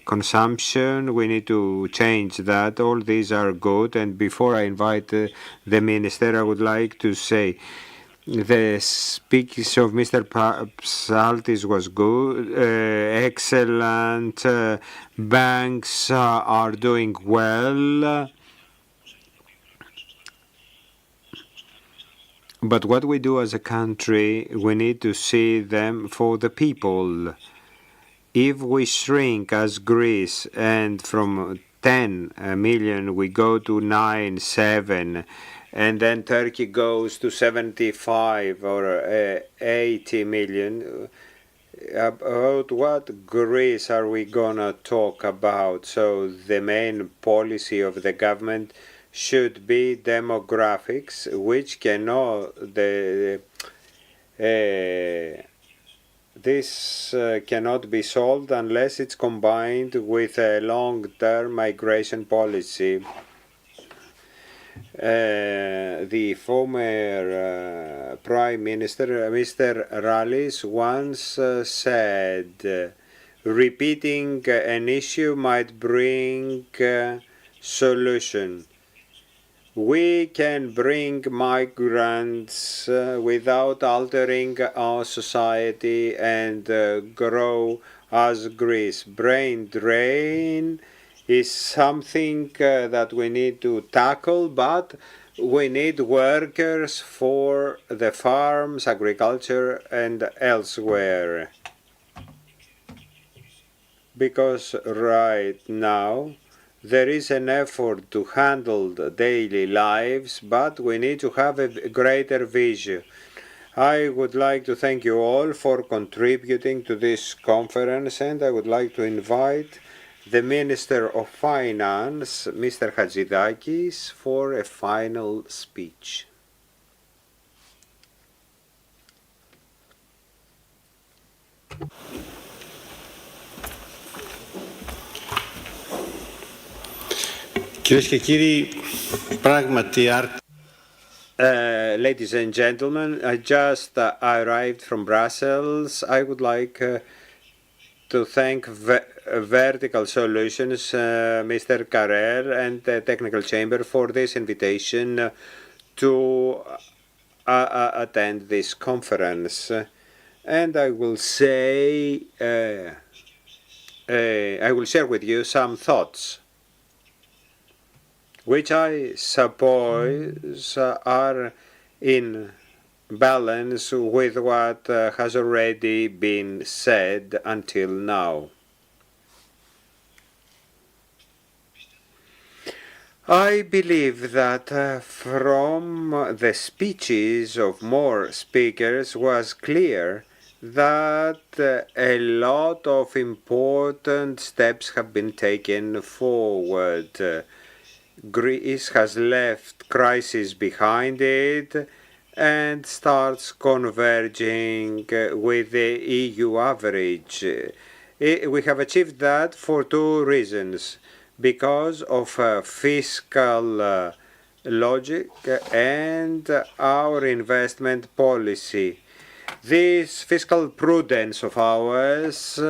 consumption. We need to change that. All these are good. And before I invite the minister, I would like to say the speech of Mr. Psaltis was good, excellent. Banks are doing well. But what we do as a country, we need to see them for the people. If we shrink as Greece and from 10 million we go to 9, 7, and then Turkey goes to 75 or 80 million, about what Greece are we gonna talk about? So the main policy of the government should be demographics, which cannot this cannot be solved unless it's combined with a long-term migration policy. The former Prime Minister, Mr. Rallis, once said, repeating an issue might bring solution. We can bring migrants without altering our society and grow as Greece. Brain drain is something that we need to tackle, but we need workers for the farms, agriculture, and elsewhere. Because right now, there is an effort to handle the daily lives, but we need to have a greater vision. I would like to thank you all for contributing to this conference, and I would like to invite the Minister of Finance, Mr. Hadzidakis, for a final speech. Κυρίες και κύριοι, πράγματι Ladies and gentlemen, I just arrived from Brussels. I would like to thank Vertical Solutions, Mr. Carrer, and the Technical Chamber for this invitation to attend this conference. And I will say, I will share with you some thoughts, which I suppose are in balance with what has already been said until now. I believe that from the speeches of more speakers was clear that a lot of important steps have been taken forward. Greece has left crisis behind it and starts converging with the EU average. We have achieved that for two reasons. Because of fiscal logic and our investment policy. This fiscal prudence of ours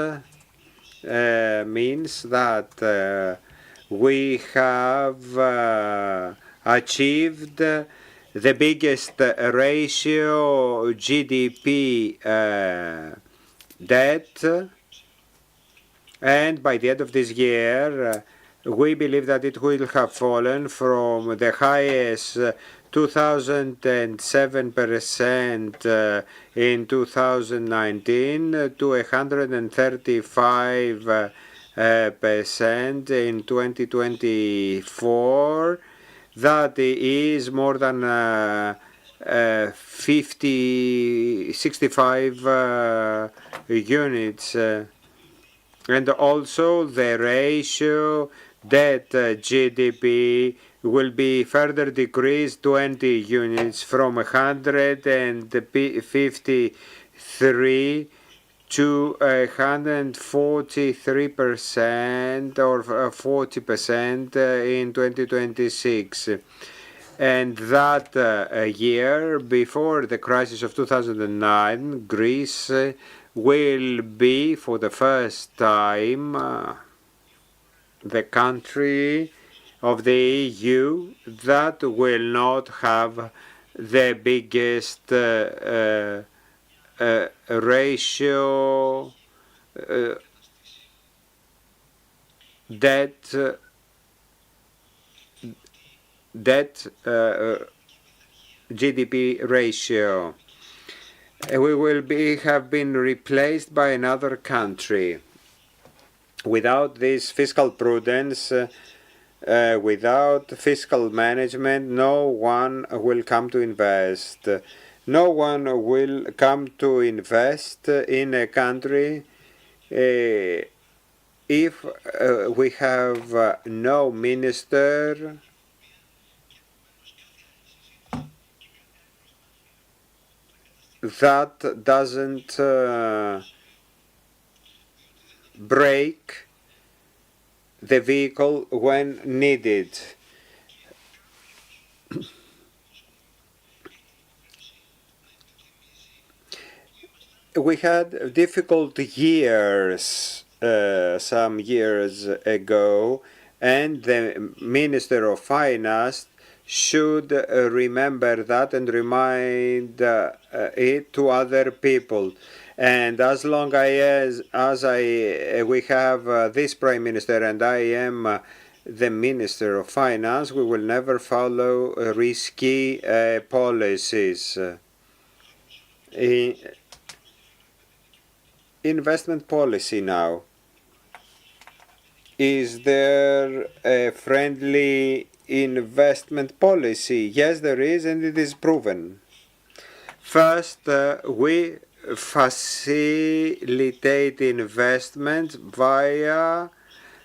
means that we have achieved the biggest ratio GDP debt, and by the end of this year we believe that it will have fallen from the highest 2007% in 2019 to 135% in 2024. That is more than 65 units. And also the ratio debt GDP will be further decreased 20 units from 153 to 143% or 40% in 2026. And that year, before the crisis of 2009, Greece will be for the first time the country of the EU that will not have the biggest ratio debt GDP ratio. We will have been replaced by another country. Without this fiscal prudence, without fiscal management, no one will come to invest. No one will come to invest in a country if we have no minister that doesn't brake the vehicle when needed. We had difficult years some years ago, and the Minister of Finance should remember that and remind it to other people. And as long as we have this Prime Minister and I am the Minister of Finance, we will never follow risky policies. Investment policy now. Is there a friendly investment policy? Yes, there is, and it is proven. First, we facilitate investment via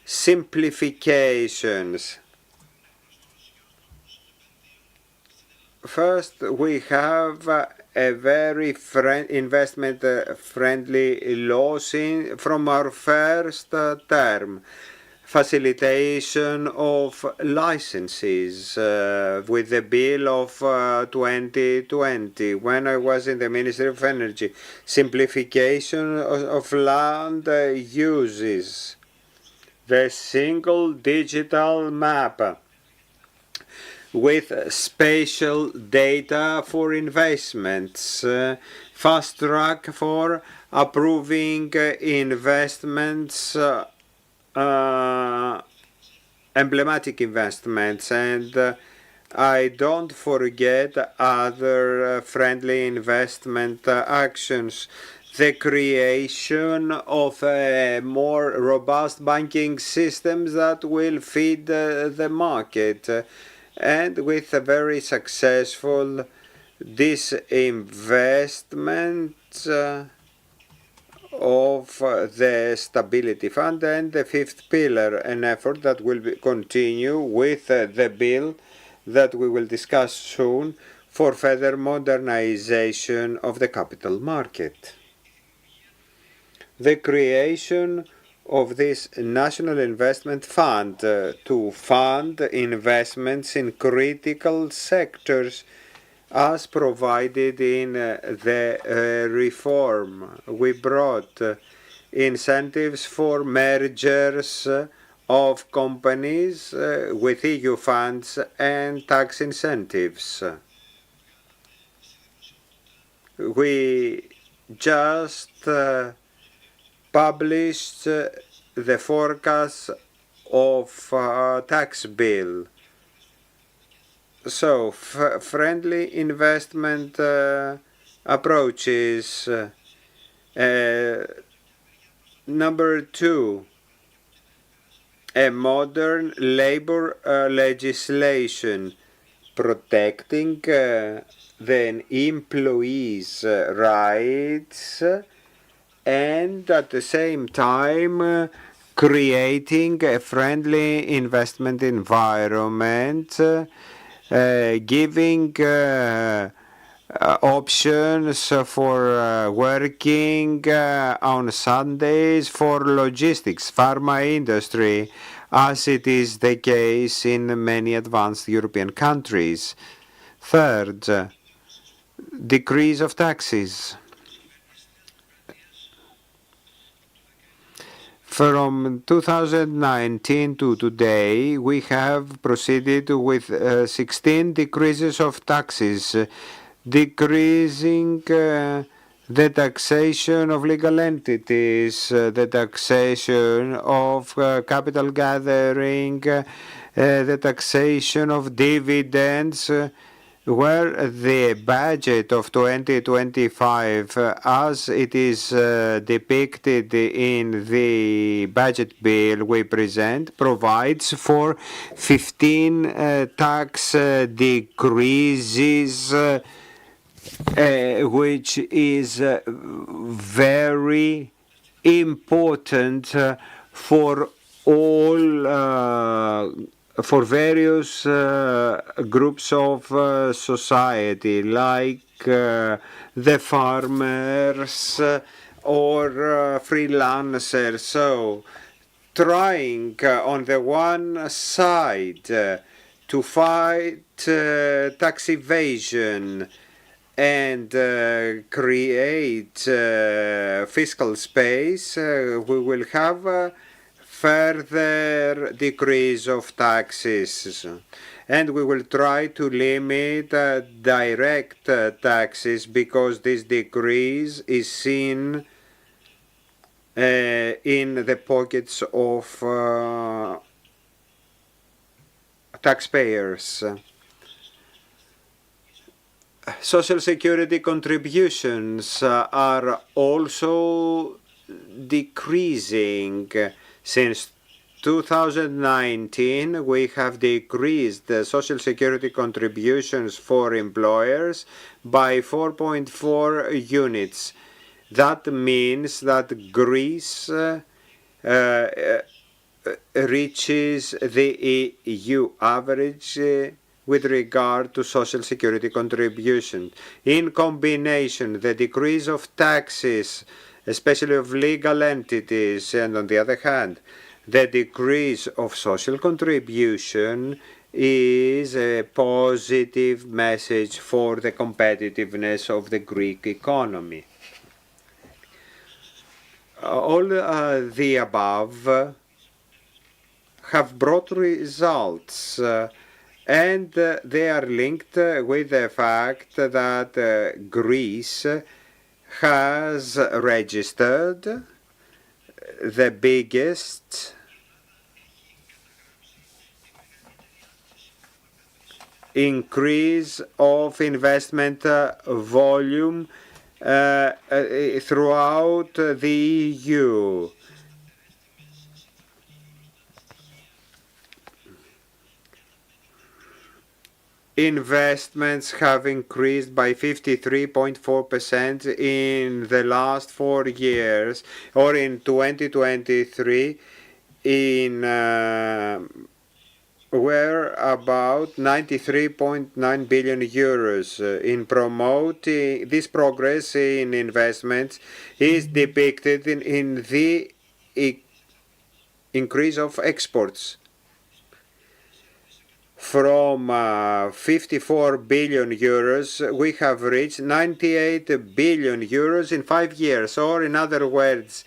simplifications. First, we have a very investment-friendly law from our first term. Facilitation of licenses with the bill of 2020 when I was in the Ministry of Energy. Simplification of land uses. The single digital map with spatial data for investments. Fast track for approving investments, emblematic investments, and I don't forget other friendly investment actions. The creation of a more robust banking systems that will feed the market, and with a very successful disinvestment of the Stability Fund, and the fifth pillar, an effort that will continue with the bill that we will discuss soon for further modernization of the capital market. The creation of this National Investment Fund to fund investments in critical sectors as provided in the reform. We brought incentives for mergers of companies with EU funds and tax incentives. We just published the forecast of tax bill. So, friendly investment approaches. Number 2, a modern labor legislation protecting the employees' rights, and at the same time creating a friendly investment environment, giving options for working on Sundays for logistics, pharma industry, as it is the case in many advanced European countries. Third, decrease of taxes. From 2019 to today, we have proceeded with 16 decreases of taxes, decreasing the taxation of legal entities, the taxation of capital gathering, the taxation of dividends, where the budget of 2025, as it is depicted in the budget bill we present, provides for 15 tax decreases, which is very important for all for various groups of society, like the farmers or freelancers. So, trying on the one side to fight tax evasion and create fiscal space, we will have further decrease of taxes, and we will try to limit direct taxes, because this decrease is seen in the pockets of taxpayers. Social security contributions are also decreasing. Since 2019, we have decreased the social security contributions for employers by 4.4 units. That means that Greece reaches the EU average with regard to social security contributions. In combination, the decrease of taxes, especially of legal entities, and on the other hand, the decrease of social contribution is a positive message for the competitiveness of the Greek economy. All the above have brought results, and they are linked with the fact that Greece has registered the biggest increase of investment volume throughout the EU. Investments have increased by 53.4% in the last 4 years, or in 2023, were about 93.9 billion euros. In promoting this progress in investments is depicted in the increase of exports. From 54 billion euros, we have reached 98 billion euros in 5 years, or in other words,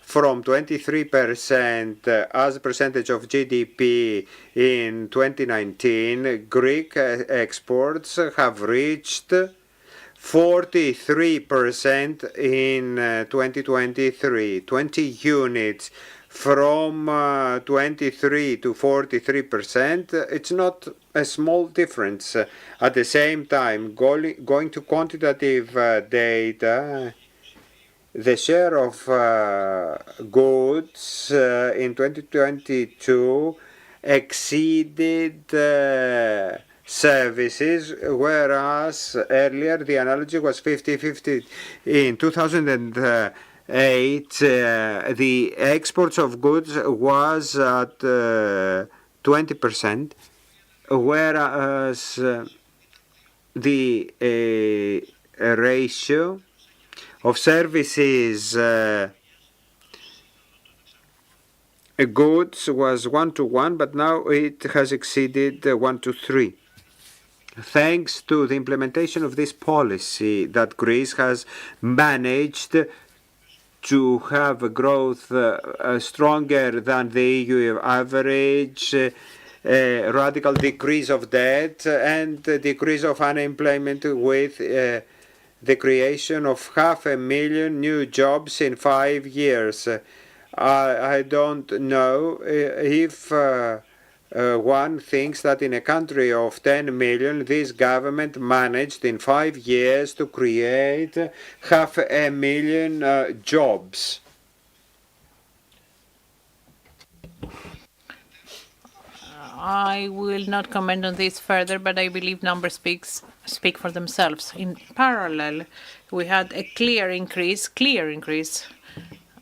from 23% as a percentage of GDP in 2019, Greek exports have reached 43% in 2023, 20 units. From 23 to 43%, it's not a small difference. At the same time, going to quantitative data, the share of goods in 2022 exceeded services, whereas earlier the analogy was 50-50. In 2008, the exports of goods was at 20%, whereas the ratio of services goods was 1:1, but now it has exceeded 1:3. Thanks to the implementation of this policy that Greece has managed to have a growth stronger than the EU average, radical decrease of debt and decrease of unemployment, with the creation of 500,000 new jobs in 5 years. I don't know if one thinks that in a country of 10 million, this government managed in 5 years to create 500,000 jobs. I will not comment on this further, but I believe numbers speak for themselves. In parallel, we had a clear increase,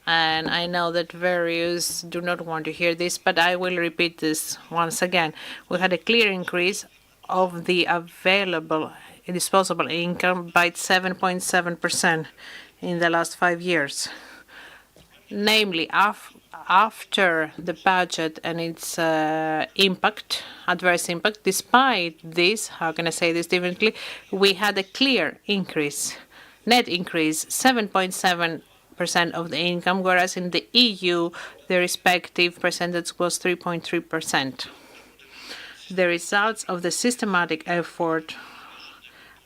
and I know that various do not want to hear this, but I will repeat this once again. We had a clear increase of the available disposable income by 7.7% in the last 5 years. Namely, after the budget and its adverse impact, despite this, how can I say this differently, we had a clear increase, net increase, 7.7% of the income, whereas in the EU, the respective percentage was 3.3%. The results of the systematic effort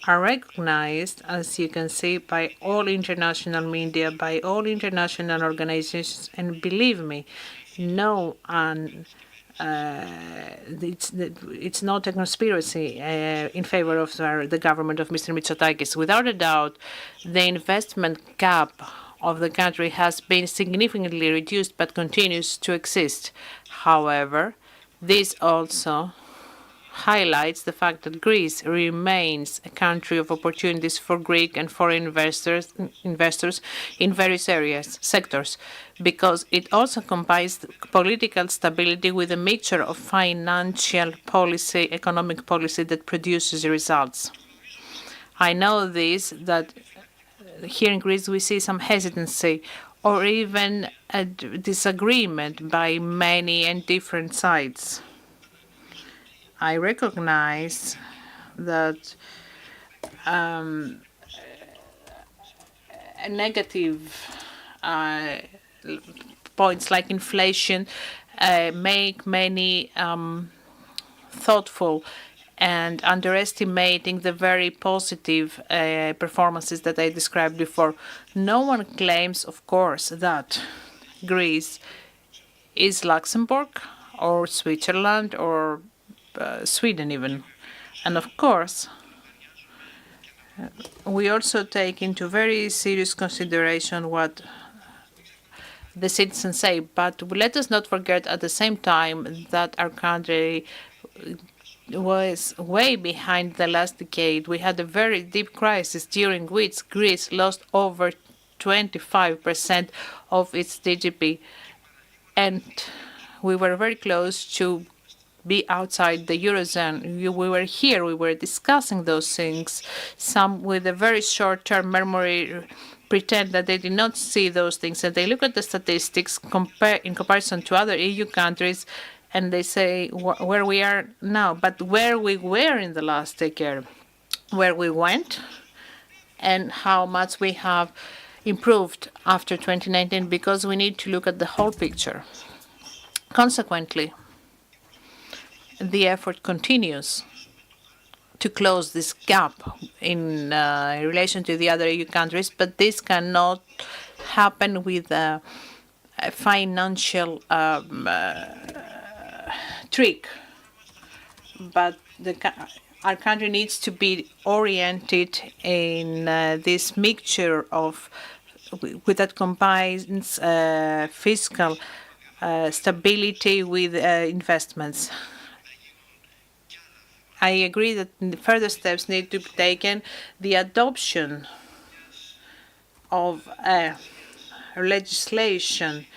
are recognized, as you can see, by all international media, by all international organizations, and believe me, it's not a conspiracy in favor of the government of Mr. Mitsotakis. Without a doubt, the investment gap of the country has been significantly reduced but continues to exist. However, this also highlights the fact that Greece remains a country of opportunities for Greek and foreign investors in various sectors, because it also combines political stability with a mixture of financial policy, economic policy that produces results. I know that here in Greece we see some hesitancy or even a disagreement by many and different sides. I recognize that negative points like inflation make many thoughtful and underestimating the very positive performances that I described before. No one claims, of course, that Greece is Luxembourg or Switzerland or Sweden even. And of course, we also take into very serious consideration what the citizens say. But let us not forget at the same time that our country was way behind the last decade. We had a very deep crisis during which Greece lost over 25% of its GDP. And we were very close to be outside the Eurozone. We were here, we were discussing those things. Some with a very short-term memory pretend that they did not see those things, and they look at the statistics in comparison to other EU countries, and they say where we are now, but where we were in the last decade, where we went, and how much we have improved after 2019, because we need to look at the whole picture. Consequently, the effort continues to close this gap in relation to the other EU countries, but this cannot happen with a financial trick. But our country needs to be oriented in this mixture of that combines fiscal stability with investments. I agree that further steps need to be taken. The adoption of legislation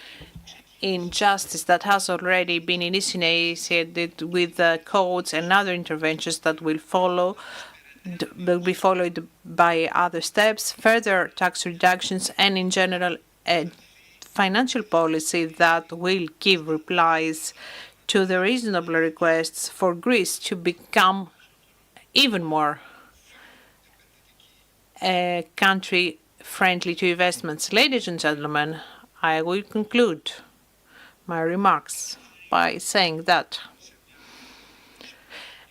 in justice that has already been initiated with codes and other interventions that will be followed by other steps, further tax reductions, and in general a financial policy that will give replies to the reasonable requests for Greece to become even more a country friendly to investments. Ladies and gentlemen, I will conclude my remarks by saying that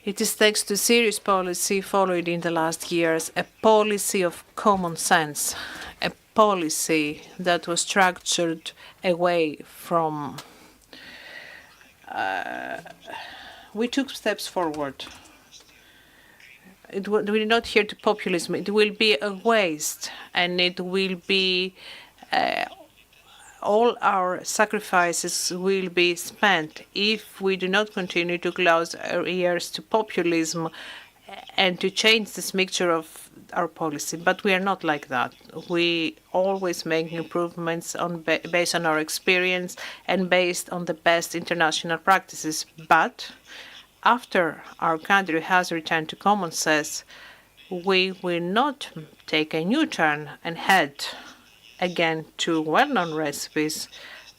it is thanks to serious policy followed in the last years, a policy of common sense, a policy that was structured away from we took steps forward. We're not here to populism. It will be a waste, and it will be all our sacrifices will be spent if we do not continue to close our ears to populism and to change this mixture of our policy. But we are not like that. We always make improvements based on our experience and based on the best international practices. But after our country has returned to common sense, we will not take a new turn and head again to well-known recipes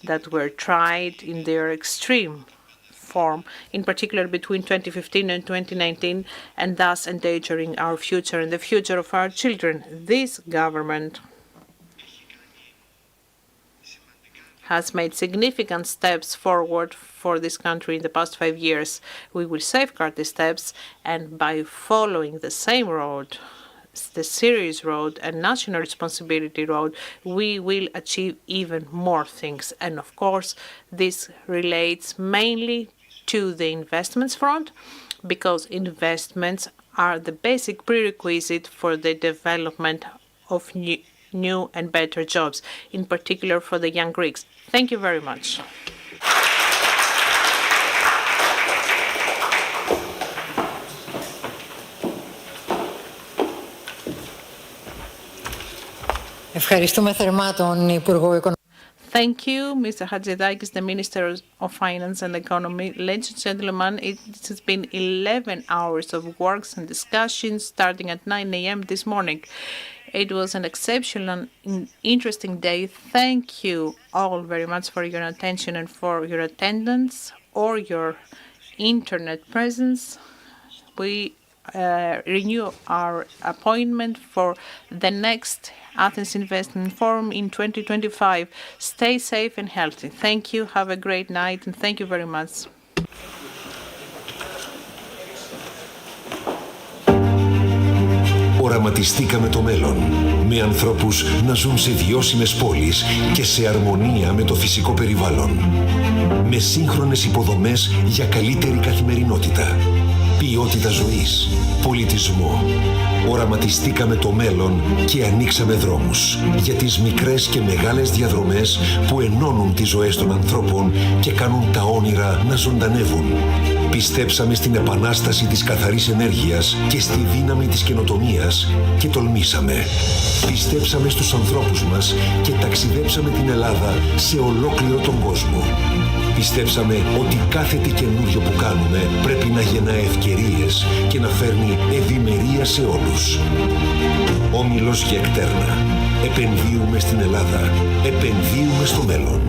that were tried in their extreme form, in particular between 2015 and 2019, and thus endangering our future and the future of our children. This government has made significant steps forward for this country in the past 5 years. We will safeguard these steps, and by following the same road, the serious road and national responsibility road, we will achieve even more things. And of course, this relates mainly to the investments front, because investments are the basic prerequisite for the development of new and better jobs, in particular for the young Greeks. Thank you very much. Ευχαριστούμε θερμά τον Υπουργό Οικονομικών. Thank you, Mr. Hatzidakis, the Minister of Finance and Economy. Ladies and gentlemen, it has been 11 hours of works and discussions starting at 9 a.m. this morning. It was an exceptional and interesting day. Thank you all very much for your attention and for your attendance or your internet presence. We renew our appointment for the next Athens Investment Forum in 2025. Stay safe and healthy. Thank you. Have a great night, and thank you very much. Οραματιστήκαμε το μέλλον, με ανθρώπους να ζουν σε βιώσιμες πόλεις και σε αρμονία με το φυσικό περιβάλλον. Με σύγχρονες υποδομές για καλύτερη καθημερινότητα. ποιότητα ζωής, πολιτισμό. Οραματιστήκαμε το μέλλον και ανοίξαμε δρόμους για τις μικρές και μεγάλες διαδρομές που ενώνουν τις ζωές των ανθρώπων και κάνουν τα όνειρα να ζωντανεύουν. Πιστέψαμε στην επανάσταση της καθαρής ενέργειας και στη δύναμη της καινοτομίας και τολμήσαμε. Πιστέψαμε στους ανθρώπους μας και ταξιδέψαμε την Ελλάδα σε ολόκληρο τον κόσμο. Πιστέψαμε ότι κάθε τι καινούριο που κάνουμε πρέπει να γεννά ευκαιρίες και να φέρνει ευημερία σε όλους. Όμιλος και Εκτέρνα. Επενδύουμε στην Ελλάδα. Επενδύουμε στο μέλλον.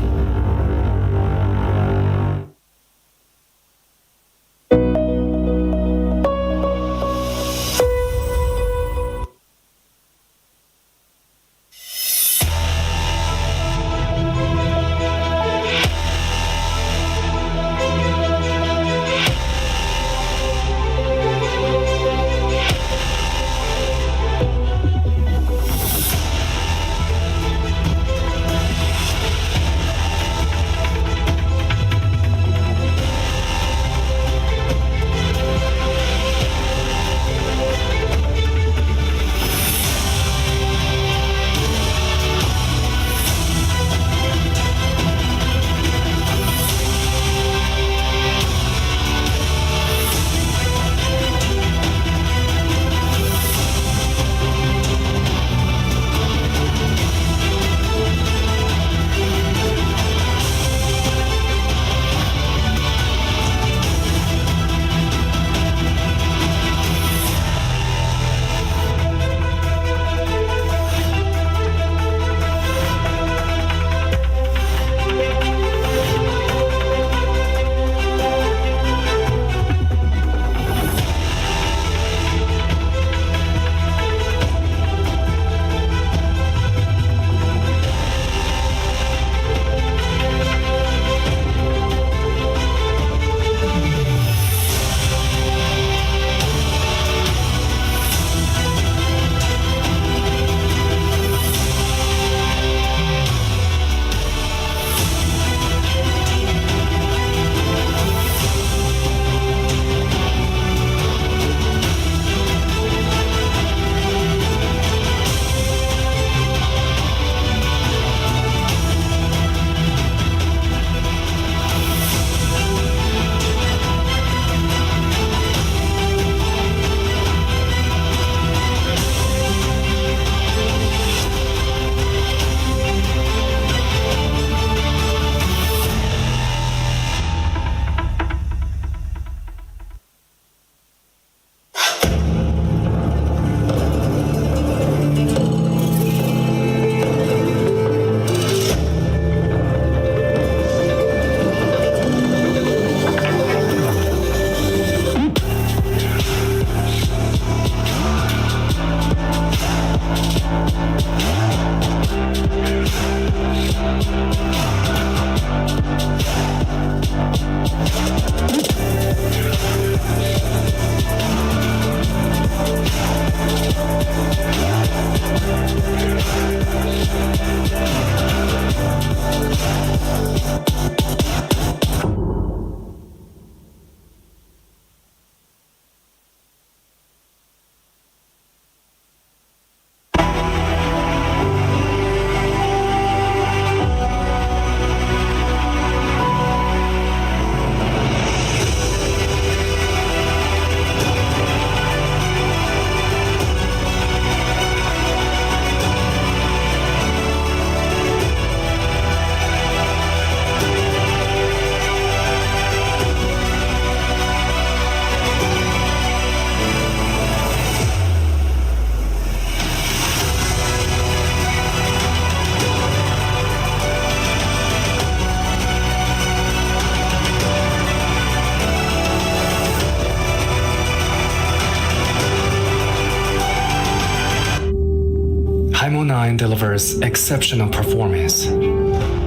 HIMO 9 delivers exceptional performance,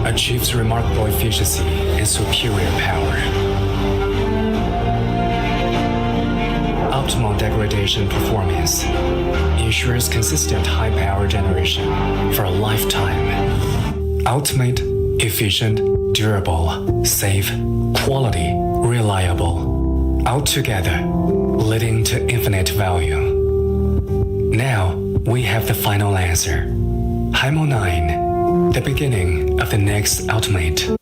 achieves remarkable efficiency and superior power. Optimal degradation performance ensures consistent high power generation for a lifetime. Ultimate, efficient, durable, safe, quality, reliable. Altogether, leading to infinite value. Now we have the final answer. HIMO 9, the beginning of the next ultimate.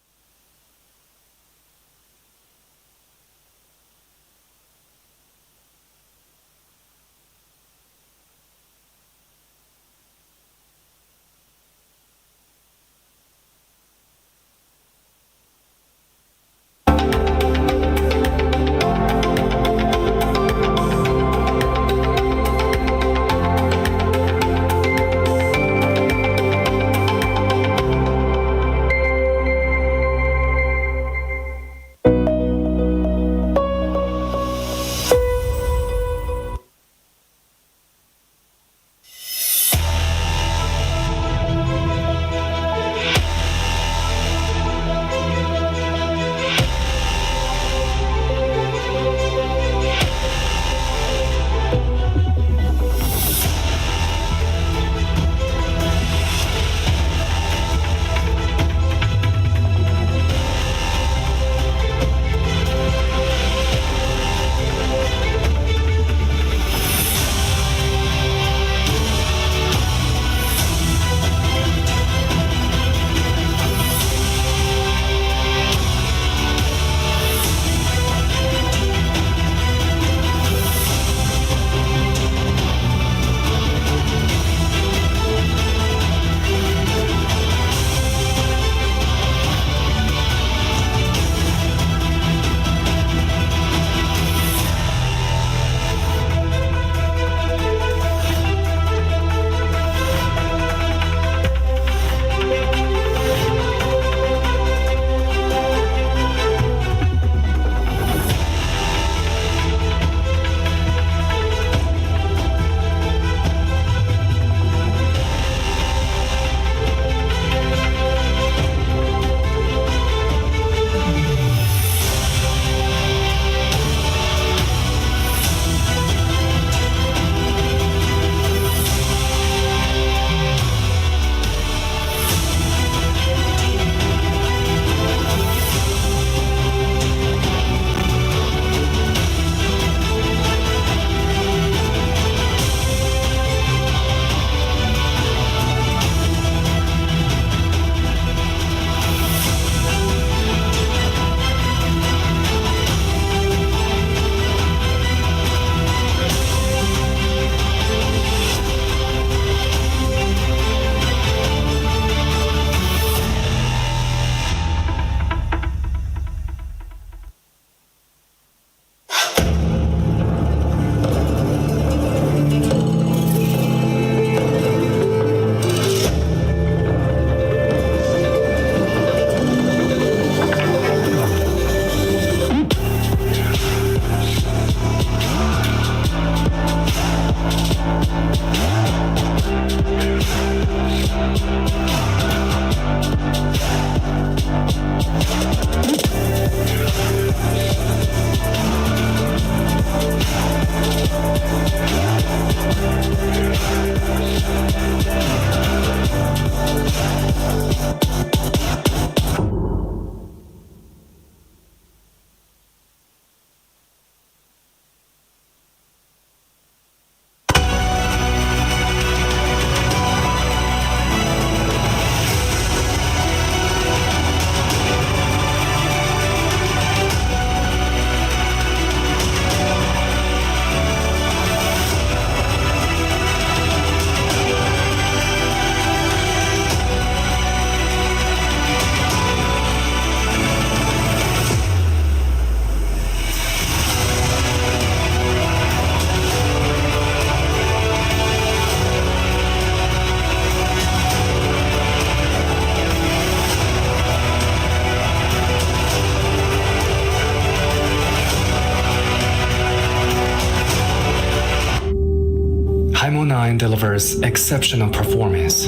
HIMO 9 delivers exceptional performance,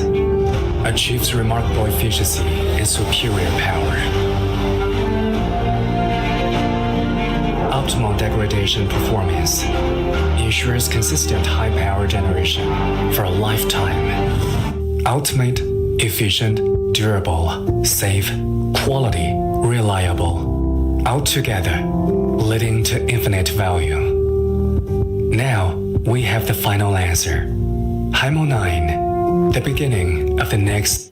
achieves remarkable efficiency and superior power. Optimal degradation performance ensures consistent high power generation for a lifetime. Ultimate, efficient, durable, safe, quality, reliable. Altogether, leading to infinite value. Now we have the final answer. HIMO 9, the beginning of the next